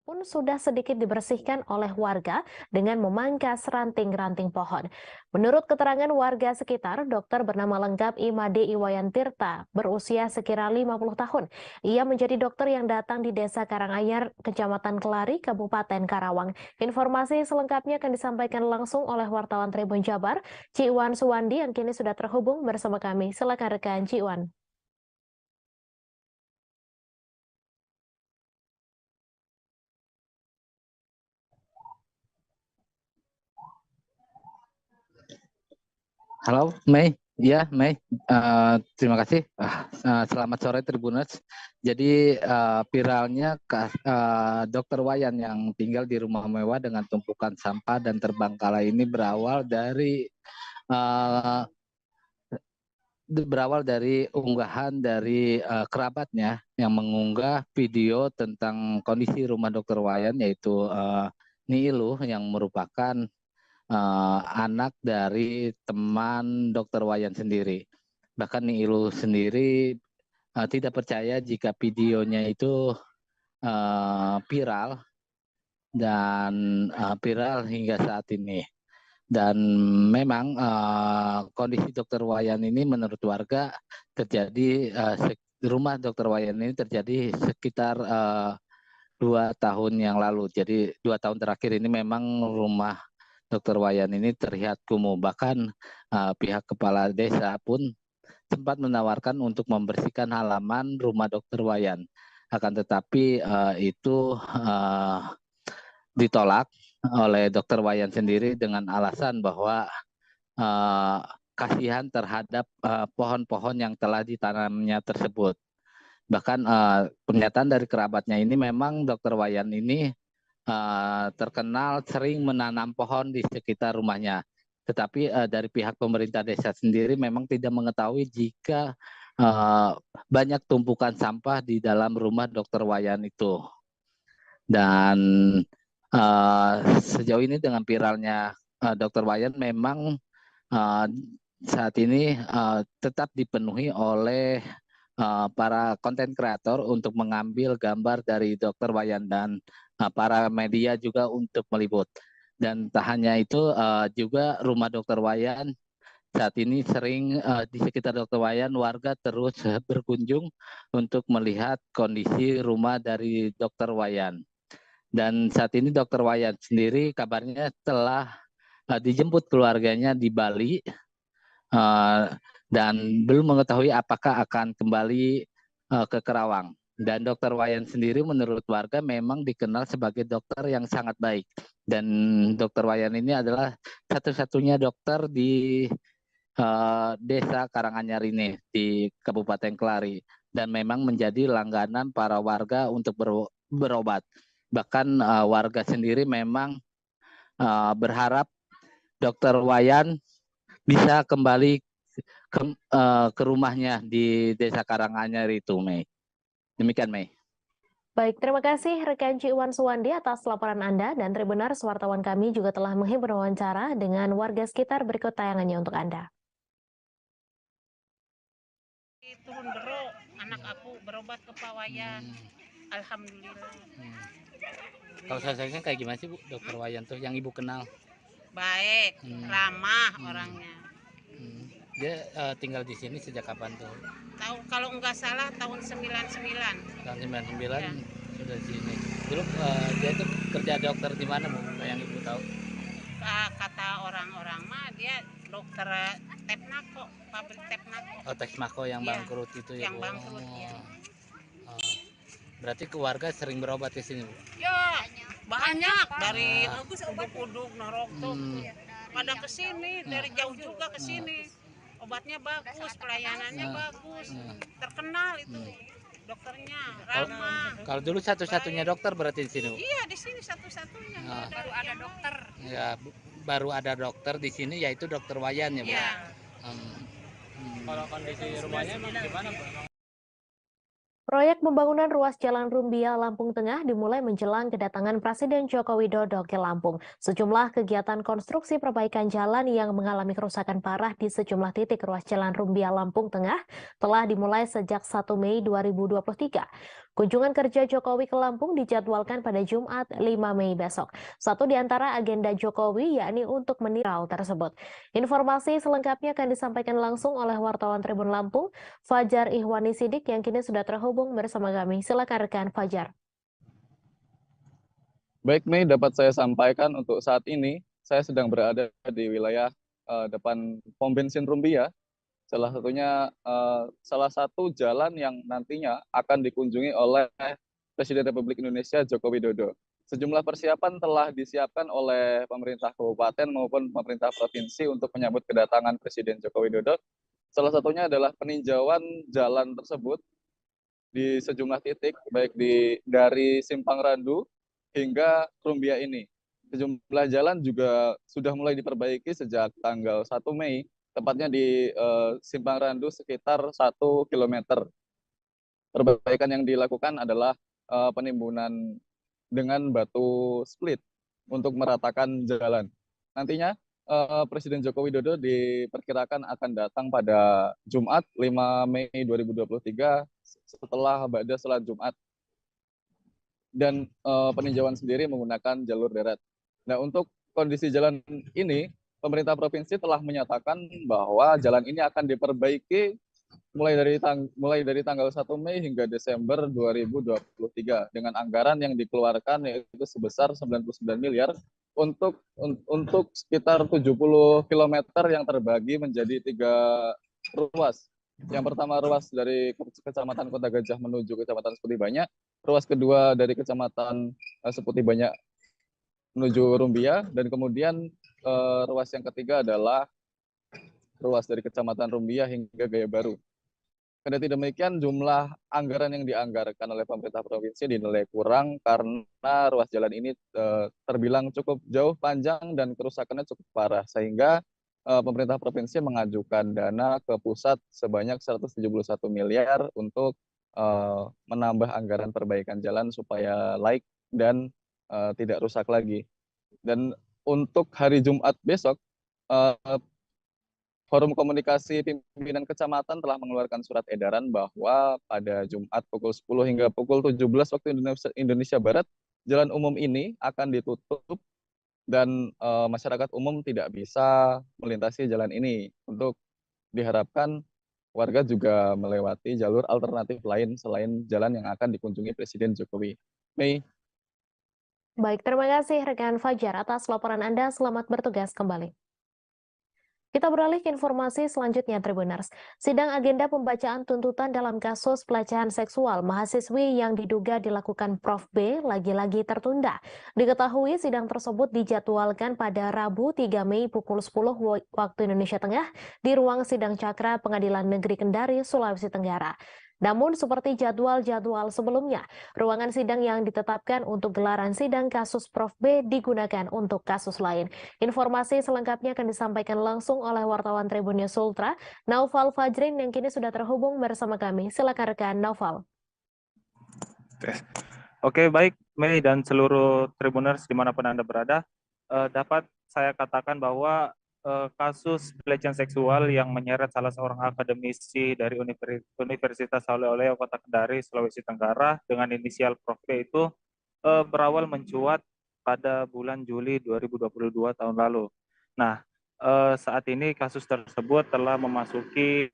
pun sudah sedikit dibersihkan oleh warga dengan memangkas ranting-ranting pohon. Menurut keterangan warga sekitar, dokter bernama lengkap Imade Iwayan Tirta, berusia sekira 50 tahun. Ia menjadi dokter yang datang di Desa Karanganyar, Kecamatan Kelari, Kabupaten Karawang. Informasi selengkapnya akan disampaikan langsung oleh wartawan Tribun Jabar, Ciwan Suwandi yang kini sudah terhubung bersama kami. Silakan rekan Ciwan. Halo, Mei. Ya, Mei. Terima kasih. Selamat sore Tribuners. Jadi viralnya Dokter Wayan yang tinggal di rumah mewah dengan tumpukan sampah dan terbengkalai ini uh, berawal dari unggahan dari kerabatnya yang mengunggah video tentang kondisi rumah Dokter Wayan, yaitu Niilu yang merupakan anak dari teman Dokter Wayan sendiri. Bahkan Niilu sendiri tidak percaya jika videonya itu viral dan viral hingga saat ini. Dan memang kondisi Dokter Wayan ini menurut warga terjadi rumah Dokter Wayan ini terjadi sekitar 2 tahun yang lalu. Jadi 2 tahun terakhir ini memang rumah Dokter Wayan ini terlihat kumuh. Bahkan pihak kepala desa pun sempat menawarkan untuk membersihkan halaman rumah Dokter Wayan. Akan tetapi itu ditolak oleh Dokter Wayan sendiri dengan alasan bahwa kasihan terhadap pohon-pohon yang telah ditanamnya tersebut. Bahkan pernyataan dari kerabatnya ini memang Dokter Wayan ini terkenal sering menanam pohon di sekitar rumahnya. Tetapi dari pihak pemerintah desa sendiri memang tidak mengetahui jika banyak tumpukan sampah di dalam rumah Dokter Wayan itu. Dan sejauh ini dengan viralnya Dokter Wayan memang saat ini tetap dipenuhi oleh para konten kreator untuk mengambil gambar dari Dokter Wayan dan para media juga untuk meliput. Dan tak hanya itu, juga rumah Dokter Wayan saat ini sering di sekitar Dokter Wayan warga terus berkunjung untuk melihat kondisi rumah dari Dokter Wayan. Dan saat ini Dokter Wayan sendiri kabarnya telah dijemput keluarganya di Bali dan belum mengetahui apakah akan kembali ke Karawang. Dan Dokter Wayan sendiri menurut warga memang dikenal sebagai dokter yang sangat baik. Dan Dokter Wayan ini adalah satu-satunya dokter di desa Karanganyar ini di Kabupaten Kelari. Dan memang menjadi langganan para warga untuk berobat. Bahkan warga sendiri memang berharap Dokter Wayan bisa kembali ke rumahnya di Desa Karanganyar itu, Mei. Demikian, Mei. Baik, terima kasih rekan Ciwan Suwandi atas laporan Anda, dan Tribuners, wartawan kami juga telah menghimpun wawancara dengan warga sekitar. Berikut tayangannya untuk Anda. Turun dero, anak aku berobat ke Pawayan. Alhamdulillah. Kalau sosoknya kayak gimana sih, Bu, Dokter Wayan tuh yang Ibu kenal? Baik, ramah orangnya. Dia tinggal di sini sejak kapan tuh? Tahu kalau nggak salah tahun 99. Tahun 99 ya. Sudah di sini. Dulu dia tuh kerja dokter di mana, Bu? Yang Ibu tahu? Kata orang-orang mah dia dokter Tepnako, pabrik Tepnako. Oh, Texmaco yang bangkrut itu ya, Yang Bu? bangkrut ya. Berarti keluarga sering berobat di sini, Bu? Ya, banyak dari Uduk-Uduk, Norok tuh. Pada kesini, dari jauh juga ke sini. Obatnya bagus, pelayanannya bagus, terkenal itu dokternya, ramah. Kalau dulu satu-satunya dokter berarti di sini, Bu? Iya, di sini satu-satunya. Baru ada dokter. Ya, baru ada dokter di sini, yaitu Dokter Wayan ya, Bu? Iya. Kalau kondisi rumahnya gimana, Bu? Proyek pembangunan ruas Jalan Rumbia Lampung Tengah dimulai menjelang kedatangan Presiden Joko Widodo ke Lampung. Sejumlah kegiatan konstruksi perbaikan jalan yang mengalami kerusakan parah di sejumlah titik ruas Jalan Rumbia Lampung Tengah telah dimulai sejak 1 Mei 2023. Kunjungan kerja Jokowi ke Lampung dijadwalkan pada Jumat 5 Mei besok. Satu di antara agenda Jokowi yakni untuk menirau tersebut. Informasi selengkapnya akan disampaikan langsung oleh wartawan Tribun Lampung, Fajar Ihwani Sidik yang kini sudah terhubung bersama kami. Silakan rekan Fajar. Baik, Mei, dapat saya sampaikan untuk saat ini, saya sedang berada di wilayah depan pom bensin Rumbia, salah satu jalan yang nantinya akan dikunjungi oleh Presiden Republik Indonesia Joko Widodo. Sejumlah persiapan telah disiapkan oleh pemerintah kabupaten maupun pemerintah provinsi untuk menyambut kedatangan Presiden Joko Widodo. Salah satunya adalah peninjauan jalan tersebut di sejumlah titik, baik dari Simpang Randu hingga Rumbia ini. Sejumlah jalan juga sudah mulai diperbaiki sejak tanggal 1 Mei, tepatnya di Simpang Randu sekitar 1 kilometer. Perbaikan yang dilakukan adalah penimbunan dengan batu split untuk meratakan jalan. Nantinya Presiden Joko Widodo diperkirakan akan datang pada Jumat 5 Mei 2023 setelah ba'da salat Jumat. Dan peninjauan sendiri menggunakan jalur darat. Nah, untuk kondisi jalan ini, pemerintah provinsi telah menyatakan bahwa jalan ini akan diperbaiki mulai dari tanggal 1 Mei hingga Desember 2023 dengan anggaran yang dikeluarkan yaitu sebesar 99 miliar untuk sekitar 70 km yang terbagi menjadi 3 ruas. Yang pertama ruas dari Kecamatan Kota Gajah menuju Kecamatan Seputi Banyak, ruas kedua dari Kecamatan Seputi Banyak menuju Rumbia, dan kemudian ruas yang ketiga adalah ruas dari Kecamatan Rumbia hingga Gaya Baru. Kendati demikian, jumlah anggaran yang dianggarkan oleh pemerintah provinsi dinilai kurang karena ruas jalan ini terbilang cukup jauh, panjang, dan kerusakannya cukup parah, sehingga pemerintah provinsi mengajukan dana ke pusat sebanyak 171 miliar untuk menambah anggaran perbaikan jalan supaya laik dan tidak rusak lagi. Dan untuk hari Jumat besok, Forum Komunikasi Pimpinan Kecamatan telah mengeluarkan surat edaran bahwa pada Jumat pukul 10 hingga pukul 17 waktu Indonesia Barat, jalan umum ini akan ditutup dan masyarakat umum tidak bisa melintasi jalan ini. Untuk diharapkan warga juga melewati jalur alternatif lain selain jalan yang akan dikunjungi Presiden Jokowi. Mei. Baik, terima kasih rekan Fajar atas laporan Anda. Selamat bertugas kembali. Kita beralih ke informasi selanjutnya, Tribuners. Sidang agenda pembacaan tuntutan dalam kasus pelecehan seksual mahasiswi yang diduga dilakukan Prof B lagi-lagi tertunda. Diketahui sidang tersebut dijadwalkan pada Rabu 3 Mei pukul 10 waktu Indonesia Tengah di ruang sidang Cakra Pengadilan Negeri Kendari, Sulawesi Tenggara. Namun seperti jadwal-jadwal sebelumnya, ruangan sidang yang ditetapkan untuk gelaran sidang kasus Prof B digunakan untuk kasus lain. Informasi selengkapnya akan disampaikan langsung oleh wartawan Tribun News Ultra, Naufal Fajrin yang kini sudah terhubung bersama kami. Silakan rekan Naufal. Oke, baik Mei dan seluruh Tribuners dimanapun Anda berada, dapat saya katakan bahwa kasus pelecehan seksual yang menyeret salah seorang akademisi dari Universitas Oleh-Oleh Kota Kendari, Sulawesi Tenggara dengan inisial Prof B itu berawal mencuat pada bulan Juli 2022 tahun lalu. Nah, saat ini kasus tersebut telah memasuki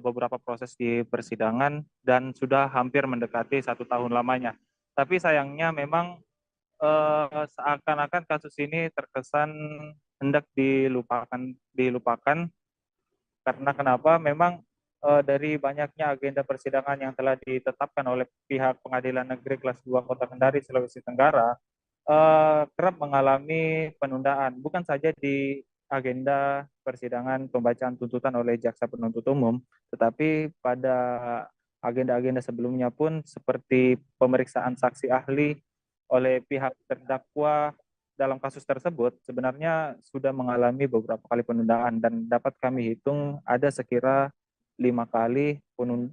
beberapa proses di persidangan dan sudah hampir mendekati 1 tahun lamanya. Tapi sayangnya memang seakan-akan kasus ini terkesan hendak dilupakan karena kenapa? Memang dari banyaknya agenda persidangan yang telah ditetapkan oleh pihak Pengadilan Negeri Kelas 2 Kota Kendari, Sulawesi Tenggara, kerap mengalami penundaan, bukan saja di agenda persidangan pembacaan tuntutan oleh jaksa penuntut umum, tetapi pada agenda-agenda sebelumnya pun seperti pemeriksaan saksi ahli oleh pihak terdakwa dalam kasus tersebut sebenarnya sudah mengalami beberapa kali penundaan dan dapat kami hitung ada sekira 5 kali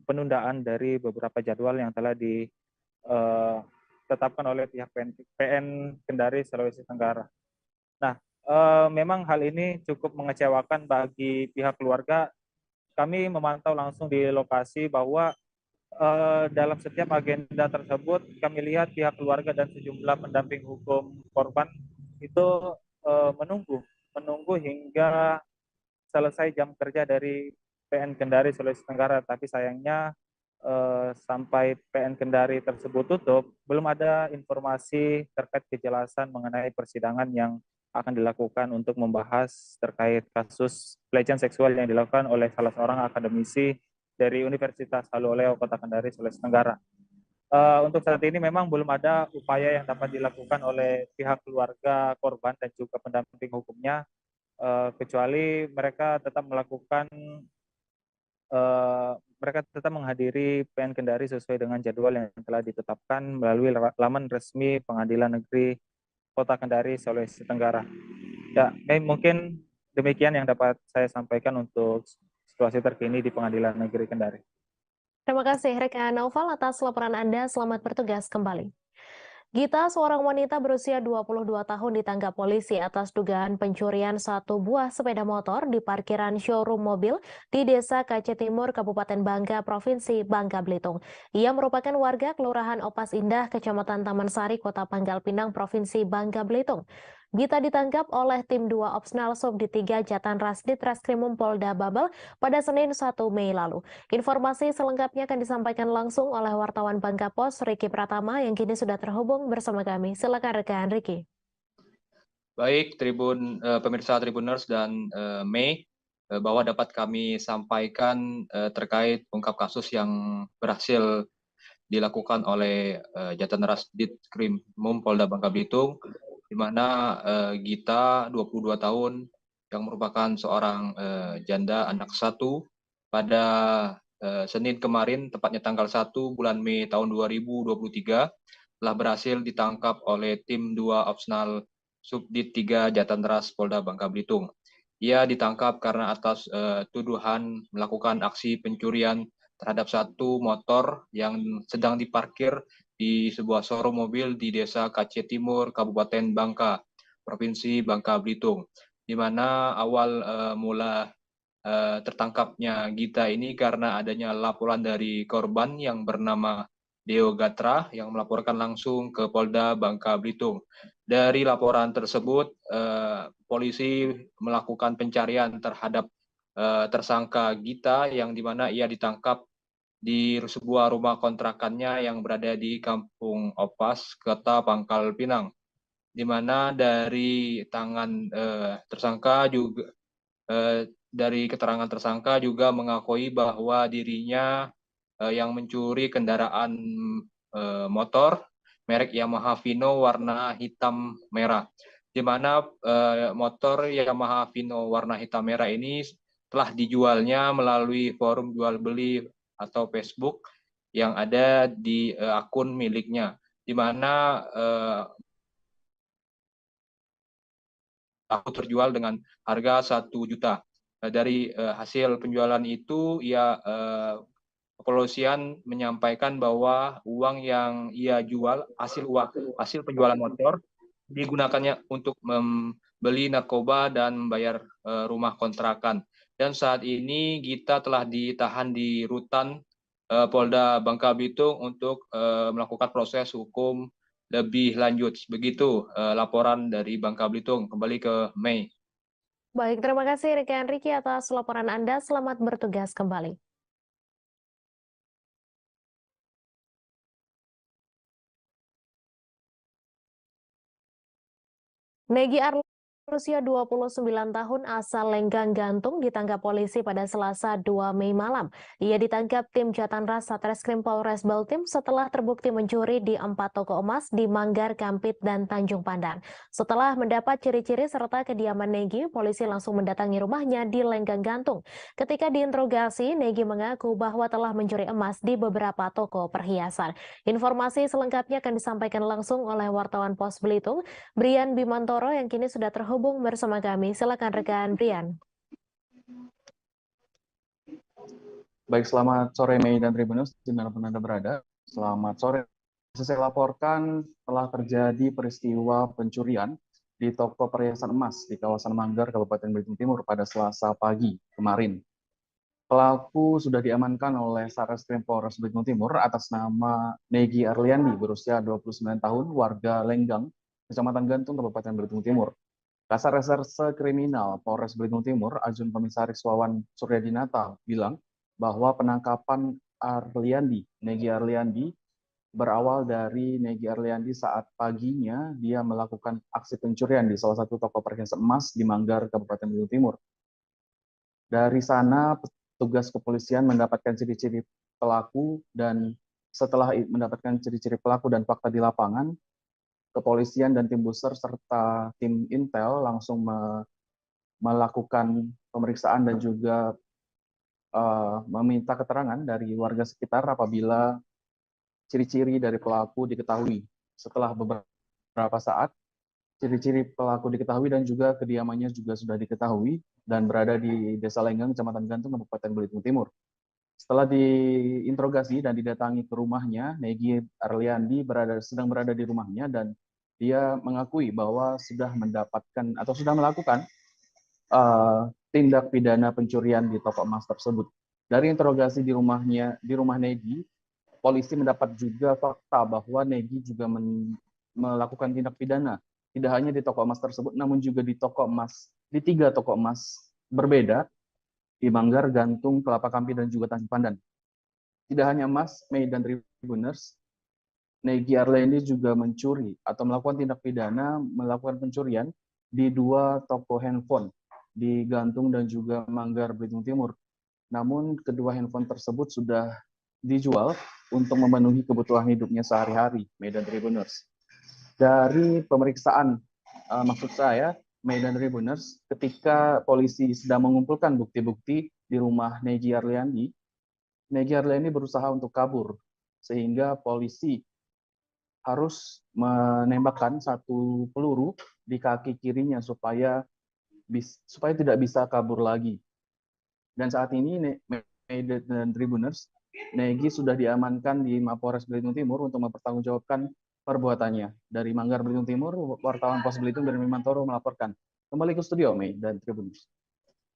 penundaan dari beberapa jadwal yang telah ditetapkan oleh pihak PN Kendari, Sulawesi Tenggara. Nah, memang hal ini cukup mengecewakan bagi pihak keluarga. Kami memantau langsung di lokasi bahwa dalam setiap agenda tersebut kami lihat pihak keluarga dan sejumlah pendamping hukum korban itu menunggu hingga selesai jam kerja dari PN Kendari Sulawesi Tenggara, tapi sayangnya sampai PN Kendari tersebut tutup, belum ada informasi terkait kejelasan mengenai persidangan yang akan dilakukan untuk membahas terkait kasus pelecehan seksual yang dilakukan oleh salah seorang akademisi dari Universitas Haloleo Kota Kendari, Sulawesi Tenggara. Untuk saat ini memang belum ada upaya yang dapat dilakukan oleh pihak keluarga korban dan juga pendamping hukumnya, kecuali mereka tetap menghadiri PN Kendari sesuai dengan jadwal yang telah ditetapkan melalui laman resmi Pengadilan Negeri Kota Kendari, Sulawesi Tenggara. Ya, mungkin demikian yang dapat saya sampaikan untuk situasi terkini di Pengadilan Negeri Kendari. Terima kasih rekan Naufal atas laporan Anda. Selamat bertugas kembali. Gita, seorang wanita berusia 22 tahun ditangkap polisi atas dugaan pencurian satu buah sepeda motor di parkiran showroom mobil di Desa Kace Timur, Kabupaten Bangka, Provinsi Bangka Belitung. Ia merupakan warga Kelurahan Opas Indah, Kecamatan Taman Sari, Kota Pangkal Pinang, Provinsi Bangka Belitung. Gita ditangkap oleh tim 2 Opsnal Subdit 3 Jatanras Ditreskrimum Polda Babel pada Senin 1 Mei lalu. Informasi selengkapnya akan disampaikan langsung oleh wartawan Bangka Pos, Riki Pratama, yang kini sudah terhubung bersama kami. Silakan rekan Riki. Baik, pemirsa Tribuners dan Mei, bahwa dapat kami sampaikan terkait ungkap kasus yang berhasil dilakukan oleh Jatanras Ditreskrimum Polda Bangka Belitung, di mana Gita 22 tahun yang merupakan seorang janda anak satu pada Senin kemarin, tepatnya tanggal 1 bulan Mei tahun 2023, telah berhasil ditangkap oleh tim 2 Opsnal Subdit 3 Jatanras Polda Bangka Belitung. Ia ditangkap karena atas tuduhan melakukan aksi pencurian terhadap satu motor yang sedang diparkir di sebuah showroom mobil di Desa Kace Timur, Kabupaten Bangka, Provinsi Bangka Belitung, di mana awal mula tertangkapnya Gita ini karena adanya laporan dari korban yang bernama Deo Gatra yang melaporkan langsung ke Polda Bangka Belitung. Dari laporan tersebut, polisi melakukan pencarian terhadap tersangka Gita yang dimana ia ditangkap di sebuah rumah kontrakannya yang berada di Kampung Opas, Kota Pangkal Pinang, di mana dari tangan tersangka juga dari keterangan tersangka juga mengakui bahwa dirinya yang mencuri kendaraan motor merek Yamaha Vino warna hitam merah, di mana motor Yamaha Vino warna hitam merah ini telah dijualnya melalui forum jual beli atau Facebook yang ada di akun miliknya, di mana aku terjual dengan harga 1 juta. Dari hasil penjualan itu, kepolisian menyampaikan bahwa uang yang ia jual, hasil penjualan motor, digunakannya untuk membeli narkoba dan membayar rumah kontrakan. Dan saat ini Gita telah ditahan di rutan Polda Bangka Belitung untuk melakukan proses hukum lebih lanjut. Begitu laporan dari Bangka Belitung. Kembali ke Mei. Baik, terima kasih rekan Riki atas laporan Anda. Selamat bertugas kembali. Negi Arlo, berusia 29 tahun asal Lenggang Gantung, ditangkap polisi pada Selasa 2 Mei malam. Ia ditangkap tim Jatanras Satreskrim Polres Baltim setelah terbukti mencuri di 4 toko emas di Manggar, Kampit, dan Tanjung Pandan. Setelah mendapat ciri-ciri serta kediaman Negi, polisi langsung mendatangi rumahnya di Lenggang Gantung. Ketika diinterogasi, Negi mengaku bahwa telah mencuri emas di beberapa toko perhiasan. Informasi selengkapnya akan disampaikan langsung oleh wartawan Pos Belitung, Brian Bimantoro, yang kini sudah terhubung bersama kami. Silakan rekan Brian. Baik, selamat sore Mei dan Tribunus dimanapun Anda berada. Selamat sore. Saya laporkan telah terjadi peristiwa pencurian di toko perhiasan emas di kawasan Manggar, Kabupaten Belitung Timur pada Selasa pagi kemarin. Pelaku sudah diamankan oleh Satreskrim Polres Belitung Timur atas nama Negi Arliandi, berusia 29 tahun, warga Lenggang, Kecamatan Gantung, Kabupaten Belitung Timur. Kasar Reserse Kriminal Polres Belitung Timur, Ajun Komisaris Wawan Suryadinata, bilang bahwa penangkapan Negi Arliandi, berawal dari Negi Arliandi saat paginya dia melakukan aksi pencurian di salah satu toko perhiasan emas di Manggar, Kabupaten Belitung Timur. Dari sana, petugas kepolisian mendapatkan ciri-ciri pelaku, dan setelah mendapatkan ciri-ciri pelaku dan fakta di lapangan, kepolisian dan tim Buser serta tim Intel langsung melakukan pemeriksaan dan juga meminta keterangan dari warga sekitar apabila ciri-ciri dari pelaku diketahui. Setelah beberapa saat, ciri-ciri pelaku diketahui dan juga kediamannya juga sudah diketahui dan berada di Desa Lenggang, Kecamatan Gantung, Kabupaten Belitung Timur. Setelah diinterogasi dan didatangi ke rumahnya, Negi Arliandi sedang berada di rumahnya dan dia mengakui bahwa sudah mendapatkan atau sudah melakukan tindak pidana pencurian di toko emas tersebut. Dari interogasi di rumah Negi, polisi mendapat juga fakta bahwa Negi juga melakukan tindak pidana tidak hanya di toko emas tersebut, namun juga di 3 toko emas berbeda di Manggar, Gantung, Kelapa Kampi, dan juga Tanjung Pandan. Tidak hanya emas, Mei dan Tribuners, Negi Arliandi juga mencuri atau melakukan tindak pidana melakukan pencurian di 2 toko handphone di Gantung dan juga Manggar, Belitung Timur. Namun kedua handphone tersebut sudah dijual untuk memenuhi kebutuhan hidupnya sehari-hari, Mei dan Tribuners. Dari pemeriksaan, maksud saya, Mei dan Tribuners, ketika polisi sedang mengumpulkan bukti-bukti di rumah Negi Arliandi berusaha untuk kabur, sehingga polisi harus menembakkan 1 peluru di kaki kirinya supaya tidak bisa kabur lagi. Dan saat ini Mei dan Tribuners, Negi sudah diamankan di Mapolres Belitung Timur untuk mempertanggungjawabkan perbuatannya. Dari Manggar, Belitung Timur, wartawan Pos Belitung Brian Bimantoro melaporkan. Kembali ke studio, Mei dan Tribuners.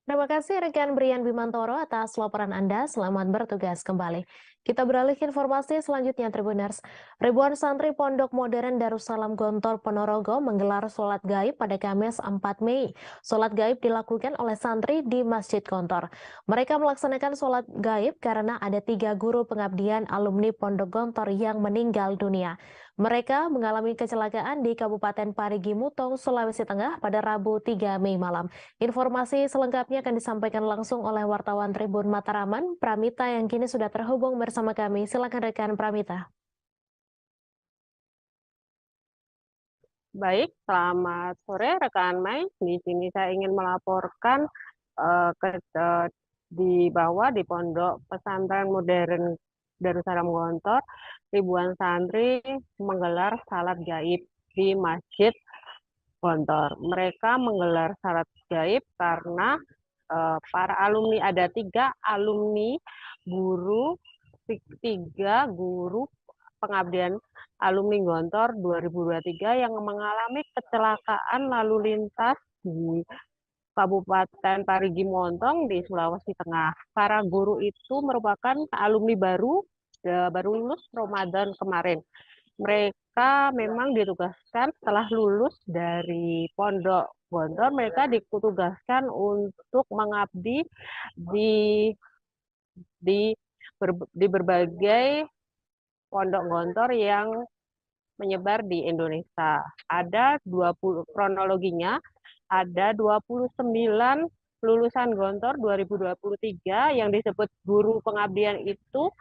Terima kasih rekan Brian Bimantoro atas laporan Anda. Selamat bertugas kembali. Kita beralih ke informasi selanjutnya, Tribuners. Ribuan santri Pondok Modern Darussalam Gontor Ponorogo menggelar sholat gaib pada Kamis 4 Mei. Sholat gaib dilakukan oleh santri di Masjid Gontor. Mereka melaksanakan sholat gaib karena ada 3 guru pengabdian alumni Pondok Gontor yang meninggal dunia. Mereka mengalami kecelakaan di Kabupaten Parigi Mutong, Sulawesi Tengah pada Rabu 3 Mei malam. Informasi selengkapnya akan disampaikan langsung oleh wartawan Tribun Mataraman, Pramita, yang kini sudah terhubung bersama kami. Silakan rekan Pramita. Baik, selamat sore rekan Mai. Di sini saya ingin melaporkan di bawah di Pondok Pesantren Modern Darussalam Gontor, ribuan santri menggelar salat gaib di Masjid Gontor. Mereka menggelar salat gaib karena para alumni, ada 3 alumni guru, 3 guru pengabdian alumni Gontor 2023 yang mengalami kecelakaan lalu lintas di Kabupaten Parigi Mutong di Sulawesi Tengah. Para guru itu merupakan alumni baru lulus Ramadan kemarin. Mereka memang ditugaskan setelah lulus dari Pondok Gontor, mereka ditugaskan untuk mengabdi di berbagai pondok Gontor yang menyebar di Indonesia. Ada 20 kronologinya, ada 29 lulusan Gontor 2023 yang disebut guru pengabdian itu.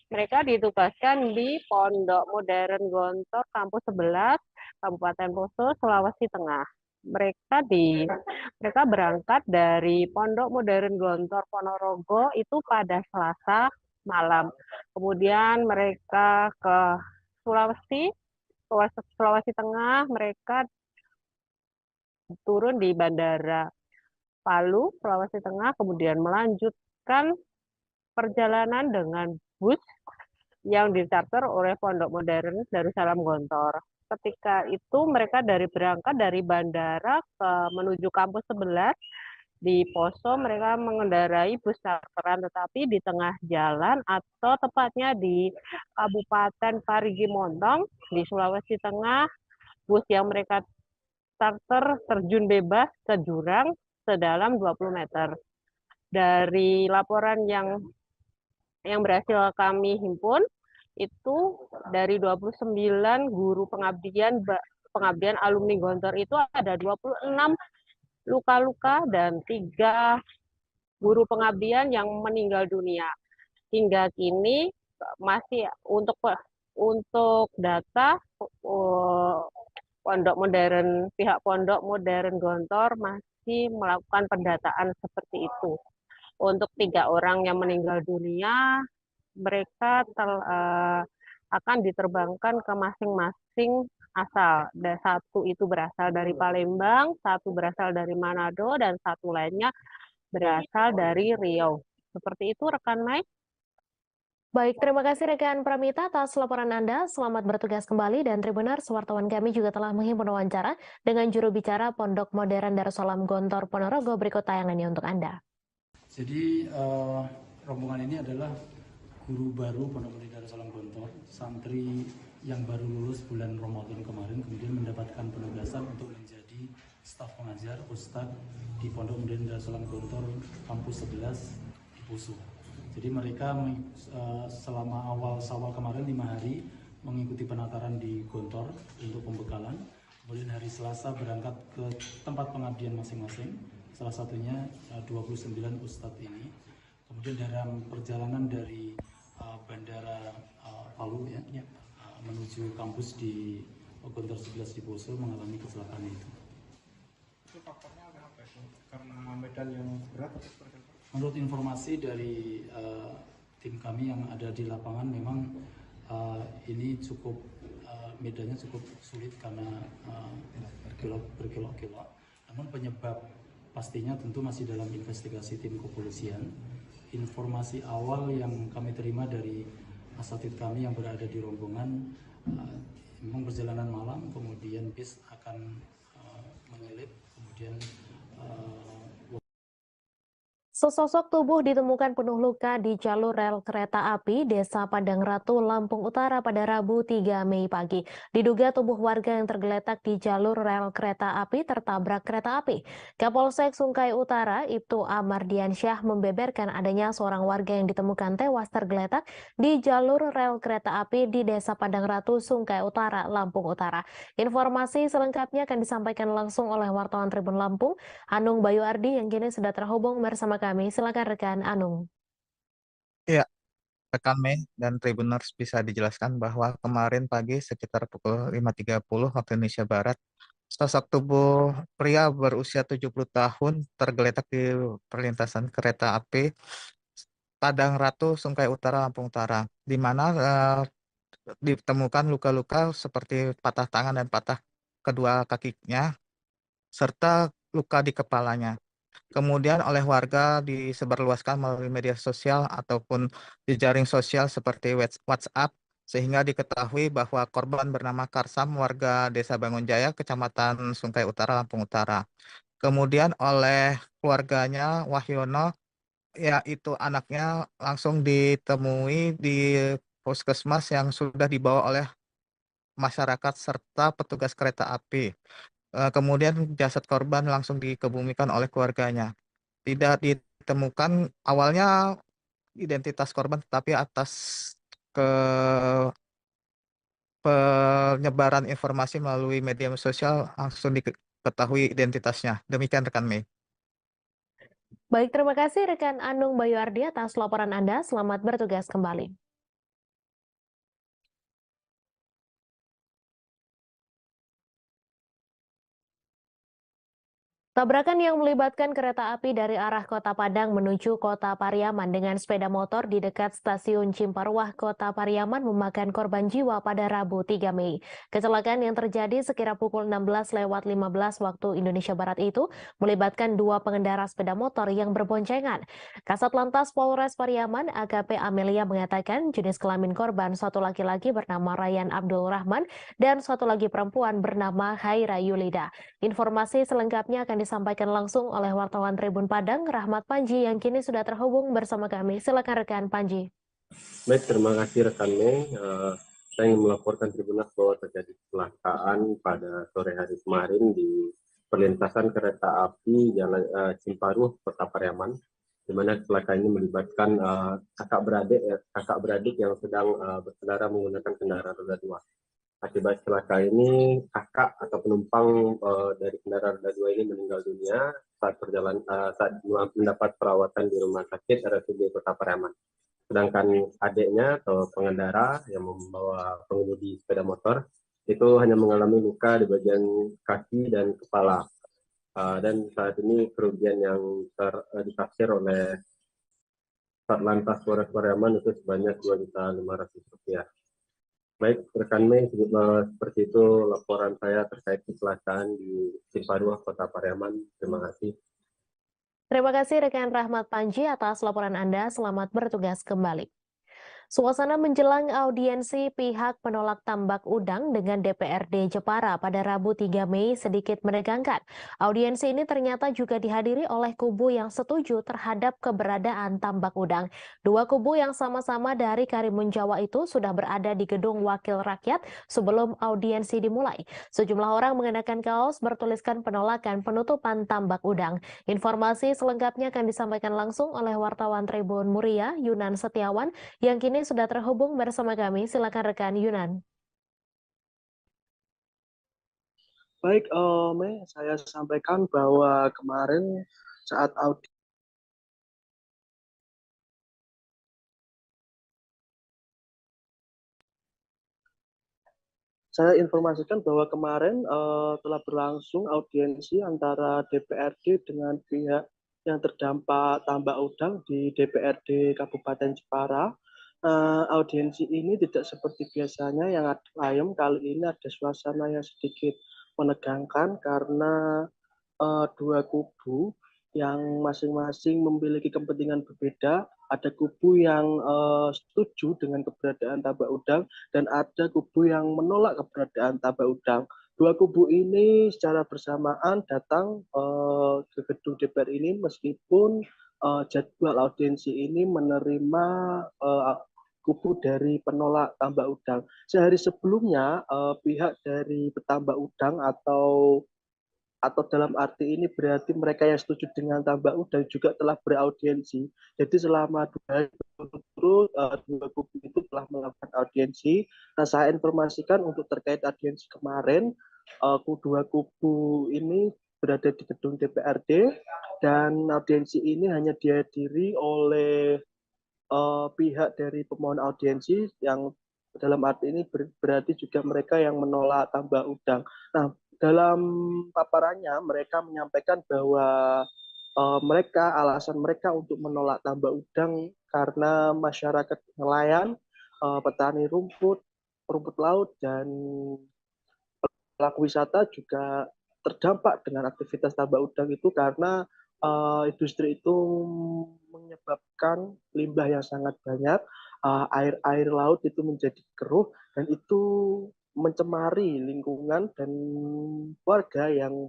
Mereka ditugaskan di Pondok Modern Gontor Kampus 11, Kabupaten Poso, Sulawesi Tengah. Mereka berangkat dari Pondok Modern Gontor Ponorogo itu pada Selasa malam. Kemudian mereka ke Sulawesi Tengah, mereka turun di Bandara Palu, Sulawesi Tengah, kemudian melanjutkan perjalanan dengan bus yang ditarter oleh Pondok Modern Darussalam Gontor. Ketika itu mereka berangkat dari bandara menuju kampus 11 Di Poso mereka mengendarai bus charteran, tetapi di tengah jalan atau tepatnya di Kabupaten Parigi Montong di Sulawesi Tengah, bus yang mereka charter terjun bebas ke jurang sedalam 20 meter. Dari laporan yang berhasil kami himpun, itu dari 29 guru pengabdian alumni Gontor itu ada 26 luka-luka dan 3 guru pengabdian yang meninggal dunia. Hingga kini masih untuk data pihak Pondok Modern Gontor masih melakukan pendataan seperti itu. Untuk 3 orang yang meninggal dunia, mereka akan diterbangkan ke masing-masing asal. Dan 1 itu berasal dari Palembang, 1 berasal dari Manado, dan 1 lainnya berasal dari Riau. Seperti itu, rekan Mai. Baik, terima kasih rekan Pramita atas laporan Anda. Selamat bertugas kembali dan Tribuners, wartawan kami juga telah menghimpun wawancara dengan juru bicara Pondok Modern Darussalam Gontor Ponorogo. Berikut tayangannya untuk Anda. Jadi rombongan ini adalah guru baru Pondok Modern Darussalam Gontor, santri yang baru lulus bulan Ramadan kemarin, kemudian mendapatkan penugasan untuk menjadi staf pengajar Ustadz di Pondok Modern Darussalam Gontor kampus 11 di Poso. Jadi mereka selama awal Syawal kemarin 5 hari mengikuti penataran di Gontor untuk pembekalan. Kemudian hari Selasa berangkat ke tempat pengabdian masing-masing, salah satunya 29 Ustadz ini. Kemudian dalam perjalanan dari Bandara Palu menuju kampus di Gontor 11 di Poso mengalami kecelakaan itu. Itu faktornya apa itu? Karena medan yang berat atau seperti apa? Menurut informasi dari tim kami yang ada di lapangan, memang ini cukup medannya cukup sulit karena berkelok-kelok. Namun penyebab pastinya tentu masih dalam investigasi tim kepolisian. Informasi awal yang kami terima dari asatid kami yang berada di rombongan, memang perjalanan malam, kemudian bis akan menyelip, kemudian Sesosok tubuh ditemukan penuh luka di jalur rel kereta api Desa Padang Ratu, Lampung Utara pada Rabu 3 Mei pagi. Diduga tubuh warga yang tergeletak di jalur rel kereta api tertabrak kereta api. Kapolsek Sungkai Utara, Ibtu Amardiansyah membeberkan adanya seorang warga yang ditemukan tewas tergeletak di jalur rel kereta api di Desa Padang Ratu, Sungkai Utara, Lampung Utara. Informasi selengkapnya akan disampaikan langsung oleh wartawan Tribun Lampung, Anung Bayu Ardi, yang kini sudah terhubung bersama kami. Silakan rekan Anung. Ya, rekan Mei dan Tribuners, bisa dijelaskan bahwa kemarin pagi sekitar pukul 5.30 waktu Indonesia Barat, sosok tubuh pria berusia 70 tahun tergeletak di perlintasan kereta api Padang Ratu, Sungkai Utara, Lampung Utara, di mana ditemukan luka-luka seperti patah tangan dan patah kedua kakinya, serta luka di kepalanya. Kemudian oleh warga disebarluaskan melalui media sosial ataupun di jaring sosial seperti WhatsApp, sehingga diketahui bahwa korban bernama Karsam, warga Desa Bangunjaya, Kecamatan Sungkai Utara, Lampung Utara. Kemudian oleh keluarganya, Wahyono, yaitu anaknya, langsung ditemui di puskesmas yang sudah dibawa oleh masyarakat serta petugas kereta api. Kemudian jasad korban langsung dikebumikan oleh keluarganya. Tidak ditemukan awalnya identitas korban, tetapi atas penyebaran informasi melalui media sosial langsung diketahui identitasnya. Demikian rekan Mei. Baik, terima kasih rekan Anung Bayu Ardi atas laporan Anda. Selamat bertugas kembali. Tabrakan yang melibatkan kereta api dari arah Kota Padang menuju Kota Pariaman dengan sepeda motor di dekat stasiun Cimparwah, Kota Pariaman memakan korban jiwa pada Rabu 3 Mei. Kecelakaan yang terjadi sekira pukul 16.15 waktu Indonesia Barat itu melibatkan 2 pengendara sepeda motor yang berboncengan. Kasat Lantas Polres Pariaman, AKP Amelia, mengatakan jenis kelamin korban 1 laki-laki bernama Ryan Abdul Rahman dan 1 lagi perempuan bernama Haira Yulida. Informasi selengkapnya akan disampaikan langsung oleh wartawan Tribun Padang, Rahmat Panji, yang kini sudah terhubung bersama kami. Silakan rekan Panji. Baik, terima kasih rekan Mei. Saya ingin melaporkan Tribunas bahwa terjadi kecelakaan pada sore hari kemarin di perlintasan kereta api Jalan Cimparuh, Kota Pariaman, di mana kecelakaan ini melibatkan kakak beradik yang sedang berkendara menggunakan kendaraan roda 2. Akibat kecelakaan ini, kakak atau penumpang dari kendaraan roda 2 ini meninggal dunia saat mendapat perawatan di rumah sakit RSUD Kota Pariaman. Sedangkan adiknya atau pengendara yang membawa pengemudi sepeda motor itu hanya mengalami luka di bagian kaki dan kepala. Dan saat ini kerugian yang ditaksir oleh Satlantas Polres Pariaman itu sebanyak Rp2.500.000. Baik, rekan Mei, seperti itu laporan saya terkait kecelakaan di Cimparuh, Kota Pariaman. Terima kasih. Terima kasih rekan Rahmat Panji atas laporan Anda. Selamat bertugas kembali. Suasana menjelang audiensi pihak penolak tambak udang dengan DPRD Jepara pada Rabu 3 Mei sedikit menegangkan. Audiensi ini ternyata juga dihadiri oleh kubu yang setuju terhadap keberadaan tambak udang. Dua kubu yang sama-sama dari Karimun Jawa itu sudah berada di Gedung Wakil Rakyat sebelum audiensi dimulai. Sejumlah orang mengenakan kaos bertuliskan penolakan penutupan tambak udang. Informasi selengkapnya akan disampaikan langsung oleh wartawan Tribun Muria, Yunan Setiawan, yang kini sudah terhubung bersama kami. Silakan rekan Yunan. Baik, Mei, saya sampaikan bahwa kemarin saat audit saya informasikan bahwa kemarin telah berlangsung audiensi antara DPRD dengan pihak yang terdampak tambak udang di DPRD Kabupaten Jepara. Audiensi ini tidak seperti biasanya yang ayam, kali ini ada suasana yang sedikit menegangkan karena dua kubu yang masing-masing memiliki kepentingan berbeda. Ada kubu yang setuju dengan keberadaan tambak udang dan ada kubu yang menolak keberadaan tambak udang. Dua kubu ini secara bersamaan datang ke gedung DPR ini meskipun jadwal audiensi ini menerima kubu dari penolak tambak udang. Sehari sebelumnya pihak dari petambak udang atau dalam arti ini berarti mereka yang setuju dengan tambak udang juga telah beraudiensi. Jadi selama 2 hari berturut-turut dua kubu itu telah melakukan audiensi. Nah, saya informasikan untuk terkait audiensi kemarin, kedua kubu ini berada di gedung DPRD dan audiensi ini hanya dihadiri oleh pihak dari pemohon audiensi yang dalam arti ini berarti juga mereka yang menolak tambak udang. Nah, dalam paparannya mereka menyampaikan bahwa alasan mereka untuk menolak tambak udang karena masyarakat nelayan, petani rumput laut dan pelaku wisata juga terdampak dengan aktivitas tambak udang itu karena industri itu menyebabkan limbah yang sangat banyak, air laut itu menjadi keruh dan itu mencemari lingkungan dan warga yang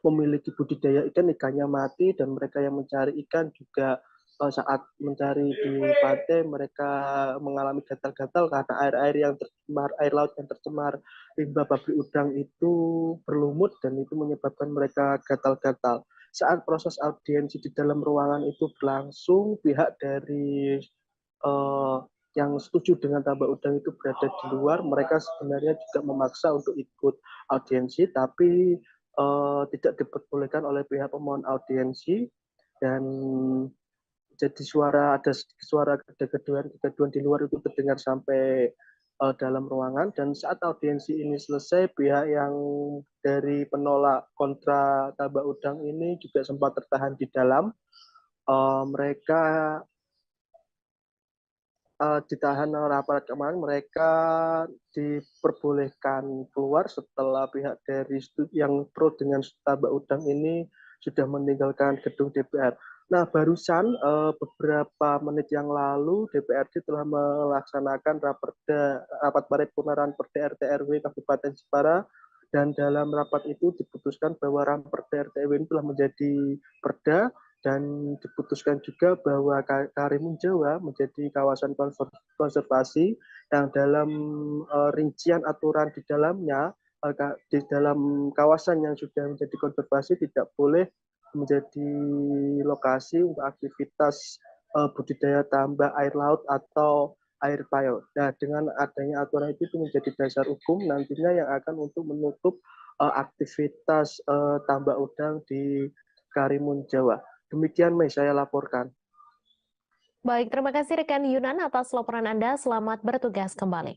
memiliki budidaya ikannya mati dan mereka yang mencari ikan juga saat mencari di pantai mereka mengalami gatal-gatal karena air laut yang tercemar limbah pabrik udang itu berlumut dan itu menyebabkan mereka gatal-gatal. Saat proses audiensi di dalam ruangan itu berlangsung, pihak dari yang setuju dengan tambak udang itu berada di luar, mereka sebenarnya juga memaksa untuk ikut audiensi, tapi tidak diperbolehkan oleh pihak pemohon audiensi dan jadi ada suara kegaduhan di luar itu terdengar sampai dalam ruangan dan saat audiensi ini selesai pihak yang dari penolak kontra tambak udang ini juga sempat tertahan di dalam. Mereka ditahan oleh aparat keamanan, mereka diperbolehkan keluar setelah pihak dari yang pro dengan tambak udang ini sudah meninggalkan gedung DPR. Nah, barusan beberapa menit yang lalu DPRD telah melaksanakan rapat paripurna Perda RT RW Kabupaten Jepara dan dalam rapat itu diputuskan bahwa Ramperda RTW ini telah menjadi perda dan diputuskan juga bahwa Karimun Jawa menjadi kawasan konservasi yang dalam rincian aturan di dalamnya di dalam kawasan yang sudah menjadi konservasi tidak boleh menjadi lokasi untuk aktivitas budidaya tambak air laut atau air payau. Nah, dengan adanya aturan itu menjadi dasar hukum nantinya yang akan untuk menutup aktivitas tambak udang di Karimun Jawa. Demikian Mei, saya laporkan. Baik, terima kasih rekan Yunan atas laporan Anda. Selamat bertugas kembali.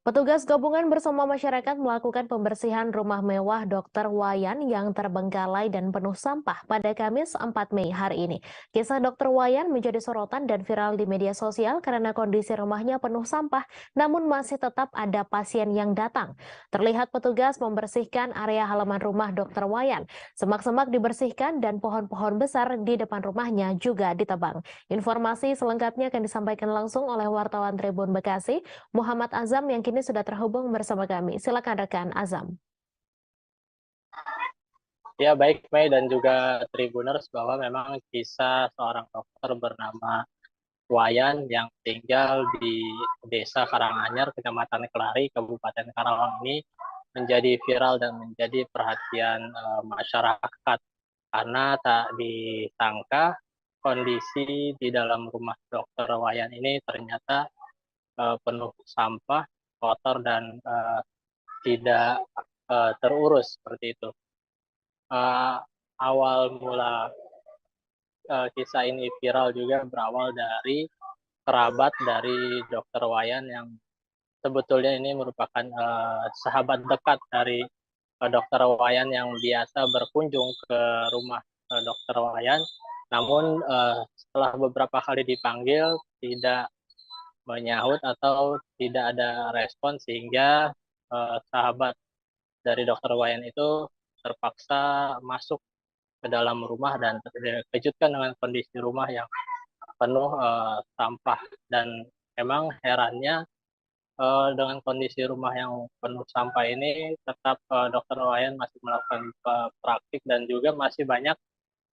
Petugas gabungan bersama masyarakat melakukan pembersihan rumah mewah Dr. Wayan yang terbengkalai dan penuh sampah pada Kamis 4 Mei hari ini. Kisah Dr. Wayan menjadi sorotan dan viral di media sosial karena kondisi rumahnya penuh sampah, namun masih tetap ada pasien yang datang. Terlihat petugas membersihkan area halaman rumah Dr. Wayan. Semak-semak dibersihkan dan pohon-pohon besar di depan rumahnya juga ditebang. Informasi selengkapnya akan disampaikan langsung oleh wartawan Tribun Bekasi, Muhammad Azam yang kini sudah terhubung bersama kami. Silakan rekan Azam. Ya baik Mei dan juga Tribuners, bahwa memang kisah seorang dokter bernama Wayan yang tinggal di Desa Karanganyar, Kecamatan Kelari, Kabupaten Karawang ini menjadi viral dan menjadi perhatian masyarakat karena tak disangka kondisi di dalam rumah Dokter Wayan ini ternyata penuh sampah, kotor dan tidak terurus seperti itu. Awal mula kisah ini viral juga berawal dari kerabat dari Dokter Wayan yang sebetulnya ini merupakan sahabat dekat dari Dokter Wayan yang biasa berkunjung ke rumah Dokter Wayan. Namun setelah beberapa kali dipanggil tidak menyahut atau tidak ada respon, sehingga sahabat dari Dokter Wayan itu terpaksa masuk ke dalam rumah dan terkejutkan dengan kondisi rumah yang penuh sampah. Dan memang herannya dengan kondisi rumah yang penuh sampah ini tetap Dokter Wayan masih melakukan praktik dan juga masih banyak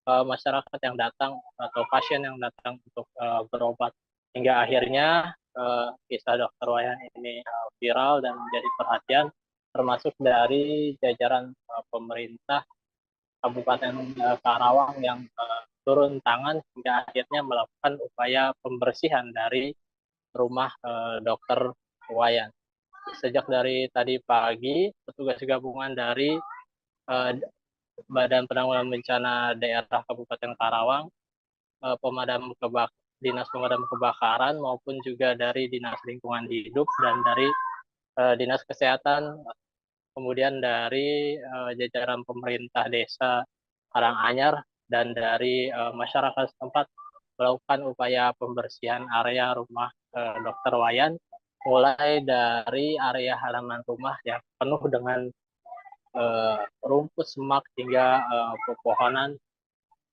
masyarakat yang datang atau pasien yang datang untuk berobat, hingga akhirnya kisah Dokter Wayan ini viral dan menjadi perhatian termasuk dari jajaran pemerintah Kabupaten Karawang yang turun tangan hingga akhirnya melakukan upaya pembersihan dari rumah Dokter Wayan. Sejak dari tadi pagi, petugas gabungan dari Badan Penanggulangan Bencana Daerah Kabupaten Karawang, Dinas Pemadam Kebakaran maupun juga dari Dinas Lingkungan Hidup dan dari Dinas Kesehatan, kemudian dari jajaran pemerintah desa Karanganyar dan dari masyarakat setempat melakukan upaya pembersihan area rumah Dokter Wayan, mulai dari area halaman rumah yang penuh dengan rumput, semak hingga pepohonan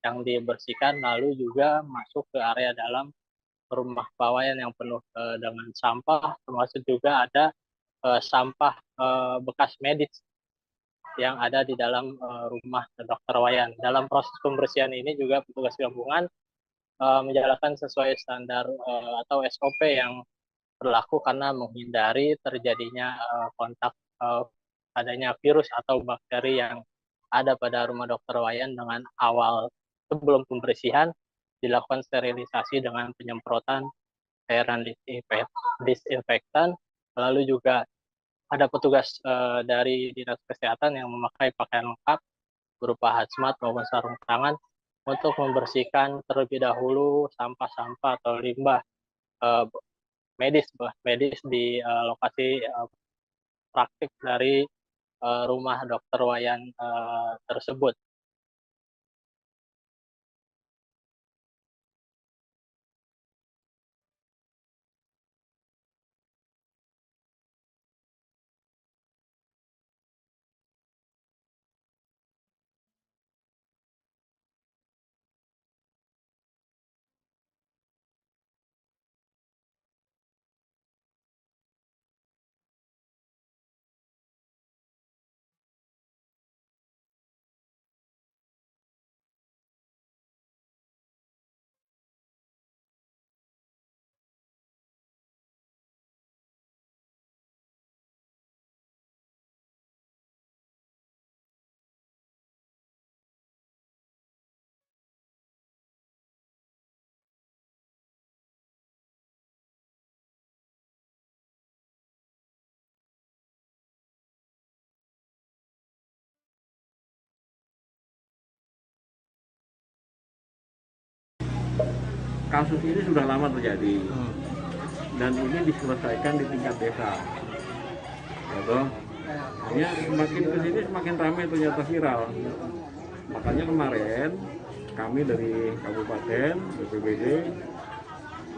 yang dibersihkan, lalu juga masuk ke area dalam rumah Pak Wayan yang penuh dengan sampah, termasuk juga ada sampah bekas medis yang ada di dalam rumah Dokter Wayan. Dalam proses pembersihan ini juga petugas gabungan menjalankan sesuai standar atau SOP yang berlaku karena menghindari terjadinya kontak adanya virus atau bakteri yang ada pada rumah Dokter Wayan. Dengan awal sebelum pembersihan dilakukan sterilisasi dengan penyemprotan cairan disinfektan, lalu juga ada petugas dari Dinas Kesehatan yang memakai pakaian lengkap berupa hazmat maupun sarung tangan untuk membersihkan terlebih dahulu sampah-sampah atau limbah medis di lokasi praktik dari rumah Dokter Wayan tersebut. kasus ini sudah lama terjadi dan ini diselesaikan di tingkat desa. Gitu. Hanya semakin kesini semakin ramai ternyata viral. Makanya kemarin kami dari Kabupaten BPBD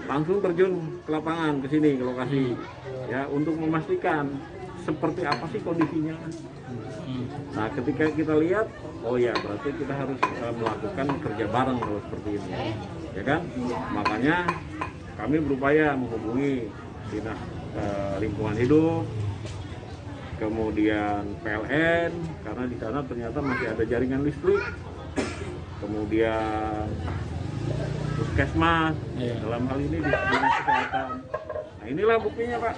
langsung terjun ke lapangan ke sini ke lokasi ya untuk memastikan seperti apa sih kondisinya. Nah, ketika kita lihat, oh ya berarti kita harus melakukan kerja bareng kalau seperti ini, ya kan? Makanya kami berupaya menghubungi dinas lingkungan hidup, kemudian PLN karena di sana ternyata masih ada jaringan listrik, kemudian puskesmas, dalam hal ini di dinas kesehatan. Nah inilah buktinya Pak,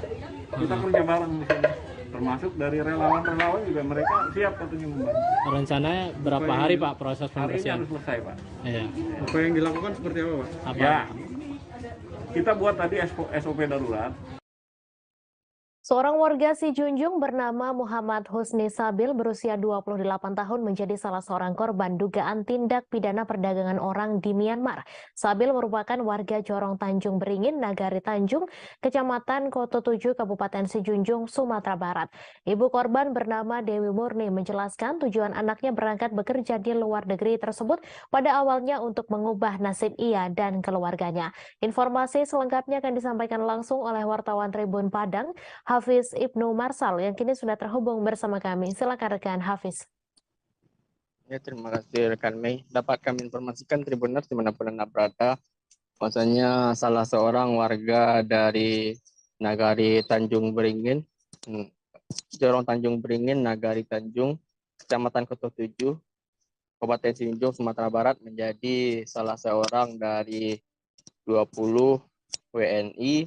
kita kerja bareng di sini. Termasuk dari relawan-relawan juga mereka siap katanya membantu. Rencananya berapa hari Pak proses Hari ini pembersihan? harus selesai Pak. Iya. Apa yang dilakukan seperti apa Pak? Apa? Ya, kita buat tadi SOP darurat. Seorang warga Sijunjung bernama Muhammad Husni Sabil berusia 28 tahun menjadi salah seorang korban dugaan tindak pidana perdagangan orang di Myanmar. Sabil merupakan warga Jorong Tanjung Beringin, Nagari Tanjung, Kecamatan Koto 7, Kabupaten Sijunjung, Sumatera Barat. Ibu korban bernama Dewi Murni menjelaskan tujuan anaknya berangkat bekerja di luar negeri tersebut pada awalnya untuk mengubah nasib ia dan keluarganya. Informasi selengkapnya akan disampaikan langsung oleh wartawan Tribun Padang, Hafiz Ibnu Marsal yang kini sudah terhubung bersama kami. Silakan rekan Hafiz. Ya, terima kasih rekan Mei. Dapat kami informasikan Tribuners dimanapun Anda berada, bahwasanya salah seorang warga dari Nagari Tanjung Beringin, Jorong Tanjung Beringin, Nagari Tanjung, Kecamatan Koto 7, Kabupaten Sijunjung, Sumatera Barat menjadi salah seorang dari 20 WNI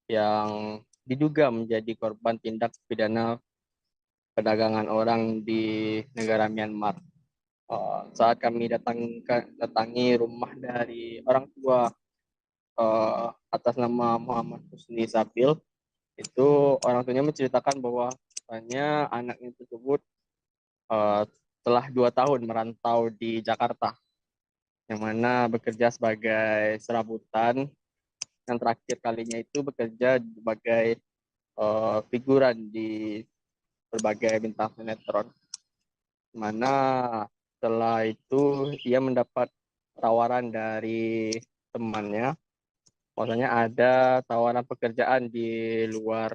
yang diduga menjadi korban tindak pidana perdagangan orang di negara Myanmar. Saat kami datangi rumah dari orang tua atas nama Muhammad Husni Sabil, itu orang tuanya menceritakan bahwa anaknya tersebut telah 2 tahun merantau di Jakarta, yang mana bekerja sebagai serabutan. Yang terakhir kalinya itu bekerja sebagai figuran di berbagai bintang sinetron. Mana setelah itu ia mendapat tawaran dari temannya, maksudnya ada tawaran pekerjaan di luar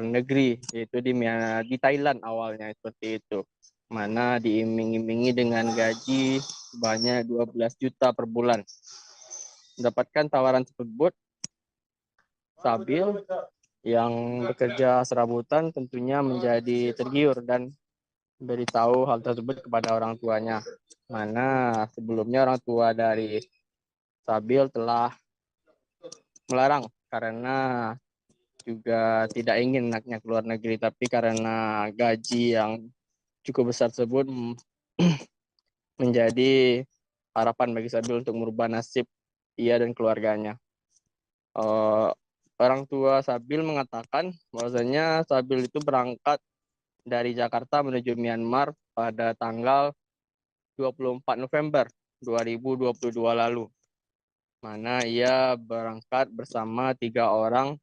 negeri, yaitu di Thailand awalnya seperti itu. Mana diiming-imingi dengan gaji sebanyak 12 juta per bulan. Mendapatkan tawaran tersebut, Sabil yang bekerja serabutan tentunya menjadi tergiur dan beritahu hal tersebut kepada orang tuanya. Mana sebelumnya orang tua dari Sabil telah melarang karena juga tidak ingin anaknya keluar negeri, tapi karena gaji yang cukup besar tersebut menjadi harapan bagi Sabil untuk merubah nasib ia dan keluarganya. Orang tua Sabil mengatakan bahwasanya Sabil itu berangkat dari Jakarta menuju Myanmar pada tanggal 24 November 2022 lalu. Mana ia berangkat bersama 3 orang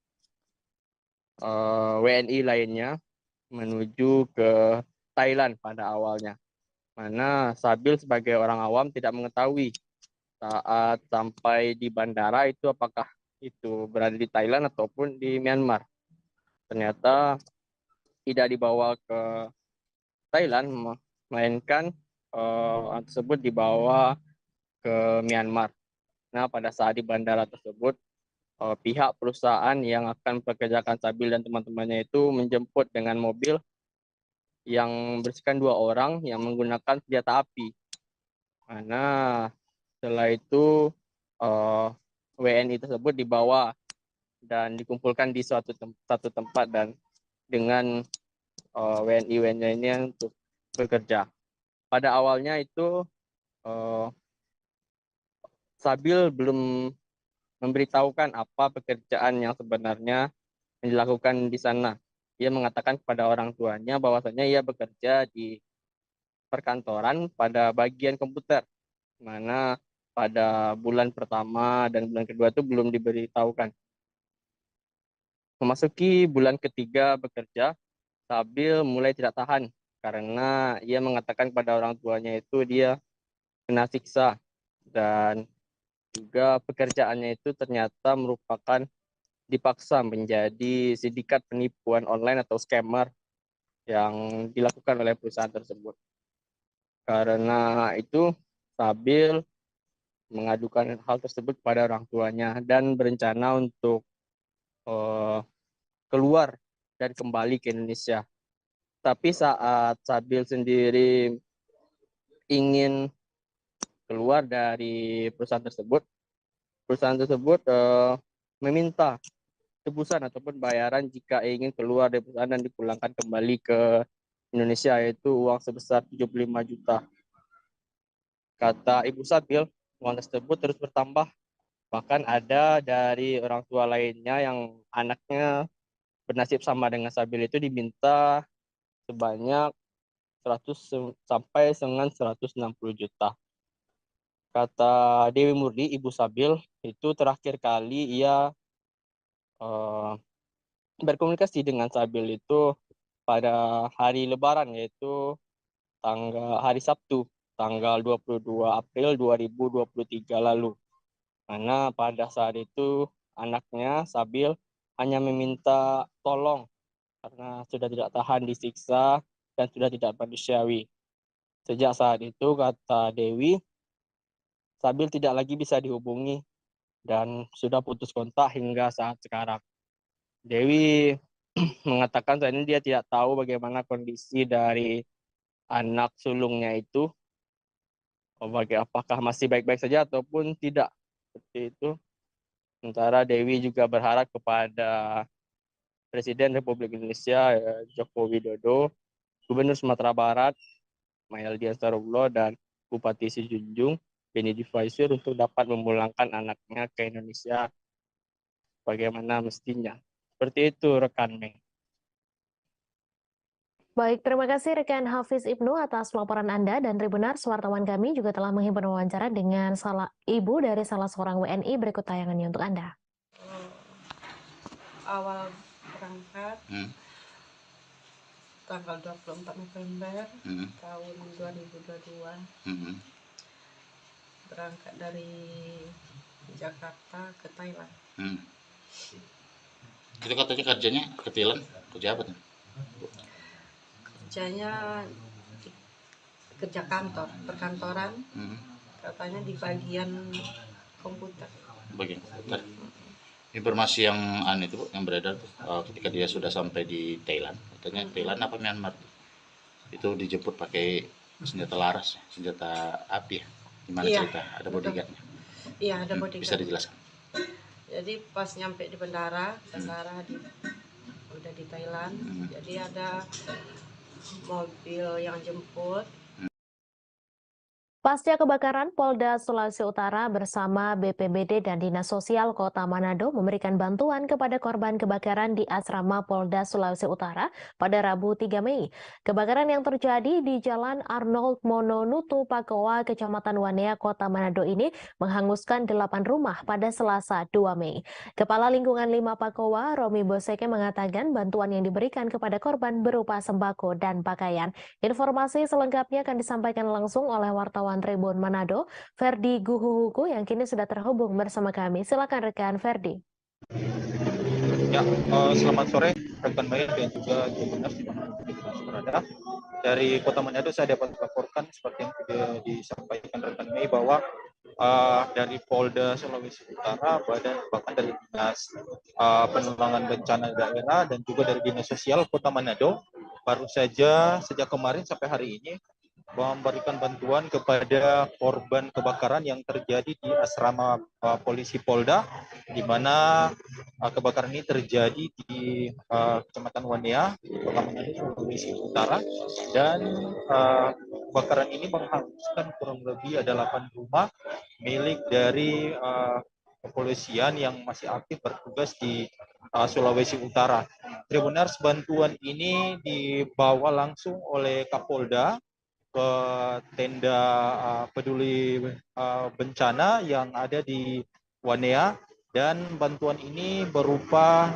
WNI lainnya menuju ke Thailand pada awalnya. Mana Sabil sebagai orang awam tidak mengetahui saat sampai di bandara itu apakah itu berada di Thailand ataupun di Myanmar. Ternyata tidak dibawa ke Thailand, melainkan tersebut dibawa ke Myanmar. Nah, pada saat di bandara tersebut, pihak perusahaan yang akan mempekerjakan Sabil dan teman-temannya itu menjemput dengan mobil yang berisikan 2 orang yang menggunakan senjata api. Mana setelah itu WNI tersebut dibawa dan dikumpulkan di satu tempat dan dengan WNI ini untuk bekerja. Pada awalnya itu Sabil belum memberitahukan apa pekerjaan yang sebenarnya yang dilakukan di sana. Ia mengatakan kepada orang tuanya bahwasanya ia bekerja di perkantoran pada bagian komputer, mana pada bulan pertama dan bulan kedua itu belum diberitahukan. Memasuki bulan ketiga bekerja, Sabil mulai tidak tahan karena ia mengatakan pada orang tuanya itu dia kena siksa dan juga pekerjaannya itu ternyata merupakan dipaksa menjadi sindikat penipuan online atau scammer yang dilakukan oleh perusahaan tersebut. Karena itu Sabil mengadukan hal tersebut kepada orang tuanya dan berencana untuk keluar dan kembali ke Indonesia. Tapi saat Sabil sendiri ingin keluar dari perusahaan tersebut meminta tebusan ataupun bayaran jika ingin keluar dari perusahaan dan dipulangkan kembali ke Indonesia, yaitu uang sebesar 75 juta. Kata Ibu Sabil, uang tersebut terus bertambah. Bahkan ada dari orang tua lainnya yang anaknya bernasib sama dengan Sabil itu diminta sebanyak 100 sampai dengan 160 juta. Kata Dewi Murni, Ibu Sabil, itu terakhir kali ia berkomunikasi dengan Sabil itu pada hari Lebaran, yaitu hari Sabtu, tanggal 22 April 2023 lalu. Karena pada saat itu anaknya Sabil hanya meminta tolong karena sudah tidak tahan disiksa dan sudah tidak manusiawi. Sejak saat itu, kata Dewi, Sabil tidak lagi bisa dihubungi dan sudah putus kontak hingga saat sekarang. Dewi mengatakan saat ini dia tidak tahu bagaimana kondisi dari anak sulungnya itu, apakah masih baik-baik saja ataupun tidak, seperti itu. Sementara Dewi juga berharap kepada Presiden Republik Indonesia Joko Widodo, Gubernur Sumatera Barat Mahyaldi Ansarullah, dan Bupati Sijunjung Beni Difaisir untuk dapat memulangkan anaknya ke Indonesia bagaimana mestinya. Seperti itu, rekan Mei. Baik, terima kasih rekan Hafiz Ibnu atas laporan Anda, dan Tribunars, wartawan kami juga telah menghimpun wawancara dengan ibu dari salah seorang WNI. Berikut tayangannya untuk Anda. Awal berangkat tanggal 24 November tahun 2022 berangkat dari Jakarta ke Thailand. Itu katanya kerjanya ke Thailand, kerja apa tuh? Kerjanya kerja kantor, perkantoran, katanya di bagian komputer. Bagian komputer. Informasi yang itu yang beredar tuh, ketika dia sudah sampai di Thailand, katanya Thailand apa Myanmar, itu dijemput pakai senjata laras, senjata api ya. Gimana cerita? Ada bodyguardnya? Iya, ada bodyguard. Bisa dijelaskan? Jadi pas nyampe di bandara udah di Thailand, jadi ada mobil yang jemput. Pasca kebakaran, Polda Sulawesi Utara bersama BPBD dan Dinas Sosial Kota Manado memberikan bantuan kepada korban kebakaran di asrama Polda Sulawesi Utara pada Rabu 3 Mei. Kebakaran yang terjadi di Jalan Arnold Mononutu Pakowa, Kecamatan Wanea, Kota Manado ini menghanguskan 8 rumah pada Selasa 2 Mei. Kepala Lingkungan 5 Pakowa, Romi Boseke, mengatakan bantuan yang diberikan kepada korban berupa sembako dan pakaian. Informasi selengkapnya akan disampaikan langsung oleh wartawan Tribun Manado, Ferdi Guhuhuku, yang kini sudah terhubung bersama kami. Silakan rekan Ferdi. Ya, selamat sore rekan Mei dan juga Tribuners di mana kita berada. Dari Kota Manado saya dapat melaporkan seperti yang sudah disampaikan rekan Mei bahwa dari Polda Sulawesi Utara, bahkan dari Dinas Penanggulangan Bencana Daerah dan juga dari Dinas Sosial Kota Manado baru saja sejak kemarin sampai hari ini memberikan bantuan kepada korban kebakaran yang terjadi di asrama polisi Polda, di mana kebakaran ini terjadi di Kecamatan Wanea, Kota Manado, Sulawesi Utara, dan kebakaran ini menghanguskan kurang lebih ada 8 rumah milik dari kepolisian yang masih aktif bertugas di Sulawesi Utara. Tribuners, bantuan ini dibawa langsung oleh Kapolda ke tenda peduli bencana yang ada di Wanea, dan bantuan ini berupa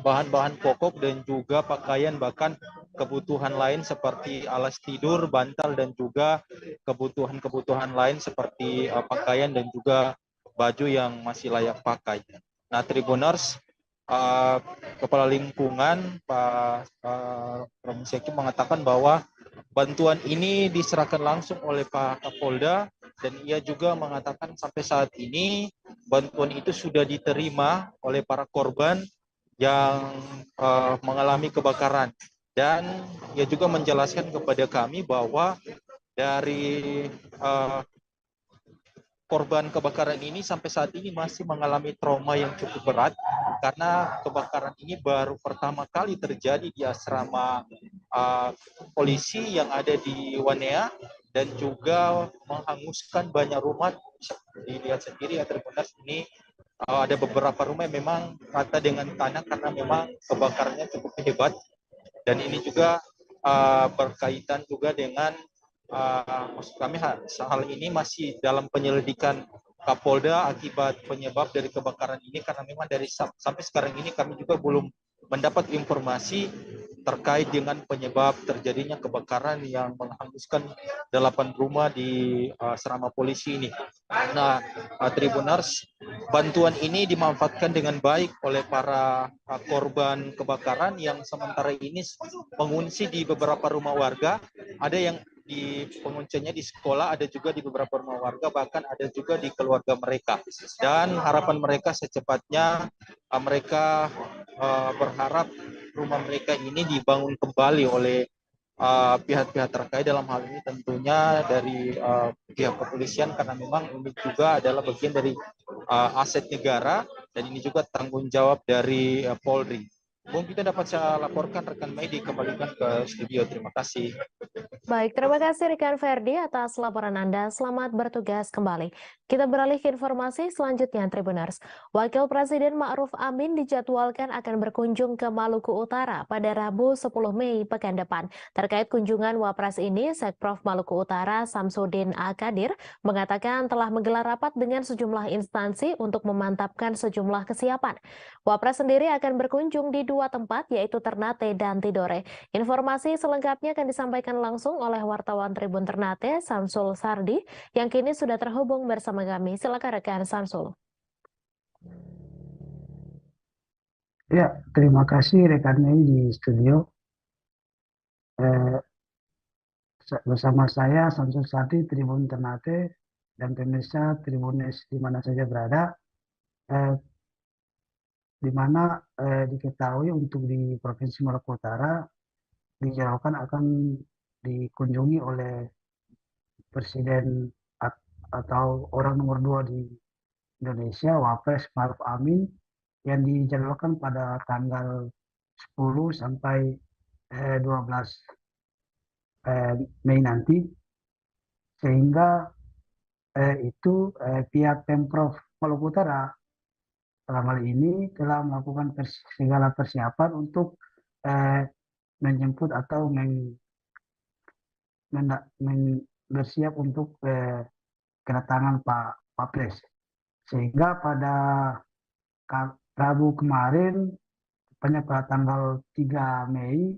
bahan-bahan pokok dan juga pakaian, bahkan kebutuhan lain seperti alas tidur, bantal, dan juga kebutuhan-kebutuhan lain seperti pakaian dan juga baju yang masih layak pakai. Nah, Tribuners, Kepala Lingkungan Pak Romiseki mengatakan bahwa bantuan ini diserahkan langsung oleh Pak Kapolda, dan ia juga mengatakan sampai saat ini bantuan itu sudah diterima oleh para korban yang mengalami kebakaran. Dan ia juga menjelaskan kepada kami bahwa dari korban kebakaran ini sampai saat ini masih mengalami trauma yang cukup berat, karena kebakaran ini baru pertama kali terjadi di asrama polisi yang ada di Wanea, dan juga menghanguskan banyak rumah. Bisa dilihat sendiri ya Tribuners, ini ada beberapa rumah yang memang rata dengan tanah karena memang kebakarannya cukup hebat. Dan ini juga berkaitan juga dengan maksud kami hal ini masih dalam penyelidikan Kapolda akibat penyebab dari kebakaran ini, karena memang dari sampai sekarang ini kami juga belum mendapat informasi terkait dengan penyebab terjadinya kebakaran yang menghanguskan 8 rumah di asrama polisi ini. Nah, Tribuners, bantuan ini dimanfaatkan dengan baik oleh para korban kebakaran yang sementara ini mengungsi di beberapa rumah warga. Ada yang di pengungsiannya di sekolah, ada juga di beberapa rumah warga, bahkan ada juga di keluarga mereka. Dan harapan mereka secepatnya mereka berharap rumah mereka ini dibangun kembali oleh pihak-pihak terkait, dalam hal ini tentunya dari pihak kepolisian, karena memang ini juga adalah bagian dari aset negara, dan ini juga tanggung jawab dari Polri. Bung, kita dapat saya laporkan, rekan Mei dikembalikan ke studio. Terima kasih. Baik, terima kasih rekan Ferdi atas laporan Anda. Selamat bertugas kembali. Kita beralih ke informasi selanjutnya, Tribuners. Wakil Presiden Ma'ruf Amin dijadwalkan akan berkunjung ke Maluku Utara pada Rabu 10 Mei pekan depan. Terkait kunjungan Wapres ini, Sekprov Maluku Utara Samsudin Akadir mengatakan telah menggelar rapat dengan sejumlah instansi untuk memantapkan sejumlah kesiapan. Wapres sendiri akan berkunjung di 2 tempat, yaitu Ternate dan Tidore. Informasi selengkapnya akan disampaikan langsung oleh wartawan Tribun Ternate, Samsul Sardi, yang kini sudah terhubung bersama kami. Silakan rekan Samsul. Ya, terima kasih rekan Mei di studio. Bersama saya Samsul Sardi, Tribun Ternate, dan pemirsa Tribunes di mana saja berada, di mana diketahui untuk di Provinsi Maluku Utara dijadwalkan akan dikunjungi oleh Presiden atau orang nomor 2 di Indonesia, Wapres Ma'ruf Amin, yang dijadwalkan pada tanggal 10 sampai 12 Mei nanti, sehingga itu pihak Pemprov Maluku Utara dalam hal ini telah melakukan segala persiapan untuk menjemput atau bersiap untuk kedatangan Pak Wapres. Sehingga pada Rabu kemarin, tepatnya pada tanggal 3 Mei,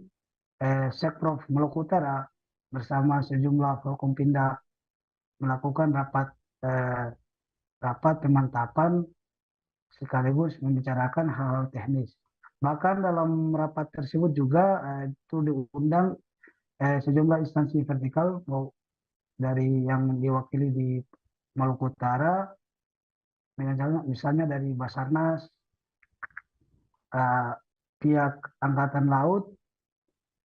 Sekprov Maluku Utara bersama sejumlah Forkompinda melakukan rapat pemantapan sekaligus membicarakan hal-hal teknis. Bahkan dalam rapat tersebut juga itu diundang sejumlah instansi vertikal dari yang diwakili di Maluku Utara, misalnya dari Basarnas, pihak Angkatan Laut,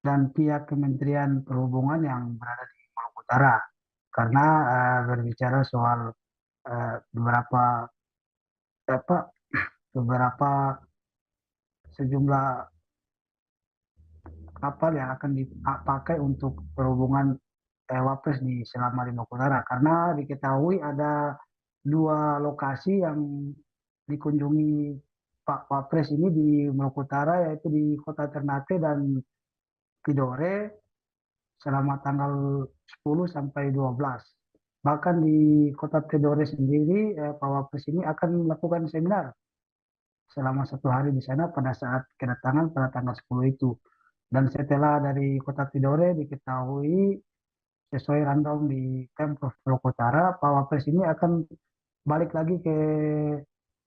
dan pihak Kementerian Perhubungan yang berada di Maluku Utara, karena berbicara soal sejumlah kapal yang akan dipakai untuk perhubungan Wapres di selama di Maluku Utara, karena diketahui ada 2 lokasi yang dikunjungi Pak Wapres ini di Maluku Utara, yaitu di Kota Ternate dan Tidore, selama tanggal 10 sampai 12. Bahkan di Kota Tidore sendiri, Pak Wapres ini akan melakukan seminar selama 1 hari di sana pada saat kedatangan pada tanggal 10 itu. Dan setelah dari Kota Tidore diketahui sesuai rundown di Pemprov Maluku Utara, Pak Wapres ini akan balik lagi ke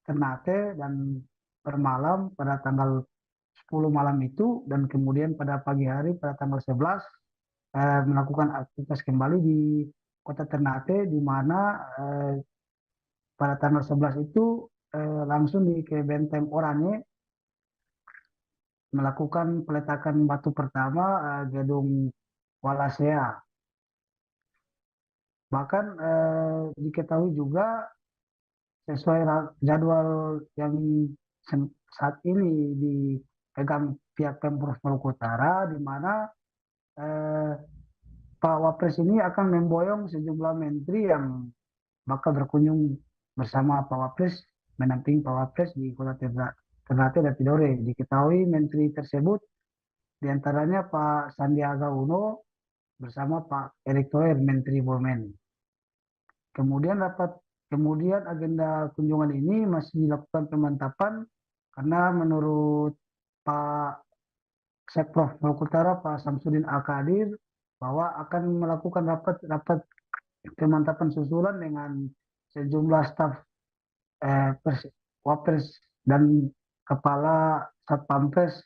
Ternate dan bermalam pada tanggal 10 malam itu, dan kemudian pada pagi hari pada tanggal 11 melakukan aktivitas kembali di Kota Ternate, di mana pada tanggal 11 itu langsung ke Benteng Oranye melakukan peletakan batu pertama gedung Walasea. Bahkan diketahui juga sesuai jadwal yang saat ini dipegang pihak Pemprov Maluku Utara, di mana Pak Wapres ini akan memboyong sejumlah menteri yang bakal berkunjung bersama Pak Wapres, menampingi Pak Wapres di Kota Ternate dan Tidore. Diketahui menteri tersebut diantaranya Pak Sandiaga Uno bersama Pak Erick Thohir, Menteri BUMN. Kemudian agenda kunjungan ini masih dilakukan pemantapan karena menurut Pak Sekprov Maluku Utara, Pak Samsudin Al-Qadir, bahwa akan melakukan rapat pemantapan susulan dengan sejumlah staf Wapres dan kepala Satpampres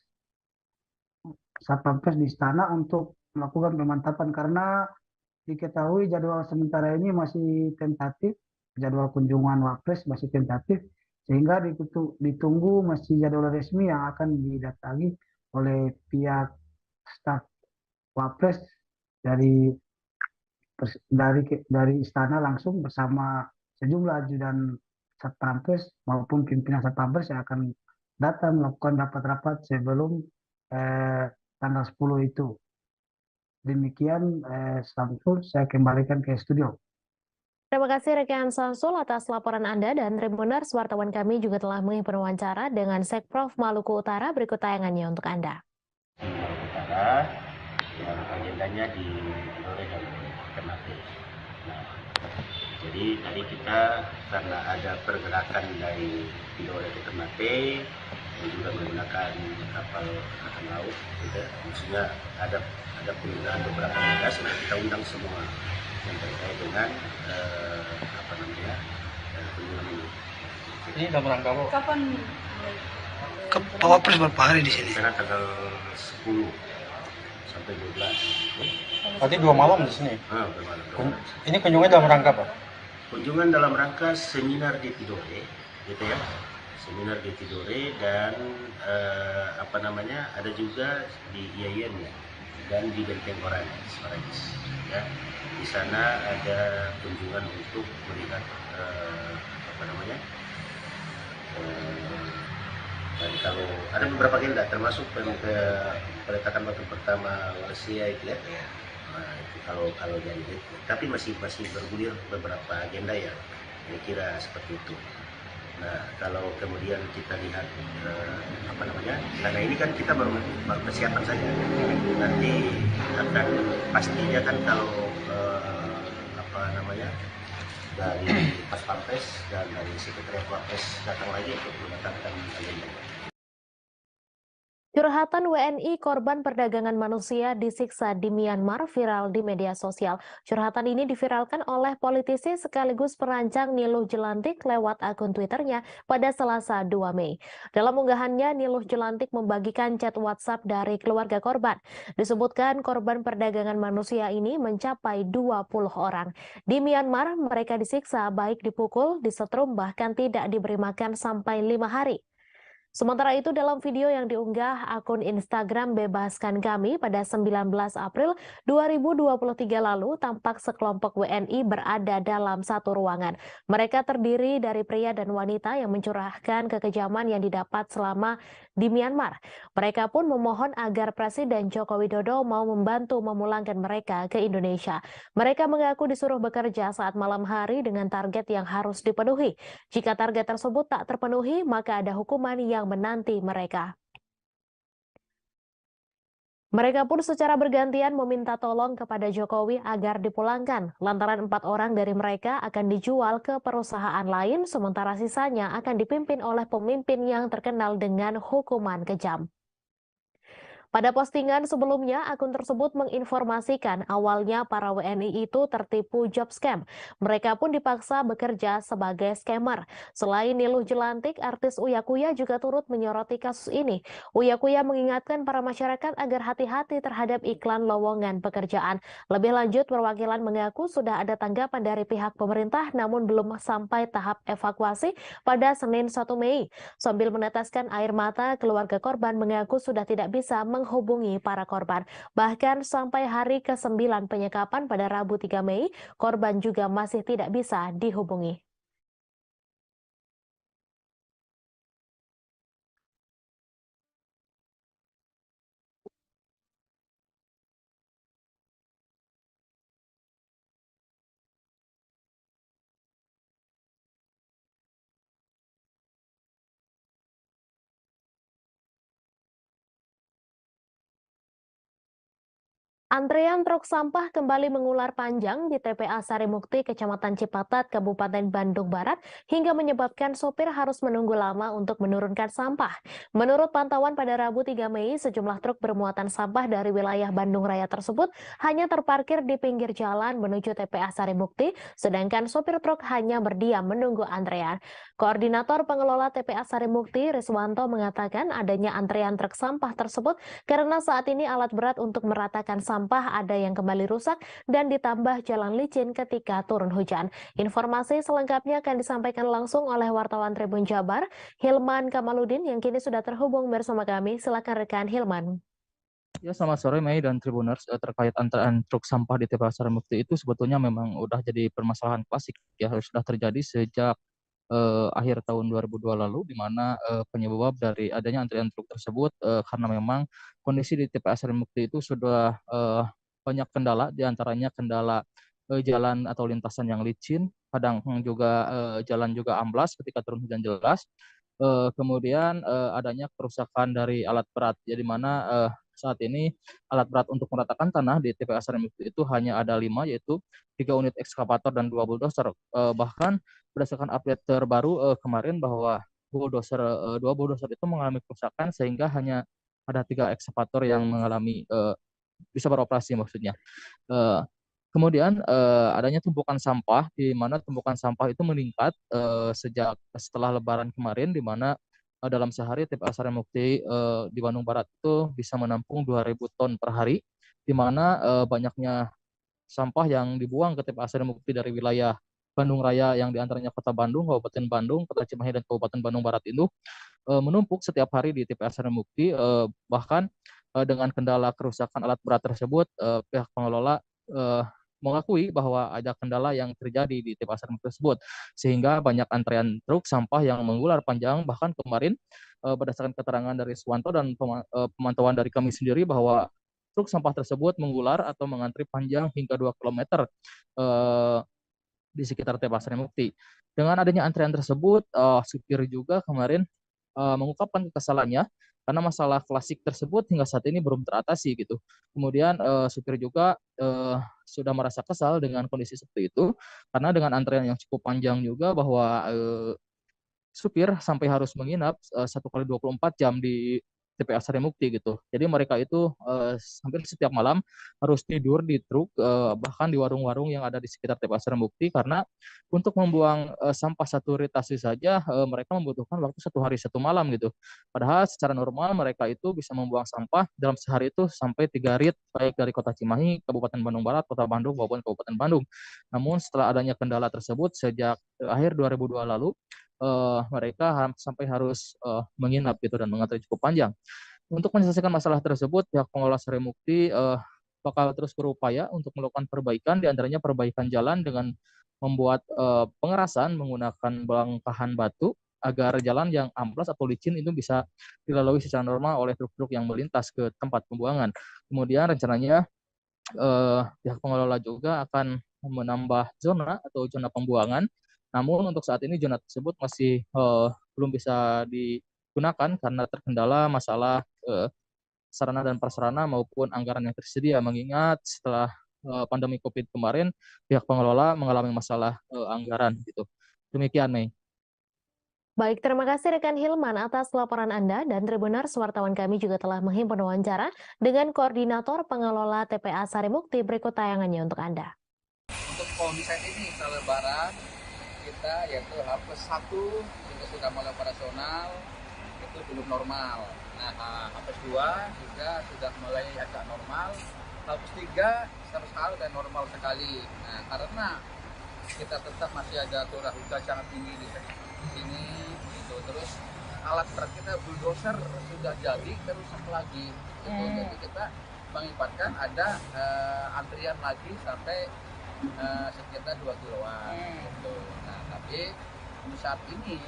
di istana untuk melakukan pemantapan, karena diketahui jadwal sementara ini masih tentatif, jadwal kunjungan Wapres masih tentatif, sehingga ditunggu masih jadwal resmi yang akan didatangi oleh pihak staf Wapres dari istana langsung bersama sejumlah ajudan Satpampres maupun pimpinan Satpampres yang akan datang melakukan rapat-rapat sebelum tanggal 10 itu. Demikian Samsul, saya kembalikan ke studio. Terima kasih rekan Samsul atas laporan Anda, dan Tribuners, wartawan kami juga telah mengikuti wawancara dengan Sekprov Maluku Utara. Berikut tayangannya untuk Anda. Maluku Utara yang agendanya di Tidore dan Ternate. Nah, jadi tadi kita karena ada pergerakan dari Tidore ke Ternate dan juga menggunakan kapal angkatan laut, gitu. Maksudnya ada penggunaan beberapa migas, kita undang semua yang terkait dengan kunjungan ini. Ini dalam rangka apa? Kapan? Pak Wapres berapa hari di sini? Karena tanggal 10 sampai 12. Berarti 2 malam di sini? 2 malam. Ini kunjungan dalam rangka apa? Kunjungan dalam rangka seminar di Tidore, gitu ya. Seminar di Tidore dan ada juga di IAIN ya, dan di Benteng Oranye, ya. Di sana ada kunjungan untuk melihat dan kalau ada beberapa agenda termasuk peletakan batu pertama Walasea itu ya. Nah, itu kalau jadi, tapi masih bergulir beberapa agenda ya, kira seperti itu. Nah, kalau kemudian kita lihat karena ini kan kita baru persiapan saja. Nanti akan pastinya kan kalau dari Pas Pampres dan dari Sekretariat Wapres datang lagi untuk menetapkan agenda. Curhatan WNI korban perdagangan manusia disiksa di Myanmar viral di media sosial. Curhatan ini diviralkan oleh politisi sekaligus perancang Niluh Jelantik lewat akun Twitternya pada Selasa 2 Mei. Dalam unggahannya, Niluh Jelantik membagikan chat WhatsApp dari keluarga korban. Disebutkan korban perdagangan manusia ini mencapai 20 orang. Di Myanmar, mereka disiksa baik dipukul, disetrum, bahkan tidak diberi makan sampai 5 hari. Sementara itu, dalam video yang diunggah akun Instagram Bebaskan Kami pada 19 April 2023 lalu, tampak sekelompok WNI berada dalam satu ruangan. Mereka terdiri dari pria dan wanita yang mencurahkan kekejaman yang didapat selama di Myanmar. Mereka pun memohon agar Presiden Joko Widodo mau membantu memulangkan mereka ke Indonesia. Mereka mengaku disuruh bekerja saat malam hari dengan target yang harus dipenuhi. Jika target tersebut tak terpenuhi, maka ada hukuman yang menanti mereka. Mereka pun secara bergantian meminta tolong kepada Jokowi agar dipulangkan, lantaran 4 orang dari mereka akan dijual ke perusahaan lain, sementara sisanya akan dipimpin oleh pemimpin yang terkenal dengan hukuman kejam. Pada postingan sebelumnya, akun tersebut menginformasikan awalnya para WNI itu tertipu job scam. Mereka pun dipaksa bekerja sebagai scammer. Selain Niluh Jelantik, artis Uya Kuya juga turut menyoroti kasus ini. Uya Kuya mengingatkan para masyarakat agar hati-hati terhadap iklan lowongan pekerjaan. Lebih lanjut, perwakilan mengaku sudah ada tanggapan dari pihak pemerintah namun belum sampai tahap evakuasi pada Senin 1 Mei. Sambil meneteskan air mata, keluarga korban mengaku sudah tidak bisa menghubungi para korban. Bahkan sampai hari ke-9 penyekapan pada Rabu 3 Mei, korban juga masih tidak bisa dihubungi. Antrean truk sampah kembali mengular panjang di TPA Sarimukti, Kecamatan Cipatat, Kabupaten Bandung Barat, hingga menyebabkan sopir harus menunggu lama untuk menurunkan sampah. Menurut pantauan pada Rabu 3 Mei, sejumlah truk bermuatan sampah dari wilayah Bandung Raya tersebut hanya terparkir di pinggir jalan menuju TPA Sarimukti, sedangkan sopir truk hanya berdiam menunggu antrean. Koordinator Pengelola TPA Sarimukti, Riswanto, mengatakan adanya antrean truk sampah tersebut karena saat ini alat berat untuk meratakan sampah ada yang kembali rusak dan ditambah jalan licin ketika turun hujan. Informasi selengkapnya akan disampaikan langsung oleh wartawan Tribun Jabar, Hilman Kamaludin, yang kini sudah terhubung bersama kami. Silakan rekan Hilman. Ya, selamat sore Mei dan Tribuners. Terkait antrean truk sampah di TPA Sarimukti itu sebetulnya memang udah jadi permasalahan klasik ya, sudah terjadi sejak akhir tahun 2002 lalu, di mana penyebab dari adanya antrian truk tersebut karena memang kondisi di TPA Sarimukti itu sudah banyak kendala, diantaranya kendala jalan atau lintasan yang licin, kadang juga jalan juga amblas ketika turun hujan deras. Kemudian adanya kerusakan dari alat berat, ya, di mana saat ini alat berat untuk meratakan tanah di TPA Sarimukti itu hanya ada 5, yaitu 3 unit ekskavator dan 2 bulldozer. Bahkan berdasarkan update terbaru kemarin bahwa dua bulldozer itu mengalami kerusakan sehingga hanya ada 3 ekskavator yang mengalami bisa beroperasi maksudnya. Kemudian adanya tumpukan sampah, di mana tumpukan sampah itu meningkat sejak setelah Lebaran kemarin, di mana dalam sehari TPA Sarimukti di Bandung Barat itu bisa menampung 2.000 ton per hari, di mana banyaknya sampah yang dibuang ke TPA Sarimukti dari wilayah Bandung Raya yang diantaranya Kota Bandung, Kabupaten Bandung, Kota Cimahi, dan Kabupaten Bandung Barat itu menumpuk setiap hari di TPA Sarimukti. Bahkan dengan kendala kerusakan alat berat tersebut, pihak pengelola mengakui bahwa ada kendala yang terjadi di TPA Sarimukti tersebut, sehingga banyak antrean truk sampah yang mengular panjang. Bahkan kemarin berdasarkan keterangan dari Swanto dan pemantauan dari kami sendiri bahwa truk sampah tersebut mengular atau mengantri panjang hingga 2 km di sekitar TPA Sarimukti. Dengan adanya antrean tersebut, supir juga kemarin mengungkapkan kekesalannya karena masalah klasik tersebut hingga saat ini belum teratasi gitu. Kemudian supir juga sudah merasa kesal dengan kondisi seperti itu, karena dengan antrean yang cukup panjang juga bahwa supir sampai harus menginap 1 kali 24 jam di TPA Sarimukti gitu. Jadi mereka itu hampir setiap malam harus tidur di truk, bahkan di warung-warung yang ada di sekitar TPA Sarimukti, karena untuk membuang sampah 1 ritasi saja mereka membutuhkan waktu 1 hari 1 malam gitu. Padahal secara normal mereka itu bisa membuang sampah dalam sehari itu sampai 3 rit, baik dari Kota Cimahi, Kabupaten Bandung Barat, Kota Bandung maupun Kabupaten Bandung. Namun setelah adanya kendala tersebut sejak akhir 2002 lalu, mereka sampai harus menginap gitu dan mengantri cukup panjang. Untuk menyelesaikan masalah tersebut, pihak pengelola Sarimukti bakal terus berupaya untuk melakukan perbaikan, diantaranya perbaikan jalan dengan membuat pengerasan menggunakan bongkahan batu agar jalan yang amplas atau licin itu bisa dilalui secara normal oleh truk-truk yang melintas ke tempat pembuangan. Kemudian rencananya pihak pengelola juga akan menambah zona atau zona pembuangan. Namun untuk saat ini zona tersebut masih belum bisa digunakan karena terkendala masalah sarana dan prasarana maupun anggaran yang tersedia, mengingat setelah pandemi COVID kemarin pihak pengelola mengalami masalah anggaran gitu. Demikian, Mei. Baik, terima kasih rekan Hilman atas laporan Anda, dan Tribuners, wartawan kami juga telah menghimpun wawancara dengan Koordinator Pengelola TPA Sarimukti. Berikut tayangannya untuk Anda. Untuk kondisi ini setelah Lebaran kita yaitu H+1 juga sudah mulai operasional, itu belum normal. Nah, H+2 juga sudah mulai agak normal. H+3 sama sekali dan normal sekali. Nah, karena kita tetap masih ada curah hujan sangat tinggi di sini gitu. Terus alat berat kita bulldozer sudah jadi rusak lagi gitu. Jadi kita mengibatkan ada antrian lagi sampai sekitar 2 kiloan gitu. Nah, tapi saat ini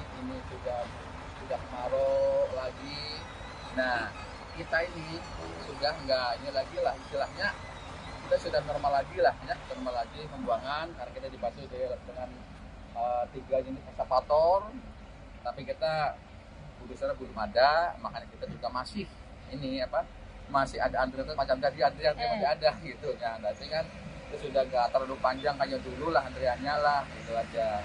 sudah kemarau lagi. Nah, kita ini sudah enggak ini lagi lah istilahnya, kita sudah normal lagi lah ya, normal lagi pembuangan karena kita dibantu dengan 3 jenis ekskavator, tapi kita bulldozer belum ada, makanya kita juga masih masih ada antrian macam tadi antrian masih ada gitu. Nah, tapi kan itu sudah nggak terlalu panjang kayak dulu lah antriannya lah, gitu aja.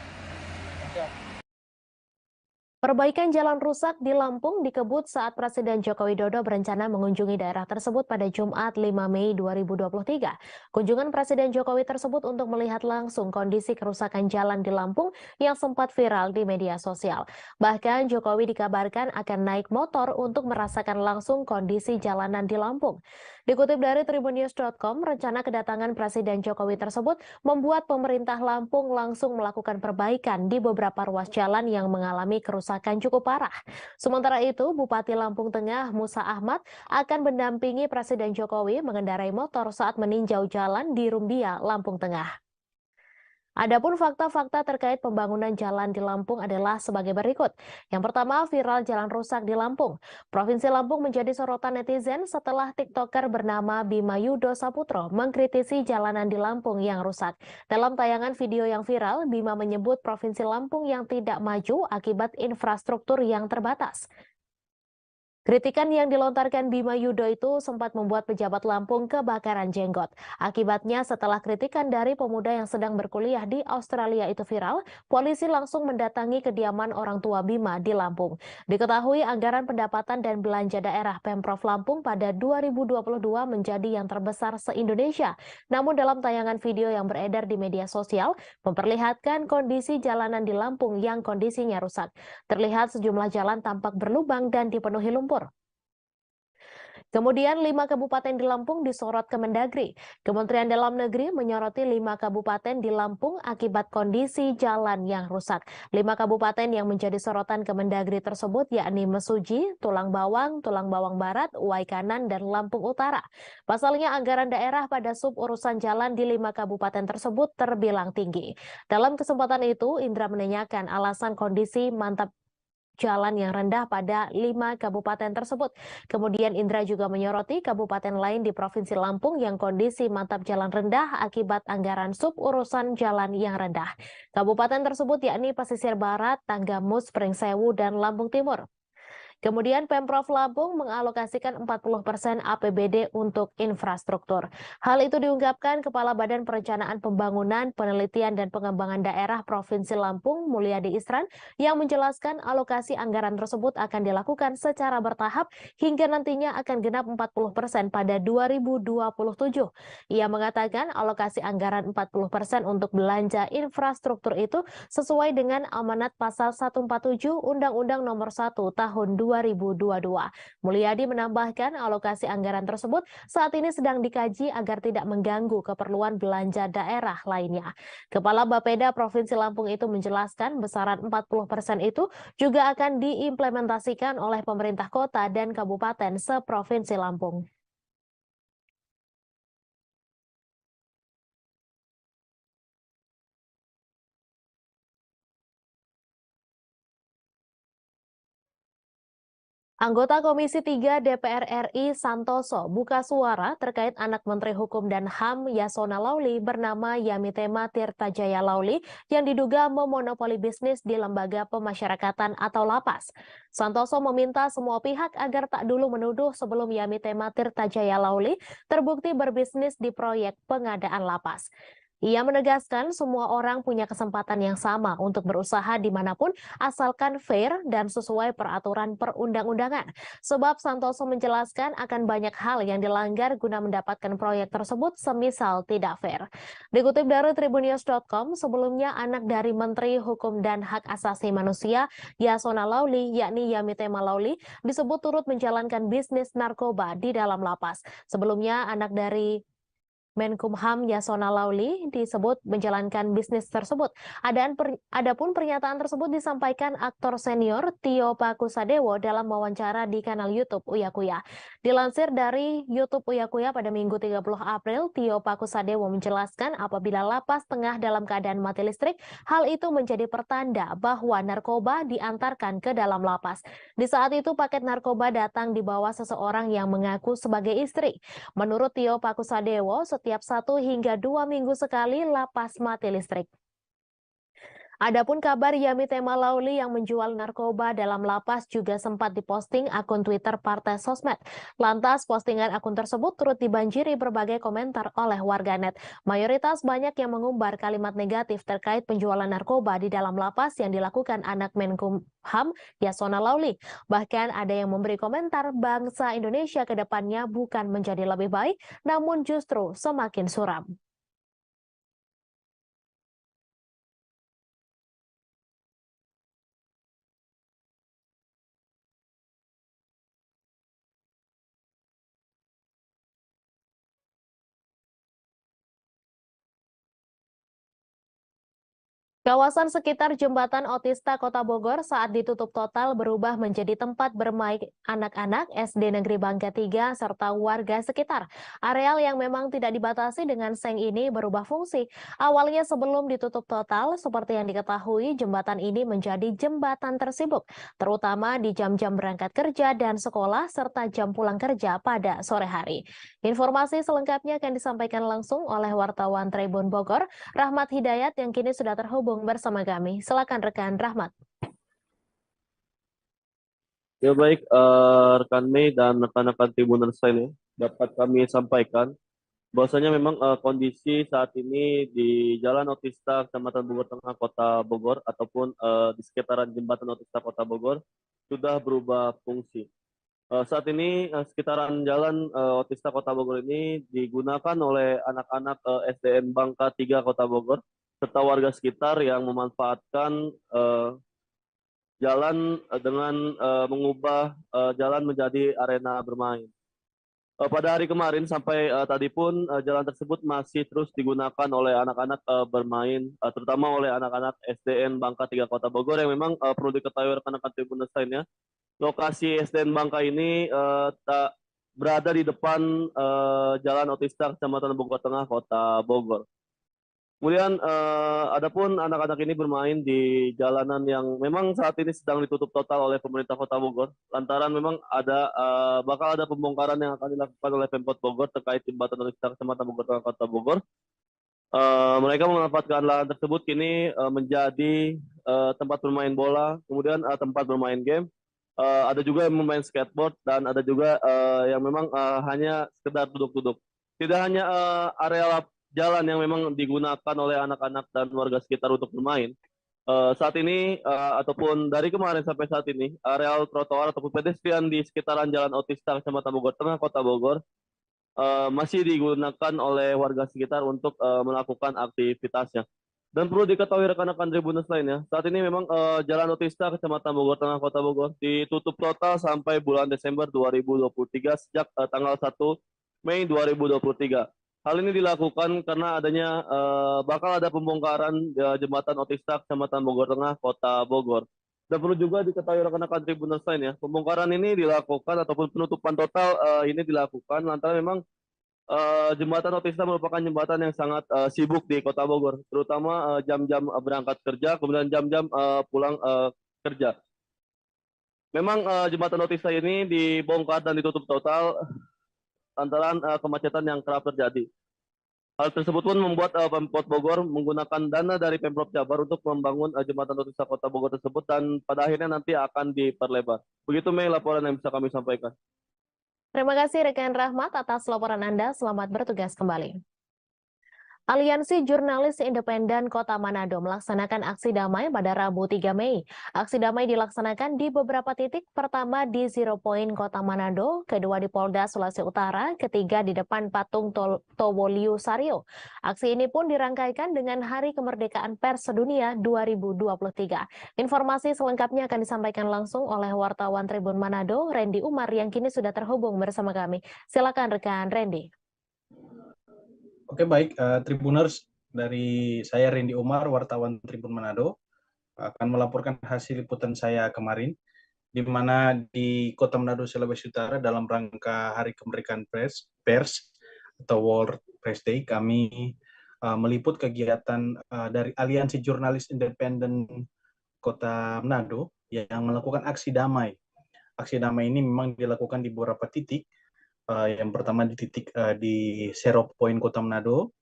Perbaikan jalan rusak di Lampung dikebut saat Presiden Joko Widodo berencana mengunjungi daerah tersebut pada Jumat 5 Mei 2023. Kunjungan Presiden Jokowi tersebut untuk melihat langsung kondisi kerusakan jalan di Lampung yang sempat viral di media sosial. Bahkan Jokowi dikabarkan akan naik motor untuk merasakan langsung kondisi jalanan di Lampung. Dikutip dari tribunnews.com, rencana kedatangan Presiden Jokowi tersebut membuat pemerintah Lampung langsung melakukan perbaikan di beberapa ruas jalan yang mengalami kerusakan cukup parah. Sementara itu, Bupati Lampung Tengah Musa Ahmad akan mendampingi Presiden Jokowi mengendarai motor saat meninjau jalan di Rumbia, Lampung Tengah. Adapun fakta-fakta terkait pembangunan jalan di Lampung adalah sebagai berikut. Yang pertama, viral jalan rusak di Lampung. Provinsi Lampung menjadi sorotan netizen setelah TikToker bernama Bima Yudo Saputro mengkritisi jalanan di Lampung yang rusak. Dalam tayangan video yang viral, Bima menyebut Provinsi Lampung yang tidak maju akibat infrastruktur yang terbatas. Kritikan yang dilontarkan Bima Yudo itu sempat membuat pejabat Lampung kebakaran jenggot. Akibatnya setelah kritikan dari pemuda yang sedang berkuliah di Australia itu viral, polisi langsung mendatangi kediaman orang tua Bima di Lampung. Diketahui anggaran pendapatan dan belanja daerah Pemprov Lampung pada 2022 menjadi yang terbesar se-Indonesia. Namun dalam tayangan video yang beredar di media sosial, memperlihatkan kondisi jalanan di Lampung yang kondisinya rusak. Terlihat sejumlah jalan tampak berlubang dan dipenuhi lumpur. Kemudian 5 kabupaten di Lampung disorot Kemendagri. Kementerian Dalam Negeri menyoroti 5 kabupaten di Lampung akibat kondisi jalan yang rusak. 5 kabupaten yang menjadi sorotan Kemendagri tersebut yakni Mesuji, Tulang Bawang Barat, Waikanan, dan Lampung Utara. Pasalnya anggaran daerah pada sub urusan jalan di 5 kabupaten tersebut terbilang tinggi. Dalam kesempatan itu, Indra menanyakan alasan kondisi mantap jalan yang rendah pada 5 kabupaten tersebut. Kemudian Indra juga menyoroti kabupaten lain di Provinsi Lampung yang kondisi mantap jalan rendah akibat anggaran sub urusan jalan yang rendah. Kabupaten tersebut yakni Pesisir Barat, Tanggamus, Pringsewu, dan Lampung Timur. Kemudian Pemprov Lampung mengalokasikan 40% APBD untuk infrastruktur. Hal itu diungkapkan Kepala Badan Perencanaan Pembangunan, Penelitian dan Pengembangan Daerah Provinsi Lampung, Mulyadi Isran, yang menjelaskan alokasi anggaran tersebut akan dilakukan secara bertahap hingga nantinya akan genap 40% pada 2027. Ia mengatakan alokasi anggaran 40% untuk belanja infrastruktur itu sesuai dengan amanat Pasal 147 Undang-Undang Nomor 1 Tahun 2022. Mulyadi menambahkan alokasi anggaran tersebut saat ini sedang dikaji agar tidak mengganggu keperluan belanja daerah lainnya. Kepala Bapeda Provinsi Lampung itu menjelaskan besaran 40% itu juga akan diimplementasikan oleh pemerintah kota dan kabupaten se-Provinsi Lampung. Anggota Komisi 3 DPR RI Santoso buka suara terkait anak Menteri Hukum dan HAM Yasona Lauli bernama Yamitema Tirtajaya Lauli yang diduga memonopoli bisnis di lembaga pemasyarakatan atau lapas. Santoso meminta semua pihak agar tak dulu menuduh sebelum Yamitema Tirtajaya Lauli terbukti berbisnis di proyek pengadaan lapas. Ia menegaskan semua orang punya kesempatan yang sama untuk berusaha dimanapun asalkan fair dan sesuai peraturan perundang-undangan. Sebab Santoso menjelaskan akan banyak hal yang dilanggar guna mendapatkan proyek tersebut semisal tidak fair. Dikutip dari Tribunnews.com, sebelumnya anak dari Menteri Hukum dan Hak Asasi Manusia Yasona Lauli yakni Yamitema Lauli disebut turut menjalankan bisnis narkoba di dalam lapas. Sebelumnya anak dari Menkumham Yasona Lauli disebut menjalankan bisnis tersebut. Adapun pernyataan tersebut disampaikan aktor senior Tio Pakusadewo dalam wawancara di kanal YouTube Uya Kuya. Dilansir dari YouTube Uya Kuya pada Minggu 30 April, Tio Pakusadewo menjelaskan apabila lapas tengah dalam keadaan mati listrik, hal itu menjadi pertanda bahwa narkoba diantarkan ke dalam lapas. Di saat itu paket narkoba datang di bawah seseorang yang mengaku sebagai istri. Menurut Tio Pakusadewo, setiap 1 hingga 2 minggu sekali lapas mati listrik. Adapun kabar Yamitema Lauli yang menjual narkoba dalam lapas juga sempat diposting akun Twitter Partai Sosmed. Lantas postingan akun tersebut turut dibanjiri berbagai komentar oleh warganet. Mayoritas banyak yang mengumbar kalimat negatif terkait penjualan narkoba di dalam lapas yang dilakukan anak Menkumham Yasona Lauli. Bahkan ada yang memberi komentar bangsa Indonesia ke depannya bukan menjadi lebih baik, namun justru semakin suram. Kawasan sekitar Jembatan Otista Kota Bogor saat ditutup total berubah menjadi tempat bermain anak-anak SD Negeri Bangka 3 serta warga sekitar. Areal yang memang tidak dibatasi dengan seng ini berubah fungsi. Awalnya sebelum ditutup total, seperti yang diketahui, jembatan ini menjadi jembatan tersibuk, terutama di jam-jam berangkat kerja dan sekolah serta jam pulang kerja pada sore hari. Informasi selengkapnya akan disampaikan langsung oleh wartawan Tribun Bogor, Rahmat Hidayat yang kini sudah terhubung bersama kami. Silakan rekan Rahmat. Ya baik, rekan Mei dan rekan-rekan Tribuners lainnya dapat kami sampaikan bahwasanya memang kondisi saat ini di Jalan Otista Kecamatan Bogor Tengah Kota Bogor ataupun di sekitaran Jembatan Otista Kota Bogor sudah berubah fungsi. Saat ini sekitaran Jalan Otista Kota Bogor ini digunakan oleh anak-anak SDN Bangka 3 Kota Bogor serta warga sekitar yang memanfaatkan jalan dengan mengubah jalan menjadi arena bermain. Pada hari kemarin sampai tadi pun jalan tersebut masih terus digunakan oleh anak-anak bermain, terutama oleh anak-anak SDN Bangka 3 Kota Bogor yang memang perlu diketahui rekan-rekan Tribuners lainnya. Lokasi SDN Bangka ini tak berada di depan Jalan Otista Kecamatan Bogor Tengah Kota Bogor. Kemudian adapun anak-anak ini bermain di jalanan yang memang saat ini sedang ditutup total oleh pemerintah Kota Bogor. Lantaran memang bakal ada pembongkaran yang akan dilakukan oleh Pemkot Bogor terkait jembatan Otista Kecamatan Bogor Tengah Kota Bogor. Mereka memanfaatkan lahan tersebut kini menjadi tempat bermain bola, kemudian tempat bermain game. Ada juga yang bermain skateboard dan ada juga yang memang hanya sekedar duduk-duduk. Tidak hanya area jalan yang memang digunakan oleh anak-anak dan warga sekitar untuk bermain. Saat ini ataupun dari kemarin sampai saat ini, areal trotoar ataupun pedestrian di sekitaran Jalan Otista Kecamatan Bogor Tengah Kota Bogor masih digunakan oleh warga sekitar untuk melakukan aktivitasnya. Dan perlu diketahui rekan-rekan Tribuners lainnya, saat ini memang Jalan Otista Kecamatan Bogor Tengah Kota Bogor ditutup total sampai bulan Desember 2023 sejak tanggal 1 Mei 2023. Hal ini dilakukan karena adanya bakal ada pembongkaran jembatan Otista Kecamatan Bogor Tengah Kota Bogor. Dan perlu juga diketahui rekan-rekan Tribuners lainnya, pembongkaran ini dilakukan ataupun penutupan total ini dilakukan lantaran memang jembatan Otista merupakan jembatan yang sangat sibuk di Kota Bogor, terutama jam-jam berangkat kerja, kemudian jam-jam pulang kerja. Memang jembatan Otisa ini dibongkar dan ditutup total antara kemacetan yang kerap terjadi. Hal tersebut pun membuat Pemkot Bogor menggunakan dana dari Pemprov Jabar untuk membangun jembatan Otisa Kota Bogor tersebut dan pada akhirnya nanti akan diperlebar. Begitu Mei laporan yang bisa kami sampaikan. Terima kasih rekan Rahmat atas laporan Anda. Selamat bertugas kembali. Aliansi Jurnalis Independen Kota Manado melaksanakan aksi damai pada Rabu 3 Mei. Aksi damai dilaksanakan di beberapa titik, pertama di Zero Point Kota Manado, kedua di Polda Sulawesi Utara, ketiga di depan patung Towoliu Sario. Aksi ini pun dirangkaikan dengan Hari Kemerdekaan Pers Sedunia 2023. Informasi selengkapnya akan disampaikan langsung oleh wartawan Tribun Manado, Randy Umar, yang kini sudah terhubung bersama kami. Silakan rekan Randy. Oke, baik, Tribuners, dari saya Randy Umar, wartawan Tribun Manado, akan melaporkan hasil liputan saya kemarin, di mana di Kota Manado, Sulawesi Utara, dalam rangka Hari Kemerdekaan Pers atau World Press Day, kami meliput kegiatan dari Aliansi Jurnalis Independen Kota Manado yang melakukan aksi damai. Aksi damai ini memang dilakukan di beberapa titik. Yang pertama di titik di Zero Point Kota Manado,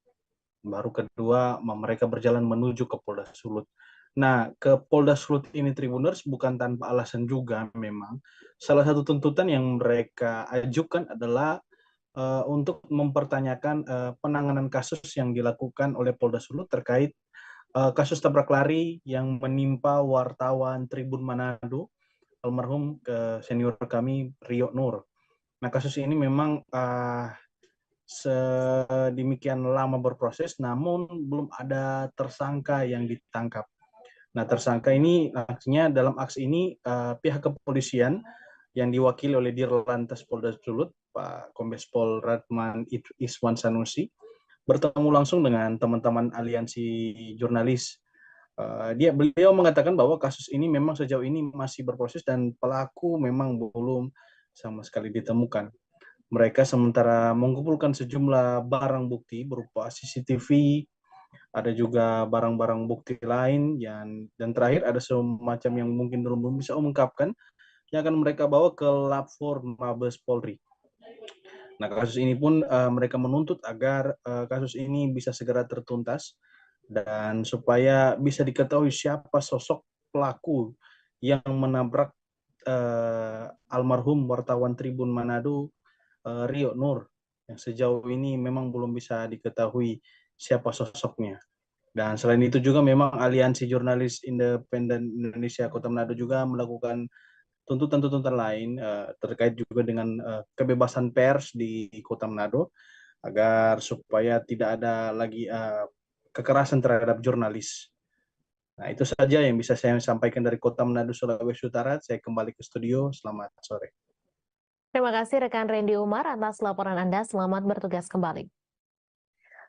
baru kedua mereka berjalan menuju ke Polda Sulut. Nah, ke Polda Sulut ini Tribuners bukan tanpa alasan juga memang. Salah satu tuntutan yang mereka ajukan adalah untuk mempertanyakan penanganan kasus yang dilakukan oleh Polda Sulut terkait kasus tabrak lari yang menimpa wartawan Tribun Manado, almarhum senior kami Rio Nur. Nah, kasus ini memang sedemikian lama berproses, namun belum ada tersangka yang ditangkap. Nah, tersangka ini artinya dalam aksi ini pihak kepolisian yang diwakili oleh Dirlantas Polda Sulut, Pak Kombes Pol Radman Iswan Sanusi, bertemu langsung dengan teman-teman aliansi jurnalis. Beliau mengatakan bahwa kasus ini memang sejauh ini masih berproses dan pelaku memang belum sama sekali ditemukan. Mereka sementara mengumpulkan sejumlah barang bukti berupa CCTV, ada juga barang-barang bukti lain, dan terakhir ada semacam yang mungkin belum bisa mengungkapkan, yang akan mereka bawa ke Lab 4 Mabes Polri. Nah, kasus ini pun mereka menuntut agar kasus ini bisa segera tertuntas, dan supaya bisa diketahui siapa sosok pelaku yang menabrak almarhum wartawan Tribun Manado Rio Nur, yang sejauh ini memang belum bisa diketahui siapa sosoknya. Dan selain itu juga memang Aliansi Jurnalis Independen Indonesia Kota Manado juga melakukan tuntutan-tuntutan lain terkait juga dengan kebebasan pers di Kota Manado, agar supaya tidak ada lagi kekerasan terhadap jurnalis. Nah, itu saja yang bisa saya sampaikan dari Kota Manado, Sulawesi Utara. Saya kembali ke studio. Selamat sore. Terima kasih rekan Randy Umar atas laporan Anda. Selamat bertugas kembali.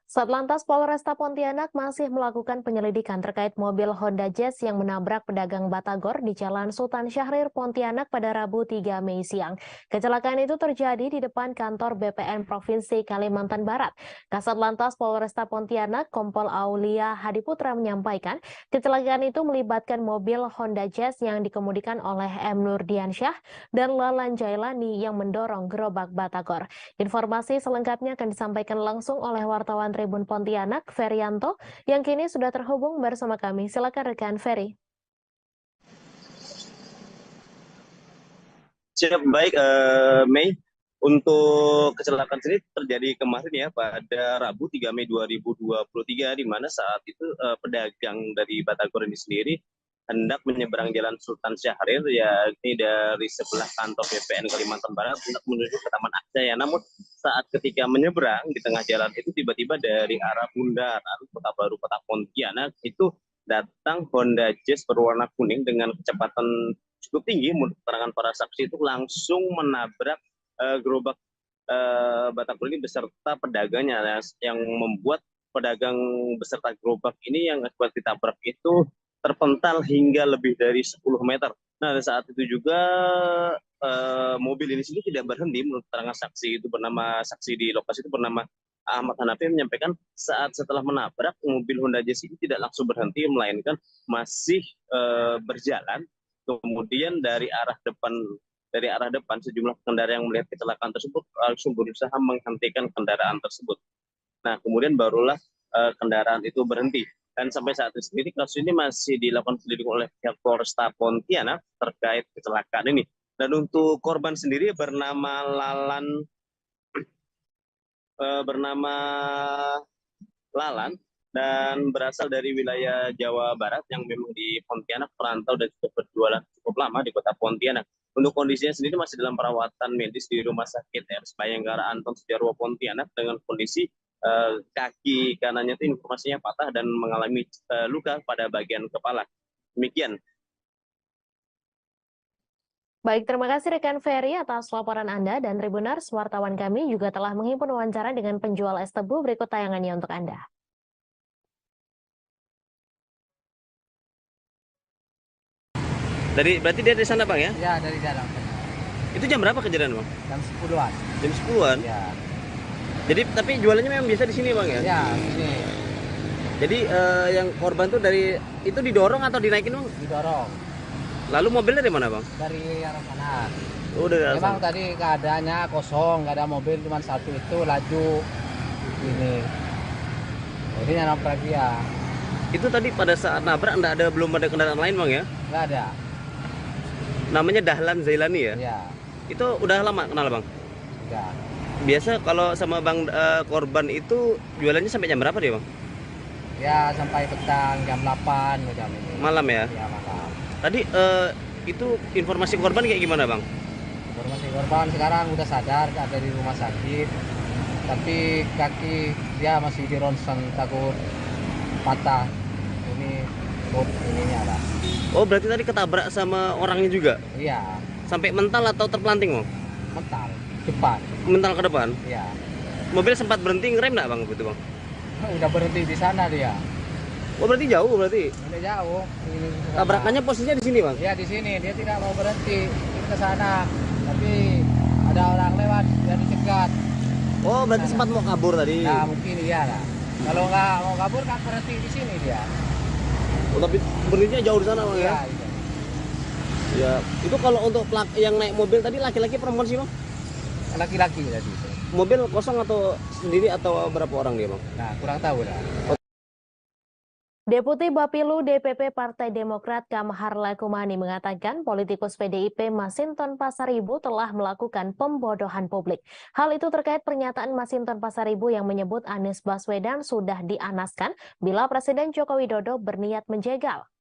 Satlantas Polresta Pontianak masih melakukan penyelidikan terkait mobil Honda Jazz yang menabrak pedagang batagor di Jalan Sultan Syahrir, Pontianak pada Rabu 3 Mei siang. Kecelakaan itu terjadi di depan kantor BPN Provinsi Kalimantan Barat. Kasat Lantas Polresta Pontianak, Kompol Aulia Hadiputra menyampaikan, kecelakaan itu melibatkan mobil Honda Jazz yang dikemudikan oleh M. Nurdiansyah dan Lalan Jailani yang mendorong gerobak batagor. Informasi selengkapnya akan disampaikan langsung oleh wartawan Tribun Pontianak, Ferianto, yang kini sudah terhubung bersama kami. Silakan rekan Ferry. Siap, baik Mei. Untuk kecelakaan ini terjadi kemarin ya pada Rabu 3 Mei 2023, di mana saat itu pedagang dari batagor ini sendiri hendak menyeberang Jalan Sultan Syahrir, yakni dari sebelah kantor BPN Kalimantan Barat hendak menuju ke Taman Akjaya. Namun saat ketika menyeberang di tengah jalan itu tiba-tiba dari arah Bundaran Kota Baru Kota Pontianak itu datang Honda Jazz berwarna kuning dengan kecepatan cukup tinggi. Menurut keterangan para saksi itu langsung menabrak gerobak batagor ini beserta pedagangnya, yang membuat pedagang beserta gerobak ini yang akibat ditabrak itu terpental hingga lebih dari 10 meter. Nah, saat itu juga mobil ini sendiri tidak berhenti. Menurut keterangan saksi di lokasi itu bernama Ahmad Hanafi menyampaikan saat setelah menabrak mobil Honda Jazz ini tidak langsung berhenti, melainkan masih berjalan Kemudian dari arah depan sejumlah pengendara yang melihat kecelakaan tersebut langsung berusaha menghentikan kendaraan tersebut. Nah, kemudian barulah kendaraan itu berhenti. Dan sampai saat ini sendiri kasus ini masih dilakukan penyelidikan oleh pihak Polresta Pontianak terkait kecelakaan ini. Dan untuk korban sendiri bernama Lalan dan berasal dari wilayah Jawa Barat yang memang di Pontianak perantau dan juga berjualan cukup lama di kota Pontianak. Untuk kondisinya sendiri masih dalam perawatan medis di Rumah Sakit RS Bayangkara Anton Sujarwo Pontianak dengan kondisi kaki kanannya itu informasinya patah dan mengalami luka pada bagian kepala. Demikian. Baik, terima kasih rekan Ferry atas laporan Anda, dan Tribuners, wartawan kami juga telah menghimpun wawancara dengan penjual es tebu. Berikut tayangannya untuk Anda. Berarti dia dari sana, Bang, ya? Ya, dari dalam. Itu jam berapa kejadian, Bang? Jam 10-an. Jam 10-an? Ya. Jadi, tapi jualannya memang biasa di sini, Bang, ya? Ya, sini. Jadi, yang korban tuh itu didorong atau dinaikin, Bang? Didorong. Lalu mobilnya dari mana, Bang? Dari arah kanan. Oh, dari arah Memang sana. tadi keadaannya kosong, nggak ada mobil, cuma satu itu laju ini. Jadi nabrak dia. Itu tadi pada saat nabrak belum ada kendaraan lain, Bang, ya? Nggak ada. Namanya Dahlan Zailani, ya? Ya. Itu udah lama kenal, Bang? Udah. Biasa kalau sama Bang korban itu jualannya sampai jam berapa dia, Bang? Ya, sampai petang jam 8 jam ini. Malam, ya? Ya, malam. Tadi itu informasi korban kayak gimana, Bang? Informasi korban sekarang udah sadar, ada di rumah sakit. Tapi kaki dia masih di ronsen, takut patah. Ini ininya lah. Oh, berarti tadi ketabrak sama orangnya juga? Iya. Sampai mental atau terpelanting, Bang? Mental, depan. Mental ke depan? Iya. Mobil sempat berhenti ngerem nggak, Bang, gitu, Bang? Udah berhenti di sana dia. Oh, berarti jauh berarti? Udah jauh. Ini tabrakannya posisinya di sini, Bang? Iya, di sini. Dia tidak mau berhenti. Dia ke sana. Tapi ada orang lewat, dia dicegat. Oh, berarti sempat mau kabur tadi? Nah, mungkin iya lah. Kalau nggak mau kabur kan berhenti di sini dia. Oh, tapi berhentinya jauh di sana, Bang, ya? Iya. Ya, itu kalau untuk yang naik mobil tadi laki-laki perempuan sih, Bang? Laki-laki tadi. Mobil kosong atau sendiri atau berapa orang dia, Bang? Nah, kurang tahu lah. Deputi Bapilu DPP Partai Demokrat Kamhar Lakumani mengatakan politikus PDIP Masinton Pasaribu telah melakukan pembodohan publik. Hal itu terkait pernyataan Masinton Pasaribu yang menyebut Anies Baswedan sudah dianaskan bila Presiden Joko Widodo berniat menjegal.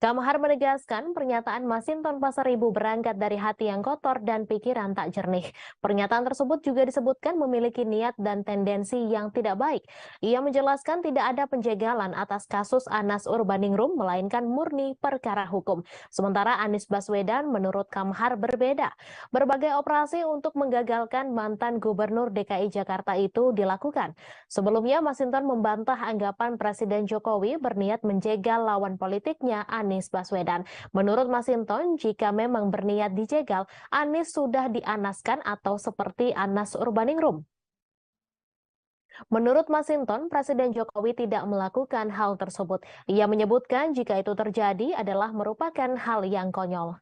Kamhar menegaskan pernyataan Masinton Pasaribu berangkat dari hati yang kotor dan pikiran tak jernih. Pernyataan tersebut juga disebutkan memiliki niat dan tendensi yang tidak baik. Ia menjelaskan tidak ada penjegalan atas kasus Anas Urbaningrum, melainkan murni perkara hukum. Sementara Anies Baswedan menurut Kamhar berbeda. Berbagai operasi untuk menggagalkan mantan Gubernur DKI Jakarta itu dilakukan. Sebelumnya Masinton membantah anggapan Presiden Jokowi berniat menjegal lawan politiknya Anies Baswedan. Menurut Masinton, jika memang berniat dijegal, Anies sudah dianaskan atau seperti Anas Urbaningrum. Menurut Masinton, Presiden Jokowi tidak melakukan hal tersebut. Ia menyebutkan jika itu terjadi adalah merupakan hal yang konyol.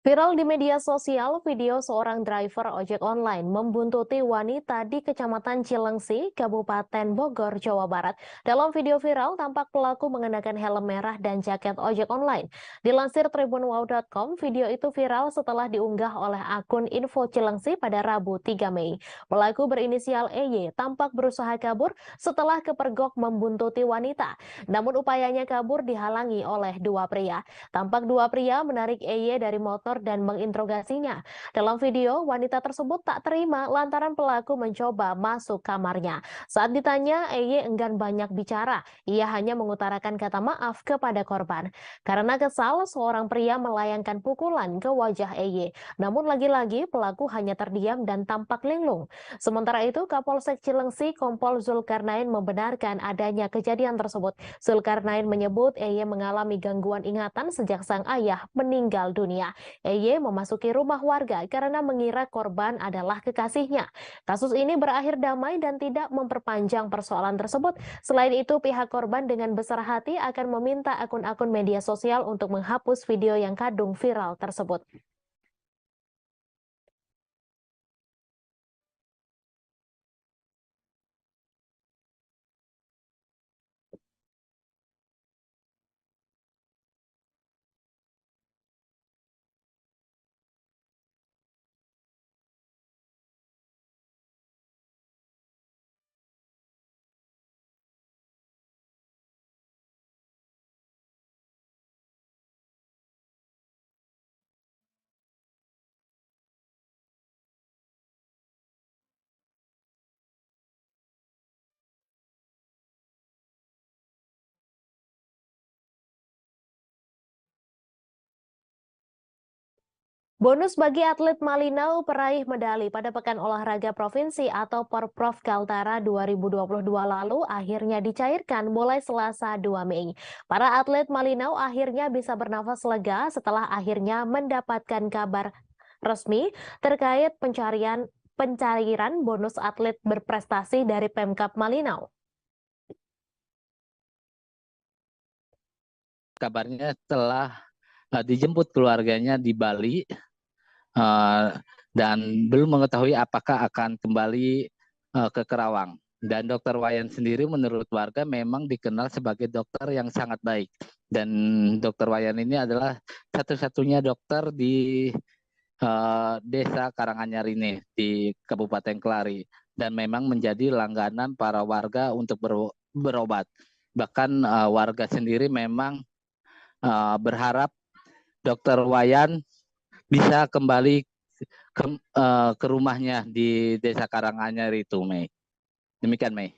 Viral di media sosial, video seorang driver ojek online membuntuti wanita di Kecamatan Cilengsi, Kabupaten Bogor, Jawa Barat. Dalam video viral, tampak pelaku mengenakan helm merah dan jaket ojek online. Dilansir tribunwow.com, video itu viral setelah diunggah oleh akun Info Cilengsi pada Rabu 3 Mei. Pelaku berinisial EY tampak berusaha kabur setelah kepergok membuntuti wanita. Namun upayanya kabur dihalangi oleh dua pria. Tampak dua pria menarik EY dari motor dan menginterogasinya. Dalam video, wanita tersebut tak terima lantaran pelaku mencoba masuk kamarnya. Saat ditanya, EY enggan banyak bicara. Ia hanya mengutarakan kata maaf kepada korban. Karena kesal, seorang pria melayangkan pukulan ke wajah EY. Namun lagi-lagi pelaku hanya terdiam dan tampak linglung. Sementara itu, Kapolsek Cilengsi Kompol Zulkarnain membenarkan adanya kejadian tersebut. Zulkarnain menyebut EY mengalami gangguan ingatan sejak sang ayah meninggal dunia. EY memasuki rumah warga karena mengira korban adalah kekasihnya. Kasus ini berakhir damai dan tidak memperpanjang persoalan tersebut. Selain itu, pihak korban dengan besar hati akan meminta akun-akun media sosial untuk menghapus video yang kadung viral tersebut. Bonus bagi atlet Malinau peraih medali pada Pekan Olahraga Provinsi atau Porprov Kaltara 2022 lalu akhirnya dicairkan mulai Selasa 2 Mei. Para atlet Malinau akhirnya bisa bernafas lega setelah akhirnya mendapatkan kabar resmi terkait pencairan bonus atlet berprestasi dari Pemkab Malinau. Kabarnya telah dijemput keluarganya di Bali dan belum mengetahui apakah akan kembali ke Kerawang. Dan Dokter Wayan sendiri menurut warga memang dikenal sebagai dokter yang sangat baik. Dan Dokter Wayan ini adalah satu-satunya dokter di Desa Karanganyar ini di Kabupaten Kelari. Dan memang menjadi langganan para warga untuk berobat. Bahkan warga sendiri memang berharap Dokter Wayan bisa kembali ke rumahnya di Desa Karanganyar itu, Mei. Demikian, Mei.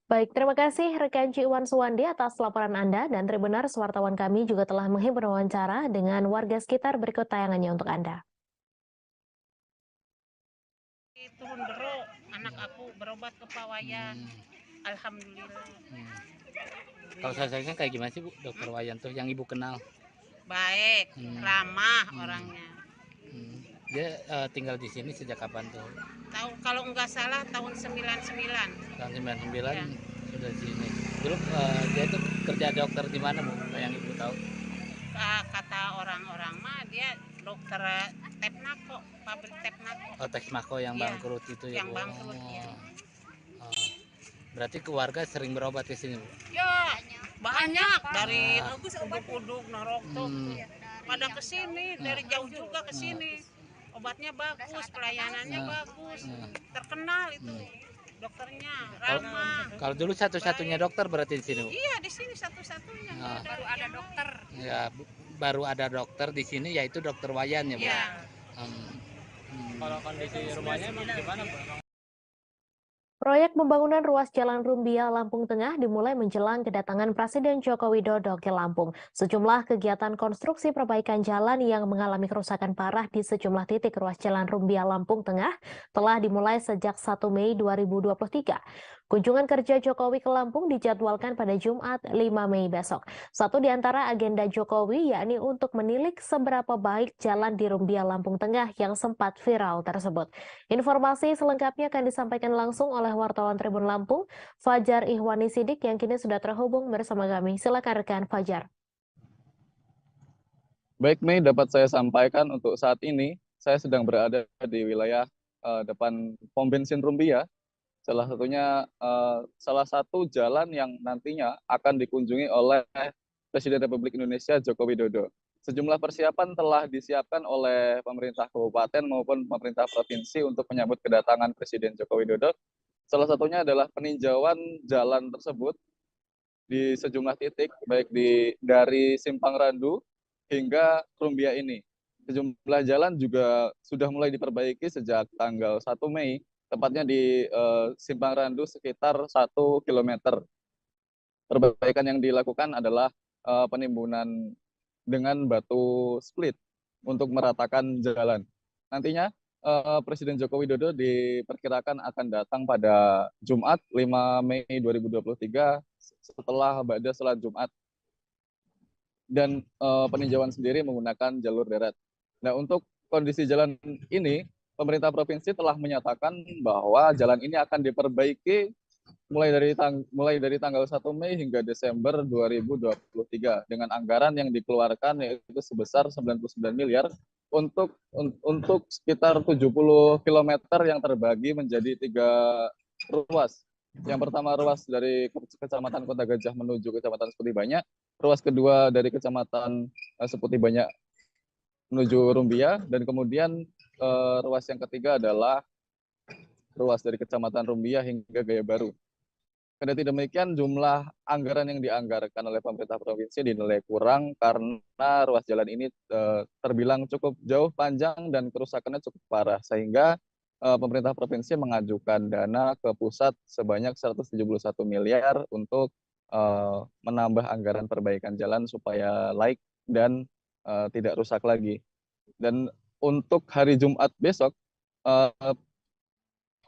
Baik, terima kasih rekan Iwan Suwandi atas laporan Anda, dan Tribuners, wartawan kami juga telah menghimpun wawancara dengan warga sekitar. Berikut tayangannya untuk Anda. Turun Bero, anak aku berobat ke Pawayan. Alhamdulillah. Kalau saya kayak gimana sih, Bu, Dokter Wayan tuh yang Ibu kenal? Baik, ramah orangnya. Dia tinggal di sini sejak kapan tuh? Tahu kalau nggak salah tahun 99. Tahun 99 ya. Sudah di sini. Dulu dia itu kerja dokter di mana, Bu? Yang Ibu tahu? Kata orang-orang mah dia dokter Tepnako, pabrik Tepnako. Oh, Tepnako yang bangkrut itu ya, yang Bu? bangkrut, ya. Berarti keluarga sering berobat ke sini, Bu? Ya, banyak dari uduk-uduk Narokto pada ke sini, dari jauh juga ke sini. Obatnya bagus, pelayanannya bagus, terkenal itu dokternya, ramah. Kalau dulu satu-satunya dokter berarti di sini, Bu? Iya, di sini satu-satunya. Baru ada dokter. Ya, baru ada dokter di sini, yaitu Dokter Wayan ya, Bu? Iya. Kalau kondisi rumahnya emang gimana, Bu? Proyek pembangunan ruas Jalan Rumbia Lampung Tengah dimulai menjelang kedatangan Presiden Joko Widodo ke Lampung. Sejumlah kegiatan konstruksi perbaikan jalan yang mengalami kerusakan parah di sejumlah titik ruas Jalan Rumbia Lampung Tengah telah dimulai sejak 1 Mei 2023. Kunjungan kerja Jokowi ke Lampung dijadwalkan pada Jumat 5 Mei besok. Satu di antara agenda Jokowi yakni untuk menilik seberapa baik jalan di Rumbia Lampung Tengah yang sempat viral tersebut. Informasi selengkapnya akan disampaikan langsung oleh wartawan Tribun Lampung, Fajar Ihwani Sidik, yang kini sudah terhubung bersama kami. Silakan rekan Fajar. Baik, Mei, dapat saya sampaikan untuk saat ini saya sedang berada di wilayah depan pom bensin Rumbia. Salah satu jalan yang nantinya akan dikunjungi oleh Presiden Republik Indonesia Joko Widodo. Sejumlah persiapan telah disiapkan oleh pemerintah kabupaten maupun pemerintah provinsi untuk menyambut kedatangan Presiden Joko Widodo. Salah satunya adalah peninjauan jalan tersebut di sejumlah titik, baik dari Simpang Randu hingga Rumbia ini. Sejumlah jalan juga sudah mulai diperbaiki sejak tanggal 1 Mei, tepatnya di Simpang Randu sekitar 1 km. Perbaikan yang dilakukan adalah penimbunan dengan batu split untuk meratakan jalan. Nantinya Presiden Joko Widodo diperkirakan akan datang pada Jumat 5 Mei 2023 setelah ba'da salat Jumat. Dan peninjauan sendiri menggunakan jalur darat. Nah, untuk kondisi jalan ini, pemerintah provinsi telah menyatakan bahwa jalan ini akan diperbaiki mulai dari tanggal 1 Mei hingga Desember 2023 dengan anggaran yang dikeluarkan yaitu sebesar 99 miliar untuk sekitar 70 km yang terbagi menjadi 3 ruas. Yang pertama ruas dari Kecamatan Kota Gajah menuju Kecamatan Seputi Banyak, ruas kedua dari Kecamatan Seputi Banyak menuju Rumbia, dan kemudian ruas yang ketiga adalah ruas dari Kecamatan Rumbia hingga Gaya Baru. Kendati demikian, jumlah anggaran yang dianggarkan oleh pemerintah provinsi dinilai kurang karena ruas jalan ini terbilang cukup jauh, panjang, dan kerusakannya cukup parah, sehingga pemerintah provinsi mengajukan dana ke pusat sebanyak 171 miliar untuk menambah anggaran perbaikan jalan supaya laik dan tidak rusak lagi. Dan untuk hari Jumat besok,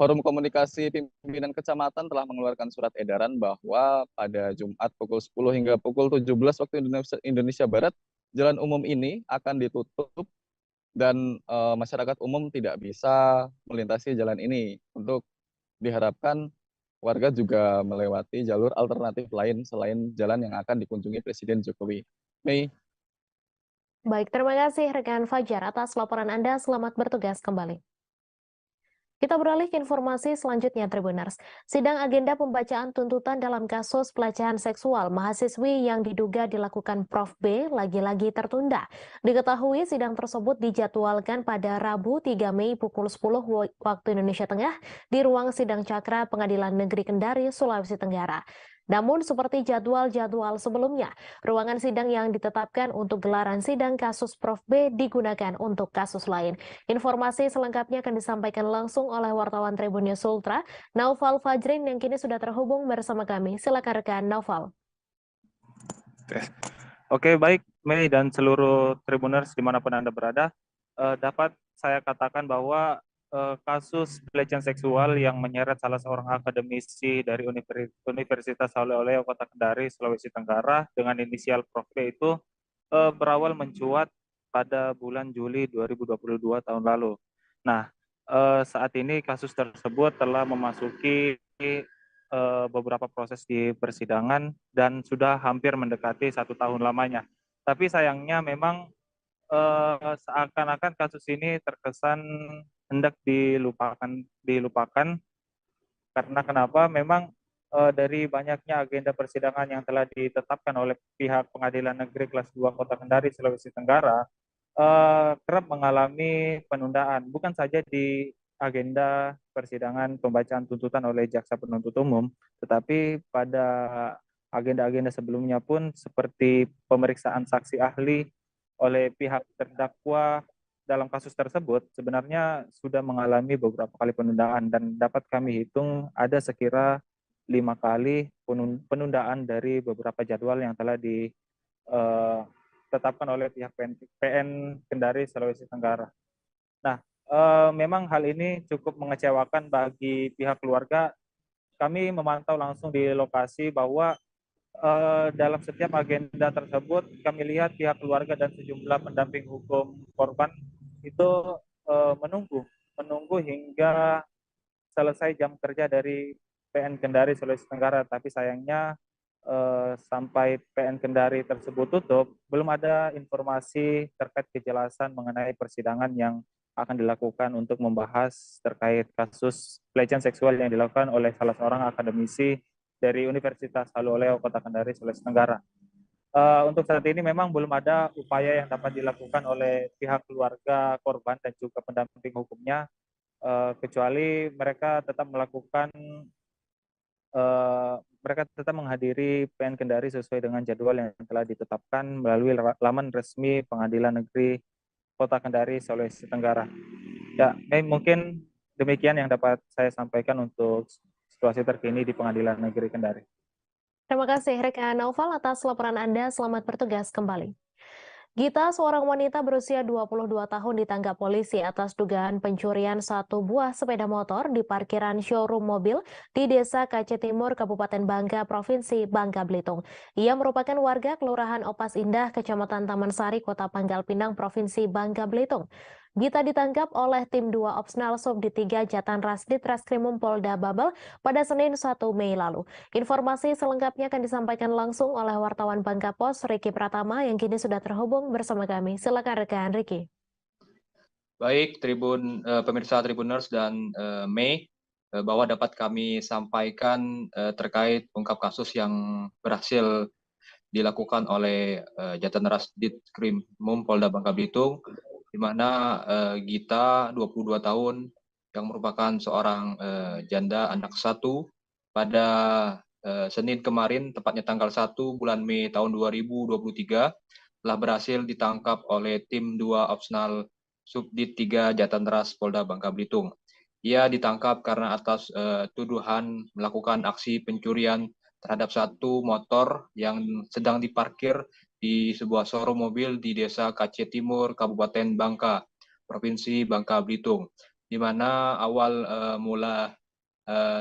Forum Komunikasi Pimpinan Kecamatan telah mengeluarkan surat edaran bahwa pada Jumat pukul 10 hingga pukul 17 waktu Indonesia Barat, jalan umum ini akan ditutup dan masyarakat umum tidak bisa melintasi jalan ini. Untuk diharapkan warga juga melewati jalur alternatif lain selain jalan yang akan dikunjungi Presiden Jokowi. Mei. Baik, terima kasih rekan Fajar atas laporan Anda. Selamat bertugas kembali. Kita beralih ke informasi selanjutnya, Tribuners. Sidang agenda pembacaan tuntutan dalam kasus pelecehan seksual mahasiswi yang diduga dilakukan Prof B lagi-lagi tertunda. Diketahui sidang tersebut dijadwalkan pada Rabu 3 Mei pukul 10 waktu Indonesia Tengah di ruang sidang Cakra Pengadilan Negeri Kendari, Sulawesi Tenggara. Namun seperti jadwal-jadwal sebelumnya, ruangan sidang yang ditetapkan untuk gelaran sidang kasus Prof B digunakan untuk kasus lain. Informasi selengkapnya akan disampaikan langsung oleh wartawan Tribun News Ultra, Naufal Fajrin yang kini sudah terhubung bersama kami. Silakan rekan Naufal. Oke, baik Mei dan seluruh Tribuners dimanapun Anda berada, dapat saya katakan bahwa kasus pelecehan seksual yang menyeret salah seorang akademisi dari Universitas Haleu Kota Kendari, Sulawesi Tenggara dengan inisial Prof B itu berawal mencuat pada bulan Juli 2022 tahun lalu. Nah, saat ini kasus tersebut telah memasuki beberapa proses di persidangan dan sudah hampir mendekati 1 tahun lamanya. Tapi sayangnya memang seakan-akan kasus ini terkesan hendak dilupakan karena kenapa? Memang dari banyaknya agenda persidangan yang telah ditetapkan oleh pihak Pengadilan Negeri Kelas 2 Kota Kendari, Sulawesi Tenggara, kerap mengalami penundaan, bukan saja di agenda persidangan pembacaan tuntutan oleh jaksa penuntut umum, tetapi pada agenda-agenda sebelumnya pun seperti pemeriksaan saksi ahli oleh pihak terdakwa dalam kasus tersebut sebenarnya sudah mengalami beberapa kali penundaan dan dapat kami hitung ada sekira 5 kali penundaan dari beberapa jadwal yang telah ditetapkan oleh pihak PN Kendari, Sulawesi Tenggara. Nah, memang hal ini cukup mengecewakan bagi pihak keluarga. Kami memantau langsung di lokasi bahwa dalam setiap agenda tersebut kami lihat pihak keluarga dan sejumlah pendamping hukum korban itu menunggu hingga selesai jam kerja dari PN Kendari Sulawesi Tenggara, tapi sayangnya sampai PN Kendari tersebut tutup belum ada informasi terkait kejelasan mengenai persidangan yang akan dilakukan untuk membahas terkait kasus pelecehan seksual yang dilakukan oleh salah seorang akademisi dari Universitas Haleu Kota Kendari, Sulawesi Tenggara. Untuk saat ini memang belum ada upaya yang dapat dilakukan oleh pihak keluarga korban dan juga pendamping hukumnya, kecuali mereka tetap menghadiri PN Kendari sesuai dengan jadwal yang telah ditetapkan melalui laman resmi Pengadilan Negeri Kota Kendari, Sulawesi Tenggara. Ya, mungkin demikian yang dapat saya sampaikan untuk situasi terkini di Pengadilan Negeri Kendari. Terima kasih rekan Naufal atas laporan Anda. Selamat bertugas kembali. Gita, seorang wanita berusia 22 tahun ditangkap polisi atas dugaan pencurian satu buah sepeda motor di parkiran showroom mobil di Desa Kace Timur, Kabupaten Bangka, Provinsi Bangka Belitung. Ia merupakan warga Kelurahan Opas Indah, Kecamatan Taman Sari, Kota Pangkal Pinang, Provinsi Bangka Belitung. Gita ditangkap oleh tim 2 Opsnal Subdit 3 Jatanras Ditreskrimum Polda Babel pada Senin 1 Mei lalu. Informasi selengkapnya akan disampaikan langsung oleh wartawan Bangka Pos, Riki Pratama, yang kini sudah terhubung bersama kami. Silakan rekan Riki. Baik, pemirsa Tribuners dan Mei, bahwa dapat kami sampaikan terkait ungkap kasus yang berhasil dilakukan oleh Jatanras Ditreskrimum Polda Bangka Belitung, di mana Gita, 22 tahun, yang merupakan seorang janda anak satu, pada Senin kemarin, tepatnya tanggal 1 bulan Mei tahun 2023, telah berhasil ditangkap oleh tim 2 Opsnal Subdit 3 Jatanras Polda Bangka Belitung. Ia ditangkap karena atas tuduhan melakukan aksi pencurian terhadap satu motor yang sedang diparkir di sebuah showroom mobil di Desa Kace Timur, Kabupaten Bangka, Provinsi Bangka Belitung, di mana awal mula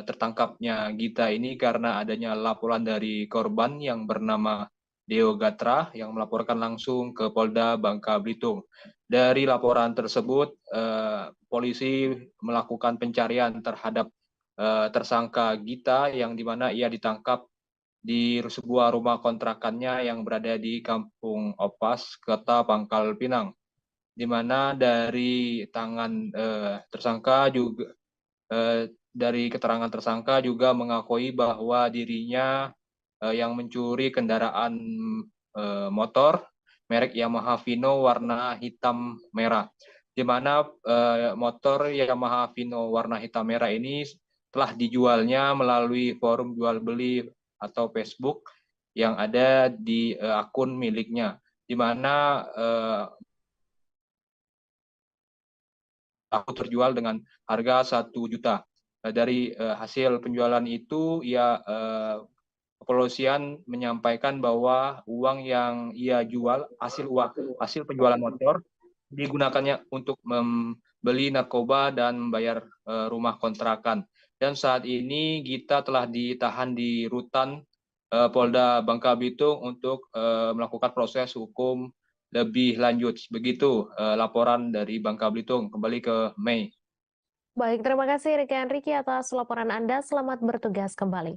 tertangkapnya Gita ini karena adanya laporan dari korban yang bernama Deo Gatra yang melaporkan langsung ke Polda Bangka Belitung. Dari laporan tersebut, polisi melakukan pencarian terhadap tersangka Gita, yang di mana ia ditangkap di sebuah rumah kontrakannya yang berada di Kampung Opas, Kota Pangkal Pinang, di mana dari tangan tersangka juga dari keterangan tersangka juga mengakui bahwa dirinya yang mencuri kendaraan motor merek Yamaha Vino warna hitam merah, di mana motor Yamaha Vino warna hitam merah ini telah dijualnya melalui forum jual beli atau Facebook yang ada di akun miliknya, di mana aku terjual dengan harga 1 juta. Dari hasil penjualan itu, kepolisian menyampaikan bahwa uang yang ia jual, hasil penjualan motor, digunakannya untuk membeli narkoba dan membayar rumah kontrakan. Dan saat ini Gita telah ditahan di rutan Polda Bangka Belitung untuk melakukan proses hukum lebih lanjut. Begitu laporan dari Bangka Belitung. Kembali ke Mei. Baik, terima kasih rekan Riki atas laporan Anda. Selamat bertugas kembali.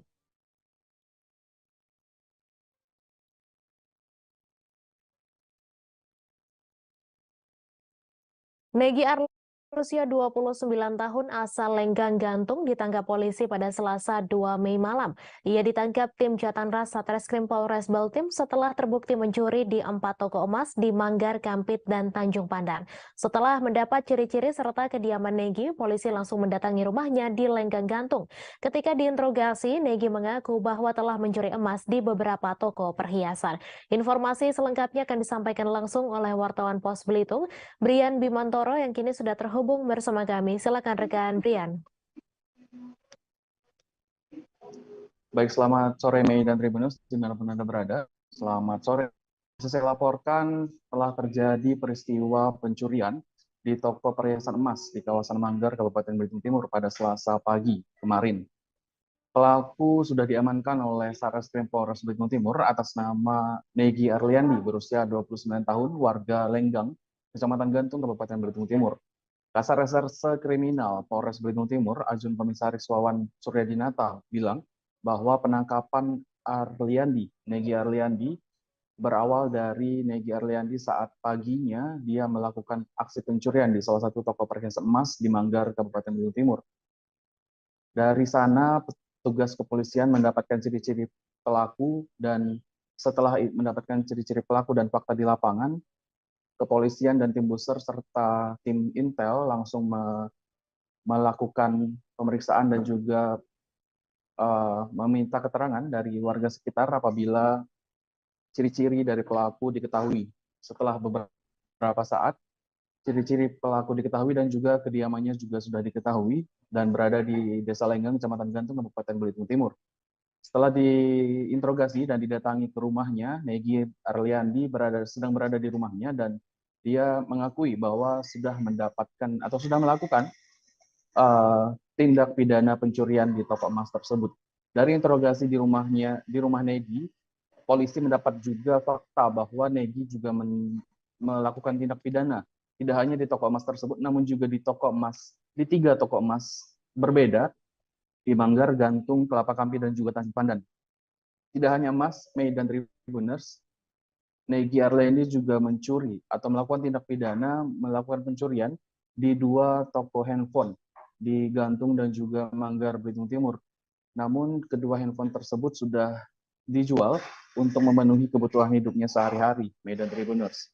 Negi Arlani, berusia 29 tahun, asal Lenggang Gantung, ditangkap polisi pada Selasa 2 Mei malam. Ia ditangkap tim Jatanras Satreskrim Polres Baltim setelah terbukti mencuri di 4 toko emas di Manggar, Kampit, dan Tanjung Pandan. Setelah mendapat ciri-ciri serta kediaman Negi, polisi langsung mendatangi rumahnya di Lenggang Gantung. Ketika diinterogasi, Negi mengaku bahwa telah mencuri emas di beberapa toko perhiasan. Informasi selengkapnya akan disampaikan langsung oleh wartawan Pos Belitung, Brian Bimantoro, yang kini sudah terhubung bersama kami. Silakan rekan Brian. Baik, selamat sore Mei dan Tribuners dimanapun Anda berada. Selamat sore. Saya laporkan telah terjadi peristiwa pencurian di toko perhiasan emas di kawasan Manggar, Kabupaten Belitung Timur pada Selasa pagi kemarin. Pelaku sudah diamankan oleh Satreskrim Polres Belitung Timur atas nama Negi Arliandi, berusia 29 tahun, warga Lenggang, Kecamatan Gantung, Kabupaten Belitung Timur. Kasar Reserse Kriminal Polres Belitung Timur, Ajun Komisaris Wawan Suryadinata, bilang bahwa penangkapan Negi Arliandi, berawal dari Negi Arliandi saat paginya dia melakukan aksi pencurian di salah satu toko perhiasan emas di Manggar, Kabupaten Belitung Timur. Dari sana, petugas kepolisian mendapatkan ciri-ciri pelaku, dan setelah mendapatkan ciri-ciri pelaku dan fakta di lapangan, kepolisian dan tim Buser serta tim Intel langsung melakukan pemeriksaan dan juga meminta keterangan dari warga sekitar apabila ciri-ciri dari pelaku diketahui. Setelah beberapa saat, ciri-ciri pelaku diketahui dan juga kediamannya juga sudah diketahui dan berada di Desa Lenggang, Kecamatan Gantung, Kabupaten Belitung Timur. Setelah diinterogasi dan didatangi ke rumahnya, Negi Arliandi sedang berada di rumahnya dan dia mengakui bahwa sudah mendapatkan atau sudah melakukan tindak pidana pencurian di toko emas tersebut. Dari interogasi di rumah Negi, polisi mendapat juga fakta bahwa Negi juga melakukan tindak pidana tidak hanya di toko emas tersebut, namun juga di 3 toko emas berbeda di Manggar, Gantung, Kelapa Kampi, dan juga Tanjung Pandan. Tidak hanya emas, Mei dan Tribuners, Negi Arlendi juga mencuri atau melakukan tindak pidana, melakukan pencurian di 2 toko handphone di Gantung dan juga Manggar, Belitung Timur. Namun kedua handphone tersebut sudah dijual untuk memenuhi kebutuhan hidupnya sehari-hari, Mei dan Tribuners.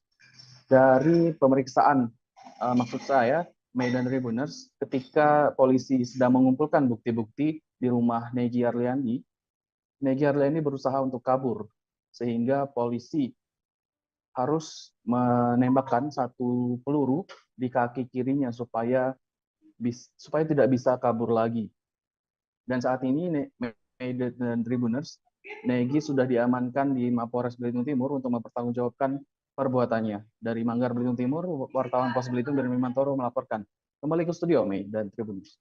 Dari pemeriksaan, maksud saya, Mei dan Tribuners, ketika polisi sedang mengumpulkan bukti-bukti di rumah Negi Arliandi berusaha untuk kabur, sehingga polisi harus menembakkan 1 peluru di kaki kirinya supaya tidak bisa kabur lagi. Dan saat ini Mei dan Tribuners, Negi sudah diamankan di Mapolres Belitung Timur untuk mempertanggungjawabkan perbuatannya. Dari Manggar, Belitung Timur, wartawan Pos Belitung dari Bimantoro melaporkan. Kembali ke studio, Mei dan Tribuners.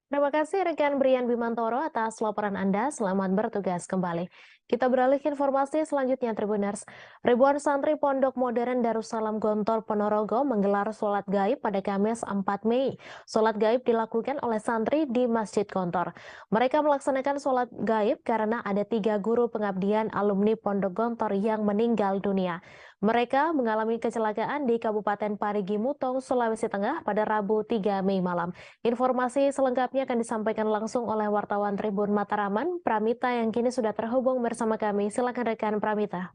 Terima kasih rekan Brian Bimantoro atas laporan Anda. Selamat bertugas kembali. Kita beralih ke informasi selanjutnya, Tribuners. Ribuan santri Pondok Modern Darussalam Gontor Ponorogo menggelar sholat gaib pada Kamis 4 Mei. Sholat gaib dilakukan oleh santri di Masjid Gontor. Mereka melaksanakan sholat gaib karena ada 3 guru pengabdian alumni Pondok Gontor yang meninggal dunia. Mereka mengalami kecelakaan di Kabupaten Parigi Mutong, Sulawesi Tengah pada Rabu 3 Mei malam. Informasi selengkapnya akan disampaikan langsung oleh wartawan Tribun Mataraman, Pramita, yang kini sudah terhubung bersama kami. Silakan rekan Pramita.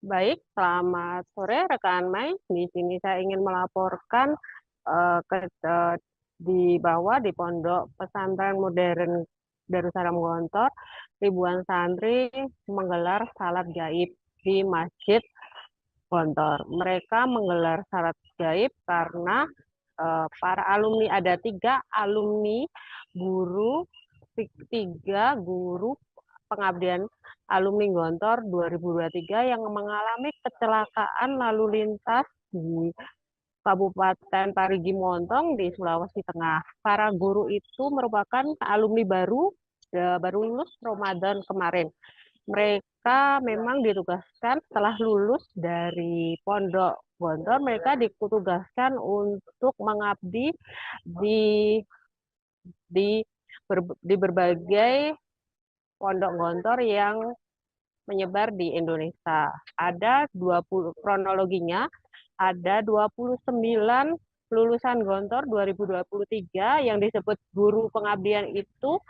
Baik, selamat sore rekan Mai. Di sini saya ingin melaporkan di bawah di Pondok Pesantren Modern Darussalam Gontor, ribuan santri menggelar salat gaib di Masjid Gontor. Mereka menggelar salat gaib karena para alumni, ada 3 alumni guru, 3 guru pengabdian alumni Gontor 2023 yang mengalami kecelakaan lalu lintas di Kabupaten Parigi Mutong di Sulawesi Tengah. Para guru itu merupakan alumni baru lulus Ramadan kemarin. Mereka memang ditugaskan setelah lulus dari Pondok Gontor, mereka ditugaskan untuk mengabdi di berbagai pondok Gontor yang menyebar di Indonesia. Ada 20 kronologinya, ada 29 lulusan Gontor 2023 yang disebut guru pengabdian itu.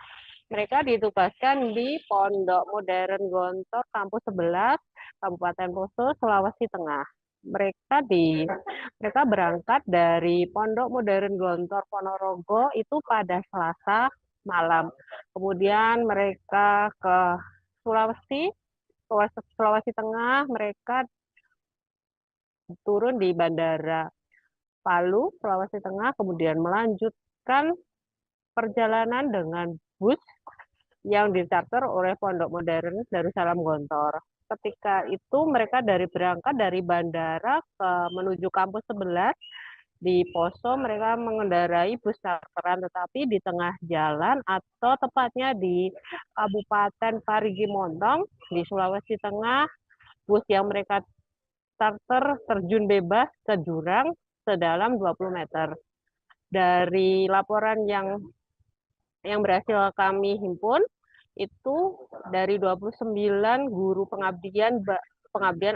Mereka ditugaskan di Pondok Modern Gontor Kampus 11, Kabupaten Poso, Sulawesi Tengah. Mereka berangkat dari Pondok Modern Gontor Ponorogo itu pada Selasa malam. Kemudian mereka ke Sulawesi Tengah, mereka turun di Bandara Palu, Sulawesi Tengah, kemudian melanjutkan perjalanan dengan bus yang dicarter oleh Pondok Modern Darussalam Gontor. Ketika itu mereka berangkat dari bandara menuju kampus 11 di Poso, mereka mengendarai bus charteran, tetapi di tengah jalan atau tepatnya di Kabupaten Parigi Mutong di Sulawesi Tengah, bus yang mereka charter terjun bebas ke jurang sedalam 20 meter. Dari laporan yang berhasil kami himpun, itu dari 29 guru pengabdian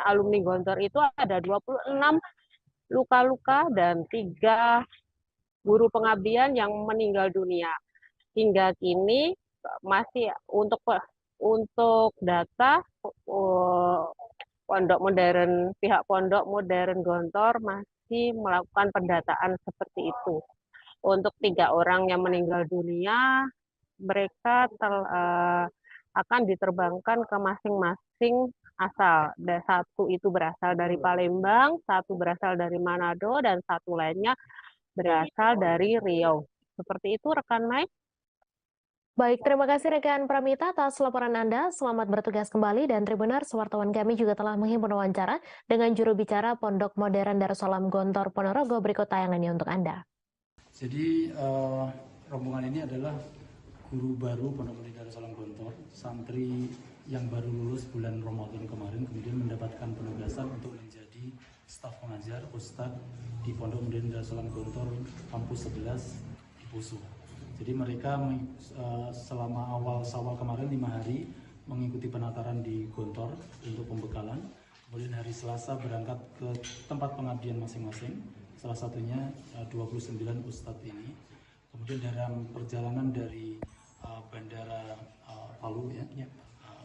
alumni Gontor itu ada 26 luka-luka dan 3 guru pengabdian yang meninggal dunia. Hingga kini masih untuk data pihak Pondok Modern Gontor masih melakukan pendataan seperti itu. Untuk 3 orang yang meninggal dunia, mereka akan diterbangkan ke masing-masing asal. Dan 1 itu berasal dari Palembang, 1 berasal dari Manado, dan 1 lainnya berasal dari Riau. Seperti itu rekan Mai. Baik, terima kasih rekan Pramita atas laporan Anda. Selamat bertugas kembali dan Tribuners, wartawan kami juga telah menghimpun wawancara dengan juru bicara Pondok Modern Darussalam Gontor Ponorogo. Berikut tayangannya untuk Anda. Jadi rombongan ini adalah guru baru Pondok Modern Darussalam Gontor, santri yang baru lulus bulan Ramadan kemarin, kemudian mendapatkan penugasan untuk menjadi staf pengajar Ustadz di Pondok Modern Darussalam Gontor kampus 11 di Poso. Jadi mereka selama awal Syawal kemarin 5 hari mengikuti penataran di Gontor untuk pembekalan. Kemudian hari Selasa berangkat ke tempat pengabdian masing-masing. Salah satunya 29 ustadz ini. Kemudian dalam perjalanan dari Bandara Palu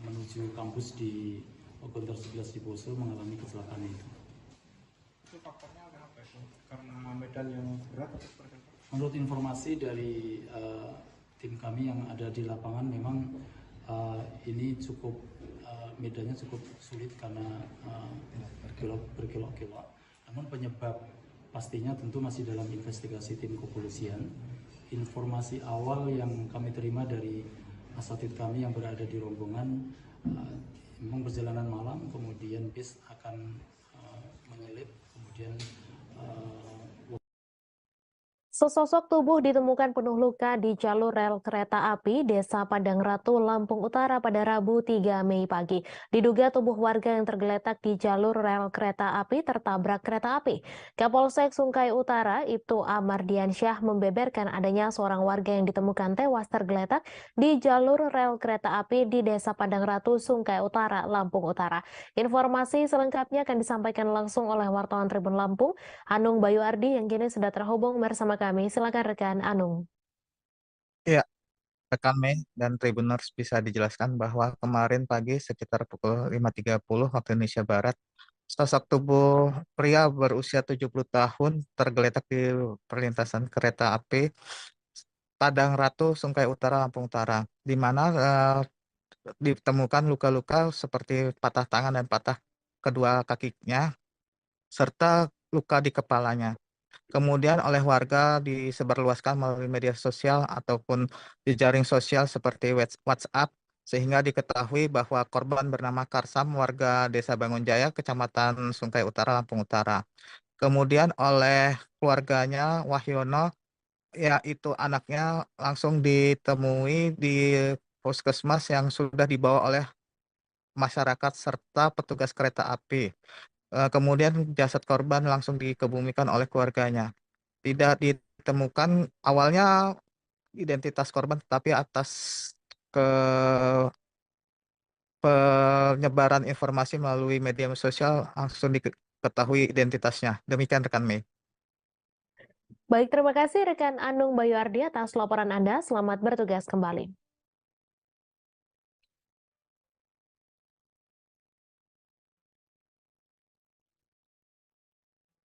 menuju kampus di Gontor 11 di Poso mengalami kecelakaan itu. Itu faktornya apa itu? Karena medan yang berat atau seperti apa? Menurut informasi dari tim kami yang ada di lapangan, memang ini cukup medannya cukup sulit karena berkelok-kelok. Namun penyebab pastinya tentu masih dalam investigasi tim kepolisian. Informasi awal yang kami terima dari asatid kami yang berada di rombongan, memang perjalanan malam, kemudian bis akan menyelip, kemudian Sesosok tubuh ditemukan penuh luka di jalur rel kereta api Desa Padang Ratu, Lampung Utara pada Rabu 3 Mei pagi. Diduga tubuh warga yang tergeletak di jalur rel kereta api tertabrak kereta api. Kapolsek Sungkai Utara, Ibtu Amardiansyah membeberkan adanya seorang warga yang ditemukan tewas tergeletak di jalur rel kereta api di Desa Padang Ratu, Sungkai Utara, Lampung Utara. Informasi selengkapnya akan disampaikan langsung oleh wartawan Tribun Lampung, Anung Bayu Ardi yang kini sudah terhubung bersama kami. Silakan rekan Anung. Ya, rekan Mei dan Tribuners, bisa dijelaskan bahwa kemarin pagi sekitar pukul 5.30 waktu Indonesia Barat, sosok tubuh pria berusia 70 tahun tergeletak di perlintasan kereta api Padang Ratu, Sungkai Utara, Lampung Utara, di mana ditemukan luka-luka seperti patah tangan dan patah kedua kakinya, serta luka di kepalanya. Kemudian oleh warga disebarluaskan melalui media sosial ataupun di jaring sosial seperti WhatsApp, sehingga diketahui bahwa korban bernama Karsam, warga Desa Bangunjaya, Kecamatan Sungkai Utara, Lampung Utara. Kemudian oleh keluarganya, Wahyono, yaitu anaknya, langsung ditemui di puskesmas yang sudah dibawa oleh masyarakat serta petugas kereta api. Kemudian jasad korban langsung dikebumikan oleh keluarganya. Tidak ditemukan awalnya identitas korban, tetapi atas penyebaran informasi melalui media sosial langsung diketahui identitasnya. Demikian rekan Mei. Baik, terima kasih rekan Anung Bayu Ardi atas laporan Anda. Selamat bertugas kembali.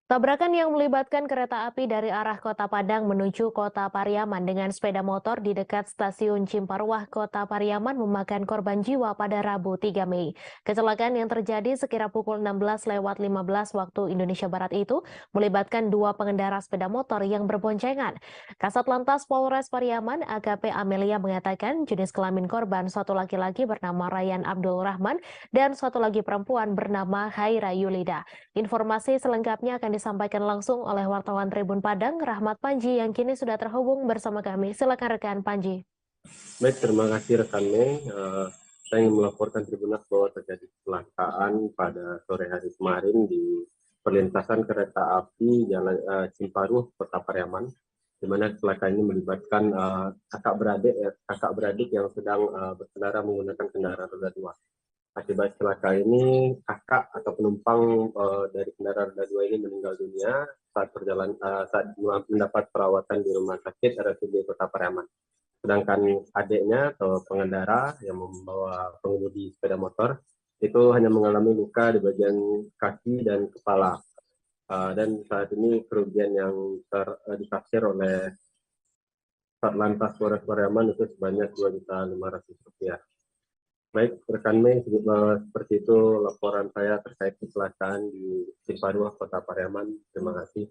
Tabrakan yang melibatkan kereta api dari arah Kota Padang menuju Kota Pariaman dengan sepeda motor di dekat stasiun Cimparwah, Kota Pariaman memakan korban jiwa pada Rabu 3 Mei. Kecelakaan yang terjadi sekira pukul 16:15 waktu Indonesia Barat itu melibatkan dua pengendara sepeda motor yang berboncengan. Kasat Lantas Polres Pariaman, AKP Amelia, mengatakan jenis kelamin korban satu laki-laki bernama Ryan Abdul Rahman dan satu lagi perempuan bernama Haira Yulida. Informasi selengkapnya akan disampaikan langsung oleh wartawan Tribun Padang, Rahmat Panji, yang kini sudah terhubung bersama kami. Silakan rekan Panji. Baik, terima kasih rekan Mei. Saya ingin melaporkan Tribunas bahwa terjadi kecelakaan pada sore hari kemarin di perlintasan kereta api Jalan Cimparuh, Kota Pariaman, di mana kecelakaan ini melibatkan kakak beradik yang sedang berkendara menggunakan kendaraan roda 2. Akibat kecelakaan ini, kakak atau penumpang dari kendaraan roda 2 ini meninggal dunia saat mendapat perawatan di rumah sakit RSUD Kota Pariaman. Sedangkan adiknya atau pengendara yang membawa pengemudi sepeda motor itu hanya mengalami luka di bagian kaki dan kepala. Dan saat ini kerugian yang ditaksir oleh Satlantas Polres Pariaman itu sebanyak Rp2.500.000. Baik, rekan Mei, seperti itu laporan saya terkait kecelakaan di Cimparuh, Kota Pariaman. Terima kasih.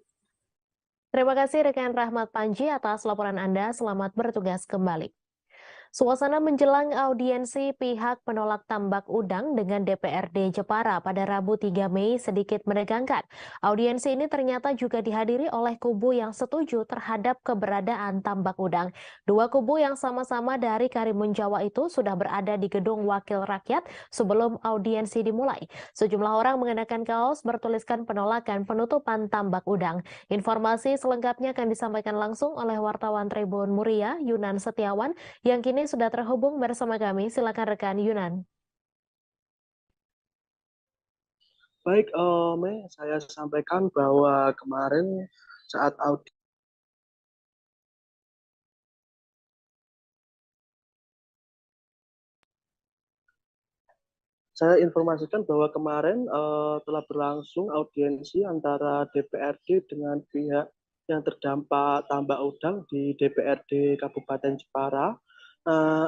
Terima kasih rekan Rahmat Panji atas laporan Anda. Selamat bertugas kembali. Suasana menjelang audiensi pihak penolak tambak udang dengan DPRD Jepara pada Rabu 3 Mei sedikit menegangkan. Audiensi ini ternyata juga dihadiri oleh kubu yang setuju terhadap keberadaan tambak udang. Dua kubu yang sama-sama dari Karimun Jawa itu sudah berada di gedung Wakil Rakyat sebelum audiensi dimulai. Sejumlah orang mengenakan kaos bertuliskan penolakan penutupan tambak udang. Informasi selengkapnya akan disampaikan langsung oleh wartawan Tribun Muria, Yunan Setiawan, yang kini sudah terhubung bersama kami. Silakan rekan Yunan. Baik, Mei, saya sampaikan bahwa kemarin saat saya informasikan bahwa kemarin telah berlangsung audiensi antara DPRD dengan pihak yang terdampak tambak udang di DPRD Kabupaten Jepara.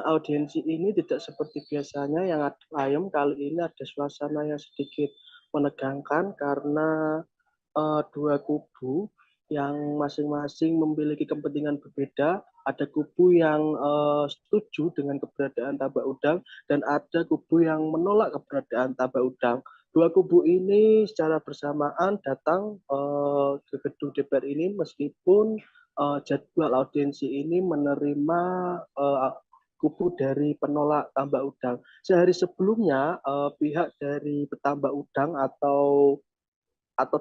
Audiensi ini tidak seperti biasanya yang ayam, kali ini ada suasana yang sedikit menegangkan karena dua kubu yang masing-masing memiliki kepentingan berbeda. Ada kubu yang setuju dengan keberadaan tambak udang dan ada kubu yang menolak keberadaan tambak udang. Dua kubu ini secara bersamaan datang ke gedung DPR ini meskipun jadwal audiensi ini menerima kubu dari penolak tambak udang. Sehari sebelumnya pihak dari petambak udang atau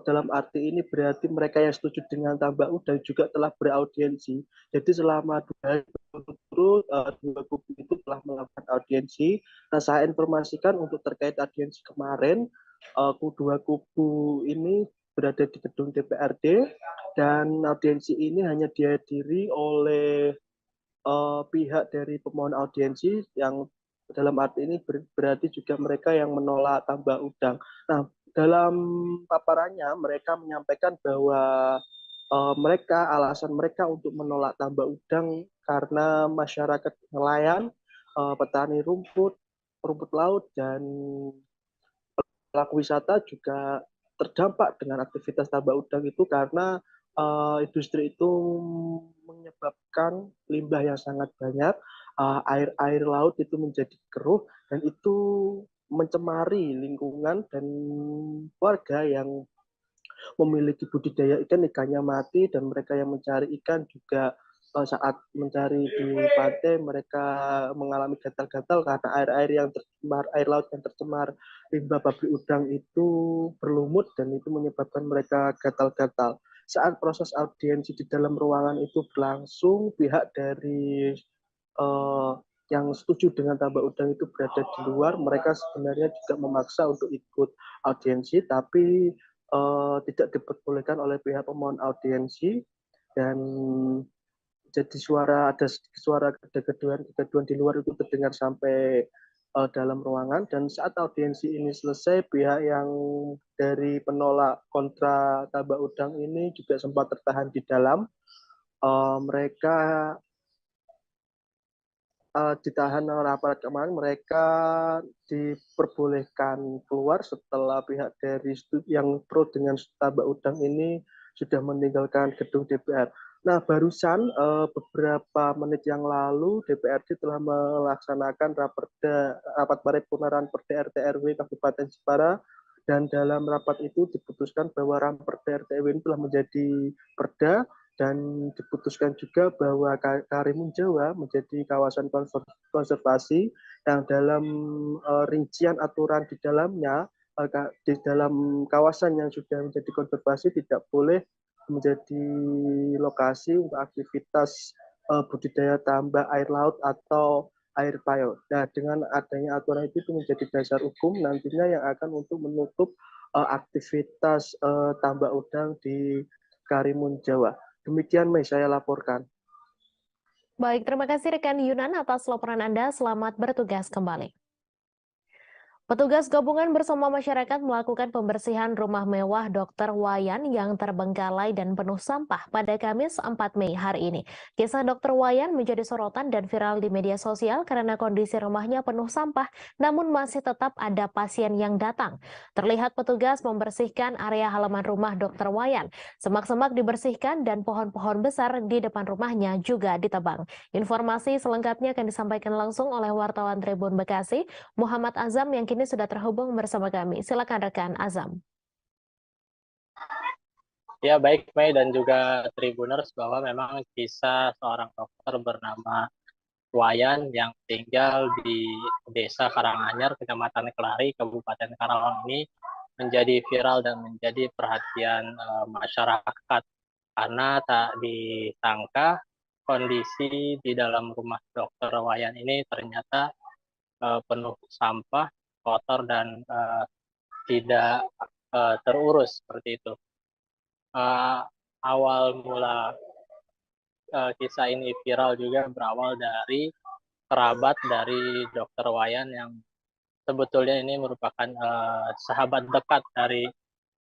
dalam arti ini berarti mereka yang setuju dengan tambak udang juga telah beraudiensi. Jadi selama 2 hari berturut-turut dua kubu itu telah melakukan audiensi. Nah, saya informasikan untuk terkait audiensi kemarin, kedua kubu ini berada di gedung DPRD dan audiensi ini hanya dihadiri oleh pihak dari pemohon audiensi yang dalam arti ini berarti juga mereka yang menolak tambak udang. Nah, dalam paparannya mereka menyampaikan bahwa alasan mereka untuk menolak tambak udang karena masyarakat nelayan, petani rumput laut dan pelaku wisata juga terdampak dengan aktivitas tambak udang itu karena industri itu menyebabkan limbah yang sangat banyak, air laut itu menjadi keruh dan itu mencemari lingkungan dan warga yang memiliki budidaya ikannya mati dan mereka yang mencari ikan juga saat mencari di pantai mereka mengalami gatal-gatal karena air laut yang tercemar limbah pabrik udang itu berlumut dan itu menyebabkan mereka gatal-gatal. Saat proses audiensi di dalam ruangan itu berlangsung, pihak dari yang setuju dengan tambak udang itu berada di luar, mereka sebenarnya juga memaksa untuk ikut audiensi, tapi tidak diperbolehkan oleh pihak pemohon audiensi dan jadi ada suara kegaduhan di luar itu terdengar sampai dalam ruangan dan saat audiensi ini selesai pihak yang dari penolak kontra tambak udang ini juga sempat tertahan di dalam. Mereka ditahan oleh aparat keamanan, mereka diperbolehkan keluar setelah pihak dari yang pro dengan tambak udang ini sudah meninggalkan gedung DPR. Nah, barusan beberapa menit yang lalu DPRD telah melaksanakan rapat paripurna Ranperda RT RW Kabupaten Jepara dan dalam rapat itu diputuskan bahwa Ranperda RT RW ini telah menjadi perda dan diputuskan juga bahwa Karimun Jawa menjadi kawasan konservasi yang dalam rincian aturan di dalamnya di dalam kawasan yang sudah menjadi konservasi tidak boleh menjadi lokasi untuk aktivitas budidaya tambak air laut atau air payau. Nah, dengan adanya aturan itu menjadi dasar hukum nantinya yang akan untuk menutup aktivitas tambak udang di Karimun Jawa. Demikian, Mei, saya laporkan. Baik, terima kasih rekan Yunan atas laporan Anda. Selamat bertugas kembali. Petugas gabungan bersama masyarakat melakukan pembersihan rumah mewah Dr. Wayan yang terbengkalai dan penuh sampah pada Kamis 4 Mei hari ini. Kisah Dr. Wayan menjadi sorotan dan viral di media sosial karena kondisi rumahnya penuh sampah, namun masih tetap ada pasien yang datang. Terlihat petugas membersihkan area halaman rumah Dr. Wayan. Semak-semak dibersihkan dan pohon-pohon besar di depan rumahnya juga ditebang. Informasi selengkapnya akan disampaikan langsung oleh wartawan Tribun Bekasi, Muhammad Azam yang kini sudah terhubung bersama kami. Silakan rekan Azam. Ya baik Mei dan juga Tribuners, bahwa memang kisah seorang dokter bernama Wayan yang tinggal di Desa Karanganyar, Kecamatan Kelari, Kabupaten Karawang ini menjadi viral dan menjadi perhatian masyarakat karena tak disangka kondisi di dalam rumah Dokter Wayan ini ternyata penuh sampah, kotor dan tidak terurus seperti itu. Awal mula kisah ini viral juga berawal dari kerabat dari Dokter Wayan yang sebetulnya ini merupakan sahabat dekat dari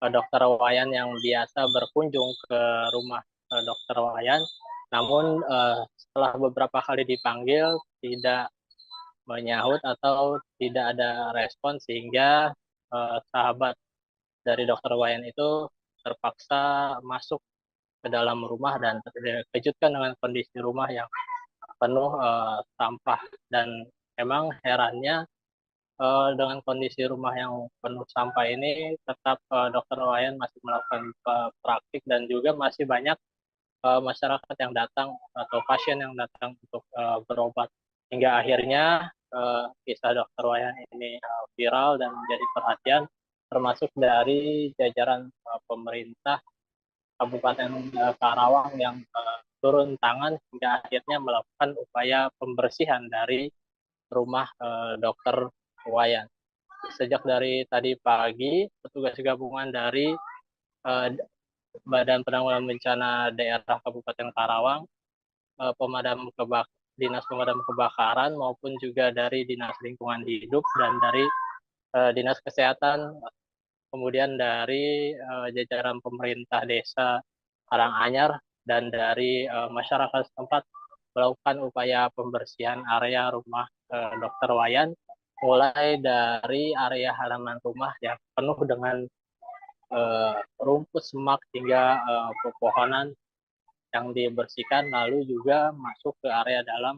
Dokter Wayan yang biasa berkunjung ke rumah Dokter Wayan. Namun setelah beberapa kali dipanggil tidak menyahut atau tidak ada respon, sehingga sahabat dari Dokter Wayan itu terpaksa masuk ke dalam rumah dan terkejutkan dengan kondisi rumah yang penuh sampah. Dan memang herannya dengan kondisi rumah yang penuh sampah ini tetap Dokter Wayan masih melakukan praktik dan juga masih banyak masyarakat yang datang atau pasien yang datang untuk berobat. Hingga akhirnya kisah Dokter Wayan ini viral dan menjadi perhatian, termasuk dari jajaran pemerintah Kabupaten Karawang yang turun tangan hingga akhirnya melakukan upaya pembersihan dari rumah Dokter Wayan. Sejak dari tadi pagi, petugas gabungan dari Badan Penanggulangan Bencana Daerah Kabupaten Karawang, Dinas Pemadam Kebakaran maupun juga dari Dinas Lingkungan Hidup dan dari Dinas Kesehatan, kemudian dari jajaran pemerintah Desa Karanganyar dan dari masyarakat setempat melakukan upaya pembersihan area rumah Dokter Wayan, mulai dari area halaman rumah yang penuh dengan rumput, semak hingga pepohonan yang dibersihkan, lalu juga masuk ke area dalam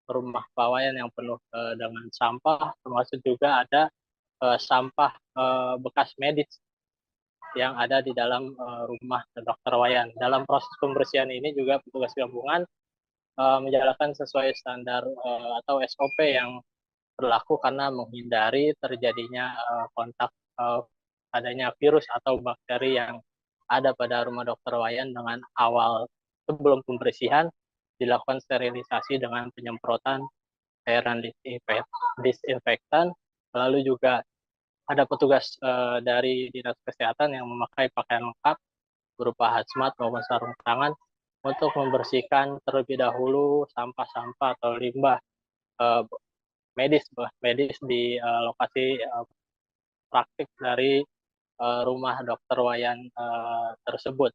rumah Pak Wayan yang penuh dengan sampah, termasuk juga ada sampah bekas medis yang ada di dalam rumah Dokter Wayan. Dalam proses pembersihan ini juga petugas gabungan menjalankan sesuai standar atau SOP yang berlaku karena menghindari terjadinya kontak adanya virus atau bakteri yang ada pada rumah Dokter Wayan. Dengan awal sebelum pembersihan dilakukan sterilisasi dengan penyemprotan cairan disinfektan, lalu juga ada petugas dari Dinas Kesehatan yang memakai pakaian lengkap berupa hazmat maupun sarung tangan untuk membersihkan terlebih dahulu sampah-sampah atau limbah medis di lokasi praktik dari rumah Dokter Wayan tersebut.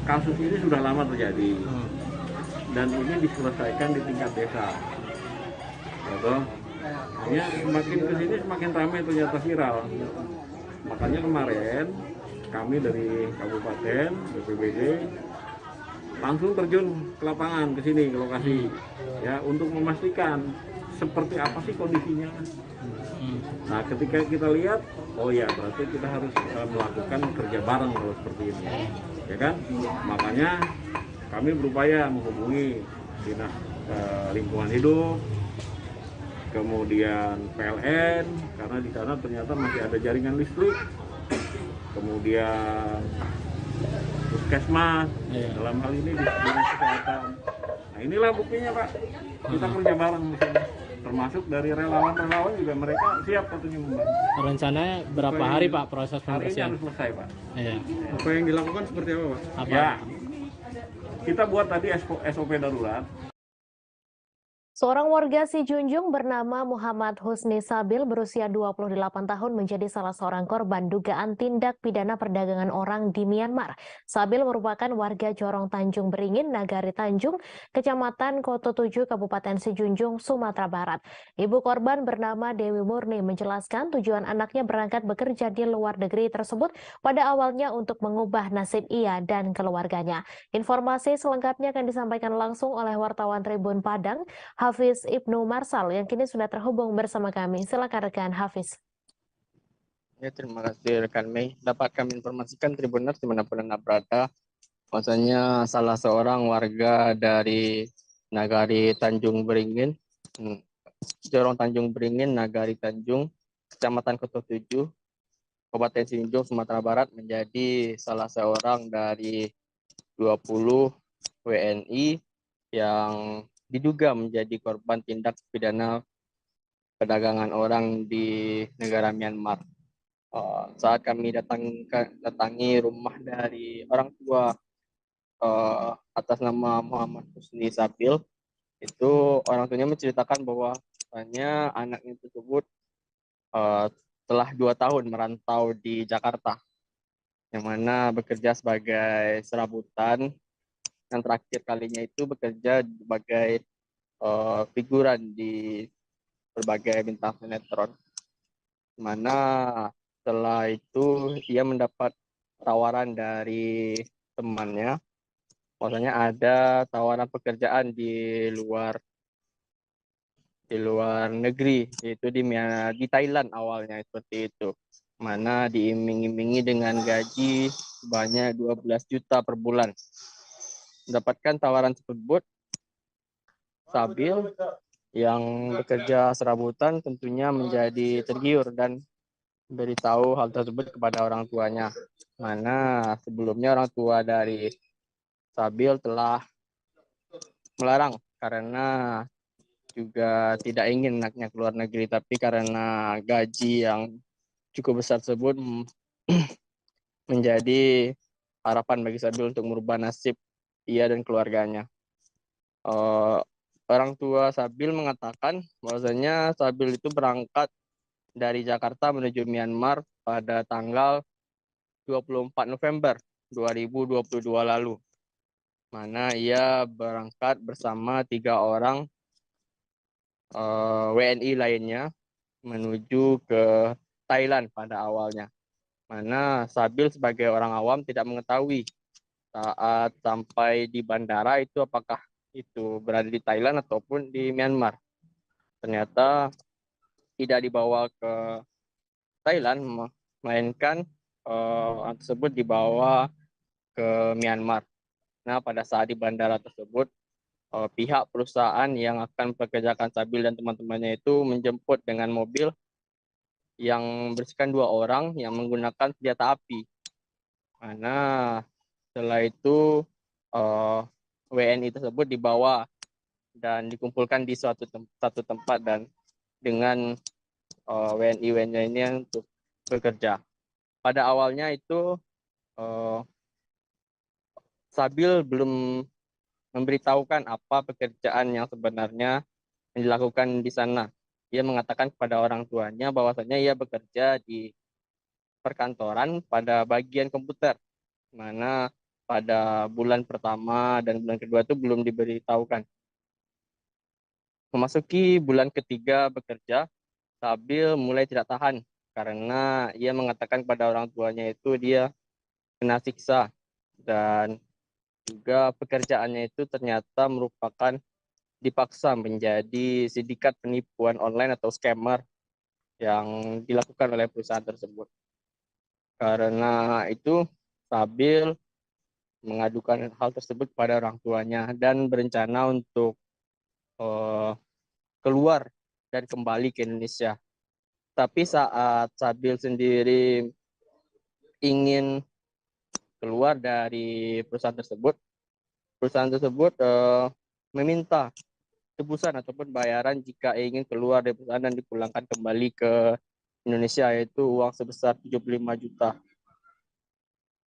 Kasus ini sudah lama terjadi dan ini diselesaikan di tingkat desa. gitu. Hanya semakin kesini semakin ramai ternyata viral. Makanya kemarin kami dari Kabupaten BPBD langsung terjun ke lapangan ke sini ke lokasi ya untuk memastikan seperti apa sih kondisinya. Nah, ketika kita lihat, oh ya berarti kita harus melakukan kerja bareng kalau seperti ini, ya kan? Makanya kami berupaya menghubungi Dinas Lingkungan Hidup, kemudian PLN, karena di sana ternyata masih ada jaringan listrik, kemudian Puskesmas, dalam hal ini di Dinas Kesehatan. Nah, inilah buktinya Pak, kita kerja bareng di sini. Termasuk dari relawan-relawan juga mereka siap katanya membantu. Rencananya berapa hari Pak proses Hari ini pembersihan? harus selesai Pak. Iya. Apa yang dilakukan seperti apa Pak? Apa? Ya, kita buat tadi SOP darurat. Seorang warga Sijunjung bernama Muhammad Husni Sabil berusia 28 tahun menjadi salah seorang korban dugaan tindak pidana perdagangan orang di Myanmar. Sabil merupakan warga Jorong Tanjung Beringin, Nagari Tanjung, Kecamatan Koto 7, Kabupaten Sijunjung, Sumatera Barat. Ibu korban bernama Dewi Murni menjelaskan tujuan anaknya berangkat bekerja di luar negeri tersebut pada awalnya untuk mengubah nasib ia dan keluarganya. Informasi selengkapnya akan disampaikan langsung oleh wartawan Tribun Padang, Hafiz Ibnu Marsal yang kini sudah terhubung bersama kami. Silakan rekan Hafiz. Ya, terima kasih rekan Mei. Dapat kami informasikan Tribuners dimanapun Anda berada, bahwasanya salah seorang warga dari Nagari Tanjung Beringin, Jorong Tanjung Beringin, Nagari Tanjung, Kecamatan Koto 7, Kabupaten Sijunjung, Sumatera Barat menjadi salah seorang dari 20 WNI yang diduga menjadi korban tindak pidana perdagangan orang di negara Myanmar. Saat kami datangi rumah dari orang tua atas nama Muhammad Husni Sabil, itu orang tuanya menceritakan bahwa anaknya tersebut telah 2 tahun merantau di Jakarta, yang mana bekerja sebagai serabutan. Yang terakhir kalinya itu bekerja sebagai figuran di berbagai bintang sinetron. Mana setelah itu ia mendapat tawaran dari temannya, maksudnya ada tawaran pekerjaan di luar negeri, yaitu di Thailand awalnya seperti itu. Mana diiming-imingi dengan gaji sebanyak 12 juta per bulan. Mendapatkan tawaran tersebut, Sabil yang bekerja serabutan tentunya menjadi tergiur dan memberitahu hal tersebut kepada orang tuanya. Mana sebelumnya orang tua dari Sabil telah melarang karena juga tidak ingin anaknya keluar negeri, tapi karena gaji yang cukup besar tersebut menjadi harapan bagi Sabil untuk merubah nasib ia dan keluarganya. Orang tua Sabil mengatakan bahwasanya Sabil itu berangkat dari Jakarta menuju Myanmar pada tanggal 24 November 2022 lalu. Mana ia berangkat bersama 3 orang WNI lainnya menuju ke Thailand pada awalnya. Mana Sabil sebagai orang awam tidak mengetahui saat sampai di bandara itu apakah itu berada di Thailand ataupun di Myanmar. Ternyata tidak dibawa ke Thailand, melainkan orang tersebut dibawa ke Myanmar. Nah, pada saat di bandara tersebut, pihak perusahaan yang akan mempekerjakan Sabil dan teman-temannya itu menjemput dengan mobil yang berisikan 2 orang yang menggunakan senjata api. Mana setelah itu WNI tersebut dibawa dan dikumpulkan di satu tempat dan dengan WNI ini untuk bekerja. Pada awalnya itu Sabil belum memberitahukan apa pekerjaan yang sebenarnya yang dilakukan di sana. Ia mengatakan kepada orang tuanya bahwasanya ia bekerja di perkantoran pada bagian komputer, mana pada bulan pertama dan bulan kedua itu belum diberitahukan. Memasuki bulan ketiga bekerja, Sabil mulai tidak tahan karena ia mengatakan kepada orang tuanya itu dia kena siksa, dan juga pekerjaannya itu ternyata merupakan dipaksa menjadi sindikat penipuan online atau scammer yang dilakukan oleh perusahaan tersebut. Karena itu Sabil mengadukan hal tersebut kepada orang tuanya dan berencana untuk keluar dan kembali ke Indonesia. Tapi saat Sabil sendiri ingin keluar dari perusahaan tersebut meminta tebusan ataupun bayaran jika ingin keluar dari perusahaan dan dipulangkan kembali ke Indonesia, yaitu uang sebesar 75 juta.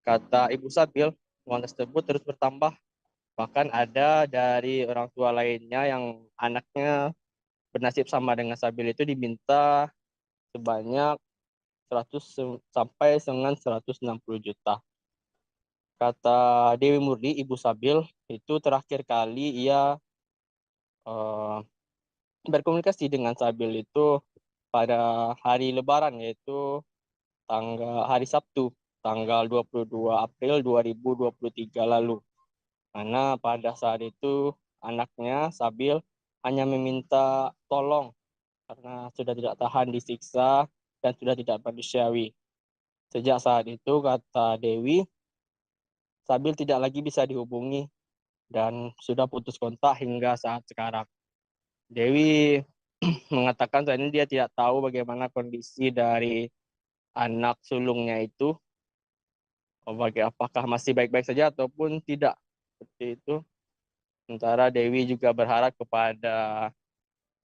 Kata Ibu Sabil, uang tersebut terus bertambah. Bahkan ada dari orang tua lainnya yang anaknya bernasib sama dengan Sabil itu diminta sebanyak 100 sampai dengan 160 juta. Kata Dewi Murni, Ibu Sabil, itu terakhir kali ia berkomunikasi dengan Sabil itu pada hari Lebaran, yaitu hari Sabtu, tanggal 22 April 2023 lalu. Karena pada saat itu anaknya Sabil hanya meminta tolong karena sudah tidak tahan disiksa dan sudah tidak manusiawi. Sejak saat itu, kata Dewi, Sabil tidak lagi bisa dihubungi dan sudah putus kontak hingga saat sekarang. Dewi mengatakan saat ini dia tidak tahu bagaimana kondisi dari anak sulungnya itu, apakah masih baik-baik saja ataupun tidak. Seperti itu. Sementara Dewi juga berharap kepada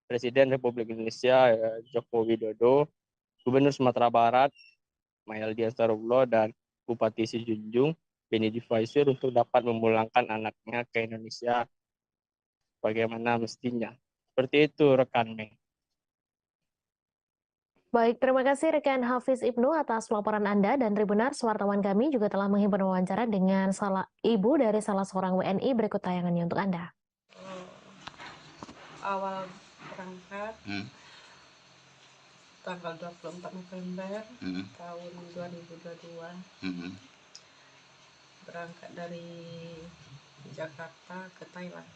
Presiden Republik Indonesia Joko Widodo, Gubernur Sumatera Barat Mahyildi Ansarullah, dan Bupati Sijunjung Beni Difaisir untuk dapat memulangkan anaknya ke Indonesia bagaimana mestinya. Seperti itu, rekan Mei. Baik, terima kasih rekan Hafiz Ibnu atas laporan Anda, dan Tribunars, wartawan kami juga telah menghimpun wawancara dengan ibu dari salah seorang WNI. Berikut tayangannya untuk Anda. Awal berangkat tanggal 24 November tahun 2022 berangkat dari Jakarta ke Thailand.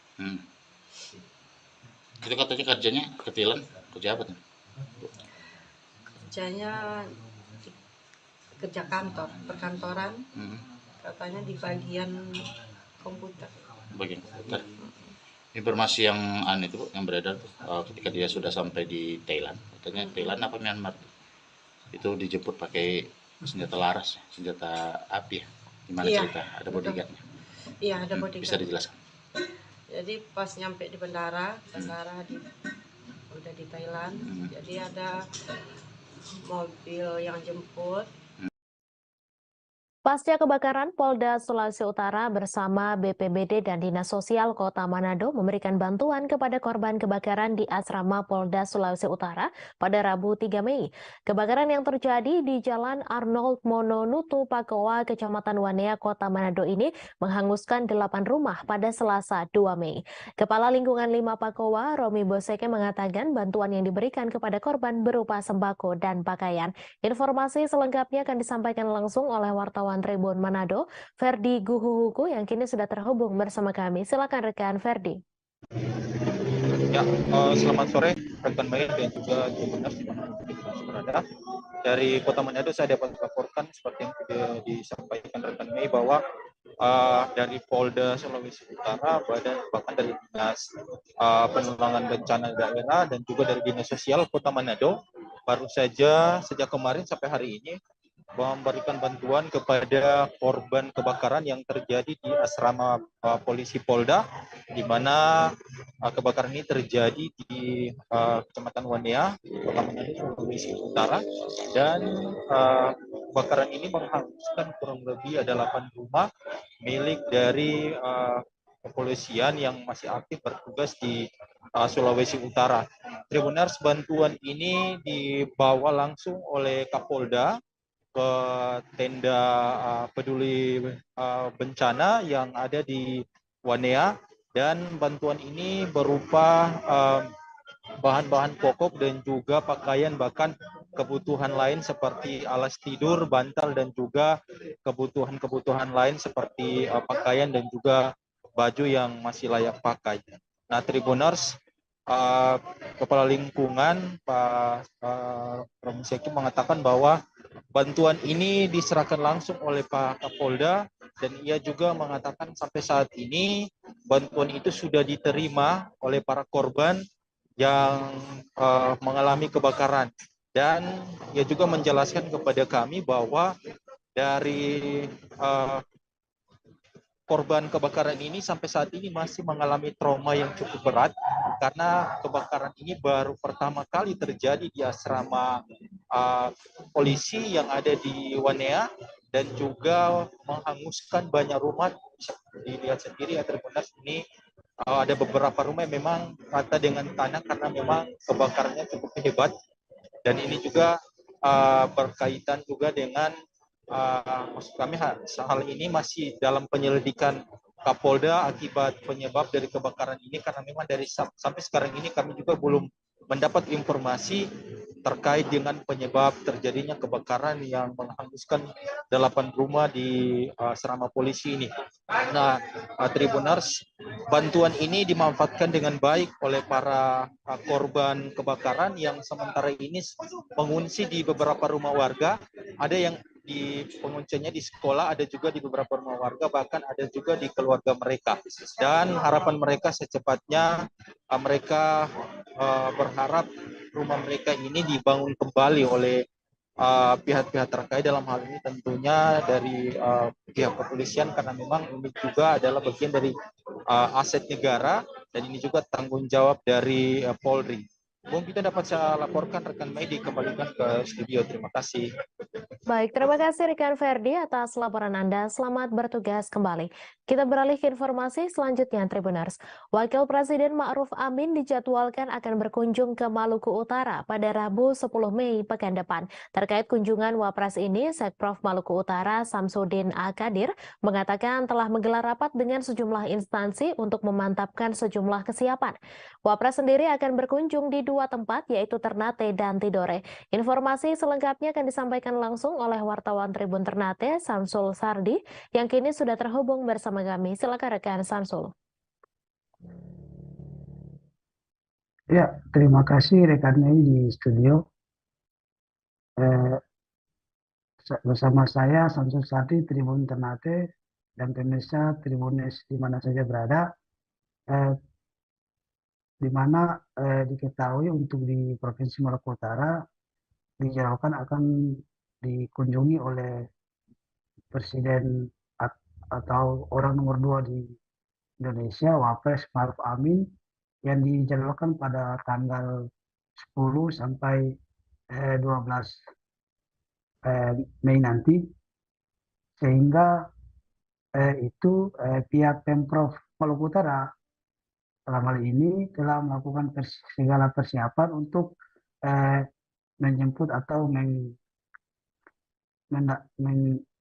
Itu katanya kerjanya ke Thailand, kerja apa tuh? Kerjanya kerja kantor, perkantoran, katanya di bagian komputer. Bagian komputer. Informasi yang aneh itu yang beredar tuh, ketika dia sudah sampai di Thailand, katanya Thailand apa Myanmar tuh, itu dijemput pakai senjata laras, senjata api ya. Gimana cerita? Ada bodyguardnya? Iya, ada bodyguard. Bisa dijelaskan? Jadi pas nyampe di bandara udah di Thailand, jadi ada mobil yang jemput. Pasca kebakaran, Polda Sulawesi Utara bersama BPBD dan Dinas Sosial Kota Manado memberikan bantuan kepada korban kebakaran di asrama Polda Sulawesi Utara pada Rabu 3 Mei. Kebakaran yang terjadi di Jalan Arnold Mononutu Pakowa, Kecamatan Wanea, Kota Manado ini menghanguskan 8 rumah pada Selasa 2 Mei. Kepala Lingkungan 5 Pakowa, Romi Boseke, mengatakan bantuan yang diberikan kepada korban berupa sembako dan pakaian. Informasi selengkapnya akan disampaikan langsung oleh wartawan Tribun Manado, Ferdi Guhuhuku, yang kini sudah terhubung bersama kami. Silakan rekan Ferdi. Ya, selamat sore rekan Mei dan juga Tribuners berada. Dari Kota Manado saya dapat melaporkan seperti yang sudah disampaikan rekan Mei bahwa dari Polda Sulawesi Utara, bahkan dari Dinas Penanggulangan Bencana Daerah dan juga dari Dinas Sosial Kota Manado baru saja sejak kemarin sampai hari ini memberikan bantuan kepada korban kebakaran yang terjadi di asrama polisi Polda, di mana kebakaran ini terjadi di Kecamatan Wanea, Kota Manado, Sulawesi Utara, dan kebakaran ini menghanguskan kurang lebih ada 8 rumah milik dari kepolisian yang masih aktif bertugas di Sulawesi Utara. Tribuners, bantuan ini dibawa langsung oleh Kapolda ke tenda peduli bencana yang ada di Wanea, dan bantuan ini berupa bahan-bahan pokok dan juga pakaian, bahkan kebutuhan lain seperti alas tidur, bantal, dan juga kebutuhan-kebutuhan lain seperti pakaian dan juga baju yang masih layak pakai. Nah, Tribuners, Kepala Lingkungan Pak Romiseki mengatakan bahwa bantuan ini diserahkan langsung oleh Pak Kapolda, dan ia juga mengatakan sampai saat ini bantuan itu sudah diterima oleh para korban yang mengalami kebakaran. Dan ia juga menjelaskan kepada kami bahwa dari korban kebakaran ini sampai saat ini masih mengalami trauma yang cukup berat karena kebakaran ini baru pertama kali terjadi di asrama polisi yang ada di Wanea dan juga menghanguskan banyak rumah. Bisa dilihat sendiri ya, Tribuners, ini ada beberapa rumah yang memang rata dengan tanah karena memang kebakarannya cukup hebat, dan ini juga berkaitan juga dengan maksud kami hal ini masih dalam penyelidikan Kapolda akibat penyebab dari kebakaran ini, karena memang dari sampai sekarang ini kami juga belum mendapat informasi terkait dengan penyebab terjadinya kebakaran yang menghanguskan 8 rumah di asrama polisi ini. Nah, Tribuners, bantuan ini dimanfaatkan dengan baik oleh para korban kebakaran yang sementara ini mengungsi di beberapa rumah warga. Ada yang di pengunciannya di sekolah, ada juga di beberapa rumah warga, bahkan ada juga di keluarga mereka. Dan harapan mereka secepatnya mereka berharap rumah mereka ini dibangun kembali oleh pihak-pihak terkait, dalam hal ini tentunya dari pihak kepolisian, karena memang ini juga adalah bagian dari aset negara dan ini juga tanggung jawab dari Polri. Mungkin dapat saya laporkan, rekan Mei dikembalikan ke studio. Terima kasih. Baik, terima kasih rekan Ferdi atas laporan Anda. Selamat bertugas kembali. Kita beralih ke informasi selanjutnya, Tribuners. Wakil Presiden Ma'ruf Amin dijadwalkan akan berkunjung ke Maluku Utara pada Rabu 10 Mei pekan depan. Terkait kunjungan Wapres ini, Sekprov Maluku Utara Samsudin Akadir mengatakan telah menggelar rapat dengan sejumlah instansi untuk memantapkan sejumlah kesiapan. Wapres sendiri akan berkunjung di 2 tempat, yaitu Ternate dan Tidore. Informasi selengkapnya akan disampaikan langsung oleh wartawan Tribun Ternate, Samsul Sardi, yang kini sudah terhubung bersama kami. Silakan rekan Samsul. Ya, terima kasih rekan Mei di studio. Bersama saya Samsul Sardi, Tribun Ternate, dan pemirsa Tribunes di mana saja berada. Di mana diketahui untuk di Provinsi Maluku Utara dijadwalkan akan dikunjungi oleh Presiden atau orang nomor 2 di Indonesia, Wapres Ma'ruf Amin, yang dijadwalkan pada tanggal 10 sampai 12 Mei nanti, sehingga itu pihak Pemprov Maluku Utara dalam hal ini telah melakukan segala persiapan untuk menjemput atau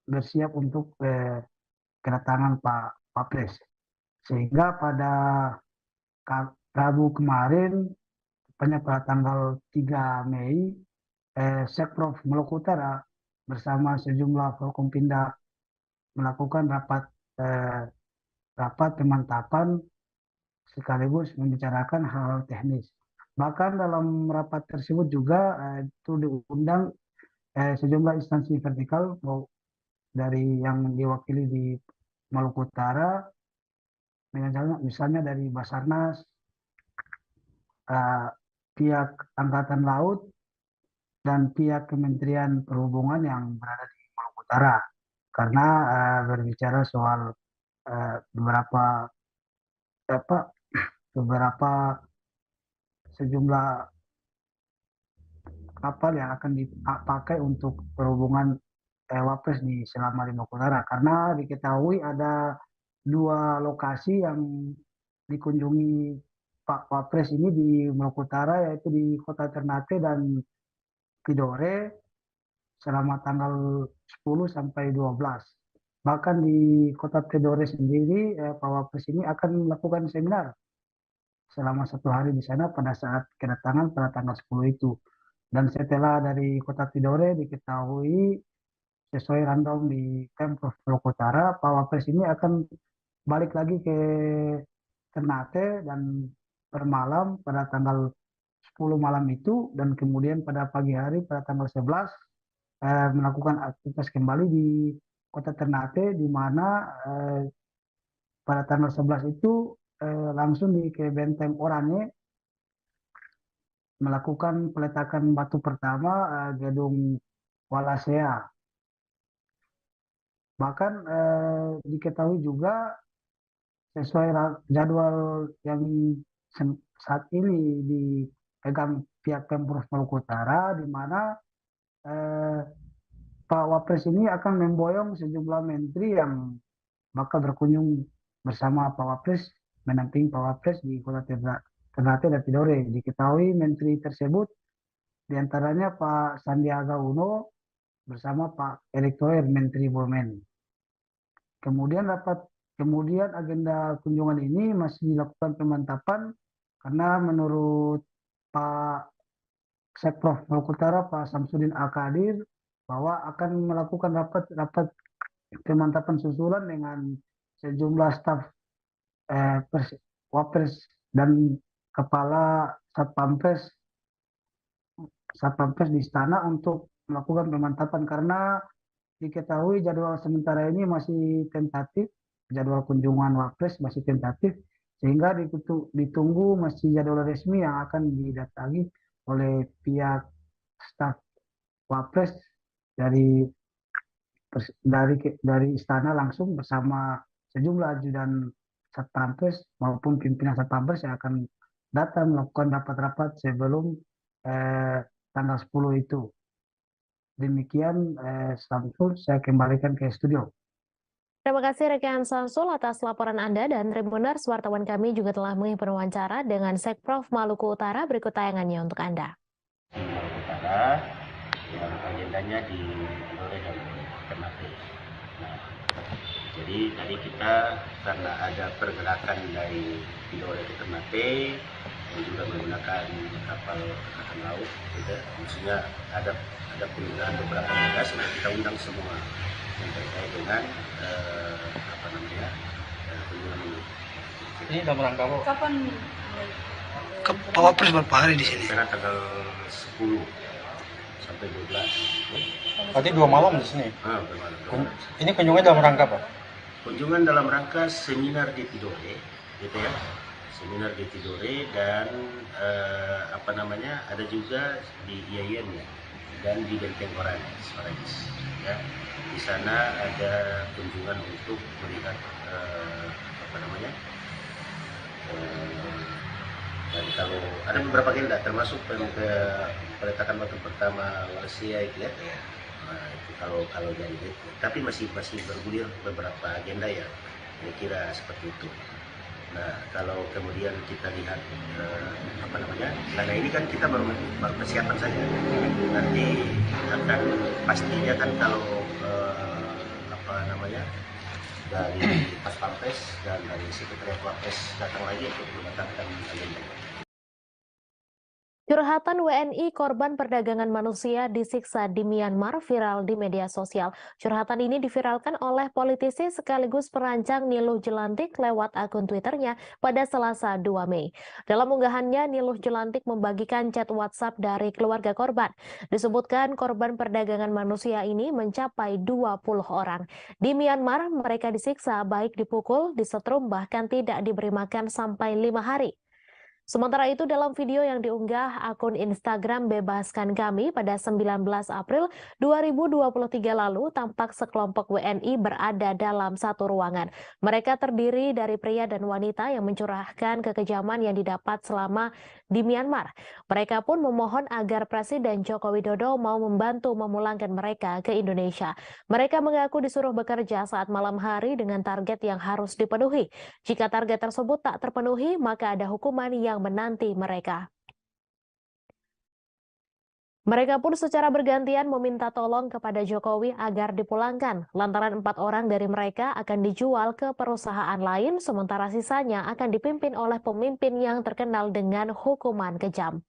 bersiap untuk kedatangan Pak Wapres. Sehingga pada Rabu kemarin, tepatnya pada tanggal 3 Mei, Sekprov Maluku Utara bersama sejumlah Forkompinda melakukan rapat pemantapan sekaligus membicarakan hal teknis. Bahkan dalam rapat tersebut juga itu diundang sejumlah instansi vertikal dari yang diwakili di Maluku Utara, misalnya dari Basarnas, pihak Angkatan Laut, dan pihak Kementerian Perhubungan yang berada di Maluku Utara, karena berbicara soal sejumlah kapal yang akan dipakai untuk perhubungan Wapres selama di Maluku Utara, karena diketahui ada 2 lokasi yang dikunjungi Pak Wapres ini di Maluku Utara, yaitu di Kota Ternate dan Tidore selama tanggal 10 sampai 12. Bahkan di Kota Tidore sendiri, Pak Wapres ini akan melakukan seminar selama 1 hari di sana pada saat kedatangan pada tanggal 10 itu. Dan setelah dari Kota Tidore diketahui sesuai random di Pemprov Maluku Utara, Pak Wapres ini akan balik lagi ke Ternate dan bermalam pada tanggal 10 malam itu, dan kemudian pada pagi hari pada tanggal 11 melakukan aktivitas kembali di Kota Ternate, di mana pada tanggal 11 itu langsung di ke Benteng Oranye melakukan peletakan batu pertama gedung Walasea. Bahkan diketahui juga sesuai jadwal yang saat ini dipegang pihak Pemprov Maluku Utara, di mana Pak Wapres ini akan memboyong sejumlah menteri yang bakal berkunjung bersama Pak Wapres, menampingi Pak Wapres di Kota Ternate dan Tidore. Diketahui menteri tersebut diantaranya Pak Sandiaga Uno bersama Pak Erick Thohir, Menteri BUMN. Kemudian agenda kunjungan ini masih dilakukan pemantapan karena menurut Pak Sekprov Maluku Utara, Pak Samsudin Al-Qadir, bahwa akan melakukan rapat pemantapan susulan dengan sejumlah staf Wapres dan kepala Satpampres di istana untuk melakukan pemantapan, karena diketahui jadwal sementara ini masih tentatif, jadwal kunjungan Wapres masih tentatif, sehingga ditunggu masih jadwal resmi yang akan didatangi oleh pihak staf Wapres dari istana langsung bersama sejumlah ajudan Satpampres maupun pimpinan Satpampres yang akan datang melakukan rapat-rapat sebelum tanggal 10 itu. Demikian Samsul, saya kembalikan ke studio. Terima kasih rekan Samsul atas laporan Anda, dan Tribuners, wartawan kami juga telah mengikuti wawancara dengan Sekprov Maluku Utara. Berikut tayangannya untuk Anda. Maluku Utara yang agendanya di Tidore dan Ternate. Nah, jadi tadi kita karena ada pergerakan dari Tidore ke Ternate dan juga menggunakan kapal angkatan laut, gitu. Maksudnya ada penggunaan beberapa tugas yang kita undang semua yang terkait dengan kunjungan ini. Ini dalam rangka apa? Kapan? Pak Wapres berapa hari di sini? Karena tanggal 10 sampai 12. Berarti 2 malam di sini. Bermalam. Ini kunjungan dalam rangka apa? Kunjungan dalam rangka seminar di Tidore, gitu ya. Seminar di Tidore dan ada juga di IAIN ya, dan di Benteng Oranye, ya. Di sana ada kunjungan untuk melihat dan kalau ada beberapa agenda termasuk peletakan batu pertama Walasea itu ya. Nah, itu kalau dari itu, tapi masih bergulir beberapa agenda ya, kira seperti itu. Nah, kalau kemudian kita lihat karena ini kan kita baru persiapan saja. Nanti akan pastinya kan kalau dari Paspampres dan dari Sekretariat Wapres datang lagi untuk menetapkan agenda. Curhatan WNI korban perdagangan manusia disiksa di Myanmar viral di media sosial. Curhatan ini diviralkan oleh politisi sekaligus perancang Niluh Jelantik lewat akun Twitternya pada Selasa 2 Mei. Dalam unggahannya, Niluh Jelantik membagikan chat WhatsApp dari keluarga korban. Disebutkan korban perdagangan manusia ini mencapai 20 orang. Di Myanmar, mereka disiksa baik dipukul, disetrum, bahkan tidak diberi makan sampai 5 hari. Sementara itu, dalam video yang diunggah akun Instagram Bebaskan Kami pada 19 April 2023 lalu, tampak sekelompok WNI berada dalam satu ruangan. Mereka terdiri dari pria dan wanita yang mencurahkan kekejaman yang didapat selama di Myanmar. Mereka pun memohon agar Presiden Joko Widodo mau membantu memulangkan mereka ke Indonesia. Mereka mengaku disuruh bekerja saat malam hari dengan target yang harus dipenuhi. Jika target tersebut tak terpenuhi, maka ada hukuman yang menanti mereka. Mereka pun secara bergantian meminta tolong kepada Jokowi agar dipulangkan, lantaran 4 orang dari mereka akan dijual ke perusahaan lain, sementara sisanya akan dipimpin oleh pemimpin yang terkenal dengan hukuman kejam.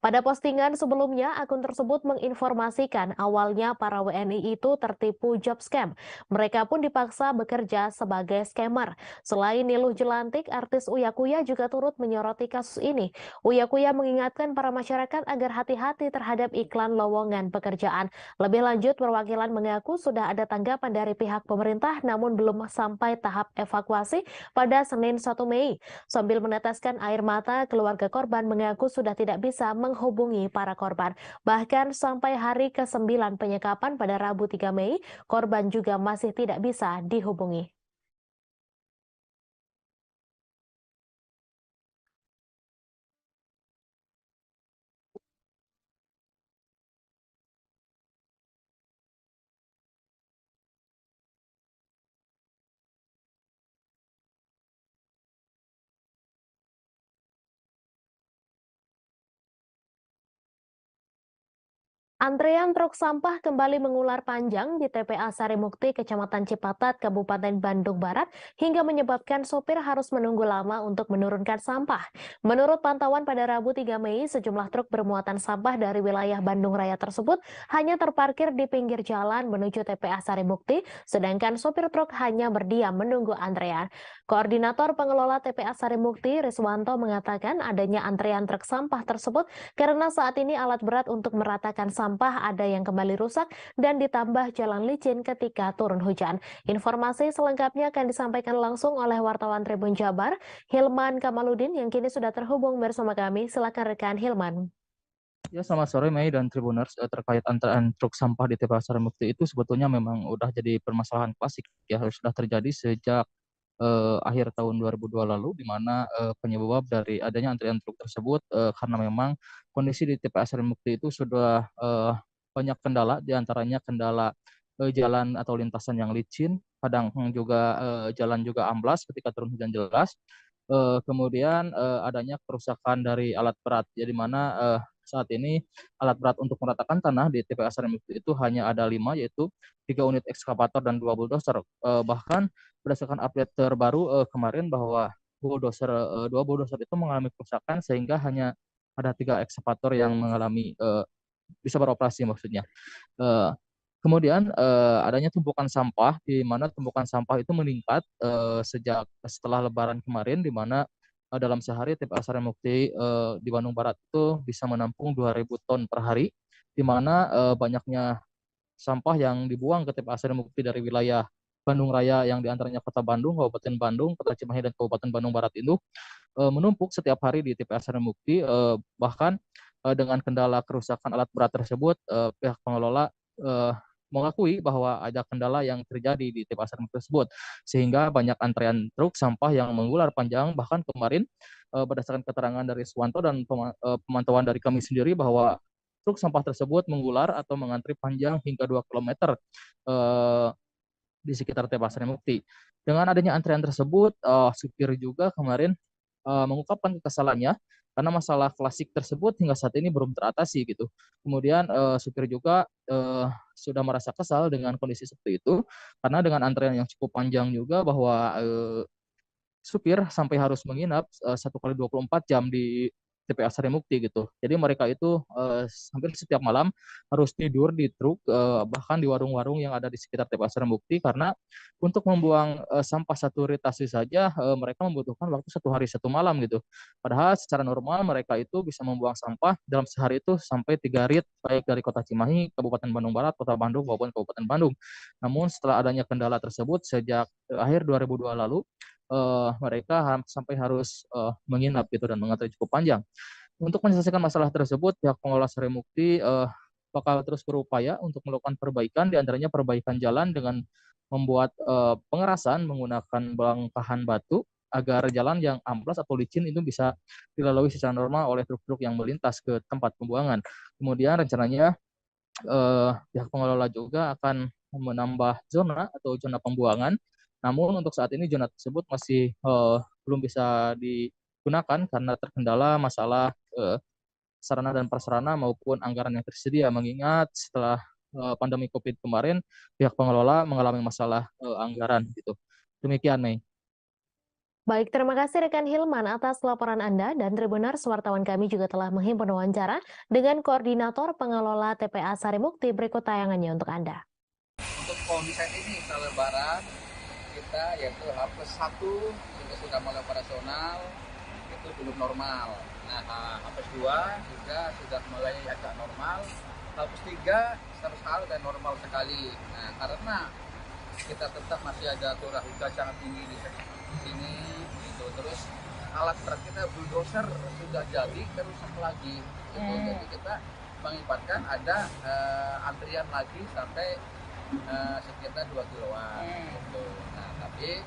Pada postingan sebelumnya, akun tersebut menginformasikan awalnya para WNI itu tertipu job scam. Mereka pun dipaksa bekerja sebagai scammer. Selain Niluh Jelantik, artis Uya Kuya juga turut menyoroti kasus ini. Uya Kuya mengingatkan para masyarakat agar hati-hati terhadap iklan lowongan pekerjaan. Lebih lanjut, perwakilan mengaku sudah ada tanggapan dari pihak pemerintah namun belum sampai tahap evakuasi pada Senin 1 Mei. Sambil meneteskan air mata, keluarga korban mengaku sudah tidak bisa menghubungi para korban. Bahkan sampai hari ke-9 penyekapan pada Rabu 3 Mei, korban juga masih tidak bisa dihubungi. Antrean truk sampah kembali mengular panjang di TPA Sarimukti, Kecamatan Cipatat, Kabupaten Bandung Barat, hingga menyebabkan sopir harus menunggu lama untuk menurunkan sampah. Menurut pantauan pada Rabu 3 Mei, sejumlah truk bermuatan sampah dari wilayah Bandung Raya tersebut hanya terparkir di pinggir jalan menuju TPA Sarimukti, sedangkan sopir truk hanya berdiam menunggu antrean. Koordinator pengelola TPA Sarimukti, Riswanto, mengatakan adanya antrean truk sampah tersebut karena saat ini alat berat untuk meratakan sampah ada yang kembali rusak dan ditambah jalan licin ketika turun hujan. Informasi selengkapnya akan disampaikan langsung oleh wartawan Tribun Jabar, Hilman Kamaludin, yang kini sudah terhubung bersama kami. Silakan rekan Hilman. Ya, selamat sore Mei dan Tribuners. Terkait antrean truk sampah di TPA Sarimukti itu sebetulnya memang udah jadi permasalahan klasik ya, sudah terjadi sejak akhir tahun 2002 lalu, di mana penyebab dari adanya antrian truk tersebut karena memang kondisi di TPA Sarimukti itu sudah banyak kendala, diantaranya kendala jalan atau lintasan yang licin, kadang juga jalan juga amblas ketika turun hujan deras. Kemudian adanya kerusakan dari alat berat, jadi mana saat ini alat berat untuk meratakan tanah di TPA Sarimukti itu hanya ada 5, yaitu 3 unit ekskavator dan 2 bulldozer. Bahkan berdasarkan update terbaru kemarin bahwa dua bulldozer itu mengalami kerusakan sehingga hanya ada 3 ekskavator yang mengalami bisa beroperasi maksudnya. Kemudian adanya tumpukan sampah, di mana tumpukan sampah itu meningkat sejak setelah Lebaran kemarin, di mana dalam sehari TPA Sarimukti di Bandung Barat itu bisa menampung 2.000 ton per hari, di mana banyaknya sampah yang dibuang ke TPA Sarimukti dari wilayah Bandung Raya yang diantaranya Kota Bandung, Kabupaten Bandung, Kota Cimahi, dan Kabupaten Bandung Barat itu menumpuk setiap hari di TPA Sarimukti. Bahkan dengan kendala kerusakan alat berat tersebut, pihak pengelola mengakui bahwa ada kendala yang terjadi di TPA Sarimukti tersebut, sehingga banyak antrean truk sampah yang mengular panjang. Bahkan kemarin berdasarkan keterangan dari Swanto dan pemantauan dari kami sendiri bahwa truk sampah tersebut mengular atau mengantri panjang hingga 2 km di sekitar TPA Sarimukti. Dengan adanya antrean tersebut, supir juga kemarin mengungkapkan kekesalannya karena masalah klasik tersebut hingga saat ini belum teratasi gitu. Kemudian supir juga sudah merasa kesal dengan kondisi seperti itu karena dengan antrean yang cukup panjang juga bahwa supir sampai harus menginap 1 kali 24 jam di TPA Sarimukti gitu. Jadi mereka itu hampir setiap malam harus tidur di truk, bahkan di warung-warung yang ada di sekitar TPA Sarimukti, karena untuk membuang sampah 1 ritasi saja mereka membutuhkan waktu 1 hari 1 malam gitu. Padahal secara normal mereka itu bisa membuang sampah dalam sehari itu sampai 3 rit, baik dari Kota Cimahi, Kabupaten Bandung Barat, Kota Bandung maupun Kabupaten Bandung. Namun setelah adanya kendala tersebut sejak akhir 2002 lalu, mereka sampai harus menginap gitu dan mengantri cukup panjang. Untuk menyelesaikan masalah tersebut, pihak pengelola Sarimukti bakal terus berupaya untuk melakukan perbaikan, diantaranya perbaikan jalan dengan membuat pengerasan menggunakan bongkahan batu agar jalan yang amplas atau licin itu bisa dilalui secara normal oleh truk-truk yang melintas ke tempat pembuangan. Kemudian rencananya pihak pengelola juga akan menambah zona atau zona pembuangan. Namun untuk saat ini zona tersebut masih belum bisa digunakan karena terkendala masalah sarana dan prasarana maupun anggaran yang tersedia, mengingat setelah pandemi COVID kemarin pihak pengelola mengalami masalah anggaran gitu. Demikian, Mei. Baik, terima kasih rekan Hilman atas laporan Anda, dan Tribuners wartawan kami juga telah menghimpun wawancara dengan Koordinator Pengelola TPA Sarimukti. Berikut tayangannya untuk Anda. Untuk kondisi ini setelah Lebaran, kita yaitu H+1 juga sudah mulai operasional, itu belum normal. Nah, H+2 juga sudah mulai agak normal, H+3 sama dan normal sekali. Nah, karena kita tetap masih ada curah hujan sangat tinggi di sini, gitu. Terus alat berat kita bulldozer sudah jadi kerusak lagi, gitu. Jadi kita mengibatkan ada antrian lagi sampai sekitar 2 kiloan, gitu. Nah, tapi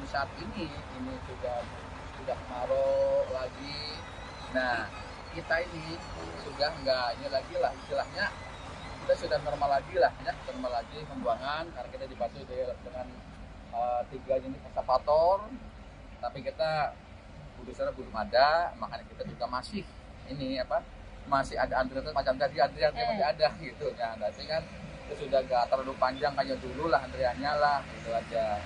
saat ini sudah kemarau lagi. Nah, kita ini sudah enggak ini lagi lah, istilahnya kita sudah normal lagi lah, ya, normal lagi pembuangan karena kita dibantu dengan 3 unit eskavator, tapi kita bulldozer belum ada, makanya kita juga masih masih ada antrian macam tadi, antrian masih ada gitu. Nah, tapi kan itu sudah gak terlalu panjang kayak dulu lah antriannya lah, gitu aja.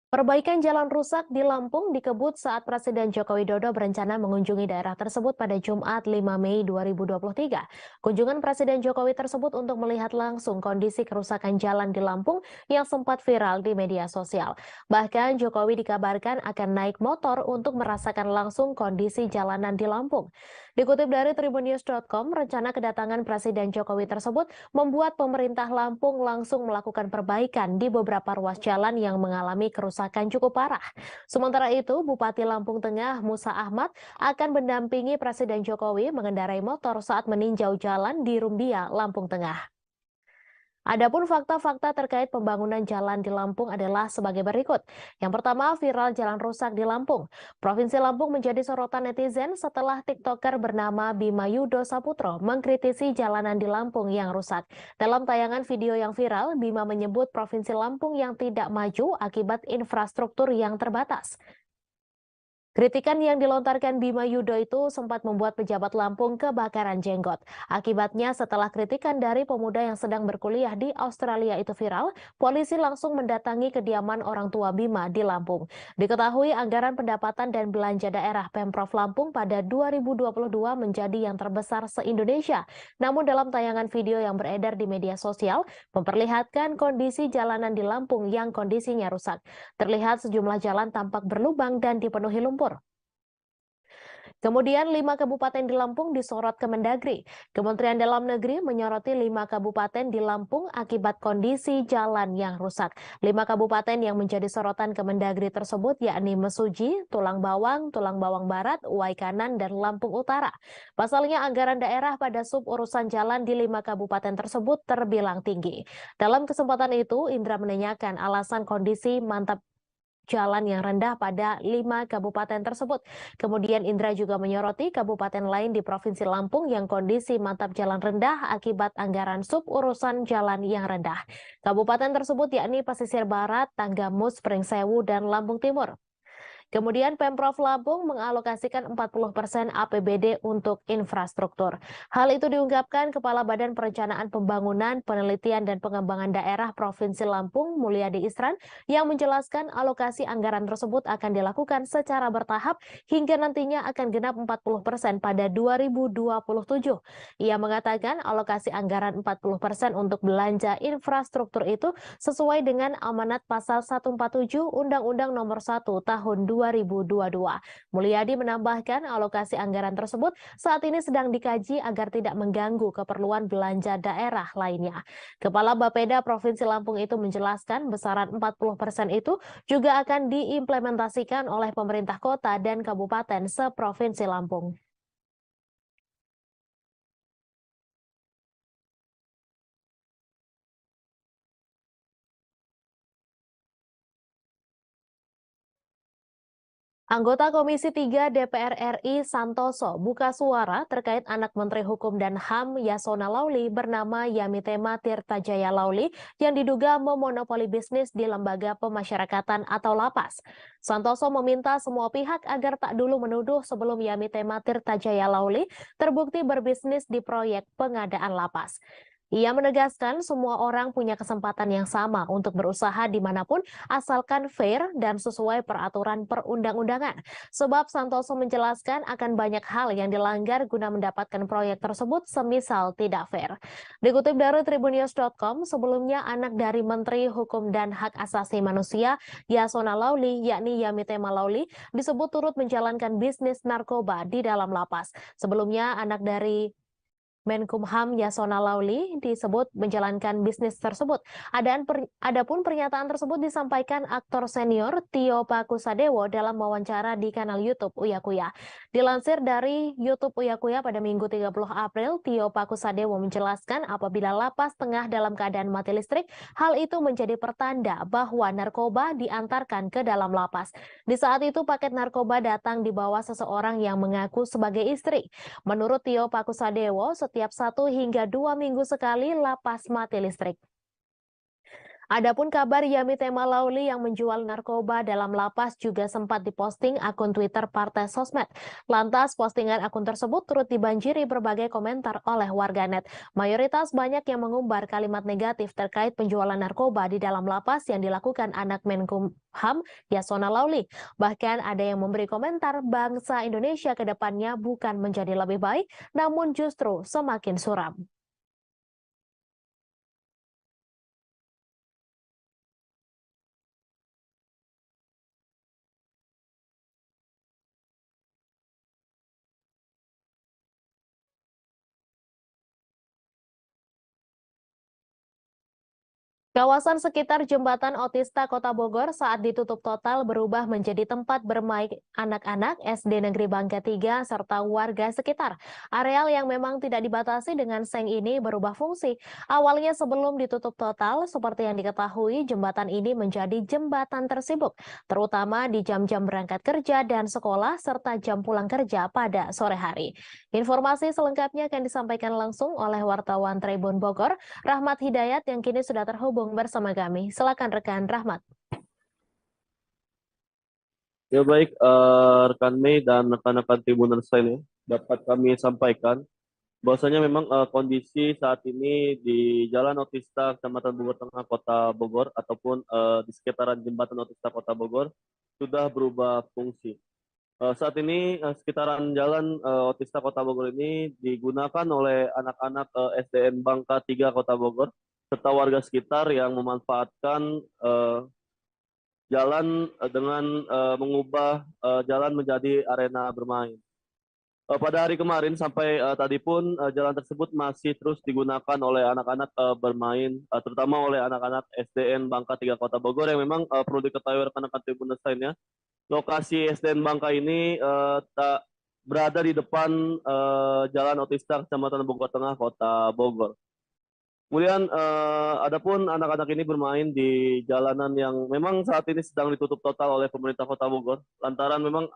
Perbaikan jalan rusak di Lampung dikebut saat Presiden Joko Widodo berencana mengunjungi daerah tersebut pada Jumat 5 Mei 2023. Kunjungan Presiden Jokowi tersebut untuk melihat langsung kondisi kerusakan jalan di Lampung yang sempat viral di media sosial. Bahkan Jokowi dikabarkan akan naik motor untuk merasakan langsung kondisi jalanan di Lampung. Dikutip dari tribunnews.com, rencana kedatangan Presiden Jokowi tersebut membuat pemerintah Lampung langsung melakukan perbaikan di beberapa ruas jalan yang mengalami kerusakan cukup parah. Sementara itu, Bupati Lampung Tengah Musa Ahmad akan mendampingi Presiden Jokowi mengendarai motor saat meninjau jalan di Rumbia, Lampung Tengah. Adapun fakta-fakta terkait pembangunan jalan di Lampung adalah sebagai berikut. Yang pertama, viral jalan rusak di Lampung. Provinsi Lampung menjadi sorotan netizen setelah TikToker bernama Bima Yudo Saputro mengkritisi jalanan di Lampung yang rusak. Dalam tayangan video yang viral, Bima menyebut Provinsi Lampung yang tidak maju akibat infrastruktur yang terbatas. Kritikan yang dilontarkan Bima Yudo itu sempat membuat pejabat Lampung kebakaran jenggot. Akibatnya setelah kritikan dari pemuda yang sedang berkuliah di Australia itu viral, polisi langsung mendatangi kediaman orang tua Bima di Lampung. Diketahui anggaran pendapatan dan belanja daerah Pemprov Lampung pada 2022 menjadi yang terbesar se-Indonesia. Namun dalam tayangan video yang beredar di media sosial, memperlihatkan kondisi jalanan di Lampung yang kondisinya rusak. Terlihat sejumlah jalan tampak berlubang dan dipenuhi lumpur. Kemudian 5 kabupaten di Lampung disorot Kemendagri. Kementerian Dalam Negeri menyoroti 5 kabupaten di Lampung akibat kondisi jalan yang rusak. 5 kabupaten yang menjadi sorotan Kemendagri tersebut yakni Mesuji, Tulang Bawang Barat, Uwai Kanan, dan Lampung Utara. Pasalnya anggaran daerah pada sub urusan jalan di 5 kabupaten tersebut terbilang tinggi. Dalam kesempatan itu, Indra menanyakan alasan kondisi mantap jalan yang rendah pada 5 kabupaten tersebut. Kemudian Indra juga menyoroti kabupaten lain di Provinsi Lampung yang kondisi mantap jalan rendah akibat anggaran sub urusan jalan yang rendah. Kabupaten tersebut yakni Pesisir Barat, Tanggamus, Pringsewu, dan Lampung Timur. Kemudian Pemprov Lampung mengalokasikan 40% APBD untuk infrastruktur. Hal itu diungkapkan Kepala Badan Perencanaan Pembangunan, Penelitian dan Pengembangan Daerah Provinsi Lampung, Mulyadi Isran, yang menjelaskan alokasi anggaran tersebut akan dilakukan secara bertahap hingga nantinya akan genap 40% pada 2027. Ia mengatakan alokasi anggaran 40% untuk belanja infrastruktur itu sesuai dengan amanat pasal 147 Undang-Undang Nomor 1 Tahun 2022. Mulyadi menambahkan alokasi anggaran tersebut saat ini sedang dikaji agar tidak mengganggu keperluan belanja daerah lainnya. Kepala Bapeda Provinsi Lampung itu menjelaskan besaran 40% itu juga akan diimplementasikan oleh pemerintah kota dan kabupaten se-Provinsi Lampung. Anggota Komisi 3 DPR RI Santoso buka suara terkait anak Menteri Hukum dan HAM Yasona Lauli bernama Yamitema Tirtajaya Lauli yang diduga memonopoli bisnis di lembaga pemasyarakatan atau lapas. Santoso meminta semua pihak agar tak dulu menuduh sebelum Yamitema Tirtajaya Lauli terbukti berbisnis di proyek pengadaan lapas. Ia menegaskan semua orang punya kesempatan yang sama untuk berusaha dimanapun asalkan fair dan sesuai peraturan perundang-undangan. Sebab Santoso menjelaskan akan banyak hal yang dilanggar guna mendapatkan proyek tersebut semisal tidak fair. Dikutip dari tribunnews.com, sebelumnya anak dari Menteri Hukum dan Hak Asasi Manusia Yasona Lauli yakni Yamitema Lauli disebut turut menjalankan bisnis narkoba di dalam lapas. Sebelumnya anak dari Menkumham Yasona Lauli disebut menjalankan bisnis tersebut. Adapun pernyataan tersebut disampaikan aktor senior Tio Pakusadewo dalam wawancara di kanal YouTube Uya Kuya. Dilansir dari YouTube Uya Kuya pada Minggu 30 April, Tio Pakusadewo menjelaskan apabila lapas tengah dalam keadaan mati listrik, hal itu menjadi pertanda bahwa narkoba diantarkan ke dalam lapas. Di saat itu paket narkoba datang di bawah seseorang yang mengaku sebagai istri. Menurut Tio Pakusadewo, setiap 1 hingga 2 minggu sekali lapas mati listrik. Adapun kabar Yamitema Lauli yang menjual narkoba dalam lapas juga sempat diposting akun Twitter Partai Sosmed. Lantas postingan akun tersebut turut dibanjiri berbagai komentar oleh warganet. Mayoritas banyak yang mengumbar kalimat negatif terkait penjualan narkoba di dalam lapas yang dilakukan anak Menkumham Yasona Lauli. Bahkan ada yang memberi komentar bangsa Indonesia ke depannya bukan menjadi lebih baik, namun justru semakin suram. Kawasan sekitar Jembatan Otista Kota Bogor saat ditutup total berubah menjadi tempat bermain anak-anak SD Negeri Bangka 3 serta warga sekitar. Areal yang memang tidak dibatasi dengan seng ini berubah fungsi. Awalnya sebelum ditutup total, seperti yang diketahui, jembatan ini menjadi jembatan tersibuk, terutama di jam-jam berangkat kerja dan sekolah serta jam pulang kerja pada sore hari. Informasi selengkapnya akan disampaikan langsung oleh wartawan Tribun Bogor, Rahmat Hidayat yang kini sudah terhubung bersama kami. Silakan rekan Rahmat. Ya baik, rekan Mei dan rekan-rekan Tribuners lainnya dapat kami sampaikan bahwasanya memang kondisi saat ini di Jalan Otista Kecamatan Bogor Tengah Kota Bogor ataupun di sekitaran Jembatan Otista Kota Bogor sudah berubah fungsi. Saat ini sekitaran Jalan Otista Kota Bogor ini digunakan oleh anak-anak SDN Bangka 3 Kota Bogor serta warga sekitar yang memanfaatkan jalan dengan mengubah jalan menjadi arena bermain. Pada hari kemarin sampai tadi pun jalan tersebut masih terus digunakan oleh anak-anak bermain, terutama oleh anak-anak SDN Bangka 3 Kota Bogor yang memang perlu diketahui rekan-rekan Tribuners lainnya. Lokasi SDN Bangka ini tak berada di depan Jalan Otista Kecamatan Bogor Tengah Kota Bogor. Kemudian adapun anak-anak ini bermain di jalanan yang memang saat ini sedang ditutup total oleh pemerintah Kota Bogor. Lantaran memang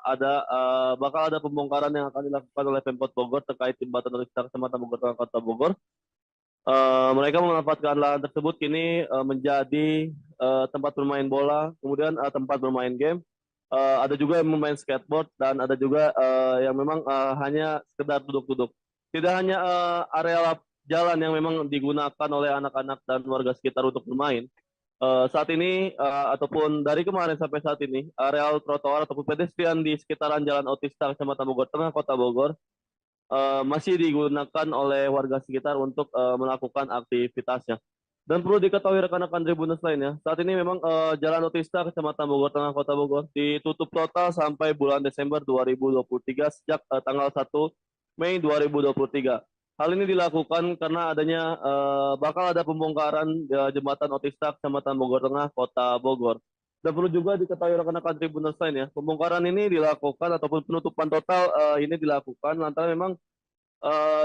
bakal ada pembongkaran yang akan dilakukan oleh Pemkot Bogor terkait jembatan Otista Kecamatan Bogor Tengah Kota Bogor. Mereka memanfaatkan lahan tersebut kini menjadi tempat bermain bola, kemudian tempat bermain game. Ada juga yang bermain skateboard dan ada juga yang memang hanya sekedar duduk-duduk. Tidak hanya area jalan yang memang digunakan oleh anak-anak dan warga sekitar untuk bermain. Saat ini ataupun dari kemarin sampai saat ini areal trotoar ataupun pedestrian di sekitaran Jalan Otista Kecamatan Bogor Tengah Kota Bogor masih digunakan oleh warga sekitar untuk melakukan aktivitasnya. Dan perlu diketahui rekan-rekan Tribuners lainnya, saat ini memang Jalan Otista Kecamatan Bogor Tengah Kota Bogor ditutup total sampai bulan Desember 2023 sejak tanggal 1 Mei 2023. Hal ini dilakukan karena adanya bakal ada pembongkaran jembatan Otista Kecamatan Bogor Tengah Kota Bogor. Dan perlu juga diketahui rekan-rekan Tribuners lainnya, pembongkaran ini dilakukan ataupun penutupan total ini dilakukan lantaran memang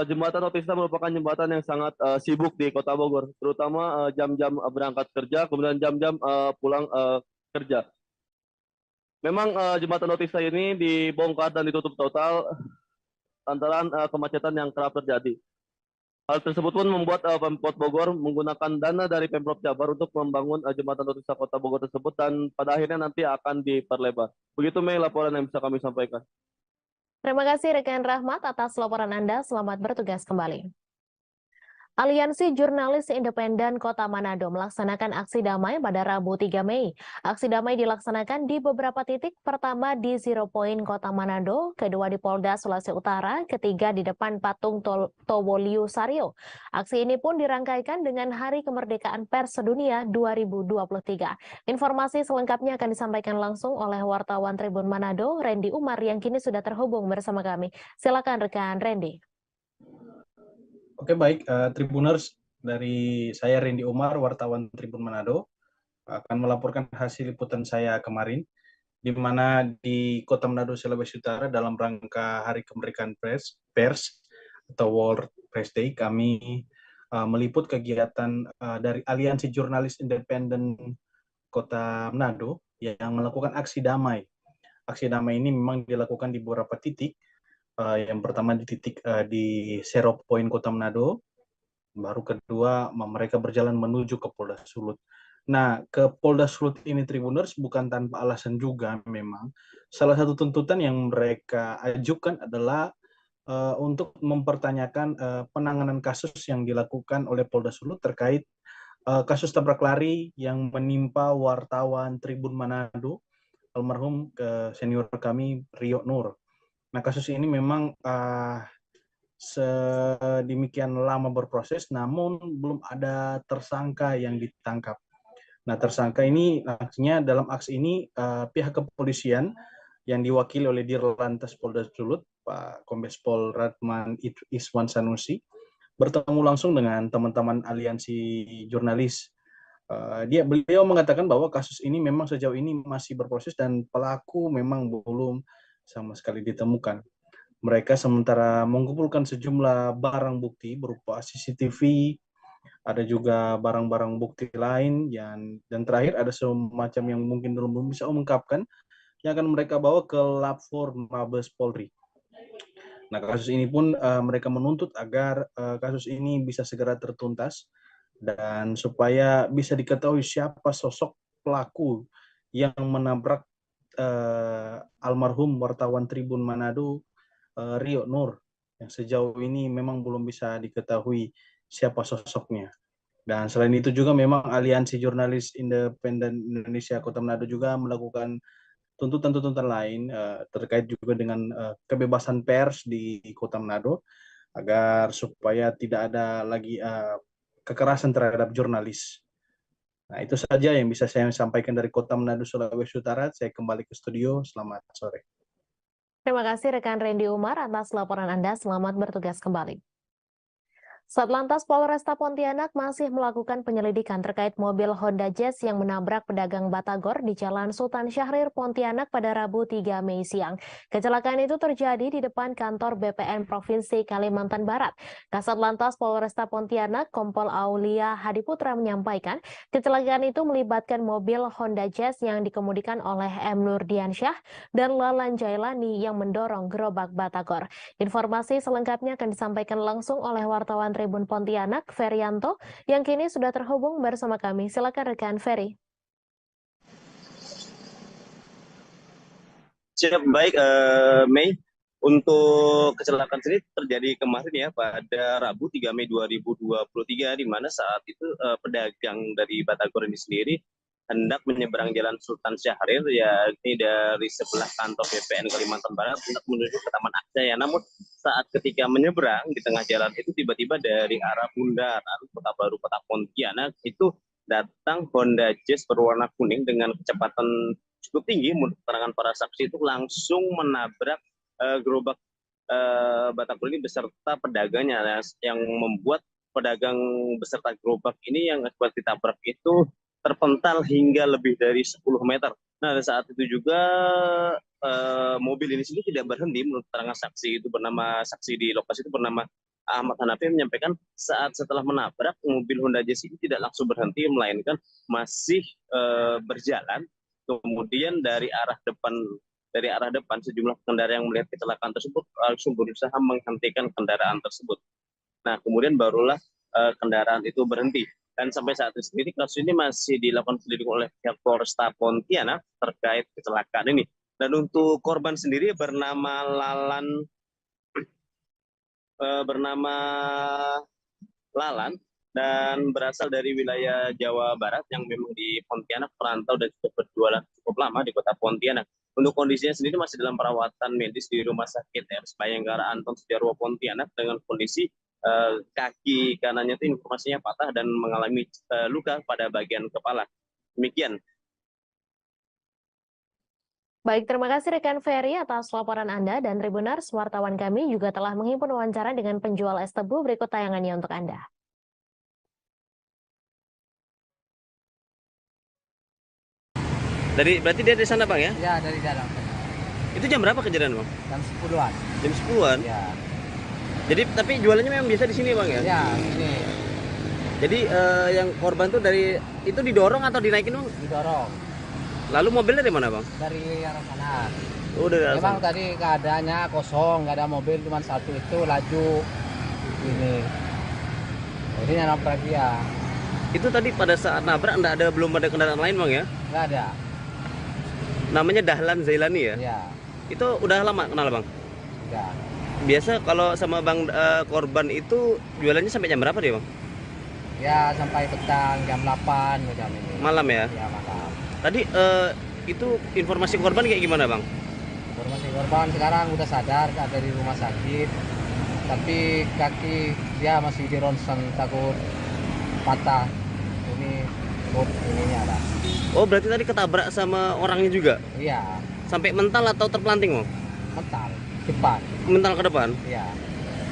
jembatan Otista merupakan jembatan yang sangat sibuk di Kota Bogor, terutama jam-jam berangkat kerja, kemudian jam-jam pulang kerja. Memang jembatan Notisa ini dibongkar dan ditutup total lantaran kemacetan yang kerap terjadi. Hal tersebut pun membuat Pemkot Bogor menggunakan dana dari Pemprov Jabar untuk membangun jembatan Notisa Kota Bogor tersebut dan pada akhirnya nanti akan diperlebar. Begitu Mei laporan yang bisa kami sampaikan. Terima kasih rekan Rahmat atas laporan Anda. Selamat bertugas kembali. Aliansi Jurnalis Independen Kota Manado melaksanakan aksi damai pada Rabu 3 Mei. Aksi damai dilaksanakan di beberapa titik, pertama di Zero Point Kota Manado, kedua di Polda Sulawesi Utara, ketiga di depan patung Towoliu Sario. Aksi ini pun dirangkaikan dengan Hari Kemerdekaan Pers Sedunia 2023. Informasi selengkapnya akan disampaikan langsung oleh wartawan Tribun Manado, Randy Umar, yang kini sudah terhubung bersama kami. Silakan rekan Randy. Oke, baik, Tribuners, dari saya Randy Umar, wartawan Tribun Manado, akan melaporkan hasil liputan saya kemarin, di mana di Kota Manado, Sulawesi Utara, dalam rangka Hari Kemerdekaan Pers atau World Press Day, kami meliput kegiatan dari Aliansi Jurnalis Independen Kota Manado yang melakukan aksi damai. Aksi damai ini memang dilakukan di beberapa titik. Yang pertama di titik di Zero Point Kota Manado, baru kedua mereka berjalan menuju ke Polda Sulut. Nah, ke Polda Sulut ini Tribuners bukan tanpa alasan juga memang. Salah satu tuntutan yang mereka ajukan adalah untuk mempertanyakan penanganan kasus yang dilakukan oleh Polda Sulut terkait kasus tabrak lari yang menimpa wartawan Tribun Manado, almarhum senior kami Rio Nur. Nah, kasus ini memang sedemikian lama berproses, namun belum ada tersangka yang ditangkap. Nah, tersangka ini artinya dalam aksi ini pihak kepolisian yang diwakili oleh Dirlantas Polda Sulut, Pak Kombes Pol Radman Iswan Sanusi, bertemu langsung dengan teman-teman aliansi jurnalis. Beliau mengatakan bahwa kasus ini memang sejauh ini masih berproses dan pelaku memang belum sama sekali ditemukan. Mereka sementara mengumpulkan sejumlah barang bukti berupa CCTV, ada juga barang-barang bukti lain, dan terakhir ada semacam yang mungkin belum bisa mengungkapkan yang akan mereka bawa ke Lab 4 Mabes Polri. Nah, kasus ini pun mereka menuntut agar kasus ini bisa segera tertuntas dan supaya bisa diketahui siapa sosok pelaku yang menabrak almarhum wartawan Tribun Manado Rio Nur, yang sejauh ini memang belum bisa diketahui siapa sosoknya. Dan selain itu juga memang Aliansi Jurnalis Independen Indonesia Kota Manado juga melakukan tuntutan-tuntutan lain terkait juga dengan kebebasan pers di Kota Manado, agar supaya tidak ada lagi kekerasan terhadap jurnalis. Nah, itu saja yang bisa saya sampaikan dari Kota Manado, Sulawesi Utara. Saya kembali ke studio. Selamat sore. Terima kasih rekan Randy Umar atas laporan Anda. Selamat bertugas kembali. Satlantas Polresta Pontianak masih melakukan penyelidikan terkait mobil Honda Jazz yang menabrak pedagang batagor di Jalan Sultan Syahrir, Pontianak pada Rabu 3 Mei siang. Kecelakaan itu terjadi di depan kantor BPN Provinsi Kalimantan Barat. Kasat Lantas Polresta Pontianak, Kompol Aulia Hadiputra menyampaikan, kecelakaan itu melibatkan mobil Honda Jazz yang dikemudikan oleh M. Nurdiansyah dan Lalan Jailani yang mendorong gerobak batagor. Informasi selengkapnya akan disampaikan langsung oleh wartawan Tribun Pontianak, Ferianto, yang kini sudah terhubung bersama kami. Silakan rekan Ferry. Siap, baik Mei. Untuk kecelakaan ini terjadi kemarin ya pada Rabu 3 Mei 2023, di mana saat itu pedagang dari batagor ini sendiri hendak menyeberang Jalan Sultan Syahrir, yakni dari sebelah kantor BPN Kalimantan Barat untuk menuju ke Taman Akjaya. Namun saat ketika menyeberang di tengah jalan itu tiba-tiba dari arah Bundaran Kota Baru Kota Pontianak itu datang Honda Jazz berwarna kuning dengan kecepatan cukup tinggi. Menurut keterangan para saksi itu langsung menabrak gerobak batagor ini beserta pedagangnya, yang membuat pedagang beserta gerobak ini yang akibat ditabrak itu terpental hingga lebih dari 10 meter. Nah, saat itu juga mobil ini sendiri tidak berhenti. Menurut keterangan saksi di lokasi itu bernama Ahmad Hanafi menyampaikan saat setelah menabrak mobil Honda Jazz ini tidak langsung berhenti, melainkan masih berjalan Kemudian dari arah depan sejumlah pengendara yang melihat kecelakaan tersebut langsung berusaha menghentikan kendaraan tersebut. Nah, kemudian barulah kendaraan itu berhenti. Dan sampai saat ini sendiri kasus ini masih dilakukan penyelidikan oleh pihak Polresta Pontianak terkait kecelakaan ini. Dan untuk korban sendiri bernama Lalan dan berasal dari wilayah Jawa Barat yang memang di Pontianak perantau dan cukup berjualan cukup lama di kota Pontianak. Untuk kondisinya sendiri masih dalam perawatan medis di Rumah Sakit RS Bayangkara Anton Sujarwo Pontianak dengan kondisi kaki kanannya itu informasinya patah dan mengalami luka pada bagian kepala. Demikian. Baik, terima kasih rekan Ferry atas laporan Anda, dan Tribuners, wartawan kami juga telah menghimpun wawancara dengan penjual es tebu. Berikut tayangannya untuk Anda. Berarti dia dari sana Bang ya? Ya, dari dalam. Itu jam berapa kejadian Bang? Jam 10-an. Jam 10-an? Ya. Jadi tapi jualannya memang biasa di sini Bang ya? Ya, ini. Jadi yang korban tuh dari itu didorong atau dinaikin Bang? Didorong. Lalu mobilnya dari mana Bang? Dari arah sana. Oh, dari arah Memang sana. tadi keadaannya kosong, nggak ada mobil, cuma satu itu laju ini. Jadi nabrak dia. Itu tadi pada saat nabrak belum ada kendaraan lain Bang ya? Nggak ada. Namanya Dahlan Zailani ya? Ya. Itu udah lama kenal Bang? Ya. Biasa kalau sama Bang korban itu jualannya sampai jam berapa dia Bang? Ya, sampai petang jam 8 jam ini. Malam ya? Ya, malam. Tadi itu informasi korban kayak gimana Bang? Informasi korban sekarang udah sadar, ada di rumah sakit. Tapi kaki dia masih di ronsen, takut patah. Ini ininya ada. Oh, berarti tadi ketabrak sama orangnya juga? Iya. Sampai mental atau terpelanting Bang? Mental, depan. Mental ke depan? Iya.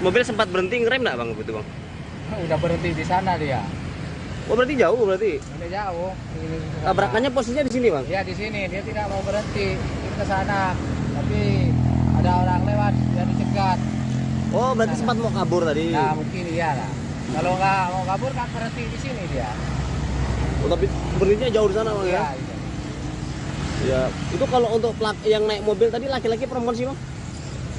Mobil sempat berhenti ngerem nggak Bang begitu Bang? Udah berhenti di sana dia. Oh, berarti jauh berarti? Udah jauh. Tabrakannya posisinya di sini Bang? Iya, di sini. Dia tidak mau berhenti ke sana. Tapi ada orang lewat, dia dicegat. Oh, berarti sempat mau kabur tadi? Nah, mungkin iya lah. Kalau nggak mau kabur kan berhenti di sini dia. Oh, tapi berhentinya jauh di sana Bang ya? Iya. Ya, itu kalau untuk yang naik mobil tadi laki-laki perempuan sih Bang?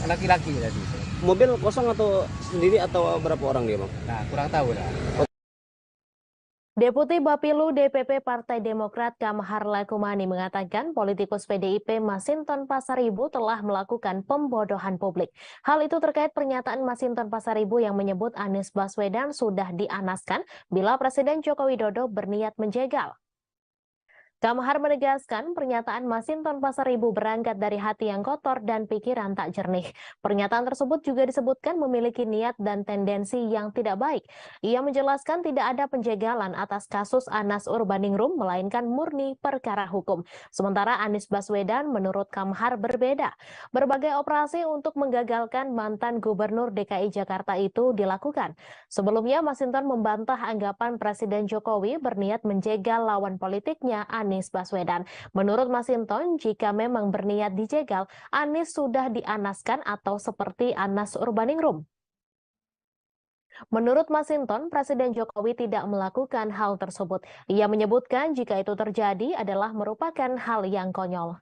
Laki-laki tadi. Mobil kosong atau sendiri atau berapa orang dia Bang? Nah, kurang tahu lah. Deputi Bapilu DPP Partai Demokrat Kamhar Lakumani mengatakan politikus PDIP Masinton Pasaribu telah melakukan pembodohan publik. Hal itu terkait pernyataan Masinton Pasaribu yang menyebut Anies Baswedan sudah dianaskan bila Presiden Joko Widodo berniat menjegal. Kamhar menegaskan pernyataan Masinton Pasaribu berangkat dari hati yang kotor dan pikiran tak jernih. Pernyataan tersebut juga disebutkan memiliki niat dan tendensi yang tidak baik. Ia menjelaskan tidak ada penjegalan atas kasus Anas Urbaningrum, melainkan murni perkara hukum. Sementara Anies Baswedan menurut Kamhar berbeda. Berbagai operasi untuk menggagalkan mantan Gubernur DKI Jakarta itu dilakukan. Sebelumnya Masinton membantah anggapan Presiden Jokowi berniat menjegal lawan politiknya Anies Baswedan. Menurut Masinton, jika memang berniat dijegal, Anies sudah dianaskan atau seperti Anas Urbaningrum. Menurut Masinton, Presiden Jokowi tidak melakukan hal tersebut. Ia menyebutkan jika itu terjadi adalah merupakan hal yang konyol.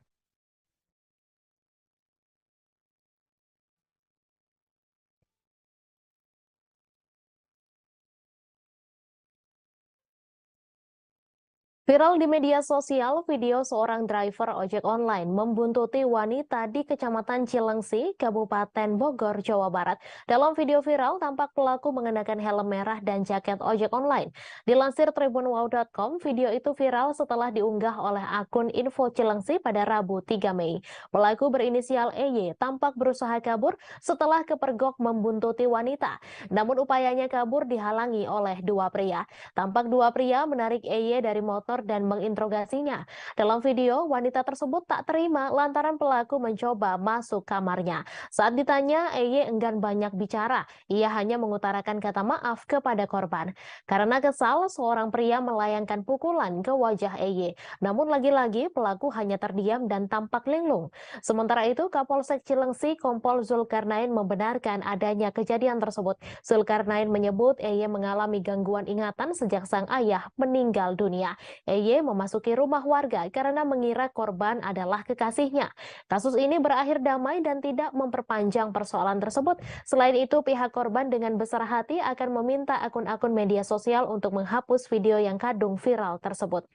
Viral di media sosial, video seorang driver ojek online membuntuti wanita di Kecamatan Cilengsi, Kabupaten Bogor, Jawa Barat. Dalam video viral, tampak pelaku mengenakan helm merah dan jaket ojek online. Dilansir tribunwow.com, video itu viral setelah diunggah oleh akun Info Cilengsi pada Rabu 3 Mei. Pelaku berinisial EY tampak berusaha kabur setelah kepergok membuntuti wanita. Namun upayanya kabur dihalangi oleh dua pria. Tampak dua pria menarik EY dari motor dan menginterogasinya. Dalam video, wanita tersebut tak terima lantaran pelaku mencoba masuk kamarnya. Saat ditanya, EY enggan banyak bicara. Ia hanya mengutarakan kata maaf kepada korban. Karena kesal, seorang pria melayangkan pukulan ke wajah EY. Namun lagi-lagi pelaku hanya terdiam dan tampak linglung. Sementara itu, Kapolsek Cilengsi Kompol Zulkarnain membenarkan adanya kejadian tersebut. Zulkarnain menyebut EY mengalami gangguan ingatan sejak sang ayah meninggal dunia. EY memasuki rumah warga karena mengira korban adalah kekasihnya. Kasus ini berakhir damai dan tidak memperpanjang persoalan tersebut. Selain itu, pihak korban dengan besar hati akan meminta akun-akun media sosial untuk menghapus video yang kadung viral tersebut.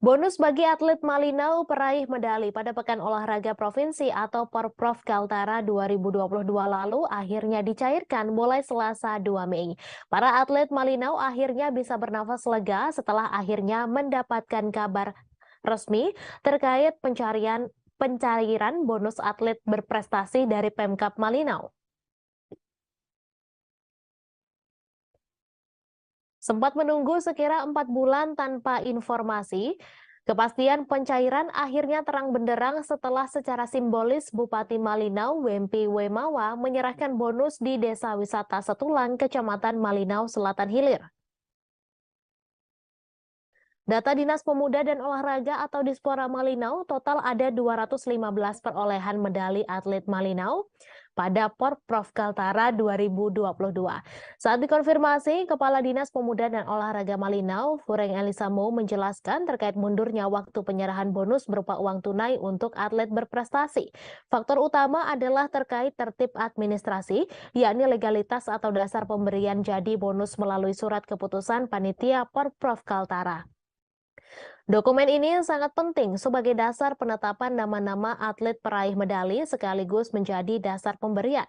Bonus bagi atlet Malinau peraih medali pada Pekan Olahraga Provinsi atau Porprov Kaltara 2022 lalu akhirnya dicairkan mulai Selasa 2 Mei. Para atlet Malinau akhirnya bisa bernafas lega setelah akhirnya mendapatkan kabar resmi terkait pencairan bonus atlet berprestasi dari Pemkab Malinau. Sempat menunggu sekira 4 bulan tanpa informasi, kepastian pencairan akhirnya terang benderang setelah secara simbolis Bupati Malinau Wempi Wemawa menyerahkan bonus di Desa Wisata Setulang, Kecamatan Malinau Selatan Hilir. Data Dinas Pemuda dan Olahraga atau Dispora Malinau, total ada 215 perolehan medali atlet Malinau pada Porprov Kaltara 2022. Saat dikonfirmasi, Kepala Dinas Pemuda dan Olahraga Malinau, Fureng Elisamo, menjelaskan terkait mundurnya waktu penyerahan bonus berupa uang tunai untuk atlet berprestasi. Faktor utama adalah terkait tertib administrasi, yakni legalitas atau dasar pemberian jadi bonus melalui surat keputusan Panitia Porprov Kaltara. Dokumen ini sangat penting sebagai dasar penetapan nama-nama atlet peraih medali sekaligus menjadi dasar pemberian.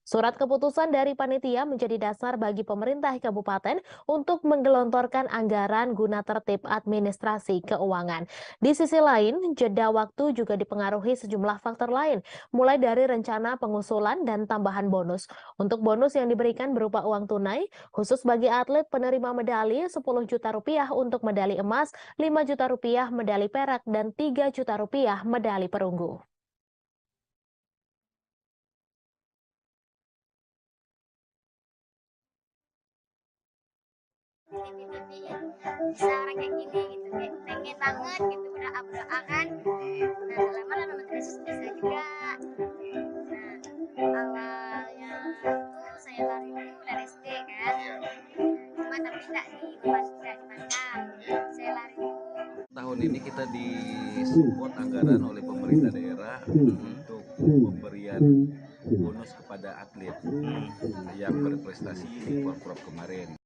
Surat keputusan dari panitia menjadi dasar bagi pemerintah kabupaten untuk menggelontorkan anggaran guna tertib administrasi keuangan. Di sisi lain, jeda waktu juga dipengaruhi sejumlah faktor lain, mulai dari rencana pengusulan dan tambahan bonus. Untuk bonus yang diberikan berupa uang tunai, khusus bagi atlet penerima medali 10 juta rupiah untuk medali emas, 5 juta rupiah medali perak, dan 3 juta rupiah medali perunggu. Bisa orang kayak gini gitu, kayak pengen banget gitu, berdoa kan. Nah, lama-lama terus bisa juga. Nah, awalnya itu saya lari dulu dari SD kan, cuma tapi tidak dipandang. Saya lari dulu. Tahun ini kita disupport anggaran oleh pemerintah daerah untuk pemberian bonus kepada atlet yang berprestasi di Porprov kemarin.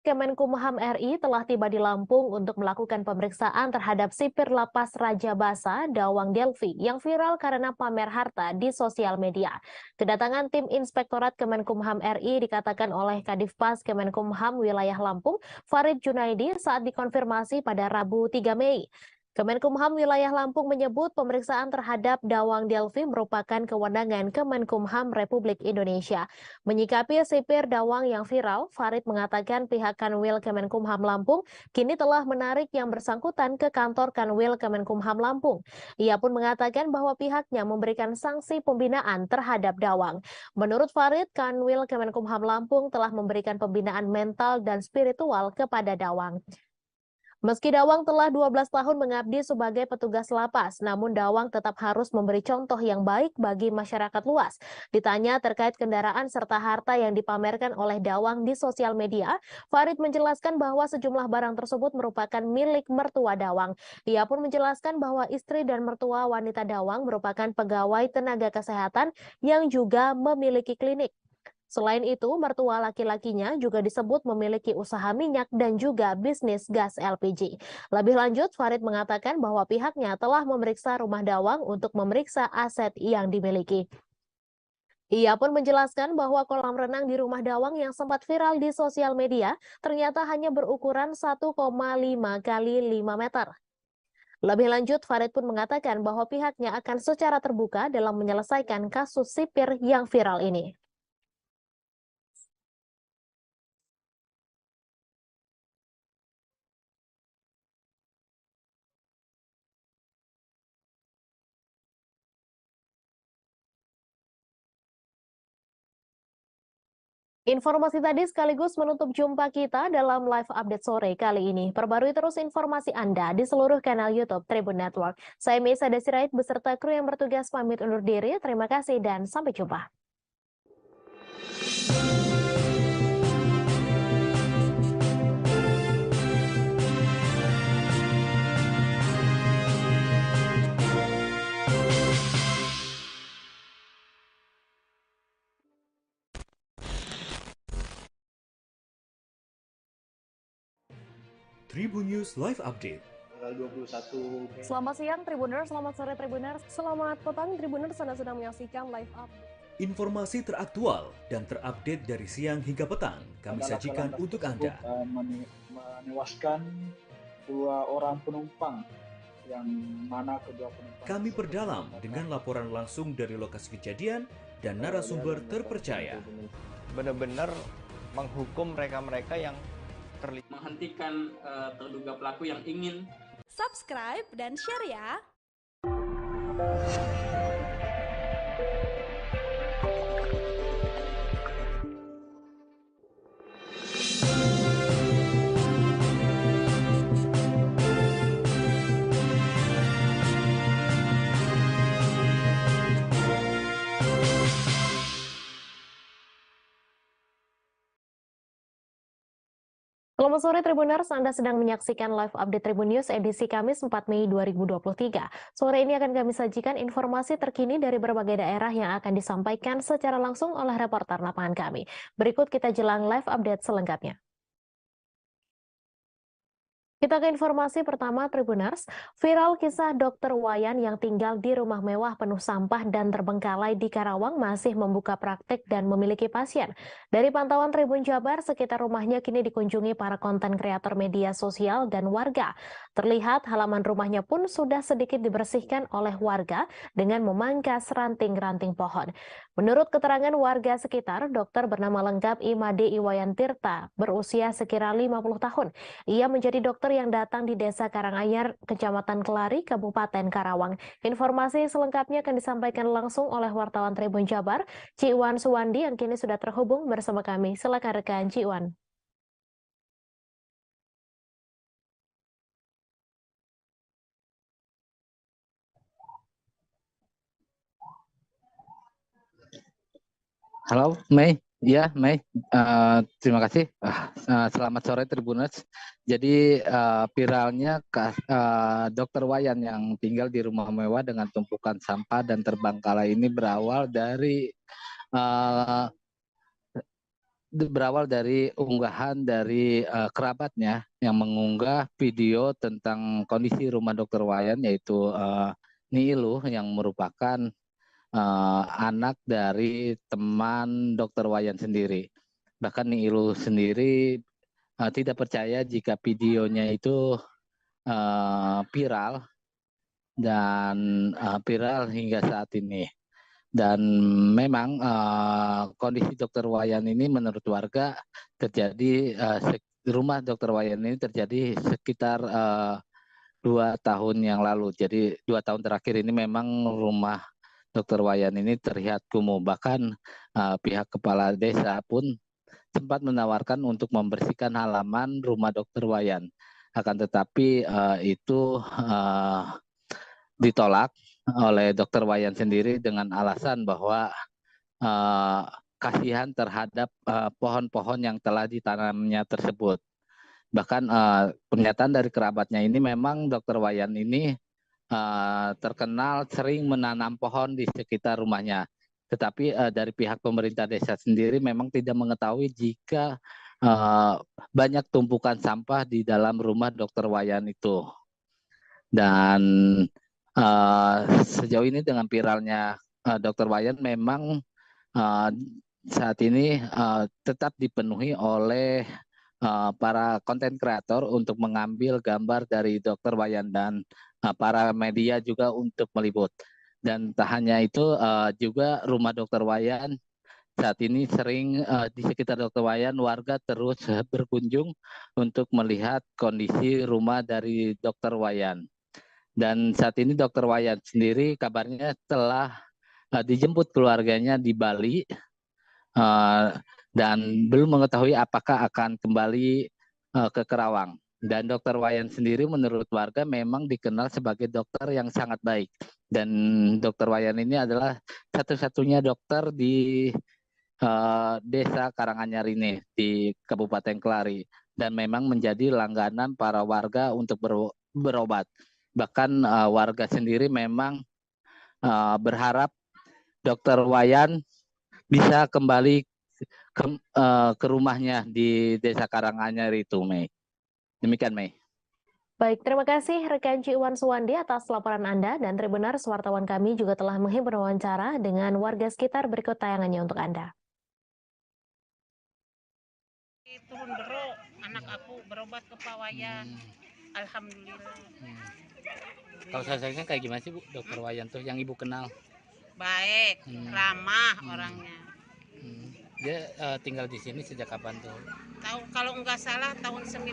Kemenkumham RI telah tiba di Lampung untuk melakukan pemeriksaan terhadap sipir lapas Raja Basa Dawang Delvi yang viral karena pamer harta di sosial media. Kedatangan tim Inspektorat Kemenkumham RI dikatakan oleh Kadifpas Kemenkumham Wilayah Lampung, Farid Junaidi, saat dikonfirmasi pada Rabu 3 Mei. Kemenkumham Wilayah Lampung menyebut pemeriksaan terhadap Dawang Delvi merupakan kewenangan Kemenkumham Republik Indonesia. Menyikapi sipir Dawang yang viral, Farid mengatakan pihak Kanwil Kemenkumham Lampung kini telah menarik yang bersangkutan ke kantor Kanwil Kemenkumham Lampung. Ia pun mengatakan bahwa pihaknya memberikan sanksi pembinaan terhadap Dawang. Menurut Farid, Kanwil Kemenkumham Lampung telah memberikan pembinaan mental dan spiritual kepada Dawang. Meski Dawang telah 12 tahun mengabdi sebagai petugas lapas, namun Dawang tetap harus memberi contoh yang baik bagi masyarakat luas. Ditanya terkait kendaraan serta harta yang dipamerkan oleh Dawang di sosial media, Farid menjelaskan bahwa sejumlah barang tersebut merupakan milik mertua Dawang. Ia pun menjelaskan bahwa istri dan mertua wanita Dawang merupakan pegawai tenaga kesehatan yang juga memiliki klinik. Selain itu, mertua laki-lakinya juga disebut memiliki usaha minyak dan juga bisnis gas LPG. Lebih lanjut, Farid mengatakan bahwa pihaknya telah memeriksa rumah Dawang untuk memeriksa aset yang dimiliki. Ia pun menjelaskan bahwa kolam renang di Rumah Dawang yang sempat viral di sosial media ternyata hanya berukuran 1,5 kali 5 meter. Lebih lanjut, Farid pun mengatakan bahwa pihaknya akan secara terbuka dalam menyelesaikan kasus sipir yang viral ini. Informasi tadi sekaligus menutup jumpa kita dalam live update sore kali ini. Perbarui terus informasi Anda di seluruh kanal YouTube Tribun Network. Saya Meisa Desirait beserta kru yang bertugas pamit undur diri. Terima kasih dan sampai jumpa. Tribun News Live Update. Tanggal 21. Selamat siang Tribuners, selamat sore Tribuners, selamat petang Tribuners, Anda sedang menyaksikan live update. Informasi teraktual dan terupdate dari siang hingga petang kami sajikan untuk Anda. Menewaskan 2 orang penumpang, yang mana kedua penumpang. Kami perdalam dengan laporan langsung dari lokasi kejadian dan narasumber terpercaya. Benar-benar menghukum mereka-mereka yang terlibat, menghentikan terduga pelaku yang ingin. Subscribe dan share ya. Selamat sore Tribuners, Anda sedang menyaksikan live update Tribun News edisi Kamis 4 Mei 2023. Sore ini akan kami sajikan informasi terkini dari berbagai daerah yang akan disampaikan secara langsung oleh reporter lapangan kami. Berikut kita jelang live update selengkapnya. Kita ke informasi pertama Tribuners, viral kisah dokter Wayan yang tinggal di rumah mewah penuh sampah dan terbengkalai di Karawang masih membuka praktik dan memiliki pasien. Dari pantauan Tribun Jabar, sekitar rumahnya kini dikunjungi para konten kreator media sosial dan warga. Terlihat halaman rumahnya pun sudah sedikit dibersihkan oleh warga dengan memangkas ranting-ranting pohon. Menurut keterangan warga sekitar, dokter bernama lengkap Imade Iwayan Tirta berusia sekira 50 tahun. Ia menjadi dokter yang datang di Desa Karanganyar, Kecamatan Kelari, Kabupaten Karawang. Informasi selengkapnya akan disampaikan langsung oleh wartawan Tribun Jabar, Ciwan Suwandi yang kini sudah terhubung bersama kami. Silakan rekan Ciwan. Halo, Mei. Ya, Mei. Terima kasih. Selamat sore Tribuners. Jadi viralnya Dokter Wayan yang tinggal di rumah mewah dengan tumpukan sampah dan terbengkalai ini berawal dari unggahan dari kerabatnya yang mengunggah video tentang kondisi rumah Dokter Wayan, yaitu Niilu yang merupakan anak dari teman Dokter Wayan sendiri. Bahkan Niilu sendiri tidak percaya jika videonya itu viral dan viral hingga saat ini. Dan memang kondisi Dokter Wayan ini menurut warga terjadi rumah Dokter Wayan ini terjadi sekitar 2 tahun yang lalu. Jadi 2 tahun terakhir ini memang rumah Dokter Wayan ini terlihat kumuh. Bahkan pihak kepala desa pun sempat menawarkan untuk membersihkan halaman rumah Dokter Wayan. Akan tetapi itu ditolak oleh Dokter Wayan sendiri dengan alasan bahwa kasihan terhadap pohon-pohon yang telah ditanamnya tersebut. Bahkan pernyataan dari kerabatnya ini memang Dokter Wayan ini terkenal sering menanam pohon di sekitar rumahnya. Tetapi dari pihak pemerintah desa sendiri memang tidak mengetahui jika banyak tumpukan sampah di dalam rumah Dokter Wayan itu. Dan sejauh ini dengan viralnya Dokter Wayan memang saat ini tetap dipenuhi oleh para konten kreator untuk mengambil gambar dari Dr. Wayan dan para media juga untuk meliput. Dan tak hanya itu, juga rumah Dr. Wayan saat ini sering di sekitar Dr. Wayan warga terus berkunjung untuk melihat kondisi rumah dari Dr. Wayan. Dan saat ini Dr. Wayan sendiri kabarnya telah dijemput keluarganya di Bali dan belum mengetahui apakah akan kembali ke Kerawang. Dan Dr. Wayan sendiri menurut warga memang dikenal sebagai dokter yang sangat baik. Dan Dr. Wayan ini adalah satu-satunya dokter di Desa Karanganyar ini di Kabupaten Kelari. Dan memang menjadi langganan para warga untuk berobat. Bahkan warga sendiri memang berharap Dr. Wayan bisa kembali ke rumahnya di Desa Karanganyar itu, Mei. Demikian, Mei. Baik, terima kasih rekan Iwan Suwandi atas laporan Anda, dan Tribuners, wartawan kami juga telah menghimpun wawancara dengan warga sekitar. Berikut tayangannya untuk Anda. Turun Bero, anak aku berobat ke Pak Wayan. Alhamdulillah. Kalau sosoknya kayak gimana sih, Bu, Dr. Wayan tuh yang Ibu kenal? Baik, ramah orangnya. Dia tinggal di sini sejak kapan tuh? Kalau nggak salah tahun 99.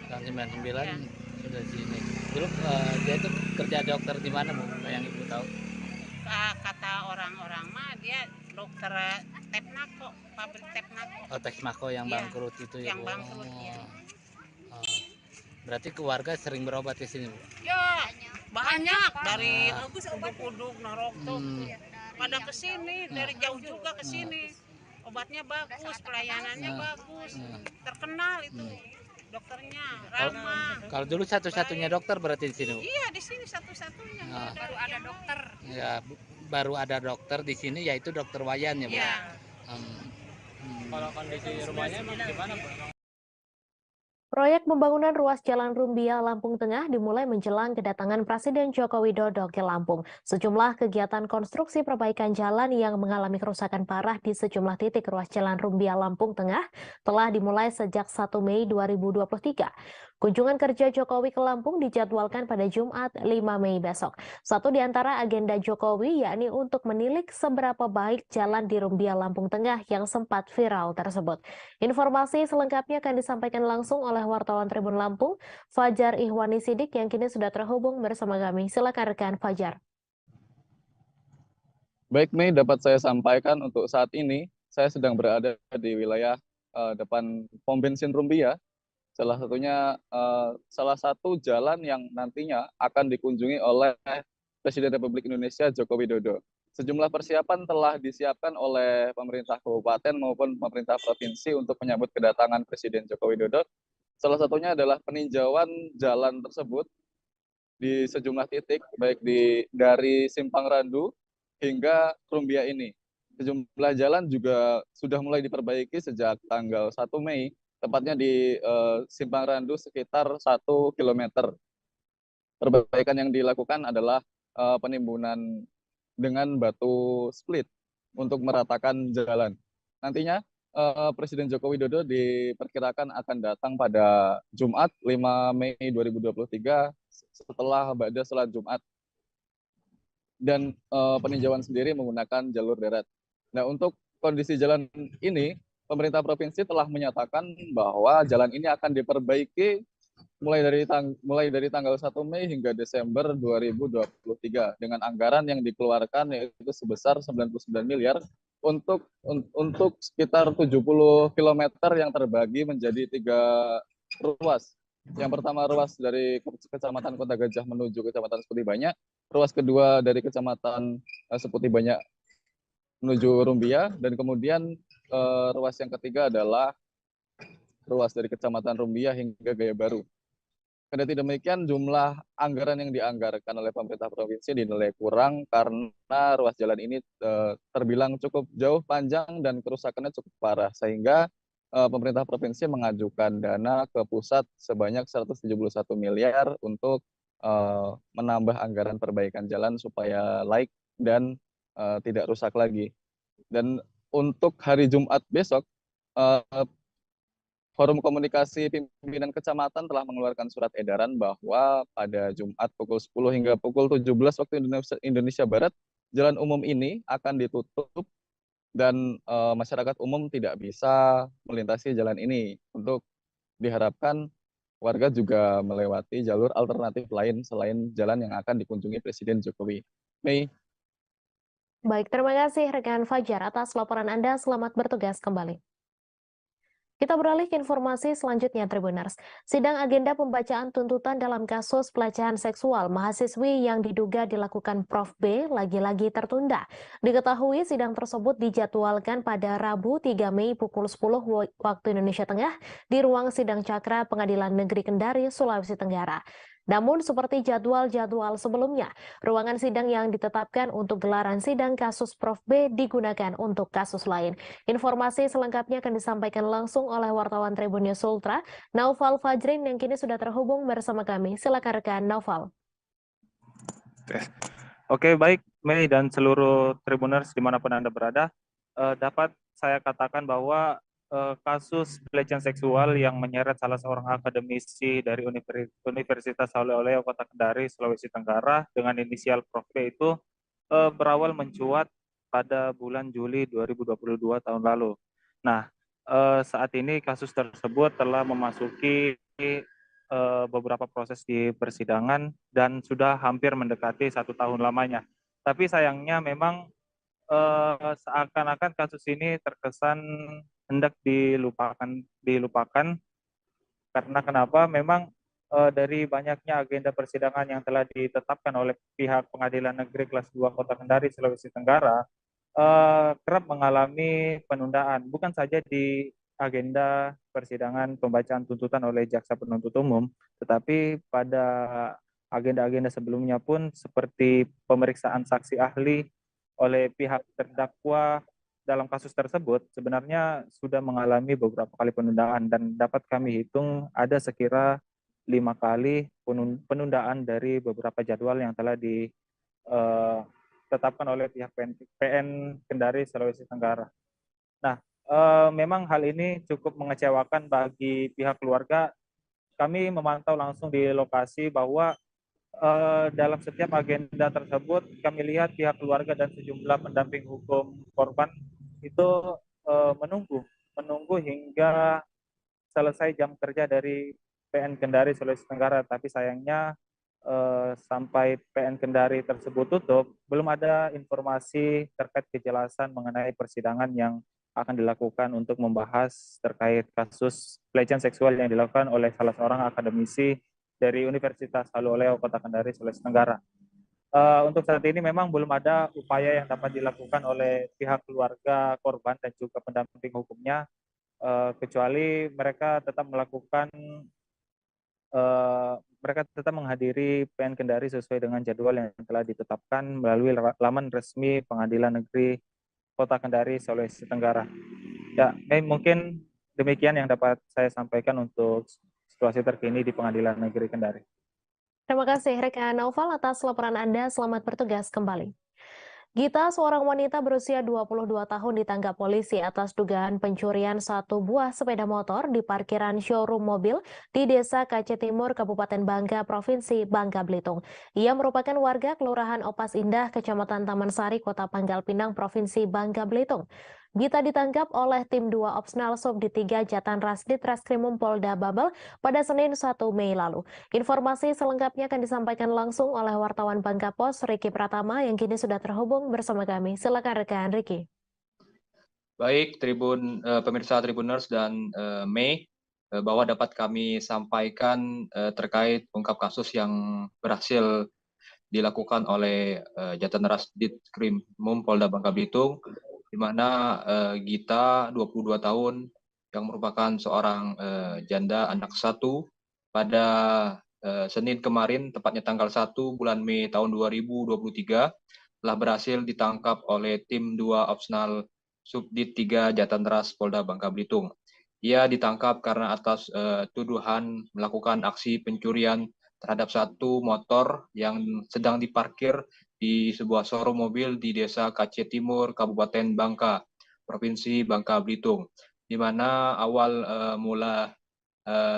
Tahun 99 ya. Sudah di sini. Dulu dia tuh kerja dokter di mana, Bu? Yang Ibu tahu? Kata orang-orang mah dia dokter Tepnako, pabrik Tepnako. Oh, Tepnako yang bangkrut itu ya, yang Bu? bangkrut, ya. Berarti keluarga sering berobat di sini, Bu? Ya, banyak dari Uduk-Uduk, Norok tuh. Pada kesini, dari jauh juga ke sini. Obatnya bagus, pelayanannya bagus, terkenal itu dokternya, ramah. Kalau dulu satu-satunya dokter berarti di sini, Bu? Iya, di sini satu-satunya. Baru ada dokter. Ya, baru ada dokter di sini, yaitu Dr. Wayan ya, Bu? Iya. Kalau kondisi rumahnya gimana, Bu? Proyek pembangunan ruas Jalan Rumbia Lampung Tengah dimulai menjelang kedatangan Presiden Joko Widodo ke Lampung. Sejumlah kegiatan konstruksi perbaikan jalan yang mengalami kerusakan parah di sejumlah titik ruas Jalan Rumbia Lampung Tengah telah dimulai sejak 1 Mei 2023. Kunjungan kerja Jokowi ke Lampung dijadwalkan pada Jumat 5 Mei besok. Satu di antara agenda Jokowi yakni untuk menilik seberapa baik jalan di Rumbia Lampung Tengah yang sempat viral tersebut. Informasi selengkapnya akan disampaikan langsung oleh wartawan Tribun Lampung, Fajar Ihwani Sidik, yang kini sudah terhubung bersama kami. Silakan rekan Fajar. Baik, Mei, dapat saya sampaikan untuk saat ini saya sedang berada di wilayah depan pom bensin Rumbia. Salah satu jalan yang nantinya akan dikunjungi oleh Presiden Republik Indonesia Joko Widodo. Sejumlah persiapan telah disiapkan oleh pemerintah kabupaten maupun pemerintah provinsi untuk menyambut kedatangan Presiden Joko Widodo. Salah satunya adalah peninjauan jalan tersebut di sejumlah titik, baik dari Simpang Randu hingga Rumbia ini. Sejumlah jalan juga sudah mulai diperbaiki sejak tanggal 1 Mei, tepatnya di Simpang Randu sekitar 1 km. Perbaikan yang dilakukan adalah penimbunan dengan batu split untuk meratakan jalan. Nantinya Presiden Joko Widodo diperkirakan akan datang pada Jumat 5 Mei 2023 setelah ba'da salat Jumat. Dan peninjauan sendiri menggunakan jalur darat. Nah, untuk kondisi jalan ini, pemerintah provinsi telah menyatakan bahwa jalan ini akan diperbaiki mulai dari tanggal 1 Mei hingga Desember 2023 dengan anggaran yang dikeluarkan yaitu sebesar 99 miliar untuk sekitar 70 km yang terbagi menjadi 3 ruas. Yang pertama ruas dari Kecamatan Kota Gajah menuju Kecamatan Seputi Banyak, ruas kedua dari Kecamatan Seputi Banyak menuju Rumbia, dan kemudian ruas yang ketiga adalah ruas dari Kecamatan Rumbia hingga Gaya Baru. Kendati demikian, jumlah anggaran yang dianggarkan oleh pemerintah provinsi dinilai kurang karena ruas jalan ini terbilang cukup jauh, panjang, dan kerusakannya cukup parah, sehingga pemerintah provinsi mengajukan dana ke pusat sebanyak 171 miliar untuk menambah anggaran perbaikan jalan supaya laik dan tidak rusak lagi. Dan untuk hari Jumat besok, Forum Komunikasi Pimpinan Kecamatan telah mengeluarkan surat edaran bahwa pada Jumat pukul 10 hingga pukul 17 waktu Indonesia Barat, jalan umum ini akan ditutup dan masyarakat umum tidak bisa melintasi jalan ini. Untuk diharapkan warga juga melewati jalur alternatif lain selain jalan yang akan dikunjungi Presiden Jokowi. Mei. Baik, terima kasih rekan Fajar atas laporan Anda. Selamat bertugas kembali. Kita beralih ke informasi selanjutnya, Tribuners. Sidang agenda pembacaan tuntutan dalam kasus pelecehan seksual mahasiswi yang diduga dilakukan Prof B lagi-lagi tertunda. Diketahui sidang tersebut dijadwalkan pada Rabu 3 Mei pukul 10 waktu Indonesia Tengah di ruang sidang Cakra Pengadilan Negeri Kendari, Sulawesi Tenggara. Namun seperti jadwal-jadwal sebelumnya, ruangan sidang yang ditetapkan untuk gelaran sidang kasus Prof B digunakan untuk kasus lain. Informasi selengkapnya akan disampaikan langsung oleh wartawan Tribun News Ultra, Naufal Fajrin yang kini sudah terhubung bersama kami. Silakan rekan Naufal. Oke, baik Mei dan seluruh Tribuners dimanapun Anda berada, dapat saya katakan bahwa kasus pelecehan seksual yang menyeret salah seorang akademisi dari Universitas Oleh-Oleh Kota Kendari, Sulawesi Tenggara dengan inisial Prof B itu berawal mencuat pada bulan Juli 2022 tahun lalu. Nah, saat ini kasus tersebut telah memasuki beberapa proses di persidangan dan sudah hampir mendekati 1 tahun lamanya. Tapi sayangnya memang seakan-akan kasus ini terkesan hendak dilupakan karena kenapa? Memang dari banyaknya agenda persidangan yang telah ditetapkan oleh pihak Pengadilan Negeri Kelas 2 Kota Kendari, Sulawesi Tenggara, kerap mengalami penundaan, bukan saja di agenda persidangan pembacaan tuntutan oleh jaksa penuntut umum, tetapi pada agenda-agenda sebelumnya pun seperti pemeriksaan saksi ahli oleh pihak terdakwa dalam kasus tersebut sebenarnya sudah mengalami beberapa kali penundaan dan dapat kami hitung ada sekira 5 kali penundaan dari beberapa jadwal yang telah ditetapkan oleh pihak PN Kendari, Sulawesi Tenggara. Nah, memang hal ini cukup mengecewakan bagi pihak keluarga. Kami memantau langsung di lokasi bahwa dalam setiap agenda tersebut kami lihat pihak keluarga dan sejumlah pendamping hukum korban itu menunggu hingga selesai jam kerja dari PN Kendari Sulawesi Tenggara, tapi sayangnya sampai PN Kendari tersebut tutup belum ada informasi terkait kejelasan mengenai persidangan yang akan dilakukan untuk membahas terkait kasus pelecehan seksual yang dilakukan oleh salah seorang akademisi dari Universitas Oleh-Oleh Kota Kendari, Sulawesi Tenggara. Untuk saat ini memang belum ada upaya yang dapat dilakukan oleh pihak keluarga korban dan juga pendamping hukumnya, kecuali mereka tetap menghadiri PN Kendari sesuai dengan jadwal yang telah ditetapkan melalui laman resmi Pengadilan Negeri Kota Kendari, Sulawesi Tenggara. Ya, mungkin demikian yang dapat saya sampaikan untuk situasi terkini di Pengadilan Negeri Kendari. Terima kasih rekan Naufal atas laporan Anda. Selamat bertugas kembali. Gita, seorang wanita berusia 22 tahun ditangkap polisi atas dugaan pencurian 1 buah sepeda motor di parkiran showroom mobil di Desa Kace Timur, Kabupaten Bangka, Provinsi Bangka Belitung. Ia merupakan warga Kelurahan Opas Indah, Kecamatan Taman Sari, Kota Pangkal Pinang, Provinsi Bangka Belitung. Gita ditangkap oleh tim 2 Opsnal Subdit 3 Jatan Rasdit Reskrimum Polda Babel pada Senin 1 Mei lalu. Informasi selengkapnya akan disampaikan langsung oleh wartawan Bangka Pos, Riki Pratama, yang kini sudah terhubung bersama kami. Silakan rekan Riki. Baik, pemirsa Tribuners dan Mei, bahwa dapat kami sampaikan terkait ungkap kasus yang berhasil dilakukan oleh Jatan Rasdit Reskrimum Polda Bangka Belitung, di mana Gita 22 tahun yang merupakan seorang janda anak 1 pada Senin kemarin, tepatnya tanggal 1 bulan Mei tahun 2023, telah berhasil ditangkap oleh tim 2 Opsnal Subdit 3 Jatan Ras Polda Bangka Belitung. Ia ditangkap karena atas tuduhan melakukan aksi pencurian terhadap 1 motor yang sedang diparkir di sebuah showroom mobil di Desa Kace Timur, Kabupaten Bangka, Provinsi Bangka Belitung, di mana awal mula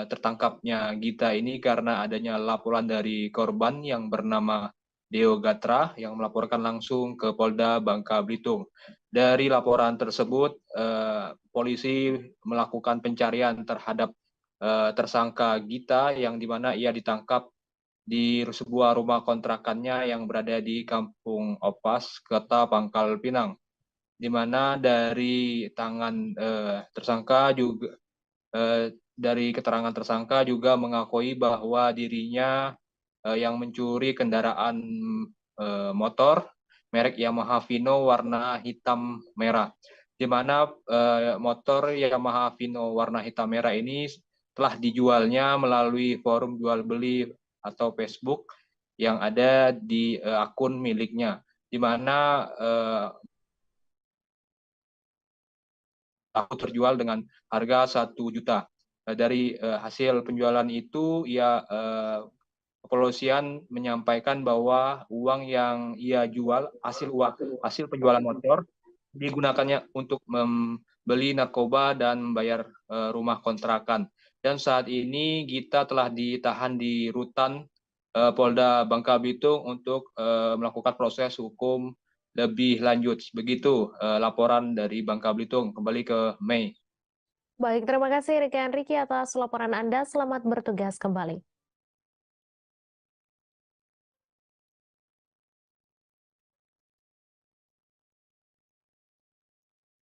tertangkapnya Gita ini karena adanya laporan dari korban yang bernama Deo Gatra yang melaporkan langsung ke Polda Bangka Belitung. Dari laporan tersebut, polisi melakukan pencarian terhadap tersangka Gita yang di mana ia ditangkap di sebuah rumah kontrakannya yang berada di Kampung Opas, Kota Pangkal Pinang, di mana dari tangan tersangka juga dari keterangan tersangka juga mengakui bahwa dirinya yang mencuri kendaraan motor merek Yamaha Vino warna hitam merah, di mana motor Yamaha Vino warna hitam merah ini telah dijualnya melalui forum jual beli atau Facebook yang ada di akun miliknya, di mana aku terjual dengan harga 1 juta. Dari hasil penjualan itu, kepolisian menyampaikan bahwa uang yang ia jual, hasil penjualan motor, digunakannya untuk membeli narkoba dan membayar rumah kontrakan. Dan saat ini Gita telah ditahan di rutan Polda Bangka Belitung untuk melakukan proses hukum lebih lanjut. Begitu laporan dari Bangka Belitung. Kembali ke Mei. Baik, terima kasih rekan Riki atas laporan Anda. Selamat bertugas kembali.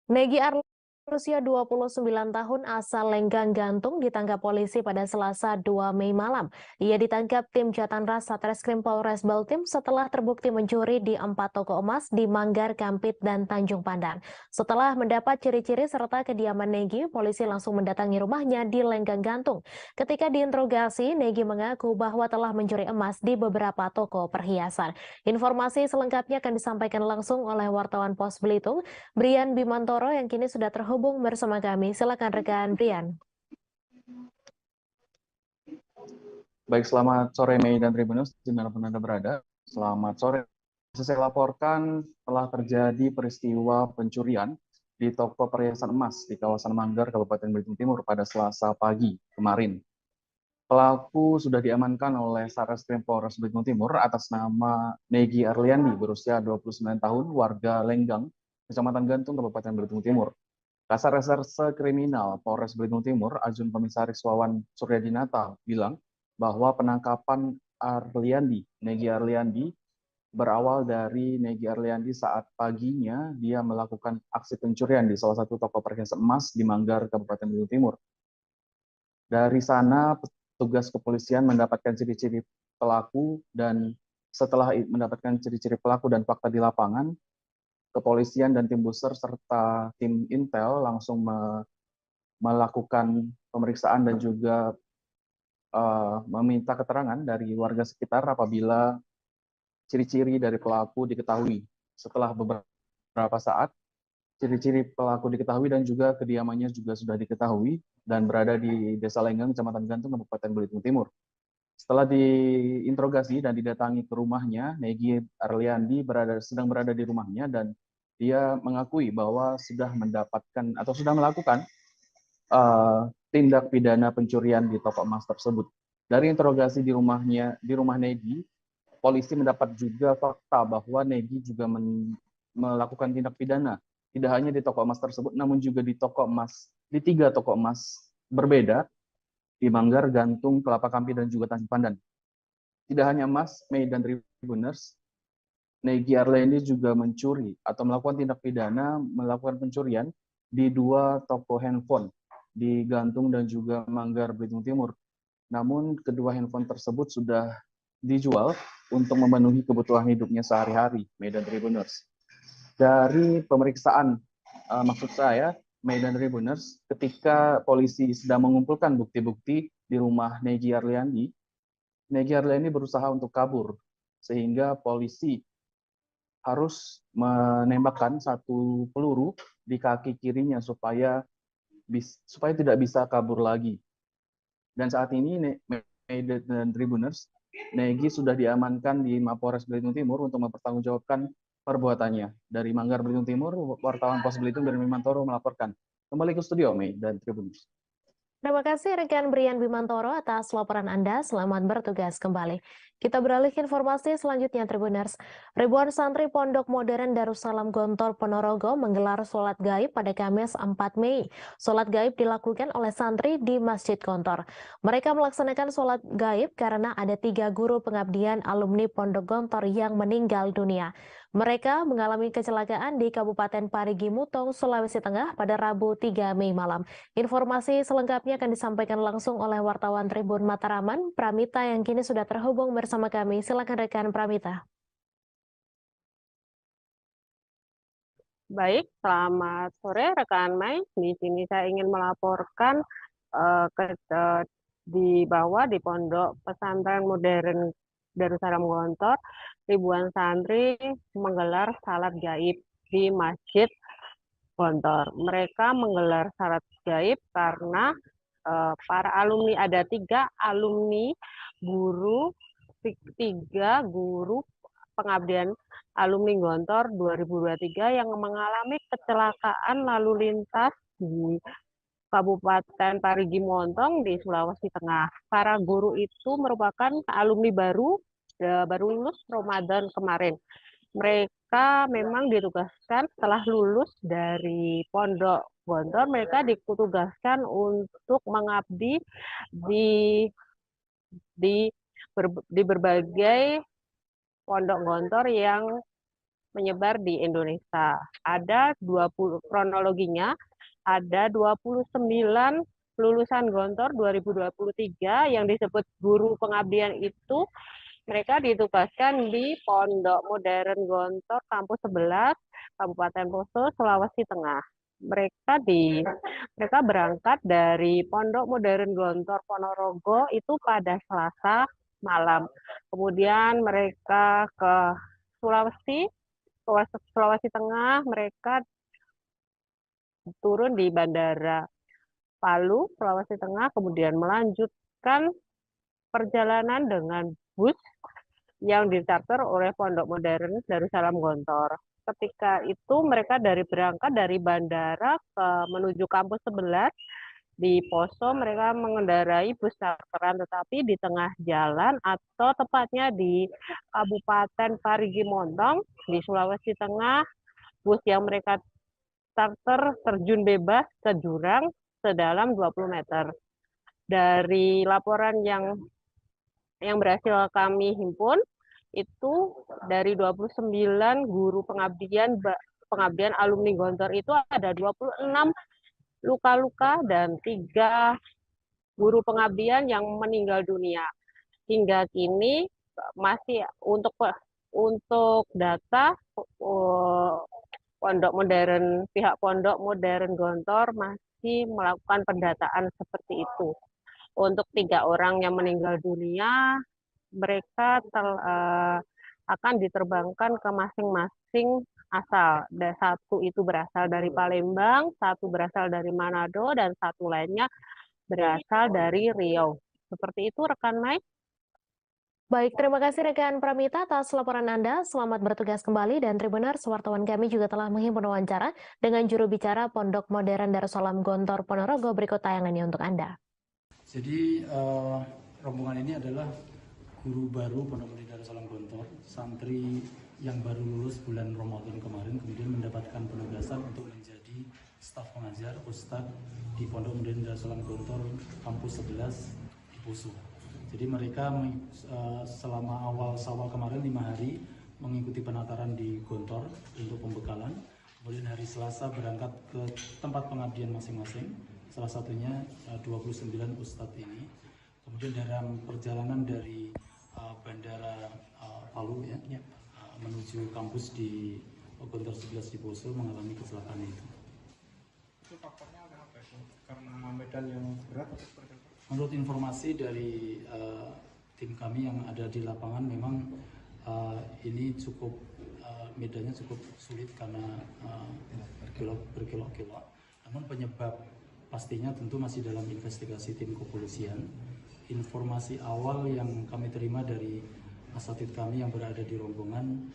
Negi Arlandi berusia 29 tahun asal Lenggang Gantung ditangkap polisi pada Selasa 2 Mei malam. Ia ditangkap tim Jatanras Satreskrim Polres Baltim setelah terbukti mencuri di 4 toko emas di Manggar, Kampit, dan Tanjung Pandan. Setelah mendapat ciri-ciri serta kediaman Negi, polisi langsung mendatangi rumahnya di Lenggang Gantung. Ketika diinterogasi, Negi mengaku bahwa telah mencuri emas di beberapa toko perhiasan. Informasi selengkapnya akan disampaikan langsung oleh wartawan Pos Belitung, Brian Bimantoro, yang kini sudah terhubung bersama kami. Silakan rekan Brian. Baik, selamat sore Mei dan Tribunnews dimanapun Anda berada. Selamat sore. Saya laporkan telah terjadi peristiwa pencurian di toko perhiasan emas di kawasan Manggar, Kabupaten Belitung Timur pada Selasa pagi kemarin. Pelaku sudah diamankan oleh Satreskrim Polres Belitung Timur atas nama Negi Arliandi, berusia 29 tahun, warga Lenggang, Kecamatan Gantung, Kabupaten Belitung Timur. Kasar Reserse Kriminal Polres Belitung Timur, Ajun Komisaris Wawan Suryadinata, bilang bahwa penangkapan Negi Arliandi, berawal dari Negi Arliandi saat paginya dia melakukan aksi pencurian di salah satu toko perhiasan emas di Manggar, Kabupaten Belitung Timur. Dari sana, petugas kepolisian mendapatkan ciri-ciri pelaku, dan setelah mendapatkan ciri-ciri pelaku dan fakta di lapangan, kepolisian dan tim Buser serta tim Intel langsung melakukan pemeriksaan dan juga meminta keterangan dari warga sekitar apabila ciri-ciri dari pelaku diketahui. Setelah beberapa saat, ciri-ciri pelaku diketahui dan juga kediamannya juga sudah diketahui dan berada di Desa Lenggang, Kecamatan Gantung, Kabupaten Belitung Timur. Setelah diinterogasi dan didatangi ke rumahnya, Negi Arliandi sedang berada di rumahnya dan dia mengakui bahwa sudah mendapatkan atau sudah melakukan tindak pidana pencurian di toko emas tersebut. Dari interogasi di rumah Negi, polisi mendapat juga fakta bahwa Negi juga melakukan tindak pidana tidak hanya di toko emas tersebut, namun juga di 3 toko emas berbeda di Manggar, Gantung, Kelapa Kampit, dan juga Tanjung Pandan. Tidak hanya emas, Mei dan Tribuners, Negi Arliandi juga mencuri atau melakukan tindak pidana melakukan pencurian di 2 toko handphone di Gantung dan juga Manggar, Belitung Timur. Namun kedua handphone tersebut sudah dijual untuk memenuhi kebutuhan hidupnya sehari-hari, Mei dan Tribuners. Dari pemeriksaan, maksud saya, Mei dan Tribuners, ketika polisi sedang mengumpulkan bukti-bukti di rumah Negi Arliandi berusaha untuk kabur, sehingga polisi harus menembakkan 1 peluru di kaki kirinya supaya tidak bisa kabur lagi. Dan saat ini Mei dan Tribuners, Negi sudah diamankan di Mapolres Belitung Timur untuk mempertanggungjawabkan perbuatannya. Dari Manggar Belitung Timur, wartawan Pos Belitung dari Bimantoro melaporkan. Kembali ke studio, Mei dan Tribuners. Terima kasih rekan Brian Bimantoro atas laporan Anda. Selamat bertugas kembali. Kita beralih ke informasi selanjutnya, Tribuners. Ribuan santri Pondok Modern Darussalam Gontor Ponorogo menggelar sholat gaib pada Kamis 4 Mei. Sholat gaib dilakukan oleh santri di Masjid Gontor. Mereka melaksanakan sholat gaib karena ada 3 guru pengabdian alumni Pondok Gontor yang meninggal dunia. Mereka mengalami kecelakaan di Kabupaten Parigi Mutong, Sulawesi Tengah pada Rabu 3 Mei malam. Informasi selengkapnya akan disampaikan langsung oleh wartawan Tribun Mataraman, Pramita, yang kini sudah terhubung bersama kami. Silakan rekan Pramita. Baik, selamat sore rekan Mai. Di sini saya ingin melaporkan di bawah di Pondok Pesantren Modern Darussalam Gontor, ribuan santri menggelar salat gaib di Masjid Gontor. Mereka menggelar salat gaib karena para alumni, ada 3 alumni guru, 3 guru pengabdian alumni Gontor 2023 yang mengalami kecelakaan lalu lintas di Kabupaten Parigi Mutong di Sulawesi Tengah. Para guru itu merupakan alumni baru lulus Ramadan kemarin. Mereka memang ditugaskan setelah lulus dari Pondok Gontor, mereka ditugaskan untuk mengabdi di berbagai pondok Gontor yang menyebar di Indonesia. Ada 20 kronologinya, ada 29 lulusan Gontor 2023 yang disebut guru pengabdian itu. Mereka ditugaskan di Pondok Modern Gontor Kampus 11, Kabupaten Poso, Sulawesi Tengah. Mereka berangkat dari Pondok Modern Gontor Ponorogo itu pada Selasa malam. Kemudian mereka ke Sulawesi Tengah, mereka turun di Bandara Palu, Sulawesi Tengah, kemudian melanjutkan perjalanan dengan bus yang ditarter oleh Pondok Modern Darussalam Gontor. Ketika itu mereka berangkat dari bandara menuju kampus 11 di Poso, mereka mengendarai bus charteran, tetapi di tengah jalan atau tepatnya di Kabupaten Parigi Mutong di Sulawesi Tengah, bus yang mereka charter terjun bebas ke jurang sedalam 20 meter. Dari laporan yang berhasil kami himpun, itu dari 29 guru pengabdian alumni Gontor itu ada 26 luka-luka dan 3 guru pengabdian yang meninggal dunia. Hingga kini masih untuk data pihak Pondok Modern Gontor masih melakukan pendataan seperti itu. Untuk 3 orang yang meninggal dunia, mereka akan diterbangkan ke masing-masing asal. Dan 1 itu berasal dari Palembang, 1 berasal dari Manado, dan 1 lainnya berasal dari Riau. Seperti itu rekan Mai. Baik, terima kasih rekan Pramita atas laporan Anda. Selamat bertugas kembali, dan Tribuners, wartawan kami juga telah menghimpun wawancara dengan juru bicara Pondok Modern Darussalam Gontor Ponorogo. Berikut tayangannya untuk Anda. Jadi rombongan ini adalah guru baru Pondok Modern Darussalam Gontor, santri yang baru lulus bulan Ramadan kemarin, kemudian mendapatkan penugasan untuk menjadi staf pengajar Ustadz di Pondok Modern Darussalam Gontor Kampus 11 di Poso. Jadi mereka selama awal Syawal kemarin 5 hari mengikuti penataran di Gontor untuk pembekalan. Kemudian hari Selasa berangkat ke tempat pengabdian masing-masing. Salah satunya 29 ustadz ini. Kemudian dalam perjalanan dari Bandara Palu menuju kampus di Gontor 11 di Poso mengalami kecelakaan itu. Itu faktornya apa sih? Karena medan yang berat? Menurut informasi dari tim kami yang ada di lapangan, memang ini cukup medannya cukup sulit karena berkelok-kelok. Namun penyebab pastinya tentu masih dalam investigasi tim kepolisian informasi awal yang kami terima dari asatid kami yang berada di rombongan,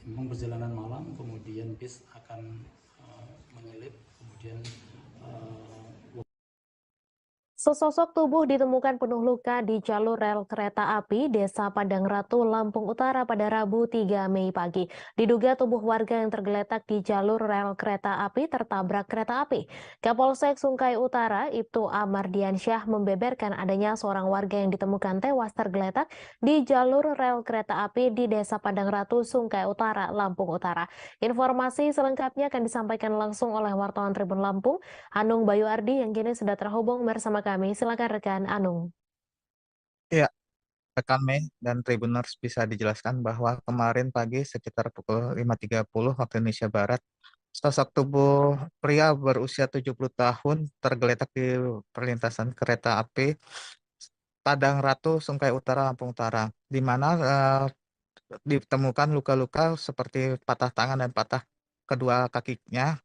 memang perjalanan malam, kemudian bis akan menyelip, kemudian Sesosok tubuh ditemukan penuh luka di jalur rel kereta api Desa Padang Ratu, Lampung Utara pada Rabu 3 Mei pagi. Diduga tubuh warga yang tergeletak di jalur rel kereta api tertabrak kereta api. Kapolsek Sungkai Utara, Ibtu Amardiansyah membeberkan adanya seorang warga yang ditemukan tewas tergeletak di jalur rel kereta api di Desa Padang Ratu, Sungkai Utara, Lampung Utara. Informasi selengkapnya akan disampaikan langsung oleh wartawan Tribun Lampung, Anung Bayu Ardi yang kini sudah terhubung bersama kami. Silakan rekan Anung. Ya, rekan Mei dan Tribuners bisa dijelaskan bahwa kemarin pagi sekitar pukul 5.30 waktu Indonesia Barat, sosok tubuh pria berusia 70 tahun tergeletak di perlintasan kereta api Padang Ratu, Sungkai Utara, Lampung Utara, di mana ditemukan luka-luka seperti patah tangan dan patah kedua kakinya,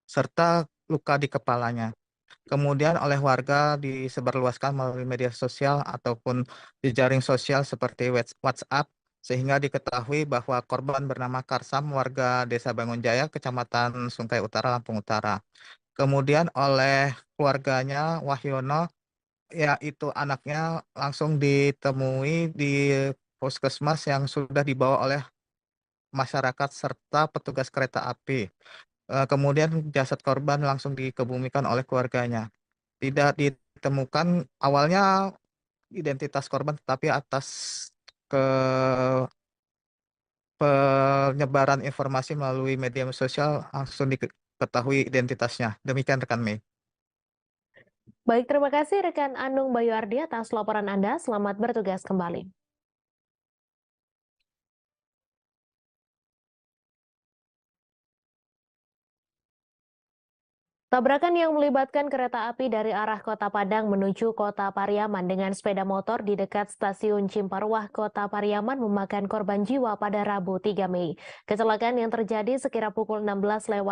serta luka di kepalanya. Kemudian oleh warga disebarluaskan melalui media sosial ataupun di jaring sosial seperti WhatsApp, sehingga diketahui bahwa korban bernama Karsam, warga Desa Bangunjaya, Kecamatan Sungkai Utara, Lampung Utara. Kemudian oleh keluarganya, Wahyono, yaitu anaknya, langsung ditemui di puskesmas yang sudah dibawa oleh masyarakat serta petugas kereta api. Kemudian jasad korban langsung dikebumikan oleh keluarganya. Tidak ditemukan awalnya identitas korban, tetapi atas ke penyebaran informasi melalui media sosial langsung diketahui identitasnya. Demikian rekan Mei. Baik, terima kasih rekan Anung Bayu Ardi atas laporan Anda. Selamat bertugas kembali. Tabrakan yang melibatkan kereta api dari arah Kota Padang menuju Kota Pariaman dengan sepeda motor di dekat stasiun Cimparwah, Kota Pariaman memakan korban jiwa pada Rabu 3 Mei. Kecelakaan yang terjadi sekira pukul 16.15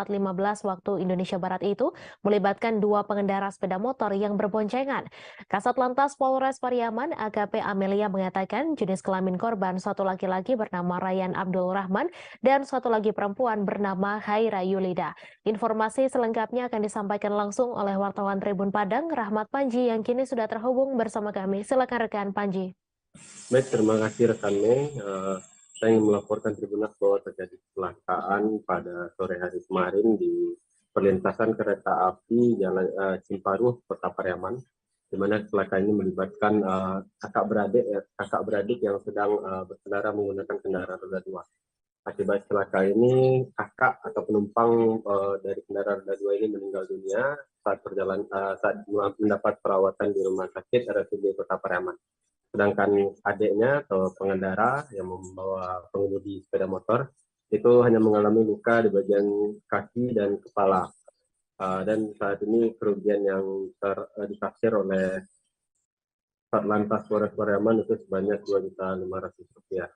waktu Indonesia Barat itu melibatkan dua pengendara sepeda motor yang berboncengan. Kasat Lantas Polres Pariaman, AKP Amelia mengatakan jenis kelamin korban satu laki-laki bernama Ryan Abdul Rahman dan satu lagi perempuan bernama Haira Yulida. Informasi selengkapnya akan disampaikan langsung oleh wartawan Tribun Padang, Rahmat Panji, yang kini sudah terhubung bersama kami. Silakan rekan Panji. Baik, terima kasih rekan Mei. Saya ingin melaporkan Tribunas bahwa terjadi kecelakaan pada sore hari kemarin di perlintasan kereta api Jalan Cimparuh, Kota Pariaman, di mana kecelakaan ini melibatkan kakak beradik yang sedang berkendara menggunakan kendaraan roda dua. Akibat kecelakaan ini, kakak atau penumpang dari kendaraan roda dua ini meninggal dunia saat mendapat perawatan di rumah sakit RSUD Kota Pariaman. Sedangkan adiknya atau pengendara yang membawa pengemudi sepeda motor itu hanya mengalami luka di bagian kaki dan kepala. Dan saat ini kerugian yang ditaksir oleh Satlantas Polres Pariaman itu sebanyak Rp2.500.000.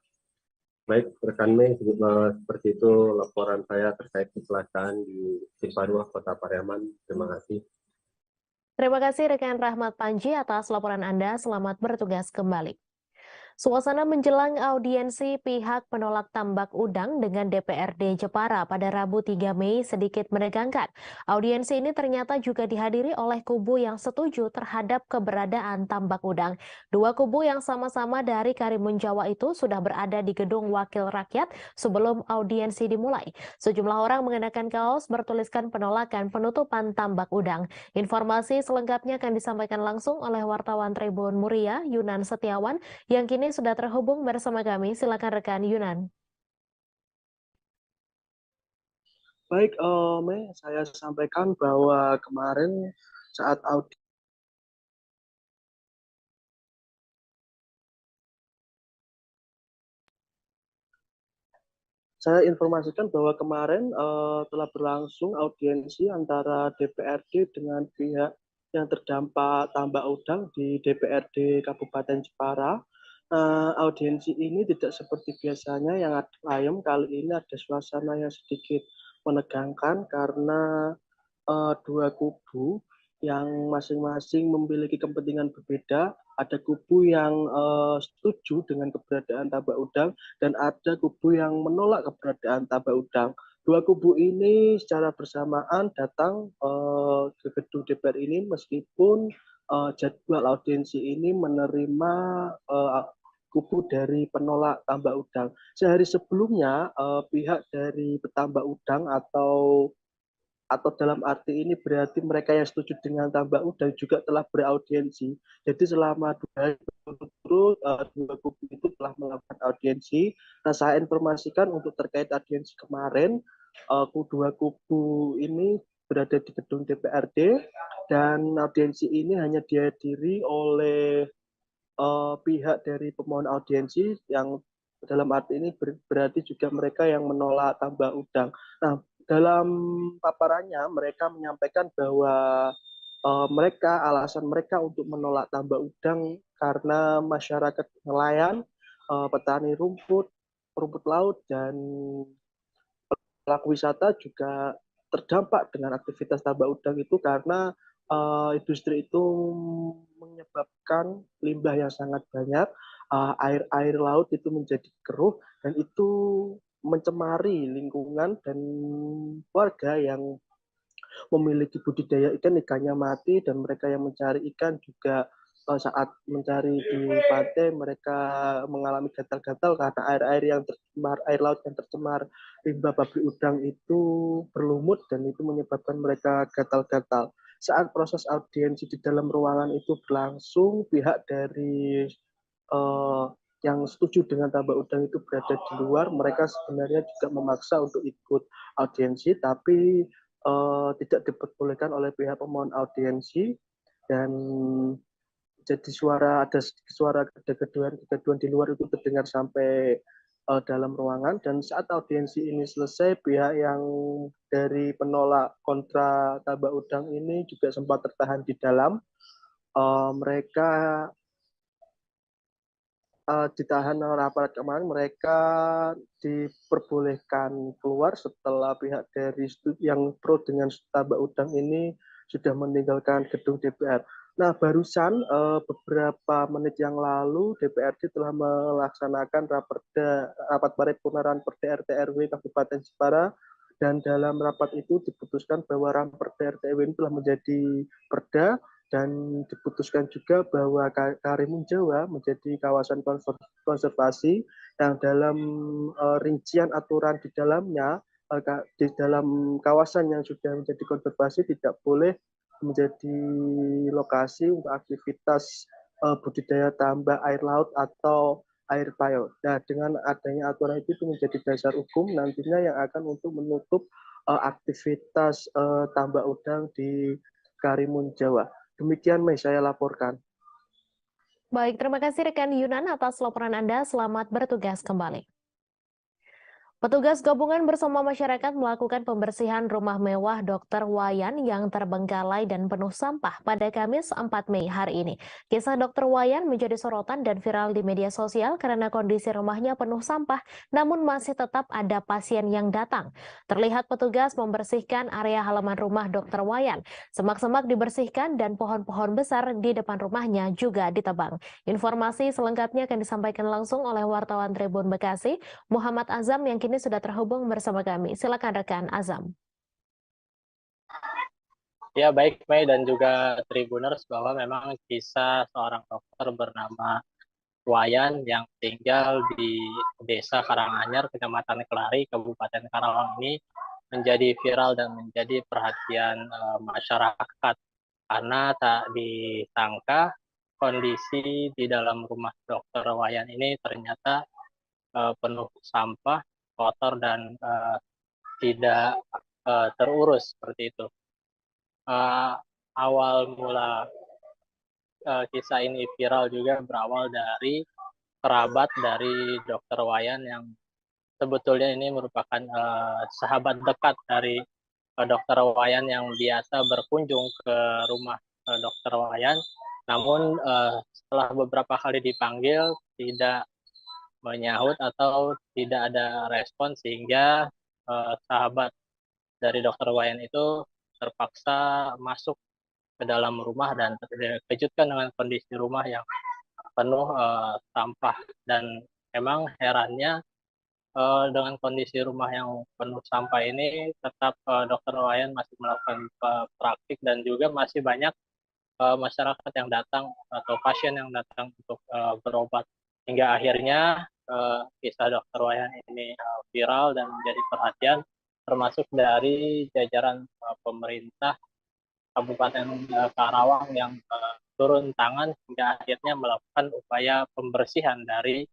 Baik, rekan Mei, seperti itu laporan saya terkait kecelakaan di Cimparuh, Kota Pariaman. Terima kasih. Terima kasih rekan Rahmat Panji atas laporan Anda. Selamat bertugas kembali. Suasana menjelang audiensi pihak penolak tambak udang dengan DPRD Jepara pada Rabu 3 Mei sedikit menegangkan. Audiensi ini ternyata juga dihadiri oleh kubu yang setuju terhadap keberadaan tambak udang. Dua kubu yang sama-sama dari Karimun Jawa itu sudah berada di gedung Wakil Rakyat sebelum audiensi dimulai. Sejumlah orang mengenakan kaos bertuliskan penolakan penutupan tambak udang. Informasi selengkapnya akan disampaikan langsung oleh wartawan Tribun Muria, Yunan Setiawan, yang kini sudah terhubung bersama kami. Silakan rekan Yunan. Baik, Mei, saya sampaikan bahwa kemarin saat audit saya informasikan bahwa kemarin telah berlangsung audiensi antara DPRD dengan pihak yang terdampak tambak udang di DPRD Kabupaten Jepara. Audiensi ini tidak seperti biasanya yang ayam, kali ini ada suasana yang sedikit menegangkan karena dua kubu yang masing-masing memiliki kepentingan berbeda Ada kubu yang setuju dengan keberadaan tambak udang dan ada kubu yang menolak keberadaan tambak udang. Dua kubu ini secara bersamaan datang ke gedung DPR ini meskipun jadwal audiensi ini menerima kubu dari penolak tambak udang. Sehari sebelumnya pihak dari petambak udang atau dalam arti ini berarti mereka yang setuju dengan tambak udang juga telah beraudiensi. Jadi selama 2 hari berturut-turut dua kubu itu telah melakukan audiensi. Nah, saya informasikan untuk terkait audiensi kemarin, kedua kubu ini berada di gedung DPRD dan audiensi ini hanya dihadiri oleh pihak dari pemohon audiensi yang dalam arti ini berarti juga mereka yang menolak tambak udang. Nah, dalam paparannya mereka menyampaikan bahwa alasan mereka untuk menolak tambak udang karena masyarakat nelayan, petani rumput laut dan pelaku wisata juga terdampak dengan aktivitas tambak udang itu karena industri itu menyebabkan limbah yang sangat banyak, air laut itu menjadi keruh dan itu mencemari lingkungan dan warga yang memiliki budidaya ikannya mati dan mereka yang mencari ikan juga saat mencari di pantai mereka mengalami gatal-gatal karena air laut yang tercemar limbah pabrik udang itu berlumut dan itu menyebabkan mereka gatal-gatal. Saat proses audiensi di dalam ruangan itu berlangsung, pihak dari yang setuju dengan tambak udang itu berada di luar, mereka sebenarnya juga memaksa untuk ikut audiensi, tapi tidak diperbolehkan oleh pihak pemohon audiensi dan jadi ada suara kegaduhan di luar itu terdengar sampai dalam ruangan dan saat audiensi ini selesai pihak yang dari penolak kontra tambak udang ini juga sempat tertahan di dalam. Mereka ditahan oleh aparat kemarin, mereka diperbolehkan keluar setelah pihak dari yang pro dengan tambak udang ini sudah meninggalkan gedung DPR. Nah, barusan beberapa menit yang lalu DPRD telah melaksanakan rapat paripurna Ranperda RT RW Kabupaten Jepara dan dalam rapat itu diputuskan bahwa Ranperda RT RW ini telah menjadi perda dan diputuskan juga bahwa Karimun Jawa menjadi kawasan konservasi yang dalam rincian aturan di dalamnya di dalam kawasan yang sudah menjadi konservasi tidak boleh menjadi lokasi untuk aktivitas budidaya tambak air laut atau air payau. Nah, dengan adanya aturan itu menjadi dasar hukum nantinya yang akan untuk menutup aktivitas tambak udang di Karimun Jawa. Demikian Mei, saya laporkan. Baik, terima kasih rekan Yunan atas laporan Anda. Selamat bertugas kembali. Petugas gabungan bersama masyarakat melakukan pembersihan rumah mewah Dr. Wayan yang terbengkalai dan penuh sampah pada Kamis 4 Mei hari ini. Kisah Dr. Wayan menjadi sorotan dan viral di media sosial karena kondisi rumahnya penuh sampah, namun masih tetap ada pasien yang datang. Terlihat petugas membersihkan area halaman rumah Dr. Wayan. Semak-semak dibersihkan dan pohon-pohon besar di depan rumahnya juga ditebang. Informasi selengkapnya akan disampaikan langsung oleh wartawan Tribun Bekasi, Muhammad Azam yang kini sudah terhubung bersama kami. Silakan rekan Azam. Ya baik Mei dan juga Tribuners bahwa memang kisah seorang dokter bernama Wayan yang tinggal di Desa Karanganyar, Kecamatan Kelari, Kabupaten Karawang ini menjadi viral dan menjadi perhatian masyarakat karena tak disangka kondisi di dalam rumah Dokter Wayan ini ternyata penuh sampah, kotor dan tidak terurus seperti itu. Awal mula kisah ini viral juga berawal dari kerabat dari Dokter Wayan yang sebetulnya ini merupakan sahabat dekat dari Dokter Wayan yang biasa berkunjung ke rumah Dokter Wayan. Namun setelah beberapa kali dipanggil tidak menyahut atau tidak ada respon sehingga sahabat dari Dokter Wayan itu terpaksa masuk ke dalam rumah dan terkejutkan dengan kondisi rumah yang penuh sampah, dan memang herannya dengan kondisi rumah yang penuh sampah ini tetap Dokter Wayan masih melakukan praktik, dan juga masih banyak masyarakat yang datang atau pasien yang datang untuk berobat, hingga akhirnya kisah Dokter Wayan ini viral dan menjadi perhatian, termasuk dari jajaran pemerintah Kabupaten Karawang yang turun tangan hingga akhirnya melakukan upaya pembersihan dari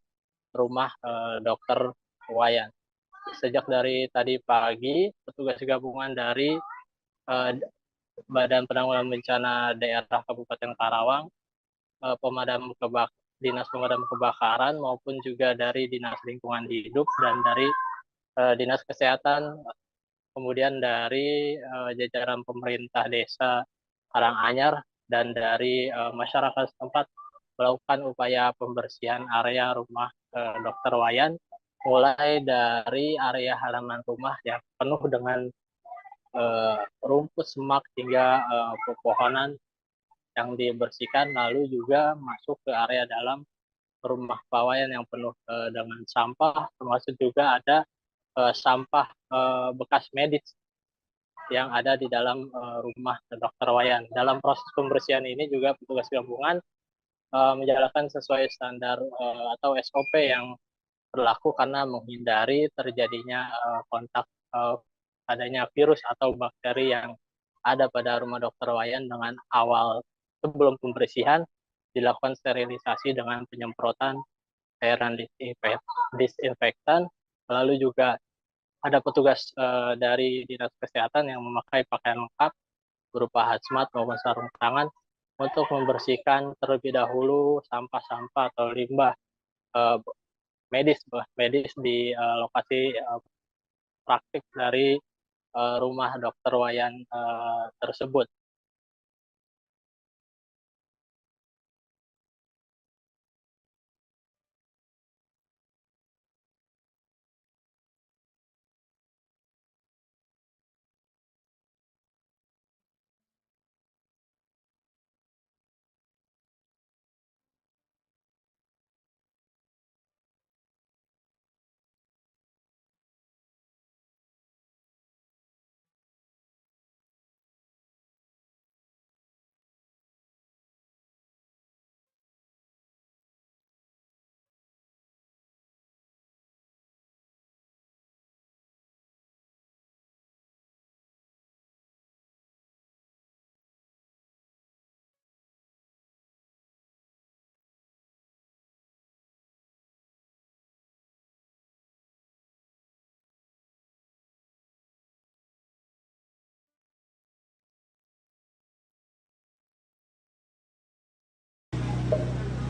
rumah Dokter Wayan. Sejak dari tadi pagi, petugas gabungan dari Badan Penanggulangan Bencana Daerah Kabupaten Karawang, Dinas Pemadam Kebakaran, maupun juga dari Dinas Lingkungan Hidup dan dari Dinas Kesehatan, kemudian dari jajaran pemerintah desa Karanganyar dan dari masyarakat setempat melakukan upaya pembersihan area rumah Dokter Wayan, mulai dari area halaman rumah yang penuh dengan rumput, semak, hingga pepohonan yang dibersihkan, lalu juga masuk ke area dalam rumah Pak Wayan yang penuh dengan sampah, termasuk juga ada sampah bekas medis yang ada di dalam rumah Dokter Wayan. Dalam proses pembersihan ini juga petugas gabungan menjalankan sesuai standar atau SOP yang berlaku karena menghindari terjadinya kontak adanya virus atau bakteri yang ada pada rumah Dokter Wayan. Dengan awal sebelum pembersihan dilakukan sterilisasi dengan penyemprotan cairan disinfektan, lalu juga ada petugas dari Dinas Kesehatan yang memakai pakaian lengkap berupa hazmat maupun sarung tangan untuk membersihkan terlebih dahulu sampah-sampah atau limbah medis di lokasi praktik dari rumah Dokter Wayan tersebut.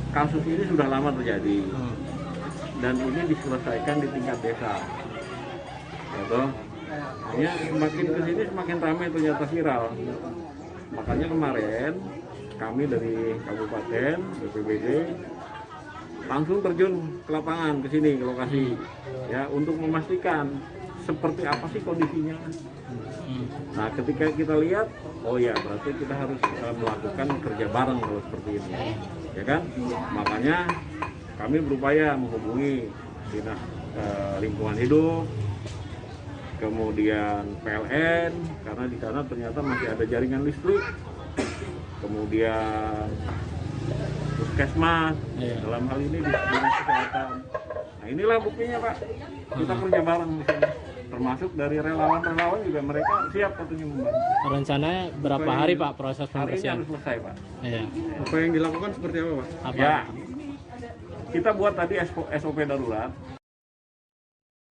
Kasus ini sudah lama terjadi dan ini diselesaikan di tingkat desa, gitu. Hanya semakin kesini semakin ramai ternyata viral. Makanya kemarin kami dari Kabupaten BPBD langsung terjun ke lapangan, ke sini, ke lokasi, ya, untuk memastikan seperti apa sih kondisinya. Nah, ketika kita lihat, oh ya, berarti kita harus melakukan kerja bareng kalau seperti ini, ya kan? Makanya kami berupaya menghubungi Dinas Lingkungan Hidup, kemudian PLN, karena di sana ternyata masih ada jaringan listrik, kemudian Puskesmas, dalam hal ini di Dinas Kesehatan. Nah, inilah buktinya, Pak. Kita kerja bareng di sini. Termasuk dari relawan-relawan juga mereka siap katanya membantu. Rencananya berapa hari Pak proses pembersihan? Hari ini harus selesai, Pak. Iya. Apa yang dilakukan seperti apa, Pak? Apa? Ya, kita buat tadi SOP darurat.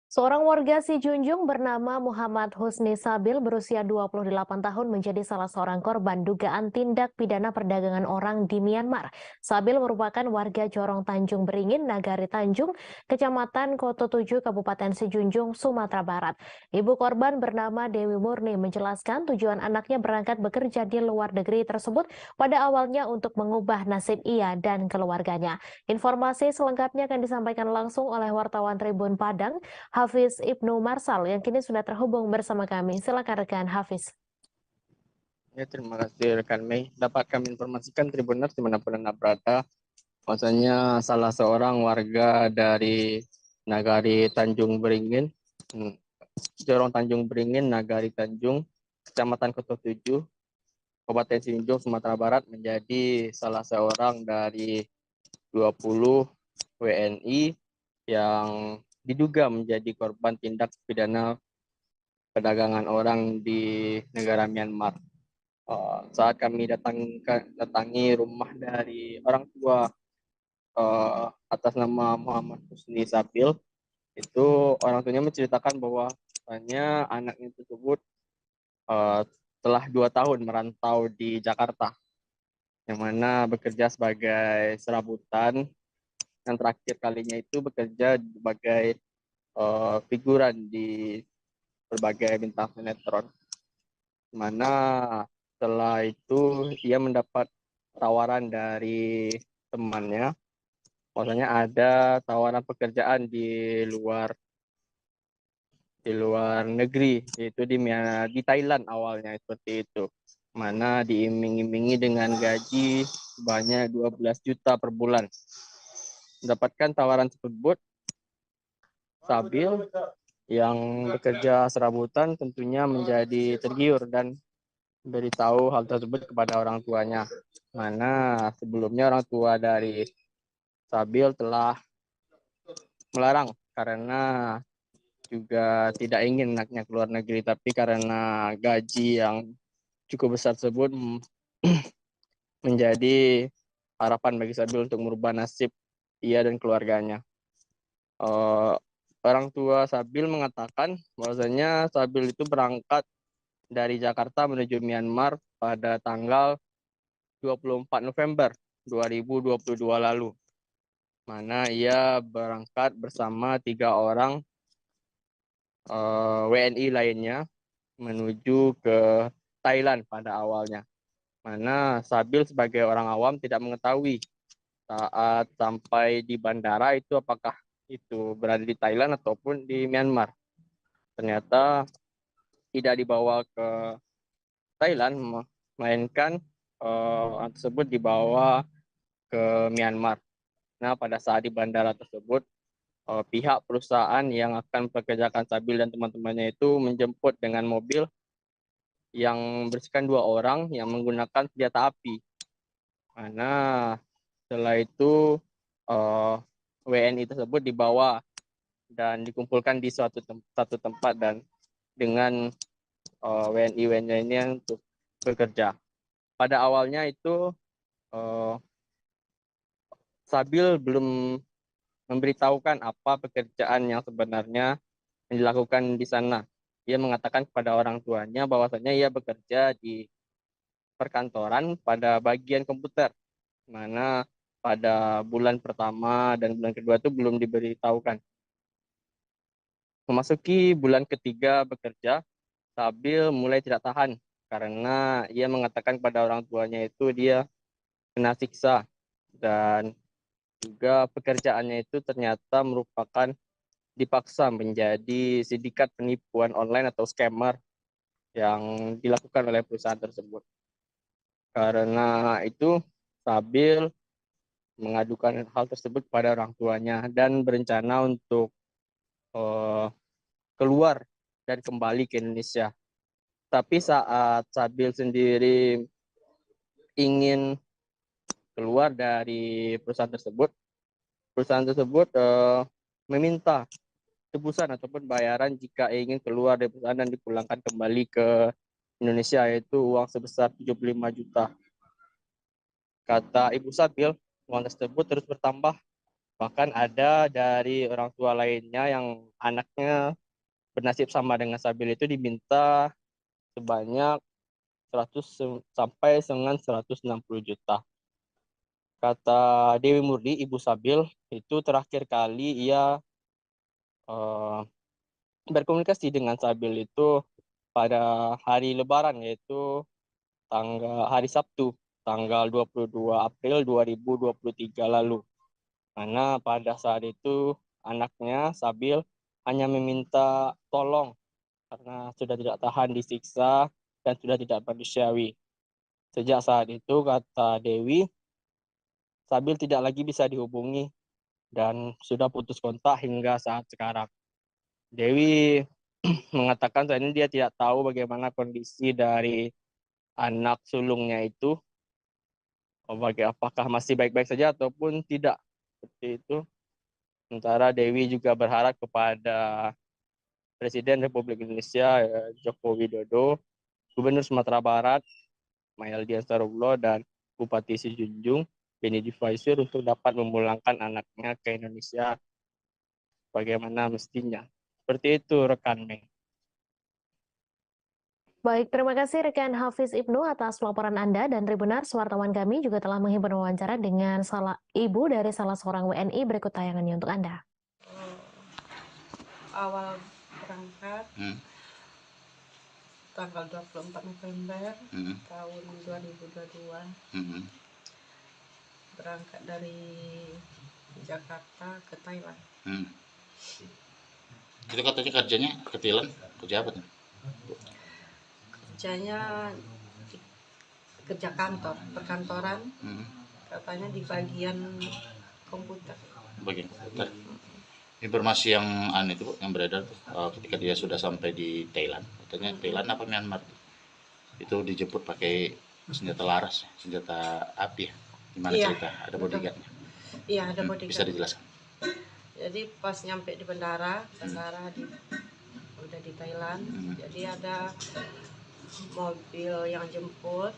Seorang warga Sijunjung bernama Muhammad Husni Sabil berusia 28 tahun menjadi salah seorang korban dugaan tindak pidana perdagangan orang di Myanmar. Sabil merupakan warga Jorong Tanjung Beringin, Nagari Tanjung, Kecamatan Koto 7, Kabupaten Sijunjung, Sumatera Barat. Ibu korban bernama Dewi Murni menjelaskan tujuan anaknya berangkat bekerja di luar negeri tersebut pada awalnya untuk mengubah nasib ia dan keluarganya. Informasi selengkapnya akan disampaikan langsung oleh wartawan Tribun Padang, Hafiz Ibnu Marsal, yang kini sudah terhubung bersama kami. Silakan rekan Hafiz. Ya, terima kasih rekan Mei. Dapat kami informasikan Tribuners dimanapun Anda berada, Bahwasanya salah seorang warga dari Nagari Tanjung Beringin, Jorong Tanjung Beringin, Nagari Tanjung, Kecamatan Koto 7, Kabupaten Sinjung, Sumatera Barat menjadi salah seorang dari 20 WNI yang diduga menjadi korban tindak pidana perdagangan orang di negara Myanmar. Saat kami datangi rumah dari orang tua atas nama Muhammad Husni Sabil, itu orang tuanya menceritakan bahwa hanya anaknya tersebut telah 2 tahun merantau di Jakarta, yang mana bekerja sebagai serabutan, yang terakhir kalinya itu bekerja sebagai figuran di berbagai bintang sinetron, mana setelah itu ia mendapat tawaran dari temannya, maksudnya ada tawaran pekerjaan di luar negeri, yaitu di Thailand awalnya seperti itu, mana diiming-imingi dengan gaji sebanyak 12 juta per bulan. Mendapatkan tawaran tersebut, Sabil yang bekerja serabutan tentunya menjadi tergiur dan beritahu hal tersebut kepada orang tuanya, mana sebelumnya orang tua dari Sabil telah melarang karena juga tidak ingin anaknya keluar negeri, tapi karena gaji yang cukup besar tersebut menjadi harapan bagi Sabil untuk merubah nasib ia dan keluarganya. Orang tua Sabil mengatakan bahwasanya Sabil itu berangkat dari Jakarta menuju Myanmar pada tanggal 24 November 2022 lalu, mana ia berangkat bersama 3 orang WNI lainnya menuju ke Thailand pada awalnya, mana Sabil sebagai orang awam tidak mengetahui saat sampai di bandara itu apakah itu berada di Thailand ataupun di Myanmar. Ternyata tidak dibawa ke Thailand, melainkan tersebut dibawa ke Myanmar. Nah, pada saat di bandara tersebut, pihak perusahaan yang akan mempekerjakan Sabil dan teman-temannya itu menjemput dengan mobil yang berisikan 2 orang yang menggunakan senjata api. Mana setelah itu WNI tersebut dibawa dan dikumpulkan di satu tempat dan dengan WNI lainnya untuk bekerja. Pada awalnya itu Sabil belum memberitahukan apa pekerjaan yang sebenarnya yang dilakukan di sana. Ia mengatakan kepada orang tuanya bahwasanya ia bekerja di perkantoran pada bagian komputer, mana pada bulan pertama dan bulan kedua itu belum diberitahukan. Memasuki bulan ketiga bekerja, Sabil mulai tidak tahan karena ia mengatakan kepada orang tuanya itu dia kena siksa dan juga pekerjaannya itu ternyata merupakan dipaksa menjadi sindikat penipuan online atau scammer yang dilakukan oleh perusahaan tersebut. Karena itu Sabil mengadukan hal tersebut kepada orang tuanya dan berencana untuk keluar dan kembali ke Indonesia. Tapi saat Sabil sendiri ingin keluar dari perusahaan tersebut meminta tebusan ataupun bayaran jika ingin keluar dari perusahaan dan dipulangkan kembali ke Indonesia, yaitu uang sebesar 75 juta. Kata Ibu Sabil, uang tersebut terus bertambah. Bahkan ada dari orang tua lainnya yang anaknya bernasib sama dengan Sabil itu diminta sebanyak 100 sampai dengan 160 juta. Kata Dewi Murni, Ibu Sabil, itu terakhir kali ia berkomunikasi dengan Sabil itu pada hari Lebaran, yaitu hari Sabtu, tanggal 22 April 2023 lalu. Karena pada saat itu anaknya Sabil hanya meminta tolong karena sudah tidak tahan disiksa dan sudah tidak manusiawi. Sejak saat itu, kata Dewi, Sabil tidak lagi bisa dihubungi dan sudah putus kontak hingga saat sekarang. Dewi mengatakan saat ini dia tidak tahu bagaimana kondisi dari anak sulungnya itu, apakah masih baik-baik saja ataupun tidak, seperti itu. Sementara Dewi juga berharap kepada Presiden Republik Indonesia Joko Widodo, Gubernur Sumatera Barat Mahyaldi Ansarullah, dan Bupati Sijunjung Beni Difaisir untuk dapat memulangkan anaknya ke Indonesia bagaimana mestinya. Seperti itu rekan Mei. Baik, terima kasih rekan Hafiz Ibnu atas laporan Anda, dan Tribuners, wartawan kami juga telah menghimpun wawancara dengan ibu dari salah seorang WNI. Berikut tayangannya untuk Anda. Awal berangkat tanggal 24 November tahun 2022 berangkat dari Jakarta ke Thailand. Itu katanya kerjanya ke Thailand, kerja apa tuh? Kerjanya kerja kantor, perkantoran, katanya di bagian komputer. Bagian komputer. Informasi yang aneh itu yang beredar tuh, ketika dia sudah sampai di Thailand, katanya Thailand apa Myanmar, itu dijemput pakai senjata laras, senjata api ya. Gimana cerita? Ada bodyguardnya? Iya, ada bodyguard. Bisa dijelaskan? Jadi pas nyampe di bandara udah di Thailand, jadi ada mobil yang jemput.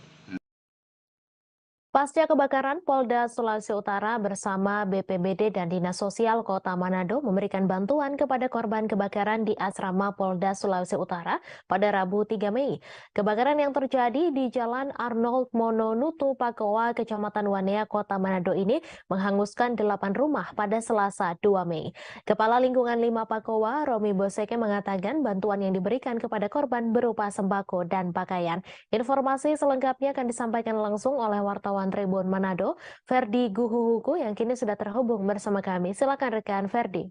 Pasca kebakaran, Polda Sulawesi Utara bersama BPBD dan Dinas Sosial Kota Manado memberikan bantuan kepada korban kebakaran di asrama Polda Sulawesi Utara pada Rabu 3 Mei. Kebakaran yang terjadi di Jalan Arnold Mononutu Pakowa, Kecamatan Wanea, Kota Manado ini menghanguskan 8 rumah pada Selasa 2 Mei. Kepala Lingkungan 5 Pakowa, Romi Boseke, mengatakan bantuan yang diberikan kepada korban berupa sembako dan pakaian. Informasi selengkapnya akan disampaikan langsung oleh wartawan Tribun Manado, Ferdi Guhuhuku, yang kini sudah terhubung bersama kami. Silakan rekan Ferdi.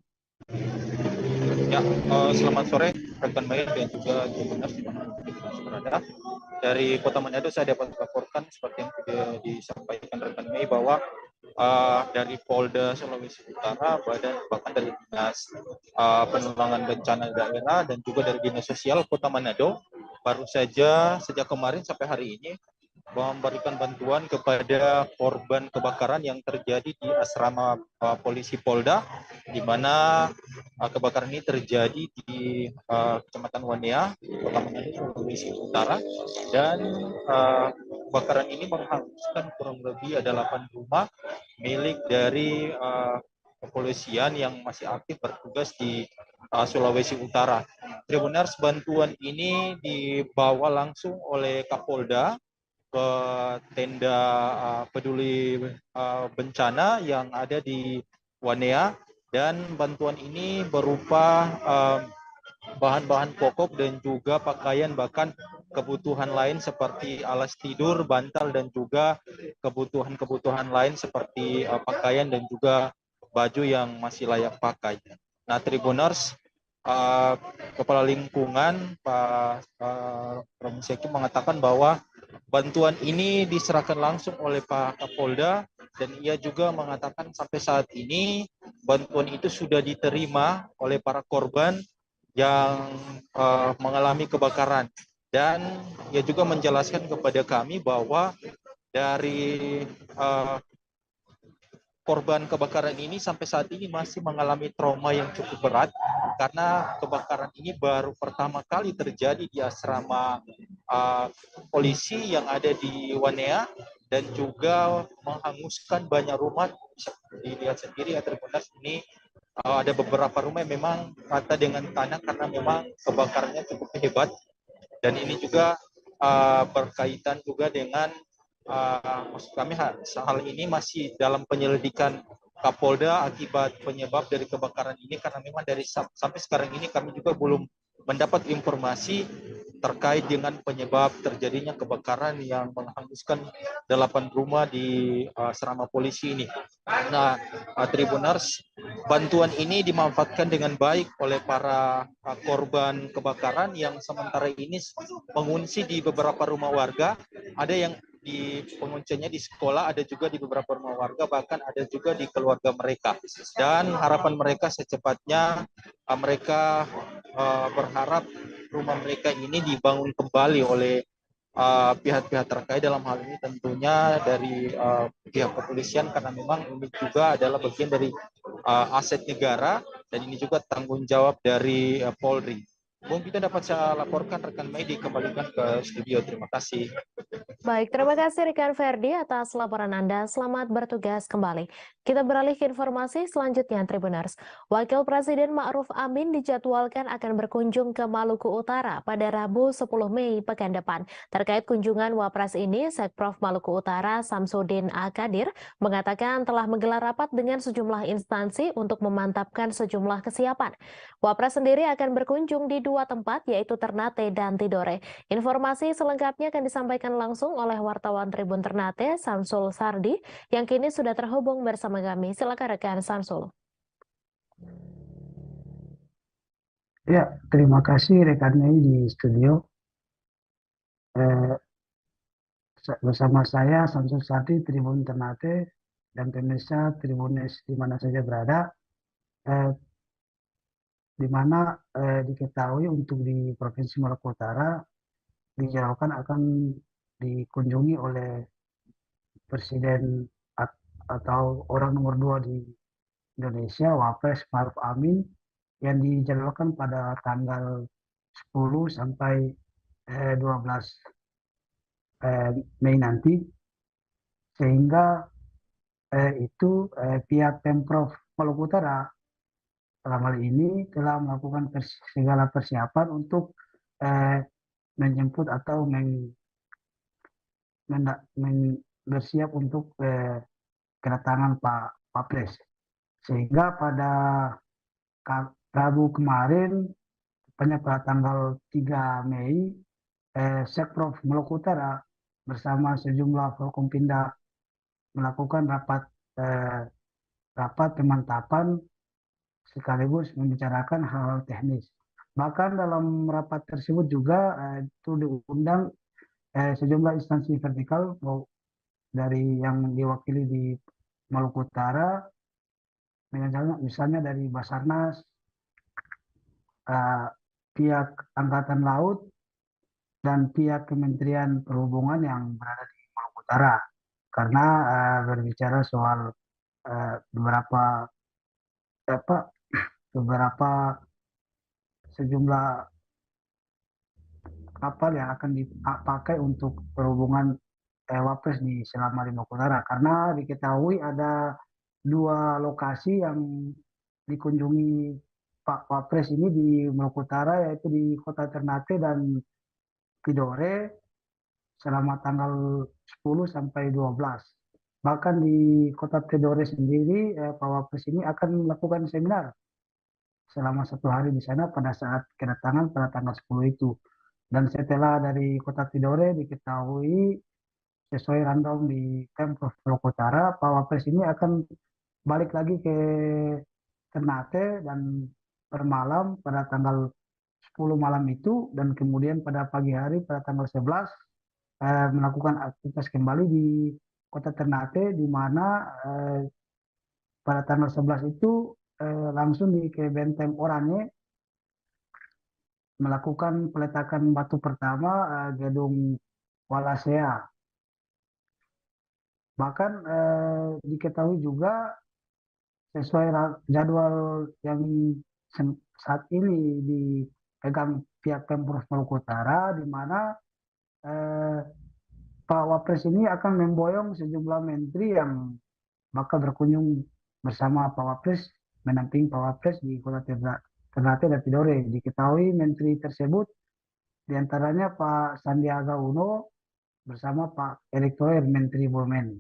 Ya, selamat sore rekan Maya dan juga Tribuners di mana kita berada. Dari Kota Manado saya dapat melaporkan seperti yang sudah disampaikan rekan Mei bahwa dari Polda Sulawesi Utara, bahkan dari Dinas Penanggulangan Bencana Daerah dan juga dari Dinas Sosial Kota Manado baru saja sejak kemarin sampai hari ini memberikan bantuan kepada korban kebakaran yang terjadi di asrama polisi Polda, di mana kebakaran ini terjadi di Kecamatan Wanea, Kota Manado, Sulawesi Utara, dan kebakaran ini menghanguskan kurang lebih ada 8 rumah milik dari kepolisian yang masih aktif bertugas di Sulawesi Utara. Tribuners, bantuan ini dibawa langsung oleh Kapolda ke tenda peduli bencana yang ada di Wanea, dan bantuan ini berupa bahan-bahan pokok dan juga pakaian, bahkan kebutuhan lain seperti alas tidur, bantal, dan juga kebutuhan-kebutuhan lain seperti pakaian dan juga baju yang masih layak pakai. Nah, Tribuners, Kepala Lingkungan Pak Romi Seki mengatakan bahwa bantuan ini diserahkan langsung oleh Pak Kapolda, dan ia juga mengatakan sampai saat ini bantuan itu sudah diterima oleh para korban yang mengalami kebakaran. Dan ia juga menjelaskan kepada kami bahwa dari korban kebakaran ini sampai saat ini masih mengalami trauma yang cukup berat, karena kebakaran ini baru pertama kali terjadi di asrama polisi yang ada di Wanea, dan juga menghanguskan banyak rumah. Bisa dilihat sendiri ya Tribuners, ini ada beberapa rumah yang memang rata dengan tanah karena memang kebakarannya cukup hebat, dan ini juga berkaitan juga dengan maksud kami hal ini masih dalam penyelidikan Kapolda akibat penyebab dari kebakaran ini, karena memang dari sampai sekarang ini kami juga belum mendapat informasi terkait dengan penyebab terjadinya kebakaran yang menghanguskan 8 rumah di asrama polisi ini. Nah, Tribuners, bantuan ini dimanfaatkan dengan baik oleh para korban kebakaran yang sementara ini mengungsi di beberapa rumah warga. Ada yang di pengunciannya di sekolah, ada juga di beberapa rumah warga, bahkan ada juga di keluarga mereka. Dan harapan mereka secepatnya mereka berharap rumah mereka ini dibangun kembali oleh pihak-pihak terkait, dalam hal ini tentunya dari pihak kepolisian, karena memang ini juga adalah bagian dari aset negara dan ini juga tanggung jawab dari Polri. Bung, kita dapat saya laporkan, rekan Mei dikembalikan ke studio. Terima kasih. Baik, terima kasih rekan Ferdi atas laporan Anda. Selamat bertugas kembali. Kita beralih ke informasi selanjutnya, Tribuners. Wakil Presiden Ma'ruf Amin dijadwalkan akan berkunjung ke Maluku Utara pada Rabu 10 Mei pekan depan. Terkait kunjungan Wapres ini, Sekprov Maluku Utara Samsudin Akadir mengatakan telah menggelar rapat dengan sejumlah instansi untuk memantapkan sejumlah kesiapan. Wapres sendiri akan berkunjung di dua tempat, yaitu Ternate dan Tidore. Informasi selengkapnya akan disampaikan langsung oleh wartawan Tribun Ternate, Samsul Sardi, yang kini sudah terhubung bersama kami. Silakan rekan Samsul. Ya, terima kasih rekan Mei di studio. Bersama saya Samsul Sardi, Tribun Ternate, dan pemirsa Tribunes di mana saja berada. Di mana diketahui untuk di Provinsi Maluku Utara dijadwalkan akan dikunjungi oleh Presiden atau orang nomor 2 di Indonesia, Wapres Ma'ruf Amin, yang dijadwalkan pada tanggal 10 sampai 12 Mei nanti, sehingga itu pihak Pemprov Maluku Utara dalam hal ini telah melakukan segala persiapan untuk menjemput atau bersiap untuk kedatangan Pak Wapres. Sehingga pada Rabu kemarin, tepatnya pada tanggal 3 Mei, Sekprov Maluku Utara bersama sejumlah Forkompinda melakukan rapat pemantapan sekaligus membicarakan hal-hal teknis. Bahkan dalam rapat tersebut juga itu diundang sejumlah instansi vertikal dari yang diwakili di Maluku Utara, misalnya dari Basarnas, pihak Angkatan Laut, dan pihak Kementerian Perhubungan yang berada di Maluku Utara, karena berbicara soal beberapa sejumlah kapal yang akan dipakai untuk perhubungan Wapres di selama di Maluku Utara, karena diketahui ada dua lokasi yang dikunjungi Pak Wapres ini di Maluku Utara, yaitu di Kota Ternate dan Tidore selama tanggal 10 sampai 12. Bahkan di Kota Tidore sendiri Pak Wapres ini akan melakukan seminar selama 1 hari di sana pada saat kedatangan pada tanggal 10 itu. Dan setelah dari Kota Tidore diketahui sesuai rundown di Pemprov Maluku Utara, Pak Wapres ini akan balik lagi ke Ternate dan bermalam pada tanggal 10 malam itu, dan kemudian pada pagi hari pada tanggal 11 melakukan aktivitas kembali di Kota Ternate, di mana pada tanggal 11 itu langsung ke Benteng Oranye melakukan peletakan batu pertama gedung Walasea. Bahkan diketahui juga sesuai jadwal yang saat ini dipegang pihak Pemprov Maluku Utara, di mana Pak Wapres ini akan memboyong sejumlah menteri yang bakal berkunjung bersama Pak Wapres, menampingi Pak Wapres di Kota Ternate dan Tidore. Diketahui menteri tersebut diantaranya Pak Sandiaga Uno bersama Pak Erick Thohir, Menteri BUMN.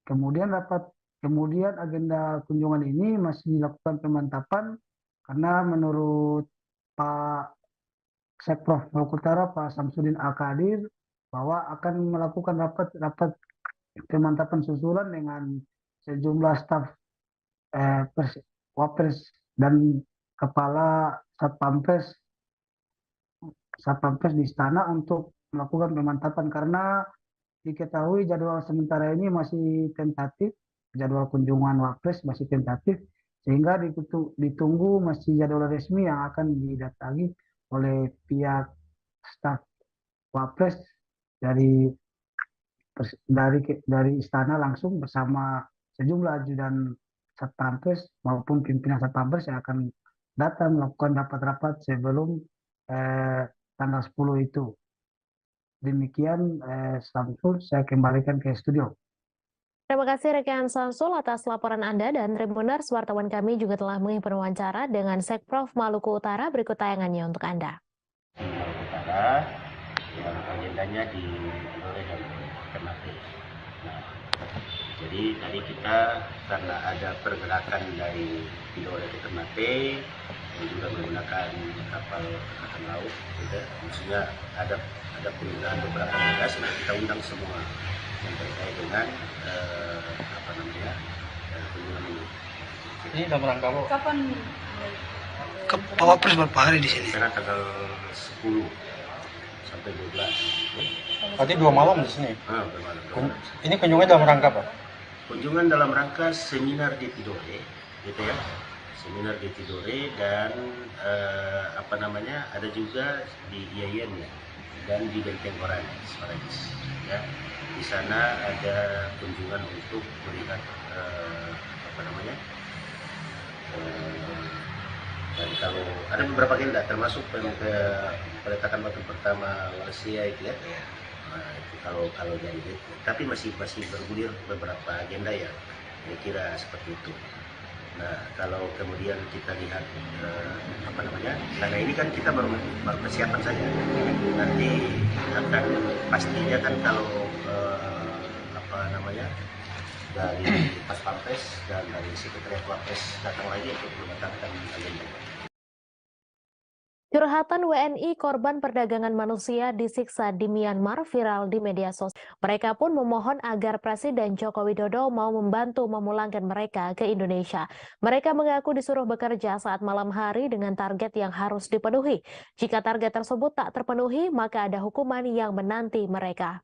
Kemudian agenda kunjungan ini masih dilakukan pemantapan, karena menurut Pak Sekprov Maluku Utara Pak Samsudin Akadir bahwa akan melakukan rapat pemantapan susulan dengan sejumlah staf Wapres dan kepala Satpampres di istana untuk melakukan pemantapan, karena diketahui jadwal sementara ini masih tentatif, jadwal kunjungan Wapres masih tentatif, sehingga ditunggu masih jadwal resmi yang akan didatangi oleh pihak staf Wapres dari dari istana langsung bersama sejumlah ajudan Satpampres maupun pimpinan Satpampres yang akan datang melakukan rapat-rapat sebelum tanggal 10 itu. Demikian Samsul, saya kembalikan ke studio. Terima kasih rekan Samsul atas laporan Anda, dan Tribuners, wartawan kami juga telah menghimpun wawancara dengan Sekprov Maluku Utara. Berikut tayangannya untuk Anda. Maluku Utara yang agendanya di Tidore dan Ternate. Nah, jadi tadi kita karena ada pergerakan dari Tidore ke Ternate yang juga menggunakan kapal angkatan laut, gitu. Maksudnya ada penggunaan beberapa tugas, nah kita undang semua yang terkait dengan kunjungan ini. Ini dalam rangka apa? Kapan? Pak Wapres berapa hari di sini? Karena tanggal 10 sampai 12. Berarti 2 malam di sini. 2 malam. Ini kunjungan dalam rangka apa? Kunjungan dalam rangka seminar di Tidore, gitu ya. Seminar di Tidore dan ada juga di IAIN ya, dan di Benteng Oran, ya. Di sana ada kunjungan untuk melihat dan kalau ada beberapa agenda termasuk peletakan batu pertama Warsia itu ya. Nah, itu kalau dari itu, tapi masih bergulir beberapa agenda ya, kira seperti itu. Nah, kalau kemudian kita lihat karena ini kan kita baru persiapan saja. Nanti akan pastinya kan kalau dari Pas Pampres dan dari Sekretariat Wapres datang lagi untuk menetapkan agenda. Curhatan WNI korban perdagangan manusia disiksa di Myanmar viral di media sosial. Mereka pun memohon agar Presiden Joko Widodo mau membantu memulangkan mereka ke Indonesia. Mereka mengaku disuruh bekerja saat malam hari dengan target yang harus dipenuhi. Jika target tersebut tak terpenuhi, maka ada hukuman yang menanti mereka.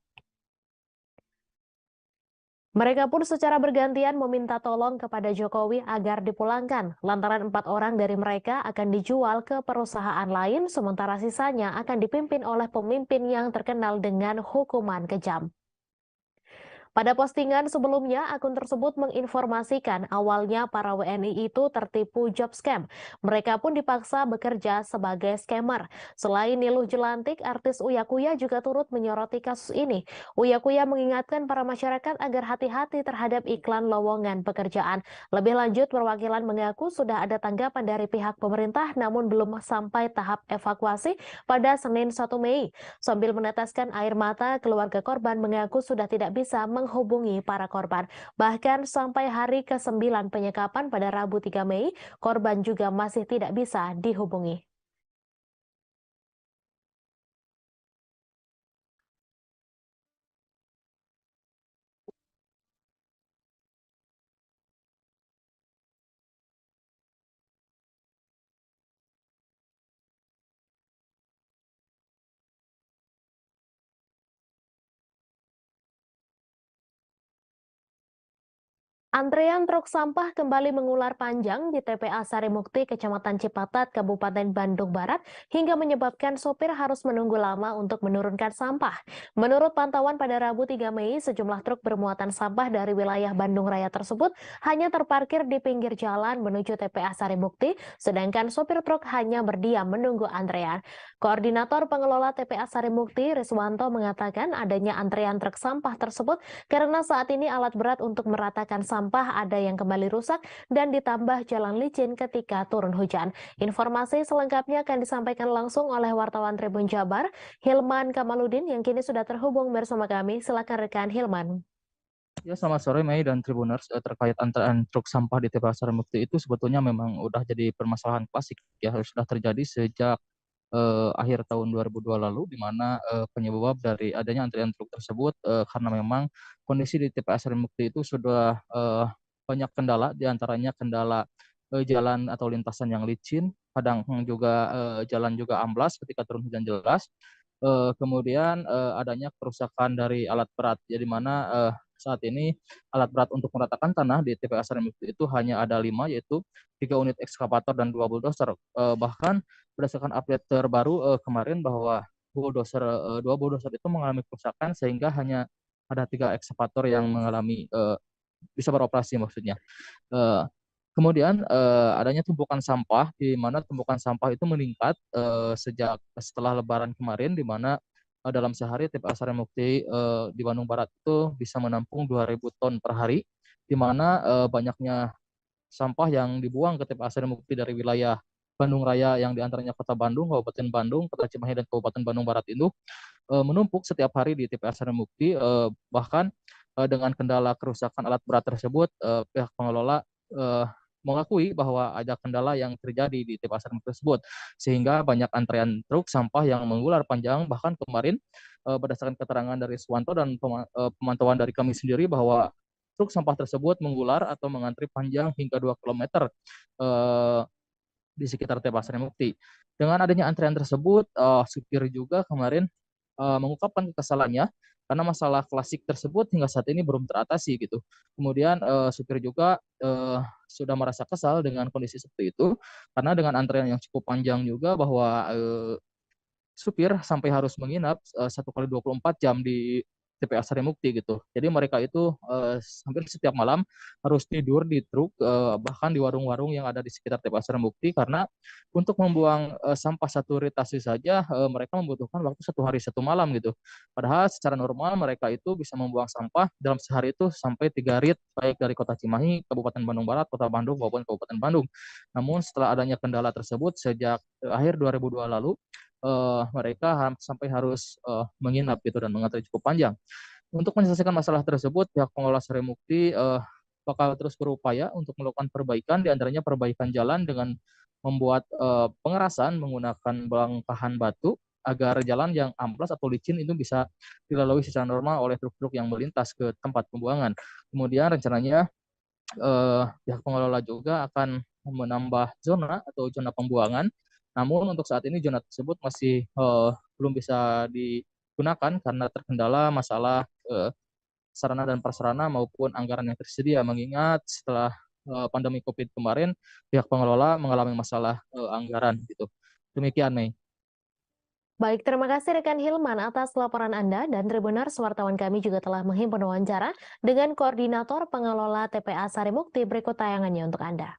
Mereka pun secara bergantian meminta tolong kepada Jokowi agar dipulangkan, lantaran 4 orang dari mereka akan dijual ke perusahaan lain, sementara sisanya akan dipimpin oleh pemimpin yang terkenal dengan hukuman kejam. Pada postingan sebelumnya, akun tersebut menginformasikan awalnya para WNI itu tertipu job scam. Mereka pun dipaksa bekerja sebagai scammer. Selain Niluh Jelantik, artis Uya Kuya juga turut menyoroti kasus ini. Uya Kuya mengingatkan para masyarakat agar hati-hati terhadap iklan lowongan pekerjaan. Lebih lanjut, perwakilan mengaku sudah ada tanggapan dari pihak pemerintah namun belum sampai tahap evakuasi pada Senin 1 Mei. Sambil meneteskan air mata, keluarga korban mengaku sudah tidak bisa menghubungi para korban. Bahkan sampai hari ke-9 penyekapan pada Rabu 3 Mei, korban juga masih tidak bisa dihubungi. Antrean truk sampah kembali mengular panjang di TPA Sarimukti, Kecamatan Cipatat, Kabupaten Bandung Barat, hingga menyebabkan sopir harus menunggu lama untuk menurunkan sampah. Menurut pantauan pada Rabu 3 Mei, sejumlah truk bermuatan sampah dari wilayah Bandung Raya tersebut hanya terparkir di pinggir jalan menuju TPA Sarimukti, sedangkan sopir truk hanya berdiam menunggu antrean. Koordinator Pengelola TPA Sarimukti, Riswanto, mengatakan adanya antrean truk sampah tersebut karena saat ini alat berat untuk meratakan sampah ada yang kembali rusak dan ditambah jalan licin ketika turun hujan. Informasi selengkapnya akan disampaikan langsung oleh wartawan Tribun Jabar, Hilman Kamaludin, yang kini sudah terhubung bersama kami. Silakan rekan Hilman. Ya, selamat sore Mei dan Tribuners. Terkait antrean truk sampah di TPA Sarimukti itu sebetulnya memang udah jadi permasalahan klasik ya, sudah terjadi sejak akhir tahun 2002 lalu, di mana penyebab dari adanya antrian truk tersebut karena memang kondisi di TPA Sarimukti itu sudah banyak kendala, diantaranya kendala jalan atau lintasan yang licin, kadang juga jalan juga amblas ketika turun hujan deras, Kemudian adanya kerusakan dari alat berat, jadi mana saat ini alat berat untuk meratakan tanah di TPA Sarimukti itu hanya ada 5, yaitu 3 unit ekskavator dan 2 bulldozer. Bahkan berdasarkan update terbaru kemarin bahwa dua bulldozer itu mengalami kerusakan sehingga hanya ada 3 ekskavator yang mengalami bisa beroperasi maksudnya. Kemudian adanya tumpukan sampah, di mana tumpukan sampah itu meningkat sejak setelah Lebaran kemarin, di mana dalam sehari TPA Sarimukti di Bandung Barat itu bisa menampung 2.000 ton per hari, di mana banyaknya sampah yang dibuang ke TPA Sarimukti dari wilayah Bandung Raya yang diantaranya Kota Bandung, Kabupaten Bandung, Kota Cimahi, dan Kabupaten Bandung Barat itu menumpuk setiap hari di TPA Sarimukti. Bahkan dengan kendala kerusakan alat berat tersebut, pihak pengelola mengakui bahwa ada kendala yang terjadi di TPA Sarimukti tersebut, sehingga banyak antrean truk sampah yang mengular panjang. Bahkan kemarin berdasarkan keterangan dari Swanto dan pemantauan dari kami sendiri bahwa truk sampah tersebut mengular atau mengantri panjang hingga 2 km di sekitar TPA Sarimukti. Dengan adanya antrean tersebut, supir juga kemarin mengungkapkan kekesalannya karena masalah klasik tersebut hingga saat ini belum teratasi gitu. Kemudian supir juga sudah merasa kesal dengan kondisi seperti itu karena dengan antrean yang cukup panjang juga bahwa supir sampai harus menginap 1 kali 24 jam di TPA Sarimukti gitu. Jadi mereka itu hampir setiap malam harus tidur di truk, bahkan di warung-warung yang ada di sekitar TPA Sarimukti, karena untuk membuang sampah 1 ritasi saja mereka membutuhkan waktu 1 hari 1 malam gitu. Padahal secara normal mereka itu bisa membuang sampah dalam sehari itu sampai 3 rit, baik dari Kota Cimahi, Kabupaten Bandung Barat, Kota Bandung maupun Kabupaten Bandung. Namun setelah adanya kendala tersebut sejak akhir 2002 lalu, mereka sampai harus menginap gitu dan mengantri cukup panjang. Untuk menyelesaikan masalah tersebut, pihak pengelola Sarimukti bakal terus berupaya untuk melakukan perbaikan, diantaranya perbaikan jalan dengan membuat pengerasan menggunakan bongkahan batu agar jalan yang amplas atau licin itu bisa dilalui secara normal oleh truk-truk yang melintas ke tempat pembuangan. Kemudian rencananya pihak pengelola juga akan menambah zona atau zona pembuangan. Namun untuk saat ini zona tersebut masih belum bisa digunakan karena terkendala masalah sarana dan prasarana maupun anggaran yang tersedia, mengingat setelah pandemi COVID kemarin pihak pengelola mengalami masalah anggaran gitu. Demikian, Mei. Baik, terima kasih rekan Hilman atas laporan Anda, dan Tribuners, wartawan kami juga telah menghimpun wawancara dengan Koordinator Pengelola TPA Sarimukti. Berikut tayangannya untuk Anda.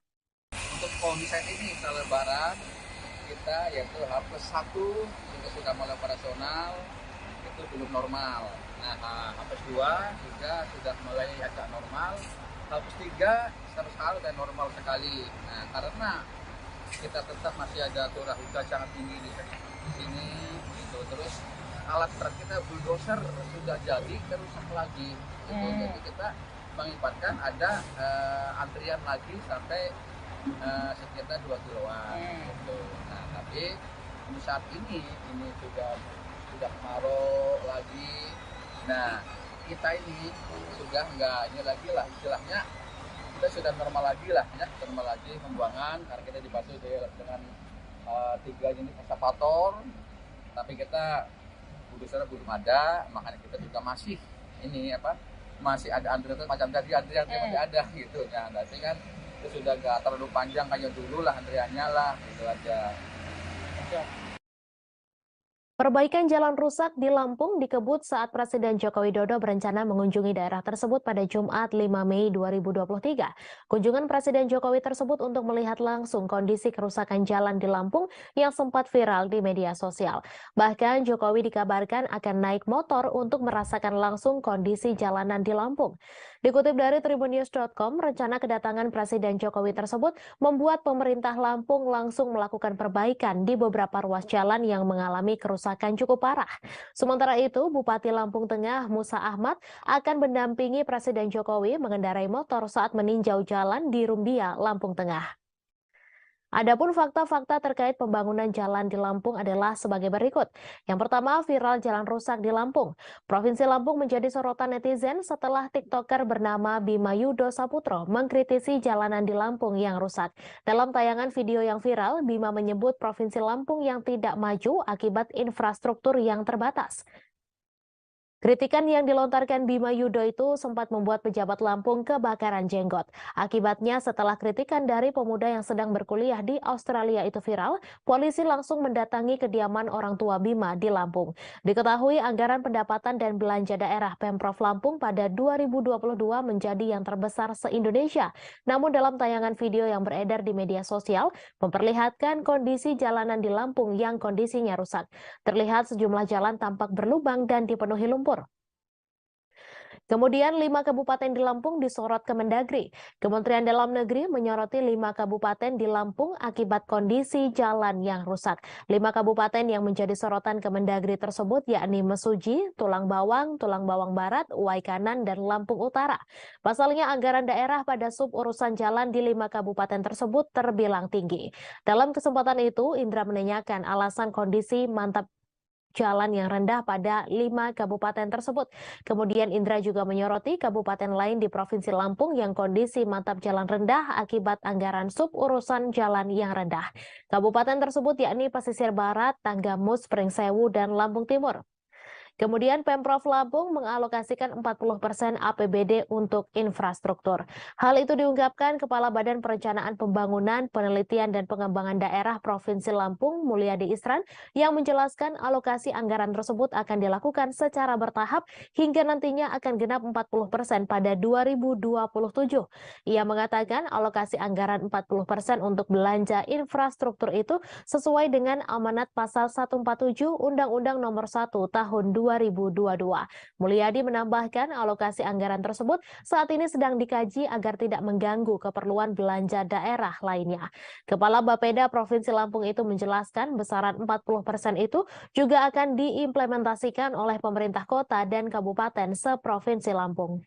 Untuk konsep ini setelah Lebaran, kita yaitu H+1 sudah mulai operasional, itu belum normal. Nah, H+2 juga sudah mulai agak normal, H+3 sama sekali sudah normal sekali. Nah, karena kita tetap masih ada curah hujan sangat tinggi di sini gitu. Terus alat berat kita bulldozer sudah jadi rusak lagi gitu. Jadi kita mengibatkan ada antrian lagi sampai sekitar 2 kiloan gitu. Nah, tapi saat ini sudah kemarau lagi. Nah, kita ini sudah enggak ini lagi lah istilahnya, kita sudah normal lagi lah ya, normal lagi pembuangan karena kita dibantu dengan 3 unit ekskavator, tapi kita bulldozer belum ada, makanya kita juga masih masih ada antrian macam tadi antrian masih ada gitu. Nah, tapi kan itu sudah nggak terlalu panjang kayak dulu lah antriannya lah, gitu aja. Perbaikan jalan rusak di Lampung dikebut saat Presiden Joko Widodo berencana mengunjungi daerah tersebut pada Jumat 5 Mei 2023. Kunjungan Presiden Jokowi tersebut untuk melihat langsung kondisi kerusakan jalan di Lampung yang sempat viral di media sosial. Bahkan Jokowi dikabarkan akan naik motor untuk merasakan langsung kondisi jalanan di Lampung. Dikutip dari tribunnews.com, rencana kedatangan Presiden Jokowi tersebut membuat pemerintah Lampung langsung melakukan perbaikan di beberapa ruas jalan yang mengalami kerusakan cukup parah. Sementara itu, Bupati Lampung Tengah Musa Ahmad akan mendampingi Presiden Jokowi mengendarai motor saat meninjau jalan di Rumbia, Lampung Tengah. Adapun fakta-fakta terkait pembangunan jalan di Lampung adalah sebagai berikut. Yang pertama, viral jalan rusak di Lampung. Provinsi Lampung menjadi sorotan netizen setelah TikToker bernama Bima Yudo Saputro mengkritisi jalanan di Lampung yang rusak. Dalam tayangan video yang viral, Bima menyebut Provinsi Lampung yang tidak maju akibat infrastruktur yang terbatas. Kritikan yang dilontarkan Bima Yudo itu sempat membuat pejabat Lampung kebakaran jenggot. Akibatnya setelah kritikan dari pemuda yang sedang berkuliah di Australia itu viral, polisi langsung mendatangi kediaman orang tua Bima di Lampung. Diketahui anggaran pendapatan dan belanja daerah Pemprov Lampung pada 2022 menjadi yang terbesar se-Indonesia. Namun dalam tayangan video yang beredar di media sosial, memperlihatkan kondisi jalanan di Lampung yang kondisinya rusak. Terlihat sejumlah jalan tampak berlubang dan dipenuhi lumpur. Kemudian 5 kabupaten di Lampung disorot Kemendagri. Kementerian Dalam Negeri menyoroti 5 kabupaten di Lampung akibat kondisi jalan yang rusak. 5 kabupaten yang menjadi sorotan Kemendagri tersebut yakni Mesuji, Tulang Bawang Barat, Uwai Kanan, dan Lampung Utara. Pasalnya anggaran daerah pada sub urusan jalan di 5 kabupaten tersebut terbilang tinggi. Dalam kesempatan itu, Indra menanyakan alasan kondisi mantap jalan yang rendah pada 5 kabupaten tersebut. Kemudian Indra juga menyoroti kabupaten lain di Provinsi Lampung yang kondisi mantap jalan rendah akibat anggaran sub urusan jalan yang rendah. Kabupaten tersebut yakni Pesisir Barat, Tanggamus, Pringsewu, dan Lampung Timur. Kemudian Pemprov Lampung mengalokasikan 40% APBD untuk infrastruktur. Hal itu diungkapkan Kepala Badan Perencanaan Pembangunan, Penelitian dan Pengembangan Daerah Provinsi Lampung, Mulyadi Isran, yang menjelaskan alokasi anggaran tersebut akan dilakukan secara bertahap hingga nantinya akan genap 40% pada 2027. Ia mengatakan alokasi anggaran 40% untuk belanja infrastruktur itu sesuai dengan amanat pasal 147 Undang-Undang Nomor 1 Tahun 2022. Mulyadi menambahkan alokasi anggaran tersebut saat ini sedang dikaji agar tidak mengganggu keperluan belanja daerah lainnya. Kepala Bapeda Provinsi Lampung itu menjelaskan besaran 40% itu juga akan diimplementasikan oleh pemerintah kota dan kabupaten seprovinsi Lampung.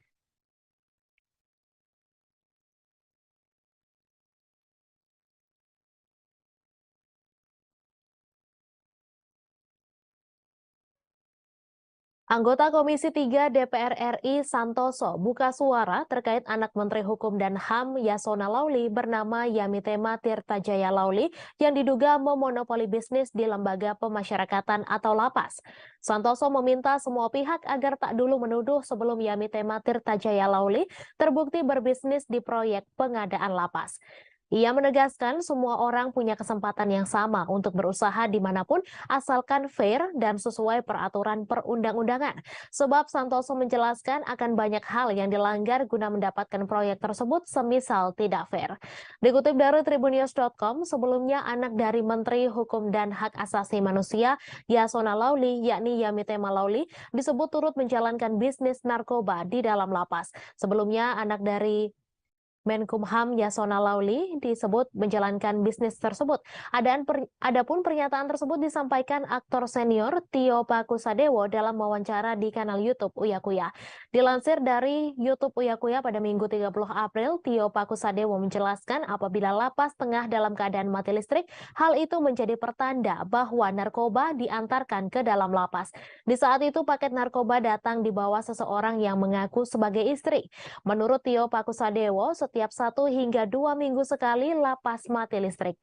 Anggota Komisi 3 DPR RI Santoso buka suara terkait anak Menteri Hukum dan HAM Yasona Lauli bernama Yamitema Tirtajaya Lauli yang diduga memonopoli bisnis di lembaga pemasyarakatan atau lapas. Santoso meminta semua pihak agar tak dulu menuduh sebelum Yamitema Tirtajaya Lauli terbukti berbisnis di proyek pengadaan lapas. Ia menegaskan semua orang punya kesempatan yang sama untuk berusaha dimanapun asalkan fair dan sesuai peraturan perundang-undangan. Sebab Santoso menjelaskan akan banyak hal yang dilanggar guna mendapatkan proyek tersebut semisal tidak fair. Dikutip dari Tribunnews.com, sebelumnya anak dari Menteri Hukum dan Hak Asasi Manusia Yasona Lauli yakni Yamitema Lauli disebut turut menjalankan bisnis narkoba di dalam lapas. Sebelumnya anak dari Menkumham Yasona Lauli disebut menjalankan bisnis tersebut. Adapun pernyataan tersebut disampaikan aktor senior Tio Pakusadewo dalam wawancara di kanal YouTube Uya Kuya. Dilansir dari YouTube Uya Kuya pada Minggu 30 April, Tio Pakusadewo menjelaskan apabila lapas tengah dalam keadaan mati listrik, hal itu menjadi pertanda bahwa narkoba diantarkan ke dalam lapas. Di saat itu paket narkoba datang di bawah seseorang yang mengaku sebagai istri. Menurut Tio Pakusadewo, setiap 1 hingga 2 minggu sekali lapas mati listrik.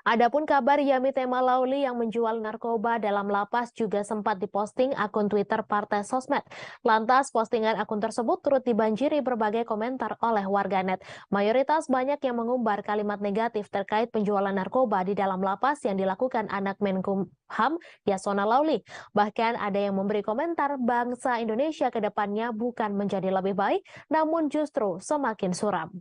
Adapun kabar Yamitema Lauli yang menjual narkoba dalam lapas juga sempat diposting akun Twitter Partai Sosmed. Lantas postingan akun tersebut turut dibanjiri berbagai komentar oleh warganet. Mayoritas banyak yang mengumbar kalimat negatif terkait penjualan narkoba di dalam lapas yang dilakukan anak Menkumham Yasona Lauli. Bahkan ada yang memberi komentar bangsa Indonesia ke depannya bukan menjadi lebih baik, namun justru semakin suram.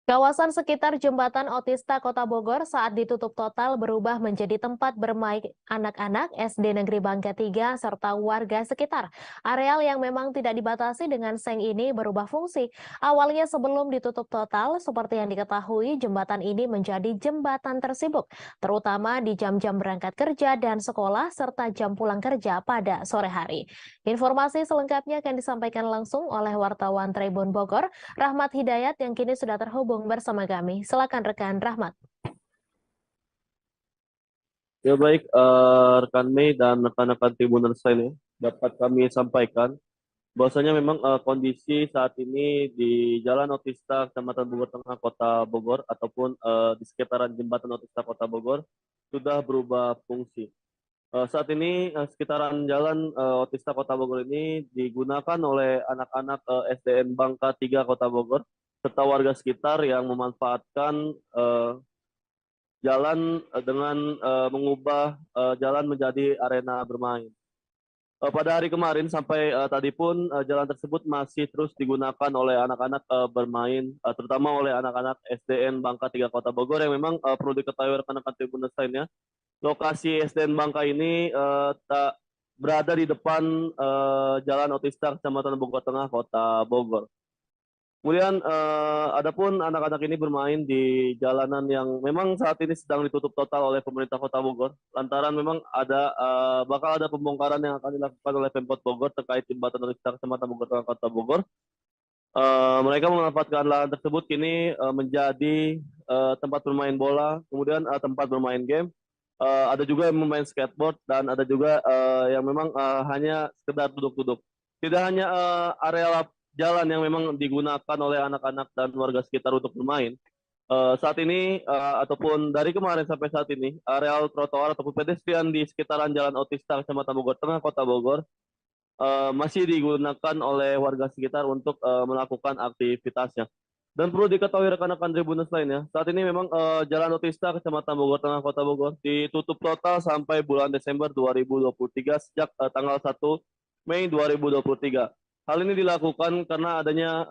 Kawasan sekitar Jembatan Otista Kota Bogor saat ditutup total berubah menjadi tempat bermain anak-anak SD Negeri Bangka 3 serta warga sekitar. Areal yang memang tidak dibatasi dengan seng ini berubah fungsi. Awalnya sebelum ditutup total, seperti yang diketahui, jembatan ini menjadi jembatan tersibuk, terutama di jam-jam berangkat kerja dan sekolah serta jam pulang kerja pada sore hari. Informasi selengkapnya akan disampaikan langsung oleh wartawan Tribun Bogor, Rahmat Hidayat yang kini sudah terhubung bersama kami. Silakan rekan Rahmat. Ya baik, rekan Mei dan rekan-rekan Tribuners lainnya dapat kami sampaikan bahwasanya memang kondisi saat ini di Jalan Otista Kecamatan Bogor Tengah Kota Bogor ataupun di sekitaran Jembatan Otista Kota Bogor sudah berubah fungsi. Saat ini sekitaran Jalan Otista Kota Bogor ini digunakan oleh anak-anak SDN Bangka 3 Kota Bogor serta warga sekitar yang memanfaatkan jalan dengan mengubah jalan menjadi arena bermain. Pada hari kemarin sampai tadi pun jalan tersebut masih terus digunakan oleh anak-anak bermain, terutama oleh anak-anak SDN Bangka 3 Kota Bogor yang memang perlu diketahui rekan-rekan Tribuners lainnya. Lokasi SDN Bangka ini tak berada di depan Jalan Otista Kecamatan Bogor Tengah Kota Bogor. Kemudian adapun anak-anak ini bermain di jalanan yang memang saat ini sedang ditutup total oleh pemerintah Kota Bogor. Lantaran memang bakal ada pembongkaran yang akan dilakukan oleh Pemkot Bogor terkait jembatan Otista Kecamatan Bogor Tengah Kota Bogor. Mereka memanfaatkan lahan tersebut kini menjadi tempat bermain bola, kemudian tempat bermain game. Ada juga yang bermain skateboard dan ada juga yang memang hanya sekedar duduk-duduk. Tidak hanya area jalan yang memang digunakan oleh anak-anak dan warga sekitar untuk bermain. Saat ini ataupun dari kemarin sampai saat ini, areal trotoar ataupun pedestrian di sekitaran Jalan Otista Kecamatan Bogor Tengah Kota Bogor masih digunakan oleh warga sekitar untuk melakukan aktivitasnya. Dan perlu diketahui rekan-rekan Tribuners lainnya, saat ini memang Jalan Otista Kecamatan Bogor Tengah Kota Bogor ditutup total sampai bulan Desember 2023 sejak tanggal 1 Mei 2023. Hal ini dilakukan karena adanya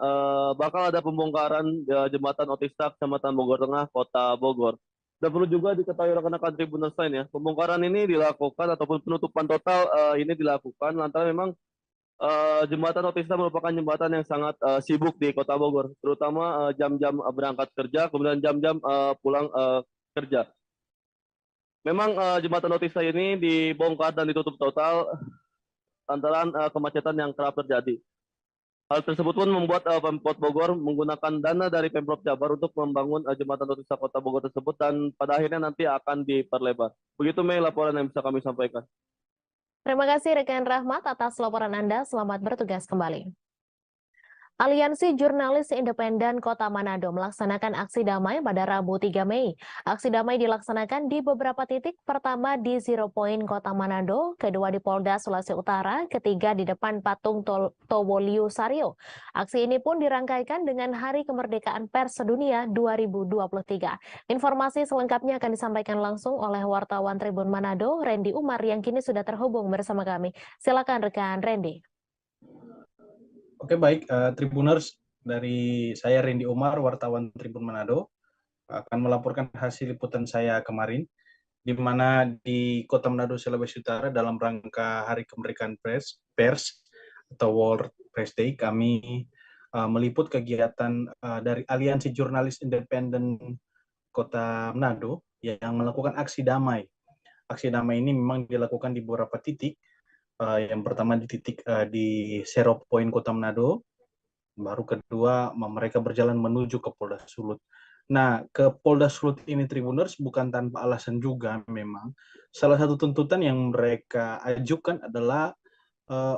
bakal ada pembongkaran jembatan Otista Kecamatan Bogor Tengah Kota Bogor. Dan perlu juga diketahui rekan-rekan Tribuners lainnya, pembongkaran ini dilakukan ataupun penutupan total ini dilakukan lantaran memang jembatan Otista merupakan jembatan yang sangat sibuk di Kota Bogor, terutama jam-jam berangkat kerja, kemudian jam-jam pulang kerja. Memang jembatan Otista ini dibongkar dan ditutup total lantaran kemacetan yang kerap terjadi. Hal tersebut pun membuat Pemkot Bogor menggunakan dana dari Pemprov Jabar untuk membangun jembatan Otista Kota Bogor tersebut dan pada akhirnya nanti akan diperlebar. Begitu Mei laporan yang bisa kami sampaikan. Terima kasih rekan Rahmat atas laporan Anda. Selamat bertugas kembali. Aliansi Jurnalis Independen Kota Manado melaksanakan aksi damai pada Rabu 3 Mei. Aksi damai dilaksanakan di beberapa titik, pertama di Zero Point Kota Manado, kedua di Polda Sulawesi Utara, ketiga di depan patung Towoliu Sario. Aksi ini pun dirangkaikan dengan Hari Kemerdekaan Pers Sedunia 2023. Informasi selengkapnya akan disampaikan langsung oleh wartawan Tribun Manado, Randy Umar, yang kini sudah terhubung bersama kami. Silakan rekan Randy. Oke baik, Tribuners, dari saya Randy Umar, wartawan Tribun Manado, akan melaporkan hasil liputan saya kemarin, di mana di Kota Manado, Sulawesi Utara, dalam rangka Hari Kemerdekaan Pers atau World Press Day, kami meliput kegiatan dari Aliansi Jurnalis Independen Kota Manado yang melakukan aksi damai. Aksi damai ini memang dilakukan di beberapa titik. Yang pertama di titik di Zero Point Kota Manado, baru kedua mereka berjalan menuju ke Polda Sulut. Nah, ke Polda Sulut ini Tribuners bukan tanpa alasan juga memang. Salah satu tuntutan yang mereka ajukan adalah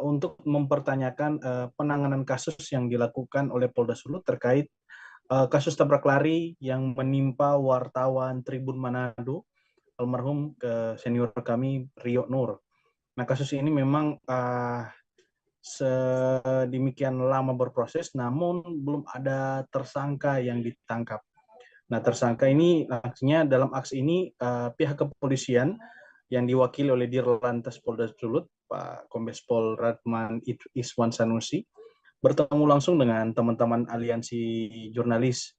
untuk mempertanyakan penanganan kasus yang dilakukan oleh Polda Sulut terkait kasus tabrak lari yang menimpa wartawan Tribun Manado, almarhum senior kami Rio Nur. Nah, kasus ini memang sedemikian lama berproses, namun belum ada tersangka yang ditangkap. Nah, tersangka ini akhirnya dalam aksi ini pihak kepolisian yang diwakili oleh Dirlantas Polda Sulut, Pak Kombes Pol Radman Iswan Sanusi, bertemu langsung dengan teman-teman aliansi jurnalis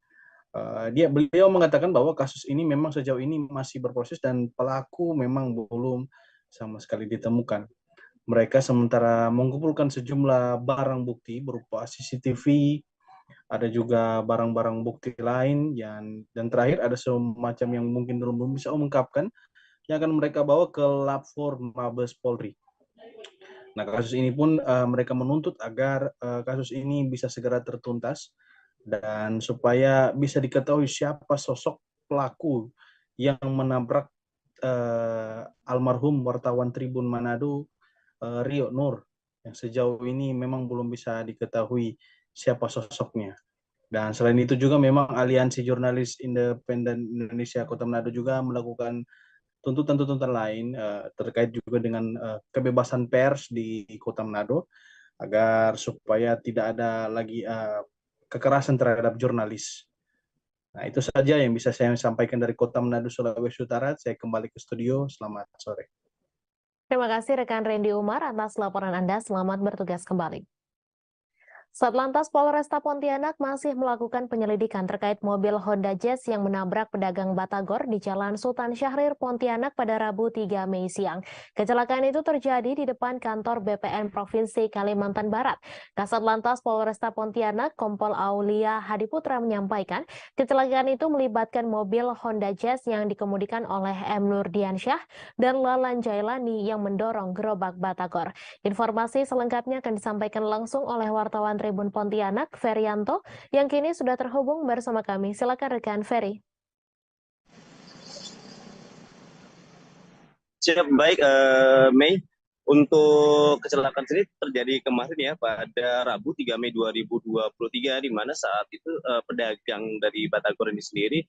Beliau mengatakan bahwa kasus ini memang sejauh ini masih berproses dan pelaku memang belum sama sekali ditemukan. Mereka sementara mengumpulkan sejumlah barang bukti berupa CCTV, ada juga barang-barang bukti lain, dan terakhir ada semacam yang mungkin belum bisa mengungkapkan yang akan mereka bawa ke Lab 4 Mabes Polri. Nah, kasus ini pun mereka menuntut agar kasus ini bisa segera tertuntas dan supaya bisa diketahui siapa sosok pelaku yang menabrak almarhum wartawan Tribun Manado Rio Nur, yang sejauh ini memang belum bisa diketahui siapa sosoknya. Dan selain itu juga memang Aliansi Jurnalis Independen Indonesia Kota Manado juga melakukan tuntutan-tuntutan lain terkait juga dengan kebebasan pers di Kota Manado, agar supaya tidak ada lagi kekerasan terhadap jurnalis. Nah, itu saja yang bisa saya sampaikan dari Kota Manado, Sulawesi Utara. Saya kembali ke studio. Selamat sore. Terima kasih rekan Randy Umar atas laporan Anda. Selamat bertugas kembali. Satlantas Polresta Pontianak masih melakukan penyelidikan terkait mobil Honda Jazz yang menabrak pedagang batagor di Jalan Sultan Syahrir, Pontianak pada Rabu 3 Mei siang. Kecelakaan itu terjadi di depan kantor BPN Provinsi Kalimantan Barat. Kasat Lantas Polresta Pontianak, Kompol Aulia Hadiputra menyampaikan, kecelakaan itu melibatkan mobil Honda Jazz yang dikemudikan oleh M. Nurdiansyah dan Lalan Jailani yang mendorong gerobak batagor. Informasi selengkapnya akan disampaikan langsung oleh wartawan Tribun Pontianak, Ferianto, yang kini sudah terhubung bersama kami. Silakan rekan Ferry. Siap, baik Mei. Untuk kecelakaan ini terjadi kemarin ya pada Rabu 3 Mei 2023, di mana saat itu pedagang dari batagor ini sendiri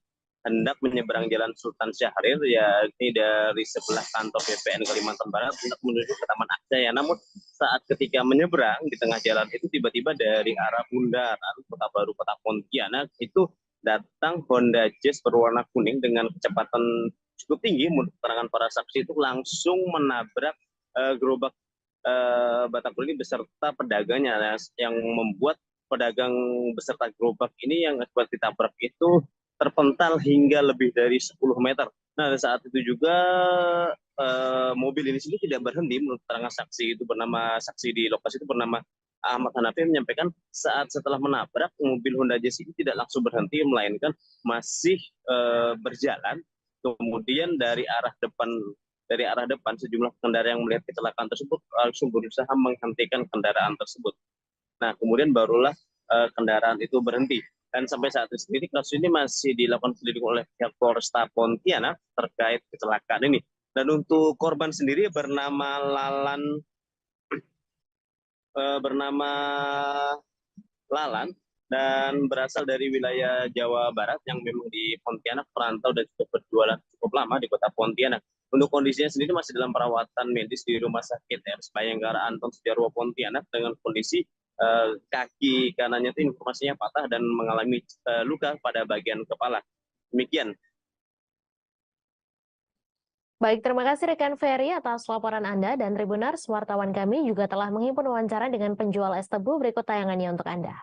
hendak menyeberang Jalan Sultan Syahrir, ya ini dari sebelah kantor BPN Kalimantan Barat untuk menuju ke Taman Akjaya. Namun saat ketika menyeberang di tengah jalan itu tiba-tiba dari arah Bundaran Kota Baru Kota Pontianak itu datang Honda Jazz berwarna kuning dengan kecepatan cukup tinggi. Menurut keterangan para saksi itu langsung menabrak gerobak batagor ini beserta pedagangnya, yang membuat pedagang beserta gerobak ini yang akibat ditabrak itu terpental hingga lebih dari 10 meter. Nah, saat itu juga mobil ini sendiri tidak berhenti. Menurut keterangan saksi di lokasi itu bernama Ahmad Hanafi menyampaikan saat setelah menabrak mobil Honda Jazz ini tidak langsung berhenti, melainkan masih berjalan. Kemudian dari arah depan sejumlah pengendara yang melihat kecelakaan tersebut langsung berusaha menghentikan kendaraan tersebut. Nah, kemudian barulah kendaraan itu berhenti. Dan sampai saat ini sendiri kasus ini masih dilakukan penyelidikan oleh pihak Polresta Pontianak terkait kecelakaan ini. Dan untuk korban sendiri bernama Lalan dan berasal dari wilayah Jawa Barat yang memang di Pontianak perantau dan juga berjualan cukup lama di Kota Pontianak. Untuk kondisinya sendiri masih dalam perawatan medis di Rumah Sakit RS Bayangkara Anton Sujarwo Pontianak dengan kondisi kaki kanannya itu informasinya patah dan mengalami luka pada bagian kepala. Demikian. Baik, terima kasih rekan Ferry atas laporan Anda, dan Tribuners, wartawan kami juga telah menghimpun wawancara dengan penjual es tebu. Berikut tayangannya untuk Anda.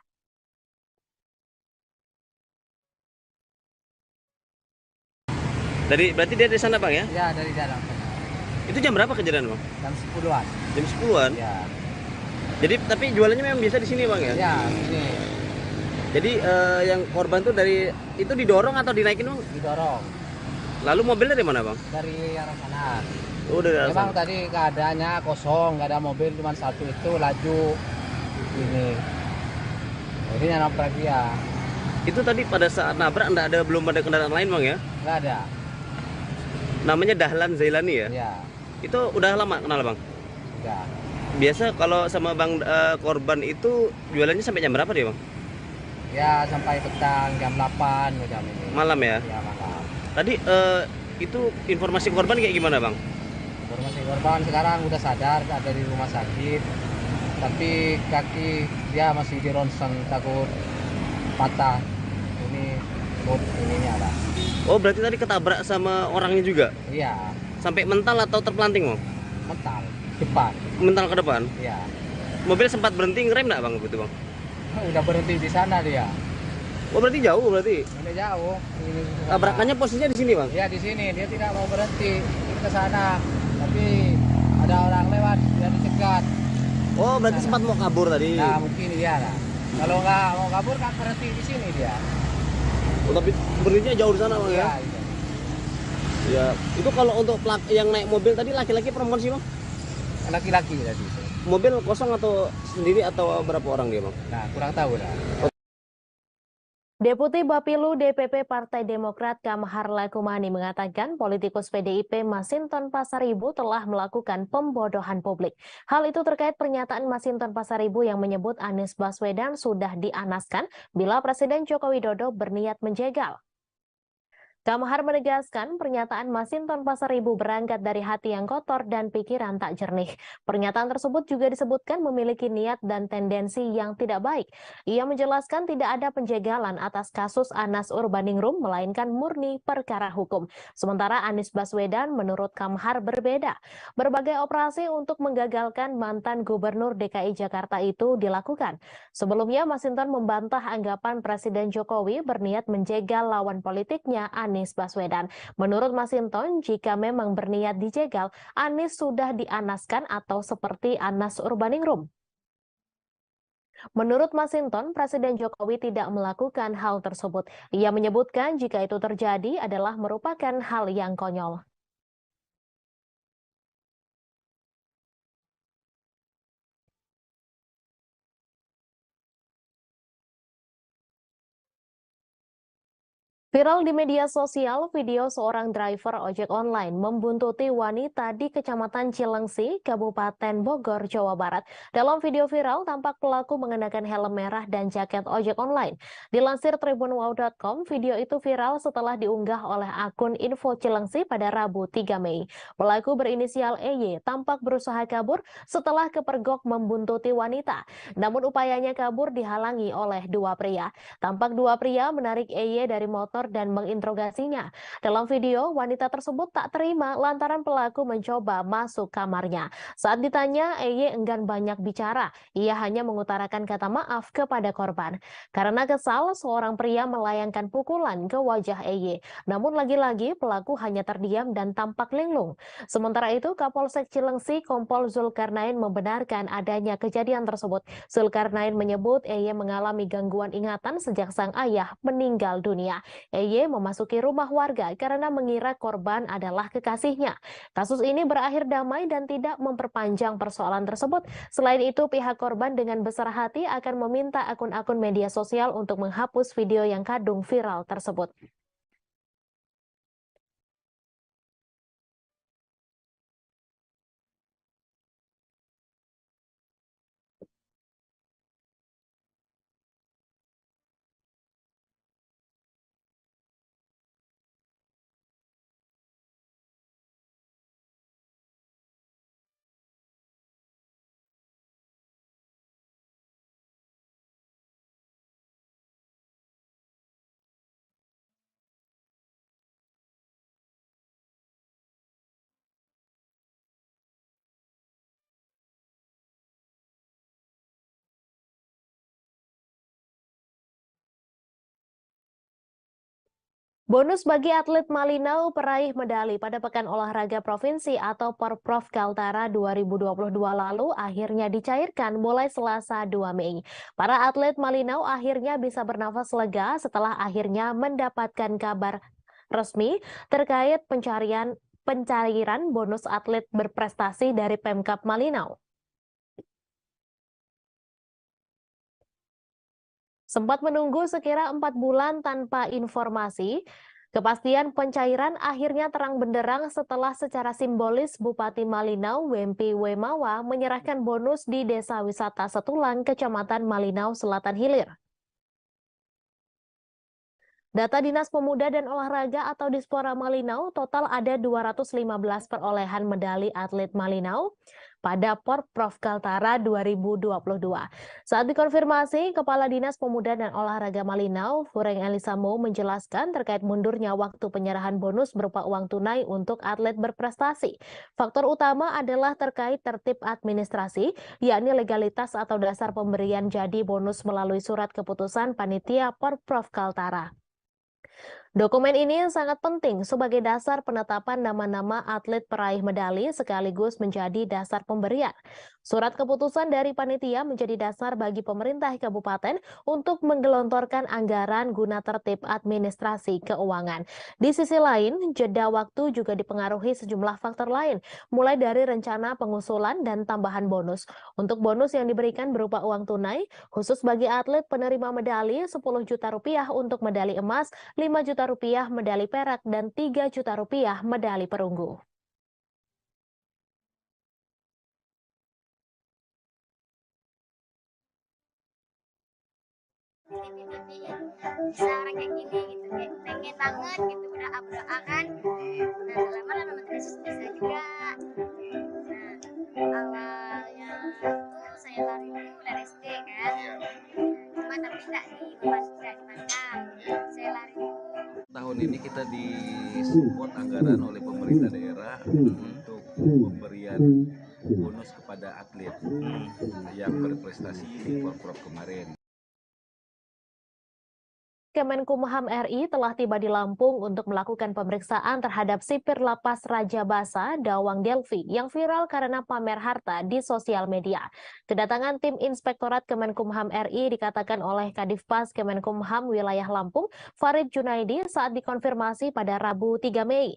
Berarti dia dari sana, Bang, ya? Ya, dari dalam. Itu jam berapa kejadian, Bang? Jam 10-an. Jam 10-an? Ya. Jadi tapi jualannya memang biasa di sini, Bang, ya? Ya, ini. Jadi yang korban tuh dari itu didorong atau dinaikin, Bang? Didorong. Lalu mobilnya dari mana, Bang? Dari arah kanan. Oh, dari arah Memang sana. tadi keadaannya kosong, nggak ada mobil, cuma satu itu laju ini. Jadi nabrak dia. Itu tadi pada saat nabrak belum ada kendaraan lain, Bang, ya? Nggak ada. Namanya Dahlan Zailani ya? Iya. Itu udah lama kenal, Bang? Udah. Biasa kalau sama Bang korban itu jualannya sampai jam berapa dia, Bang? Ya sampai petang jam 8 jam ini. Malam ya? Ya malam. Tadi itu informasi korban kayak gimana, Bang? Informasi korban sekarang udah sadar, ada di rumah sakit. Tapi kaki dia masih di ronsen, takut patah. Ini bot ininya ada. Oh, berarti tadi ketabrak sama orangnya juga? Iya. Sampai mental atau terpelanting, Bang? Mental, depan. Mental ke depan? Iya. Mobil sempat berhenti ngerem nggak, Bang, begitu, Bang? Udah berhenti di sana dia. Oh berarti jauh berarti? Ini jauh. Ini tabrakannya posisinya di sini bang? Iya di sini, dia tidak mau berhenti ke sana, tapi ada orang lewat, dia dicegat. Oh berarti sempat mau kabur tadi? Nah mungkin iya lah. Kalau nggak mau kabur kan berhenti di sini dia. Oh, tapi berhentinya jauh di sana bang ya? Iya. Ya, itu kalau untuk yang naik mobil tadi laki-laki perempuan sih bang? Laki-laki tadi. Mobil kosong atau sendiri atau berapa orang dia bang? Nah kurang tahu lah. Deputi Bapilu DPP Partai Demokrat Kamhar Lakumani mengatakan politikus PDIP Masinton Pasaribu telah melakukan pembodohan publik. Hal itu terkait pernyataan Masinton Pasaribu yang menyebut Anies Baswedan sudah dianaskan bila Presiden Joko Widodo berniat menjegal. Kamhar menegaskan pernyataan Masinton Pasaribu berangkat dari hati yang kotor dan pikiran tak jernih. Pernyataan tersebut juga disebutkan memiliki niat dan tendensi yang tidak baik. Ia menjelaskan tidak ada penjegalan atas kasus Anas Urbaningrum, melainkan murni perkara hukum. Sementara Anies Baswedan menurut Kamhar berbeda. Berbagai operasi untuk menggagalkan mantan Gubernur DKI Jakarta itu dilakukan. Sebelumnya Masinton membantah anggapan Presiden Jokowi berniat menjegal lawan politiknya Anies Baswedan. Menurut Masinton, jika memang berniat dijegal, Anies sudah dianaskan atau seperti Anas Urbaningrum. Menurut Masinton, Presiden Jokowi tidak melakukan hal tersebut. Ia menyebutkan jika itu terjadi adalah merupakan hal yang konyol. Viral di media sosial, video seorang driver ojek online membuntuti wanita di Kecamatan Cilengsi, Kabupaten Bogor, Jawa Barat. Dalam video viral, tampak pelaku mengenakan helm merah dan jaket ojek online. Dilansir tribunwow.com, video itu viral setelah diunggah oleh akun Info Cilengsi pada Rabu 3 Mei. Pelaku berinisial EY tampak berusaha kabur setelah kepergok membuntuti wanita. Namun upayanya kabur dihalangi oleh dua pria. Tampak dua pria menarik EY dari motor dan menginterogasinya. Dalam video, wanita tersebut tak terima lantaran pelaku mencoba masuk kamarnya. Saat ditanya, EY enggan banyak bicara. Ia hanya mengutarakan kata maaf kepada korban. Karena kesal, seorang pria melayangkan pukulan ke wajah EY. Namun lagi-lagi pelaku hanya terdiam dan tampak linglung. Sementara itu, Kapolsek Cilengsi Kompol Zulkarnain membenarkan adanya kejadian tersebut. Zulkarnain menyebut EY mengalami gangguan ingatan sejak sang ayah meninggal dunia. EY memasuki rumah warga karena mengira korban adalah kekasihnya. Kasus ini berakhir damai dan tidak memperpanjang persoalan tersebut. Selain itu, pihak korban dengan besar hati akan meminta akun-akun media sosial untuk menghapus video yang kadung viral tersebut. Bonus bagi atlet Malinau peraih medali pada Pekan Olahraga Provinsi atau Porprov Kaltara 2022 lalu akhirnya dicairkan mulai Selasa 2 Mei. Para atlet Malinau akhirnya bisa bernafas lega setelah akhirnya mendapatkan kabar resmi terkait pencairan bonus atlet berprestasi dari Pemkab Malinau. Sempat menunggu sekira 4 bulan tanpa informasi, kepastian pencairan akhirnya terang benderang setelah secara simbolis Bupati Malinau Wempi Wemawa menyerahkan bonus di Desa Wisata Setulang, Kecamatan Malinau Selatan Hilir. Data Dinas Pemuda dan Olahraga atau Dispora Malinau, total ada 215 perolehan medali atlet Malinau. pada Porprov Kaltara 2022. Saat dikonfirmasi, Kepala Dinas Pemuda dan Olahraga Malinau, Fureng Elisamo menjelaskan terkait mundurnya waktu penyerahan bonus berupa uang tunai untuk atlet berprestasi. Faktor utama adalah terkait tertib administrasi, yakni legalitas atau dasar pemberian jadi bonus melalui surat keputusan Panitia Porprov Kaltara. Dokumen ini sangat penting sebagai dasar penetapan nama-nama atlet peraih medali sekaligus menjadi dasar pemberian. Surat keputusan dari panitia menjadi dasar bagi pemerintah kabupaten untuk menggelontorkan anggaran guna tertib administrasi keuangan. Di sisi lain, jeda waktu juga dipengaruhi sejumlah faktor lain, mulai dari rencana pengusulan dan tambahan bonus. Untuk bonus yang diberikan berupa uang tunai, khusus bagi atlet penerima medali 10 juta rupiah untuk medali emas, 5 juta rupiah medali perak, dan 3 juta rupiah medali perunggu. Bisa orang kayak gini gitu, kayak pengen banget gitu berdoa kan. Nah lama-lama terus bisa juga. Nah awalnya itu saya lari dulu dari SD kan, cuma tapi tidak dimanfaatkan. Saya lari dulu. Tahun ini kita disupport anggaran oleh pemerintah daerah untuk pemberian bonus kepada atlet yang berprestasi di Porprov kemarin. Kemenkumham RI telah tiba di Lampung untuk melakukan pemeriksaan terhadap sipir lapas Raja Basa Dawang Delvi yang viral karena pamer harta di sosial media. Kedatangan tim Inspektorat Kemenkumham RI dikatakan oleh Kadifpas Kemenkumham Wilayah Lampung, Farid Junaidi, saat dikonfirmasi pada Rabu 3 Mei.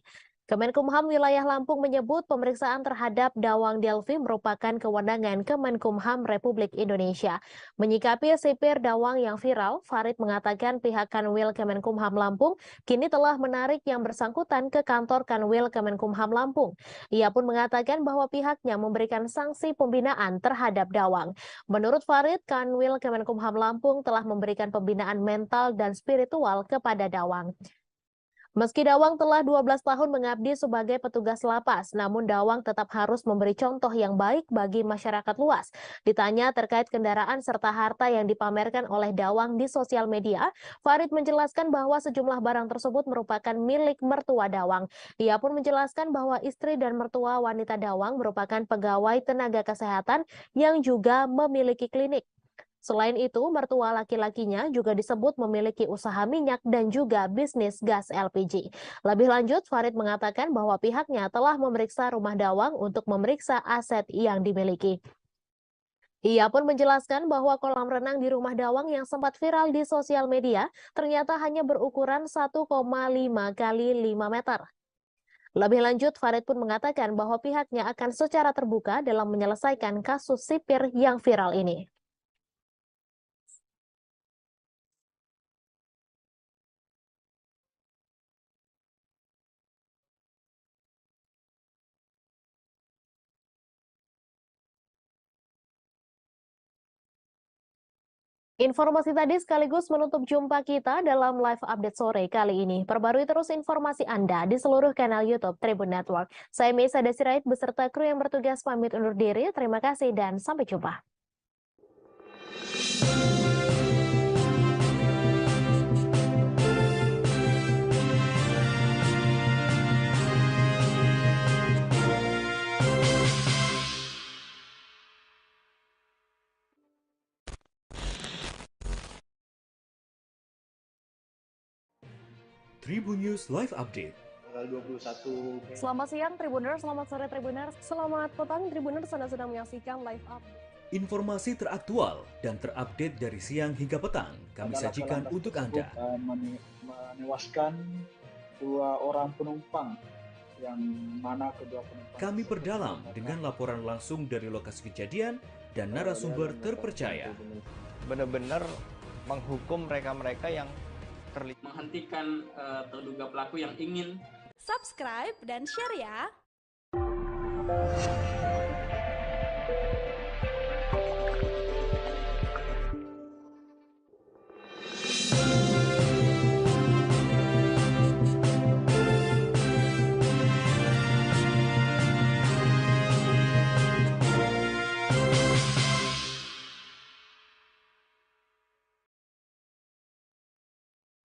Kemenkumham Wilayah Lampung menyebut pemeriksaan terhadap Dawang Delvi merupakan kewenangan Kemenkumham Republik Indonesia. Menyikapi sipir Dawang yang viral, Farid mengatakan pihak Kanwil Kemenkumham Lampung kini telah menarik yang bersangkutan ke kantor Kanwil Kemenkumham Lampung. Ia pun mengatakan bahwa pihaknya memberikan sanksi pembinaan terhadap Dawang. Menurut Farid, Kanwil Kemenkumham Lampung telah memberikan pembinaan mental dan spiritual kepada Dawang. Meski Dawang telah 12 tahun mengabdi sebagai petugas lapas, namun Dawang tetap harus memberi contoh yang baik bagi masyarakat luas. Ditanya terkait kendaraan serta harta yang dipamerkan oleh Dawang di sosial media, Farid menjelaskan bahwa sejumlah barang tersebut merupakan milik mertua Dawang. Ia pun menjelaskan bahwa istri dan mertua wanita Dawang merupakan pegawai tenaga kesehatan yang juga memiliki klinik. Selain itu, mertua laki-lakinya juga disebut memiliki usaha minyak dan juga bisnis gas LPG. Lebih lanjut, Farid mengatakan bahwa pihaknya telah memeriksa rumah Dawang untuk memeriksa aset yang dimiliki. Ia pun menjelaskan bahwa kolam renang di rumah Dawang yang sempat viral di sosial media ternyata hanya berukuran 1,5 kali 5 meter. Lebih lanjut, Farid pun mengatakan bahwa pihaknya akan secara terbuka dalam menyelesaikan kasus sipir yang viral ini. Informasi tadi sekaligus menutup jumpa kita dalam live update sore kali ini. Perbarui terus informasi Anda di seluruh kanal YouTube Tribun Network. Saya Meisa Desirait beserta kru yang bertugas pamit undur diri. Terima kasih dan sampai jumpa. Tribun News Live Update. Tanggal 21. Selamat siang Tribuners, selamat sore Tribuners, selamat petang Tribuners, Anda sedang menyaksikan live update. Informasi teraktual dan terupdate dari siang hingga petang kami sajikan untuk Anda. Menewaskan 2 orang penumpang, yang mana kedua penumpang. Kami perdalam dengan laporan langsung dari lokasi kejadian dan narasumber terpercaya. Benar-benar menghukum mereka-mereka yang menghentikan terduga pelaku yang ingin. Subscribe dan share ya.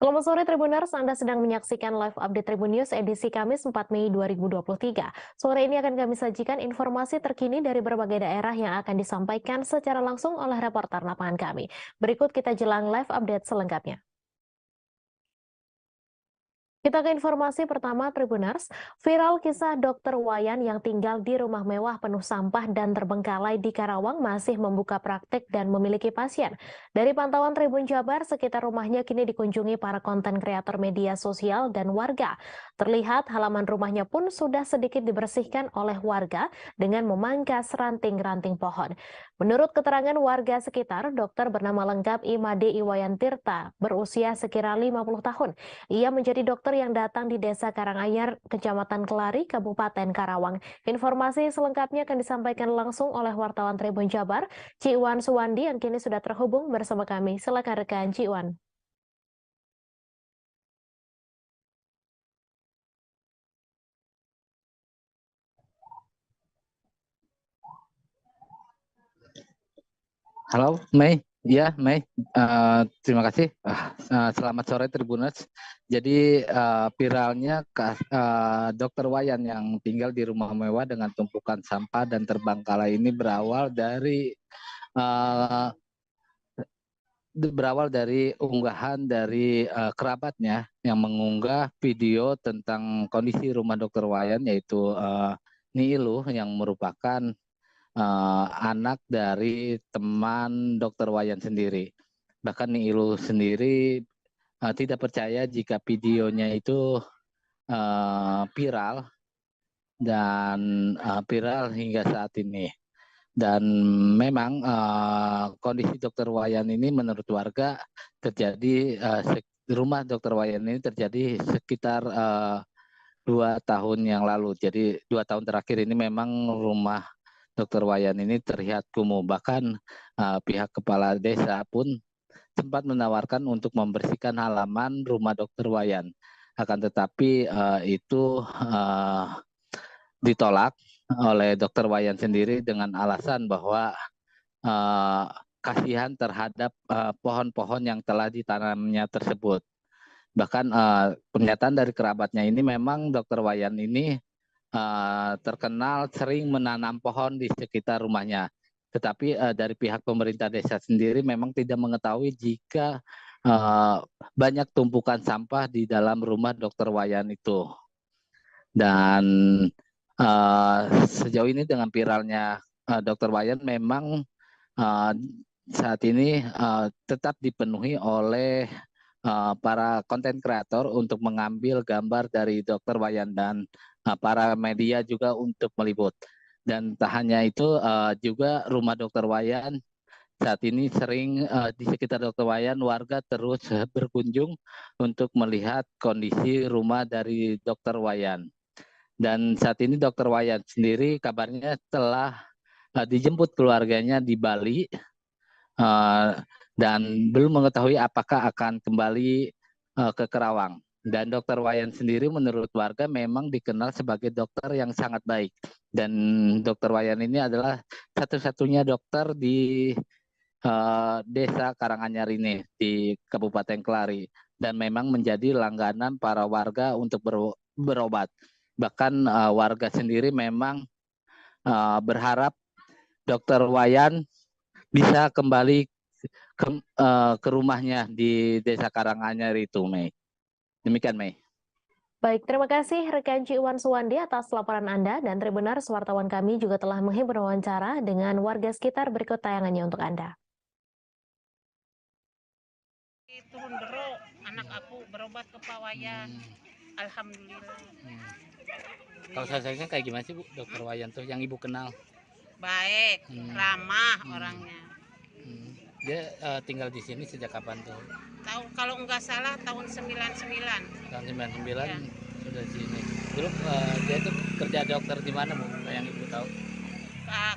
Selamat sore Tribuners, Anda sedang menyaksikan live update Tribun News edisi Kamis 4 Mei 2023. Sore ini akan kami sajikan informasi terkini dari berbagai daerah yang akan disampaikan secara langsung oleh reporter lapangan kami. Berikut kita jelang live update selengkapnya. Kita ke informasi pertama Tribuners, viral kisah dokter Wayan yang tinggal di rumah mewah penuh sampah dan terbengkalai di Karawang masih membuka praktik dan memiliki pasien. Dari pantauan Tribun Jabar, sekitar rumahnya kini dikunjungi para konten kreator media sosial dan warga. Terlihat halaman rumahnya pun sudah sedikit dibersihkan oleh warga dengan memangkas ranting-ranting pohon. Menurut keterangan warga sekitar, dokter bernama lengkap Imade Iwayan Tirta berusia sekira 50 tahun. Ia menjadi dokter yang datang di Desa Karanganyar, Kecamatan Kelari, Kabupaten Karawang. Informasi selengkapnya akan disampaikan langsung oleh wartawan Tribun Jabar, Ciwan Suwandi yang kini sudah terhubung bersama kami. Silakan rekan Ciwan. Halo, Mei. Ya, Mei. Terima kasih. Selamat sore Tribuners. Jadi viralnya Dokter Wayan yang tinggal di rumah mewah dengan tumpukan sampah dan terbengkalai ini berawal dari unggahan dari kerabatnya yang mengunggah video tentang kondisi rumah Dokter Wayan, yaitu Niilu yang merupakan anak dari teman Dokter Wayan sendiri. Bahkan Niilu sendiri tidak percaya jika videonya itu viral dan viral hingga saat ini. Dan memang kondisi Dokter Wayan ini menurut warga terjadi di rumah Dokter Wayan ini terjadi sekitar 2 tahun yang lalu. Jadi 2 tahun terakhir ini memang rumah Dokter Wayan ini terlihat kumuh. Bahkan pihak kepala desa pun sempat menawarkan untuk membersihkan halaman rumah Dokter Wayan. Akan tetapi itu ditolak oleh Dokter Wayan sendiri dengan alasan bahwa kasihan terhadap pohon-pohon yang telah ditanamnya tersebut. Bahkan pernyataan dari kerabatnya ini memang Dokter Wayan ini terkenal sering menanam pohon di sekitar rumahnya. Tetapi dari pihak pemerintah desa sendiri memang tidak mengetahui jika banyak tumpukan sampah di dalam rumah Dokter Wayan itu. Dan sejauh ini dengan viralnya Dokter Wayan memang saat ini tetap dipenuhi oleh para konten kreator untuk mengambil gambar dari Dokter Wayan dan para media juga untuk meliput. Dan tak hanya itu, juga rumah Dokter Wayan saat ini sering di sekitar Dokter Wayan warga terus berkunjung untuk melihat kondisi rumah dari Dokter Wayan. Dan saat ini Dokter Wayan sendiri kabarnya telah dijemput keluarganya di Bali dan belum mengetahui apakah akan kembali ke Karawang. Dan Dokter Wayan sendiri menurut warga memang dikenal sebagai dokter yang sangat baik. Dan Dokter Wayan ini adalah satu-satunya dokter di Desa Karanganyar ini di Kabupaten Kelari. Dan memang menjadi langganan para warga untuk berobat. Bahkan warga sendiri memang berharap Dokter Wayan bisa kembali ke rumahnya di Desa Karanganyar itu, Mei. Demikian, Mei. Baik, terima kasih rekan Ciwan Suwandi atas laporan Anda, dan Tribuners, wartawan kami juga telah menghimpun wawancara dengan warga sekitar. Berikut tayangannya untuk Anda. Turun bero, anak aku berobat ke Pak Wayan. Alhamdulillah. Kalau saya kayak gimana sih Bu, Dokter Wayan tuh yang Ibu kenal? Baik, ramah orangnya. Dia tinggal di sini sejak kapan tuh? Tahu kalau nggak salah tahun 99. Tahun 99 ya. Sudah di sini. Dulu dia tuh kerja dokter di mana Bu? Yang Ibu tahu?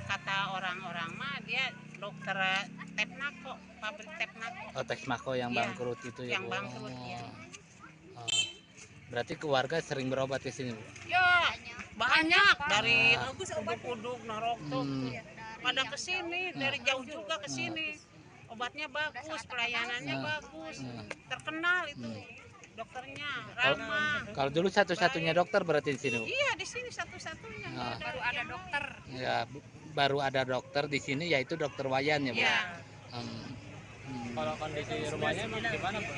Kata orang-orang mah dia dokter Tepnako, pabrik Tepnako. Oh, Tepnako yang bangkrut itu ya, yang Bu? bangkrut ya. Berarti keluarga sering berobat di sini, Bu? Ya, banyak dari uduk-uduk Narok tuh. Pada ke sini, dari jauh juga ke sini. obatnya bagus, pelayanannya Nah, bagus, nah. terkenal itu dokternya ramah. Kalau dulu satu-satunya dokter berarti di sini, Bu? Iya, di sini satu-satunya. Nah. Baru ada dokter. Ya, baru ada dokter di sini yaitu dokter Wayan ya, Bu? Iya. Kalau kondisi rumahnya emang gimana, Bu?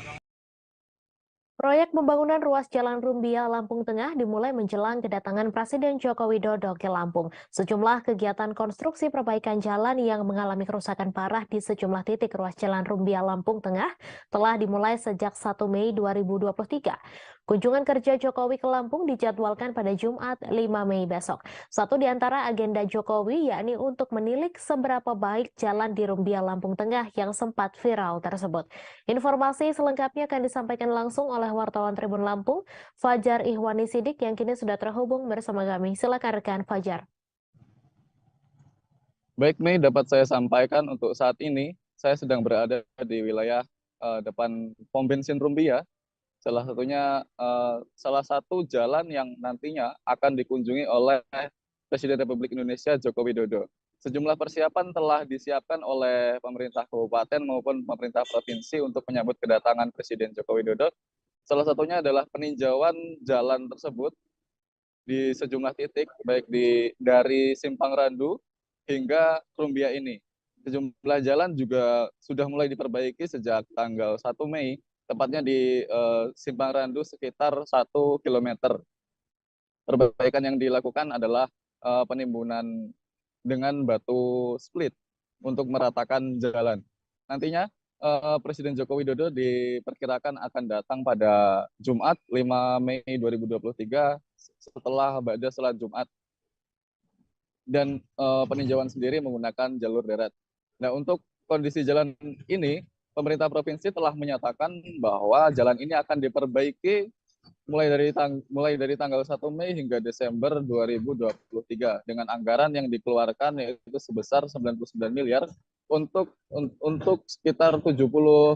Proyek pembangunan ruas Jalan Rumbia Lampung Tengah dimulai menjelang kedatangan Presiden Joko Widodo ke Lampung. Sejumlah kegiatan konstruksi perbaikan jalan yang mengalami kerusakan parah di sejumlah titik ruas Jalan Rumbia Lampung Tengah telah dimulai sejak 1 Mei 2023. Kunjungan kerja Jokowi ke Lampung dijadwalkan pada Jumat 5 Mei besok. Satu di antara agenda Jokowi yakni untuk menilik seberapa baik jalan di Rumbia Lampung Tengah yang sempat viral tersebut. Informasi selengkapnya akan disampaikan langsung oleh wartawan Tribun Lampung, Fajar Ihwani Sidik yang kini sudah terhubung bersama kami. Silakan rekan Fajar. Baik, Mei, dapat saya sampaikan untuk saat ini saya sedang berada di wilayah depan pom bensin Rumbia. Salah satu jalan yang nantinya akan dikunjungi oleh Presiden Republik Indonesia Joko Widodo. Sejumlah persiapan telah disiapkan oleh pemerintah kabupaten maupun pemerintah provinsi untuk menyambut kedatangan Presiden Joko Widodo. Salah satunya adalah peninjauan jalan tersebut di sejumlah titik, baik dari Simpang Randu hingga Rumbia ini. Sejumlah jalan juga sudah mulai diperbaiki sejak tanggal 1 Mei, tepatnya di Simpang Randu sekitar 1 km. Perbaikan yang dilakukan adalah penimbunan dengan batu split untuk meratakan jalan. Nantinya Presiden Joko Widodo diperkirakan akan datang pada Jumat 5 Mei 2023 setelah ba'da salat Jumat. Dan peninjauan sendiri menggunakan jalur darat. Nah, untuk kondisi jalan ini, pemerintah provinsi telah menyatakan bahwa jalan ini akan diperbaiki mulai dari tanggal 1 Mei hingga Desember 2023 dengan anggaran yang dikeluarkan yaitu sebesar 99 miliar untuk sekitar 70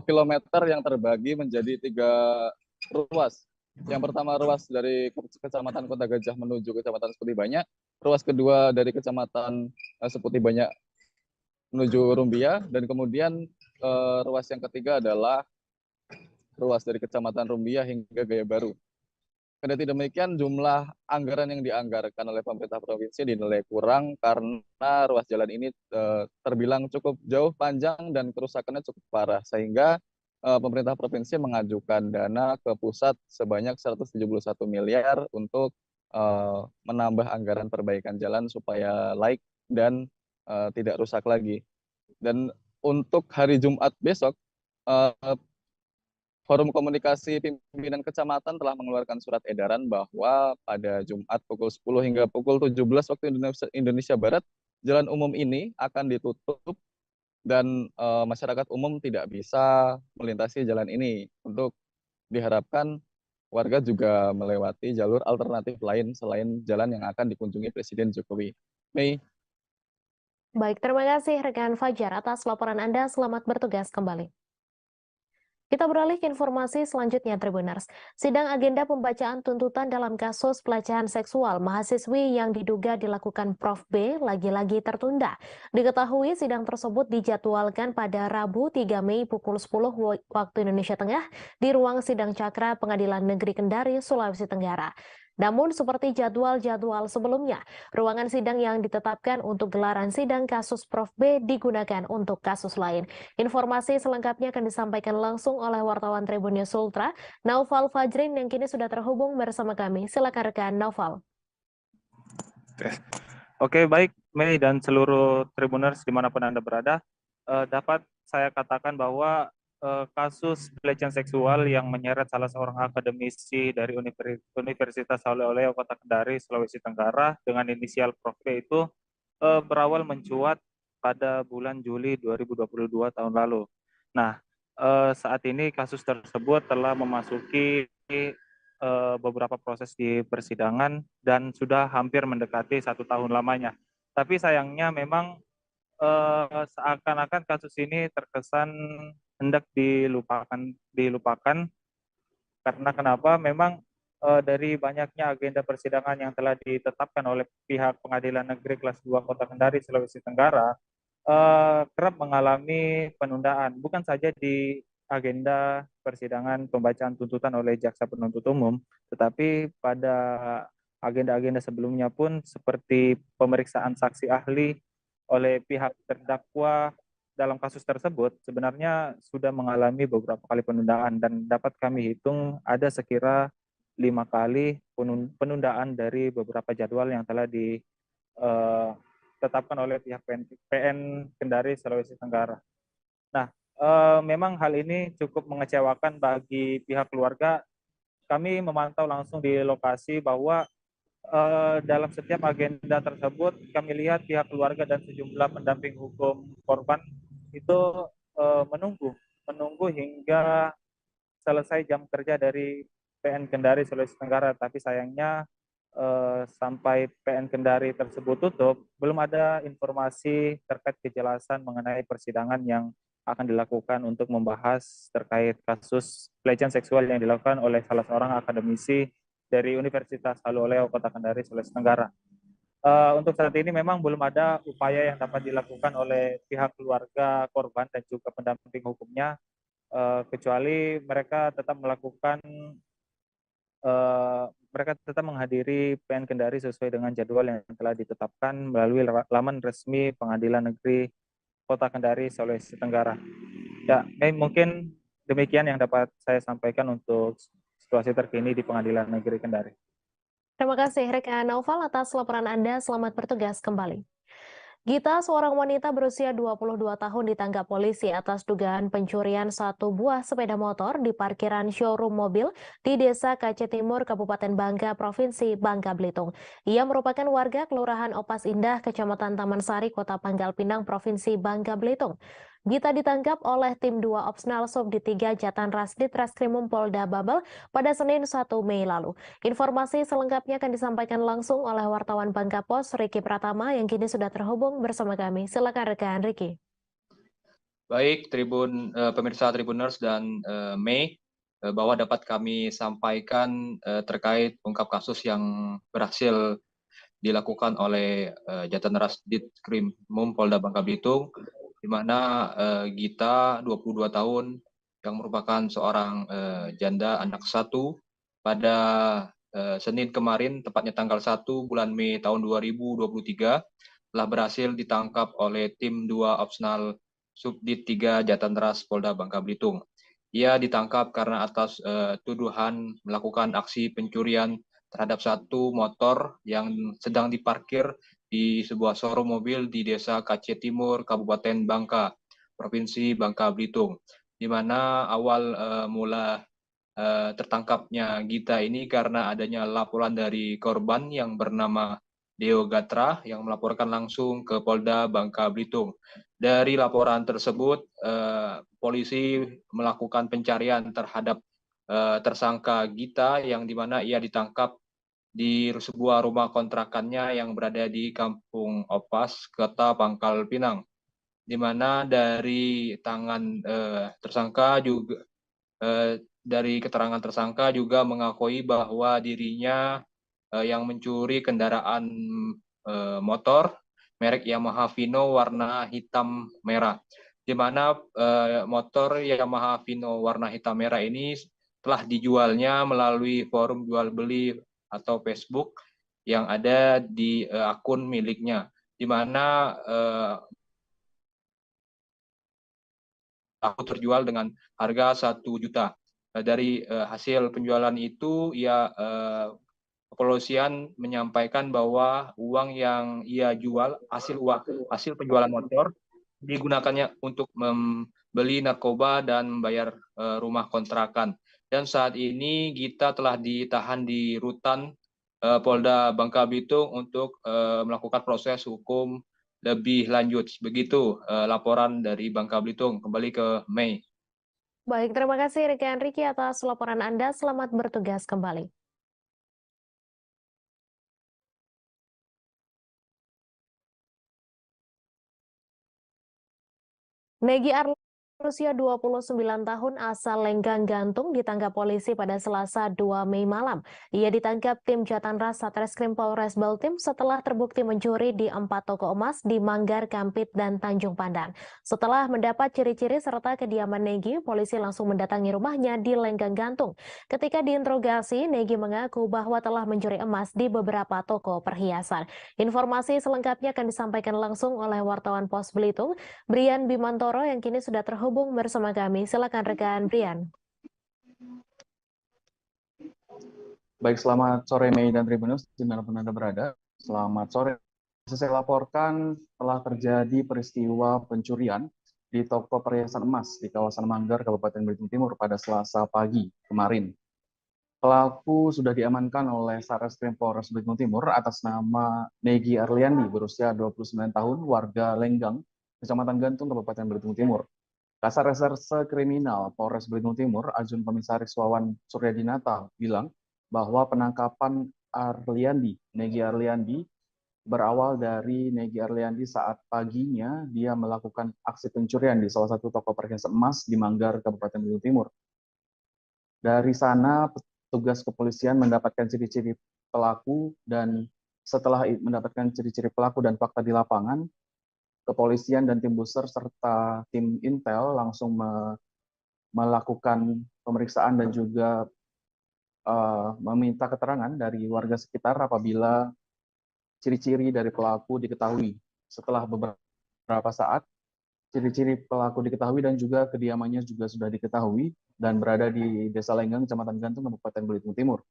km yang terbagi menjadi 3 ruas. Yang pertama ruas dari Kecamatan Kota Gajah menuju Kecamatan Seputi Banyak, ruas kedua dari Kecamatan Seputi Banyak menuju Rumbia, dan kemudian ruas yang ketiga adalah ruas dari Kecamatan Rumbia hingga Gaya Baru. Kendati demikian, jumlah anggaran yang dianggarkan oleh pemerintah provinsi dinilai kurang karena ruas jalan ini terbilang cukup jauh, panjang, dan kerusakannya cukup parah, sehingga pemerintah provinsi mengajukan dana ke pusat sebanyak 171 miliar untuk menambah anggaran perbaikan jalan supaya laik dan tidak rusak lagi. Dan untuk hari Jumat besok, Forum Komunikasi Pimpinan Kecamatan telah mengeluarkan surat edaran bahwa pada Jumat pukul 10 hingga pukul 17 waktu Indonesia Barat, jalan umum ini akan ditutup dan masyarakat umum tidak bisa melintasi jalan ini. Untuk diharapkan warga juga melewati jalur alternatif lain selain jalan yang akan dikunjungi Presiden Jokowi. Mei. Baik, terima kasih rekan Fajar atas laporan Anda. Selamat bertugas kembali. Kita beralih ke informasi selanjutnya, Tribuners. Sidang agenda pembacaan tuntutan dalam kasus pelecehan seksual mahasiswi yang diduga dilakukan Prof B lagi-lagi tertunda. Diketahui sidang tersebut dijadwalkan pada Rabu 3 Mei pukul 10 waktu Indonesia Tengah di ruang sidang Cakra Pengadilan Negeri Kendari, Sulawesi Tenggara. Namun seperti jadwal-jadwal sebelumnya, ruangan sidang yang ditetapkan untuk gelaran sidang kasus Prof B digunakan untuk kasus lain. Informasi selengkapnya akan disampaikan langsung oleh wartawan Tribun News Ultra, Naufal Fajrin yang kini sudah terhubung bersama kami. Silakan rekan Naufal. Oke, baik Mei dan seluruh Tribuners dimanapun Anda berada, dapat saya katakan bahwa kasus pelecehan seksual yang menyeret salah seorang akademisi dari Universitas Oleh-Oleh Kota Kendari, Sulawesi Tenggara dengan inisial Prof B itu berawal mencuat pada bulan Juli 2022 tahun lalu. Nah, saat ini kasus tersebut telah memasuki beberapa proses di persidangan dan sudah hampir mendekati 1 tahun lamanya. Tapi sayangnya memang seakan-akan kasus ini terkesan hendak dilupakan karena kenapa? Memang dari banyaknya agenda persidangan yang telah ditetapkan oleh pihak Pengadilan Negeri Kelas 2 Kota Kendari, Sulawesi Tenggara, kerap mengalami penundaan, bukan saja di agenda persidangan pembacaan tuntutan oleh jaksa penuntut umum, tetapi pada agenda-agenda sebelumnya pun seperti pemeriksaan saksi ahli oleh pihak terdakwa dalam kasus tersebut sebenarnya sudah mengalami beberapa kali penundaan dan dapat kami hitung ada sekira 5 kali penundaan dari beberapa jadwal yang telah ditetapkan oleh pihak PN Kendari Sulawesi Tenggara. Nah, memang hal ini cukup mengecewakan bagi pihak keluarga. Kami memantau langsung di lokasi bahwa dalam setiap agenda tersebut kami lihat pihak keluarga dan sejumlah pendamping hukum korban itu menunggu hingga selesai jam kerja dari PN Kendari Sulawesi Tenggara, tapi sayangnya sampai PN Kendari tersebut tutup belum ada informasi terkait kejelasan mengenai persidangan yang akan dilakukan untuk membahas terkait kasus pelecehan seksual yang dilakukan oleh salah seorang akademisi dari Universitas Haloleo Kota Kendari, Sulawesi Tenggara. Untuk saat ini memang belum ada upaya yang dapat dilakukan oleh pihak keluarga korban dan juga pendamping hukumnya, kecuali mereka tetap menghadiri PN Kendari sesuai dengan jadwal yang telah ditetapkan melalui laman resmi Pengadilan Negeri Kota Kendari, Sulawesi Tenggara. Ya, mungkin demikian yang dapat saya sampaikan untuk situasi terkini di Pengadilan Negeri Kendari. Terima kasih Reka Naufal atas laporan Anda. Selamat bertugas kembali. Gita, seorang wanita berusia 22 tahun ditangkap polisi atas dugaan pencurian satu buah sepeda motor di parkiran showroom mobil di Desa Kace Timur, Kabupaten Bangka, Provinsi Bangka Belitung. Ia merupakan warga Kelurahan Opas Indah, Kecamatan Taman Sari, Kota Pangkal Pinang, Provinsi Bangka Belitung. Gita ditangkap oleh tim 2 Opsnal Subdit 3 Jatanras Ditreskrimum Polda Babel pada Senin 1 Mei lalu. Informasi selengkapnya akan disampaikan langsung oleh wartawan Bangka Pos, Riki Pratama, yang kini sudah terhubung bersama kami. Silakan rekan Riki. Baik, pemirsa Tribuners dan Mei, bahwa dapat kami sampaikan terkait ungkap kasus yang berhasil dilakukan oleh Jatanras Ditreskrimum Polda Bangka Belitung, di mana Gita, 22 tahun, yang merupakan seorang janda anak satu, pada Senin kemarin, tepatnya tanggal 1 bulan Mei tahun 2023, telah berhasil ditangkap oleh tim 2 Opsnal Subdit 3 Jatanras Polda Bangka Belitung. Ia ditangkap karena atas tuduhan melakukan aksi pencurian terhadap satu motor yang sedang diparkir di sebuah showroom mobil di Desa Kace Timur, Kabupaten Bangka, Provinsi Bangka Belitung, di mana awal mula tertangkapnya Gita ini karena adanya laporan dari korban yang bernama Deo Gatra yang melaporkan langsung ke Polda Bangka Belitung. Dari laporan tersebut, polisi melakukan pencarian terhadap tersangka Gita yang dimana ia ditangkap di sebuah rumah kontrakannya yang berada di Kampung Opas, Kota Pangkal Pinang, di mana dari tangan tersangka juga dari keterangan tersangka juga mengakui bahwa dirinya yang mencuri kendaraan motor merek Yamaha Vino warna hitam merah, di mana motor Yamaha Vino warna hitam merah ini telah dijualnya melalui forum jual beli atau Facebook yang ada di akun miliknya, di mana aku terjual dengan harga 1 juta. Dari hasil penjualan itu, kepolisian menyampaikan bahwa uang yang ia jual, hasil penjualan motor, digunakannya untuk membeli narkoba dan membayar rumah kontrakan. Dan saat ini Gita telah ditahan di rutan Polda Bangka Belitung untuk melakukan proses hukum lebih lanjut. Begitu laporan dari Bangka Belitung. Kembali ke Mei. Baik, terima kasih rekan Riki atas laporan Anda. Selamat bertugas kembali. Negi Arlo Berusia 29 tahun asal Lenggang Gantung ditangkap polisi pada Selasa 2 Mei malam. Ia ditangkap tim Jatanras Satreskrim Polres Baltim setelah terbukti mencuri di 4 toko emas di Manggar, Kampit, dan Tanjung Pandan. Setelah mendapat ciri-ciri serta kediaman Negi, polisi langsung mendatangi rumahnya di Lenggang Gantung. Ketika diinterogasi, Negi mengaku bahwa telah mencuri emas di beberapa toko perhiasan. Informasi selengkapnya akan disampaikan langsung oleh wartawan Pos Belitung, Brian Bimantoro yang kini sudah terhubung bersama kami. Silakan rekan Brian. Baik, selamat sore Mei dan Tribuners dimanapun Anda berada. Selamat sore. Saya laporkan telah terjadi peristiwa pencurian di toko perhiasan emas di kawasan Manggar, Kabupaten Belitung Timur pada Selasa pagi kemarin. Pelaku sudah diamankan oleh Satreskrim Polres Belitung Timur atas nama Negi Arliandi, berusia 29 tahun, warga Lenggang, Kecamatan Gantung, Kabupaten Belitung Timur. Kasar Reserse Kriminal Polres Belitung Timur, Ajun Komisaris Wawan Suryadinata, bilang bahwa penangkapan Negi Arliandi, berawal dari Negi Arliandi saat paginya dia melakukan aksi pencurian di salah satu toko perhiasan emas di Manggar, Kabupaten Belitung Timur. Dari sana, petugas kepolisian mendapatkan ciri-ciri pelaku dan setelah mendapatkan ciri-ciri pelaku dan fakta di lapangan, kepolisian dan tim Buser serta tim Intel langsung melakukan pemeriksaan dan juga meminta keterangan dari warga sekitar apabila ciri-ciri dari pelaku diketahui. Setelah beberapa saat, ciri-ciri pelaku diketahui dan juga kediamannya juga sudah diketahui dan berada di Desa Lenggang, Kecamatan Gantung, Kabupaten Belitung Timur.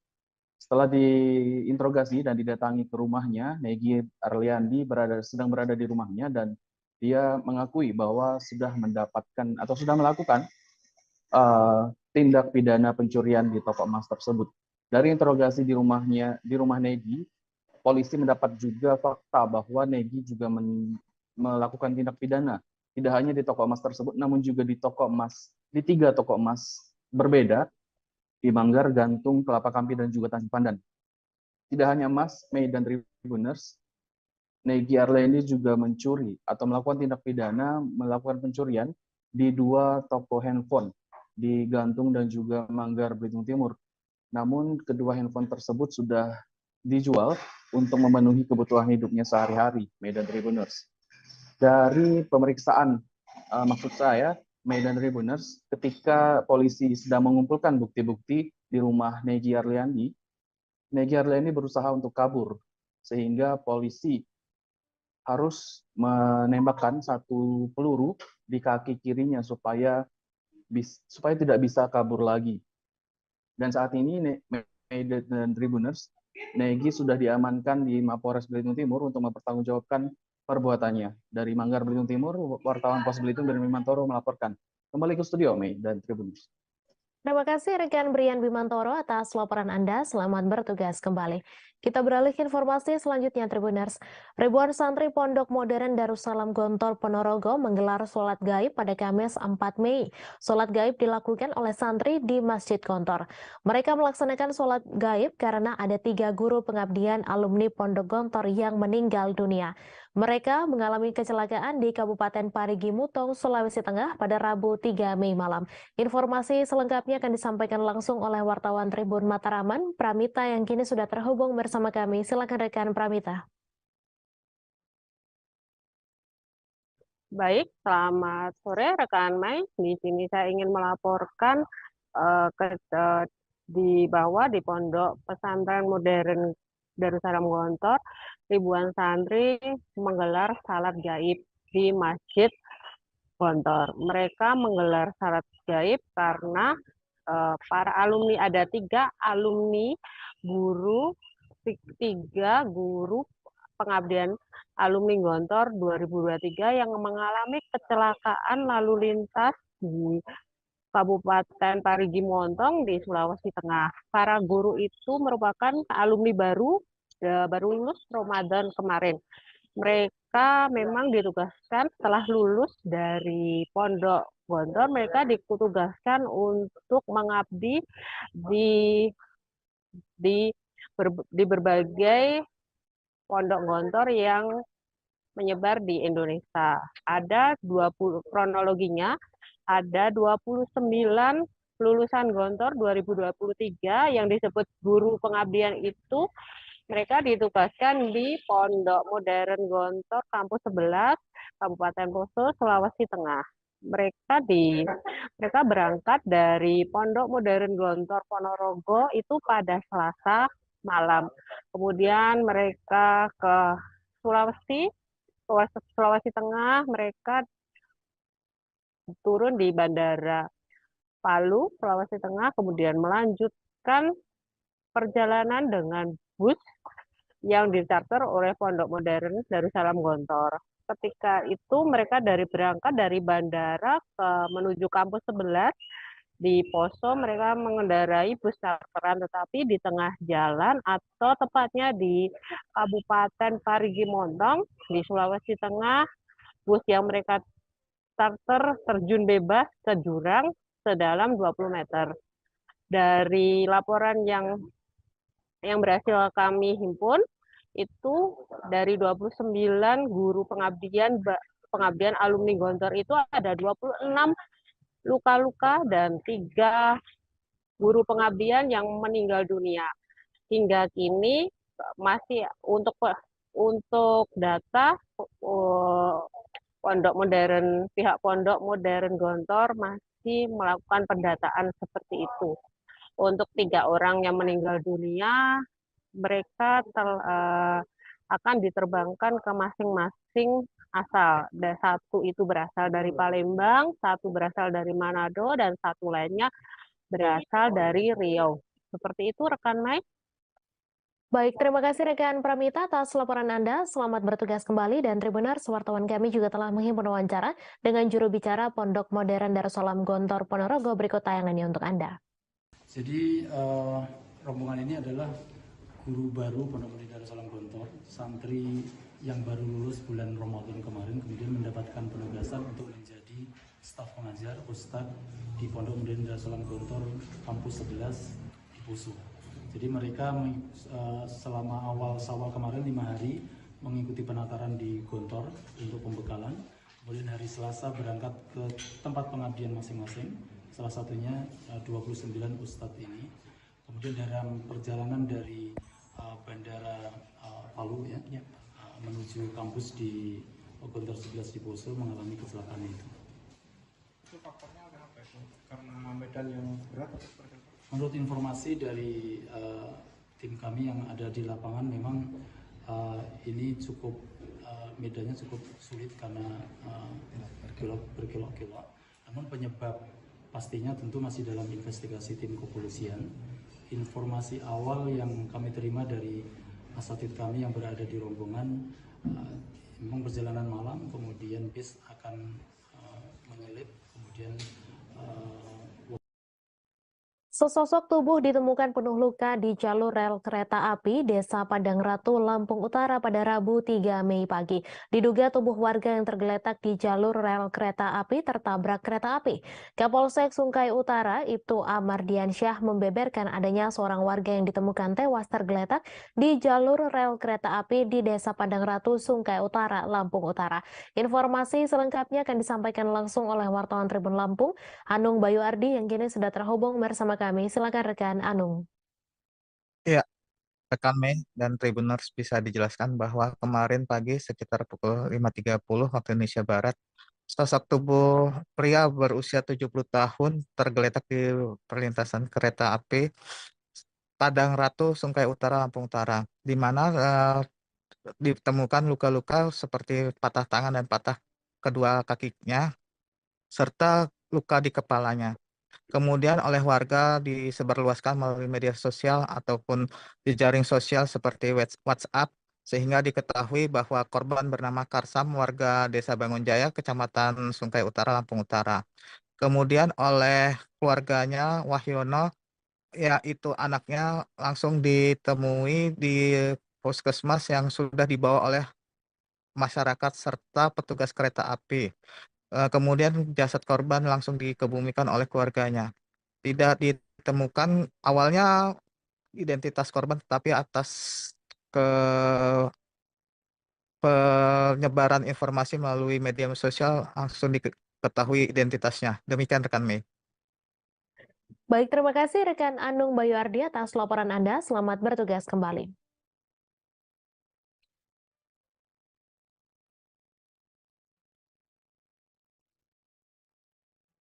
Setelah diinterogasi dan didatangi ke rumahnya, Negi Arliandi sedang berada di rumahnya dan dia mengakui bahwa sudah mendapatkan atau sudah melakukan tindak pidana pencurian di toko emas tersebut. Dari interogasi di rumah Negi, polisi mendapat juga fakta bahwa Negi juga melakukan tindak pidana tidak hanya di toko emas tersebut, namun juga di 3 toko emas berbeda di Manggar, Gantung, Kelapa Kampit, dan juga Tanjung Pandan. Tidak hanya emas, Mei dan Tribuners, Negi Arliandi juga mencuri atau melakukan tindak pidana melakukan pencurian di 2 toko handphone di Gantung dan juga Manggar, Belitung Timur. Namun kedua handphone tersebut sudah dijual untuk memenuhi kebutuhan hidupnya sehari-hari, Mei dan Tribuners. Dari pemeriksaan, maksud saya, Mei dan Tribuners, ketika polisi sedang mengumpulkan bukti-bukti di rumah Negi Arliandi berusaha untuk kabur, sehingga polisi harus menembakkan 1 peluru di kaki kirinya supaya tidak bisa kabur lagi. Dan saat ini Mei dan Tribuners, Negi sudah diamankan di Mapolres Belitung Timur untuk mempertanggungjawabkan perbuatannya. Dari Manggar, Belitung Timur, wartawan Pos Belitung Brian Bimantoro melaporkan. Kembali ke studio, Mei dan Tribuners. Terima kasih rekan Brian Bimantoro atas laporan Anda. Selamat bertugas kembali. Kita beralih ke informasi selanjutnya, Tribuners. Ribuan santri Pondok Modern Darussalam Gontor Ponorogo menggelar sholat gaib pada Kamis 4 Mei. Sholat gaib dilakukan oleh santri di Masjid Gontor. Mereka melaksanakan sholat gaib karena ada 3 guru pengabdian alumni Pondok Gontor yang meninggal dunia. Mereka mengalami kecelakaan di Kabupaten Parigi Mutong, Sulawesi Tengah pada Rabu 3 Mei malam. Informasi selengkapnya akan disampaikan langsung oleh wartawan Tribun Mataraman, Pramita yang kini sudah terhubung bersama kami. Silakan rekan Pramita. Baik, selamat sore rekan Mai. Di sini saya ingin melaporkan di bawah di Pondok Pesantren Modern Darussalam Gontor, ribuan santri menggelar salat gaib di Masjid Gontor. Mereka menggelar salat gaib karena para alumni, ada 3 alumni guru, 3 guru pengabdian alumni Gontor 2023 yang mengalami kecelakaan lalu lintas di Kabupaten Parigi Mutong di Sulawesi Tengah. Para guru itu merupakan alumni baru lulus Ramadan kemarin. Mereka memang ditugaskan setelah lulus dari Pondok Gontor, mereka ditugaskan untuk mengabdi di berbagai pondok Gontor yang menyebar di Indonesia. Ada 20 kronologinya, ada 29 lulusan Gontor 2023 yang disebut guru pengabdian itu mereka ditugaskan di Pondok Modern Gontor Kampus 11 Kabupaten Poso, Sulawesi Tengah. Mereka berangkat dari Pondok Modern Gontor Ponorogo itu pada Selasa malam. Kemudian mereka ke Sulawesi Tengah, mereka turun di Bandara Palu, Sulawesi Tengah, kemudian melanjutkan perjalanan dengan bus yang dicarter oleh Pondok Modern Darussalam Gontor. Ketika itu mereka berangkat dari bandara menuju kampus 11 di Poso, mereka mengendarai bus charteran, tetapi di tengah jalan atau tepatnya di Kabupaten Parigi Montong di Sulawesi Tengah, bus yang mereka charter terjun bebas ke jurang sedalam 20 meter. Dari laporan yang berhasil kami himpun, itu dari 29 guru pengabdian alumni Gontor itu ada 26 luka-luka dan 3 guru pengabdian yang meninggal dunia. Hingga kini masih untuk data pihak Pondok Modern Gontor masih melakukan pendataan seperti itu. Untuk 3 orang yang meninggal dunia, mereka akan diterbangkan ke masing-masing asal. Dan 1 itu berasal dari Palembang, 1 berasal dari Manado, dan 1 lainnya berasal dari Riau. Seperti itu, rekan Mai. Baik, terima kasih rekan Pramita atas laporan Anda. Selamat bertugas kembali dan Tribuners, wartawan kami juga telah menghimpun wawancara dengan juru bicara Pondok Modern Darussalam Gontor Ponorogo. Berikut tayangannya untuk Anda. Jadi rombongan ini adalah guru baru Pondok Modern Darussalam Gontor, santri yang baru lulus bulan Ramadan kemarin, kemudian mendapatkan penugasan untuk menjadi staf pengajar Ustadz di Pondok Modern Darussalam Gontor Kampus 11 di Poso. Jadi mereka selama awal Syawal kemarin 5 hari mengikuti penataran di Gontor untuk pembekalan. Kemudian hari Selasa berangkat ke tempat pengabdian masing-masing. Salah satunya 29 ustadz ini. Kemudian dalam perjalanan dari Bandara Palu menuju kampus di Gontor 11 di Poso mengalami kecelakaan itu. Itu faktornya ada apa itu? Karena medan yang berat atau seperti apa? Menurut informasi dari tim kami yang ada di lapangan, memang ini cukup medannya cukup sulit karena berkelok-kelok. Namun penyebab pastinya tentu masih dalam investigasi tim kepolisian. Informasi awal yang kami terima dari asatid kami yang berada di rombongan, memang perjalanan malam, kemudian bis akan menyelip, kemudian Sesosok tubuh ditemukan penuh luka di jalur rel kereta api Desa Padang Ratu, Lampung Utara pada Rabu 3 Mei pagi. Diduga tubuh warga yang tergeletak di jalur rel kereta api tertabrak kereta api. Kapolsek Sungkai Utara, Ibtu Amardiansyah membeberkan adanya seorang warga yang ditemukan tewas tergeletak di jalur rel kereta api di Desa Padang Ratu, Sungkai Utara, Lampung Utara. Informasi selengkapnya akan disampaikan langsung oleh wartawan Tribun Lampung, Anung Bayu Ardi yang kini sudah terhubung bersama kami. Silakan rekan Anung. Ya, rekan Mei dan Tribuners, bisa dijelaskan bahwa kemarin pagi sekitar pukul 5.30 waktu Indonesia Barat, sosok tubuh pria berusia 70 tahun tergeletak di perlintasan kereta api Padang Ratu, Sungkai Utara, Lampung Utara, di mana ditemukan luka-luka seperti patah tangan dan patah kedua kakinya, serta luka di kepalanya. Kemudian oleh warga disebarluaskan melalui media sosial ataupun di jaring sosial seperti WhatsApp, sehingga diketahui bahwa korban bernama Karsam, warga Desa Bangunjaya, Kecamatan Sungkai Utara, Lampung Utara. Kemudian oleh keluarganya, Wahyono, yaitu anaknya, langsung ditemui di puskesmas yang sudah dibawa oleh masyarakat serta petugas kereta api. Kemudian jasad korban langsung dikebumikan oleh keluarganya. Tidak ditemukan awalnya identitas korban, tetapi atas penyebaran informasi melalui media sosial langsung ketahui identitasnya. Demikian rekan Mei. Baik, terima kasih rekan Anung Bayu Ardi atas laporan Anda. Selamat bertugas kembali.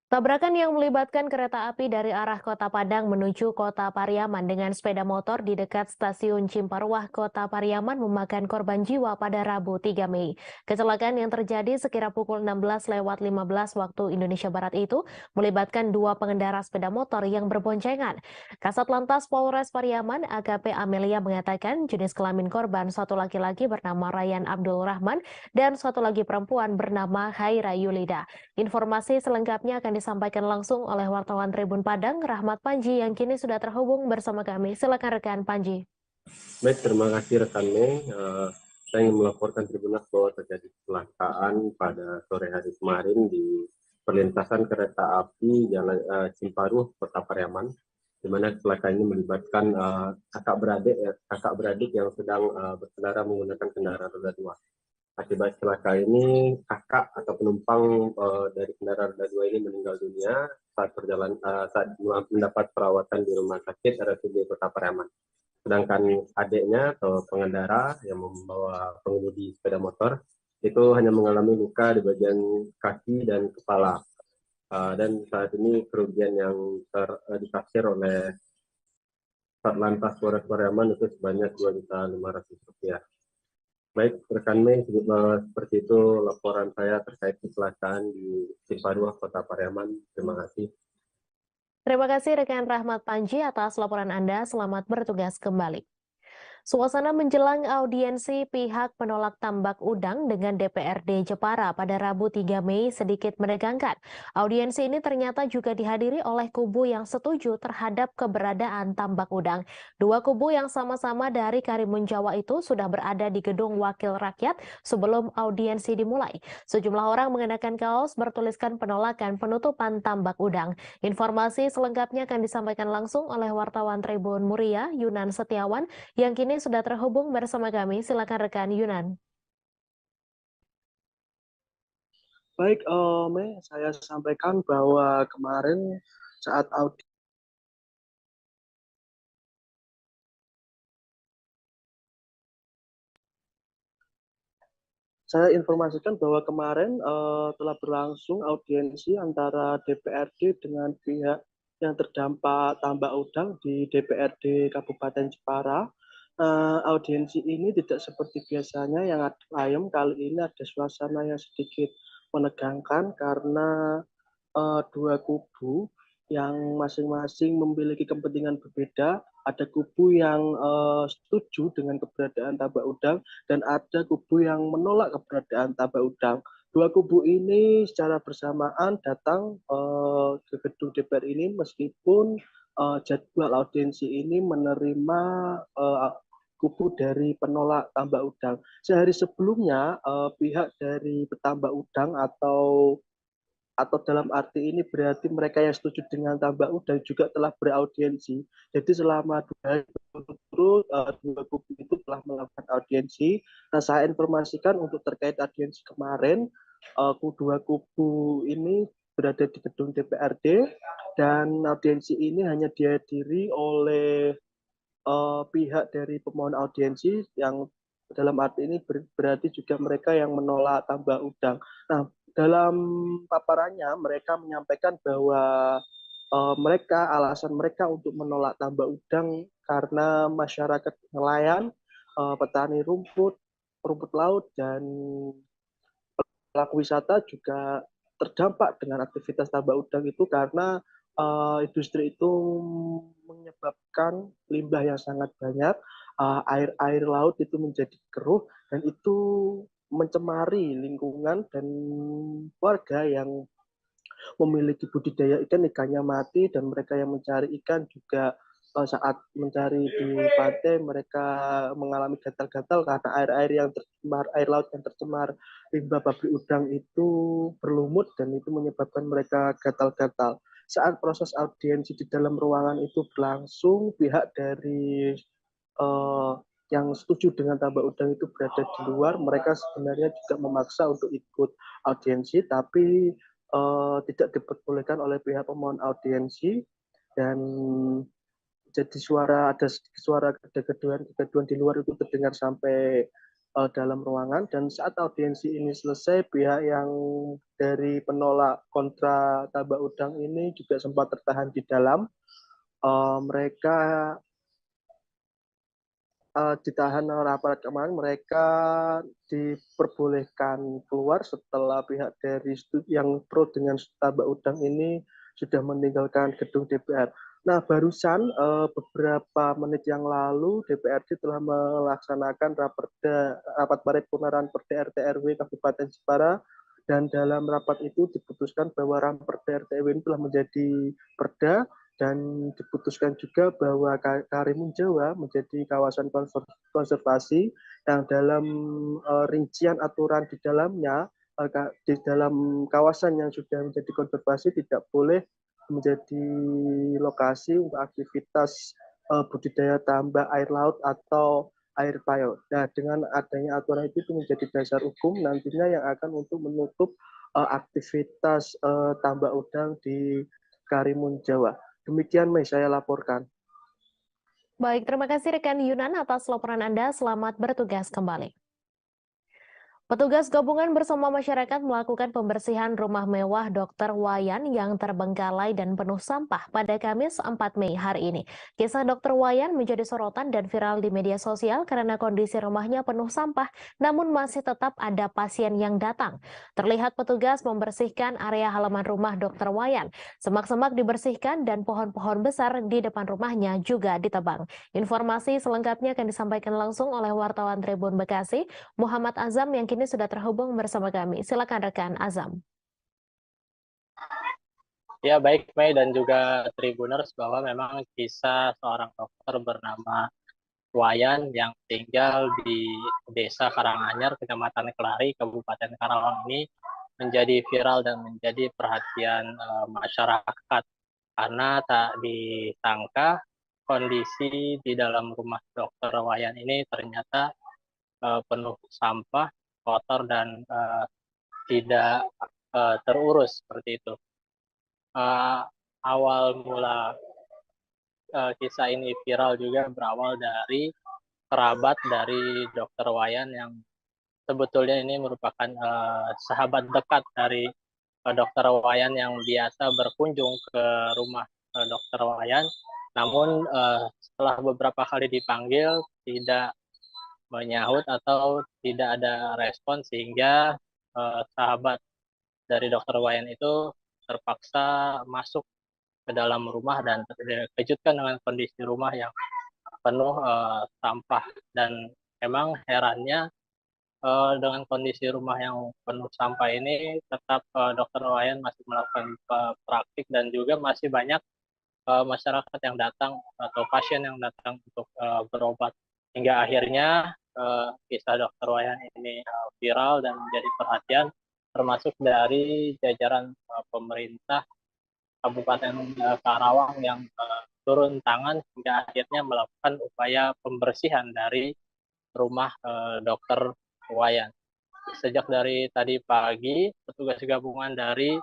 Tabrakan yang melibatkan kereta api dari arah Kota Padang menuju Kota Pariaman dengan sepeda motor di dekat stasiun Cimparwah, Kota Pariaman memakan korban jiwa pada Rabu 3 Mei. Kecelakaan yang terjadi sekira pukul 16:15 waktu Indonesia Barat itu melibatkan dua pengendara sepeda motor yang berboncengan. Kasat Lantas Polres Pariaman, AKP Amelia mengatakan jenis kelamin korban satu laki-laki bernama Ryan Abdul Rahman dan satu lagi perempuan bernama Haira Yulida. Informasi selengkapnya akan disampaikan langsung oleh wartawan Tribun Padang, Rahmat Panji, yang kini sudah terhubung bersama kami. Silakan rekan Panji. Baik, terima kasih rekan Mei. Saya ingin melaporkan Tribunas bahwa terjadi kecelakaan pada sore hari kemarin di perlintasan kereta api Jalan Cimparuh, Kota Pariaman, di mana kecelakaan ini melibatkan kakak beradik yang sedang berkendara menggunakan kendaraan roda 2. Akibat kecelakaan ini, kakak atau penumpang dari kendaraan roda 2 ini meninggal dunia saat mendapat perawatan di rumah sakit RSUD Kota Pariaman. Sedangkan adiknya atau pengendara yang membawa pengemudi sepeda motor itu hanya mengalami luka di bagian kaki dan kepala. Dan saat ini kerugian yang ditaksir oleh Satlantas Polres Pariaman itu sebanyak Rp2.500.000. Baik, rekan Mei, seperti itu laporan saya terkait kecelakaan di Cimparuh, Kota Pariaman. Terima kasih. Terima kasih rekan Rahmat Panji atas laporan Anda. Selamat bertugas kembali. Suasana menjelang audiensi pihak penolak tambak udang dengan DPRD Jepara pada Rabu 3 Mei sedikit menegangkan. Audiensi ini ternyata juga dihadiri oleh kubu yang setuju terhadap keberadaan tambak udang. Dua kubu yang sama-sama dari Karimun Jawa itu sudah berada di gedung Wakil Rakyat sebelum audiensi dimulai. Sejumlah orang mengenakan kaos bertuliskan penolakan penutupan tambak udang. Informasi selengkapnya akan disampaikan langsung oleh wartawan Tribun Muria, Yunan Setiawan, yang kini sudah terhubung bersama kami. Silakan rekan Yunan. Baik, Mei, saya sampaikan bahwa kemarin saat audit saya informasikan bahwa kemarin telah berlangsung audiensi antara DPRD dengan pihak yang terdampak tambak udang di DPRD Kabupaten Jepara. Audiensi ini tidak seperti biasanya yang ayam, kali ini ada suasana yang sedikit menegangkan karena dua kubu yang masing-masing memiliki kepentingan berbeda. Ada kubu yang setuju dengan keberadaan tambak udang dan ada kubu yang menolak keberadaan tambak udang. Dua kubu ini secara bersamaan datang ke gedung DPR ini meskipun jadwal audiensi ini menerima kubu dari penolak tambak udang. Sehari sebelumnya pihak dari petambak udang atau dalam arti ini berarti mereka yang setuju dengan tambak udang juga telah beraudiensi. Jadi selama 2 hari berturut-turut dua kubu itu telah melakukan audiensi. Nah, saya informasikan untuk terkait audiensi kemarin, kedua kubu ini berada di gedung DPRD dan audiensi ini hanya dihadiri oleh pihak dari pemohon audiensi yang dalam arti ini berarti juga mereka yang menolak tambak udang. Nah, dalam paparannya mereka menyampaikan bahwa alasan mereka untuk menolak tambak udang karena masyarakat nelayan, petani rumput laut dan pelaku wisata juga terdampak dengan aktivitas tambak udang itu karena industri itu menyebabkan limbah yang sangat banyak, air laut itu menjadi keruh dan itu mencemari lingkungan dan warga yang memiliki budidaya ikannya mati dan mereka yang mencari ikan juga saat mencari di pantai mereka mengalami gatal-gatal karena air laut yang tercemar limbah pabrik udang itu berlumut dan itu menyebabkan mereka gatal-gatal. Saat proses audiensi di dalam ruangan itu berlangsung, pihak dari yang setuju dengan tambak udang itu berada di luar. Mereka sebenarnya juga memaksa untuk ikut audiensi, tapi tidak diperbolehkan oleh pihak pemohon audiensi, dan jadi ada suara kegaduhan di luar itu terdengar sampai dalam ruangan. Dan saat audiensi ini selesai, pihak yang dari penolak kontra tambah udang ini juga sempat tertahan di dalam. Mereka ditahan oleh aparat keamanan, mereka diperbolehkan keluar setelah pihak dari yang pro dengan tambah udang ini sudah meninggalkan gedung DPR. Nah, barusan beberapa menit yang lalu DPRD telah melaksanakan rapat paripurna Ranperda RT RW Kabupaten Jepara, dan dalam rapat itu diputuskan bahwa Ranperda RT RW ini telah menjadi perda, dan diputuskan juga bahwa Karimun Jawa menjadi kawasan konservasi yang dalam rincian aturan di dalamnya, di dalam kawasan yang sudah menjadi konservasi tidak boleh menjadi lokasi untuk aktivitas budidaya tambak air laut atau air payau. Nah, dengan adanya aturan itu menjadi dasar hukum nantinya yang akan untuk menutup aktivitas tambak udang di Karimun Jawa. Demikian, Mei, saya laporkan. Baik, terima kasih rekan Yunan atas laporan Anda. Selamat bertugas kembali. Petugas gabungan bersama masyarakat melakukan pembersihan rumah mewah Dr. Wayan yang terbengkalai dan penuh sampah pada Kamis 4 Mei hari ini. Kisah Dr. Wayan menjadi sorotan dan viral di media sosial karena kondisi rumahnya penuh sampah, namun masih tetap ada pasien yang datang. Terlihat petugas membersihkan area halaman rumah Dr. Wayan. Semak-semak dibersihkan dan pohon-pohon besar di depan rumahnya juga ditebang. Informasi selengkapnya akan disampaikan langsung oleh wartawan Tribun Bekasi, Muhammad Azam, yang kini sudah terhubung bersama kami. Silakan rekan Azam. Ya, baik Mei dan juga Tribuners, bahwa memang kisah seorang dokter bernama Wayan yang tinggal di Desa Karanganyar, Kecamatan Kelari, Kabupaten Karawang ini menjadi viral dan menjadi perhatian masyarakat karena tak disangka kondisi di dalam rumah Dr. Wayan ini ternyata penuh sampah, kotor, dan tidak terurus seperti itu. Awal mula kisah ini viral juga berawal dari kerabat dari Dr. Wayan yang sebetulnya ini merupakan sahabat dekat dari Dr. Wayan yang biasa berkunjung ke rumah Dr. Wayan. Namun setelah beberapa kali dipanggil tidak menyahut atau tidak ada respon, sehingga sahabat dari Dr. Wayan itu terpaksa masuk ke dalam rumah dan terkejutkan dengan kondisi rumah yang penuh sampah. Dan memang herannya dengan kondisi rumah yang penuh sampah ini tetap Dr. Wayan masih melakukan praktik, dan juga masih banyak masyarakat yang datang atau pasien yang datang untuk berobat. Hingga akhirnya kisah Dr. Wayan ini viral dan menjadi perhatian, termasuk dari jajaran pemerintah Kabupaten Karawang yang turun tangan hingga akhirnya melakukan upaya pembersihan dari rumah Dr. Wayan. Sejak dari tadi pagi, petugas gabungan dari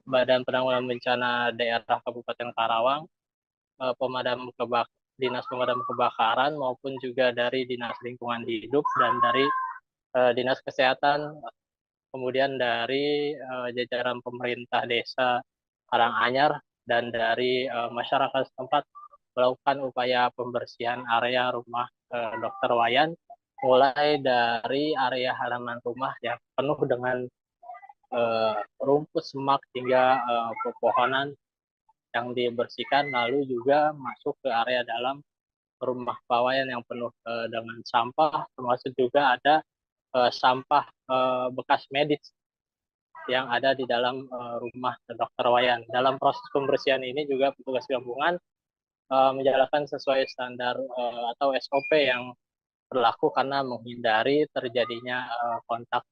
Badan Penanggulangan Bencana Daerah Kabupaten Karawang, Dinas Pemadam Kebakaran, maupun juga dari Dinas Lingkungan Hidup dan dari Dinas Kesehatan, kemudian dari jajaran pemerintah desa Karanganyar dan dari masyarakat setempat melakukan upaya pembersihan area rumah Dr. Wayan, mulai dari area halaman rumah yang penuh dengan rumput, semak, hingga pepohonan yang dibersihkan, lalu juga masuk ke area dalam rumah Pak Wayan yang penuh dengan sampah, termasuk juga ada sampah bekas medis yang ada di dalam rumah Dr. Wayan. Dalam proses pembersihan ini juga petugas gabungan menjalankan sesuai standar atau SOP yang berlaku karena menghindari terjadinya kontak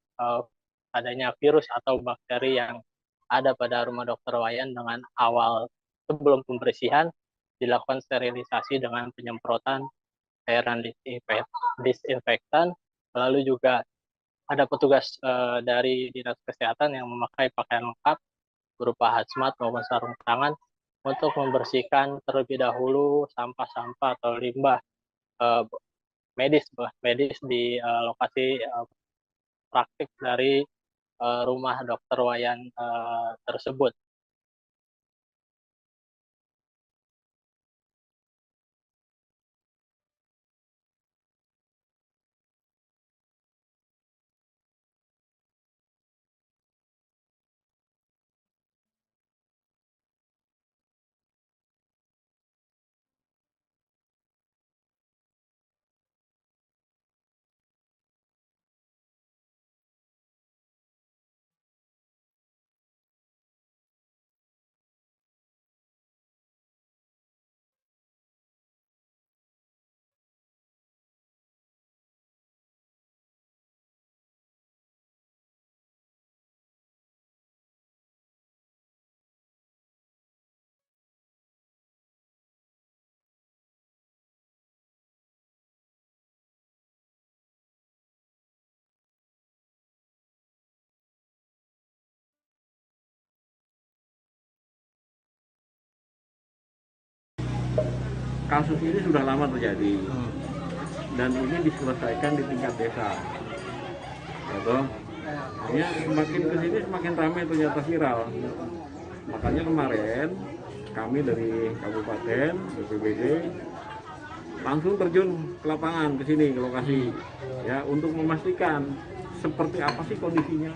adanya virus atau bakteri yang ada pada rumah Dr. Wayan. Dengan awal sebelum pembersihan dilakukan sterilisasi dengan penyemprotan cairan disinfektan, lalu juga ada petugas dari Dinas Kesehatan yang memakai pakaian lengkap berupa hazmat maupun sarung tangan untuk membersihkan terlebih dahulu sampah-sampah atau limbah eh, medis di lokasi praktik dari rumah Dokter Wayan tersebut. Kasus ini sudah lama terjadi dan ini diselesaikan di tingkat desa, gitu. Ya, semakin kesini semakin ramai ternyata viral. Makanya kemarin kami dari Kabupaten BPBD langsung terjun ke lapangan ke sini ke lokasi ya untuk memastikan seperti apa sih kondisinya.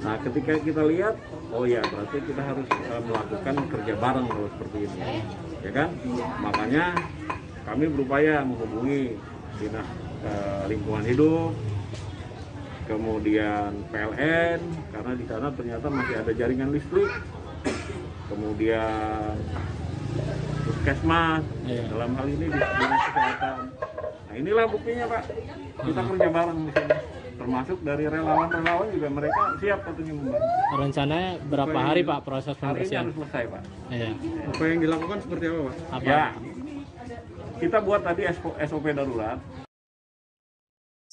Nah, ketika kita lihat, oh ya berarti kita harus melakukan kerja bareng kalau seperti ini, ya kan? Makanya kami berupaya menghubungi Dinas Lingkungan Hidup, kemudian PLN, karena di sana ternyata masih ada jaringan listrik, kemudian Puskesmas, dalam hal ini Dinas Kesehatan. Nah, inilah buktinya Pak, kita kerja bareng di sini. Termasuk dari relawan-relawan juga mereka siap katanya membantu. Rencananya berapa hari Pak proses Hari ini pembersihan? harus selesai Pak. Iya. Apa yang dilakukan seperti apa Pak? Apa? Ya, kita buat tadi SOP darurat.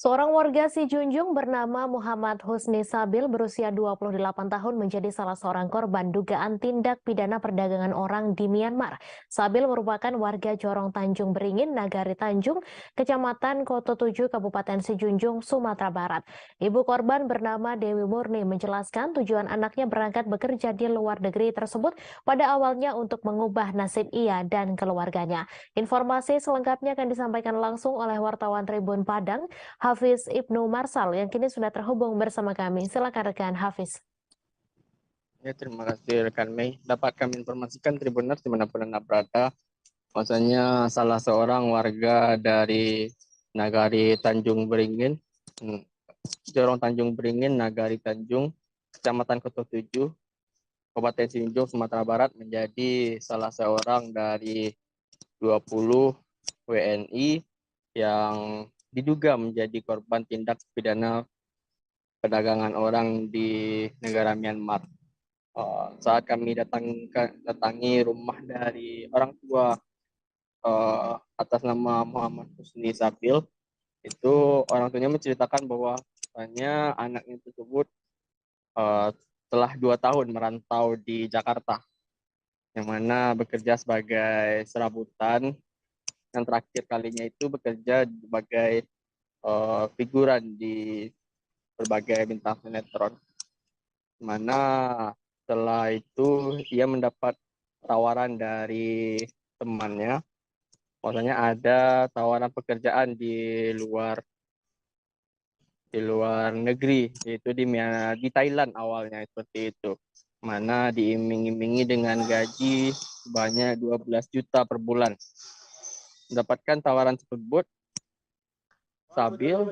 Seorang warga Sijunjung bernama Muhammad Husni Sabil berusia 28 tahun menjadi salah seorang korban dugaan tindak pidana perdagangan orang di Myanmar. Sabil merupakan warga Jorong Tanjung Beringin, Nagari Tanjung, Kecamatan Koto 7, Kabupaten Sijunjung, Sumatera Barat. Ibu korban bernama Dewi Murni menjelaskan tujuan anaknya berangkat bekerja di luar negeri tersebut pada awalnya untuk mengubah nasib ia dan keluarganya. Informasi selengkapnya akan disampaikan langsung oleh wartawan Tribun Padang, Hafiz Ibnu Marsal yang kini sudah terhubung bersama kami. Silakan rekan Hafiz. Ya, terima kasih rekan Mei. Dapat kami informasikan Tribuners dimanapun Anda berada, bahwasanya salah seorang warga dari Nagari Tanjung Beringin, Jorong Tanjung Beringin, Nagari Tanjung, Kecamatan Koto 7, Kabupaten Sijunjung, Sumatera Barat menjadi salah seorang dari 20 WNI yang diduga menjadi korban tindak pidana perdagangan orang di negara Myanmar. Saat kami datangi rumah dari orang tua atas nama Muhammad Husni Sabil, itu orang tuanya menceritakan bahwa anaknya tersebut telah 2 tahun merantau di Jakarta, yang mana bekerja sebagai serabutan. Yang terakhir kalinya itu bekerja sebagai figuran di berbagai bintang sinetron. Mana setelah itu ia mendapat tawaran dari temannya, maksudnya ada tawaran pekerjaan di luar negeri, yaitu di Thailand awalnya seperti itu. Mana diiming-imingi dengan gaji sebanyak 12 juta per bulan. Mendapatkan tawaran tersebut, Sabil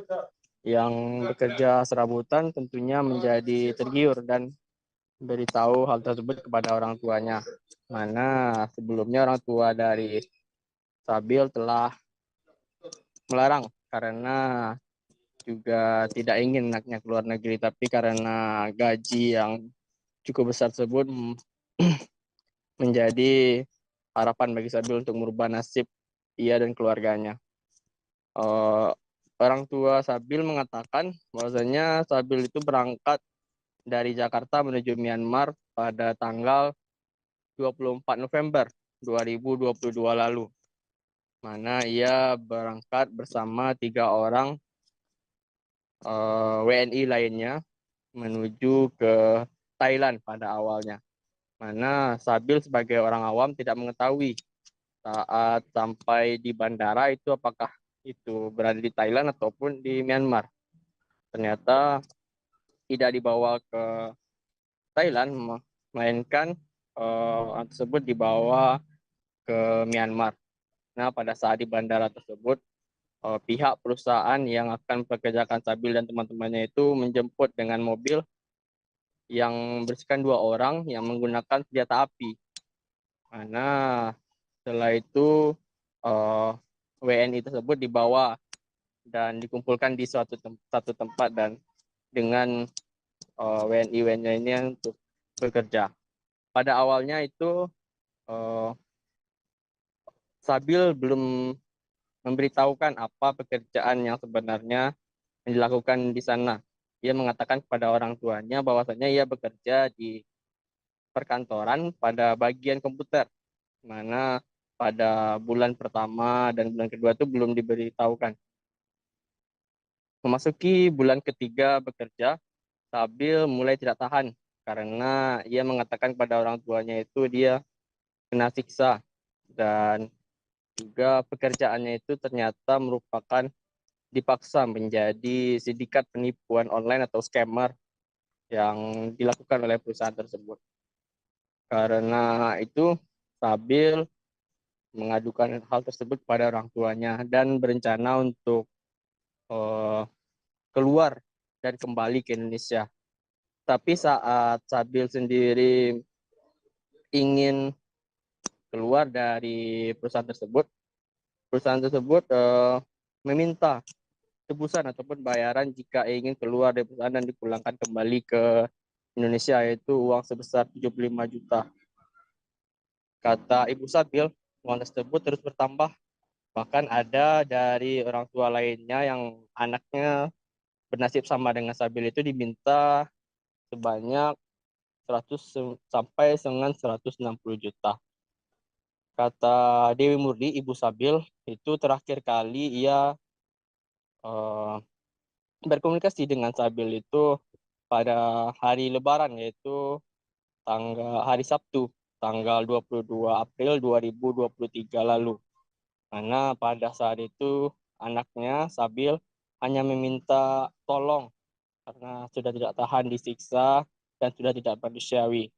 yang bekerja serabutan tentunya menjadi tergiur dan memberitahu hal tersebut kepada orang tuanya. Mana sebelumnya orang tua dari Sabil telah melarang karena juga tidak ingin anaknya keluar negeri, tapi karena gaji yang cukup besar tersebut menjadi harapan bagi Sabil untuk merubah nasib ia dan keluarganya. orang tua Sabil mengatakan bahwasanya Sabil itu berangkat dari Jakarta menuju Myanmar pada tanggal 24 November 2022 lalu, mana ia berangkat bersama 3 orang WNI lainnya menuju ke Thailand pada awalnya. Mana Sabil sebagai orang awam tidak mengetahui saat sampai di bandara itu apakah itu berada di Thailand ataupun di Myanmar. Ternyata tidak dibawa ke Thailand, melainkan orang tersebut dibawa ke Myanmar. Nah, pada saat di bandara tersebut, pihak perusahaan yang akan mempekerjakan Sabil dan teman-temannya itu menjemput dengan mobil yang berisikan 2 orang yang menggunakan senjata api. Mana setelah itu WNI tersebut dibawa dan dikumpulkan di satu tempat dan dengan WNI ini untuk bekerja. Pada awalnya itu Sabil belum memberitahukan apa pekerjaan yang sebenarnya yang dilakukan di sana. Ia mengatakan kepada orang tuanya bahwasanya ia bekerja di perkantoran pada bagian komputer, mana pada bulan pertama dan bulan kedua itu belum diberitahukan. Memasuki bulan ketiga bekerja, Sabil mulai tidak tahan karena ia mengatakan kepada orang tuanya itu dia kena siksa dan juga pekerjaannya itu ternyata merupakan dipaksa menjadi sindikat penipuan online atau scammer yang dilakukan oleh perusahaan tersebut. Karena itu Sabil mengadukan hal tersebut kepada orang tuanya dan berencana untuk keluar dan kembali ke Indonesia. Tapi saat Sabil sendiri ingin keluar dari perusahaan tersebut meminta tebusan ataupun bayaran jika ingin keluar dari perusahaan dan dipulangkan kembali ke Indonesia, yaitu uang sebesar 75 juta. Kata Ibu Sabil, uang tersebut terus bertambah. Bahkan ada dari orang tua lainnya yang anaknya bernasib sama dengan Sabil itu diminta sebanyak 100 sampai dengan 160 juta. Kata Dewi Murni, Ibu Sabil, itu terakhir kali ia berkomunikasi dengan Sabil itu pada hari Lebaran, yaitu hari Sabtu, tanggal 22 April 2023 lalu. Karena pada saat itu anaknya Sabil hanya meminta tolong karena sudah tidak tahan disiksa dan sudah tidak manusiawi.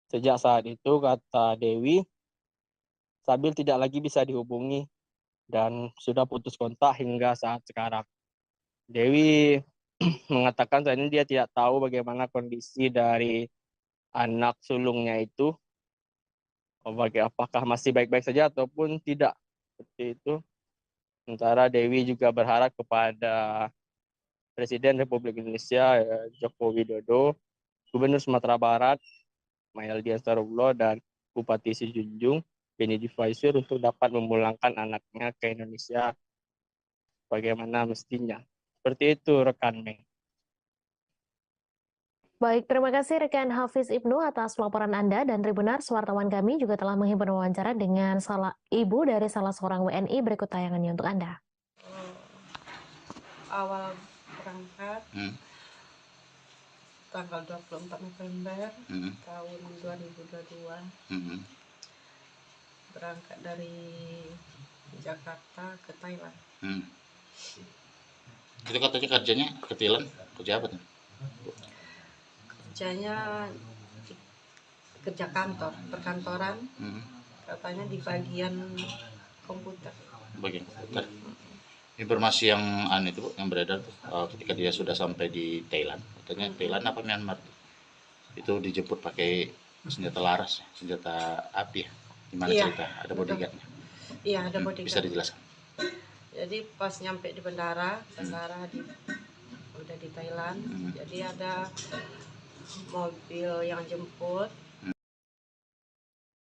Sejak saat itu, kata Dewi, Sabil tidak lagi bisa dihubungi dan sudah putus kontak hingga saat sekarang. Dewi mengatakan saat ini dia tidak tahu bagaimana kondisi dari anak sulungnya itu, apakah masih baik-baik saja ataupun tidak. Seperti itu. Sementara Dewi juga berharap kepada Presiden Republik Indonesia Joko Widodo, Gubernur Sumatera Barat Mahyildi Ansarullah dan Bupati Sijunjung Benedi Faisir untuk dapat memulangkan anaknya ke Indonesia bagaimana mestinya. Seperti itu rekan Mei. Baik, terima kasih rekan Hafiz Ibnu atas laporan Anda dan Tribunars, wartawan kami juga telah menghimpun wawancara dengan ibu dari salah seorang WNI. Berikut tayangannya untuk Anda. Awal berangkat tanggal 24 November tahun 2022 berangkat dari Jakarta ke Thailand. Itu katanya kerjanya ke Thailand, kerja apa tuh? Kerjanya kerja kantor, perkantoran, katanya di bagian komputer. Bagian komputer. Informasi yang itu yang beredar tuh ketika dia sudah sampai di Thailand, katanya Thailand apa Myanmar tuh, itu dijemput pakai senjata laras, senjata api ya. Gimana cerita? Ada bodyguardnya? Iya, ada bodyguard. Bisa dijelaskan? Jadi pas nyampe di bandara udah di Thailand, jadi ada mobil yang jemput.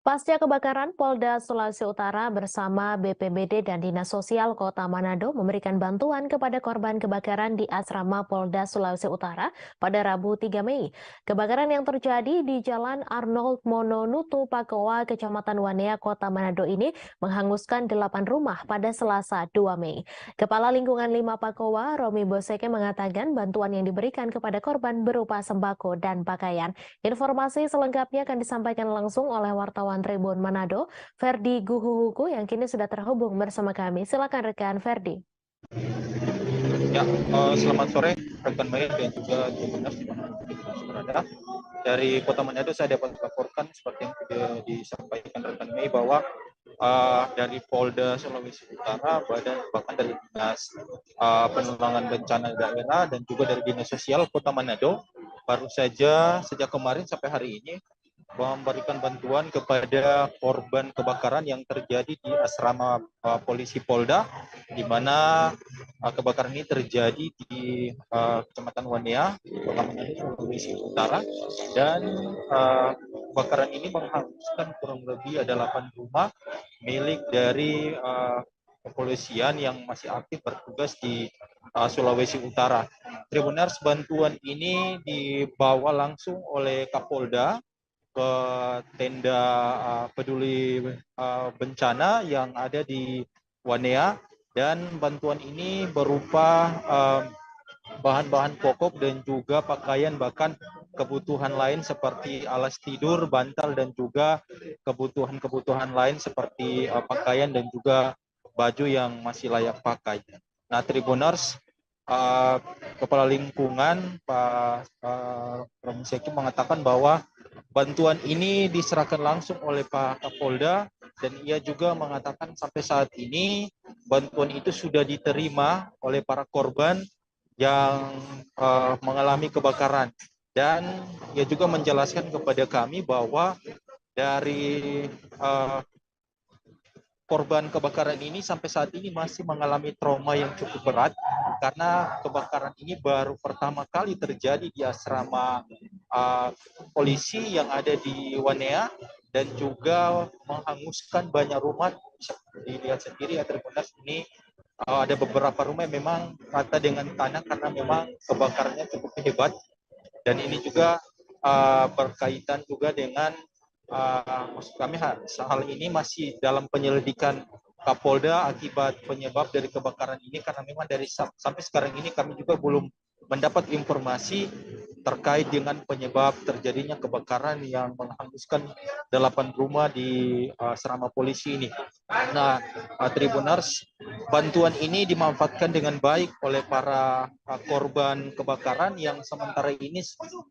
Pasca kebakaran, Polda Sulawesi Utara bersama BPBD dan Dinas Sosial Kota Manado memberikan bantuan kepada korban kebakaran di asrama Polda Sulawesi Utara pada Rabu 3 Mei. Kebakaran yang terjadi di Jalan Arnold Mononutu Pakowa, Kecamatan Wanea, Kota Manado ini menghanguskan 8 rumah pada Selasa 2 Mei. Kepala Lingkungan 5 Pakowa, Romi Boseke, mengatakan bantuan yang diberikan kepada korban berupa sembako dan pakaian. Informasi selengkapnya akan disampaikan langsung oleh wartawan Tribun Manado, Ferdi Guhuhuku, yang kini sudah terhubung bersama kami. Silakan rekan Ferdi. Ya, selamat sore rekan Mei dan juga Tribuners di mana berada. Dari Kota Manado saya dapat laporkan seperti yang sudah disampaikan rekan Mei bahwa dari Polda Sulawesi Utara, bahkan dari Dinas Penanggulangan Bencana Daerah dan juga dari Dinas Sosial Kota Manado baru saja sejak kemarin sampai hari ini memberikan bantuan kepada korban kebakaran yang terjadi di asrama polisi Polda, di mana kebakaran ini terjadi di Kecamatan Wanea, Kota Manado, Sulawesi Utara, dan kebakaran ini menghanguskan kurang lebih ada 8 rumah milik dari kepolisian yang masih aktif bertugas di Sulawesi Utara. Tribuners, bantuan ini dibawa langsung oleh Kapolda ke tenda peduli bencana yang ada di Wanea, dan bantuan ini berupa bahan-bahan pokok dan juga pakaian, bahkan kebutuhan lain seperti alas tidur, bantal, dan juga kebutuhan-kebutuhan lain seperti pakaian dan juga baju yang masih layak pakai. Nah, Tribuners, Kepala Lingkungan Pak Romi Seki mengatakan bahwa bantuan ini diserahkan langsung oleh Pak Kapolda, dan ia juga mengatakan sampai saat ini bantuan itu sudah diterima oleh para korban yang mengalami kebakaran. Dan ia juga menjelaskan kepada kami bahwa dari korban kebakaran ini sampai saat ini masih mengalami trauma yang cukup berat, karena kebakaran ini baru pertama kali terjadi di asrama polisi yang ada di Wanea, dan juga menghanguskan banyak rumah. Bisa dilihat sendiri ya Tribuners, ini ada beberapa rumah yang memang rata dengan tanah karena memang kebakarannya cukup hebat, dan ini juga berkaitan juga dengan maksud kami hal ini masih dalam penyelidikan Kapolda akibat penyebab dari kebakaran ini, karena memang dari sampai sekarang ini kami juga belum mendapat informasi terkait dengan penyebab terjadinya kebakaran yang menghanguskan 8 rumah di asrama polisi ini. Nah, Tribuners, bantuan ini dimanfaatkan dengan baik oleh para korban kebakaran yang sementara ini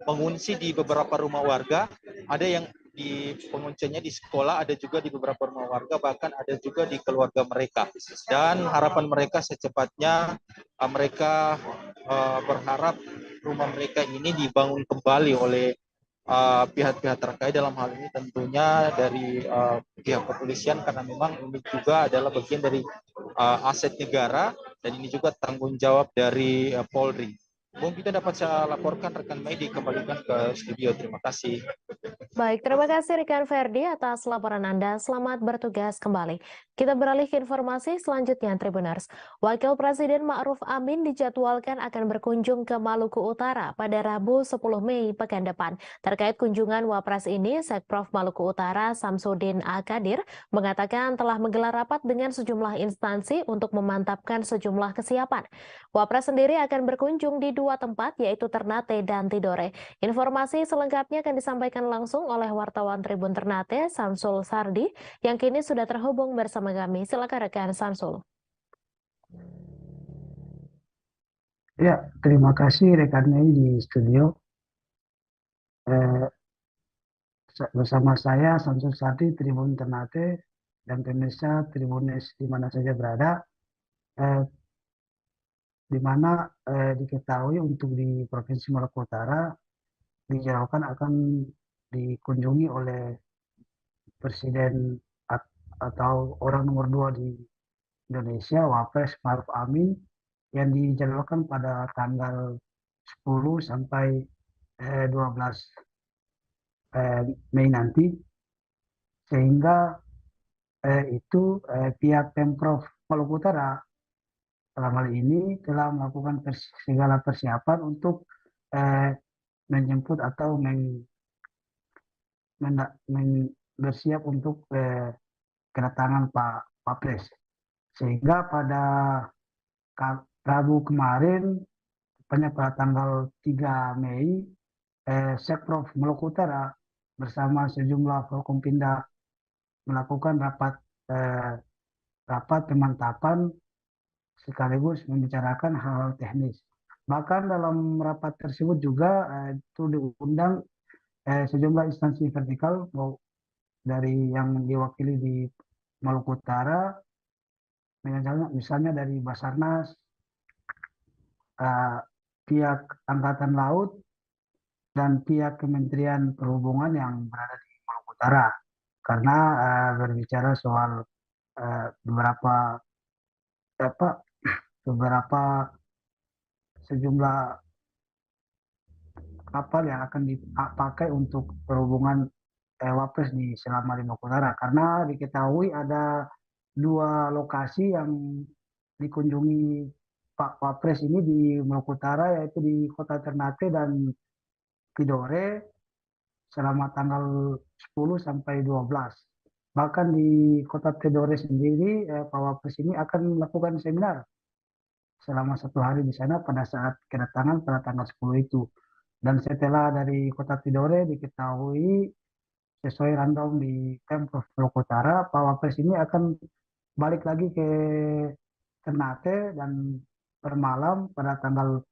mengungsi di beberapa rumah warga. Ada yang di pengunciannya di sekolah, ada juga di beberapa rumah warga, bahkan ada juga di keluarga mereka. Dan harapan mereka secepatnya mereka berharap rumah mereka ini dibangun kembali oleh pihak-pihak terkait, dalam hal ini tentunya dari pihak kepolisian, karena memang ini juga adalah bagian dari aset negara, dan ini juga tanggung jawab dari Polri. Mungkin kita dapat saya laporkan rekan Mei, dikembalikan ke studio. Terima kasih. Baik, terima kasih rekan Ferdi atas laporan Anda. Selamat bertugas kembali. Kita beralih ke informasi selanjutnya, Tribuners. Wakil Presiden Ma'ruf Amin dijadwalkan akan berkunjung ke Maluku Utara pada Rabu 10 Mei pekan depan. Terkait kunjungan Wapres ini, Sekprov Maluku Utara Samsudin Akadir mengatakan telah menggelar rapat dengan sejumlah instansi untuk memantapkan sejumlah kesiapan. Wapres sendiri akan berkunjung di 2 tempat, yaitu Ternate dan Tidore. Informasi selengkapnya akan disampaikan langsung oleh wartawan Tribun Ternate, Samsul Sardi, yang kini sudah terhubung bersama kami. Silakan rekan Samsul. Ya, terima kasih rekan Mei di studio. Bersama saya Samsul Sardi, Tribun Ternate, dan pemirsa Tribuners di mana saja berada. Di mana diketahui untuk di Provinsi Maluku Utara dijadwalkan akan dikunjungi oleh Presiden atau orang nomor 2 di Indonesia, Wapres Ma'ruf Amin, yang dijadwalkan pada tanggal 10 sampai 12 Mei nanti. sehingga pihak Pemprov Maluku Utara dalam hal ini telah melakukan segala persiapan untuk menjemput atau bersiap untuk kedatangan Pak Wapres. Sehingga pada Rabu kemarin, tepatnya pada tanggal 3 Mei, Sekprov Maluku Utara bersama sejumlah Forkompinda melakukan rapat pemantapan sekaligus membicarakan hal-hal teknis. Bahkan dalam rapat tersebut juga itu diundang sejumlah instansi vertikal dari yang diwakili di Maluku Utara, misalnya dari Basarnas, pihak Angkatan Laut, dan pihak Kementerian Perhubungan yang berada di Maluku Utara, karena berbicara soal sejumlah kapal yang akan dipakai untuk perhubungan Wapres selama di Maluku Utara, karena diketahui ada 2 lokasi yang dikunjungi Pak Wapres ini di Maluku Utara, yaitu di Kota Ternate dan Tidore selama tanggal 10 sampai 12. Bahkan di Kota Tidore sendiri, Pak Wapres ini akan melakukan seminar selama 1 hari di sana pada saat kedatangan pada tanggal 10 itu. Dan setelah dari Kota Tidore diketahui sesuai rundown di Pemprov Maluku Utara, Pak Wapres ini akan balik lagi ke Ternate dan bermalam pada tanggal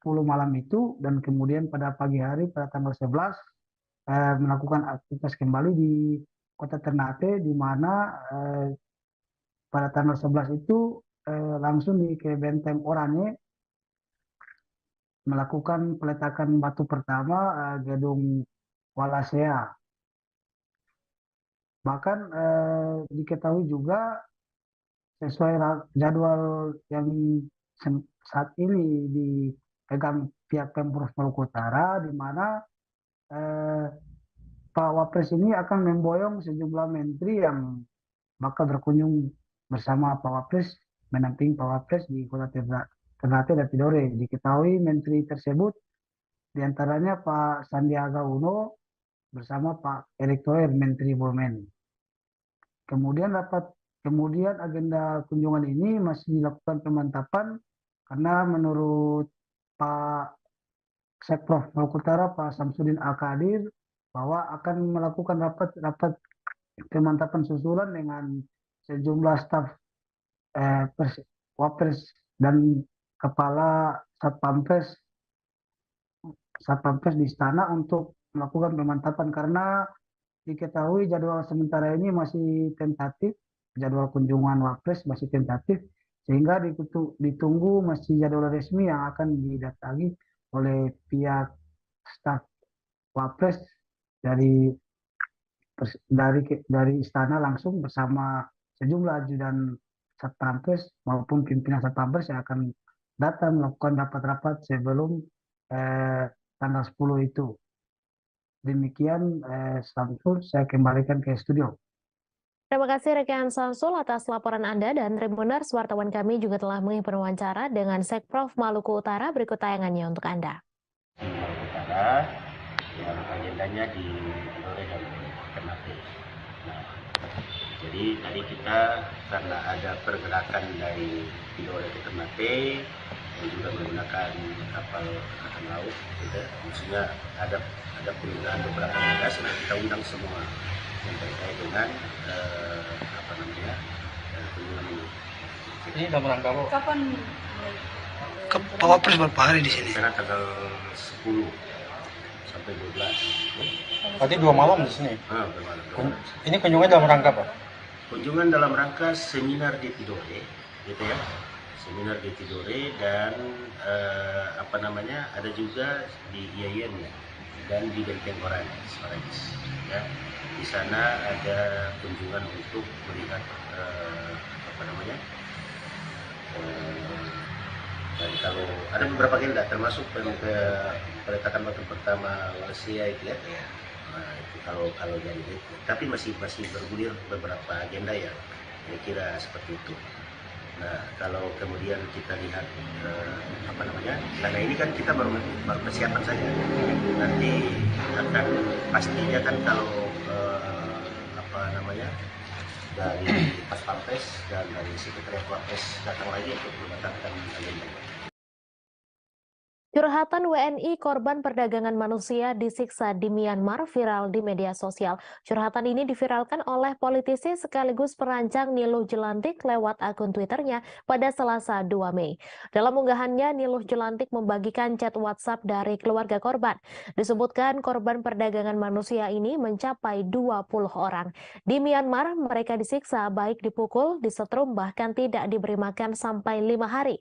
10 malam itu, dan kemudian pada pagi hari pada tanggal 11 melakukan aktivitas kembali di Kota Ternate, di mana pada tanggal 11 itu langsung ke Benteng Oranye melakukan peletakan batu pertama gedung Walasea. Bahkan diketahui juga sesuai jadwal yang saat ini dipegang pihak Pemprov Maluku Utara, di mana Pak Wapres ini akan memboyong sejumlah menteri yang bakal berkunjung bersama Pak Wapres, menampingi Pak Wapres di Kota Ternate dan Tidore. Diketahui menteri tersebut diantaranya Pak Sandiaga Uno bersama Pak Erick Thohir, Menteri BUMN. Kemudian agenda kunjungan ini masih dilakukan pemantapan, karena menurut Pak Sekprov Maluku Utara, Pak Samsudin Al-Qadir, bahwa akan melakukan rapat pemantapan susulan dengan sejumlah staf Wapres dan kepala Satpampres di istana untuk melakukan pemantapan, karena diketahui jadwal sementara ini masih tentatif, jadwal kunjungan Wapres masih tentatif, sehingga ditunggu masih jadwal resmi yang akan didatangi oleh pihak staf Wapres dari istana langsung bersama sejumlah ajudan Satpampres maupun pimpinan Satpampres yang akan datang melakukan rapat-rapat sebelum tanggal 10 itu. Demikian Samsul, saya kembalikan ke studio. Terima kasih rekan Samsul atas laporan Anda, dan Tribuners, wartawan kami juga telah mengikuti wawancara dengan Sekprov Maluku Utara. Berikut tayangannya untuk Anda. Maluku Utara yang agendanya di Tidore dan Ternate. Nah, jadi tadi kita karena ada pergerakan dari Tidore ke Ternate dan juga menggunakan kapal angkatan laut, gitu, maksudnya ada penggunaan beberapa tugas yang kita undang semua yang terkait dengan kunjungan ini. Ini dalam rangka apa? Kapan? Pak Wapres berapa hari di sini? Karena tanggal 10 sampai 12. Berarti 2 malam di sini. Bermalam. Ini kunjungan dalam rangka apa? Kunjungan dalam rangka seminar di Tidore, gitu ya. Seminar di Tidore dan ada juga di IAIN ya, dan di Benteng Oranye, ya. Di sana ada kunjungan untuk melihat dan kalau ada beberapa agenda termasuk peletakan batu pertama Walasea itu ya. Nah, itu kalau dari itu. Tapi masih bergulir beberapa agenda ya, saya kira seperti itu. Nah, kalau kemudian kita lihat karena ini kan kita baru persiapan saja. Nanti akan pastinya kan kalau dari Pas Pampres dan dari Sekretariat Wapres datang lagi untuk menetapkan agenda. Curhatan WNI korban perdagangan manusia disiksa di Myanmar viral di media sosial. Curhatan ini diviralkan oleh politisi sekaligus perancang Niluh Jelantik lewat akun Twitternya pada Selasa 2 Mei. Dalam unggahannya, Niluh Jelantik membagikan chat WhatsApp dari keluarga korban. Disebutkan korban perdagangan manusia ini mencapai 20 orang. Di Myanmar, mereka disiksa baik dipukul, disetrum, bahkan tidak diberi makan sampai 5 hari.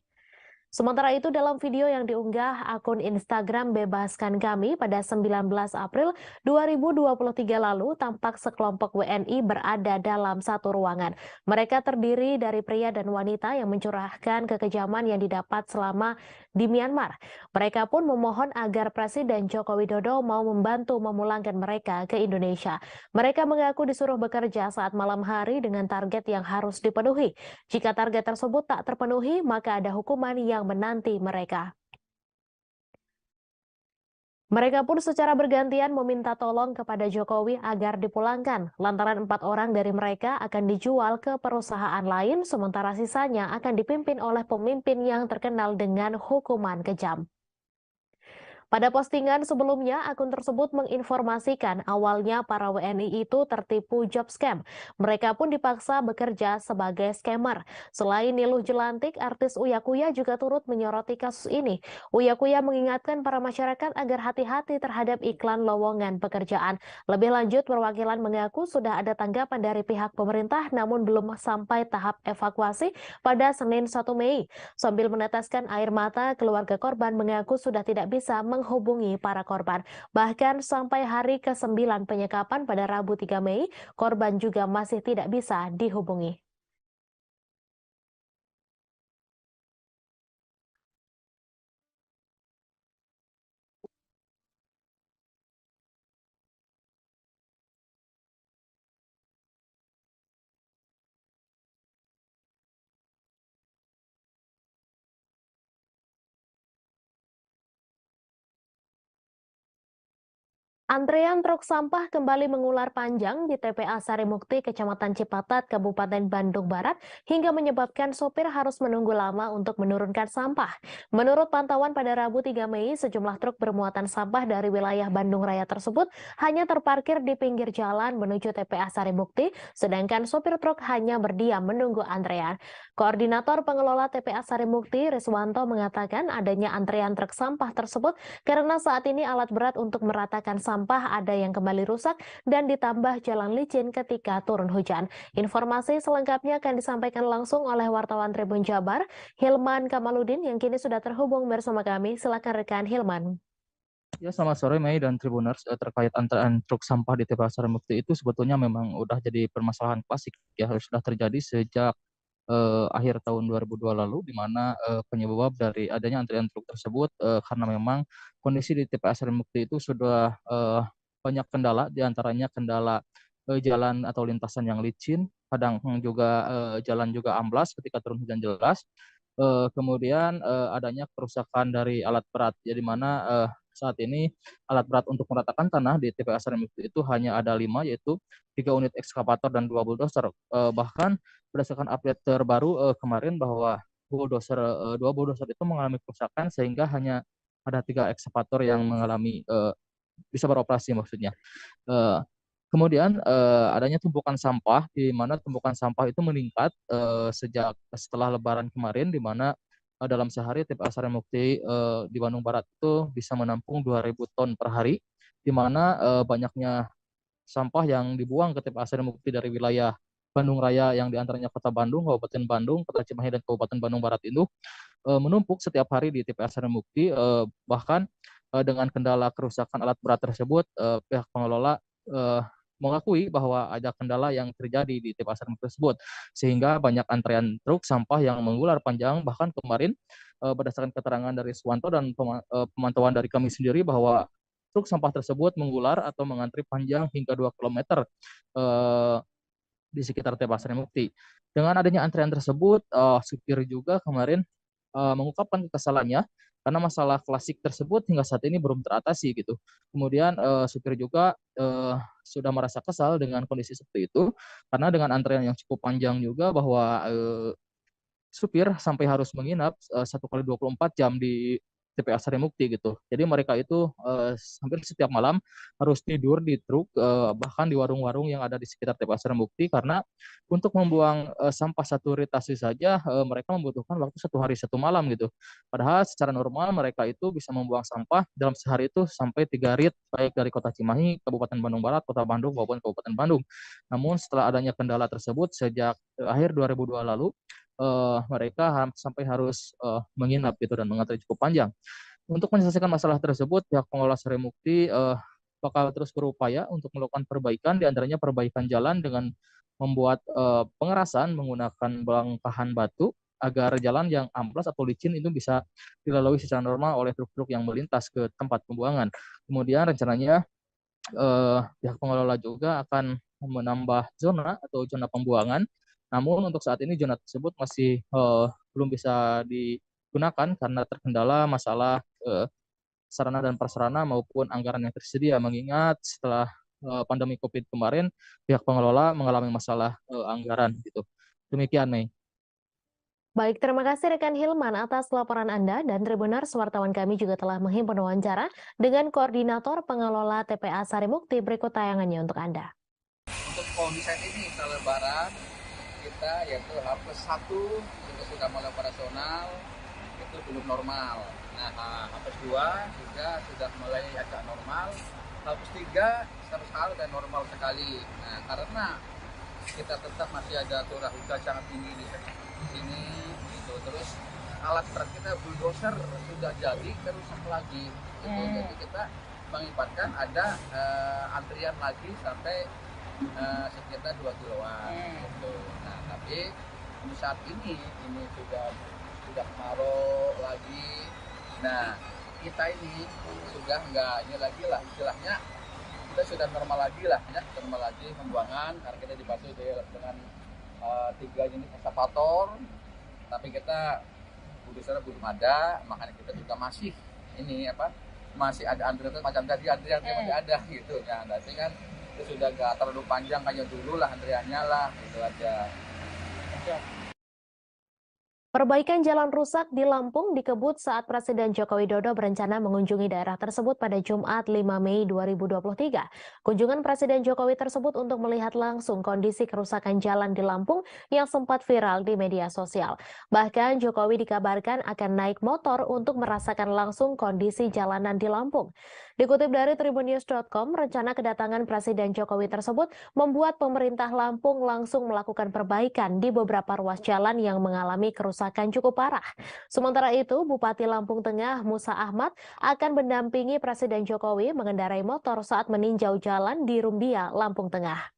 Sementara itu, dalam video yang diunggah akun Instagram Bebaskan Kami pada 19 April 2023 lalu, tampak sekelompok WNI berada dalam satu ruangan. Mereka terdiri dari pria dan wanita yang mencurahkan kekejaman yang didapat selama di Myanmar. Mereka pun memohon agar Presiden Joko Widodo mau membantu memulangkan mereka ke Indonesia. Mereka mengaku disuruh bekerja saat malam hari dengan target yang harus dipenuhi. Jika target tersebut tak terpenuhi, maka ada hukuman yang menanti mereka. Mereka pun secara bergantian meminta tolong kepada Jokowi agar dipulangkan, lantaran 4 orang dari mereka akan dijual ke perusahaan lain, sementara sisanya akan dipimpin oleh pemimpin yang terkenal dengan hukuman kejam. Pada postingan sebelumnya, akun tersebut menginformasikan awalnya para WNI itu tertipu job scam. Mereka pun dipaksa bekerja sebagai scammer. Selain Niluh Jelantik, artis Uya Kuya juga turut menyoroti kasus ini. Uya Kuya mengingatkan para masyarakat agar hati-hati terhadap iklan lowongan pekerjaan. Lebih lanjut, perwakilan mengaku sudah ada tanggapan dari pihak pemerintah namun belum sampai tahap evakuasi pada Senin 1 Mei. Sambil meneteskan air mata, keluarga korban mengaku sudah tidak bisa menghubungi para korban. Bahkan sampai hari ke-9 penyekapan pada Rabu 3 Mei, korban juga masih tidak bisa dihubungi. Antrean truk sampah kembali mengular panjang di TPA Sarimukti, Kecamatan Cipatat, Kabupaten Bandung Barat, hingga menyebabkan sopir harus menunggu lama untuk menurunkan sampah. Menurut pantauan pada Rabu 3 Mei, sejumlah truk bermuatan sampah dari wilayah Bandung Raya tersebut hanya terparkir di pinggir jalan menuju TPA Sarimukti, sedangkan sopir truk hanya berdiam menunggu antrean. Koordinator pengelola TPA Sarimukti, Riswanto, mengatakan adanya antrean truk sampah tersebut karena saat ini alat berat untuk meratakan sampah ada yang kembali rusak dan ditambah jalan licin ketika turun hujan. Informasi selengkapnya akan disampaikan langsung oleh wartawan Tribun Jabar, Hilman Kamaludin, yang kini sudah terhubung bersama kami. Silakan rekan Hilman. Ya, selamat sore Mei dan Tribuners. Terkait antrean truk sampah di TPA Sarimukti itu sebetulnya memang udah jadi permasalahan klasik ya, sudah terjadi sejak akhir tahun 2002 lalu, di mana penyebab dari adanya antrian truk tersebut karena memang kondisi di TPA Sarimukti itu sudah banyak kendala, diantaranya kendala jalan atau lintasan yang licin, kadang juga jalan juga amblas ketika turun hujan deras. Kemudian adanya kerusakan dari alat berat, jadi mana saat ini alat berat untuk meratakan tanah di TPA Sarimukti itu hanya ada 5, yaitu 3 unit ekskavator dan 2 bulldozer. Bahkan berdasarkan update terbaru kemarin bahwa dua bulldozer itu mengalami kerusakan sehingga hanya ada 3 ekskavator yang mengalami bisa beroperasi maksudnya. Kemudian adanya tumpukan sampah, di mana tumpukan sampah itu meningkat sejak setelah Lebaran kemarin, di mana dalam sehari TPA Sarimukti di Bandung Barat itu bisa menampung 2.000 ton per hari, di mana banyaknya sampah yang dibuang ke TPA Sarimukti dari wilayah Bandung Raya yang diantaranya Kota Bandung, Kabupaten Bandung, Kota Cimahi, dan Kabupaten Bandung Barat itu menumpuk setiap hari di TPA Sarimukti. Bahkan dengan kendala kerusakan alat berat tersebut, pihak pengelola mengakui bahwa ada kendala yang terjadi di TPA Sarimukti tersebut, sehingga banyak antrean truk sampah yang mengular panjang. Bahkan kemarin berdasarkan keterangan dari Swanto dan pemantauan dari kami sendiri bahwa truk sampah tersebut mengular atau mengantri panjang hingga 2 km di sekitar TPA Sarimukti. Dengan adanya antrian tersebut, supir juga kemarin mengungkapkan kekesalannya karena masalah klasik tersebut hingga saat ini belum teratasi gitu. Kemudian supir juga sudah merasa kesal dengan kondisi seperti itu karena dengan antrian yang cukup panjang juga bahwa supir sampai harus menginap 1 kali 24 jam di TPA Sarimukti gitu. Jadi mereka itu hampir setiap malam harus tidur di truk, bahkan di warung-warung yang ada di sekitar TPA Sarimukti karena untuk membuang sampah 1 ritasi saja mereka membutuhkan waktu 1 hari 1 malam gitu. Padahal secara normal mereka itu bisa membuang sampah dalam sehari itu sampai 3 rit baik dari Kota Cimahi, Kabupaten Bandung Barat, Kota Bandung maupun Kabupaten Bandung. Namun setelah adanya kendala tersebut sejak akhir 2002 lalu mereka sampai harus menginap gitu dan mengantri cukup panjang. Untuk menyelesaikan masalah tersebut, pihak pengelola Sarimukti bakal terus berupaya untuk melakukan perbaikan, diantaranya perbaikan jalan dengan membuat pengerasan menggunakan bongkahan batu agar jalan yang amplas atau licin itu bisa dilalui secara normal oleh truk-truk yang melintas ke tempat pembuangan. Kemudian rencananya pihak pengelola juga akan menambah zona atau zona pembuangan. Namun untuk saat ini zona tersebut masih belum bisa digunakan karena terkendala masalah sarana dan prasarana maupun anggaran yang tersedia. Mengingat setelah pandemi COVID kemarin, pihak pengelola mengalami masalah anggaran gitu. Demikian, Mei. Baik, terima kasih rekan Hilman atas laporan Anda dan Tribuners, wartawan kami juga telah menghimpun wawancara dengan Koordinator Pengelola TPA Sarimukti. Berikut tayangannya untuk Anda. Untuk kondisi ini setelah Lebaran, kita yaitu H+1 itu sudah mulai operasional, itu belum normal. Nah, H+2 juga sudah mulai agak normal, H+3 sama sekali dan normal sekali. Nah, karena kita tetap masih ada curah hujan sangat tinggi di sini, gitu. Terus alat berat kita bulldozer sudah jadi kerusak lagi, gitu. Jadi kita mengibatkan ada antrian lagi sampai sekitar 2 kiloan gitu. Nah, tapi saat ini sudah kemarau lagi. Nah, kita ini sudah enggak ini lagi lah istilahnya, kita sudah normal lagi lah ya, normal lagi pembuangan karena kita dibantu dengan 3 unit eskavator, tapi kita bulldozer belum ada, makanya kita juga masih masih ada antrian macam tadi antrian masih ada gitu. Nah, berarti kan itu sudah gak terlalu panjang kayak dulu lah antriannya lah, gitu aja. Perbaikan jalan rusak di Lampung dikebut saat Presiden Joko Widodo berencana mengunjungi daerah tersebut pada Jumat 5 Mei 2023. Kunjungan Presiden Jokowi tersebut untuk melihat langsung kondisi kerusakan jalan di Lampung yang sempat viral di media sosial. Bahkan Jokowi dikabarkan akan naik motor untuk merasakan langsung kondisi jalanan di Lampung. Dikutip dari tribunnews.com, rencana kedatangan Presiden Jokowi tersebut membuat pemerintah Lampung langsung melakukan perbaikan di beberapa ruas jalan yang mengalami kerusakan cukup parah. Sementara itu, Bupati Lampung Tengah Musa Ahmad akan mendampingi Presiden Jokowi mengendarai motor saat meninjau jalan di Rumbia, Lampung Tengah.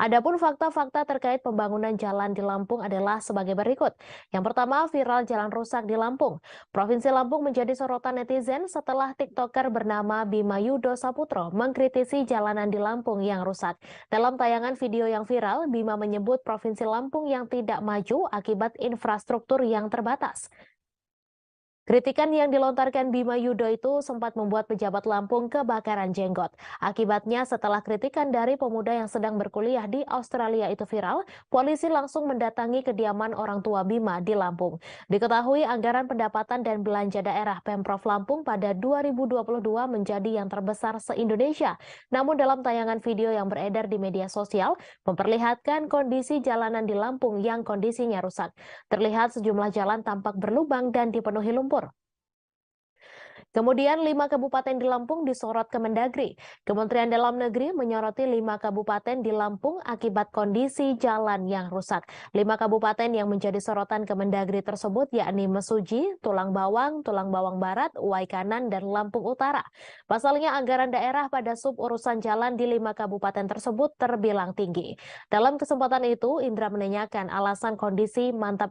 Adapun fakta-fakta terkait pembangunan jalan di Lampung adalah sebagai berikut. Yang pertama, viral jalan rusak di Lampung. Provinsi Lampung menjadi sorotan netizen setelah TikToker bernama Bima Yudo Saputro mengkritisi jalanan di Lampung yang rusak. Dalam tayangan video yang viral, Bima menyebut Provinsi Lampung yang tidak maju akibat infrastruktur yang terbatas. Kritikan yang dilontarkan Bima Yudo itu sempat membuat pejabat Lampung kebakaran jenggot. Akibatnya setelah kritikan dari pemuda yang sedang berkuliah di Australia itu viral, polisi langsung mendatangi kediaman orang tua Bima di Lampung. Diketahui anggaran pendapatan dan belanja daerah Pemprov Lampung pada 2022 menjadi yang terbesar se-Indonesia. Namun dalam tayangan video yang beredar di media sosial, memperlihatkan kondisi jalanan di Lampung yang kondisinya rusak. Terlihat sejumlah jalan tampak berlubang dan dipenuhi lumpur. Kemudian 5 kabupaten di Lampung disorot Kemendagri. Kementerian Dalam Negeri menyoroti 5 kabupaten di Lampung akibat kondisi jalan yang rusak. 5 kabupaten yang menjadi sorotan Kemendagri tersebut yakni Mesuji, Tulang Bawang Barat, Uwai Kanan, dan Lampung Utara. Pasalnya anggaran daerah pada sub urusan jalan di 5 kabupaten tersebut terbilang tinggi. Dalam kesempatan itu, Indra menanyakan alasan kondisi mantap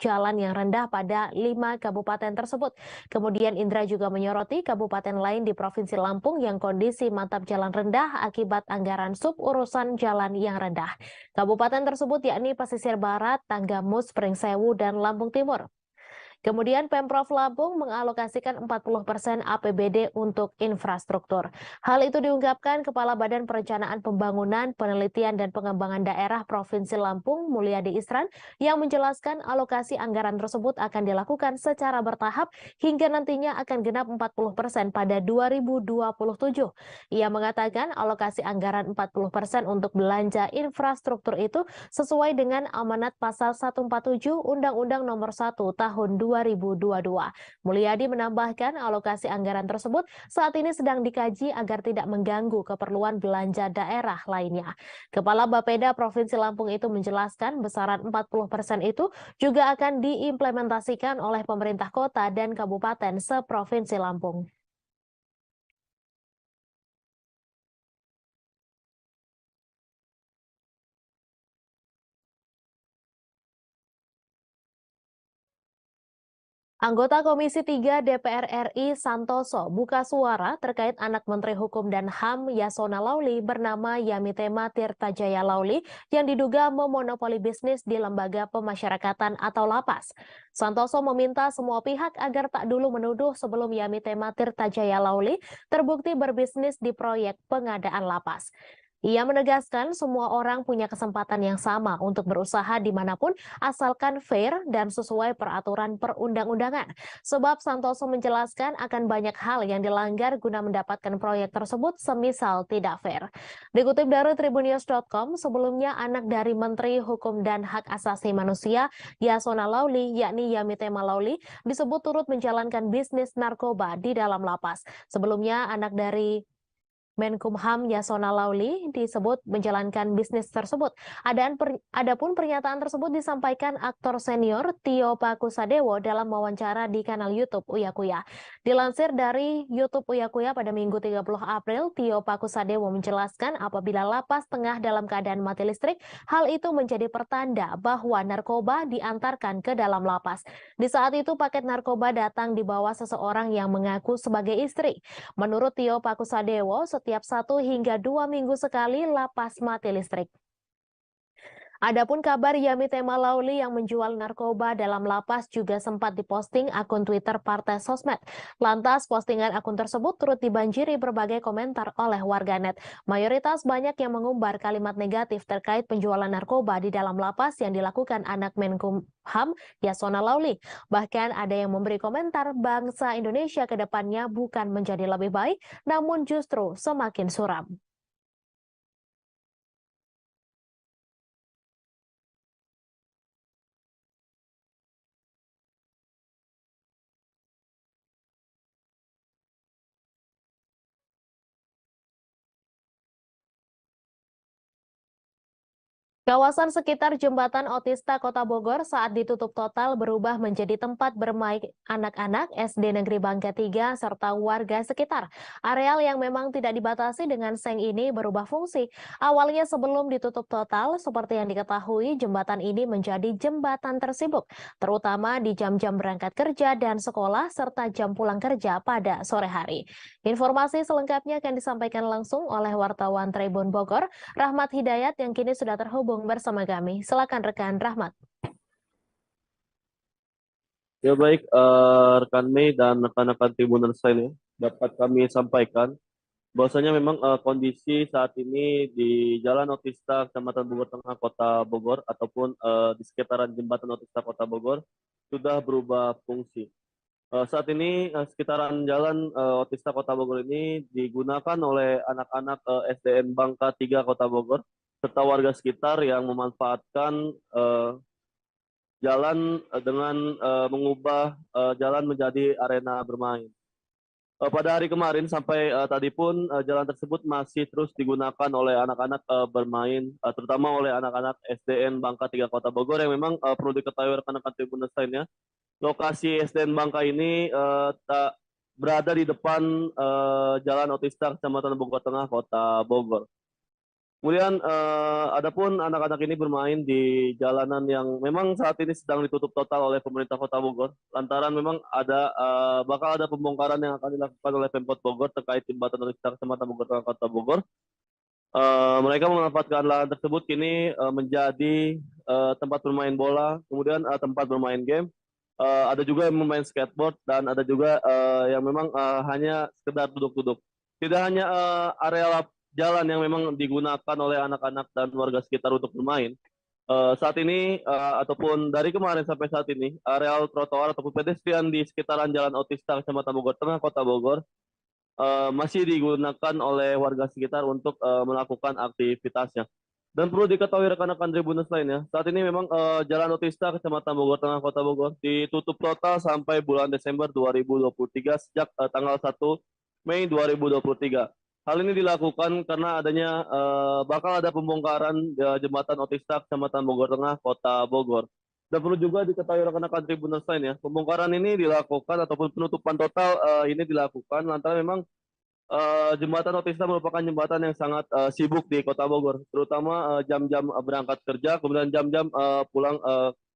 jalan yang rendah pada 5 kabupaten tersebut. Kemudian Indra juga menyoroti kabupaten lain di Provinsi Lampung yang kondisi mantap jalan rendah akibat anggaran sub-urusan jalan yang rendah. Kabupaten tersebut yakni Pesisir Barat, Tanggamus, Pringsewu, dan Lampung Timur. Kemudian Pemprov Lampung mengalokasikan 40% APBD untuk infrastruktur. Hal itu diungkapkan Kepala Badan Perencanaan Pembangunan, Penelitian dan Pengembangan Daerah Provinsi Lampung, Mulyadi Isran, yang menjelaskan alokasi anggaran tersebut akan dilakukan secara bertahap hingga nantinya akan genap 40% pada 2027. Ia mengatakan alokasi anggaran 40% untuk belanja infrastruktur itu sesuai dengan amanat pasal 147 Undang-Undang Nomor 1 Tahun 2022. Mulyadi menambahkan alokasi anggaran tersebut saat ini sedang dikaji agar tidak mengganggu keperluan belanja daerah lainnya. Kepala Bapeda Provinsi Lampung itu menjelaskan besaran 40% itu juga akan diimplementasikan oleh pemerintah kota dan kabupaten seprovinsi Lampung. Anggota Komisi 3 DPR RI Santoso buka suara terkait anak Menteri Hukum dan HAM Yasona Lauli bernama Yamitema Tirtajaya Lauli yang diduga memonopoli bisnis di lembaga pemasyarakatan atau lapas. Santoso meminta semua pihak agar tak dulu menuduh sebelum Yamitema Tirtajaya Lauli terbukti berbisnis di proyek pengadaan lapas. Ia menegaskan semua orang punya kesempatan yang sama untuk berusaha dimanapun asalkan fair dan sesuai peraturan perundang-undangan. Sebab Santoso menjelaskan akan banyak hal yang dilanggar guna mendapatkan proyek tersebut semisal tidak fair. Dikutip dari tribunnews.com, sebelumnya anak dari Menteri Hukum dan Hak Asasi Manusia Yasona Lauli yakni Yamitema Lauli disebut turut menjalankan bisnis narkoba di dalam lapas. Sebelumnya anak dari Menkumham Yasona Lauli disebut menjalankan bisnis tersebut. Adapun pernyataan tersebut disampaikan aktor senior Tio Pakusadewo dalam wawancara di kanal YouTube Uya Kuya. Dilansir dari YouTube Uya Kuya pada Minggu 30 April, Tio Pakusadewo menjelaskan apabila lapas tengah dalam keadaan mati listrik, hal itu menjadi pertanda bahwa narkoba diantarkan ke dalam lapas. Di saat itu paket narkoba datang di bawah seseorang yang mengaku sebagai istri. Menurut Tio Pakusadewo, setiap 1 hingga 2 minggu sekali lapas mati listrik. Adapun kabar Yamitema Lauli yang menjual narkoba dalam lapas juga sempat diposting akun Twitter Partai Sosmed. Lantas postingan akun tersebut turut dibanjiri berbagai komentar oleh warganet. Mayoritas banyak yang mengumbar kalimat negatif terkait penjualan narkoba di dalam lapas yang dilakukan anak Menkumham Yasona Lauli. Bahkan ada yang memberi komentar bangsa Indonesia ke depannya bukan menjadi lebih baik, namun justru semakin suram. Kawasan sekitar Jembatan Otista Kota Bogor saat ditutup total berubah menjadi tempat bermain anak-anak SD Negeri Bangka 3 serta warga sekitar. Areal yang memang tidak dibatasi dengan seng ini berubah fungsi. Awalnya sebelum ditutup total, seperti yang diketahui, jembatan ini menjadi jembatan tersibuk, terutama di jam-jam berangkat kerja dan sekolah serta jam pulang kerja pada sore hari. Informasi selengkapnya akan disampaikan langsung oleh wartawan Tribun Bogor, Rahmat Hidayat yang kini sudah terhubung bersama kami. Silakan rekan Rahmat. Ya baik, rekan Mei dan rekan-rekan Tribuners lainnya dapat kami sampaikan bahwasanya memang kondisi saat ini di Jalan Otista Kecamatan Bogor Tengah Kota Bogor ataupun di sekitaran Jembatan Otista Kota Bogor sudah berubah fungsi. Saat ini sekitaran Jalan Otista Kota Bogor ini digunakan oleh anak-anak SDN Bangka 3 Kota Bogor serta warga sekitar yang memanfaatkan jalan dengan mengubah jalan menjadi arena bermain. Pada hari kemarin sampai tadi pun jalan tersebut masih terus digunakan oleh anak-anak bermain, terutama oleh anak-anak SDN Bangka 3 Kota Bogor yang memang perlu diketahui rekan-rekan Tribuners lainnya. Lokasi SDN Bangka ini berada di depan Jalan Otista Kecamatan Bogor Tengah Kota Bogor. Kemudian adapun anak-anak ini bermain di jalanan yang memang saat ini sedang ditutup total oleh pemerintah Kota Bogor. Lantaran memang bakal ada pembongkaran yang akan dilakukan oleh Pemkot Bogor terkait jembatan Otista Kecamatan Bogor Tengah Kota Bogor. Mereka memanfaatkan lahan tersebut kini menjadi tempat bermain bola, kemudian tempat bermain game. Ada juga yang bermain skateboard dan ada juga yang memang hanya sekedar duduk-duduk. Tidak hanya area jalan yang memang digunakan oleh anak-anak dan warga sekitar untuk bermain. Saat ini ataupun dari kemarin sampai saat ini, areal trotoar ataupun pedestrian di sekitaran Jalan Otista Kecamatan Bogor Tengah Kota Bogor masih digunakan oleh warga sekitar untuk melakukan aktivitasnya. Dan perlu diketahui rekan-rekan Tribuners lainnya, saat ini memang Jalan Otista Kecamatan Bogor Tengah Kota Bogor ditutup total sampai bulan Desember 2023 sejak tanggal 1 Mei 2023. Hal ini dilakukan karena adanya bakal ada pembongkaran jembatan Otista Kecamatan Bogor Tengah Kota Bogor. Dan perlu juga diketahui rekan-rekan Tribuners lain ya, pembongkaran ini dilakukan ataupun penutupan total ini dilakukan lantaran memang jembatan Otista merupakan jembatan yang sangat sibuk di Kota Bogor, terutama jam-jam berangkat kerja, kemudian jam-jam pulang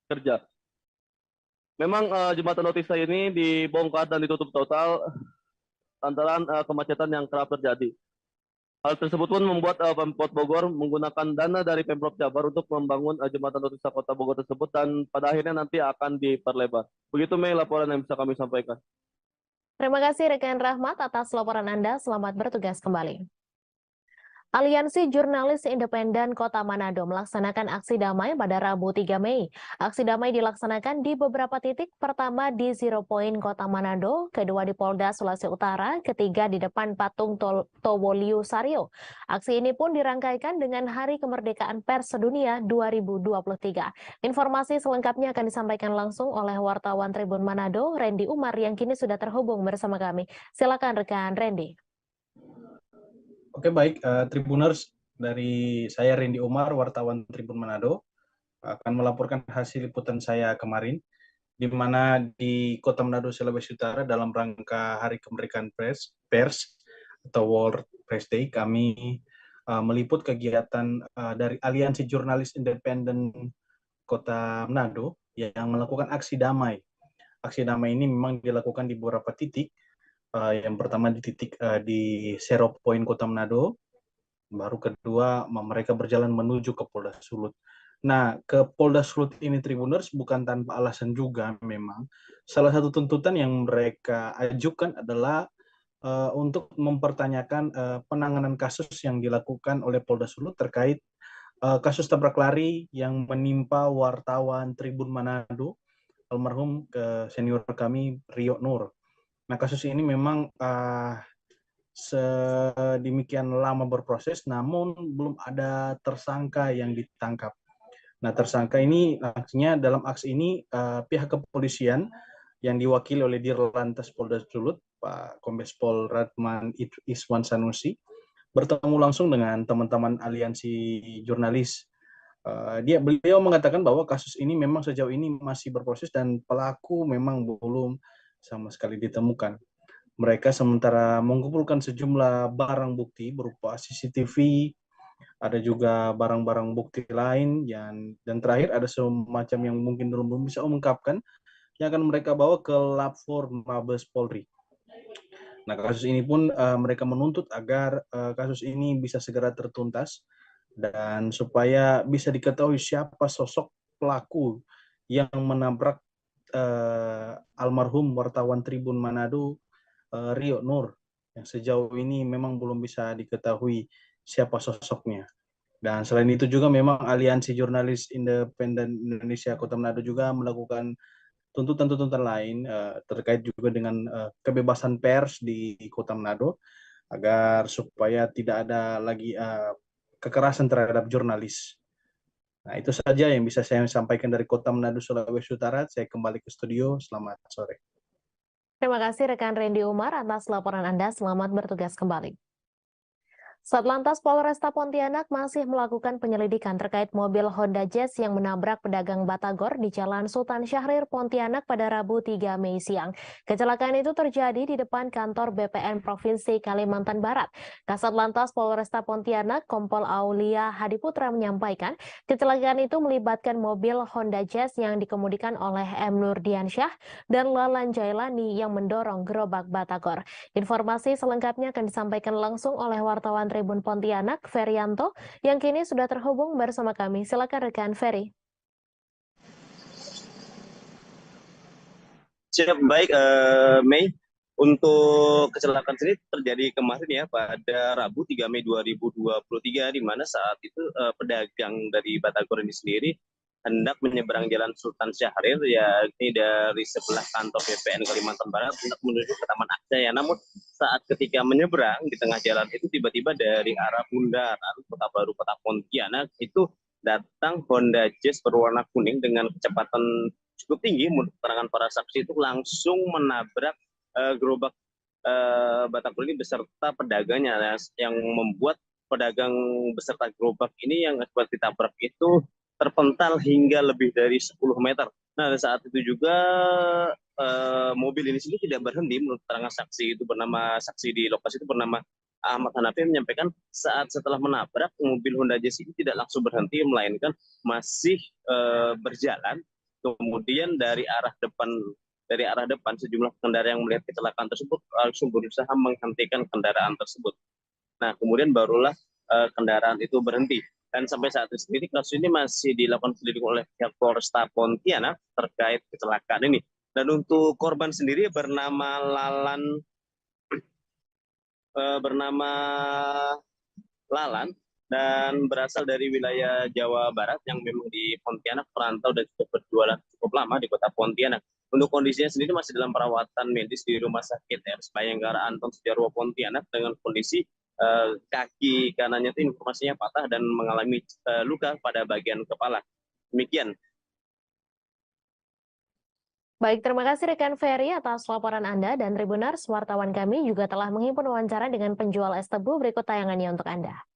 kerja. Memang jembatan Otista ini dibongkar dan ditutup total lantaran kemacetan yang kerap terjadi. Hal tersebut pun membuat Pemkot Bogor menggunakan dana dari Pemprov Jabar untuk membangun jembatan Otista Kota Bogor tersebut dan pada akhirnya nanti akan diperlebar. Begitu Mei laporan yang bisa kami sampaikan. Terima kasih rekan Rahmat atas laporan Anda. Selamat bertugas kembali. Aliansi Jurnalis Independen Kota Manado melaksanakan aksi damai pada Rabu 3 Mei. Aksi damai dilaksanakan di beberapa titik, pertama di Zero Point Kota Manado, kedua di Polda Sulawesi Utara, ketiga di depan patung Towoliu Sario. Aksi ini pun dirangkaikan dengan Hari Kemerdekaan Pers Sedunia 2023. Informasi selengkapnya akan disampaikan langsung oleh wartawan Tribun Manado, Randy Umar, yang kini sudah terhubung bersama kami. Silakan rekan Randy. Oke, baik, Tribuners, dari saya Randy Umar, wartawan Tribun Manado, akan melaporkan hasil liputan saya kemarin, di mana di Kota Manado, Sulawesi Utara, dalam rangka Hari Kemerdekaan Pers atau World Press Day, kami meliput kegiatan dari Aliansi Jurnalis Independen Kota Manado yang melakukan aksi damai. Aksi damai ini memang dilakukan di beberapa titik. Yang pertama di titik di Zero Point Kota Manado, baru kedua mereka berjalan menuju ke Polda Sulut. Nah, ke Polda Sulut ini Tribuners bukan tanpa alasan juga memang. Salah satu tuntutan yang mereka ajukan adalah untuk mempertanyakan penanganan kasus yang dilakukan oleh Polda Sulut terkait kasus tabrak lari yang menimpa wartawan Tribun Manado, almarhum senior kami Rio Nur. Nah, kasus ini memang sedemikian lama berproses, namun belum ada tersangka yang ditangkap. Nah, tersangka ini artinya dalam aksi ini pihak kepolisian yang diwakili oleh Dirlantas Polda Sulut, Pak Kombes Pol Radman Iswan Sanusi, bertemu langsung dengan teman-teman aliansi jurnalis. Beliau mengatakan bahwa kasus ini memang sejauh ini masih berproses dan pelaku memang belum sama sekali ditemukan. Mereka sementara mengumpulkan sejumlah barang bukti berupa CCTV, ada juga barang-barang bukti lain, dan terakhir ada semacam yang mungkin belum bisa mengungkapkan yang akan mereka bawa ke Lapor Mabes Polri. Nah, kasus ini pun mereka menuntut agar kasus ini bisa segera tertuntas dan supaya bisa diketahui siapa sosok pelaku yang menabrak almarhum wartawan Tribun Manado Rio Nur, yang sejauh ini memang belum bisa diketahui siapa sosoknya. Dan selain itu juga memang Aliansi Jurnalis Independen Indonesia Kota Manado juga melakukan tuntutan-tuntutan lain terkait juga dengan kebebasan pers di Kota Manado, agar supaya tidak ada lagi kekerasan terhadap jurnalis. Nah, itu saja yang bisa saya sampaikan dari Kota Manado, Sulawesi Utara. Saya kembali ke studio. Selamat sore. Terima kasih rekan Randy Umar atas laporan Anda. Selamat bertugas kembali. Satlantas Polresta Pontianak masih melakukan penyelidikan terkait mobil Honda Jazz yang menabrak pedagang batagor di Jalan Sultan Syahrir, Pontianak pada Rabu 3 Mei siang. Kecelakaan itu terjadi di depan kantor BPN Provinsi Kalimantan Barat. Kasat Lantas Polresta Pontianak, Kompol Aulia Hadiputra menyampaikan, kecelakaan itu melibatkan mobil Honda Jazz yang dikemudikan oleh M. Nurdiansyah dan Lalan Jailani yang mendorong gerobak batagor. Informasi selengkapnya akan disampaikan langsung oleh wartawan Tribun Pontianak, Ferianto, yang kini sudah terhubung bersama kami. Silakan rekan Ferry. Siap, baik Mei. Untuk kecelakaan ini terjadi kemarin ya pada Rabu 3 Mei 2023 di mana saat itu pedagang dari batagor ini sendiri hendak menyeberang Jalan Sultan Syahrir, yakni dari sebelah kantor BPN Kalimantan Barat untuk menuju ke Taman Akjaya. Namun saat ketika menyeberang di tengah jalan itu tiba-tiba dari arah Bundaran Kota Baru Kota Pontianak itu datang Honda Jazz berwarna kuning dengan kecepatan cukup tinggi. Menurut keterangan para saksi itu langsung menabrak gerobak batagor ini beserta pedagangnya, yang membuat pedagang beserta gerobak ini yang akibat ditabrak itu terpental hingga lebih dari 10 meter. Nah, saat itu juga mobil ini sendiri tidak berhenti. Menurut keterangan saksi di lokasi itu bernama Ahmad Hanafi menyampaikan saat setelah menabrak mobil Honda Jazz ini tidak langsung berhenti, melainkan masih berjalan. Kemudian dari arah depan sejumlah pengendara yang melihat kecelakaan tersebut langsung berusaha menghentikan kendaraan tersebut. Nah, kemudian barulah kendaraan itu berhenti. Dan sampai saat ini sendiri kasus ini masih dilakukan penyelidikan oleh pihak Polresta Pontianak terkait kecelakaan ini. Dan untuk korban sendiri bernama Lalan dan berasal dari wilayah Jawa Barat yang memang di Pontianak perantau dan cukup berjualan cukup lama di kota Pontianak. Untuk kondisinya sendiri masih dalam perawatan medis di Rumah Sakit RS Bayangkara Anton Sujarwo Pontianak dengan kondisi kaki kanannya itu informasinya patah dan mengalami luka pada bagian kepala. Demikian. Baik, terima kasih rekan Ferry atas laporan Anda, dan Tribuners, wartawan kami juga telah menghimpun wawancara dengan penjual es tebu. Berikut tayangannya untuk Anda.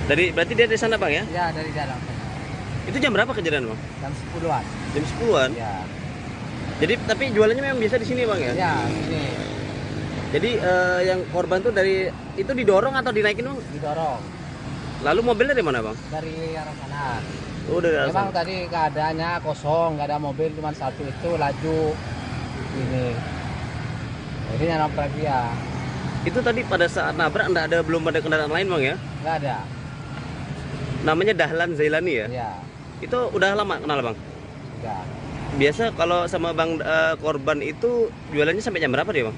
Berarti dia dari sana, Bang, ya? Ya, dari dalam. Itu jam berapa kejadian, Bang? Jam 10-an. Jam 10-an? Ya. Jadi tapi jualannya memang biasa di sini, Bang, ya? Ya, sini. Jadi yang korban tuh dari itu didorong atau dinaikin, Bang? Didorong. Lalu mobilnya dari mana, Bang? Dari arah kanan. Oh, dari arah Memang sana. tadi keadaannya kosong, nggak ada mobil, cuma satu itu laju ini. Jadi nabrak dia. Itu tadi pada saat nabrak belum ada kendaraan lain, Bang, ya? Nggak ada. Namanya Dahlan Zailani, ya? Iya. Itu udah lama kenal, Bang? Udah. Biasa kalau sama Bang korban itu jualannya sampai jam berapa dia, Bang?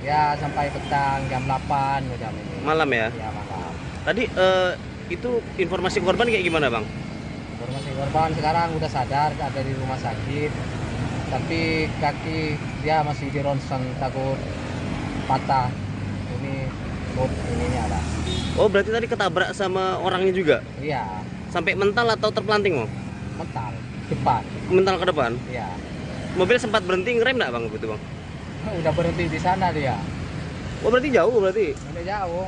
Ya, sampai petang jam 8 jam ini. Malam ya? Ya, malam. Tadi itu informasi korban kayak gimana, Bang? Informasi korban sekarang udah sadar, ada di rumah sakit. Tapi kaki dia masih di ronsen, takut patah. Ini ininya ada. Oh, berarti tadi ketabrak sama orangnya juga? Iya. Sampai mental atau terpelanting, Bang? Mental, depan. Mental ke depan? Iya. Mobil sempat berhenti ngerem nggak, Bang, gitu, Bang? Udah berhenti di sana dia. Oh, berarti jauh berarti? Udah jauh.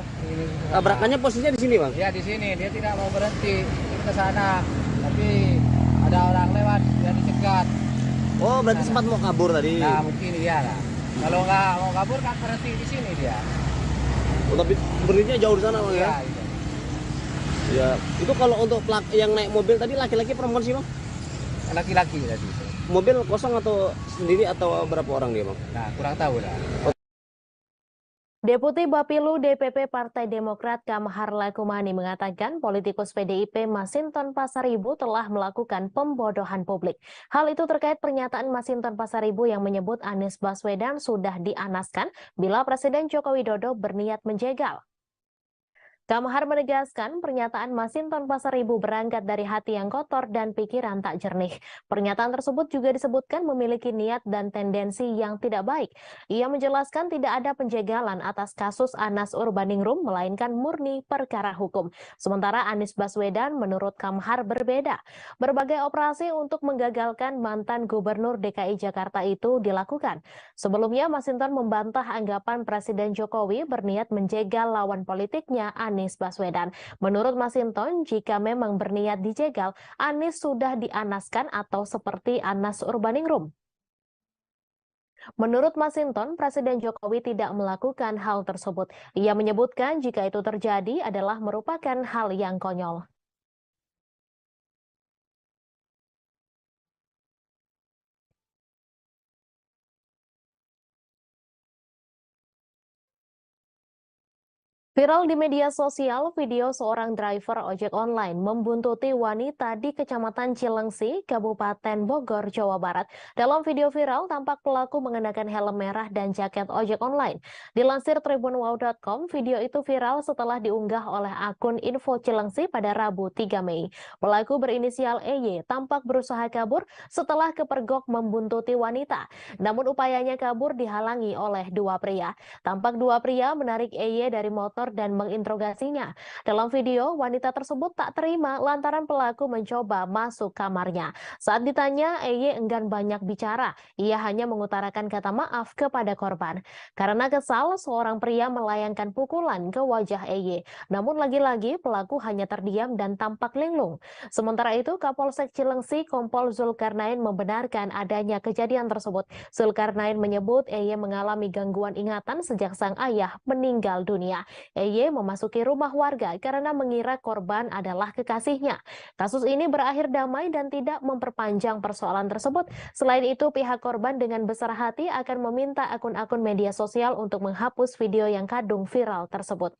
Tabrakannya posisinya di sini, Bang? Iya, di sini. Dia tidak mau berhenti ke sana. Tapi ada orang lewat, dia dicegat. Oh, berarti sempat mau kabur tadi? Nah, mungkin iya lah. Kalau nggak mau kabur kan berhenti di sini dia. Oh, tapi berhentinya jauh di sana, Bang, ya? Iya. Ya, itu kalau untuk yang naik mobil tadi laki-laki perempuan sih, Bang? Laki-laki tadi. Mobil kosong atau sendiri atau berapa orang dia, Bang? Nah, kurang tahu lah. Deputi Bapilu DPP Partai Demokrat Kamhar Lakumani mengatakan politikus PDIP Masinton Pasaribu telah melakukan pembodohan publik. Hal itu terkait pernyataan Masinton Pasaribu yang menyebut Anies Baswedan sudah dianaskan bila Presiden Joko Widodo berniat menjegal. Kamhar menegaskan pernyataan Masinton Pasaribu berangkat dari hati yang kotor dan pikiran tak jernih. Pernyataan tersebut juga disebutkan memiliki niat dan tendensi yang tidak baik. Ia menjelaskan tidak ada penjagalan atas kasus Anas Urbaningrum, melainkan murni perkara hukum. Sementara Anies Baswedan menurut Kamhar berbeda. Berbagai operasi untuk menggagalkan mantan Gubernur DKI Jakarta itu dilakukan. Sebelumnya, Masinton membantah anggapan Presiden Jokowi berniat menjegal lawan politiknya Anies Baswedan. Menurut Masinton, jika memang berniat dijegal, Anies sudah dianaskan atau seperti Anas Urbaningrum. Menurut Masinton, Presiden Jokowi tidak melakukan hal tersebut. Ia menyebutkan jika itu terjadi adalah merupakan hal yang konyol. Viral di media sosial, video seorang driver ojek online membuntuti wanita di Kecamatan Cilengsi, Kabupaten Bogor, Jawa Barat. Dalam video viral, tampak pelaku mengenakan helm merah dan jaket ojek online. Dilansir tribunwow.com, video itu viral setelah diunggah oleh akun Info Cilengsi pada Rabu 3 Mei. Pelaku berinisial EY tampak berusaha kabur setelah kepergok membuntuti wanita. Namun upayanya kabur dihalangi oleh dua pria. Tampak dua pria menarik EY dari motor dan menginterogasinya. Dalam video, wanita tersebut tak terima lantaran pelaku mencoba masuk kamarnya. Saat ditanya, EY enggan banyak bicara. Ia hanya mengutarakan kata maaf kepada korban. Karena kesal, seorang pria melayangkan pukulan ke wajah EY. Namun lagi-lagi pelaku hanya terdiam dan tampak linglung. Sementara itu, Kapolsek Cilengsi Kompol Zulkarnain membenarkan adanya kejadian tersebut. Zulkarnain menyebut EY mengalami gangguan ingatan sejak sang ayah meninggal dunia. EY memasuki rumah warga karena mengira korban adalah kekasihnya. Kasus ini berakhir damai dan tidak memperpanjang persoalan tersebut. Selain itu, pihak korban dengan besar hati akan meminta akun-akun media sosial untuk menghapus video yang kadung viral tersebut.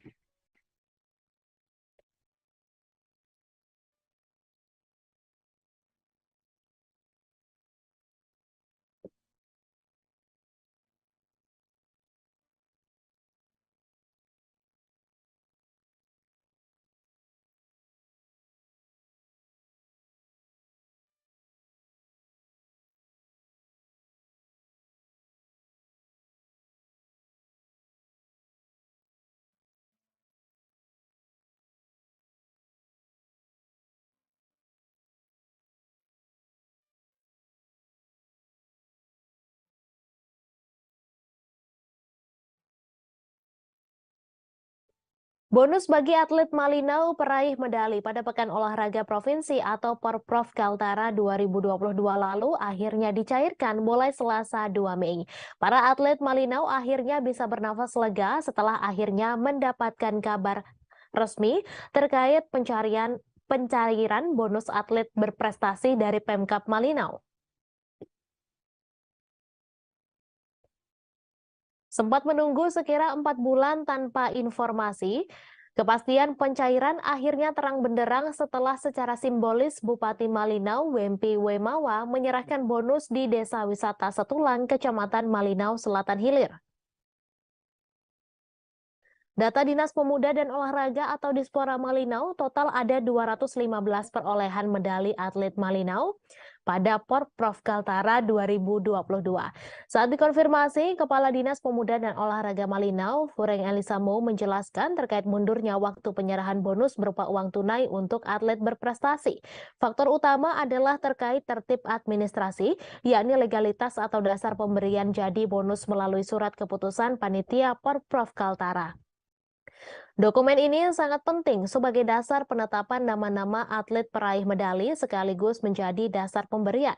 Bonus bagi atlet Malinau peraih medali pada Pekan Olahraga Provinsi atau Porprov Kaltara 2022 lalu akhirnya dicairkan mulai Selasa 2 Mei. Para atlet Malinau akhirnya bisa bernafas lega setelah akhirnya mendapatkan kabar resmi terkait pencairan bonus atlet berprestasi dari Pemkab Malinau. Sempat menunggu sekira 4 bulan tanpa informasi, kepastian pencairan akhirnya terang benderang setelah secara simbolis Bupati Malinau Wempi Wemawa menyerahkan bonus di Desa Wisata Setulang, Kecamatan Malinau Selatan Hilir. Data Dinas Pemuda dan Olahraga atau Dispora Malinau, total ada 215 perolehan medali atlet Malinau pada Porprov Kaltara 2022. Saat dikonfirmasi, Kepala Dinas Pemuda dan Olahraga Malinau, Fureng Elisamo menjelaskan terkait mundurnya waktu penyerahan bonus berupa uang tunai untuk atlet berprestasi. Faktor utama adalah terkait tertib administrasi, yakni legalitas atau dasar pemberian jadi bonus melalui surat keputusan Panitia Porprov Kaltara. Dokumen ini sangat penting sebagai dasar penetapan nama-nama atlet peraih medali sekaligus menjadi dasar pemberian.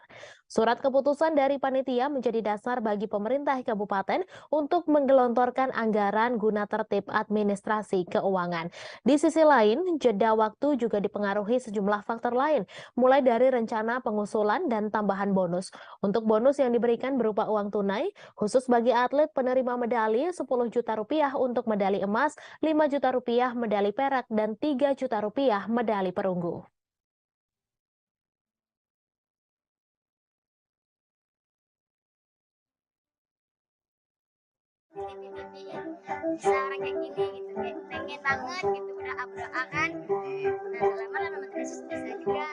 Surat keputusan dari panitia menjadi dasar bagi pemerintah kabupaten untuk menggelontorkan anggaran guna tertib administrasi keuangan. Di sisi lain, jeda waktu juga dipengaruhi sejumlah faktor lain, mulai dari rencana pengusulan dan tambahan bonus. Untuk bonus yang diberikan berupa uang tunai, khusus bagi atlet penerima medali 10 juta rupiah untuk medali emas, 5 juta rupiah medali perak, dan 3 juta rupiah medali perunggu. mimpi-mimpiin bisa orang kayak gini gitu, kayak pengen banget gitu berdoa kan. Nah lama-lama makin bisa juga.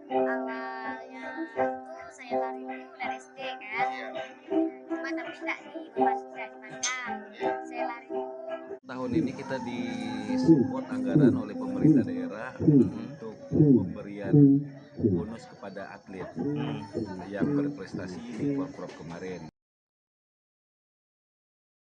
Nah awalnya itu saya lari dulu dari SD kan, cuma tapi tidak dimanfaatkan. Saya lari dulu. Tahun ini kita disupport anggaran oleh pemerintah daerah untuk pemberian bonus kepada atlet yang berprestasi di Porprov kemarin.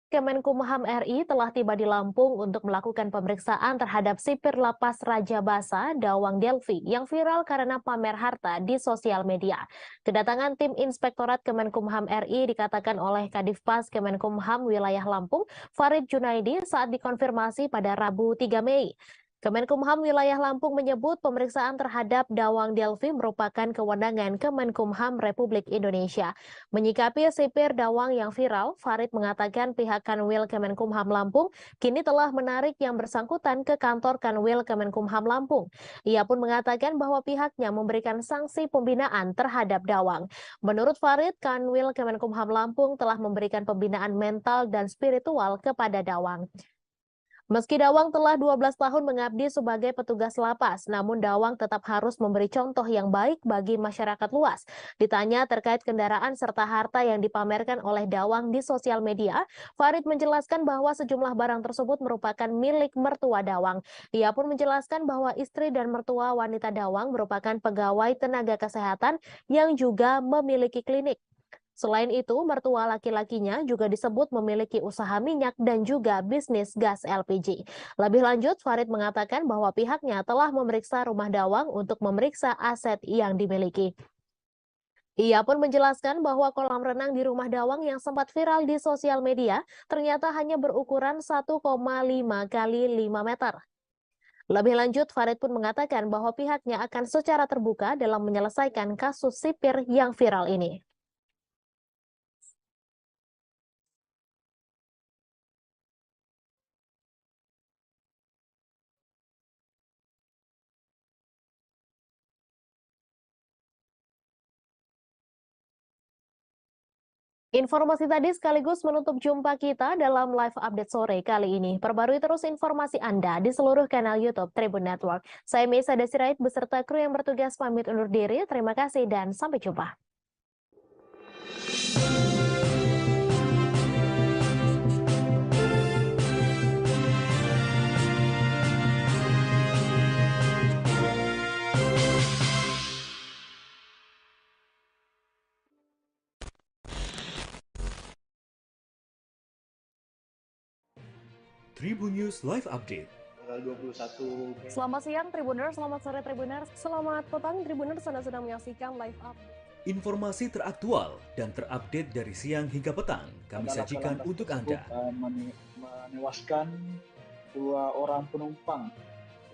Kemenkumham RI telah tiba di Lampung untuk melakukan pemeriksaan terhadap sipir lapas Raja Basa Dawang Delvi yang viral karena pamer harta di sosial media. Kedatangan tim Inspektorat Kemenkumham RI dikatakan oleh Kadifpas Kemenkumham Wilayah Lampung, Farid Junaidi, saat dikonfirmasi pada Rabu 3 Mei. Kemenkumham Wilayah Lampung menyebut pemeriksaan terhadap Dawang Delvi merupakan kewenangan Kemenkumham Republik Indonesia. Menyikapi sipir Dawang yang viral, Farid mengatakan pihak Kanwil Kemenkumham Lampung kini telah menarik yang bersangkutan ke kantor Kanwil Kemenkumham Lampung. Ia pun mengatakan bahwa pihaknya memberikan sanksi pembinaan terhadap Dawang. Menurut Farid, Kanwil Kemenkumham Lampung telah memberikan pembinaan mental dan spiritual kepada Dawang. Meski Dawang telah 12 tahun mengabdi sebagai petugas lapas, namun Dawang tetap harus memberi contoh yang baik bagi masyarakat luas. Ditanya terkait kendaraan serta harta yang dipamerkan oleh Dawang di sosial media, Farid menjelaskan bahwa sejumlah barang tersebut merupakan milik mertua Dawang. Ia pun menjelaskan bahwa istri dan mertua wanita Dawang merupakan pegawai tenaga kesehatan yang juga memiliki klinik. Selain itu, mertua laki-lakinya juga disebut memiliki usaha minyak dan juga bisnis gas LPG. Lebih lanjut, Farid mengatakan bahwa pihaknya telah memeriksa rumah Dawang untuk memeriksa aset yang dimiliki. Ia pun menjelaskan bahwa kolam renang di rumah Dawang yang sempat viral di sosial media ternyata hanya berukuran 1,5 kali 5 meter. Lebih lanjut, Farid pun mengatakan bahwa pihaknya akan secara terbuka dalam menyelesaikan kasus sipir yang viral ini. Informasi tadi sekaligus menutup jumpa kita dalam live update sore kali ini. Perbarui terus informasi Anda di seluruh kanal YouTube Tribun Network. Saya Meisa Desirait beserta kru yang bertugas pamit undur diri. Terima kasih dan sampai jumpa. Tribun News Live Update. Tanggal 21. Selamat siang Tribuners, selamat sore Tribuners, selamat petang Tribuners, Anda sedang menyaksikan live update. Informasi teraktual dan terupdate dari siang hingga petang kami sajikan untuk Anda. Menewaskan 2 orang penumpang,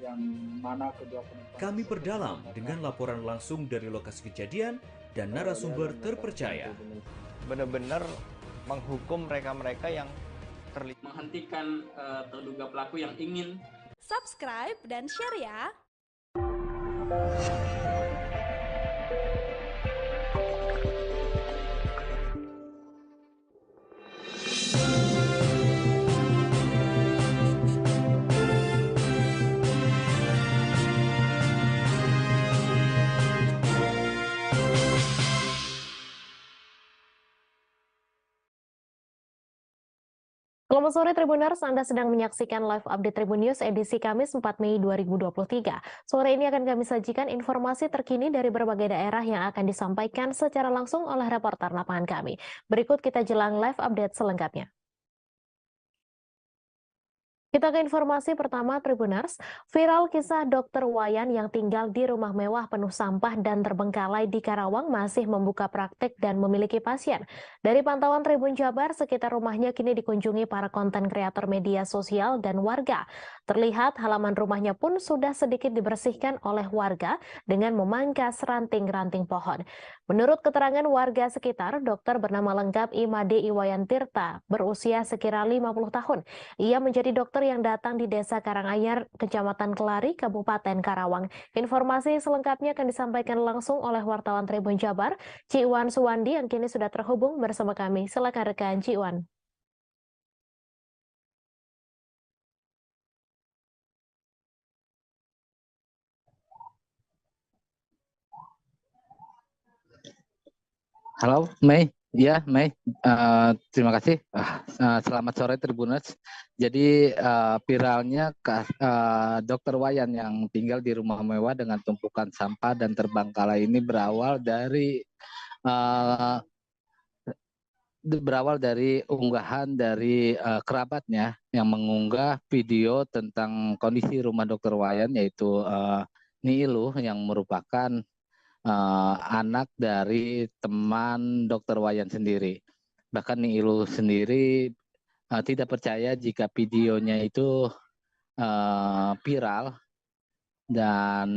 yang mana kedua penumpang. Kami perdalam dengan laporan langsung dari lokasi kejadian dan narasumber terpercaya. Benar-benar menghukum mereka-mereka yang menghentikan terduga pelaku yang ingin. Subscribe dan share ya. Selamat sore Tribuners, Anda sedang menyaksikan live update Tribun News edisi Kamis 4 Mei 2023. Sore ini akan kami sajikan informasi terkini dari berbagai daerah yang akan disampaikan secara langsung oleh reporter lapangan kami. Berikut kita jelang live update selengkapnya. Kita ke informasi pertama Tribuners, viral kisah Dokter Wayan yang tinggal di rumah mewah penuh sampah dan terbengkalai di Karawang masih membuka praktik dan memiliki pasien. Dari pantauan Tribun Jabar, sekitar rumahnya kini dikunjungi para konten kreator media sosial dan warga. Terlihat halaman rumahnya pun sudah sedikit dibersihkan oleh warga dengan memangkas ranting-ranting pohon. Menurut keterangan warga sekitar, dokter bernama lengkap Imade Iwayan Tirta berusia sekira 50 tahun. Ia menjadi dokter yang datang di Desa Karanganyar, Kecamatan Kelari, Kabupaten Karawang. Informasi selengkapnya akan disampaikan langsung oleh wartawan Tribun Jabar, Ciwan Suwandi yang kini sudah terhubung bersama kami. Silakan rekan Ciwan. Halo, Mei. Ya, Mei. Terima kasih. Selamat sore, Tribuners. Jadi, viralnya Dr. Wayan yang tinggal di rumah mewah dengan tumpukan sampah dan terbengkalai ini berawal dari unggahan dari kerabatnya yang mengunggah video tentang kondisi rumah Dr. Wayan, yaitu Niilu yang merupakan anak dari teman Dr. Wayan sendiri. Bahkan Niilu sendiri tidak percaya jika videonya itu viral dan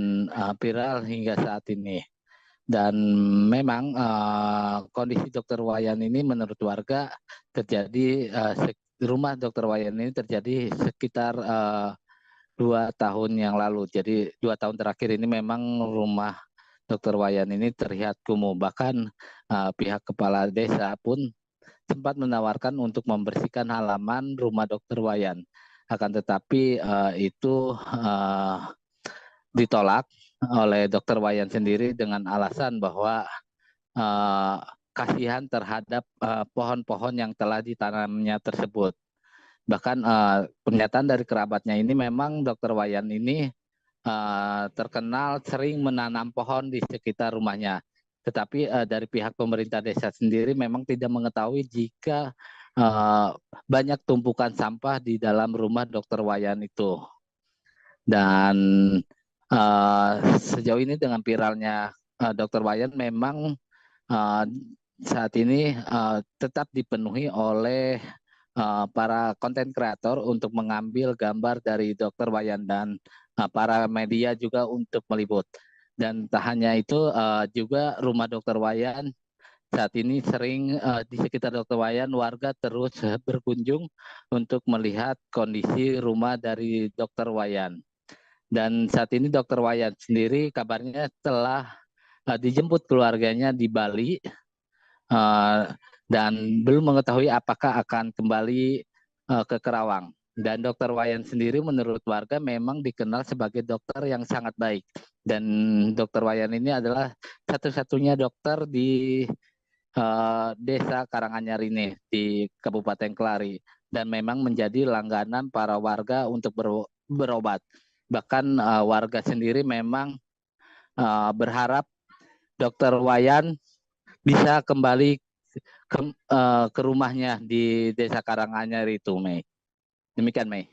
viral hingga saat ini. Dan memang kondisi Dr. Wayan ini menurut warga terjadi rumah Dr. Wayan ini terjadi sekitar 2 tahun yang lalu. Jadi 2 tahun terakhir ini memang rumah Dr. Wayan ini terlihat kumuh. Bahkan pihak kepala desa pun sempat menawarkan untuk membersihkan halaman rumah Dr. Wayan. Akan tetapi itu ditolak oleh Dr. Wayan sendiri dengan alasan bahwa kasihan terhadap pohon-pohon yang telah ditanamnya tersebut. Bahkan pernyataan dari kerabatnya ini memang Dr. Wayan ini terkenal sering menanam pohon di sekitar rumahnya. Tetapi dari pihak pemerintah desa sendiri memang tidak mengetahui jika banyak tumpukan sampah di dalam rumah Dr. Wayan itu. Dan sejauh ini dengan viralnya Dr. Wayan memang saat ini tetap dipenuhi oleh para konten kreator untuk mengambil gambar dari Dr. Wayan dan para media juga untuk meliput. Dan tak hanya itu, juga rumah Dr. Wayan saat ini sering di sekitar Dr. Wayan warga terus berkunjung untuk melihat kondisi rumah dari Dr. Wayan. Dan saat ini Dr. Wayan sendiri kabarnya telah dijemput keluarganya di Bali dan belum mengetahui apakah akan kembali ke Karawang. Dan Dr. Wayan sendiri menurut warga memang dikenal sebagai dokter yang sangat baik. Dan Dr. Wayan ini adalah satu-satunya dokter di Desa Karanganyar ini, di Kabupaten Kelari. Dan memang menjadi langganan para warga untuk berobat. Bahkan warga sendiri memang berharap Dr. Wayan bisa kembali ke rumahnya di Desa Karanganyar itu, Mei. Demikian, Mei.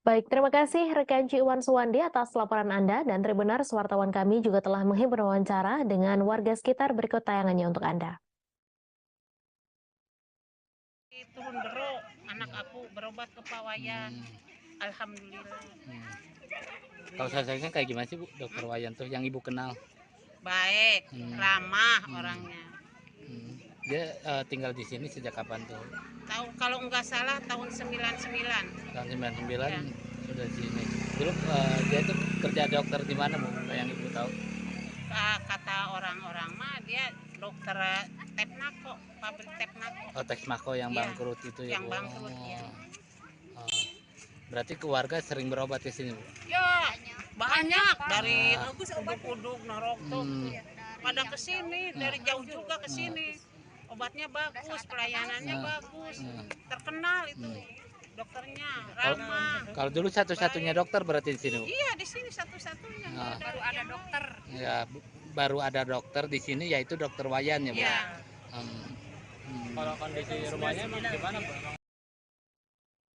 Baik, terima kasih rekan Ciwan Suwandi atas laporan Anda, dan Tribuners, wartawan kami juga telah menghimpun wawancara dengan warga sekitar. Berikut tayangannya untuk Anda. Turun dero, anak aku berobat ke Pak Wayan. Alhamdulillah. Kalau sosoknya kayak gimana sih, Bu, Dr. Wayan tuh yang Ibu kenal? Baik, ramah orangnya. Dia tinggal di sini sejak kapan tuh? Tahu kalau nggak salah tahun 99. Tahun 99 ya. Sudah di sini. Dulu dia tuh kerja dokter di mana, Bu? Yang Ibu tahu? Kata orang-orang mah dia dokter Tepnako, pabrik Tepnako. Oh, Tepnako yang bangkrut itu ya, yang Bu? bangkrut ya. Berarti keluarga sering berobat di sini, Bu? Ya, banyak dari uduk-uduk Narok tuh. Pada kesini, dari jauh juga kesini. Obatnya bagus, pelayanannya bagus, terkenal itu dokternya, ramah. Kalau dulu satu-satunya dokter berarti di sini, Bu? Iya, di sini satu-satunya. Baru ada dokter. Ya, baru ada dokter di sini, yaitu Dr. Wayan ya, Bu? Iya. Kalau kondisi rumahnya gimana, Bu?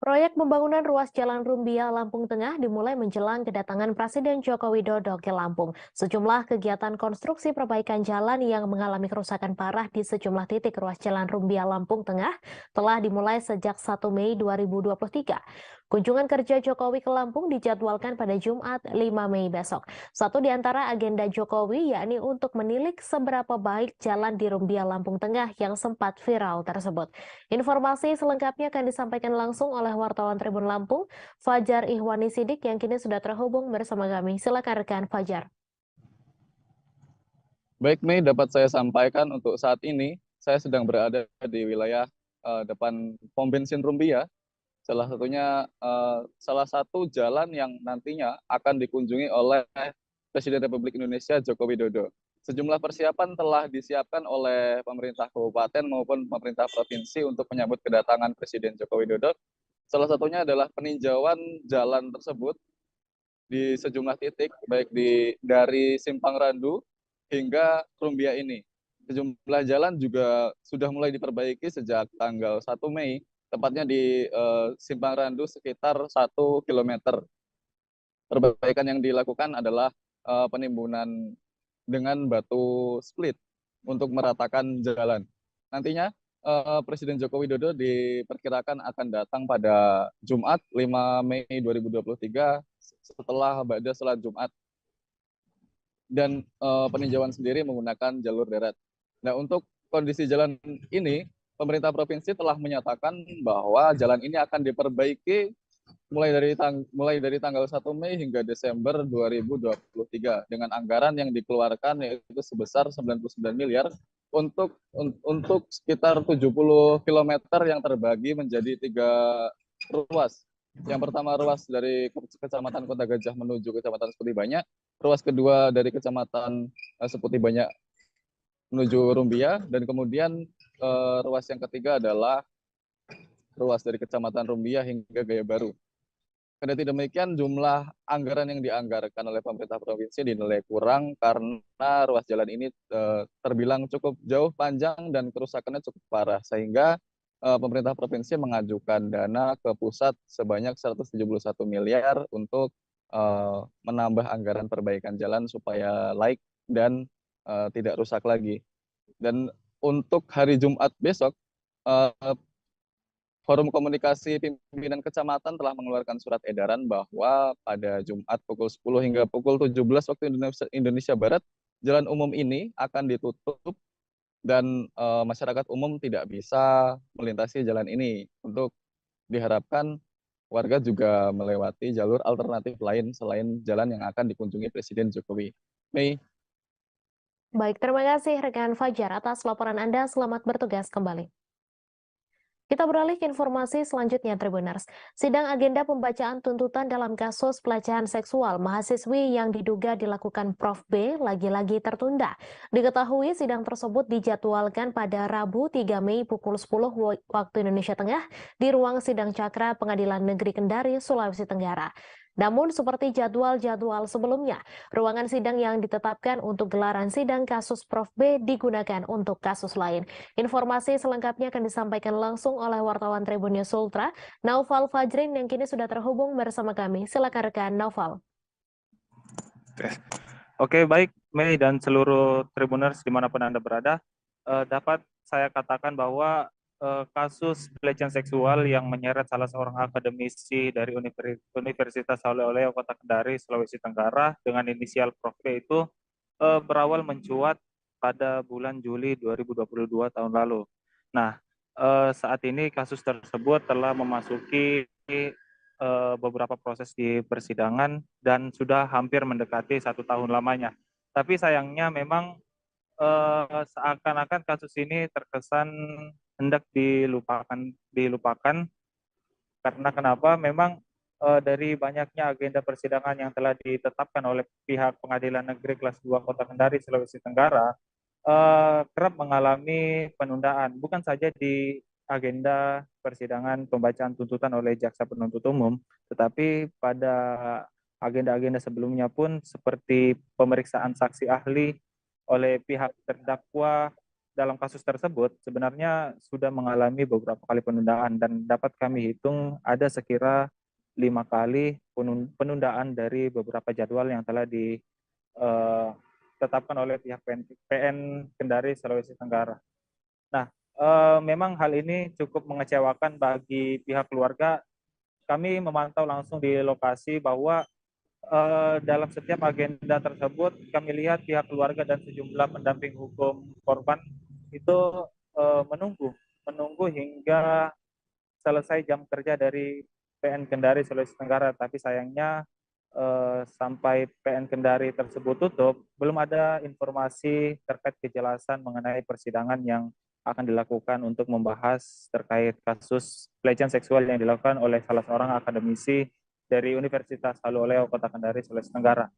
Proyek pembangunan ruas Jalan Rumbia Lampung Tengah dimulai menjelang kedatangan Presiden Joko Widodo ke Lampung. Sejumlah kegiatan konstruksi perbaikan jalan yang mengalami kerusakan parah di sejumlah titik ruas Jalan Rumbia Lampung Tengah telah dimulai sejak 1 Mei 2023. Kunjungan kerja Jokowi ke Lampung dijadwalkan pada Jumat 5 Mei besok. Satu di antara agenda Jokowi yakni untuk menilik seberapa baik jalan di Rumbia Lampung Tengah yang sempat viral tersebut. Informasi selengkapnya akan disampaikan langsung oleh wartawan Tribun Lampung, Fajar Ihwani Sidik yang kini sudah terhubung bersama kami. Silakan rekan Fajar. Baik, Mei, dapat saya sampaikan untuk saat ini, saya sedang berada di wilayah depan pom bensin Rumbia, salah satu jalan yang nantinya akan dikunjungi oleh Presiden Republik Indonesia Joko Widodo. Sejumlah persiapan telah disiapkan oleh pemerintah kabupaten maupun pemerintah provinsi untuk menyambut kedatangan Presiden Joko Widodo. Salah satunya adalah peninjauan jalan tersebut di sejumlah titik, baik dari Simpang Randu hingga Rumbia ini. Sejumlah jalan juga sudah mulai diperbaiki sejak tanggal 1 Mei, tepatnya di Simpang Randu sekitar 1 km. Perbaikan yang dilakukan adalah penimbunan dengan batu split untuk meratakan jalan. Nantinya Presiden Joko Widodo diperkirakan akan datang pada Jumat 5 Mei 2023 setelah ba'da salat Jumat. Dan peninjauan sendiri menggunakan jalur darat. Nah, untuk kondisi jalan ini, pemerintah provinsi telah menyatakan bahwa jalan ini akan diperbaiki mulai dari tanggal 1 Mei hingga Desember 2023 dengan anggaran yang dikeluarkan yaitu sebesar 99 miliar untuk sekitar 70 km yang terbagi menjadi 3 ruas. Yang pertama ruas dari Kecamatan Kota Gajah menuju Kecamatan Seputi Banyak, ruas kedua dari Kecamatan Seputi Banyak menuju Rumbia, dan kemudian ruas yang ketiga adalah ruas dari Kecamatan Rumbia hingga Gaya Baru. Kendati demikian, jumlah anggaran yang dianggarkan oleh pemerintah provinsi dinilai kurang karena ruas jalan ini terbilang cukup jauh, panjang, dan kerusakannya cukup parah, sehingga pemerintah provinsi mengajukan dana ke pusat sebanyak 171 miliar untuk menambah anggaran perbaikan jalan supaya laik dan tidak rusak lagi. Dan untuk hari Jumat besok, Forum Komunikasi Pimpinan Kecamatan telah mengeluarkan surat edaran bahwa pada Jumat pukul 10 hingga pukul 17 waktu Indonesia Barat, jalan umum ini akan ditutup dan masyarakat umum tidak bisa melintasi jalan ini. Untuk diharapkan warga juga melewati jalur alternatif lain selain jalan yang akan dikunjungi Presiden Jokowi. Mei. Baik, terima kasih rekan Fajar atas laporan Anda. Selamat bertugas kembali. Kita beralih ke informasi selanjutnya, Tribuners. Sidang agenda pembacaan tuntutan dalam kasus pelecehan seksual mahasiswi yang diduga dilakukan Prof B lagi-lagi tertunda. Diketahui sidang tersebut dijadwalkan pada Rabu 3 Mei pukul 10 waktu Indonesia Tengah di ruang sidang Cakra Pengadilan Negeri Kendari, Sulawesi Tenggara. Namun seperti jadwal-jadwal sebelumnya, ruangan sidang yang ditetapkan untuk gelaran sidang kasus Prof B digunakan untuk kasus lain. Informasi selengkapnya akan disampaikan langsung oleh wartawan Tribun News Ultra, Naufal Fajrin yang kini sudah terhubung bersama kami. Silakan rekan Naufal. Oke, baik Mei dan seluruh Tribuners dimanapun Anda berada, dapat saya katakan bahwa kasus pelecehan seksual yang menyeret salah seorang akademisi dari Universitas Oleh-Oleh Kota Kendari, Sulawesi Tenggara dengan inisial Prof B itu berawal mencuat pada bulan Juli 2022 tahun lalu. Nah, saat ini kasus tersebut telah memasuki beberapa proses di persidangan dan sudah hampir mendekati 1 tahun lamanya. Tapi sayangnya memang seakan-akan kasus ini terkesan hendak dilupakan karena kenapa? Memang dari banyaknya agenda persidangan yang telah ditetapkan oleh pihak Pengadilan Negeri Kelas 2 Kota Kendari, Sulawesi Tenggara, kerap mengalami penundaan, bukan saja di agenda persidangan pembacaan tuntutan oleh Jaksa Penuntut Umum, tetapi pada agenda-agenda sebelumnya pun seperti pemeriksaan saksi ahli oleh pihak terdakwa dalam kasus tersebut sebenarnya sudah mengalami beberapa kali penundaan dan dapat kami hitung ada sekira 5 kali penundaan dari beberapa jadwal yang telah ditetapkan oleh pihak PN Kendari, Sulawesi Tenggara. Nah, memang hal ini cukup mengecewakan bagi pihak keluarga kami memantau langsung di lokasi bahwa dalam setiap agenda tersebut kami lihat pihak keluarga dan sejumlah pendamping hukum korban itu menunggu hingga selesai jam kerja dari PN Kendari Sulawesi Tenggara. Tapi sayangnya sampai PN Kendari tersebut tutup, belum ada informasi terkait kejelasan mengenai persidangan yang akan dilakukan untuk membahas terkait kasus pelecehan seksual yang dilakukan oleh salah seorang akademisi dari Universitas Halu Oleo Kota Kendari, Sulawesi Tenggara.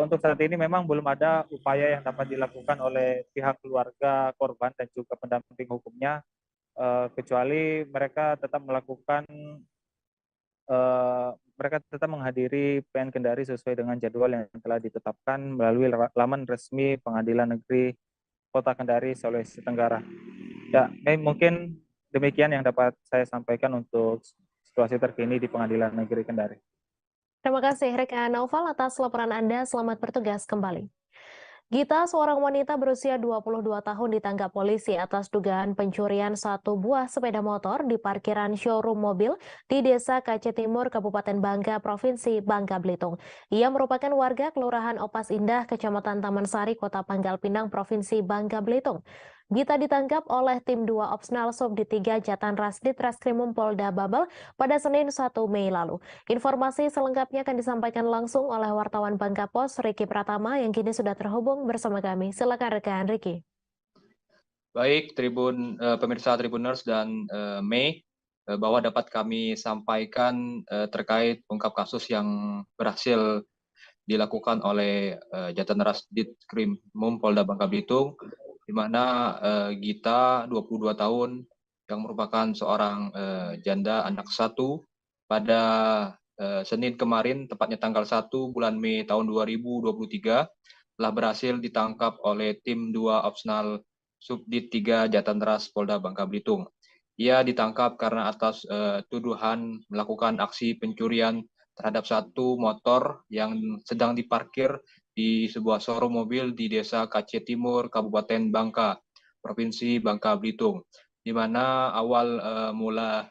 Untuk saat ini memang belum ada upaya yang dapat dilakukan oleh pihak keluarga korban dan juga pendamping hukumnya, kecuali mereka tetap menghadiri PN Kendari sesuai dengan jadwal yang telah ditetapkan melalui laman resmi Pengadilan Negeri Kota Kendari, Sulawesi Tenggara. Ya, mungkin demikian yang dapat saya sampaikan untuk situasi terkini di Pengadilan Negeri Kendari. Terima kasih rekan Naufal atas laporan Anda. Selamat bertugas kembali. Gita, seorang wanita berusia 22 tahun ditangkap polisi atas dugaan pencurian satu buah sepeda motor di parkiran showroom mobil di Desa Kace Timur, Kabupaten Bangka, Provinsi Bangka Belitung. Ia merupakan warga Kelurahan Opas Indah, Kecamatan Taman Sari, Kota Pangkal Pinang, Provinsi Bangka Belitung. Gita ditangkap oleh tim 2 Opsnal Subdit 3 Jatanras Ditreskrimum Polda Babel pada Senin 1 Mei lalu. Informasi selengkapnya akan disampaikan langsung oleh wartawan Bangka Pos, Riki Pratama, yang kini sudah terhubung bersama kami. Silakan rekan Riki. Baik, pemirsa Tribuners dan Mei, bahwa dapat kami sampaikan terkait ungkap kasus yang berhasil dilakukan oleh Jatanras Ditreskrimum Polda Bangka Belitung, di mana Gita 22 tahun yang merupakan seorang janda anak satu pada Senin kemarin, tepatnya tanggal 1 bulan Mei tahun 2023, telah berhasil ditangkap oleh tim 2 Opsnal Subdit 3 Jatanras Polda Bangka Belitung. Ia ditangkap karena atas tuduhan melakukan aksi pencurian terhadap satu motor yang sedang diparkir di sebuah showroom mobil di Desa Kace Timur, Kabupaten Bangka, Provinsi Bangka Belitung, di mana awal mula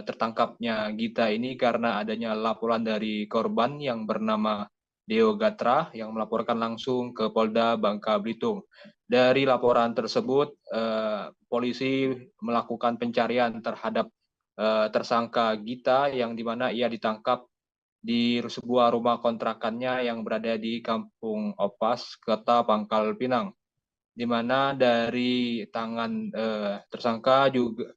tertangkapnya Gita ini karena adanya laporan dari korban yang bernama Deo Gatra yang melaporkan langsung ke Polda Bangka Belitung. Dari laporan tersebut, polisi melakukan pencarian terhadap tersangka Gita yang di mana ia ditangkap di sebuah rumah kontrakannya yang berada di Kampung Opas, Kota Pangkal Pinang, di mana dari tangan tersangka juga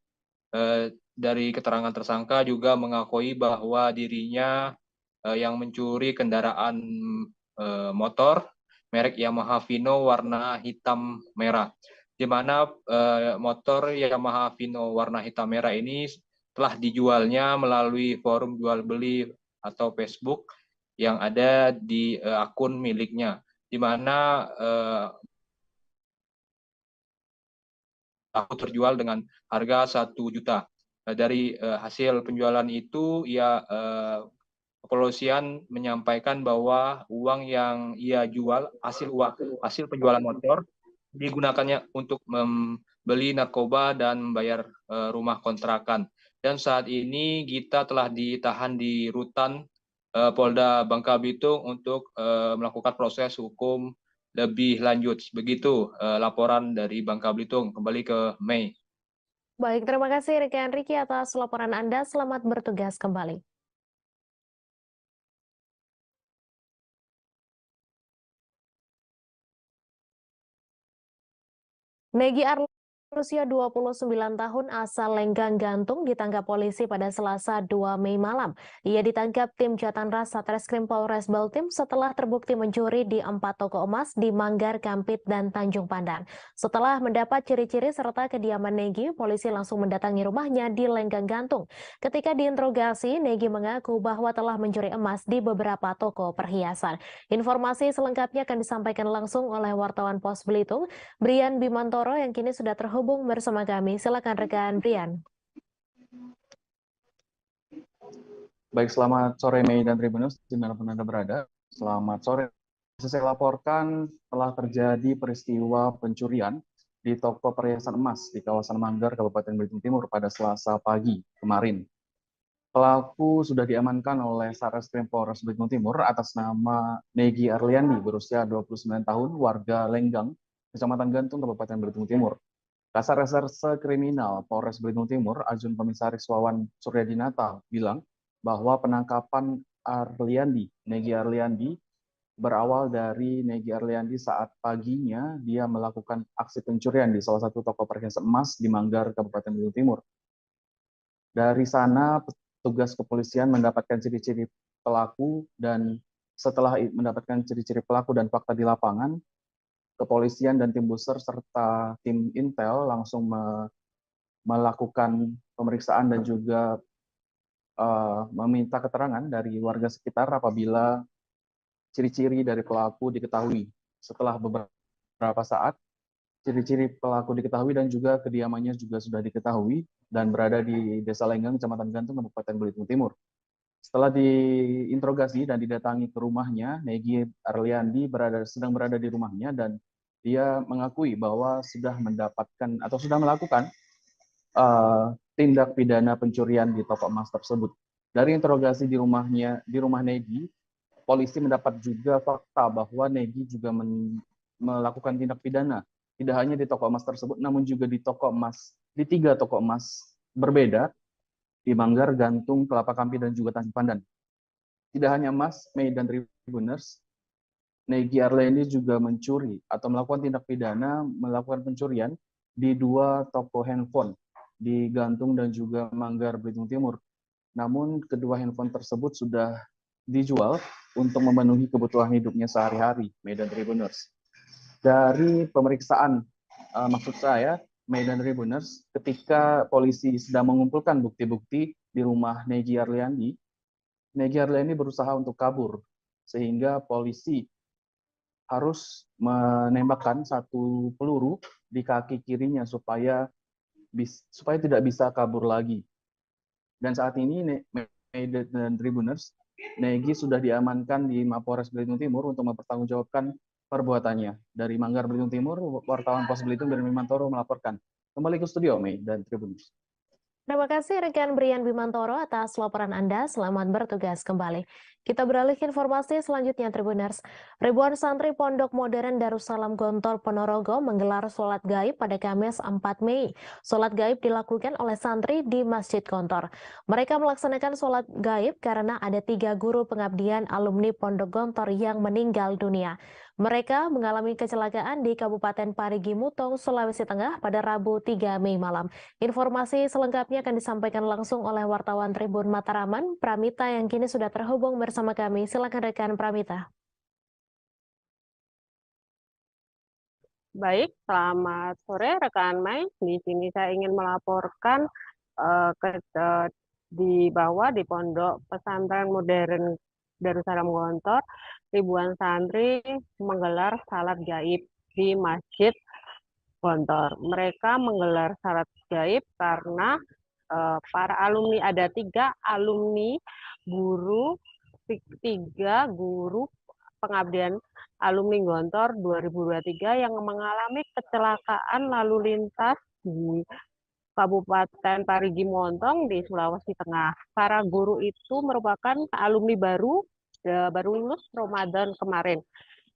dari keterangan tersangka juga mengakui bahwa dirinya yang mencuri kendaraan motor merek Yamaha Vino warna hitam merah, di mana motor Yamaha Vino warna hitam merah ini telah dijualnya melalui forum jual beli atau Facebook yang ada di akun miliknya, di mana aku terjual dengan harga 1 juta. Dari hasil penjualan itu, kepolisian menyampaikan bahwa uang yang ia jual, hasil penjualan motor, digunakannya untuk membeli narkoba dan membayar rumah kontrakan. Dan saat ini Gita telah ditahan di rutan Polda Bangka Belitung untuk melakukan proses hukum lebih lanjut. Begitu laporan dari Bangka Belitung. Kembali ke Mei. Baik, terima kasih rekan Riki atas laporan Anda. Selamat bertugas kembali. Negi Arlo, berusia 29 tahun asal Lenggang Gantung, ditangkap polisi pada Selasa 2 Mei malam. Ia ditangkap tim Jatanras Satreskrim Polres Baltim setelah terbukti mencuri di 4 toko emas di Manggar, Kampit, dan Tanjung Pandan. Setelah mendapat ciri-ciri serta kediaman Negi, polisi langsung mendatangi rumahnya di Lenggang Gantung. Ketika diinterogasi, Negi mengaku bahwa telah mencuri emas di beberapa toko perhiasan. Informasi selengkapnya akan disampaikan langsung oleh wartawan Pos Belitung, Brian Bimantoro, yang kini sudah terhubung bersama kami. Silakan rekan Brian. Baik, selamat sore Mei dan Tribuners dimanapun Anda berada. Selamat sore. Saya laporkan telah terjadi peristiwa pencurian di toko perhiasan emas di kawasan Manggar, Kabupaten Belitung Timur pada Selasa pagi kemarin. Pelaku sudah diamankan oleh Satreskrim Polres Belitung Timur atas nama Negi Arliandi, berusia 29 tahun, warga Lenggang, Kecamatan Gantung, Kabupaten Belitung Timur. Kasar Reserse Kriminal Polres Belitung Timur, Ajun Komisaris Wawan Suryadinata, bilang bahwa penangkapan Negi Arliandi, berawal dari Negi Arliandi saat paginya dia melakukan aksi pencurian di salah satu toko perhiasan emas di Manggar, Kabupaten Belitung Timur. Dari sana, petugas kepolisian mendapatkan ciri-ciri pelaku dan setelah mendapatkan ciri-ciri pelaku dan fakta di lapangan, kepolisian dan tim Buser serta tim Intel langsung melakukan pemeriksaan dan juga meminta keterangan dari warga sekitar apabila ciri-ciri dari pelaku diketahui. Setelah beberapa saat, ciri-ciri pelaku diketahui dan juga kediamannya juga sudah diketahui dan berada di Desa Lenggang, Kecamatan Gantung, Kabupaten Belitung Timur. Setelah diinterogasi dan didatangi ke rumahnya, Negi Arliandi sedang berada di rumahnya dan dia mengakui bahwa sudah mendapatkan atau sudah melakukan tindak pidana pencurian di toko emas tersebut. Dari interogasi di rumah Negi, polisi mendapat juga fakta bahwa Negi juga melakukan tindak pidana tidak hanya di toko emas tersebut, namun juga di 3 toko emas berbeda di Manggar, Gantung, Kelapa Kampi, dan juga Tanjung Pandan. Tidak hanya emas, Mei dan Tribuners, Negi Arliandi juga mencuri atau melakukan tindak pidana melakukan pencurian di 2 toko handphone di Gantung dan juga Manggar, Belitung Timur. Namun kedua handphone tersebut sudah dijual untuk memenuhi kebutuhan hidupnya sehari-hari, Mei dan Tribuners. Dari pemeriksaan, maksud saya, Mei dan Tribuners, ketika polisi sedang mengumpulkan bukti-bukti di rumah Negi Arliandi berusaha untuk kabur, sehingga polisi harus menembakkan 1 peluru di kaki kirinya supaya tidak bisa kabur lagi. Dan saat ini, Mei dan Tribuners, Negi sudah diamankan di Mapolres Belitung Timur untuk mempertanggungjawabkan perbuatannya. Dari Manggar, Belitung Timur, wartawan Pos Belitung Brian Bimantoro melaporkan. Kembali ke studio, Mei dan Tribuners. Terima kasih rekan Brian Bimantoro atas laporan Anda. Selamat bertugas kembali. Kita beralih ke informasi selanjutnya, Tribuners. Ribuan santri Pondok Modern Darussalam Gontor Ponorogo menggelar sholat gaib pada Kamis 4 Mei. Sholat gaib dilakukan oleh santri di Masjid Gontor. Mereka melaksanakan sholat gaib karena ada 3 guru pengabdian alumni Pondok Gontor yang meninggal dunia. Mereka mengalami kecelakaan di Kabupaten Parigi Mutong, Sulawesi Tengah pada Rabu 3 Mei malam. Informasi selengkapnya akan disampaikan langsung oleh wartawan Tribun Mataraman, Pramita, yang kini sudah terhubung bersama kami. Silakan rekan Pramita. Baik, selamat sore rekan Mei. Di sini saya ingin melaporkan di bawah di Pondok Pesantren Modern Darussalam Gontor, ribuan santri menggelar salat gaib di Masjid Gontor. Mereka menggelar salat gaib karena para alumni, ada 3 alumni guru, 3 guru pengabdian alumni Gontor 2023 yang mengalami kecelakaan lalu lintas di Kabupaten Parigi Mutong di Sulawesi Tengah. Para guru itu merupakan alumni baru lulus Ramadan kemarin.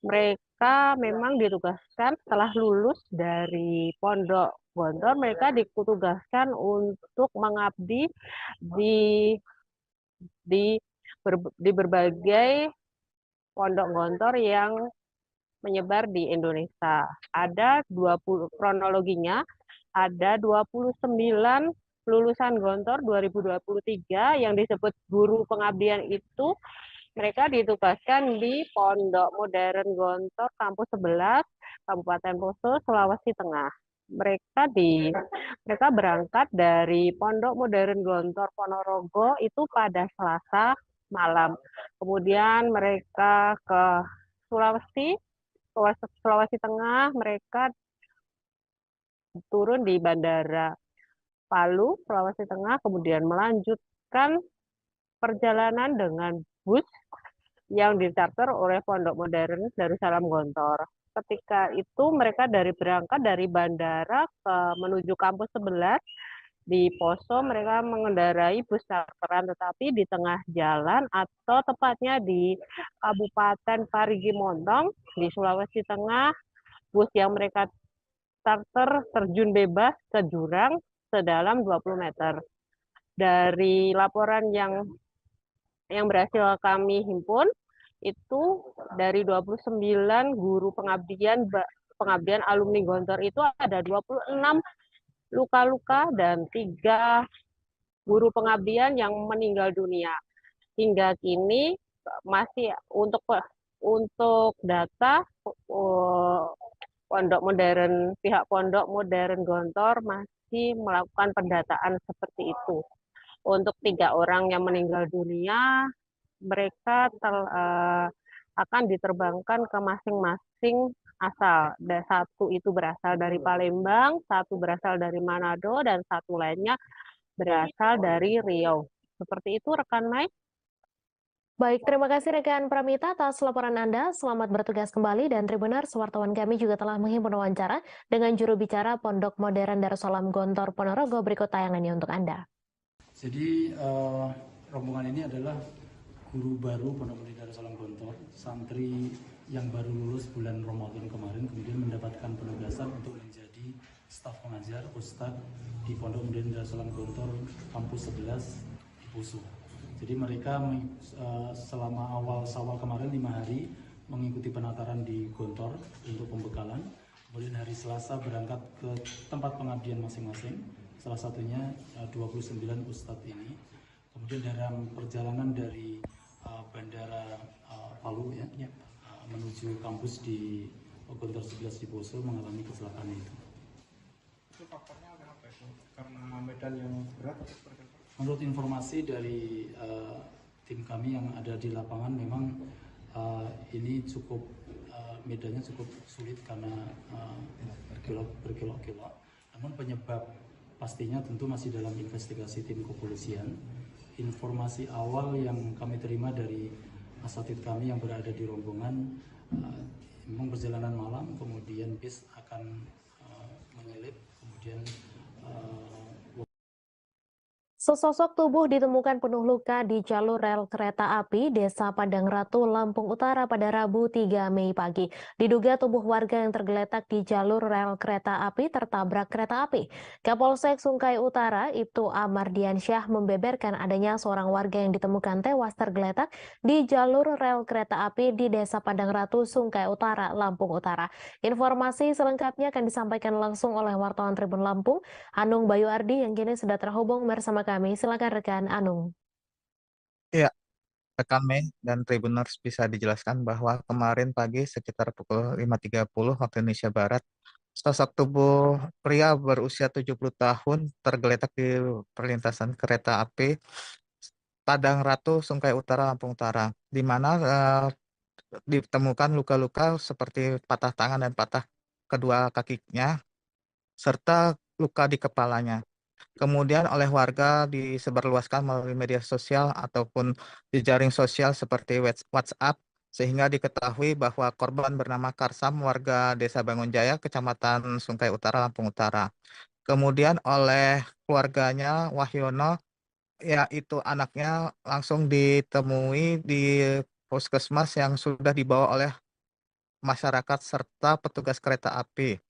Mereka memang ditugaskan setelah lulus dari Pondok Gontor, mereka ditugaskan untuk mengabdi di berbagai pondok Gontor yang menyebar di Indonesia. Ada 20 kronologinya, ada 29 lulusan Gontor 2023 yang disebut guru pengabdian itu. Mereka ditugaskan di Pondok Modern Gontor Kampus 11, Kabupaten Poso, Sulawesi Tengah. Mereka berangkat dari Pondok Modern Gontor Ponorogo itu pada Selasa malam. Kemudian mereka ke Sulawesi Tengah, mereka turun di Bandara Palu, Sulawesi Tengah, kemudian melanjutkan perjalanan dengan bus yang ditarter oleh Pondok Modern Darussalam Gontor. Ketika itu mereka berangkat dari bandara menuju kampus 11 Di Poso mereka mengendarai bus charteran, tetapi di tengah jalan atau tepatnya di Kabupaten Parigi Motong di Sulawesi Tengah, bus yang mereka charter terjun bebas ke jurang sedalam 20 meter. Dari laporan yang berhasil kami himpun, itu dari 29 guru pengabdian alumni Gontor itu ada 26 luka-luka dan 3 guru pengabdian yang meninggal dunia. Hingga kini masih untuk data pihak Pondok Modern Gontor masih melakukan pendataan seperti itu. Untuk 3 orang yang meninggal dunia, mereka akan diterbangkan ke masing-masing asal. Dan 1 itu berasal dari Palembang, 1 berasal dari Manado, dan 1 lainnya berasal dari Riau. Seperti itu, rekan Mai. Baik, terima kasih rekan Pramita atas laporan Anda. Selamat bertugas kembali dan Tribuners, wartawan kami juga telah menghimpun wawancara dengan juru bicara Pondok Modern Darussalam Gontor Ponorogo. Berikut tayangannya untuk Anda. Jadi rombongan ini adalah guru baru Pondok Modern Darussalam Gontor, santri yang baru lulus bulan Ramadan kemarin, kemudian mendapatkan penugasan untuk menjadi staf pengajar Ustadz di Pondok Modern Darussalam Gontor kampus 11 di Poso. Jadi mereka selama awal Syawal kemarin 5 hari mengikuti penataran di Gontor untuk pembekalan. Kemudian hari Selasa berangkat ke tempat pengabdian masing-masing. Salah satunya 29 ustadz ini. Kemudian dalam perjalanan dari Bandara Palu menuju kampus di Gontor 11 di Poso mengalami kecelakaan itu. Itu faktornya apa itu? Karena medan yang berat atau seperti apa? Menurut informasi dari tim kami yang ada di lapangan, memang ini cukup medannya cukup sulit karena berkelok-kelok. Namun penyebab pastinya tentu masih dalam investigasi tim kepolisian. Informasi awal yang kami terima dari asatid kami yang berada di rombongan, memang perjalanan malam, kemudian bis akan menyelip, kemudian Sesosok tubuh ditemukan penuh luka di jalur rel kereta api Desa Padang Ratu, Lampung Utara pada Rabu 3 Mei pagi. Diduga tubuh warga yang tergeletak di jalur rel kereta api tertabrak kereta api. Kapolsek Sungkai Utara, Ibtu Amardiansyah membeberkan adanya seorang warga yang ditemukan tewas tergeletak di jalur rel kereta api di Desa Padang Ratu, Sungkai Utara, Lampung Utara. Informasi selengkapnya akan disampaikan langsung oleh wartawan Tribun Lampung, Anung Bayu Ardi yang kini sudah terhubung bersama kami. Silakan rekan Anung. Ya, rekan Mei dan Tribuners, bisa dijelaskan bahwa kemarin pagi sekitar pukul 5.30 waktu Indonesia Barat, sosok tubuh pria berusia 70 tahun tergeletak di perlintasan kereta api Padang Ratu, Sungkai Utara, Lampung Utara, di mana ditemukan luka-luka seperti patah tangan dan patah kedua kakinya, serta luka di kepalanya. Kemudian oleh warga disebarluaskan melalui media sosial ataupun di jaring sosial seperti WhatsApp, sehingga diketahui bahwa korban bernama Karsam, warga Desa Bangunjaya, Kecamatan Sungkai Utara, Lampung Utara. Kemudian oleh keluarganya, Wahyono, yaitu anaknya, langsung ditemui di puskesmas yang sudah dibawa oleh masyarakat serta petugas kereta api.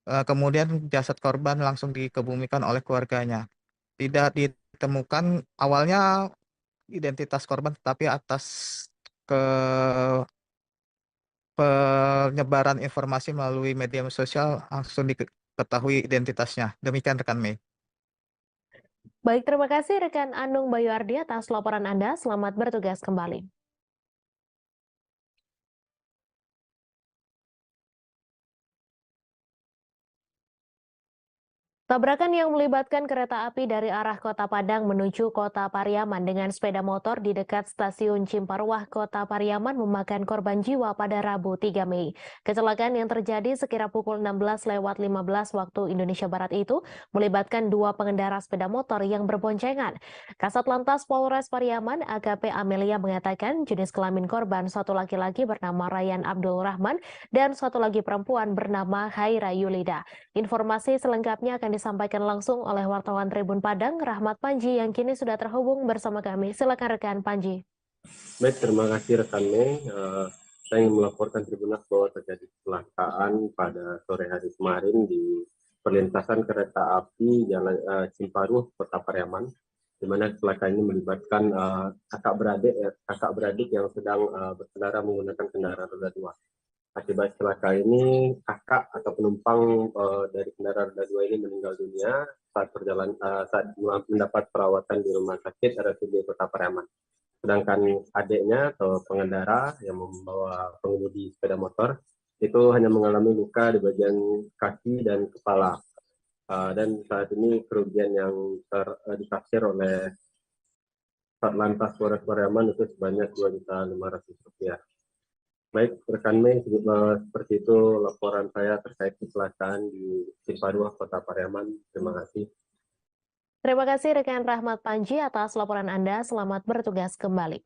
Kemudian jasad korban langsung dikebumikan oleh keluarganya. Tidak ditemukan awalnya identitas korban, tetapi atas penyebaran informasi melalui media sosial langsung diketahui identitasnya. Demikian rekan Mei. Baik, terima kasih rekan Anung Bayu Ardi atas laporan Anda. Selamat bertugas kembali. Tabrakan yang melibatkan kereta api dari arah Kota Padang menuju Kota Pariaman dengan sepeda motor di dekat stasiun Cimparwah, Kota Pariaman memakan korban jiwa pada Rabu 3 Mei. Kecelakaan yang terjadi sekira pukul 16:15 waktu Indonesia Barat itu melibatkan 2 pengendara sepeda motor yang berboncengan. Kasat Lantas Polres Pariaman, AKP Amelia, mengatakan jenis kelamin korban 1 laki-laki bernama Ryan Abdul Rahman dan 1 lagi perempuan bernama Haira Yulida. Informasi selengkapnya akan disampaikan langsung oleh wartawan Tribun Padang, Rahmat Panji, yang kini sudah terhubung bersama kami. Silakan rekan Panji. Baik, terima kasih rekan Mei. Saya ingin melaporkan Tribunas bahwa terjadi kecelakaan pada sore hari kemarin di perlintasan kereta api Jalan Cimparuh, Kota Pariaman, di mana kecelakaan ini melibatkan kakak beradik yang sedang berkendara menggunakan kendaraan roda 2. Akibat kecelakaan ini, kakak atau penumpang dari kendaraan roda 2 ini meninggal dunia saat mendapat perawatan di rumah sakit RSUD Kota Pariaman. Sedangkan adiknya atau pengendara yang membawa pengemudi sepeda motor itu hanya mengalami luka di bagian kaki dan kepala. Dan saat ini kerugian yang ditaksir oleh Satlantas Polres Pariaman itu sebanyak Rp2.500.000. Baik, rekan Mei, seperti itu laporan saya terkait kecelakaan di Cimparuh, Kota Pariaman. Terima kasih. Terima kasih rekan Rahmat Panji atas laporan Anda. Selamat bertugas kembali.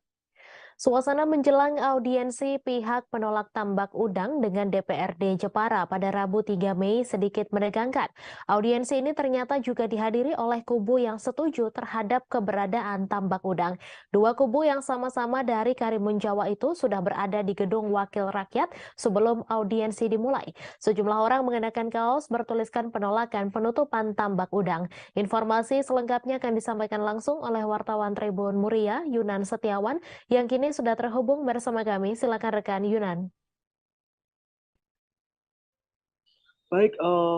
Suasana menjelang audiensi pihak penolak tambak udang dengan DPRD Jepara pada Rabu 3 Mei sedikit menegangkan. Audiensi ini ternyata juga dihadiri oleh kubu yang setuju terhadap keberadaan tambak udang. Dua kubu yang sama-sama dari Karimun Jawa itu sudah berada di Gedung Wakil Rakyat sebelum audiensi dimulai. Sejumlah orang mengenakan kaos bertuliskan penolakan penutupan tambak udang. Informasi selengkapnya akan disampaikan langsung oleh wartawan Tribun Muria, Yunan Setiawan, yang kini sudah terhubung bersama kami. Silakan rekan Yunan. Baik,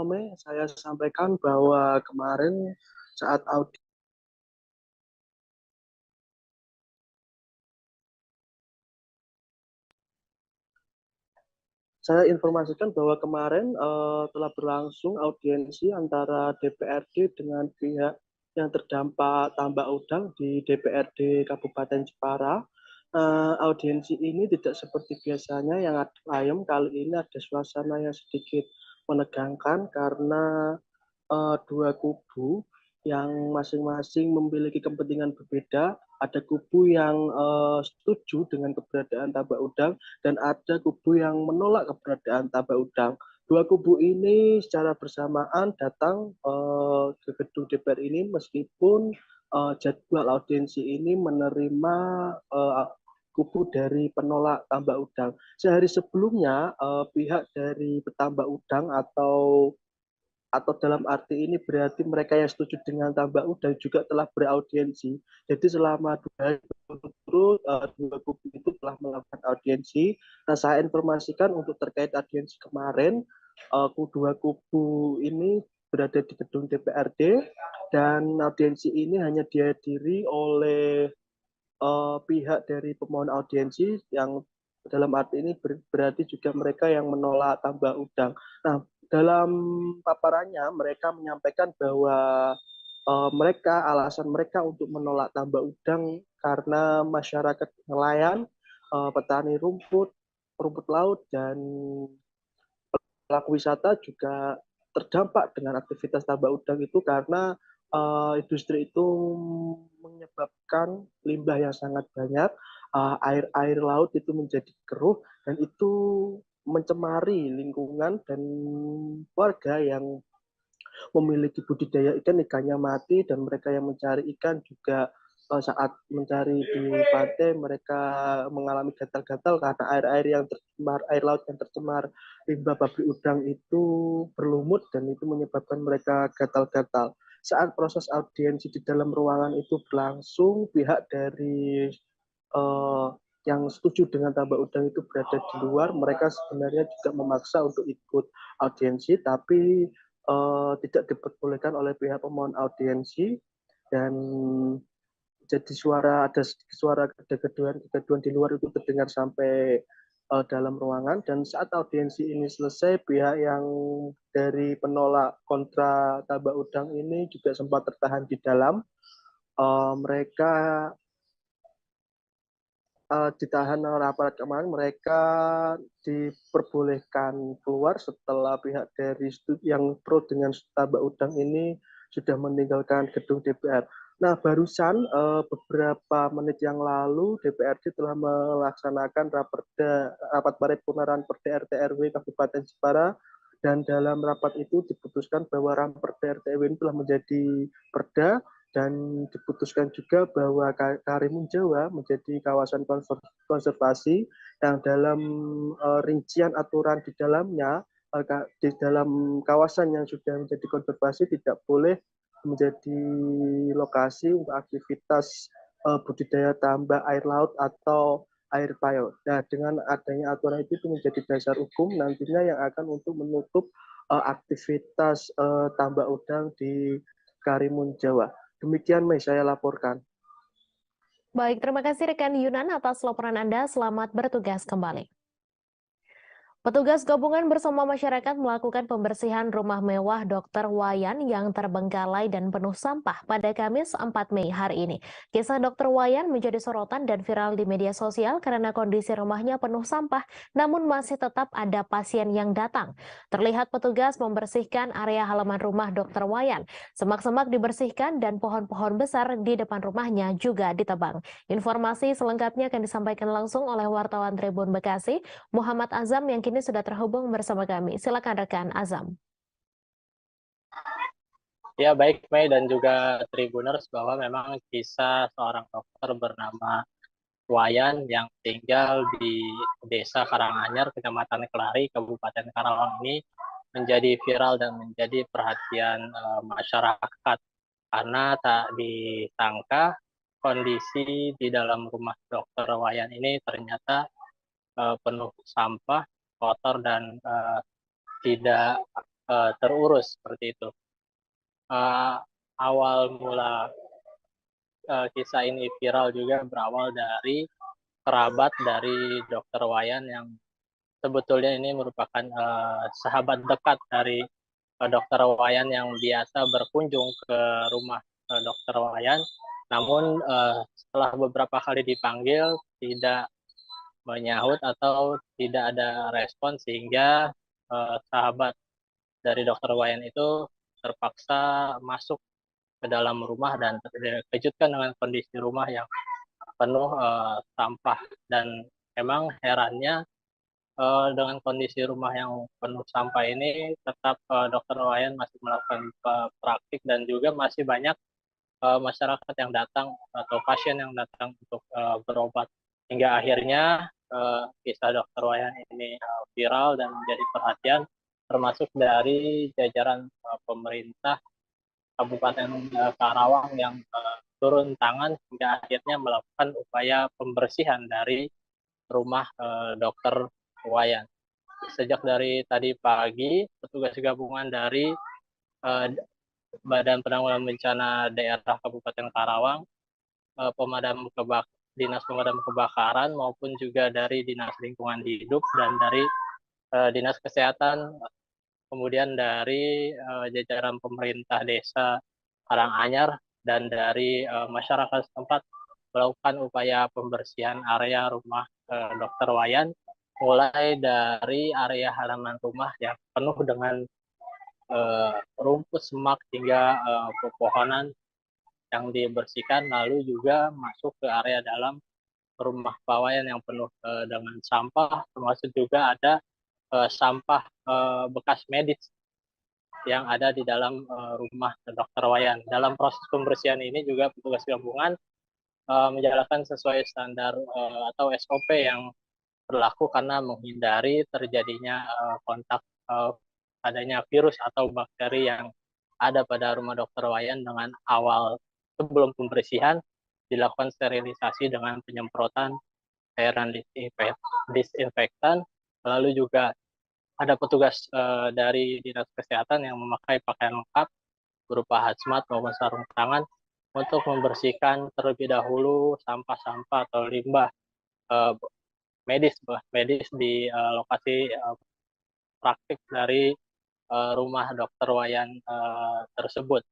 Mei, saya sampaikan bahwa kemarin saat audit saya informasikan bahwa kemarin telah berlangsung audiensi antara DPRD dengan pihak yang terdampak tambak udang di DPRD Kabupaten Jepara. Audiensi ini tidak seperti biasanya yang ayam, kali ini ada suasana yang sedikit menegangkan karena dua kubu yang masing-masing memiliki kepentingan berbeda. Ada kubu yang setuju dengan keberadaan tambak udang dan ada kubu yang menolak keberadaan tambak udang. Dua kubu ini secara bersamaan datang ke gedung DPR ini meskipun jadwal audiensi ini menerima kubu dari penolak tambak udang. Sehari sebelumnya pihak dari petambak udang atau dalam arti ini berarti mereka yang setuju dengan tambak udang juga telah beraudiensi. Jadi selama 2 hari berturut-turut dua kubu itu telah melakukan audiensi. Nah, saya informasikan untuk terkait audiensi kemarin, dua kubu ini berada di gedung DPRD dan audiensi ini hanya dihadiri oleh pihak dari pemohon audiensi yang dalam arti ini berarti juga mereka yang menolak tambak udang. Nah, dalam paparannya mereka menyampaikan bahwa alasan mereka untuk menolak tambak udang karena masyarakat nelayan, petani rumput laut dan pelaku wisata juga terdampak dengan aktivitas tambak udang itu karena industri itu menyebabkan limbah yang sangat banyak, air laut itu menjadi keruh dan itu mencemari lingkungan dan warga yang memiliki budidaya ikannya mati dan mereka yang mencari ikan juga saat mencari di pantai mereka mengalami gatal-gatal karena air laut yang tercemar limbah pabrik udang itu berlumut dan itu menyebabkan mereka gatal-gatal. Saat proses audiensi di dalam ruangan itu berlangsung, pihak dari yang setuju dengan tambak udang itu berada di luar. Mereka sebenarnya juga memaksa untuk ikut audiensi, tapi tidak diperbolehkan oleh pihak pemohon audiensi dan jadi ada suara kegaduhan di luar itu terdengar sampai dalam ruangan. Dan saat audiensi ini selesai, pihak yang dari penolak kontra tambak udang ini juga sempat tertahan di dalam. Mereka ditahan oleh aparat keamanan, mereka diperbolehkan keluar setelah pihak dari yang pro dengan tambak udang ini sudah meninggalkan gedung DPR. Nah, barusan beberapa menit yang lalu DPRD telah melaksanakan rapat paripurna Perda RT RW Kabupaten Jepara dan dalam rapat itu diputuskan bahwa Raperda RT RW ini telah menjadi perda dan diputuskan juga bahwa Karimun Jawa menjadi kawasan konservasi yang dalam rincian aturan di dalamnya di dalam kawasan yang sudah menjadi konservasi tidak boleh menjadi lokasi untuk aktivitas budidaya tambak air laut atau air payau. Nah, dengan adanya aturan itu menjadi dasar hukum nantinya yang akan untuk menutup aktivitas tambak udang di Karimun Jawa. Demikian Mei saya laporkan. Baik, terima kasih rekan Yunan atas laporan Anda. Selamat bertugas kembali. Petugas gabungan bersama masyarakat melakukan pembersihan rumah mewah Dr. Wayan yang terbengkalai dan penuh sampah pada Kamis 4 Mei hari ini. Kisah Dr. Wayan menjadi sorotan dan viral di media sosial karena kondisi rumahnya penuh sampah, namun masih tetap ada pasien yang datang. Terlihat petugas membersihkan area halaman rumah Dr. Wayan. Semak-semak dibersihkan dan pohon-pohon besar di depan rumahnya juga ditebang. Informasi selengkapnya akan disampaikan langsung oleh wartawan Tribun Bekasi, Muhammad Azam yang kini sudah terhubung bersama kami. Silakan rekan Azam. Ya baik Mei dan juga Tribuners, bahwa memang kisah seorang dokter bernama Wayan yang tinggal di Desa Karanganyar, Kecamatan Kelari, Kabupaten Karawang ini menjadi viral dan menjadi perhatian masyarakat karena tak disangka kondisi di dalam rumah Dokter Wayan ini ternyata penuh sampah, kotor dan tidak terurus seperti itu. Awal mula kisah ini viral juga berawal dari kerabat dari Dokter Wayan yang sebetulnya ini merupakan sahabat dekat dari Dokter Wayan yang biasa berkunjung ke rumah Dokter Wayan. Namun setelah beberapa kali dipanggil tidak menyahut atau tidak ada respon, sehingga sahabat dari Dokter Wayan itu terpaksa masuk ke dalam rumah dan terkejutkan dengan kondisi rumah yang penuh sampah. Dan memang herannya dengan kondisi rumah yang penuh sampah ini tetap Dokter Wayan masih melakukan praktik dan juga masih banyak masyarakat yang datang atau pasien yang datang untuk berobat, hingga akhirnya kisah Dokter Wayan ini viral dan menjadi perhatian termasuk dari jajaran pemerintah Kabupaten Karawang yang turun tangan hingga akhirnya melakukan upaya pembersihan dari rumah Dokter Wayan. Sejak dari tadi pagi, petugas gabungan dari Badan Penanggulangan Bencana Daerah Kabupaten Karawang, Dinas Pemadam Kebakaran maupun juga dari Dinas Lingkungan Hidup dan dari Dinas Kesehatan, kemudian dari jajaran pemerintah desa Karanganyar dan dari masyarakat setempat melakukan upaya pembersihan area rumah Dokter Wayan, mulai dari area halaman rumah yang penuh dengan rumput, semak hingga pepohonan yang dibersihkan, lalu juga masuk ke area dalam rumah Pak Wayan yang penuh dengan sampah, termasuk juga ada sampah bekas medis yang ada di dalam rumah Dokter Wayan. Dalam proses pembersihan ini juga petugas gabungan menjalankan sesuai standar atau SOP yang berlaku karena menghindari terjadinya kontak adanya virus atau bakteri yang ada pada rumah Dokter Wayan. Dengan awal sebelum pembersihan dilakukan sterilisasi dengan penyemprotan cairan disinfektan, lalu juga ada petugas dari Dinas Kesehatan yang memakai pakaian lengkap berupa hazmat maupun sarung tangan untuk membersihkan terlebih dahulu sampah-sampah atau limbah medis di lokasi praktik dari rumah Dokter Wayan tersebut.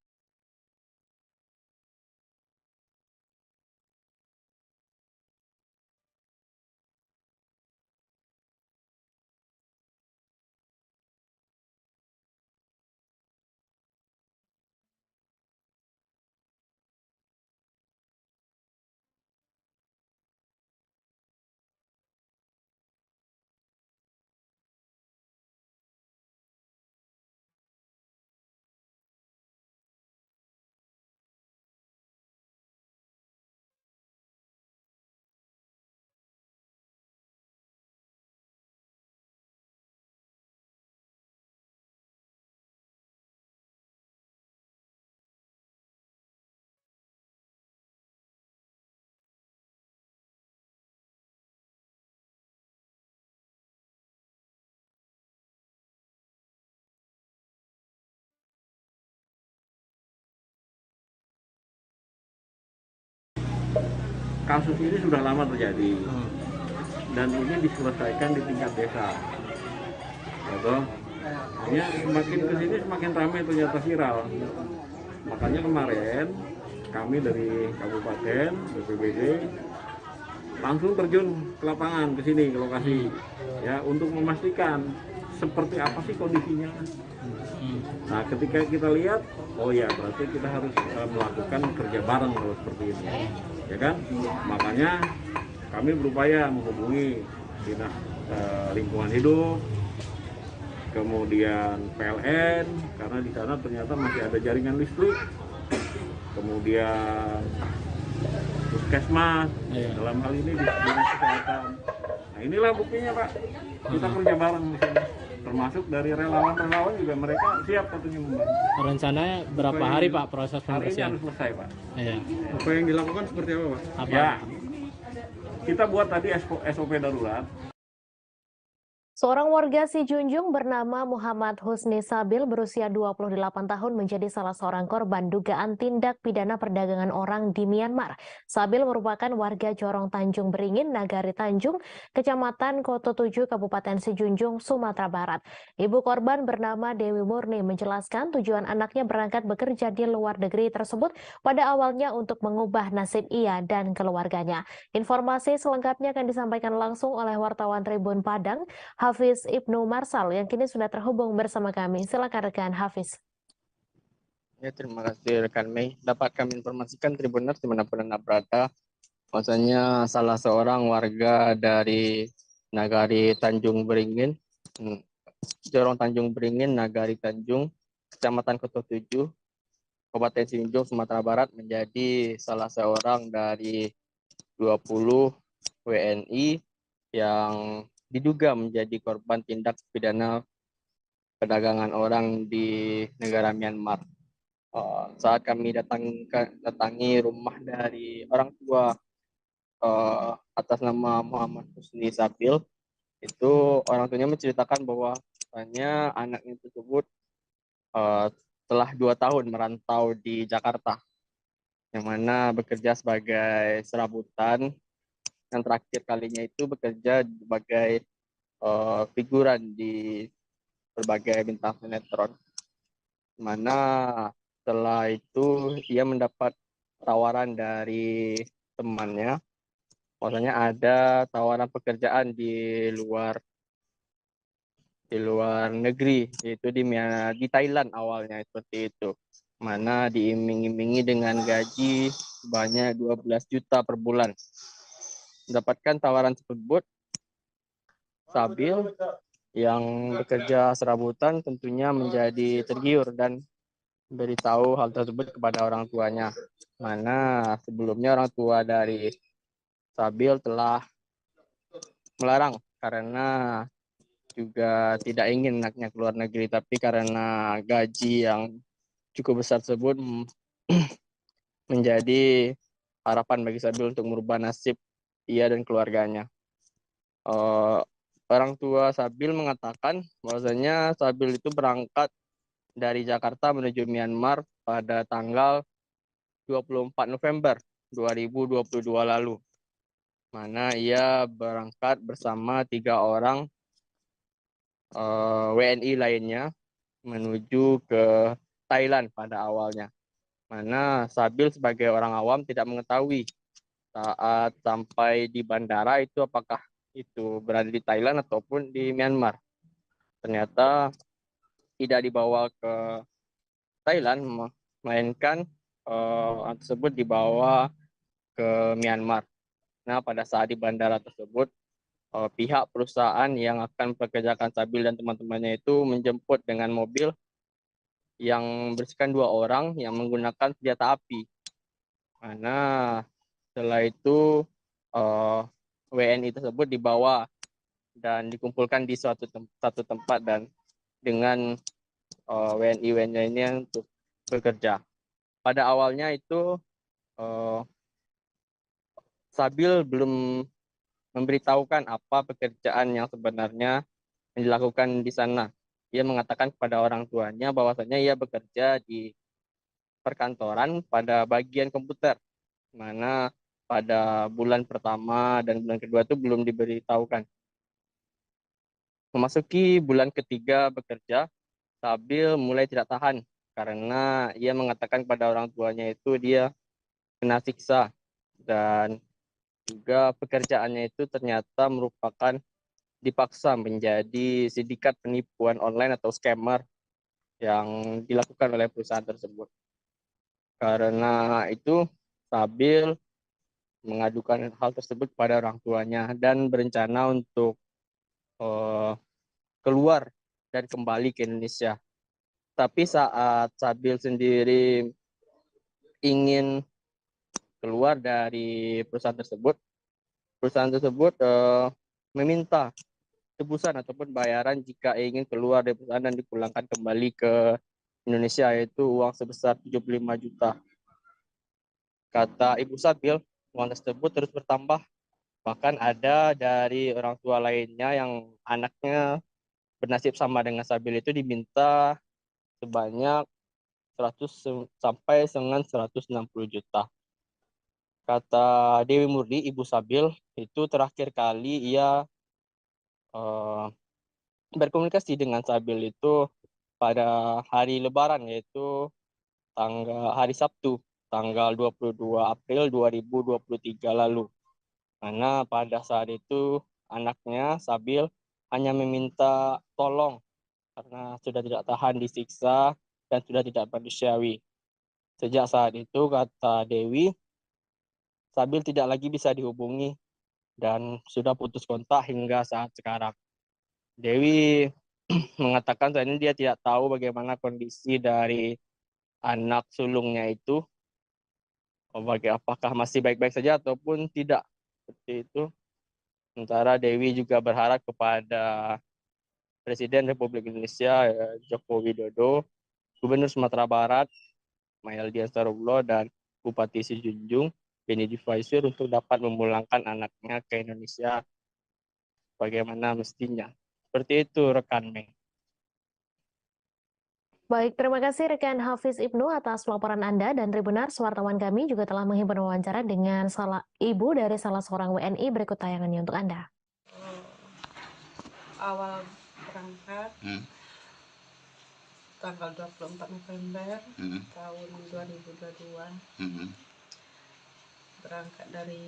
kasus ini sudah lama terjadi dan ini diselesaikan di tingkat desa. Gitu. Hanya semakin kesini semakin ramai ternyata viral. Makanya kemarin kami dari Kabupaten BPBD langsung terjun ke lapangan, ke sini, ke lokasi, ya, untuk memastikan seperti apa sih kondisinya. Nah, ketika kita lihat, oh ya, berarti kita harus melakukan kerja bareng kalau seperti ini, ya kan? Makanya kami berupaya menghubungi dinas lingkungan hidup, kemudian PLN, karena di sana ternyata masih ada jaringan listrik, kemudian puskesmas, dalam hal ini di dinas kesehatan. Nah, inilah buktinya, Pak. Kita kerja bareng di sini. Termasuk dari relawan-relawan juga mereka siap katanya membantu. Rencananya berapa hari Pak proses Hari ini pembersihan? harus selesai, Pak. Iya. Apa yang dilakukan seperti apa, Pak? Apa? Ya, kita buat tadi SOP darurat. Seorang warga Sijunjung bernama Muhammad Husni Sabil berusia 28 tahun menjadi salah seorang korban dugaan tindak pidana perdagangan orang di Myanmar. Sabil merupakan warga Jorong Tanjung Beringin, Nagari Tanjung, Kecamatan Koto 7, Kabupaten Sijunjung, Sumatera Barat. Ibu korban bernama Dewi Murni menjelaskan tujuan anaknya berangkat bekerja di luar negeri tersebut pada awalnya untuk mengubah nasib ia dan keluarganya. Informasi selengkapnya akan disampaikan langsung oleh wartawan Tribun Padang, Hafiz Ibnu Marsal, yang kini sudah terhubung bersama kami. Silakan rekan Hafiz. Ya, terima kasih rekan Mei. Dapat kami informasikan Tribuners dimanapun Anda berada, bahwasanya salah seorang warga dari Nagari Tanjung Beringin, Jorong Tanjung Beringin, Nagari Tanjung, Kecamatan Koto 7, Kabupaten Sijunjung, Sumatera Barat, menjadi salah seorang dari 20 WNI yang diduga menjadi korban tindak pidana perdagangan orang di negara Myanmar. Saat kami datangi rumah dari orang tua atas nama Muhammad Husni Sabil, itu orang tuanya menceritakan bahwa hanya anaknya tersebut telah 2 tahun merantau di Jakarta, yang mana bekerja sebagai serabutan. Yang terakhir kalinya itu bekerja sebagai figuran di berbagai bintang sinetron. Mana setelah itu ia mendapat tawaran dari temannya, maksudnya ada tawaran pekerjaan di luar negeri, yaitu di Thailand awalnya seperti itu. Mana diiming-imingi dengan gaji sebanyak 12 juta per bulan. Mendapatkan tawaran tersebut, Sabil yang bekerja serabutan tentunya menjadi tergiur dan beritahu hal tersebut kepada orang tuanya. Mana sebelumnya orang tua dari Sabil telah melarang karena juga tidak ingin anaknya keluar negeri, tapi karena gaji yang cukup besar tersebut menjadi harapan bagi Sabil untuk merubah nasib ia dan keluarganya. Orang tua Sabil mengatakan bahwasanya Sabil itu berangkat dari Jakarta menuju Myanmar pada tanggal 24 November 2022 lalu. Mana ia berangkat bersama 3 orang WNI lainnya menuju ke Thailand pada awalnya. Mana Sabil sebagai orang awam tidak mengetahui saat sampai di bandara itu apakah itu berada di Thailand ataupun di Myanmar. Ternyata tidak dibawa ke Thailand, melainkan tersebut dibawa ke Myanmar. Nah, pada saat di bandara tersebut, pihak perusahaan yang akan mempekerjakan Sabil dan teman-temannya itu menjemput dengan mobil yang berisikan 2 orang yang menggunakan senjata api. Mana setelah itu WNI tersebut dibawa dan dikumpulkan di satu tempat dan dengan WNI lainnya untuk bekerja. Pada awalnya itu Sabil belum memberitahukan apa pekerjaan yang sebenarnya yang dilakukan di sana. Ia mengatakan kepada orang tuanya bahwasanya ia bekerja di perkantoran pada bagian komputer, mana pada bulan pertama dan bulan kedua itu belum diberitahukan. Memasuki bulan ketiga bekerja, Sabil mulai tidak tahan karena ia mengatakan pada orang tuanya itu dia kena siksa dan juga pekerjaannya itu ternyata merupakan dipaksa menjadi sindikat penipuan online atau scammer yang dilakukan oleh perusahaan tersebut. Karena itu, Sabil mengadukan hal tersebut kepada orang tuanya dan berencana untuk keluar dan kembali ke Indonesia. Tapi saat Sabil sendiri ingin keluar dari perusahaan tersebut meminta tebusan ataupun bayaran jika ingin keluar dari perusahaan dan dipulangkan kembali ke Indonesia, yaitu uang sebesar 75 juta. Kata Ibu Sabil, uang tersebut terus bertambah. Bahkan ada dari orang tua lainnya yang anaknya bernasib sama dengan Sabil itu diminta sebanyak 100 sampai dengan 160 juta. Kata Dewi Murni, Ibu Sabil, itu terakhir kali ia berkomunikasi dengan Sabil itu pada hari Lebaran, yaitu hari Sabtu, tanggal 22 April 2023 lalu. Karena pada saat itu anaknya Sabil hanya meminta tolong karena sudah tidak tahan disiksa dan sudah tidak manusiawi. Sejak saat itu, kata Dewi, Sabil tidak lagi bisa dihubungi dan sudah putus kontak hingga saat sekarang. Dewi mengatakan saat ini dia tidak tahu bagaimana kondisi dari anak sulungnya itu, apakah masih baik-baik saja ataupun tidak, seperti itu. Sementara Dewi juga berharap kepada Presiden Republik Indonesia Joko Widodo, Gubernur Sumatera Barat Mayaldi Ansarullah, dan Bupati Sijunjung Beni Difaisir untuk dapat memulangkan anaknya ke Indonesia bagaimana mestinya. Seperti itu, rekan Mei. Baik, terima kasih rekan Hafiz Ibnu atas laporan Anda, dan Tribunars, wartawan kami juga telah menghimpun wawancara dengan ibu dari salah seorang WNI. Berikut tayangannya untuk Anda. Awal berangkat tanggal 24 November tahun 2022. Berangkat dari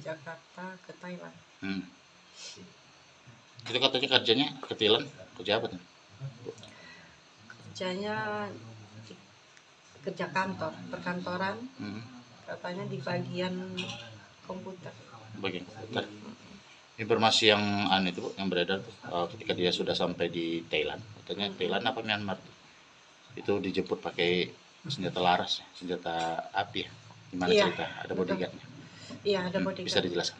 Jakarta ke Thailand. Itu katanya kerjanya ke Thailand, kerja apa tuh? Kerjanya kerja kantor, perkantoran. Katanya di bagian komputer. Bagian komputer. Informasi yang itu yang beredar ketika dia sudah sampai di Thailand, katanya Thailand apa Myanmar, itu dijemput pakai senjata laras, senjata api ya. Gimana cerita? Ada bodyguardnya? Iya, ada bodyguard. Bisa dijelaskan?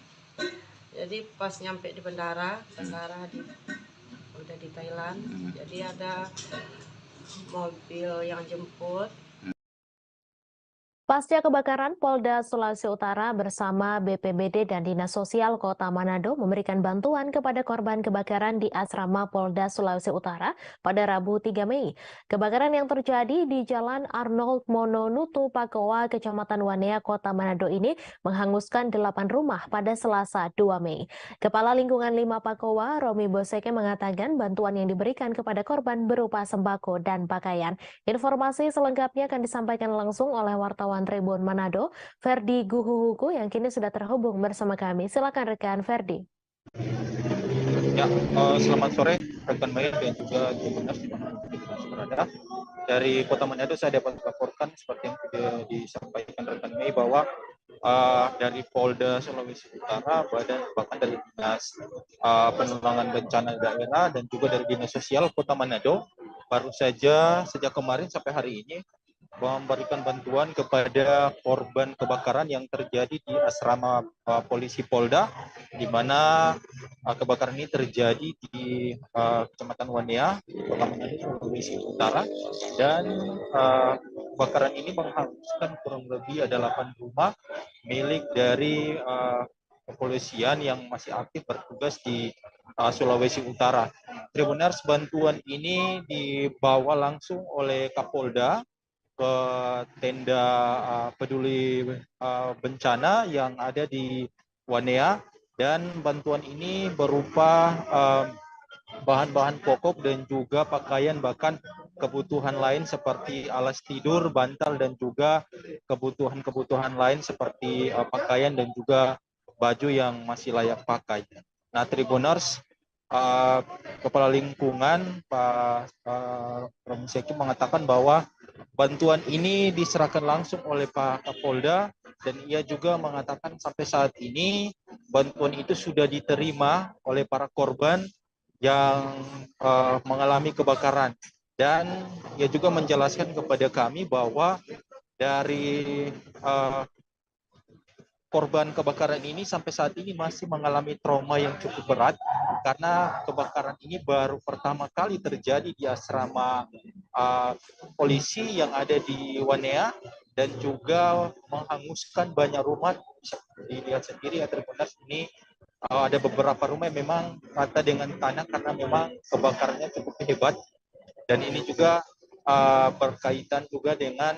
Jadi pas nyampe di bandara udah di Thailand. Jadi ada mobil yang jemput. Pasca kebakaran, Polda Sulawesi Utara bersama BPBD dan Dinas Sosial Kota Manado memberikan bantuan kepada korban kebakaran di asrama Polda Sulawesi Utara pada Rabu 3 Mei. Kebakaran yang terjadi di Jalan Arnold Mononutu Pakowa, Kecamatan Wanea, Kota Manado ini menghanguskan 8 rumah pada Selasa 2 Mei. Kepala Lingkungan 5 Pakowa, Romi Boseke, mengatakan bantuan yang diberikan kepada korban berupa sembako dan pakaian. Informasi selengkapnya akan disampaikan langsung oleh wartawan Tribun Manado, Ferdi Guhuhuku, yang kini sudah terhubung bersama kami. Silakan rekan Ferdi. Ya, selamat sore rekan Mei dan juga Tribuners di mana kita berada. Dari Kota Manado saya dapat melaporkan seperti yang sudah disampaikan rekan Mei bahwa dari Polda Sulawesi Utara, bahkan dari Dinas Penanggulangan Bencana Daerah dan juga dari Dinas Sosial Kota Manado baru saja sejak kemarin sampai hari ini memberikan bantuan kepada korban kebakaran yang terjadi di asrama polisi Polda, di mana kebakaran ini terjadi di Kecamatan Wanea, Kota Manado, Sulawesi Utara, dan kebakaran ini menghanguskan kurang lebih ada 8 rumah milik dari kepolisian yang masih aktif bertugas di Sulawesi Utara. Tribuners, bantuan ini dibawa langsung oleh Kapolda ke tenda peduli bencana yang ada di Wanea, dan bantuan ini berupa bahan-bahan pokok dan juga pakaian, bahkan kebutuhan lain seperti alas tidur, bantal, dan juga kebutuhan-kebutuhan lain seperti pakaian dan juga baju yang masih layak pakai. Nah, Tribuners, Kepala Lingkungan Pak Romi Seki mengatakan bahwa bantuan ini diserahkan langsung oleh Pak Kapolda, dan ia juga mengatakan sampai saat ini bantuan itu sudah diterima oleh para korban yang mengalami kebakaran. Dan ia juga menjelaskan kepada kami bahwa dari korban kebakaran ini sampai saat ini masih mengalami trauma yang cukup berat, karena kebakaran ini baru pertama kali terjadi di asrama polisi yang ada di Wanea, dan juga menghanguskan banyak rumah. Bisa dilihat sendiri ya Tribuners, ini ada beberapa rumah yang memang rata dengan tanah karena memang kebakarannya cukup hebat. Dan ini juga berkaitan juga dengan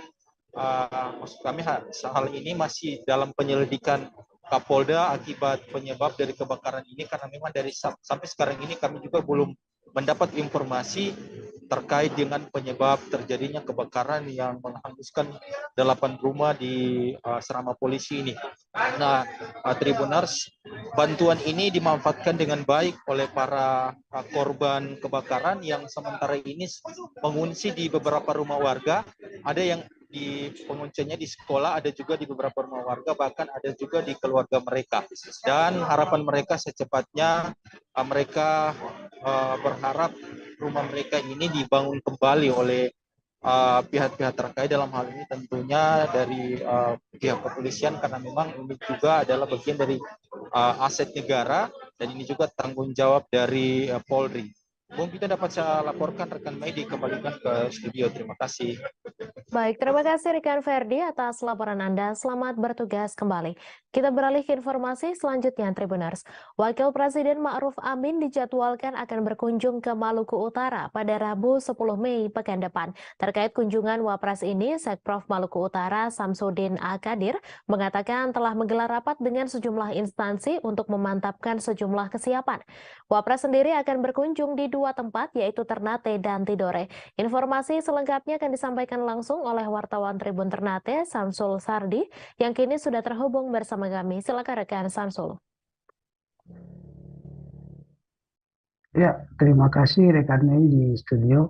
maksud kami hal ini masih dalam penyelidikan Kapolda akibat penyebab dari kebakaran ini, karena memang dari sampai sekarang ini kami juga belum mendapat informasi terkait dengan penyebab terjadinya kebakaran yang menghanguskan 8 rumah di asrama polisi ini. Nah, Tribuners, bantuan ini dimanfaatkan dengan baik oleh para korban kebakaran yang sementara ini mengungsi di beberapa rumah warga. Ada yang di pengungsiannya di sekolah, ada juga di beberapa rumah warga, bahkan ada juga di keluarga mereka. Dan harapan mereka secepatnya mereka berharap rumah mereka ini dibangun kembali oleh pihak-pihak terkait, dalam hal ini tentunya dari pihak kepolisian, karena memang ini juga adalah bagian dari aset negara, dan ini juga tanggung jawab dari Polri. Bung, kita dapat saya laporkan, rekan Mei dikembalikan ke studio. Terima kasih. Baik, terima kasih rekan Ferdi atas laporan Anda. Selamat bertugas kembali. Kita beralih ke informasi selanjutnya, Tribuners. Wakil Presiden Ma'ruf Amin dijadwalkan akan berkunjung ke Maluku Utara pada Rabu 10 Mei pekan depan. Terkait kunjungan Wapres ini, Sekprov Maluku Utara Samsudin Akadir mengatakan telah menggelar rapat dengan sejumlah instansi untuk memantapkan sejumlah kesiapan. Wapres sendiri akan berkunjung di 2 tempat, yaitu Ternate dan Tidore. Informasi selengkapnya akan disampaikan langsung oleh wartawan Tribun Ternate, Samsul Sardi, yang kini sudah terhubung bersama kami. Silakan rekan Samsul. Ya, terima kasih rekan Mei di studio.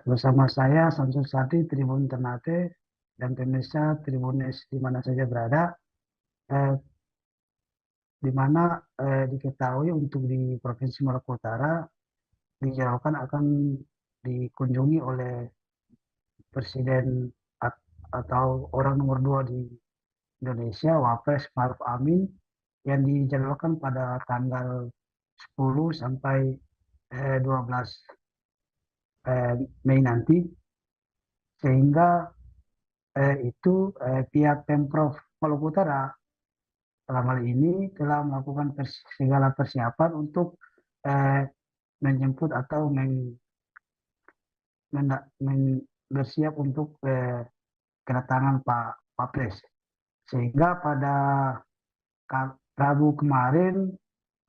Bersama saya Samsul Sardi, Tribun Ternate, dan pemirsa Tribunes di mana saja berada. Di mana diketahui untuk di Provinsi Maluku Utara dijadwalkan akan dikunjungi oleh Presiden atau orang nomor 2 di Indonesia, Wapres Ma'ruf Amin, yang dijadwalkan pada tanggal 10 sampai 12 Mei nanti, sehingga itu pihak Pemprov Maluku Utara dalam hal ini telah melakukan segala persiapan untuk menjemput atau bersiap untuk kedatangan Pak Wapres. Sehingga pada Rabu kemarin,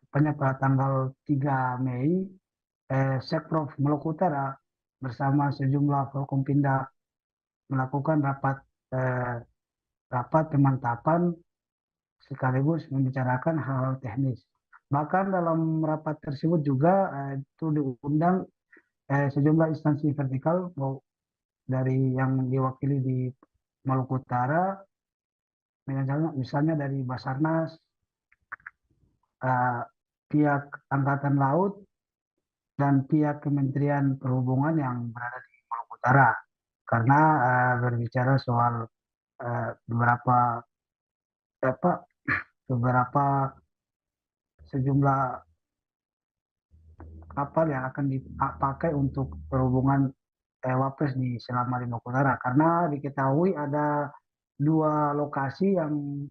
tepatnya pada tanggal 3 Mei, Sekprov Maluku Utara bersama sejumlah Forkompinda melakukan rapat pemantapan sekaligus membicarakan hal-hal teknis. Bahkan dalam rapat tersebut juga itu diundang sejumlah instansi vertikal dari yang diwakili di Maluku Utara, misalnya dari Basarnas, pihak Angkatan Laut, dan pihak Kementerian Perhubungan yang berada di Maluku Utara, karena berbicara soal sejumlah kapal yang akan dipakai untuk perhubungan Wapres di selama di Maluku Utara, karena diketahui ada 2 lokasi yang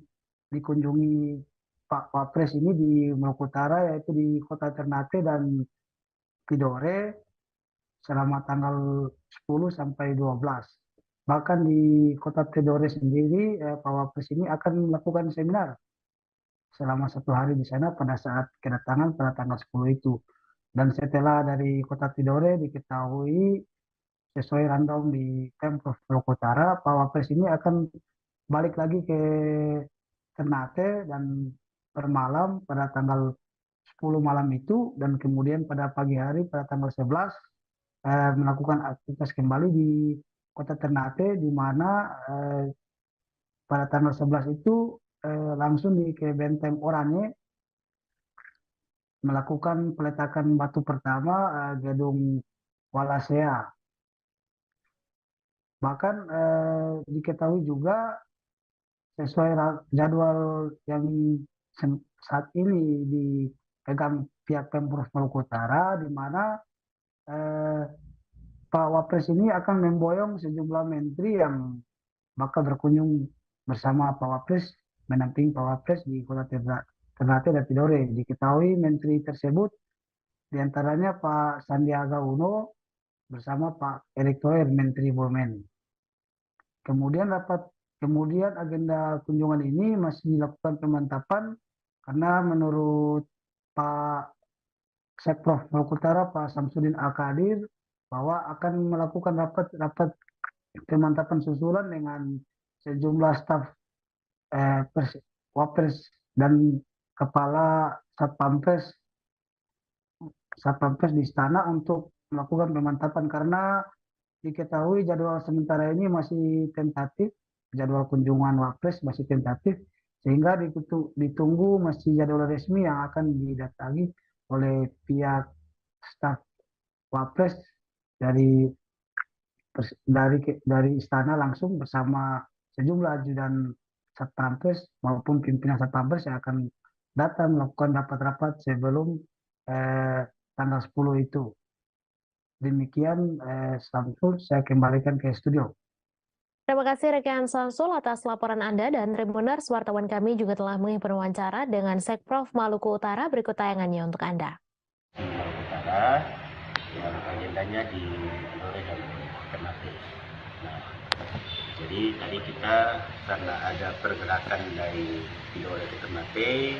dikunjungi Pak Wapres ini di Maluku Utara, yaitu di Kota Ternate dan Tidore, selama tanggal 10 sampai 12. Bahkan di Kota Tidore sendiri, Pak Wapres ini akan melakukan seminar selama 1 hari di sana pada saat kedatangan pada tanggal 10 itu. Dan setelah dari Kota Tidore diketahui sesuai rundown di Pemprov Maluku Utara, Pak Wapres ini akan balik lagi ke Ternate dan bermalam pada tanggal 10 malam itu, dan kemudian pada pagi hari pada tanggal 11 melakukan aktivitas kembali di Kota Ternate, di mana pada tanggal 11 itu langsung ke Benteng Oranye melakukan peletakan batu pertama gedung Walasea. Bahkan diketahui juga sesuai jadwal yang saat ini dipegang pihak Pemprov Maluku Utara, di mana Pak Wapres ini akan memboyong sejumlah menteri yang bakal berkunjung bersama Pak Wapres, menampingi Pak Wapres di Kota Ternate dan Tidore. Diketahui menteri tersebut diantaranya Pak Sandiaga Uno bersama Pak Erick Thohir, Menteri BUMN. Kemudian agenda kunjungan ini masih dilakukan pemantapan karena menurut Pak Sekprov Maluku Utara, Pak Samsudin Al-Qadir, bahwa akan melakukan rapat pemantapan susulan dengan sejumlah staf Wapres dan kepala Satpampres di istana untuk melakukan pemantapan, karena diketahui jadwal sementara ini masih tentatif, jadwal kunjungan Wapres masih tentatif, sehingga ditunggu masih jadwal resmi yang akan didatangi oleh pihak staf Wapres dari istana langsung bersama sejumlah ajudan Satpampres maupun pimpinan Satpampres yang akan datang melakukan rapat-rapat sebelum tanggal 10 itu. Demikian Samsul, saya kembalikan ke studio. Terima kasih rekan Samsul atas laporan Anda, dan Tribuners, wartawan kami juga telah mengikuti wawancara dengan Sekprov Maluku Utara. Berikut tayangannya untuk Anda. Maluku Utara yang agendanya di Tidore dan Ternate. Nah, jadi tadi kita karena ada pergerakan dari Tidore ke Ternate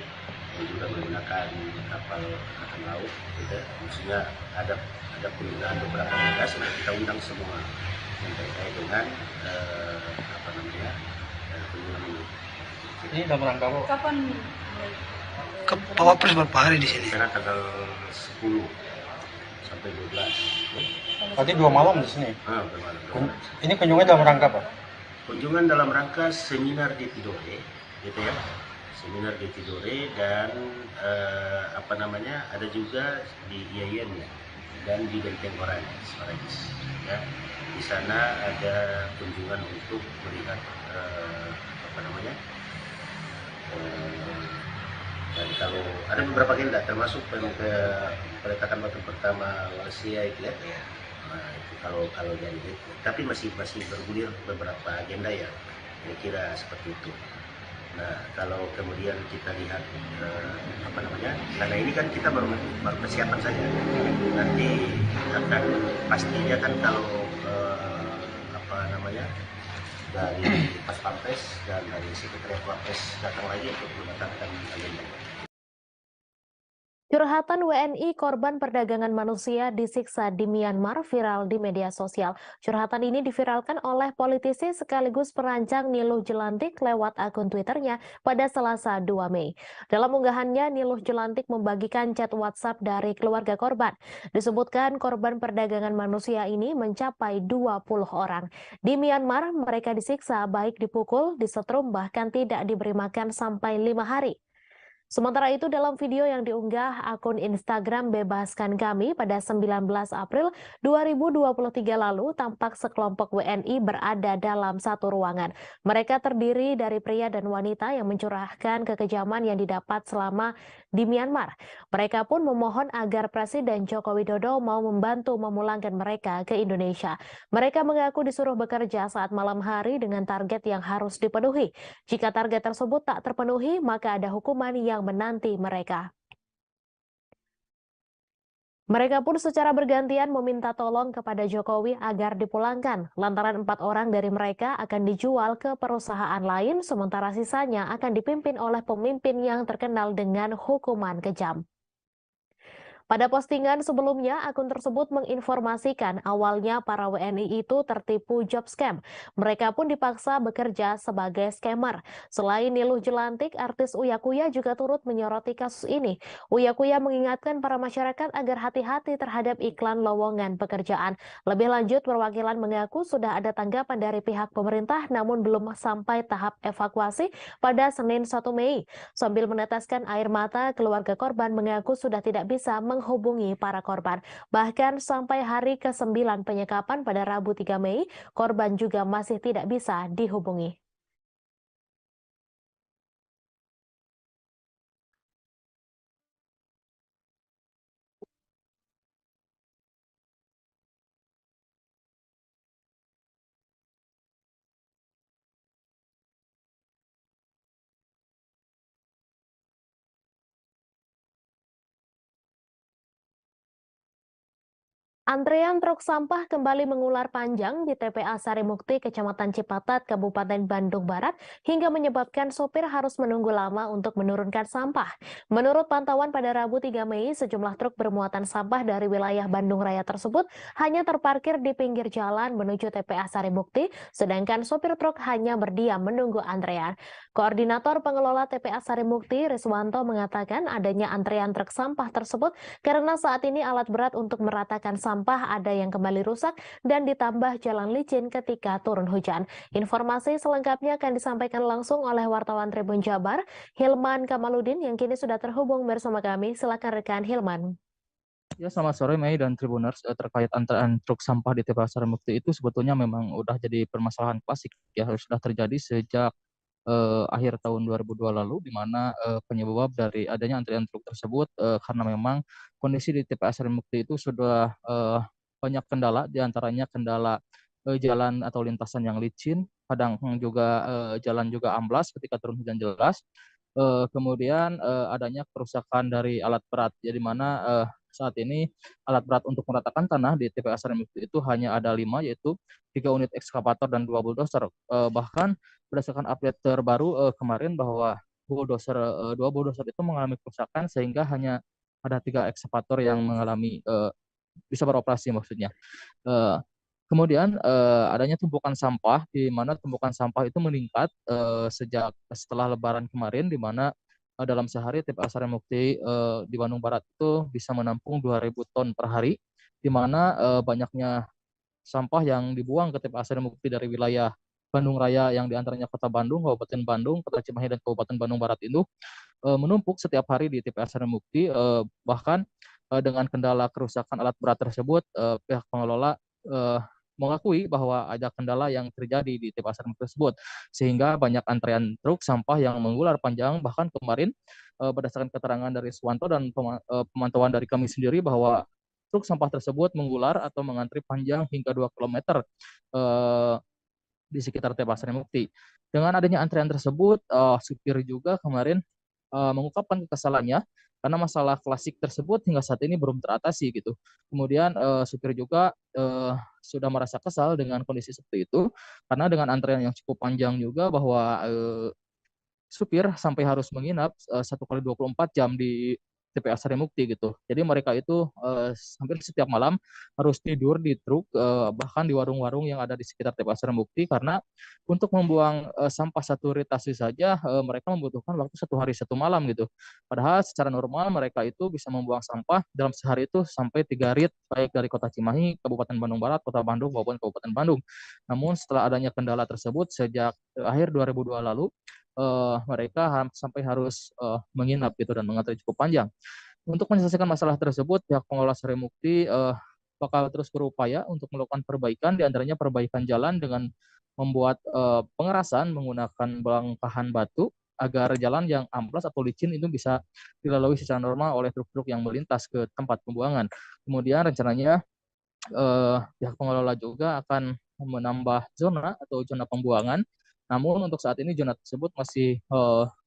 yang juga menggunakan kapal angkatan laut, gitu. Maksudnya ada penggunaan beberapa tugas yang kita undang semua yang terkait dengan kunjungan ini. Ini dalam rangka apa? Kapan? Pak Wapres berapa hari di sini? Karena tanggal 10 sampai 12. Berarti 2 malam di sini? 2 malam. Ini kunjungan dalam rangka apa? Kunjungan dalam rangka seminar di Tidore, gitu ya. Seminar di Tidore dan ada juga di IAIN ya, dan di Benteng Oranye. Ya. Di sana ada kunjungan untuk melihat dan kalau ada beberapa agenda termasuk peletakan batu pertama Walasea itu ya. Nah, itu kalau jadi itu. Tapi masih bergulir beberapa agenda ya, kira seperti itu. Nah, kalau kemudian kita lihat karena ini kan kita baru persiapan saja. Nanti akan pastinya kan kalau dari Pas Pampres dan dari Sekretariat Wapres datang lagi untuk membatalkan agenda. Curhatan WNI korban perdagangan manusia disiksa di Myanmar viral di media sosial. Curhatan ini diviralkan oleh politisi sekaligus perancang Niluh Jelantik lewat akun Twitternya pada Selasa 2 Mei. Dalam unggahannya, Niluh Jelantik membagikan chat WhatsApp dari keluarga korban. Disebutkan korban perdagangan manusia ini mencapai 20 orang. Di Myanmar, mereka disiksa baik dipukul, disetrum, bahkan tidak diberi makan sampai 5 hari. Sementara itu, dalam video yang diunggah akun Instagram Bebaskan Kami pada 19 April 2023 lalu, tampak sekelompok WNI berada dalam satu ruangan. Mereka terdiri dari pria dan wanita yang mencurahkan kekejaman yang didapat selama di Myanmar. Mereka pun memohon agar Presiden Joko Widodo mau membantu memulangkan mereka ke Indonesia. Mereka mengaku disuruh bekerja saat malam hari dengan target yang harus dipenuhi. Jika target tersebut tak terpenuhi, maka ada hukuman yang menanti mereka. Mereka pun secara bergantian meminta tolong kepada Jokowi agar dipulangkan, lantaran 4 orang dari mereka akan dijual ke perusahaan lain, sementara sisanya akan dipimpin oleh pemimpin yang terkenal dengan hukuman kejam. Pada postingan sebelumnya, akun tersebut menginformasikan awalnya para WNI itu tertipu job scam. Mereka pun dipaksa bekerja sebagai scammer. Selain Niluh Jelantik, artis Uya Kuya juga turut menyoroti kasus ini. Uya Kuya mengingatkan para masyarakat agar hati-hati terhadap iklan lowongan pekerjaan. Lebih lanjut, perwakilan mengaku sudah ada tanggapan dari pihak pemerintah namun belum sampai tahap evakuasi pada Senin 1 Mei. Sambil meneteskan air mata, keluarga korban mengaku sudah tidak bisa menghubungi para korban. Bahkan sampai hari ke-9 penyekapan pada Rabu 3 Mei, korban juga masih tidak bisa dihubungi. Antrean truk sampah kembali mengular panjang di TPA Sarimukti, Kecamatan Cipatat, Kabupaten Bandung Barat, hingga menyebabkan sopir harus menunggu lama untuk menurunkan sampah. Menurut pantauan pada Rabu 3 Mei, sejumlah truk bermuatan sampah dari wilayah Bandung Raya tersebut hanya terparkir di pinggir jalan menuju TPA Sarimukti, sedangkan sopir truk hanya berdiam menunggu antrean. Koordinator Pengelola TPA Sarimukti, Riswanto, mengatakan adanya antrean truk sampah tersebut karena saat ini alat berat untuk meratakan sampah ada yang kembali rusak dan ditambah jalan licin ketika turun hujan. Informasi selengkapnya akan disampaikan langsung oleh wartawan Tribun Jabar, Hilman Kamaludin, yang kini sudah terhubung bersama kami. Silakan rekan Hilman. Ya, selamat sore Mei dan Tribuners. Terkait antrean truk sampah di TPA Sarimukti itu sebetulnya memang udah jadi permasalahan klasik ya, sudah terjadi sejak akhir tahun 2002 lalu, di mana penyebab dari adanya antrian truk tersebut karena memang kondisi di TPA Sarimukti itu sudah banyak kendala, diantaranya kendala jalan atau lintasan yang licin, kadang juga jalan juga amblas ketika turun hujan deras. Kemudian adanya kerusakan dari alat berat, ya, di mana saat ini alat berat untuk meratakan tanah di TPA Sarimukti itu hanya ada 5, yaitu 3 unit ekskavator dan 2 bulldozer. Bahkan berdasarkan update terbaru kemarin bahwa dua bulldozer itu mengalami kerusakan sehingga hanya ada 3 ekskavator yang mengalami bisa beroperasi maksudnya. Kemudian adanya tumpukan sampah, di mana tumpukan sampah itu meningkat sejak setelah Lebaran kemarin, di mana dalam sehari TPA Sarimukti di Bandung Barat itu bisa menampung 2.000 ton per hari, di mana banyaknya sampah yang dibuang ke TPA Sarimukti dari wilayah Bandung Raya yang diantaranya Kota Bandung, Kabupaten Bandung, Kota Cimahi, dan Kabupaten Bandung Barat itu menumpuk setiap hari di TPA Sarimukti. Bahkan dengan kendala kerusakan alat berat tersebut, pihak pengelola mengakui bahwa ada kendala yang terjadi di TPA Sarimukti tersebut, sehingga banyak antrean truk sampah yang mengular panjang. Bahkan kemarin berdasarkan keterangan dari Swanto dan pemantauan dari kami sendiri bahwa truk sampah tersebut mengular atau mengantri panjang hingga 2 km di sekitar TPA Sarimukti. Dengan adanya antrean tersebut, supir juga kemarin mengungkapkan kekesalannya karena masalah klasik tersebut hingga saat ini belum teratasi gitu. Kemudian supir juga sudah merasa kesal dengan kondisi seperti itu karena dengan antrean yang cukup panjang juga, bahwa supir sampai harus menginap 1 kali 24 jam di TPA Sarimukti gitu. Jadi mereka itu hampir setiap malam harus tidur di truk, bahkan di warung-warung yang ada di sekitar TPA Sarimukti, karena untuk membuang sampah 1 ritasi saja mereka membutuhkan waktu 1 hari 1 malam gitu. Padahal secara normal mereka itu bisa membuang sampah dalam sehari itu sampai 3 rit, baik dari Kota Cimahi, Kabupaten Bandung Barat, Kota Bandung maupun Kabupaten Bandung. Namun setelah adanya kendala tersebut sejak akhir 2002 lalu, mereka sampai harus menginap gitu dan mengantri cukup panjang. Untuk menyelesaikan masalah tersebut, pihak pengelola Sarimukti bakal terus berupaya untuk melakukan perbaikan, diantaranya perbaikan jalan dengan membuat pengerasan menggunakan bongkahan batu agar jalan yang amplas atau licin itu bisa dilalui secara normal oleh truk-truk yang melintas ke tempat pembuangan. Kemudian rencananya pihak pengelola juga akan menambah zona atau zona pembuangan. Namun untuk saat ini zona tersebut masih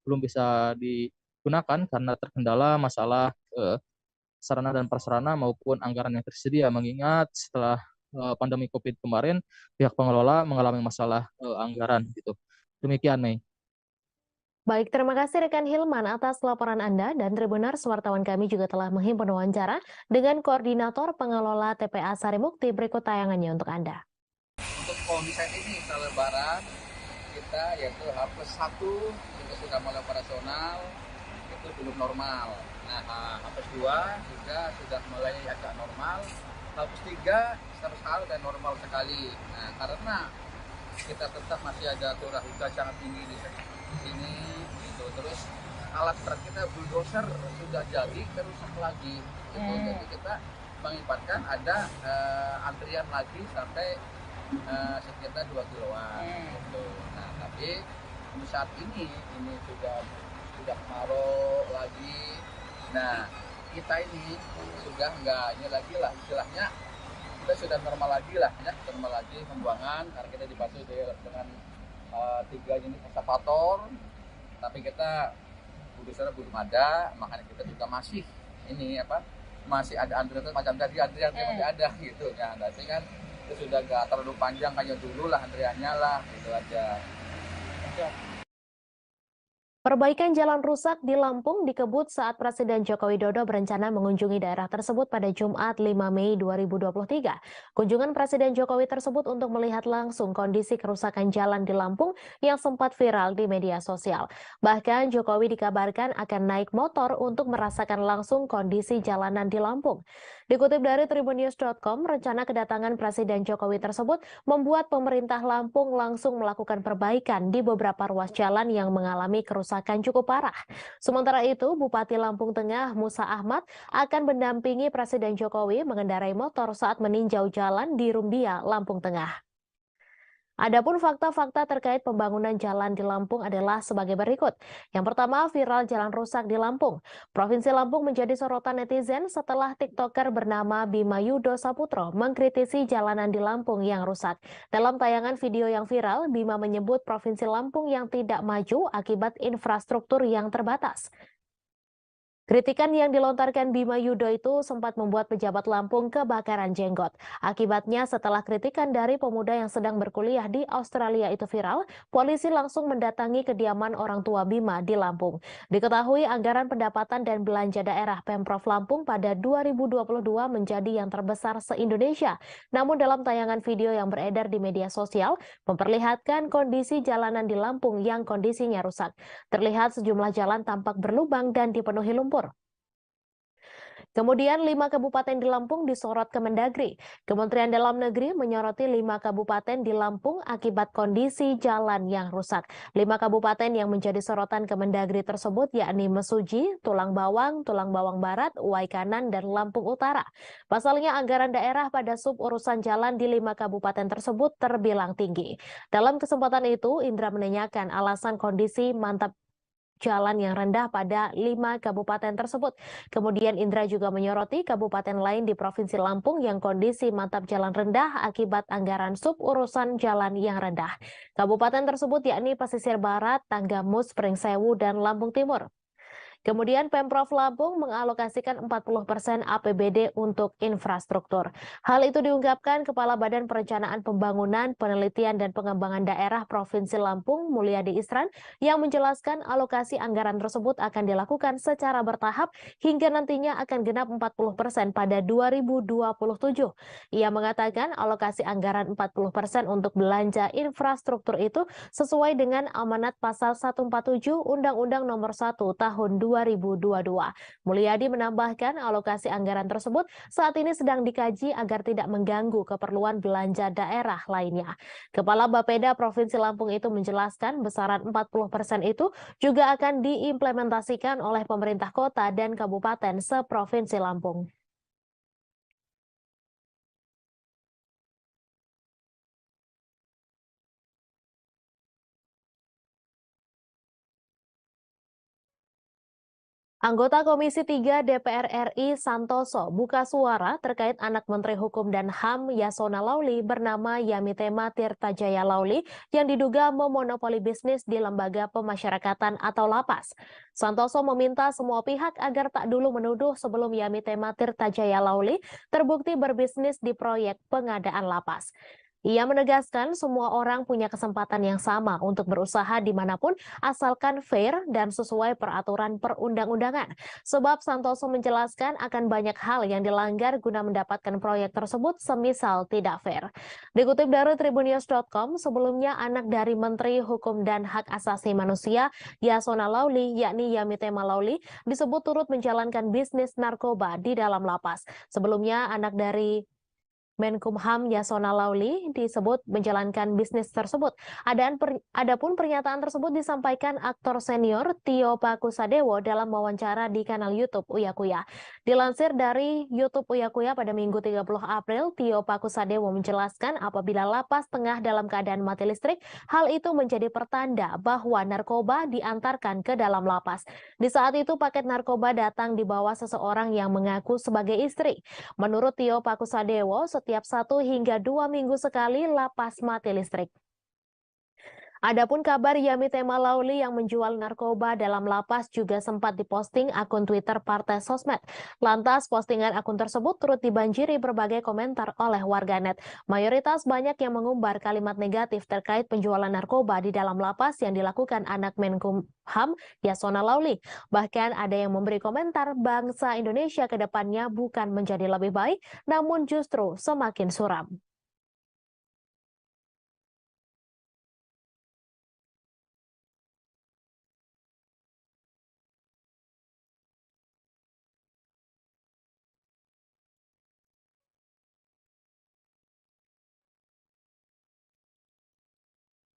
belum bisa digunakan karena terkendala masalah sarana dan prasarana maupun anggaran yang tersedia, mengingat setelah pandemi COVID kemarin pihak pengelola mengalami masalah anggaran gitu. Demikian, Mei. Baik, terima kasih rekan Hilman atas laporan Anda, dan Tribuners, wartawan kami juga telah menghimpun wawancara dengan Koordinator Pengelola TPA Sarimukti. Berikut tayangannya untuk Anda. Untuk kondisi ini setelah Lebaran, kita yaitu H+1 kita sudah mulai operasional, itu belum normal. Nah, H+2 juga sudah mulai agak normal, H+3 sama dan normal sekali. Nah, karena kita tetap masih ada curah hujan sangat tinggi di sini gitu. Terus alat berat kita bulldozer sudah jadi rusak lagi gitu. Jadi kita mengibatkan ada antrian lagi sampai sekitar 2 kiloan gitu. Nah, tapi saat ini sudah kemarau lagi. Nah, kita ini sudah enggak ini lagi lah istilahnya, kita sudah normal lagi lah ya, normal lagi pembuangan karena kita dibantu dengan 3 unit ekskavator, tapi kita bulldozer belum ada, makanya kita juga masih masih ada antrian macam tadi antrian masih ada gitu ya. Tapi kan itu sudah nggak terlalu panjang kayak dulu lah antriannya lah, gitu aja. Perbaikan jalan rusak di Lampung dikebut saat Presiden Joko Widodo berencana mengunjungi daerah tersebut pada Jumat 5 Mei 2023. Kunjungan Presiden Jokowi tersebut untuk melihat langsung kondisi kerusakan jalan di Lampung yang sempat viral di media sosial. Bahkan Jokowi dikabarkan akan naik motor untuk merasakan langsung kondisi jalanan di Lampung. Dikutip dari tribunnews.com, rencana kedatangan Presiden Jokowi tersebut membuat pemerintah Lampung langsung melakukan perbaikan di beberapa ruas jalan yang mengalami kerusakan cukup parah. Sementara itu, Bupati Lampung Tengah Musa Ahmad akan mendampingi Presiden Jokowi mengendarai motor saat meninjau jalan di Rumbia, Lampung Tengah. Adapun fakta-fakta terkait pembangunan jalan di Lampung adalah sebagai berikut. Yang pertama, viral jalan rusak di Lampung. Provinsi Lampung menjadi sorotan netizen setelah TikToker bernama Bima Yudo Saputro mengkritisi jalanan di Lampung yang rusak. Dalam tayangan video yang viral, Bima menyebut Provinsi Lampung yang tidak maju akibat infrastruktur yang terbatas. Kritikan yang dilontarkan Bima Yudo itu sempat membuat pejabat Lampung kebakaran jenggot. Akibatnya setelah kritikan dari pemuda yang sedang berkuliah di Australia itu viral, polisi langsung mendatangi kediaman orang tua Bima di Lampung. Diketahui anggaran pendapatan dan belanja daerah Pemprov Lampung pada 2022 menjadi yang terbesar se-Indonesia. Namun dalam tayangan video yang beredar di media sosial, memperlihatkan kondisi jalanan di Lampung yang kondisinya rusak. Terlihat sejumlah jalan tampak berlubang dan dipenuhi lumpur. Kemudian 5 kabupaten di Lampung disorot Kemendagri. Kementerian Dalam Negeri menyoroti 5 kabupaten di Lampung akibat kondisi jalan yang rusak. 5 kabupaten yang menjadi sorotan Kemendagri tersebut yakni Mesuji, Tulang Bawang Barat, Uwai Kanan, dan Lampung Utara. Pasalnya anggaran daerah pada sub urusan jalan di 5 kabupaten tersebut terbilang tinggi. Dalam kesempatan itu, Indra menanyakan alasan kondisi mantap jalan yang rendah pada 5 kabupaten tersebut. Kemudian Indra juga menyoroti kabupaten lain di Provinsi Lampung yang kondisi mantap jalan rendah akibat anggaran sub urusan jalan yang rendah. Kabupaten tersebut yakni Pesisir Barat, Tanggamus, Pringsewu, dan Lampung Timur. Kemudian Pemprov Lampung mengalokasikan 40% APBD untuk infrastruktur. Hal itu diungkapkan Kepala Badan Perencanaan Pembangunan, Penelitian dan Pengembangan Daerah Provinsi Lampung, Mulyadi Isran, yang menjelaskan alokasi anggaran tersebut akan dilakukan secara bertahap hingga nantinya akan genap 40% pada 2027. Ia mengatakan alokasi anggaran 40% untuk belanja infrastruktur itu sesuai dengan amanat pasal 147 Undang-Undang Nomor 1 Tahun 2022. Mulyadi menambahkan alokasi anggaran tersebut saat ini sedang dikaji agar tidak mengganggu keperluan belanja daerah lainnya. Kepala Bapeda Provinsi Lampung itu menjelaskan besaran 40% itu juga akan diimplementasikan oleh pemerintah kota dan kabupaten se-Provinsi Lampung. Anggota Komisi 3 DPR RI Santoso buka suara terkait anak Menteri Hukum dan HAM Yasona Lauli bernama Yamitema Tirtajaya Lauli yang diduga memonopoli bisnis di lembaga pemasyarakatan atau lapas. Santoso meminta semua pihak agar tak dulu menuduh sebelum Yamitema Tirtajaya Lauli terbukti berbisnis di proyek pengadaan lapas. Ia menegaskan semua orang punya kesempatan yang sama untuk berusaha dimanapun asalkan fair dan sesuai peraturan perundang-undangan. Sebab Santoso menjelaskan akan banyak hal yang dilanggar guna mendapatkan proyek tersebut semisal tidak fair. Dikutip dari tribunnews.com, sebelumnya anak dari Menteri Hukum dan Hak Asasi Manusia Yasona Lauli yakni Yamitema Lauli disebut turut menjalankan bisnis narkoba di dalam lapas. Sebelumnya anak dari Menkumham Yasona Lauli disebut menjalankan bisnis tersebut. Adapun pernyataan tersebut disampaikan aktor senior Tio Pakusadewo dalam wawancara di kanal YouTube Uya Kuya. Dilansir dari YouTube Uya Kuya pada Minggu 30 April, Tio Pakusadewo menjelaskan apabila lapas tengah dalam keadaan mati listrik, hal itu menjadi pertanda bahwa narkoba diantarkan ke dalam lapas. Di saat itu paket narkoba datang di bawah seseorang yang mengaku sebagai istri. Menurut Tio Pakusadewo, setiap 1 hingga 2 minggu sekali lapas mati listrik. Adapun kabar Yamitema Lauli yang menjual narkoba dalam lapas juga sempat diposting akun Twitter Partai Sosmed. Lantas postingan akun tersebut turut dibanjiri berbagai komentar oleh warganet. Mayoritas banyak yang mengumbar kalimat negatif terkait penjualan narkoba di dalam lapas yang dilakukan anak Menkumham Yasona Lauli. Bahkan ada yang memberi komentar bangsa Indonesia ke depannya bukan menjadi lebih baik, namun justru semakin suram.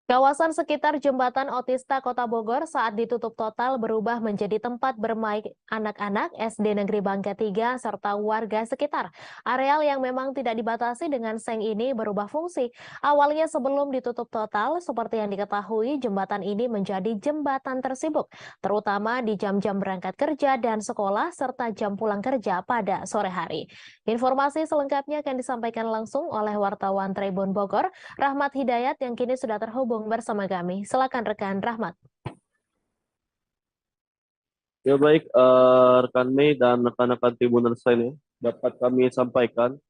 Kawasan sekitar Jembatan Otista Kota Bogor saat ditutup total berubah menjadi tempat bermain anak-anak SD Negeri Bangka 3 serta warga sekitar. Areal yang memang tidak dibatasi dengan seng ini berubah fungsi. Awalnya sebelum ditutup total, seperti yang diketahui, jembatan ini menjadi jembatan tersibuk, terutama di jam-jam berangkat kerja dan sekolah serta jam pulang kerja pada sore hari. Informasi selengkapnya akan disampaikan langsung oleh wartawan Tribun Bogor, Rahmat Hidayat yang kini sudah terhubung bersama kami. Silakan rekan Rahmat. Ya baik, rekan Mei dan rekan-rekan Tribuners lainnya dapat kami sampaikan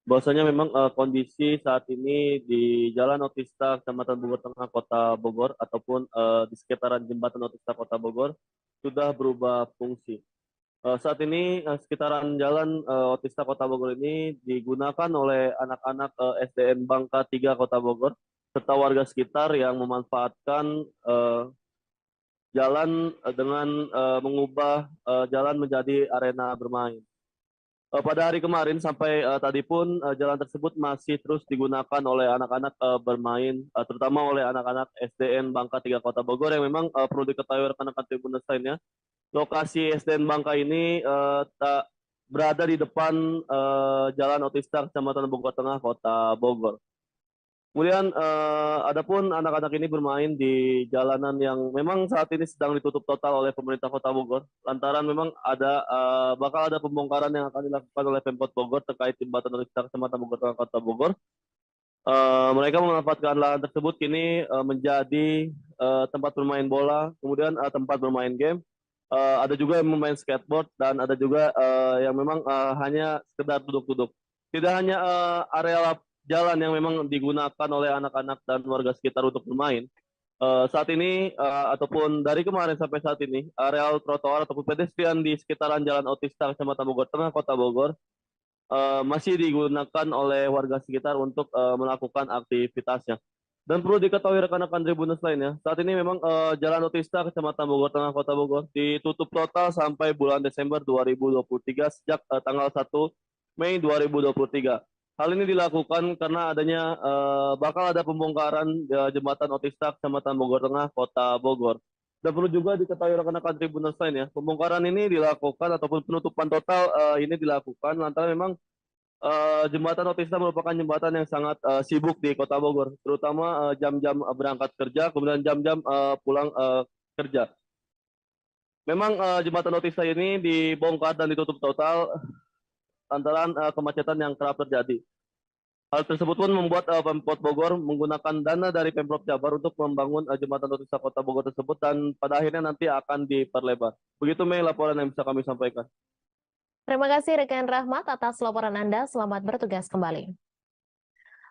bahwasanya memang kondisi saat ini di Jalan Otista Kecamatan Bogor Tengah Kota Bogor ataupun di sekitaran Jembatan Otista Kota Bogor sudah berubah fungsi. Saat ini sekitaran Jalan Otista Kota Bogor ini digunakan oleh anak-anak SDN Bangka 3 Kota Bogor serta warga sekitar yang memanfaatkan jalan dengan mengubah jalan menjadi arena bermain. Pada hari kemarin sampai tadi pun jalan tersebut masih terus digunakan oleh anak-anak bermain, terutama oleh anak-anak SDN Bangka 3 Kota Bogor yang memang perlu diketahui rekan-rekan Tribuners lainnya. Lokasi SDN Bangka ini tak berada di depan Jalan Otista Kecamatan Bogor Tengah Kota Bogor. Kemudian adapun anak-anak ini bermain di jalanan yang memang saat ini sedang ditutup total oleh pemerintah Kota Bogor. Lantaran memang bakal ada pembongkaran yang akan dilakukan oleh Pemkot Bogor terkait jembatan Otista Kecamatan Bogor Tengah Kota Bogor. Mereka memanfaatkan lahan tersebut kini menjadi tempat bermain bola, kemudian tempat bermain game. Ada juga yang bermain skateboard dan ada juga yang memang hanya sekedar duduk-duduk. Tidak hanya area jalan yang memang digunakan oleh anak-anak dan warga sekitar untuk bermain. Saat ini ataupun dari kemarin sampai saat ini, areal trotoar ataupun pedestrian di sekitaran Jalan Otista Kecamatan Bogor Tengah Kota Bogor masih digunakan oleh warga sekitar untuk melakukan aktivitasnya. Dan perlu diketahui rekan-rekan Tribuners lainnya, saat ini memang Jalan Otista Kecamatan Bogor Tengah Kota Bogor ditutup total sampai bulan Desember 2023 sejak tanggal 1 Mei 2023. Hal ini dilakukan karena adanya bakal ada pembongkaran jembatan Otista Kecamatan Bogor Tengah Kota Bogor. Dan perlu juga diketahui rekan-rekan Tribuners lainnya, pembongkaran ini dilakukan ataupun penutupan total ini dilakukan lantaran memang jembatan Otista merupakan jembatan yang sangat sibuk di Kota Bogor, terutama jam-jam berangkat kerja, kemudian jam-jam pulang kerja. Memang jembatan Otista ini dibongkar dan ditutup total lantaran kemacetan yang kerap terjadi. Hal tersebut pun membuat Pemkot Bogor menggunakan dana dari Pemprov Jabar untuk membangun jembatan Otista Kota Bogor tersebut dan pada akhirnya nanti akan diperlebar. Begitu Mei laporan yang bisa kami sampaikan. Terima kasih rekan Rahmat atas laporan Anda. Selamat bertugas kembali.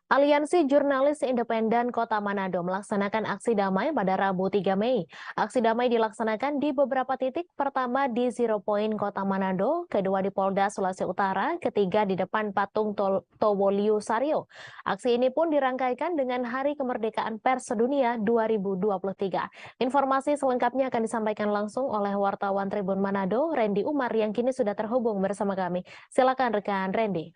Aliansi Jurnalis Independen Kota Manado melaksanakan aksi damai pada Rabu 3 Mei. Aksi damai dilaksanakan di beberapa titik, pertama di Zero Point Kota Manado, kedua di Polda Sulawesi Utara, ketiga di depan patung Towoliu Sario. Aksi ini pun dirangkaikan dengan Hari Kemerdekaan Pers Sedunia 2023. Informasi selengkapnya akan disampaikan langsung oleh wartawan Tribun Manado, Randy Umar, yang kini sudah terhubung bersama kami. Silakan rekan Randy.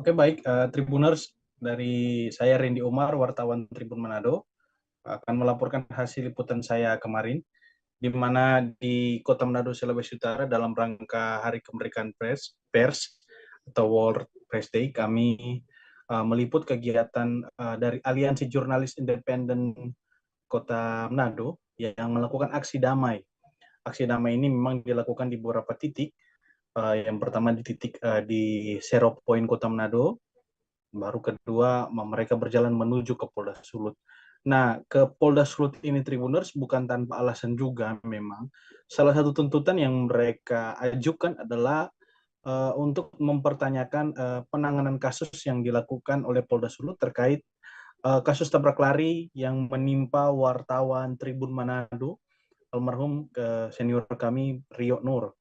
Oke, baik, Tribuners, dari saya Randy Umar, wartawan Tribun Manado, akan melaporkan hasil liputan saya kemarin, di mana di Kota Manado, Sulawesi Utara, dalam rangka Hari Kemerdekaan Pers atau World Press Day, kami meliput kegiatan dari Aliansi Jurnalis Independen Kota Manado yang melakukan aksi damai. Aksi damai ini memang dilakukan di beberapa titik. Yang pertama di titik di Zero Point Kota Manado, baru kedua mereka berjalan menuju ke Polda Sulut. Nah, ke Polda Sulut ini Tribuners bukan tanpa alasan juga memang. Salah satu tuntutan yang mereka ajukan adalah untuk mempertanyakan penanganan kasus yang dilakukan oleh Polda Sulut terkait kasus tabrak lari yang menimpa wartawan Tribun Manado, almarhum senior kami Rio Nur.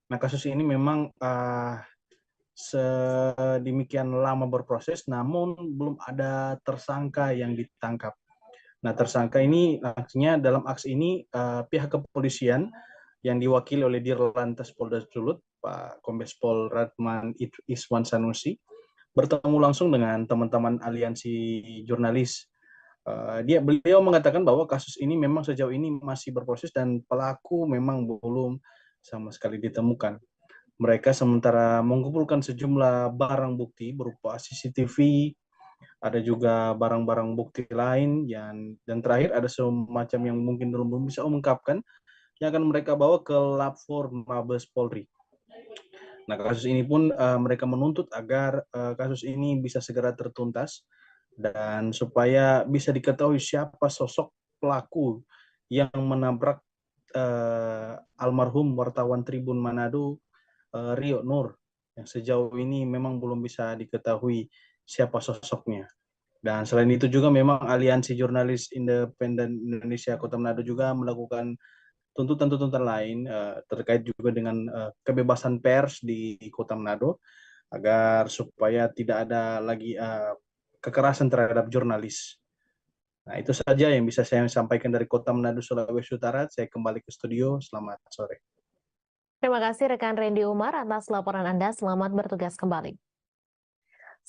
Nah, kasus ini memang sedemikian lama berproses, namun belum ada tersangka yang ditangkap. Nah, tersangka ini akhirnya dalam aksi ini pihak kepolisian yang diwakili oleh Dirlantas Polda Sulut, Pak Kombes Pol Radman Iswan Sanusi, bertemu langsung dengan teman-teman aliansi jurnalis. Beliau mengatakan bahwa kasus ini memang sejauh ini masih berproses dan pelaku memang belum sama sekali ditemukan. Mereka sementara mengumpulkan sejumlah barang bukti berupa CCTV, ada juga barang-barang bukti lain, dan terakhir ada semacam yang mungkin belum bisa mengungkapkan, yang akan mereka bawa ke Lab 4 Mabes Polri. Nah, kasus ini pun mereka menuntut agar kasus ini bisa segera tertuntas, dan supaya bisa diketahui siapa sosok pelaku yang menabrak almarhum wartawan Tribun Manado Rio Nur, yang sejauh ini memang belum bisa diketahui siapa sosoknya. Dan selain itu juga memang Aliansi Jurnalis Independen Indonesia Kota Manado juga melakukan tuntutan-tuntutan lain terkait juga dengan kebebasan pers di Kota Manado, agar supaya tidak ada lagi kekerasan terhadap jurnalis. Nah, itu saja yang bisa saya sampaikan dari Kota Manado, Sulawesi Utara. Saya kembali ke studio. Selamat sore. Terima kasih rekan Randy Umar atas laporan Anda. Selamat bertugas kembali.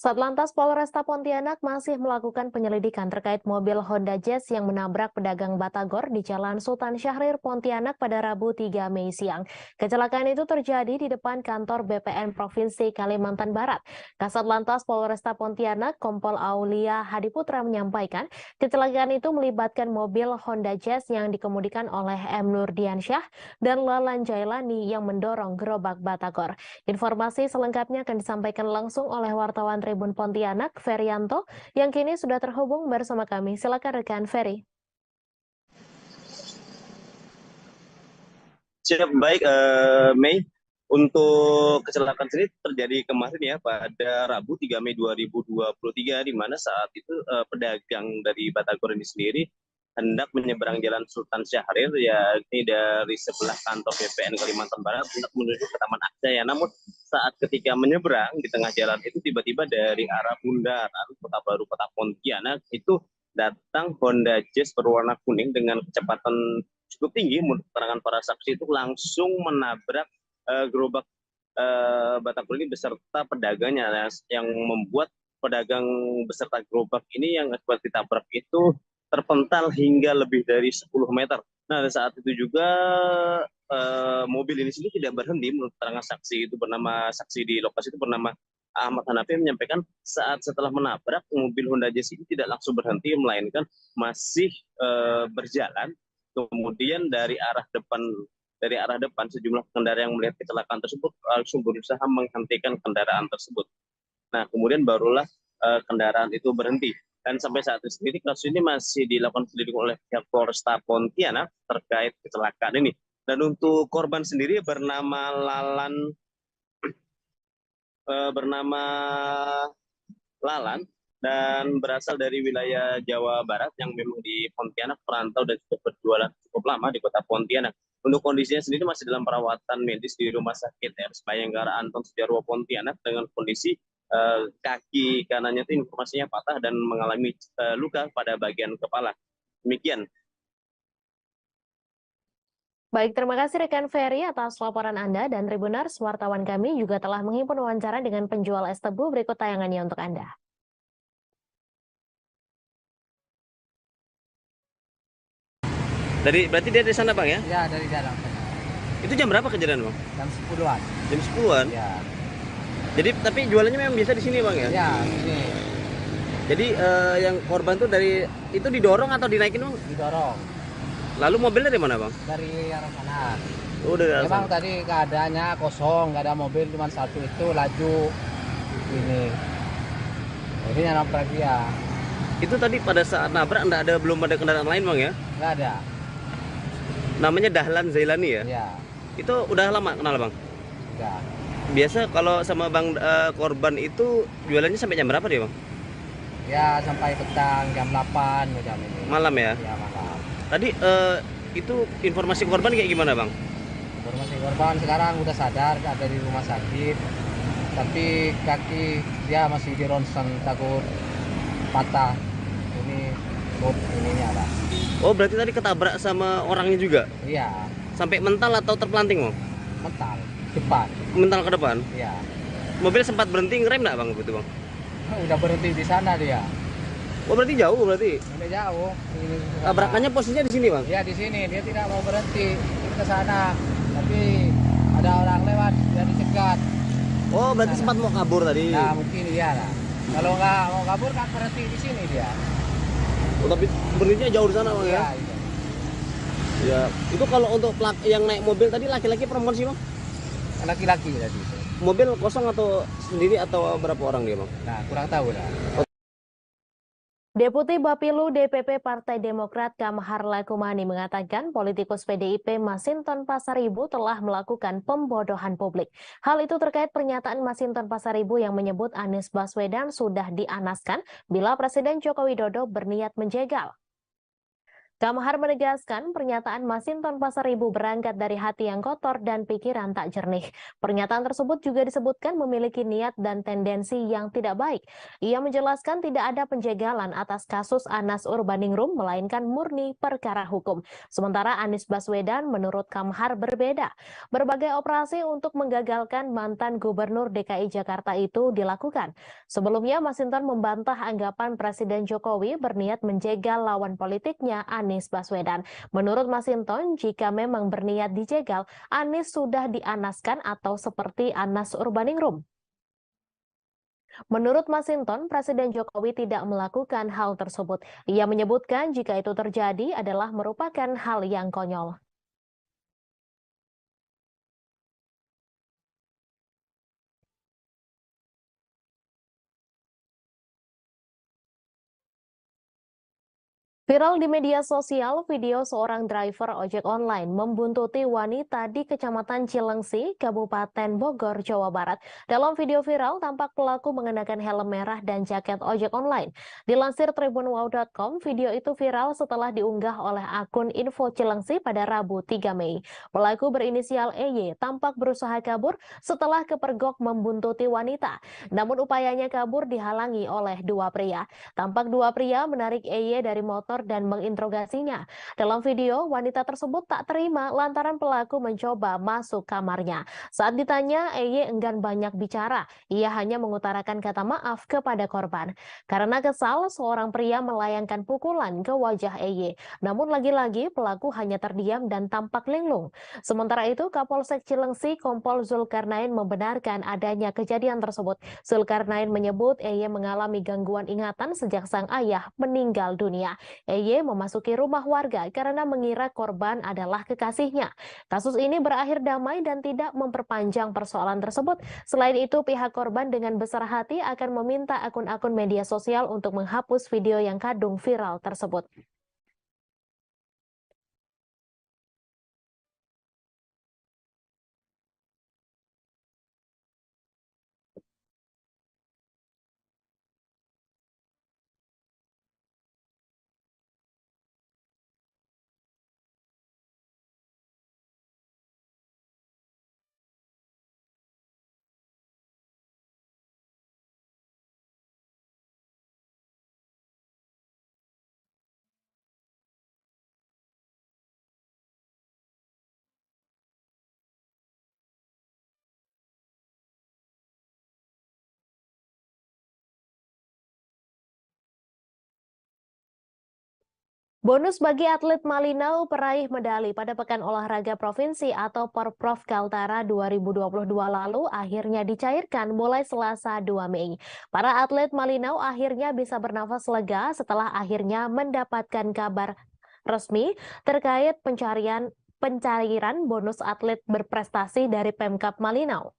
Satlantas Polresta Pontianak masih melakukan penyelidikan terkait mobil Honda Jazz yang menabrak pedagang batagor di Jalan Sultan Syahrir, Pontianak pada Rabu 3 Mei siang. Kecelakaan itu terjadi di depan kantor BPN Provinsi Kalimantan Barat. Kasat Lantas Polresta Pontianak, Kompol Aulia Hadiputra menyampaikan, kecelakaan itu melibatkan mobil Honda Jazz yang dikemudikan oleh M. Nurdiansyah dan Lalan Jailani yang mendorong gerobak batagor. Informasi selengkapnya akan disampaikan langsung oleh wartawan Tribun Pontianak, Ferianto, yang kini sudah terhubung bersama kami. Silakan rekan Ferry. Siap, baik Mei. Untuk kecelakaan ini terjadi kemarin ya pada Rabu 3 Mei 2023, di mana saat itu pedagang dari batagor ini sendiri hendak menyeberang Jalan Sultan Syahrir, ya ini dari sebelah kantor BPN Kalimantan Barat untuk menuju ke Taman Akjaya. Namun saat ketika menyeberang di tengah jalan itu tiba-tiba dari arah Bundaran Kota Baru Kota Pontianak itu datang Honda Jazz berwarna kuning dengan kecepatan cukup tinggi. Menurut keterangan para saksi itu langsung menabrak gerobak batagor ini beserta pedagangnya, yang membuat pedagang beserta gerobak ini yang akibat ditabrak itu terpental hingga lebih dari 10 meter. Nah, saat itu juga mobil ini sendiri tidak berhenti. Menurut keterangan saksi di lokasi itu bernama Ahmad Hanafi menyampaikan saat setelah menabrak mobil Honda Jazz ini tidak langsung berhenti, melainkan masih berjalan Kemudian dari arah depan sejumlah pengendara yang melihat kecelakaan tersebut langsung berusaha menghentikan kendaraan tersebut. Nah, kemudian barulah kendaraan itu berhenti. Dan sampai saat ini sendiri kasus ini masih dilakukan penyelidikan oleh pihak Polresta Pontianak terkait kecelakaan ini. Dan untuk korban sendiri bernama Lalan dan berasal dari wilayah Jawa Barat yang memang di Pontianak perantau dan juga berjualan cukup lama di kota Pontianak. Untuk kondisinya sendiri masih dalam perawatan medis di Rumah Sakit RS Bayangkara Anton Sujarwo Pontianak dengan kondisi kaki kanannya itu informasinya patah dan mengalami luka pada bagian kepala. Demikian. Baik, terima kasih rekan Ferry atas laporan Anda, dan Tribuners, wartawan kami juga telah menghimpun wawancara dengan penjual es tebu. Berikut tayangannya untuk Anda. Berarti dia dari sana Bang ya? Ya, dari dalam. Itu jam berapa kejadian Bang? Jam 10-an. Jam 10-an? Ya. Jadi tapi jualannya memang biasa di sini Bang ya? Ya, ini. Jadi yang korban tuh dari itu didorong atau dinaikin Bang? Didorong. Lalu mobilnya dari mana Bang? Dari arah sana. Oh, dari arah Memang sana. tadi keadaannya kosong, nggak ada mobil, cuma satu itu laju ini. Jadi nabrak dia. Itu tadi pada saat nabrak belum ada kendaraan lain Bang ya? Nggak ada. Namanya Dahlan Zailani ya? Iya. Itu udah lama kenal Bang? Udah. Biasa kalau sama Bang korban itu jualannya sampai jam berapa dia Bang? Ya sampai petang jam 8 jam ini. Malam ya? Ya malam. Tadi itu informasi korban kayak gimana Bang? Informasi korban sekarang udah sadar, ada di rumah sakit. Tapi kaki dia masih di ronsen, takut patah. Ini bot ininya lah. Oh berarti tadi ketabrak sama orangnya juga? Iya. Sampai mental atau terpelanting Bang? Mental, depan. Mental ke depan? Iya. Mobil sempat berhenti ngerem nggak Bang begitu Bang? Udah berhenti di sana dia. Oh berarti jauh berarti? Udah jauh. Tabrakannya posisinya di sini Bang? Iya di sini, dia tidak mau berhenti ke sana. Tapi ada orang lewat, dia dicegat. Oh berarti sempat mau kabur tadi? Nah mungkin iya lah. Kalau nggak mau kabur kan berhenti di sini dia. Oh, tapi berhentinya jauh di sana Bang ya? Iya. Ya, itu kalau untuk yang naik mobil tadi laki-laki perempuan sih Bang? Laki-laki tadi. Mobil kosong atau sendiri atau berapa orang dia Bang? Nah kurang tahu lah. Deputi Bapilu DPP Partai Demokrat Kamhar Lakumani mengatakan politikus PDIP Masinton Pasaribu telah melakukan pembodohan publik. Hal itu terkait pernyataan Masinton Pasaribu yang menyebut Anies Baswedan sudah dianaskan bila Presiden Joko Widodo berniat menjegal. Kamhar menegaskan pernyataan Masinton Pasaribu berangkat dari hati yang kotor dan pikiran tak jernih. Pernyataan tersebut juga disebutkan memiliki niat dan tendensi yang tidak baik. Ia menjelaskan tidak ada penjegalan atas kasus Anas Urbaningrum, melainkan murni perkara hukum. Sementara Anies Baswedan menurut Kamhar berbeda. Berbagai operasi untuk menggagalkan mantan Gubernur DKI Jakarta itu dilakukan. Sebelumnya Masinton membantah anggapan Presiden Jokowi berniat menjegal lawan politiknya Anies Baswedan. Menurut Masinton, jika memang berniat dijegal, Anies sudah dianaskan atau seperti Anas Urbaningrum. Menurut Masinton, Presiden Jokowi tidak melakukan hal tersebut. Ia menyebutkan jika itu terjadi adalah merupakan hal yang konyol. Viral di media sosial, video seorang driver ojek online membuntuti wanita di Kecamatan Cilengsi, Kabupaten Bogor, Jawa Barat. Dalam video viral, tampak pelaku mengenakan helm merah dan jaket ojek online. Dilansir tribunwow.com, video itu viral setelah diunggah oleh akun Info Cilengsi pada Rabu 3 Mei. Pelaku berinisial EY tampak berusaha kabur setelah kepergok membuntuti wanita. Namun upayanya kabur dihalangi oleh dua pria. Tampak dua pria menarik EY dari motor dan menginterogasinya. Dalam video, wanita tersebut tak terima lantaran pelaku mencoba masuk kamarnya. Saat ditanya, EY enggan banyak bicara. Ia hanya mengutarakan kata maaf kepada korban. Karena kesal, seorang pria melayangkan pukulan ke wajah EY. Namun lagi-lagi pelaku hanya terdiam dan tampak linglung. Sementara itu, Kapolsek Cilengsi Kompol Zulkarnain membenarkan adanya kejadian tersebut. Zulkarnain menyebut EY mengalami gangguan ingatan sejak sang ayah meninggal dunia. EY memasuki rumah warga karena mengira korban adalah kekasihnya. Kasus ini berakhir damai dan tidak memperpanjang persoalan tersebut. Selain itu, pihak korban dengan besar hati akan meminta akun-akun media sosial untuk menghapus video yang kadung viral tersebut. Bonus bagi atlet Malinau peraih medali pada Pekan Olahraga Provinsi atau Porprov Kaltara 2022 lalu akhirnya dicairkan mulai Selasa 2 Mei. Para atlet Malinau akhirnya bisa bernafas lega setelah akhirnya mendapatkan kabar resmi terkait pencairan bonus atlet berprestasi dari Pemkab Malinau.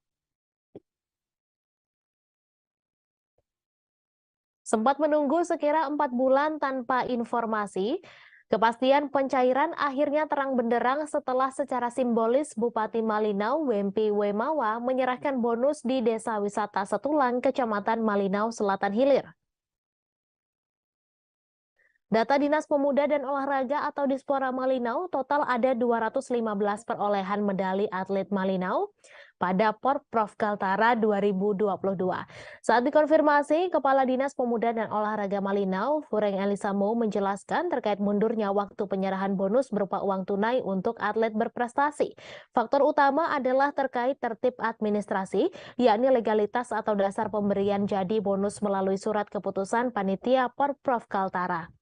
Sempat menunggu sekira 4 bulan tanpa informasi, kepastian pencairan akhirnya terang benderang setelah secara simbolis Bupati Malinau Wempi Wemawa menyerahkan bonus di Desa Wisata Setulang, Kecamatan Malinau Selatan Hilir. Data Dinas Pemuda dan Olahraga atau Dispora Malinau, total ada 215 perolehan medali atlet Malinau pada Porprov Kaltara 2022. Saat dikonfirmasi, Kepala Dinas Pemuda dan Olahraga Malinau, Fureng Elisamo menjelaskan terkait mundurnya waktu penyerahan bonus berupa uang tunai untuk atlet berprestasi. Faktor utama adalah terkait tertib administrasi, yakni legalitas atau dasar pemberian jadi bonus melalui surat keputusan Panitia Porprov Kaltara.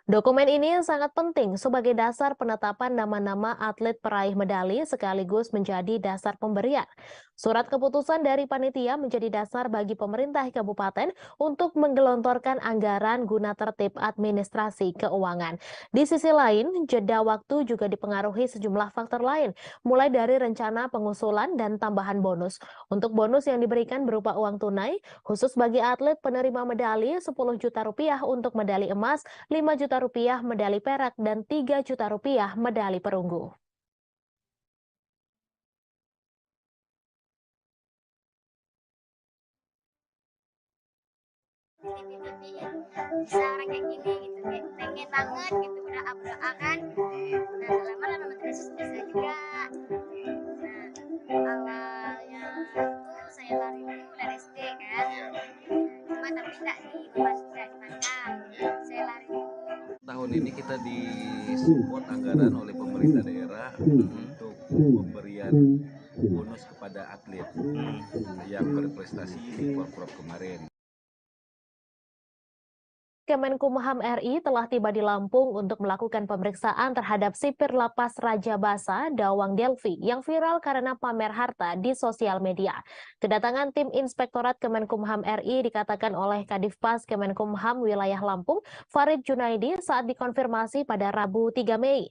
Dokumen ini sangat penting sebagai dasar penetapan nama-nama atlet peraih medali sekaligus menjadi dasar pemberian. Surat keputusan dari panitia menjadi dasar bagi pemerintah kabupaten untuk menggelontorkan anggaran guna tertib administrasi keuangan. Di sisi lain, jeda waktu juga dipengaruhi sejumlah faktor lain, mulai dari rencana pengusulan dan tambahan bonus. Untuk bonus yang diberikan berupa uang tunai, khusus bagi atlet penerima medali 10 juta rupiah untuk medali emas, 5 juta rupiah medali perak, dan 3 juta rupiah medali perunggu. Bisa orang kayak gini gitu, kayak pengen banget gitu berdoa kan. Nah lama-lama terus bisa juga. Nah awalnya itu saya lari dulu dari SD kan, cuma tapi tidak dimanfaatkan. Saya lari dulu. Tahun ini kita disupport anggaran oleh pemerintah daerah untuk pemberian bonus kepada atlet yang berprestasi di Porprov kemarin. Kemenkumham RI telah tiba di Lampung untuk melakukan pemeriksaan terhadap sipir lapas Raja Basa Dawang Delvi yang viral karena pamer harta di sosial media. Kedatangan tim Inspektorat Kemenkumham RI dikatakan oleh Kadifpas Kemenkumham Wilayah Lampung, Farid Junaidi, saat dikonfirmasi pada Rabu 3 Mei.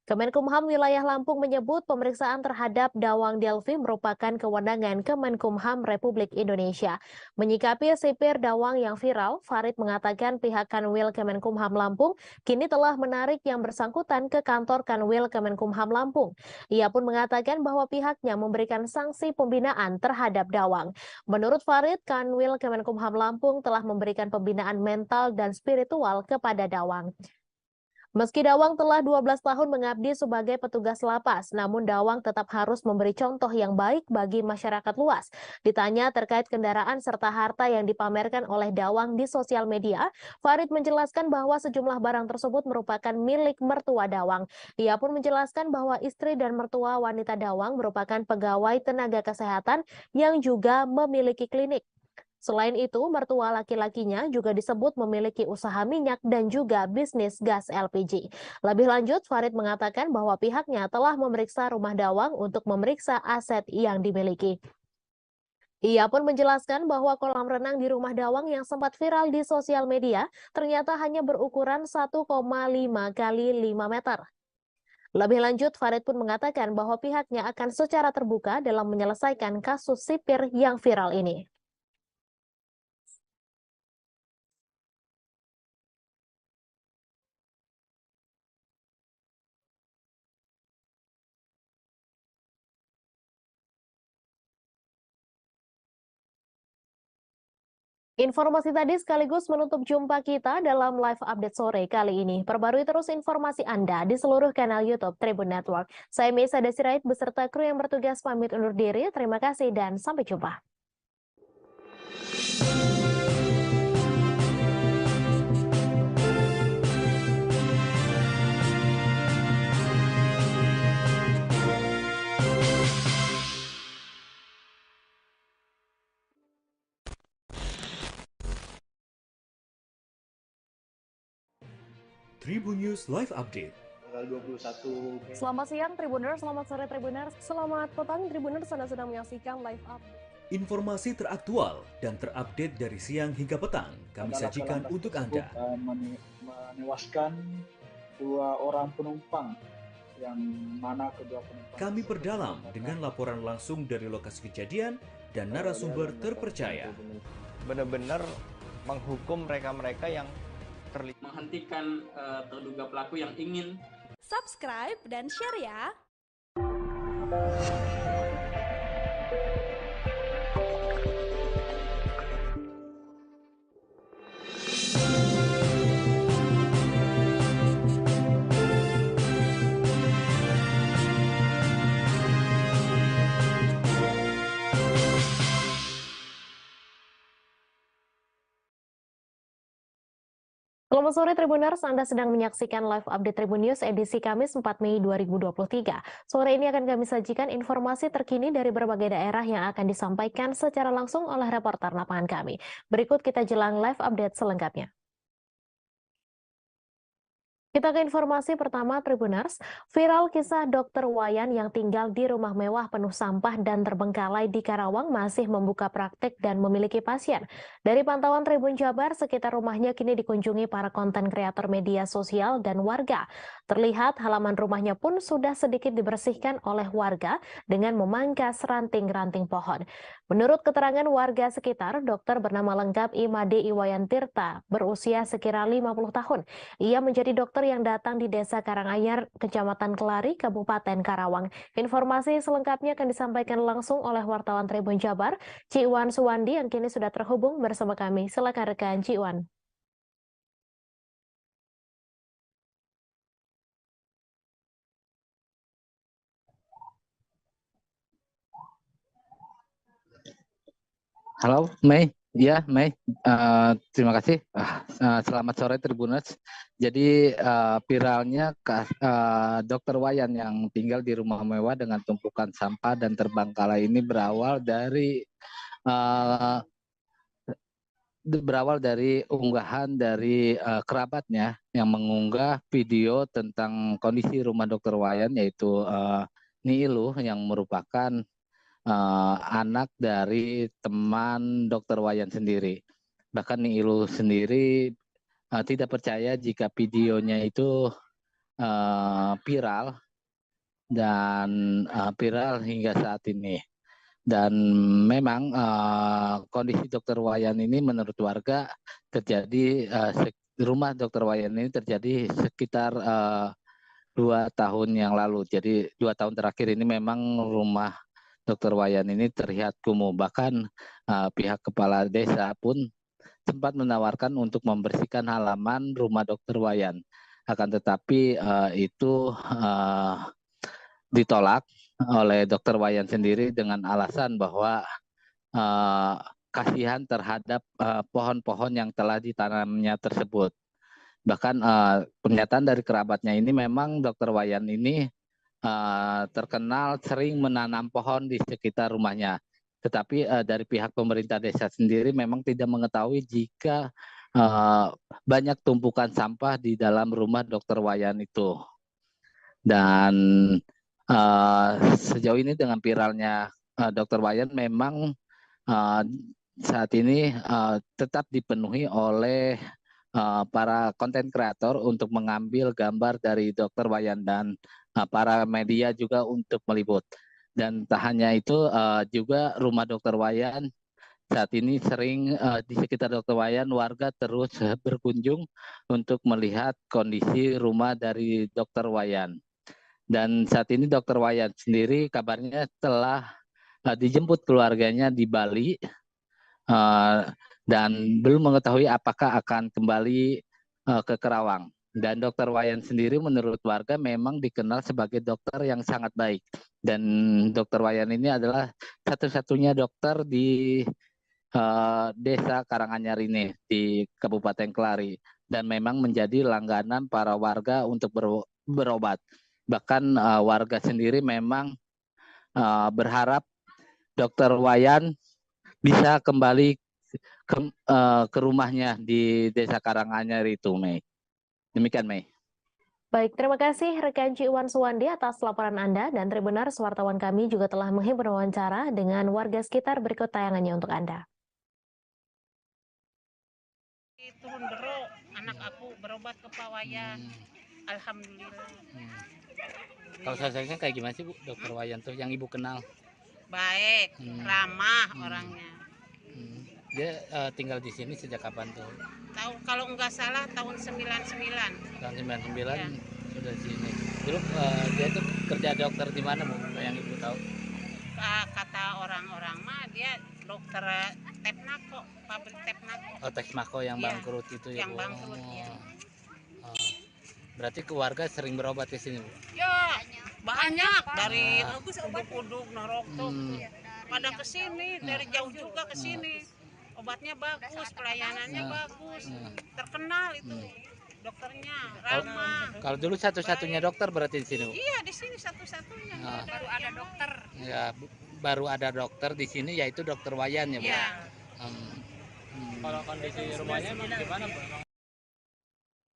Kemenkumham Wilayah Lampung menyebut pemeriksaan terhadap Dawang Delvi merupakan kewenangan Kemenkumham Republik Indonesia. Menyikapi sipir Dawang yang viral, Farid mengatakan pihak Kanwil Kemenkumham Lampung kini telah menarik yang bersangkutan ke kantor Kanwil Kemenkumham Lampung. Ia pun mengatakan bahwa pihaknya memberikan sanksi pembinaan terhadap Dawang. Menurut Farid, Kanwil Kemenkumham Lampung telah memberikan pembinaan mental dan spiritual kepada Dawang. Meski Dawang telah 12 tahun mengabdi sebagai petugas lapas, namun Dawang tetap harus memberi contoh yang baik bagi masyarakat luas. Ditanya terkait kendaraan serta harta yang dipamerkan oleh Dawang di sosial media, Farid menjelaskan bahwa sejumlah barang tersebut merupakan milik mertua Dawang. Ia pun menjelaskan bahwa istri dan mertua wanita Dawang merupakan pegawai tenaga kesehatan yang juga memiliki klinik. Selain itu, mertua laki-lakinya juga disebut memiliki usaha minyak dan juga bisnis gas LPG. Lebih lanjut, Farid mengatakan bahwa pihaknya telah memeriksa rumah Dawang untuk memeriksa aset yang dimiliki. Ia pun menjelaskan bahwa kolam renang di Rumah Dawang yang sempat viral di sosial media ternyata hanya berukuran 1,5 kali 5 meter. Lebih lanjut, Farid pun mengatakan bahwa pihaknya akan secara terbuka dalam menyelesaikan kasus sipir yang viral ini. Informasi tadi sekaligus menutup jumpa kita dalam live update sore kali ini. Perbarui terus informasi Anda di seluruh kanal YouTube Tribun Network. Saya Mesa Desirait beserta kru yang bertugas pamit undur diri. Terima kasih dan sampai jumpa. Tribun News Live Update. Tanggal 21 Mei. Selamat siang Tribuners, selamat sore Tribuners, selamat petang Tribuners, Anda sedang menyaksikan live update. Informasi teraktual dan terupdate dari siang hingga petang kami sajikan untuk Anda. Menewaskan 2 orang penumpang, yang mana kedua penumpang. Kami perdalam dengan laporan langsung dari lokasi kejadian dan narasumber terpercaya. Benar-benar menghukum mereka-mereka yang menghentikan terduga pelaku yang ingin. Subscribe dan share ya. Selamat sore Tribuners, Anda sedang menyaksikan live update Tribun News edisi Kamis 4 Mei 2023. Sore ini akan kami sajikan informasi terkini dari berbagai daerah yang akan disampaikan secara langsung oleh reporter lapangan kami. Berikut kita jelang live update selengkapnya. Kita ke informasi pertama Tribuners, viral kisah dokter Wayan yang tinggal di rumah mewah penuh sampah dan terbengkalai di Karawang masih membuka praktek dan memiliki pasien. Dari pantauan Tribun Jabar, sekitar rumahnya kini dikunjungi para konten kreator media sosial dan warga. Terlihat halaman rumahnya pun sudah sedikit dibersihkan oleh warga dengan memangkas ranting-ranting pohon. Menurut keterangan warga sekitar, dokter bernama lengkap Imade Iwayan Tirta berusia sekira 50 tahun. Ia menjadi dokter yang datang di Desa Karanganyar, Kecamatan Kelari, Kabupaten Karawang. Informasi selengkapnya akan disampaikan langsung oleh wartawan Tribun Jabar, Ciwan Suwandi yang kini sudah terhubung bersama kami. Silakan rekan Ciwan. Halo, Mei. Ya, Mei. Terima kasih. Selamat sore Tribuners. Jadi viralnya Dokter Wayan yang tinggal di rumah mewah dengan tumpukan sampah dan terbengkalai ini berawal dari unggahan dari kerabatnya yang mengunggah video tentang kondisi rumah Dokter Wayan, yaitu Niilu yang merupakan anak dari teman Dokter Wayan sendiri. Bahkan Niilu sendiri tidak percaya jika videonya itu viral dan viral hingga saat ini. Dan memang kondisi Dokter Wayan ini menurut warga terjadi rumah Dokter Wayan ini terjadi sekitar 2 tahun yang lalu. Jadi 2 tahun terakhir ini memang rumah Dokter Wayan ini terlihat kumuh. Bahkan pihak kepala desa pun sempat menawarkan untuk membersihkan halaman rumah Dokter Wayan. Akan tetapi itu ditolak oleh Dokter Wayan sendiri dengan alasan bahwa kasihan terhadap pohon-pohon yang telah ditanamnya tersebut. Bahkan pernyataan dari kerabatnya ini memang Dokter Wayan ini terkenal sering menanam pohon di sekitar rumahnya. Tetapi dari pihak pemerintah desa sendiri memang tidak mengetahui jika banyak tumpukan sampah di dalam rumah Dokter Wayan itu. Dan sejauh ini dengan viralnya Dokter Wayan memang uh, saat ini tetap dipenuhi oleh para konten kreator untuk mengambil gambar dari Dr. Wayan dan para media juga untuk meliput. Dan tak hanya itu, juga rumah Dr. Wayan saat ini sering di sekitar Dr. Wayan warga terus berkunjung untuk melihat kondisi rumah dari Dr. Wayan. Dan saat ini Dr. Wayan sendiri kabarnya telah dijemput keluarganya di Bali dan belum mengetahui apakah akan kembali ke Kerawang. Dan Dr. Wayan sendiri menurut warga memang dikenal sebagai dokter yang sangat baik. Dan Dr. Wayan ini adalah satu-satunya dokter di Desa Karanganyar ini di Kabupaten Kelari. Dan memang menjadi langganan para warga untuk berobat. Bahkan warga sendiri memang berharap Dr. Wayan bisa kembali ke rumahnya di Desa Karanganyar itu, Mei. Demikian, Mei. Baik, terima kasih rekan Iwan Suwandi atas laporan Anda, dan Tribuners, wartawan kami juga telah menghimpun wawancara dengan warga sekitar. Berikut tayangannya untuk Anda. Turun dero, anak aku berobat ke Pak Wayan. Alhamdulillah. Kalau sosoknya kayak gimana sih, Bu, Dr. Wayan tuh yang Ibu kenal? Baik, ramah orangnya. Dia tinggal di sini sejak kapan tuh? Tahu kalau nggak salah tahun 99. Tahun 99 ya. Sudah di sini. Dulu dia tuh kerja dokter di mana, Bu? Yang Ibu tahu? Kata orang-orang mah dia dokter Tepnako, pabrik Tepnako. Oh, Tepnako yang bangkrut itu ya, yang Bu? bangkrut, ya. Berarti keluarga sering berobat di sini, Bu? Ya, banyak dari uduk-uduk Narokto pada kesini, dari jauh juga kesini. Obatnya bagus, pelayanannya bagus, terkenal itu dokternya, ramah. Kalau dulu satu-satunya dokter berarti di sini, Bu? Iya, di sini satu-satunya. Baru ada dokter. Ya, baru ada dokter di sini, yaitu Dr. Wayan ya, Bu? Iya. Kalau kondisi rumahnya emang gimana, Bu?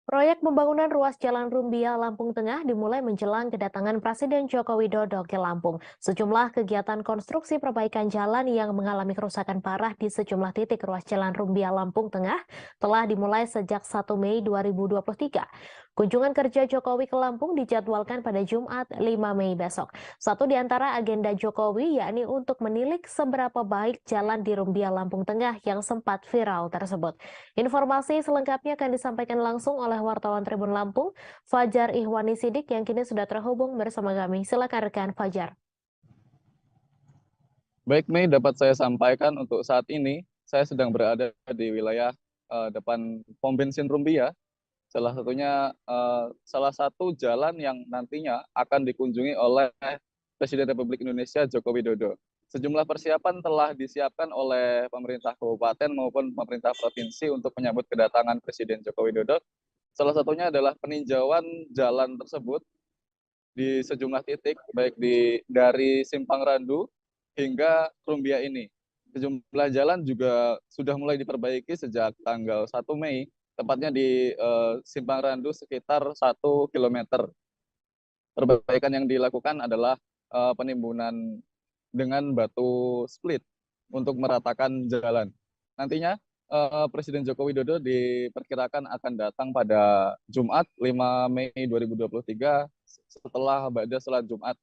Proyek pembangunan ruas Jalan Rumbia Lampung Tengah dimulai menjelang kedatangan Presiden Joko Widodo ke Lampung. Sejumlah kegiatan konstruksi perbaikan jalan yang mengalami kerusakan parah di sejumlah titik ruas Jalan Rumbia Lampung Tengah telah dimulai sejak 1 Mei 2023. Kunjungan kerja Jokowi ke Lampung dijadwalkan pada Jumat 5 Mei besok. Satu di antara agenda Jokowi yakni untuk menilik seberapa baik jalan di Rumbia Lampung Tengah yang sempat viral tersebut. Informasi selengkapnya akan disampaikan langsung oleh wartawan Tribun Lampung, Fajar Ihwani Sidik, yang kini sudah terhubung bersama kami. Silakan rekan Fajar. Baik, Mei, dapat saya sampaikan untuk saat ini saya sedang berada di wilayah depan pom bensin Rumbia. Salah satunya salah satu jalan yang nantinya akan dikunjungi oleh Presiden Republik Indonesia Joko Widodo. Sejumlah persiapan telah disiapkan oleh pemerintah kabupaten maupun pemerintah provinsi untuk menyambut kedatangan Presiden Joko Widodo. Salah satunya adalah peninjauan jalan tersebut di sejumlah titik, baik dari Simpang Randu hingga Rumbia ini. Sejumlah jalan juga sudah mulai diperbaiki sejak tanggal 1 Mei, tepatnya di Simpang Randu sekitar 1 km. Perbaikan yang dilakukan adalah penimbunan dengan batu split untuk meratakan jalan. Nantinya Presiden Joko Widodo diperkirakan akan datang pada Jumat 5 Mei 2023 setelah ba'da salat Jumat.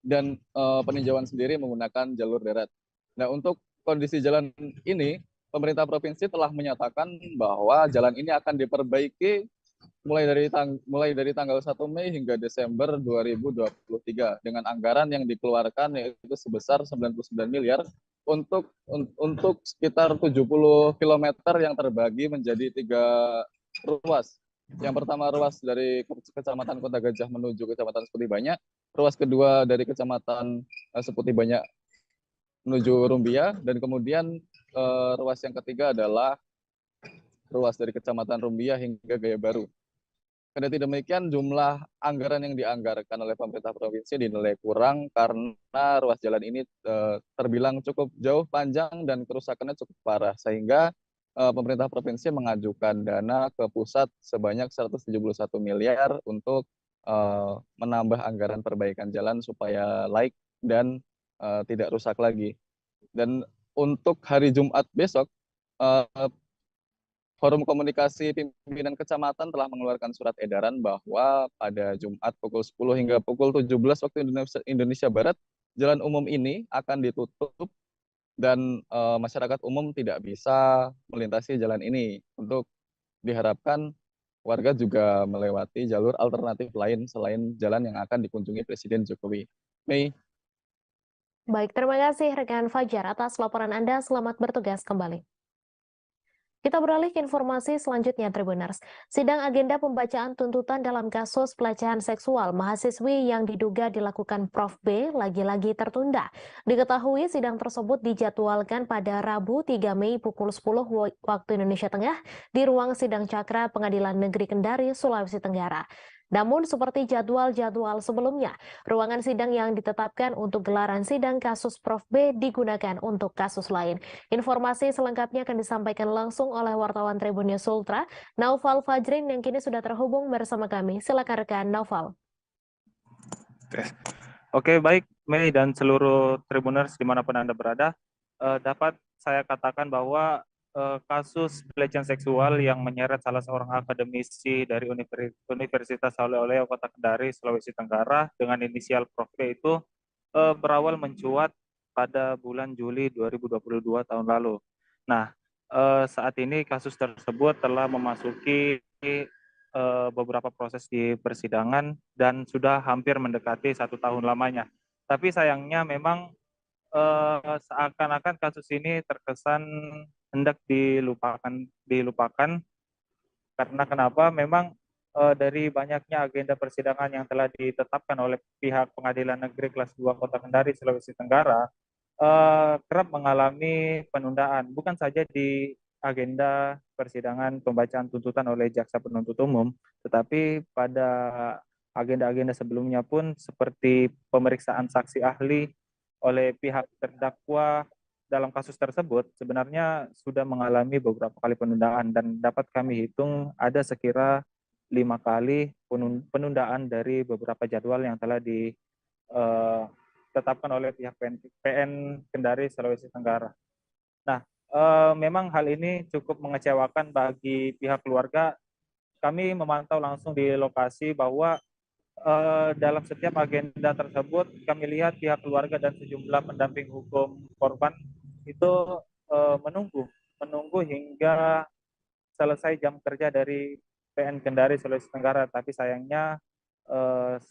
Dan peninjauan sendiri menggunakan jalur darat. Nah, untuk kondisi jalan ini, pemerintah provinsi telah menyatakan bahwa jalan ini akan diperbaiki mulai dari tanggal 1 Mei hingga Desember 2023 dengan anggaran yang dikeluarkan yaitu sebesar 99 miliar untuk sekitar 70 km yang terbagi menjadi 3 ruas. Yang pertama ruas dari Kecamatan Kota Gajah menuju Kecamatan Seputi Banyak, ruas kedua dari Kecamatan Seputi Banyak menuju Rumbia, dan kemudian ruas yang ketiga adalah ruas dari Kecamatan Rumbia hingga Gaya Baru. Kendati demikian, jumlah anggaran yang dianggarkan oleh pemerintah provinsi dinilai kurang karena ruas jalan ini terbilang cukup jauh, panjang, dan kerusakannya cukup parah, sehingga pemerintah provinsi mengajukan dana ke pusat sebanyak 171 miliar untuk menambah anggaran perbaikan jalan supaya laik dan tidak rusak lagi. Dan untuk hari Jumat besok, Forum Komunikasi Pimpinan Kecamatan telah mengeluarkan surat edaran bahwa pada Jumat pukul 10 hingga pukul 17 waktu Indonesia Barat, jalan umum ini akan ditutup dan masyarakat umum tidak bisa melintasi jalan ini. Untuk diharapkan warga juga melewati jalur alternatif lain selain jalan yang akan dikunjungi Presiden Jokowi. Mei. Baik, terima kasih rekan Fajar atas laporan Anda. Selamat bertugas kembali. Kita beralih ke informasi selanjutnya, Tribuners. Sidang agenda pembacaan tuntutan dalam kasus pelecehan seksual mahasiswi yang diduga dilakukan Prof B lagi-lagi tertunda. Diketahui sidang tersebut dijadwalkan pada Rabu 3 Mei pukul 10 waktu Indonesia Tengah di ruang sidang Cakra Pengadilan Negeri Kendari, Sulawesi Tenggara. Namun seperti jadwal-jadwal sebelumnya, ruangan sidang yang ditetapkan untuk gelaran sidang kasus Prof B digunakan untuk kasus lain. Informasi selengkapnya akan disampaikan langsung oleh wartawan Tribun News Ultra, Naufal Fajrin yang kini sudah terhubung bersama kami. Silakan rekan Naufal. Oke, baik Mei dan seluruh Tribuners dimanapun Anda berada, dapat saya katakan bahwa kasus pelecehan seksual yang menyeret salah seorang akademisi dari Universitas Oleh-Oleh Kota Kendari, Sulawesi Tenggara dengan inisial Prof B itu berawal mencuat pada bulan Juli 2022 tahun lalu. Nah, saat ini kasus tersebut telah memasuki beberapa proses di persidangan dan sudah hampir mendekati 1 tahun lamanya. Tapi sayangnya memang seakan-akan kasus ini terkesan hendak dilupakan karena kenapa? Memang dari banyaknya agenda persidangan yang telah ditetapkan oleh pihak Pengadilan Negeri Kelas 2 Kota Kendari, Sulawesi Tenggara, kerap mengalami penundaan, bukan saja di agenda persidangan pembacaan tuntutan oleh jaksa penuntut umum, tetapi pada agenda-agenda sebelumnya pun seperti pemeriksaan saksi ahli oleh pihak terdakwa dalam kasus tersebut sebenarnya sudah mengalami beberapa kali penundaan dan dapat kami hitung ada sekira 5 kali penundaan dari beberapa jadwal yang telah ditetapkan oleh pihak PN Kendari, Sulawesi Tenggara. Nah, memang hal ini cukup mengecewakan bagi pihak keluarga. Kami memantau langsung di lokasi bahwa dalam setiap agenda tersebut kami lihat pihak keluarga dan sejumlah pendamping hukum korban itu menunggu hingga selesai jam kerja dari PN Kendari Sulawesi Tenggara, tapi sayangnya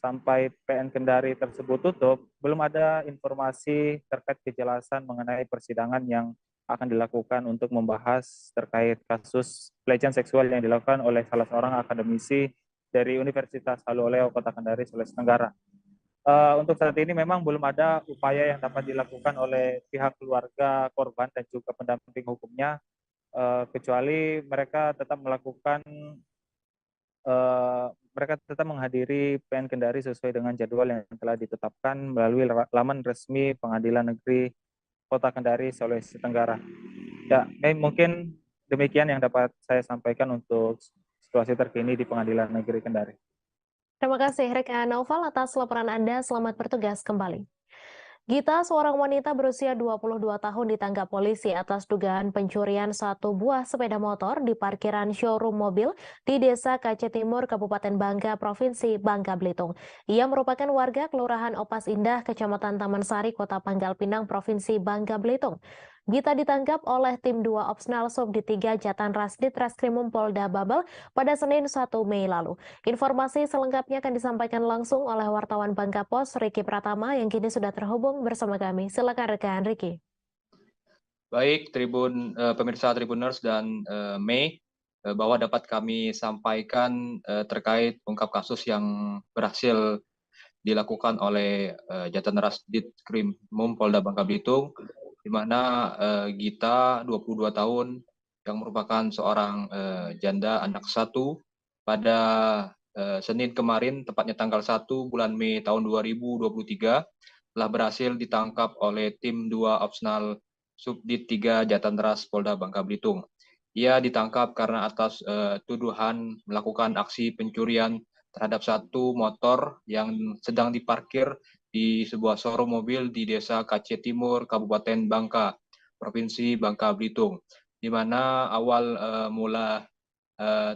sampai PN Kendari tersebut tutup belum ada informasi terkait kejelasan mengenai persidangan yang akan dilakukan untuk membahas terkait kasus pelecehan seksual yang dilakukan oleh salah seorang akademisi dari Universitas Oleh-Oleh Kota Kendari, Sulawesi Tenggara. Untuk saat ini memang belum ada upaya yang dapat dilakukan oleh pihak keluarga korban dan juga pendamping hukumnya, kecuali mereka tetap menghadiri PN Kendari sesuai dengan jadwal yang telah ditetapkan melalui laman resmi Pengadilan Negeri Kota Kendari, Sulawesi Tenggara. Ya, mungkin demikian yang dapat saya sampaikan untuk situasi terkini di Pengadilan Negeri Kendari. Terima kasih rekan Naufal atas laporan Anda. Selamat bertugas kembali. Gita, seorang wanita berusia 22 tahun ditangkap polisi atas dugaan pencurian 1 buah sepeda motor di parkiran showroom mobil di Desa Kace Timur, Kabupaten Bangka, Provinsi Bangka Belitung. Ia merupakan warga Kelurahan Opas Indah, Kecamatan Taman Sari, Kota Pangkal Pinang, Provinsi Bangka Belitung. Gita ditangkap oleh tim 2 Opsnal Subdit 3 Jatanras Ditreskrimum Polda Babel pada Senin 1 Mei lalu. Informasi selengkapnya akan disampaikan langsung oleh wartawan Bangka Pos, Riki Pratama, yang kini sudah terhubung bersama kami. Silakan rekan Riki. Baik, pemirsa Tribuners dan Mei, bahwa dapat kami sampaikan terkait ungkap kasus yang berhasil dilakukan oleh Jatanras Ditreskrimum Polda Bangka Belitung, di mana Gita 22 tahun yang merupakan seorang janda anak 1 pada Senin kemarin, tepatnya tanggal 1 bulan Mei tahun 2023, telah berhasil ditangkap oleh tim 2 Opsnal Subdit 3 Jatanras Polda Bangka Belitung. Ia ditangkap karena atas tuduhan melakukan aksi pencurian terhadap 1 motor yang sedang diparkir di sebuah showroom mobil di Desa Kace Timur, Kabupaten Bangka, Provinsi Bangka Belitung, di mana awal mula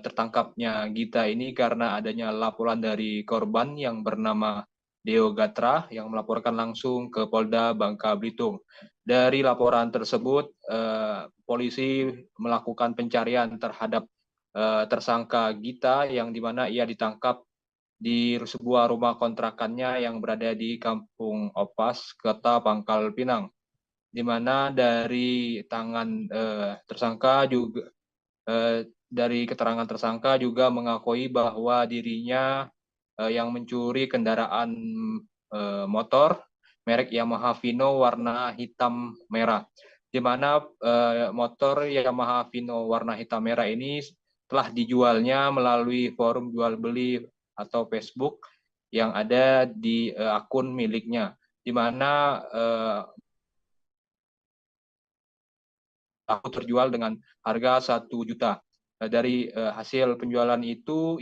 tertangkapnya Gita ini karena adanya laporan dari korban yang bernama Deo Gatra yang melaporkan langsung ke Polda Bangka Belitung. Dari laporan tersebut, polisi melakukan pencarian terhadap tersangka Gita yang dimana ia ditangkap di sebuah rumah kontrakannya yang berada di Kampung Opas, Kota Pangkal Pinang, di mana dari tangan tersangka juga dari keterangan tersangka juga mengakui bahwa dirinya yang mencuri kendaraan motor merek Yamaha Vino warna hitam merah, di mana motor Yamaha Vino warna hitam merah ini telah dijualnya melalui forum jual beli atau Facebook yang ada di akun miliknya, di mana aku terjual dengan harga 1 juta. Dari hasil penjualan itu,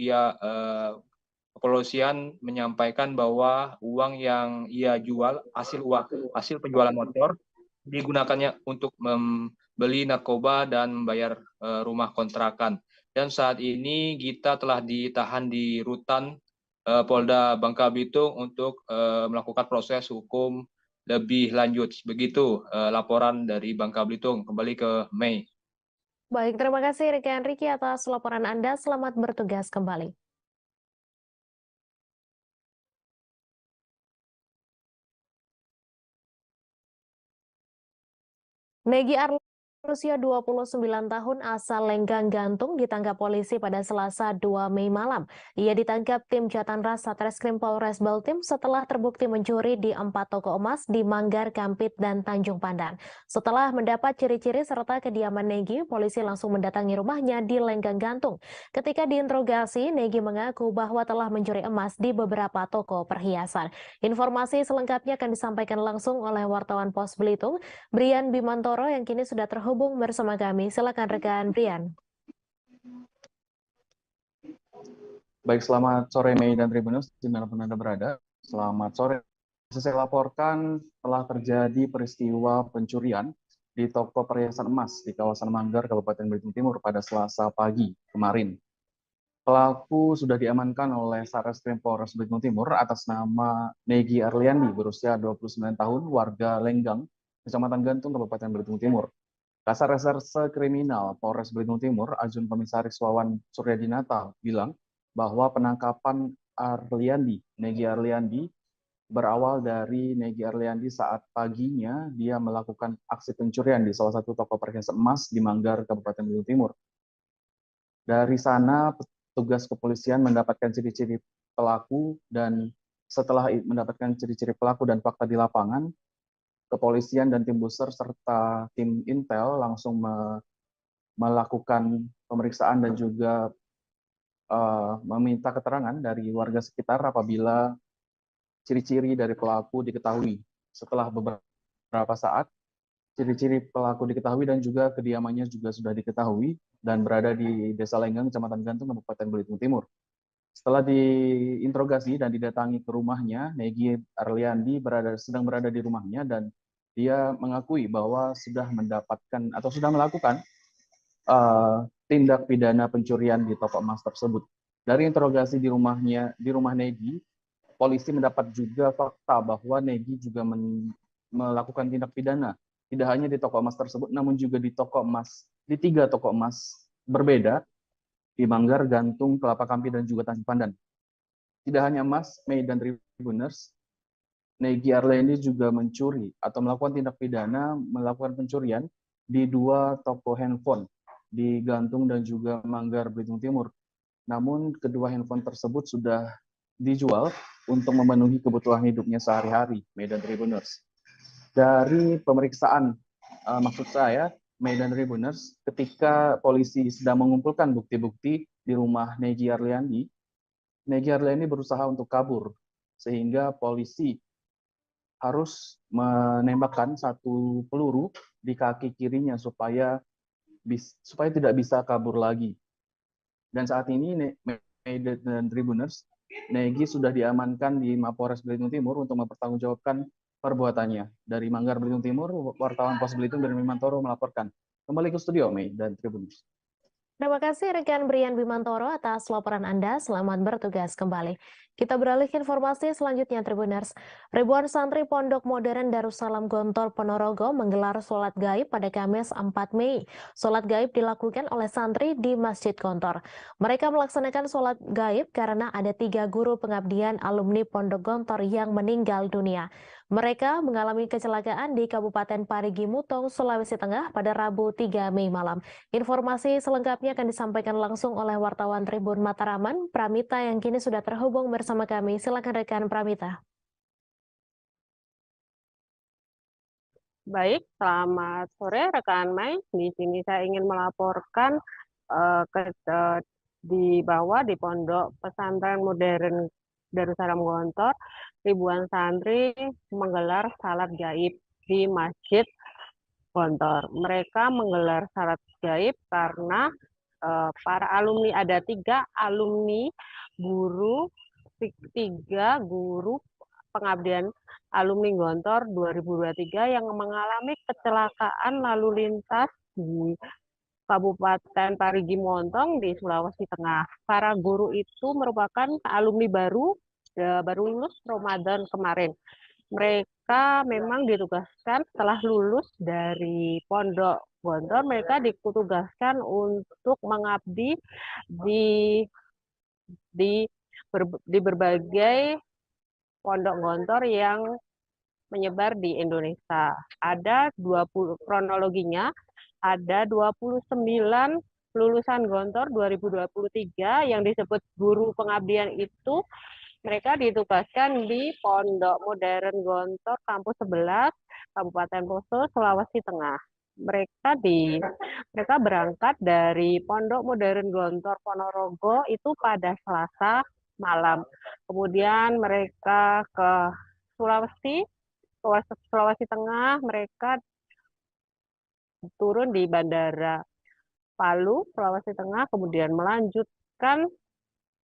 kepolisian menyampaikan bahwa uang yang ia jual, hasil penjualan motor, digunakannya untuk membeli narkoba dan membayar rumah kontrakan. Dan saat ini Gita telah ditahan di rutan Polda Bangka Belitung untuk melakukan proses hukum lebih lanjut. Begitu laporan dari Bangka Belitung. Kembali ke Mei. Baik, terima kasih rekan Riki atas laporan Anda. Selamat bertugas kembali. Negi Arleni berusia 29 tahun asal Lenggang Gantung ditangkap polisi pada Selasa 2 Mei malam. Ia ditangkap tim Jatanras Satreskrim Polres Baltim setelah terbukti mencuri di 4 toko emas di Manggar, Kampit, dan Tanjung Pandan. Setelah mendapat ciri-ciri serta kediaman Negi, polisi langsung mendatangi rumahnya di Lenggang Gantung. Ketika diinterogasi, Negi mengaku bahwa telah mencuri emas di beberapa toko perhiasan. Informasi selengkapnya akan disampaikan langsung oleh wartawan Pos Belitung, Brian Bimantoro, yang kini sudah terhubung bersama kami. Silakan rekan Brian. Baik, selamat sore Mei dan Tribunus dimanapun Anda berada. Selamat sore. Saya laporkan telah terjadi peristiwa pencurian di toko perhiasan emas di kawasan Manggar, Kabupaten Belitung Timur pada Selasa pagi kemarin. Pelaku sudah diamankan oleh Satreskrim Polres Belitung Timur atas nama Negi Arliandi, berusia 29 tahun, warga Lenggang, Kecamatan Gantung, Kabupaten Belitung Timur. Kasar Reserse Kriminal Polres Belitung Timur, Ajun Komisaris Wawan Suryadinata, bilang bahwa penangkapan Negi Arliandi, berawal dari Negi Arliandi saat paginya dia melakukan aksi pencurian di salah satu toko perhiasan emas di Manggar, Kabupaten Belitung Timur. Dari sana, petugas kepolisian mendapatkan ciri-ciri pelaku, dan setelah mendapatkan ciri-ciri pelaku dan fakta di lapangan, kepolisian dan tim Buser serta tim Intel langsung melakukan pemeriksaan dan juga meminta keterangan dari warga sekitar apabila ciri-ciri dari pelaku diketahui. Setelah beberapa saat, ciri-ciri pelaku diketahui dan juga kediamannya juga sudah diketahui dan berada di Desa Lenggang, Kecamatan Gantung, Kabupaten Belitung Timur. Setelah diinterogasi dan didatangi ke rumahnya, Negi Arliandi sedang berada di rumahnya dan dia mengakui bahwa sudah mendapatkan atau sudah melakukan tindak pidana pencurian di toko emas tersebut. Dari interogasi di rumah Negi, polisi mendapat juga fakta bahwa Negi juga melakukan tindak pidana tidak hanya di toko emas tersebut, namun juga di 3 toko emas berbeda di Manggar, Gantung, Kelapa Kampi, dan juga Tanjung Pandan. Tidak hanya emas, Mei dan Tribuners, Negi Arlendi juga mencuri atau melakukan tindak pidana melakukan pencurian di 2 toko handphone di Gantung dan juga Manggar, Belitung Timur. Namun kedua handphone tersebut sudah dijual untuk memenuhi kebutuhan hidupnya sehari-hari, Mei dan Tribuners. Dari pemeriksaan, maksud saya, Mei dan Tribuners, ketika polisi sedang mengumpulkan bukti-bukti di rumah Negi Arliandi berusaha untuk kabur, sehingga polisi harus menembakkan 1 peluru di kaki kirinya supaya tidak bisa kabur lagi. Dan saat ini Mei dan Tribuners, Nah, Egy sudah diamankan di Mapolres Belitung Timur untuk mempertanggungjawabkan perbuatannya. Dari Manggar Belitung Timur, wartawan Pos Belitung Brian Bimantoro melaporkan. Kembali ke studio, Mei dan Tribun. Terima kasih rekan Brian Bimantoro atas laporan Anda. Selamat bertugas kembali. Kita beralih ke informasi selanjutnya, Tribuners. Ribuan santri Pondok Modern Darussalam Gontor Ponorogo menggelar sholat gaib pada Kamis 4 Mei. Sholat gaib dilakukan oleh santri di Masjid Gontor. Mereka melaksanakan sholat gaib karena ada 3 guru pengabdian alumni Pondok Gontor yang meninggal dunia. Mereka mengalami kecelakaan di Kabupaten Parigi Mutong, Sulawesi Tengah pada Rabu 3 Mei malam. Informasi selengkapnya akan disampaikan langsung oleh wartawan Tribun Mataraman, Pramita yang kini sudah terhubung bersama kami. Silakan rekan Pramita. Baik, selamat sore rekan Mai. Di sini saya ingin melaporkan di bawah di Pondok Pesantren Modern Darussalam Gontor, ribuan santri menggelar salat gaib di Masjid Gontor. Mereka menggelar salat gaib karena para alumni, ada 3 alumni guru, 3 guru pengabdian alumni Gontor 2023 yang mengalami kecelakaan lalu lintas di Kabupaten Parigi Mutong di Sulawesi Tengah. Para guru itu merupakan alumni baru lulus Ramadan kemarin. Mereka memang ditugaskan setelah lulus dari Pondok Gontor, mereka ditugaskan untuk mengabdi di berbagai pondok Gontor yang menyebar di Indonesia. Ada 20 kronologinya, ada 29 lulusan Gontor 2023 yang disebut guru pengabdian itu. Mereka ditugaskan di Pondok Modern Gontor Kampus 11, Kabupaten Poso, Sulawesi Tengah. Mereka berangkat dari Pondok Modern Gontor Ponorogo itu pada Selasa malam. Kemudian mereka ke Sulawesi Tengah, mereka turun di Bandara Palu, Sulawesi Tengah, kemudian melanjutkan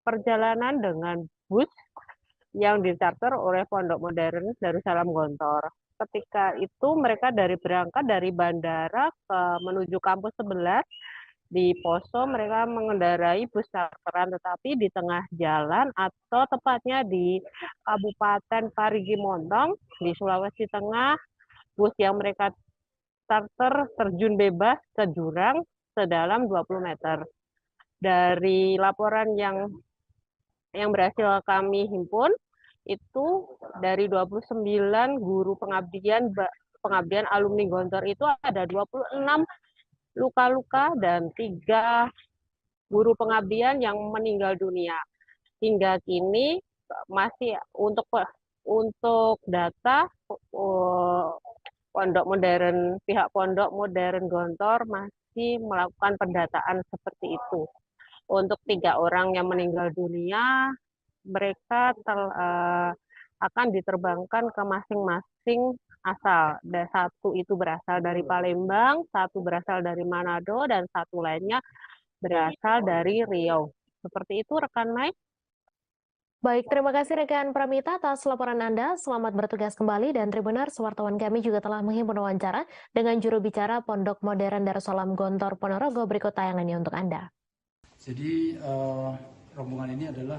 perjalanan dengan bus yang ditarter oleh Pondok Modern Darussalam Gontor. Ketika itu mereka berangkat dari bandara menuju kampus 11 di Poso, mereka mengendarai bus charteran, tetapi di tengah jalan atau tepatnya di Kabupaten Parigi Mutong di Sulawesi Tengah, bus yang mereka charter terjun bebas ke jurang sedalam 20 meter. Dari laporan yang berhasil kami himpun, itu dari 29 guru pengabdian alumni Gontor itu ada 26 luka-luka dan 3 guru pengabdian yang meninggal dunia. Hingga kini masih untuk data pihak Pondok Modern Gontor masih melakukan pendataan seperti itu. Untuk 3 orang yang meninggal dunia, mereka akan diterbangkan ke masing-masing asal. Dan 1 itu berasal dari Palembang, 1 berasal dari Manado, dan 1 lainnya berasal dari Riau. Seperti itu, rekan Mai. Baik, terima kasih rekan Pramita atas laporan Anda. Selamat bertugas kembali, dan Tribuners, wartawan kami juga telah menghimpun wawancara dengan juru bicara Pondok Modern Darussalam Gontor Ponorogo. Berikut tayangannya untuk Anda. Jadi rombongan ini adalah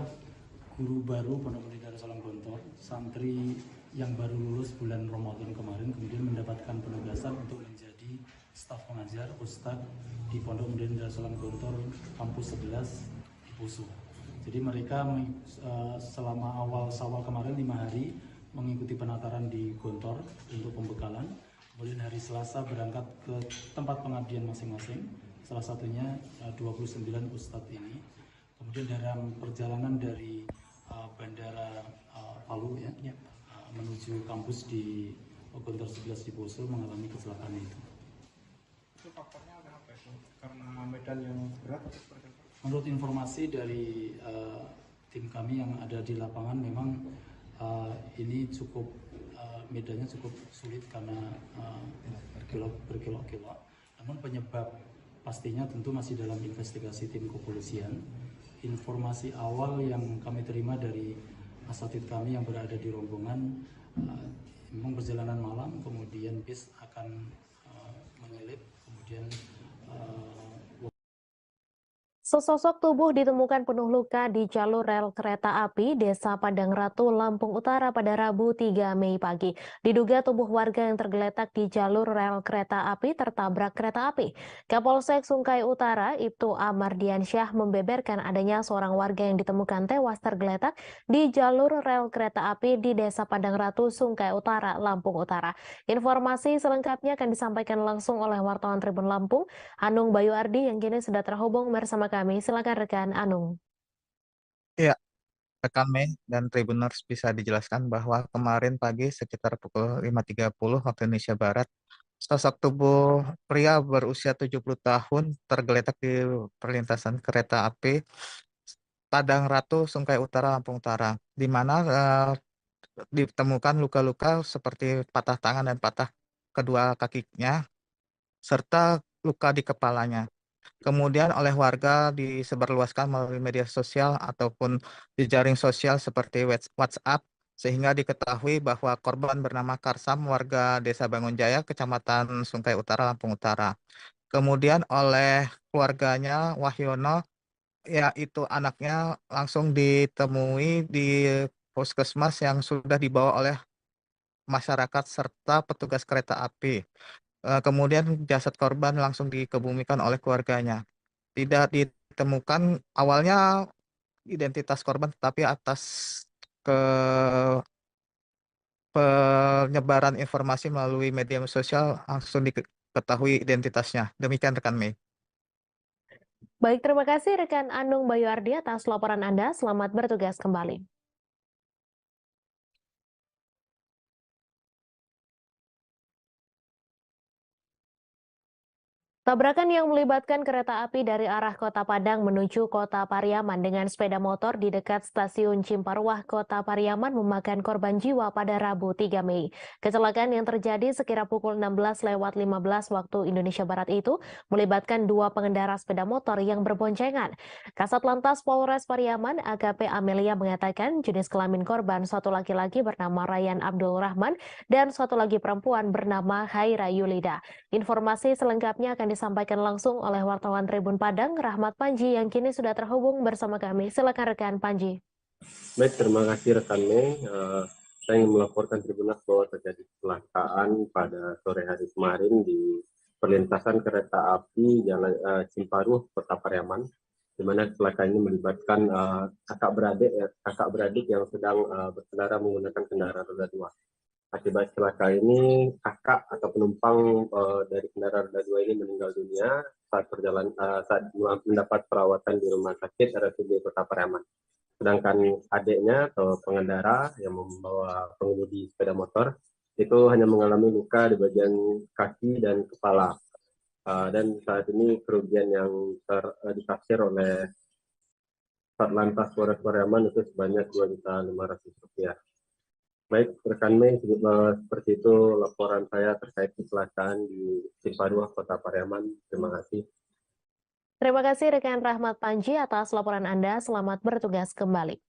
guru baru Pondok Modern Darussalam Gontor, santri yang baru lulus bulan Ramadan kemarin, kemudian mendapatkan penugasan untuk menjadi staf pengajar Ustadz di Pondok Modern Darussalam Gontor Kampus 11 di Poso. Jadi mereka selama awal Syawal kemarin 5 hari mengikuti penataran di Gontor untuk pembekalan. Kemudian hari Selasa berangkat ke tempat pengabdian masing-masing, salah satunya 29 Ustadz ini. Kemudian dalam perjalanan dari Bandara Palu menuju kampus di Gontor 11 di Poso mengalami kecelakaan itu. Itu faktornya apa itu? Karena medan yang berat atau seperti apa? Menurut informasi dari tim kami yang ada di lapangan, memang ini cukup medannya cukup sulit karena berkelok-kelok. Namun penyebab pastinya tentu masih dalam investigasi tim kepolisian. informasi awal yang kami terima dari asatid kami yang berada di rombongan, memang perjalanan malam, kemudian bis akan menyelip, kemudian Sesosok tubuh ditemukan penuh luka di jalur rel kereta api Desa Padang Ratu, Lampung Utara pada Rabu 3 Mei pagi. Diduga tubuh warga yang tergeletak di jalur rel kereta api tertabrak kereta api. Kapolsek Sungkai Utara, Ibtu Amardiansyah membeberkan adanya seorang warga yang ditemukan tewas tergeletak di jalur rel kereta api di Desa Padang Ratu, Sungkai Utara, Lampung Utara. Informasi selengkapnya akan disampaikan langsung oleh wartawan Tribun Lampung, Anung Bayu Ardi yang kini sudah terhubung bersama kami. Silakan rekan Anung. Ya, rekan Mei dan Tribuners, bisa dijelaskan bahwa kemarin pagi sekitar pukul 5.30 waktu Indonesia Barat, sosok tubuh pria berusia 70 tahun tergeletak di perlintasan kereta api Padang Ratu, Sungkai Utara, Lampung Utara, di mana ditemukan luka-luka seperti patah tangan dan patah kedua kakinya, serta luka di kepalanya. Kemudian oleh warga disebarluaskan melalui media sosial ataupun di jaring sosial seperti WhatsApp, sehingga diketahui bahwa korban bernama Karsam, warga Desa Bangunjaya, Kecamatan Sungkai Utara, Lampung Utara. Kemudian oleh keluarganya, Wahyono, yaitu anaknya, langsung ditemui di puskesmas yang sudah dibawa oleh masyarakat serta petugas kereta api. Kemudian jasad korban langsung dikebumikan oleh keluarganya. Tidak ditemukan awalnya identitas korban, tetapi atas ke penyebaran informasi melalui media sosial langsung diketahui identitasnya. Demikian rekan Mei. Baik, terima kasih rekan Anung Bayu Ardi atas laporan Anda. Selamat bertugas kembali. Tabrakan yang melibatkan kereta api dari arah Kota Padang menuju Kota Pariaman dengan sepeda motor di dekat stasiun Cimparwah, Kota Pariaman memakan korban jiwa pada Rabu 3 Mei. Kecelakaan yang terjadi sekira pukul 16:15 waktu Indonesia Barat itu melibatkan dua pengendara sepeda motor yang berboncengan. Kasat Lantas Polres Pariaman, AKP Amelia mengatakan jenis kelamin korban satu laki-laki bernama Ryan Abdul Rahman dan satu lagi perempuan bernama Haira Yulida. Informasi selengkapnya akan disampaikan langsung oleh wartawan Tribun Padang, Rahmat Panji, yang kini sudah terhubung bersama kami. Silakan rekan Panji. Baik, terima kasih rekan Mei. Saya ingin melaporkan Tribunas bahwa terjadi kecelakaan pada sore hari kemarin di perlintasan kereta api Jalan Cimparuh, Kota Pariaman, di mana kecelakaan ini melibatkan kakak beradik yang sedang berkendara menggunakan kendaraan roda 2. Akibat kecelakaan ini, kakak atau penumpang dari kendaraan roda 2 ini meninggal dunia saat mendapat perawatan di rumah sakit RSUD Kota Pariaman. Sedangkan adiknya atau pengendara yang membawa pengemudi sepeda motor itu hanya mengalami luka di bagian kaki dan kepala. Dan saat ini kerugian yang ditaksir oleh Satlantas Polres Pariaman itu sebanyak Rp2.500.000. Baik, rekan Mei, seperti itu laporan saya terkait kecelakaan di Ciparuh, Kota Pariaman. Terima kasih. Terima kasih rekan Rahmat Panji atas laporan Anda. Selamat bertugas kembali.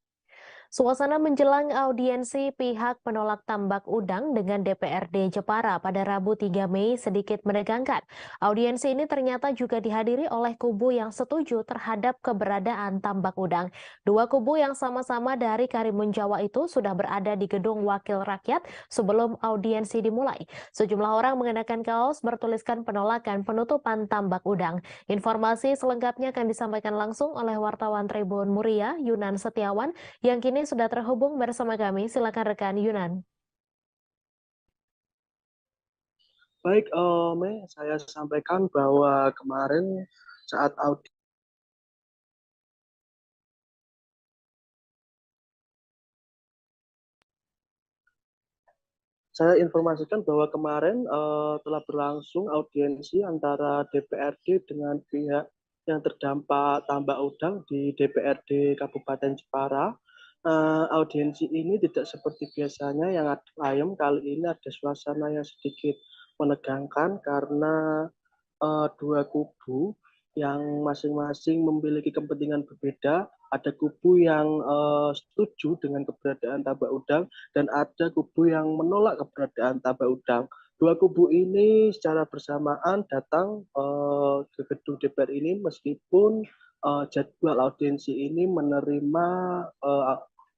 Suasana menjelang audiensi pihak penolak tambak udang dengan DPRD Jepara pada Rabu 3 Mei sedikit menegangkan. Audiensi ini ternyata juga dihadiri oleh kubu yang setuju terhadap keberadaan tambak udang. Dua kubu yang sama-sama dari Karimun Jawa itu sudah berada di Gedung Wakil Rakyat sebelum audiensi dimulai. Sejumlah orang mengenakan kaos bertuliskan penolakan penutupan tambak udang. Informasi selengkapnya akan disampaikan langsung oleh wartawan Tribun Muria, Yunan Setiawan, yang kini sudah terhubung bersama kami. Silakan rekan Yunan. Baik, Mei, saya sampaikan bahwa kemarin saat audit saya informasikan bahwa kemarin telah berlangsung audiensi antara DPRD dengan pihak yang terdampak tambak udang di DPRD Kabupaten Jepara. Audiensi ini tidak seperti biasanya yang ayam, kali ini ada suasana yang sedikit menegangkan karena dua kubu yang masing-masing memiliki kepentingan berbeda. Ada kubu yang setuju dengan keberadaan tambak udang dan ada kubu yang menolak keberadaan tambak udang. Dua kubu ini secara bersamaan datang ke gedung DPR ini meskipun jadwal audiensi ini menerima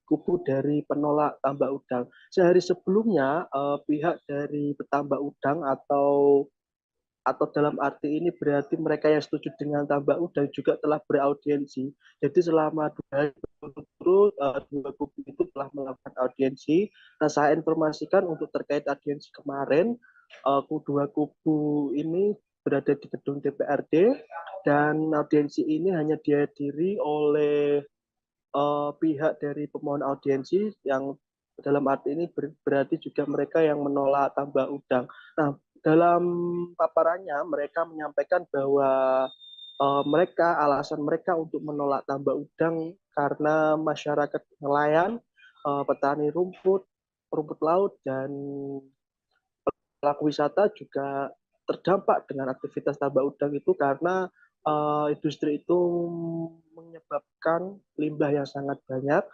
kubu dari penolak tambak udang. Sehari sebelumnya pihak dari petambak udang atau dalam arti ini berarti mereka yang setuju dengan tambak udang juga telah beraudiensi. Jadi selama 2 hari berturut-turut dua kubu itu telah melakukan audiensi. Nah, saya informasikan untuk terkait audiensi kemarin, kedua kubu ini berada di gedung DPRD dan audiensi ini hanya dihadiri oleh pihak dari pemohon audiensi yang dalam arti ini berarti juga mereka yang menolak tambak udang. Nah, dalam paparannya mereka menyampaikan bahwa alasan mereka untuk menolak tambak udang karena masyarakat nelayan, petani rumput laut dan pelaku wisata juga terdampak dengan aktivitas tambak udang itu karena industri itu menyebabkan limbah yang sangat banyak,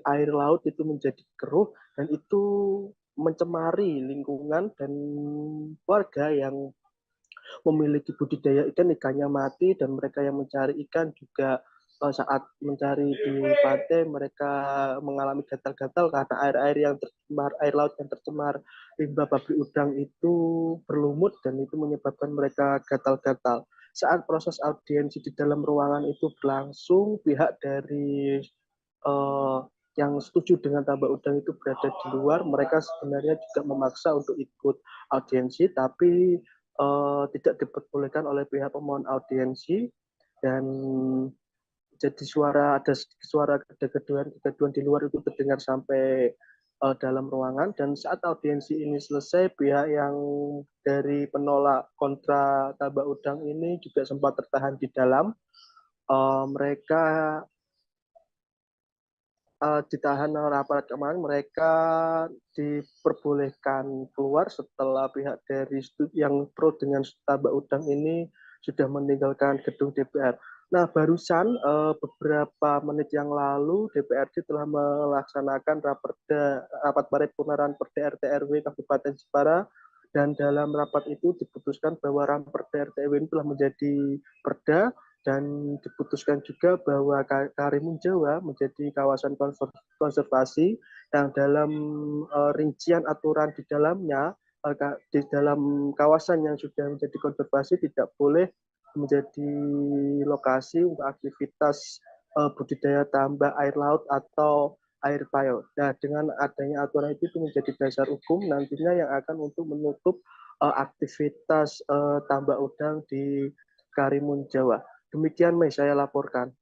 air laut itu menjadi keruh dan itu mencemari lingkungan dan warga yang memiliki budidaya ikan, ikannya mati dan mereka yang mencari ikan juga saat mencari di pantai mereka mengalami gatal-gatal karena air yang tercemar, air laut yang tercemar limbah pabrik udang itu berlumut dan itu menyebabkan mereka gatal-gatal. Saat proses audiensi di dalam ruangan itu berlangsung, pihak dari yang setuju dengan tambak udang itu berada di luar, mereka sebenarnya juga memaksa untuk ikut audiensi, tapi tidak diperbolehkan oleh pihak pemohon audiensi dan jadi ada suara kegaduhan di luar itu terdengar sampai dalam ruangan dan saat audiensi ini selesai pihak yang dari penolak kontra tambak udang ini juga sempat tertahan di dalam. Mereka ditahan oleh aparat keamanan, mereka diperbolehkan keluar setelah pihak dari yang pro dengan tambak udang ini sudah meninggalkan gedung DPR. Nah, barusan beberapa menit yang lalu DPRD telah melaksanakan rapat paripurna Perda RT RW Kabupaten Jepara dan dalam rapat itu diputuskan bahwa Perda RT RW ini telah menjadi perda dan diputuskan juga bahwa Karimun Jawa menjadi kawasan konservasi yang dalam rincian aturan di dalamnya di dalam kawasan yang sudah menjadi konservasi tidak boleh menjadi lokasi untuk aktivitas budidaya tambak air laut atau air payau. Nah, dengan adanya aturan itu menjadi dasar hukum nantinya yang akan untuk menutup aktivitas tambak udang di Karimun Jawa. Demikian Mei, saya laporkan.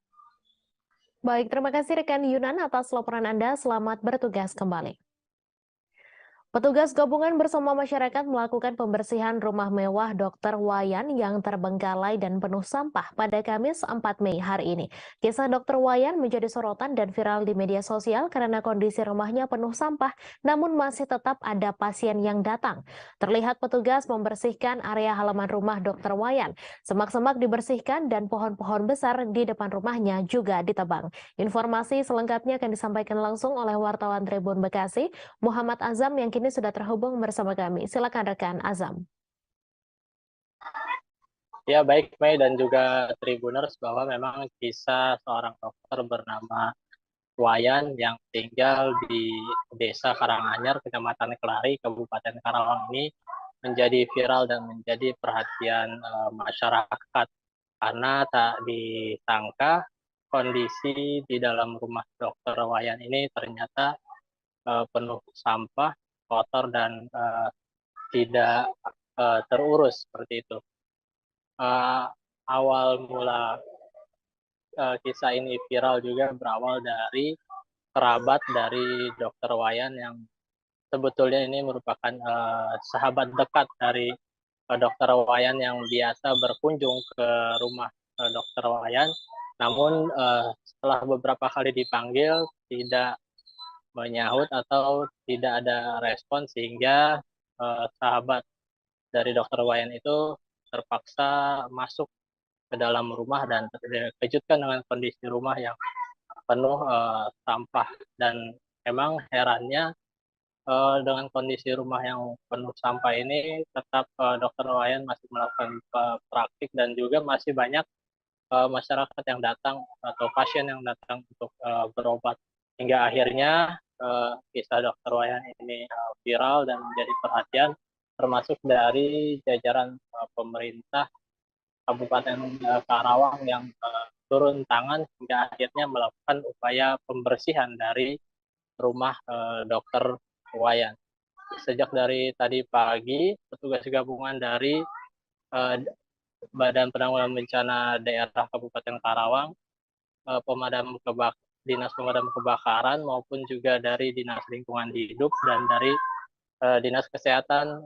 Baik, terima kasih rekan Yunan atas laporan Anda. Selamat bertugas kembali. Petugas gabungan bersama masyarakat melakukan pembersihan rumah mewah Dr. Wayan yang terbengkalai dan penuh sampah pada Kamis 4 Mei hari ini. Kisah Dr. Wayan menjadi sorotan dan viral di media sosial karena kondisi rumahnya penuh sampah, namun masih tetap ada pasien yang datang. Terlihat petugas membersihkan area halaman rumah Dr. Wayan. Semak-semak dibersihkan dan pohon-pohon besar di depan rumahnya juga ditebang. Informasi selengkapnya akan disampaikan langsung oleh wartawan Tribun Bekasi, Muhammad Azam yang kini sudah terhubung bersama kami. Silakan rekan Azam. Ya baik Mei dan juga Tribuners bahwa memang kisah seorang dokter bernama Wayan yang tinggal di Desa Karanganyar, Kecamatan Kelari, Kabupaten Karawang ini menjadi viral dan menjadi perhatian masyarakat karena tak disangka kondisi di dalam rumah Dokter Wayan ini ternyata penuh sampah, kotor dan tidak terurus seperti itu. Awal mula kisah ini viral juga berawal dari kerabat dari Dokter Wayan yang sebetulnya ini merupakan sahabat dekat dari Dokter Wayan yang biasa berkunjung ke rumah Dokter Wayan. Namun setelah beberapa kali dipanggil tidak menyahut atau tidak ada respon sehingga sahabat dari Dokter Wayan itu terpaksa masuk ke dalam rumah dan terkejutkan dengan kondisi rumah yang penuh sampah. Dan memang herannya dengan kondisi rumah yang penuh sampah ini tetap Dokter Wayan masih melakukan praktik dan juga masih banyak masyarakat yang datang atau pasien yang datang untuk berobat, hingga akhirnya kisah Dokter Wayan ini viral dan menjadi perhatian termasuk dari jajaran pemerintah Kabupaten Karawang yang turun tangan hingga akhirnya melakukan upaya pembersihan dari rumah Dokter Wayan. Sejak dari tadi pagi, petugas gabungan dari Badan Penanggulangan Bencana Daerah Kabupaten Karawang, Dinas Pemadam Kebakaran maupun juga dari Dinas Lingkungan Hidup dan dari Dinas Kesehatan,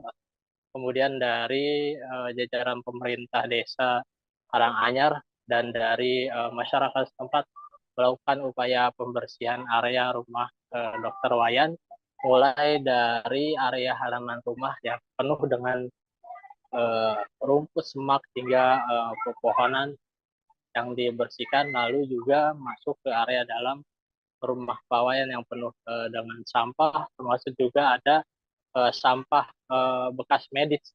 kemudian dari jajaran pemerintah desa Karanganyar dan dari masyarakat setempat melakukan upaya pembersihan area rumah Dokter Wayan, mulai dari area halaman rumah yang penuh dengan rumput, semak, hingga pepohonan yang dibersihkan, lalu juga masuk ke area dalam rumah Pak Wayan yang penuh dengan sampah, termasuk juga ada sampah bekas medis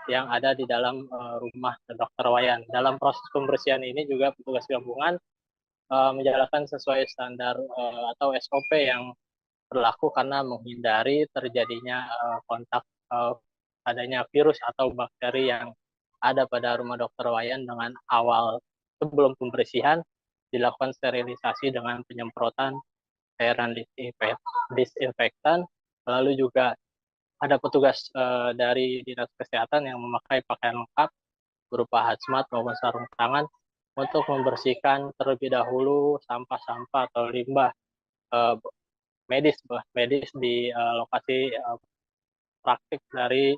yang ada di dalam rumah Dokter Wayan. Dalam proses pembersihan ini juga petugas gabungan menjalankan sesuai standar atau SOP yang berlaku karena menghindari terjadinya kontak adanya virus atau bakteri yang ada pada rumah Dokter Wayan. Dengan awal sebelum pembersihan dilakukan sterilisasi dengan penyemprotan cairan disinfektan, lalu juga ada petugas dari Dinas Kesehatan yang memakai pakaian lengkap berupa hazmat maupun sarung tangan untuk membersihkan terlebih dahulu sampah-sampah atau limbah medis di lokasi praktik dari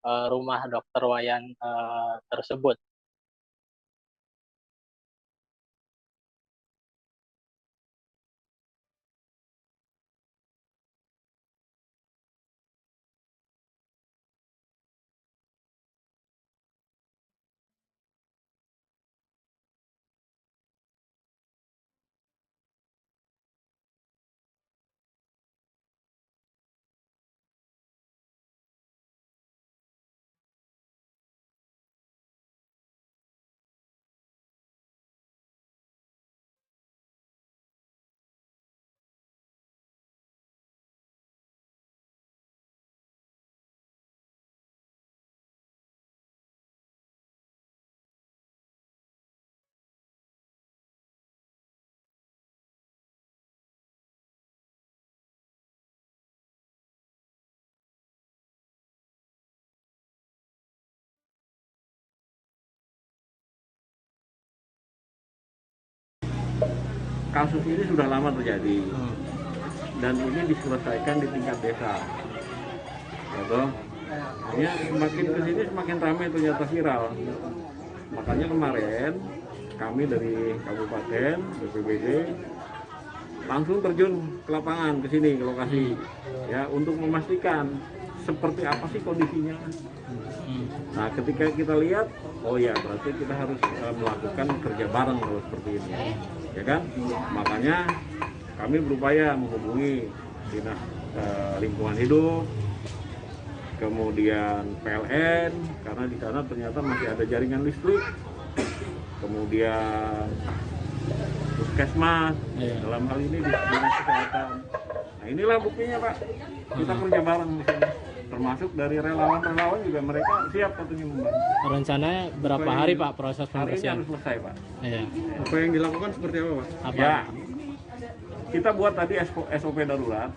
rumah Dokter Wayan tersebut. Kasus ini sudah lama terjadi dan ini diselesaikan di tingkat desa, gitu. Ya, semakin kesini semakin ramai ternyata viral. Makanya kemarin kami dari Kabupaten BPBD langsung terjun ke lapangan ke sini ke lokasi ya untuk memastikan seperti apa sih kondisinya. Nah, ketika kita lihat, oh ya berarti kita harus melakukan kerja bareng kalau seperti ini, ya kan? Makanya kami berupaya menghubungi Dinas Lingkungan Hidup, kemudian PLN, karena di sana ternyata masih ada jaringan listrik, kemudian Puskesmas, dalam hal ini Dinas Kesehatan. Nah, inilah buktinya Pak, kita kerja bareng di sini. Termasuk dari relawan-relawan juga mereka siap katanya membantu. Rencananya berapa hari Pak proses pembersihan? Hari ini harus selesai Pak. Iya. Apa yang dilakukan seperti apa Pak? Apa? Ya, kita buat tadi SOP darurat.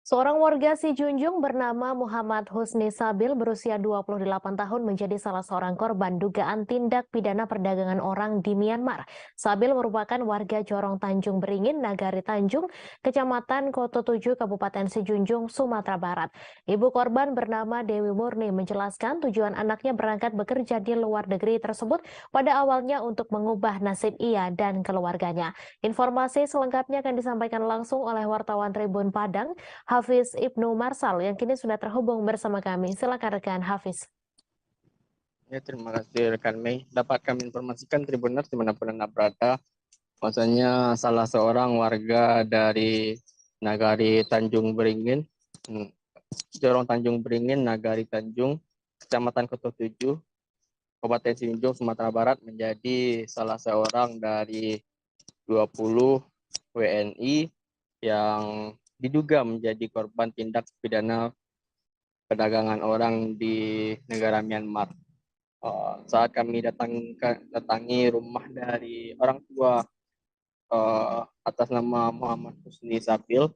Seorang warga Sijunjung bernama Muhammad Husni Sabil berusia 28 tahun menjadi salah seorang korban dugaan tindak pidana perdagangan orang di Myanmar. Sabil merupakan warga Jorong Tanjung Beringin, Nagari Tanjung, Kecamatan Koto 7, Kabupaten Sijunjung, Sumatera Barat. Ibu korban bernama Dewi Murni menjelaskan tujuan anaknya berangkat bekerja di luar negeri tersebut pada awalnya untuk mengubah nasib ia dan keluarganya. Informasi selengkapnya akan disampaikan langsung oleh wartawan Tribun Padang, Hafiz Ibnu Marsal, yang kini sudah terhubung bersama kami. Silakan rekan Hafiz. Ya, terima kasih rekan Mei. Dapat kami informasikan Tribuners dimanapun Anda berada, bahwasanya salah seorang warga dari Nagari Tanjung Beringin, Jorong Tanjung Beringin, Nagari Tanjung, Kecamatan Koto 7, Kabupaten Sinjung, Sumatera Barat, menjadi salah seorang dari 20 WNI yang diduga menjadi korban tindak pidana perdagangan orang di negara Myanmar. Saat kami datangi rumah dari orang tua atas nama Muhammad Husni Sabil,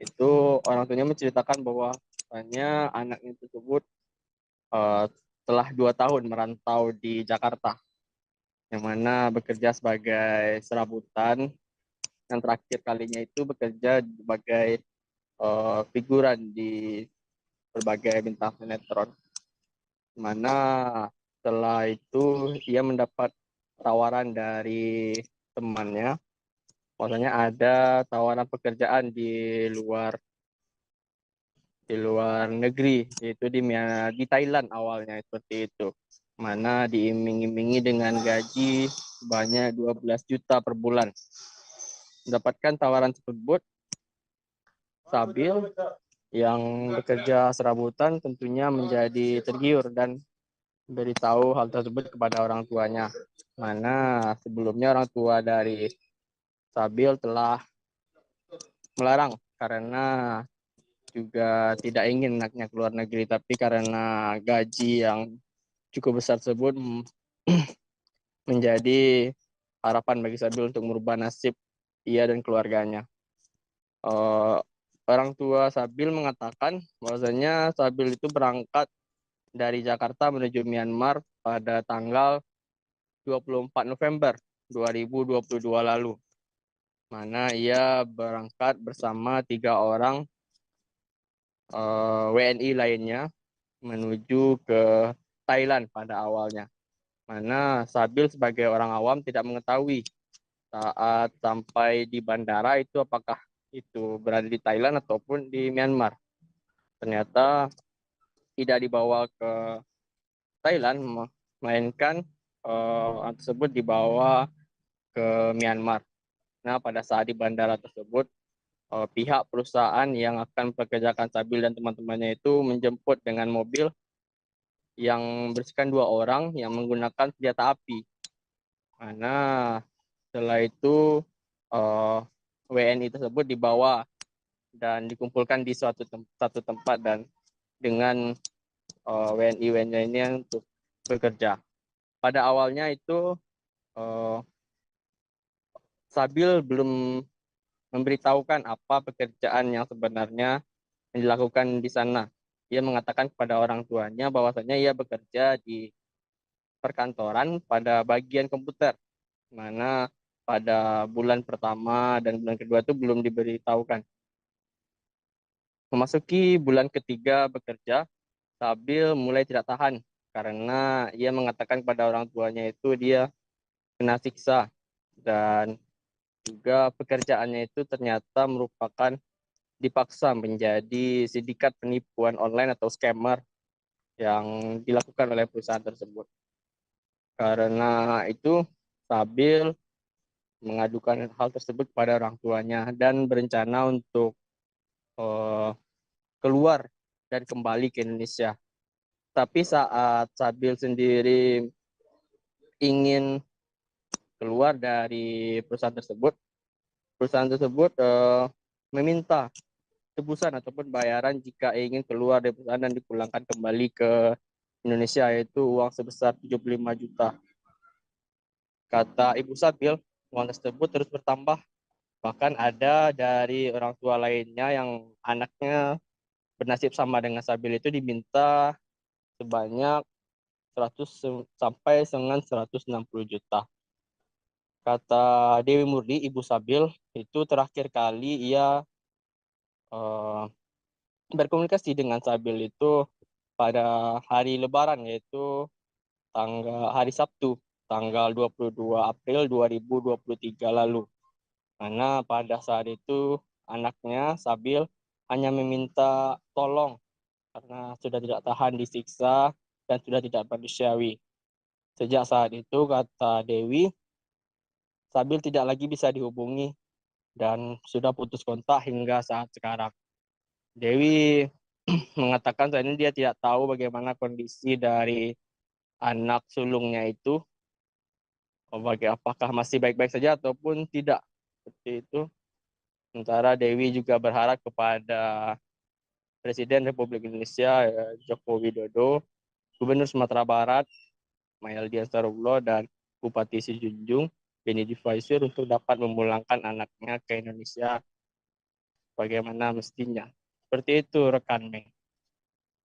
itu orang tuanya menceritakan bahwa hanya anaknya tersebut telah 2 tahun merantau di Jakarta, yang mana bekerja sebagai serabutan. Yang terakhir kalinya itu bekerja sebagai figuran di berbagai bintang sinetron, mana setelah itu ia mendapat tawaran dari temannya, maksudnya ada tawaran pekerjaan di luar negeri, yaitu di Thailand awalnya seperti itu, mana diiming-imingi dengan gaji sebanyak 12 juta per bulan. Mendapatkan tawaran tersebut, Sabil yang bekerja serabutan tentunya menjadi tergiur dan beritahu hal tersebut kepada orang tuanya, mana sebelumnya orang tua dari Sabil telah melarang karena juga tidak ingin anaknya keluar negeri, tapi karena gaji yang cukup besar tersebut menjadi harapan bagi Sabil untuk merubah nasib ia dan keluarganya. Orang tua Sabil mengatakan bahwasanya Sabil itu berangkat dari Jakarta menuju Myanmar pada tanggal 24 November 2022 lalu, mana ia berangkat bersama 3 orang WNI lainnya menuju ke Thailand pada awalnya, mana Sabil sebagai orang awam tidak mengetahui saat sampai di bandara itu apakah itu berada di Thailand ataupun di Myanmar. Ternyata tidak dibawa ke Thailand, melainkan tersebut dibawa ke Myanmar. Nah, pada saat di bandara tersebut, pihak perusahaan yang akan mempekerjakan Sabil dan teman-temannya itu menjemput dengan mobil yang berisikan 2 orang yang menggunakan senjata api. Mana setelah itu WNI tersebut dibawa dan dikumpulkan di satu tempat dan dengan WNI lainnya untuk bekerja. Pada awalnya itu Sabil belum memberitahukan apa pekerjaan yang sebenarnya yang dilakukan di sana. Ia mengatakan kepada orang tuanya bahwasanya ia bekerja di perkantoran pada bagian komputer, mana pada bulan pertama dan bulan kedua itu belum diberitahukan. Memasuki bulan ketiga bekerja, Sabil mulai tidak tahan karena ia mengatakan kepada orang tuanya itu dia kena siksa dan juga pekerjaannya itu ternyata merupakan dipaksa menjadi sindikat penipuan online atau scammer yang dilakukan oleh perusahaan tersebut. Karena itu Sabil mengadukan hal tersebut kepada orang tuanya dan berencana untuk keluar dan kembali ke Indonesia. Tapi saat Sabil sendiri ingin keluar dari perusahaan tersebut meminta tebusan ataupun bayaran jika ingin keluar dari perusahaan dan dipulangkan kembali ke Indonesia, yaitu uang sebesar 75 juta. Kata Ibu Sabil, uang tersebut terus bertambah. Bahkan ada dari orang tua lainnya yang anaknya bernasib sama dengan Sabil itu diminta sebanyak 100 sampai dengan 160 juta. Kata Dewi Murni, Ibu Sabil, itu terakhir kali ia berkomunikasi dengan Sabil itu pada hari Lebaran, yaitu hari Sabtu, tanggal 22 April 2023 lalu. Karena pada saat itu anaknya Sabil hanya meminta tolong karena sudah tidak tahan disiksa dan sudah tidak manusiawi. Sejak saat itu, kata Dewi, Sabil tidak lagi bisa dihubungi dan sudah putus kontak hingga saat sekarang. Dewi mengatakan saat ini dia tidak tahu bagaimana kondisi dari anak sulungnya itu, apakah masih baik-baik saja ataupun tidak. Seperti itu. Sementara Dewi juga berharap kepada Presiden Republik Indonesia Joko Widodo, Gubernur Sumatera Barat Mahyaldi Ansarullah, dan Bupati Sijunjung Beni Difaisir untuk dapat memulangkan anaknya ke Indonesia bagaimana mestinya. Seperti itu rekan Mei.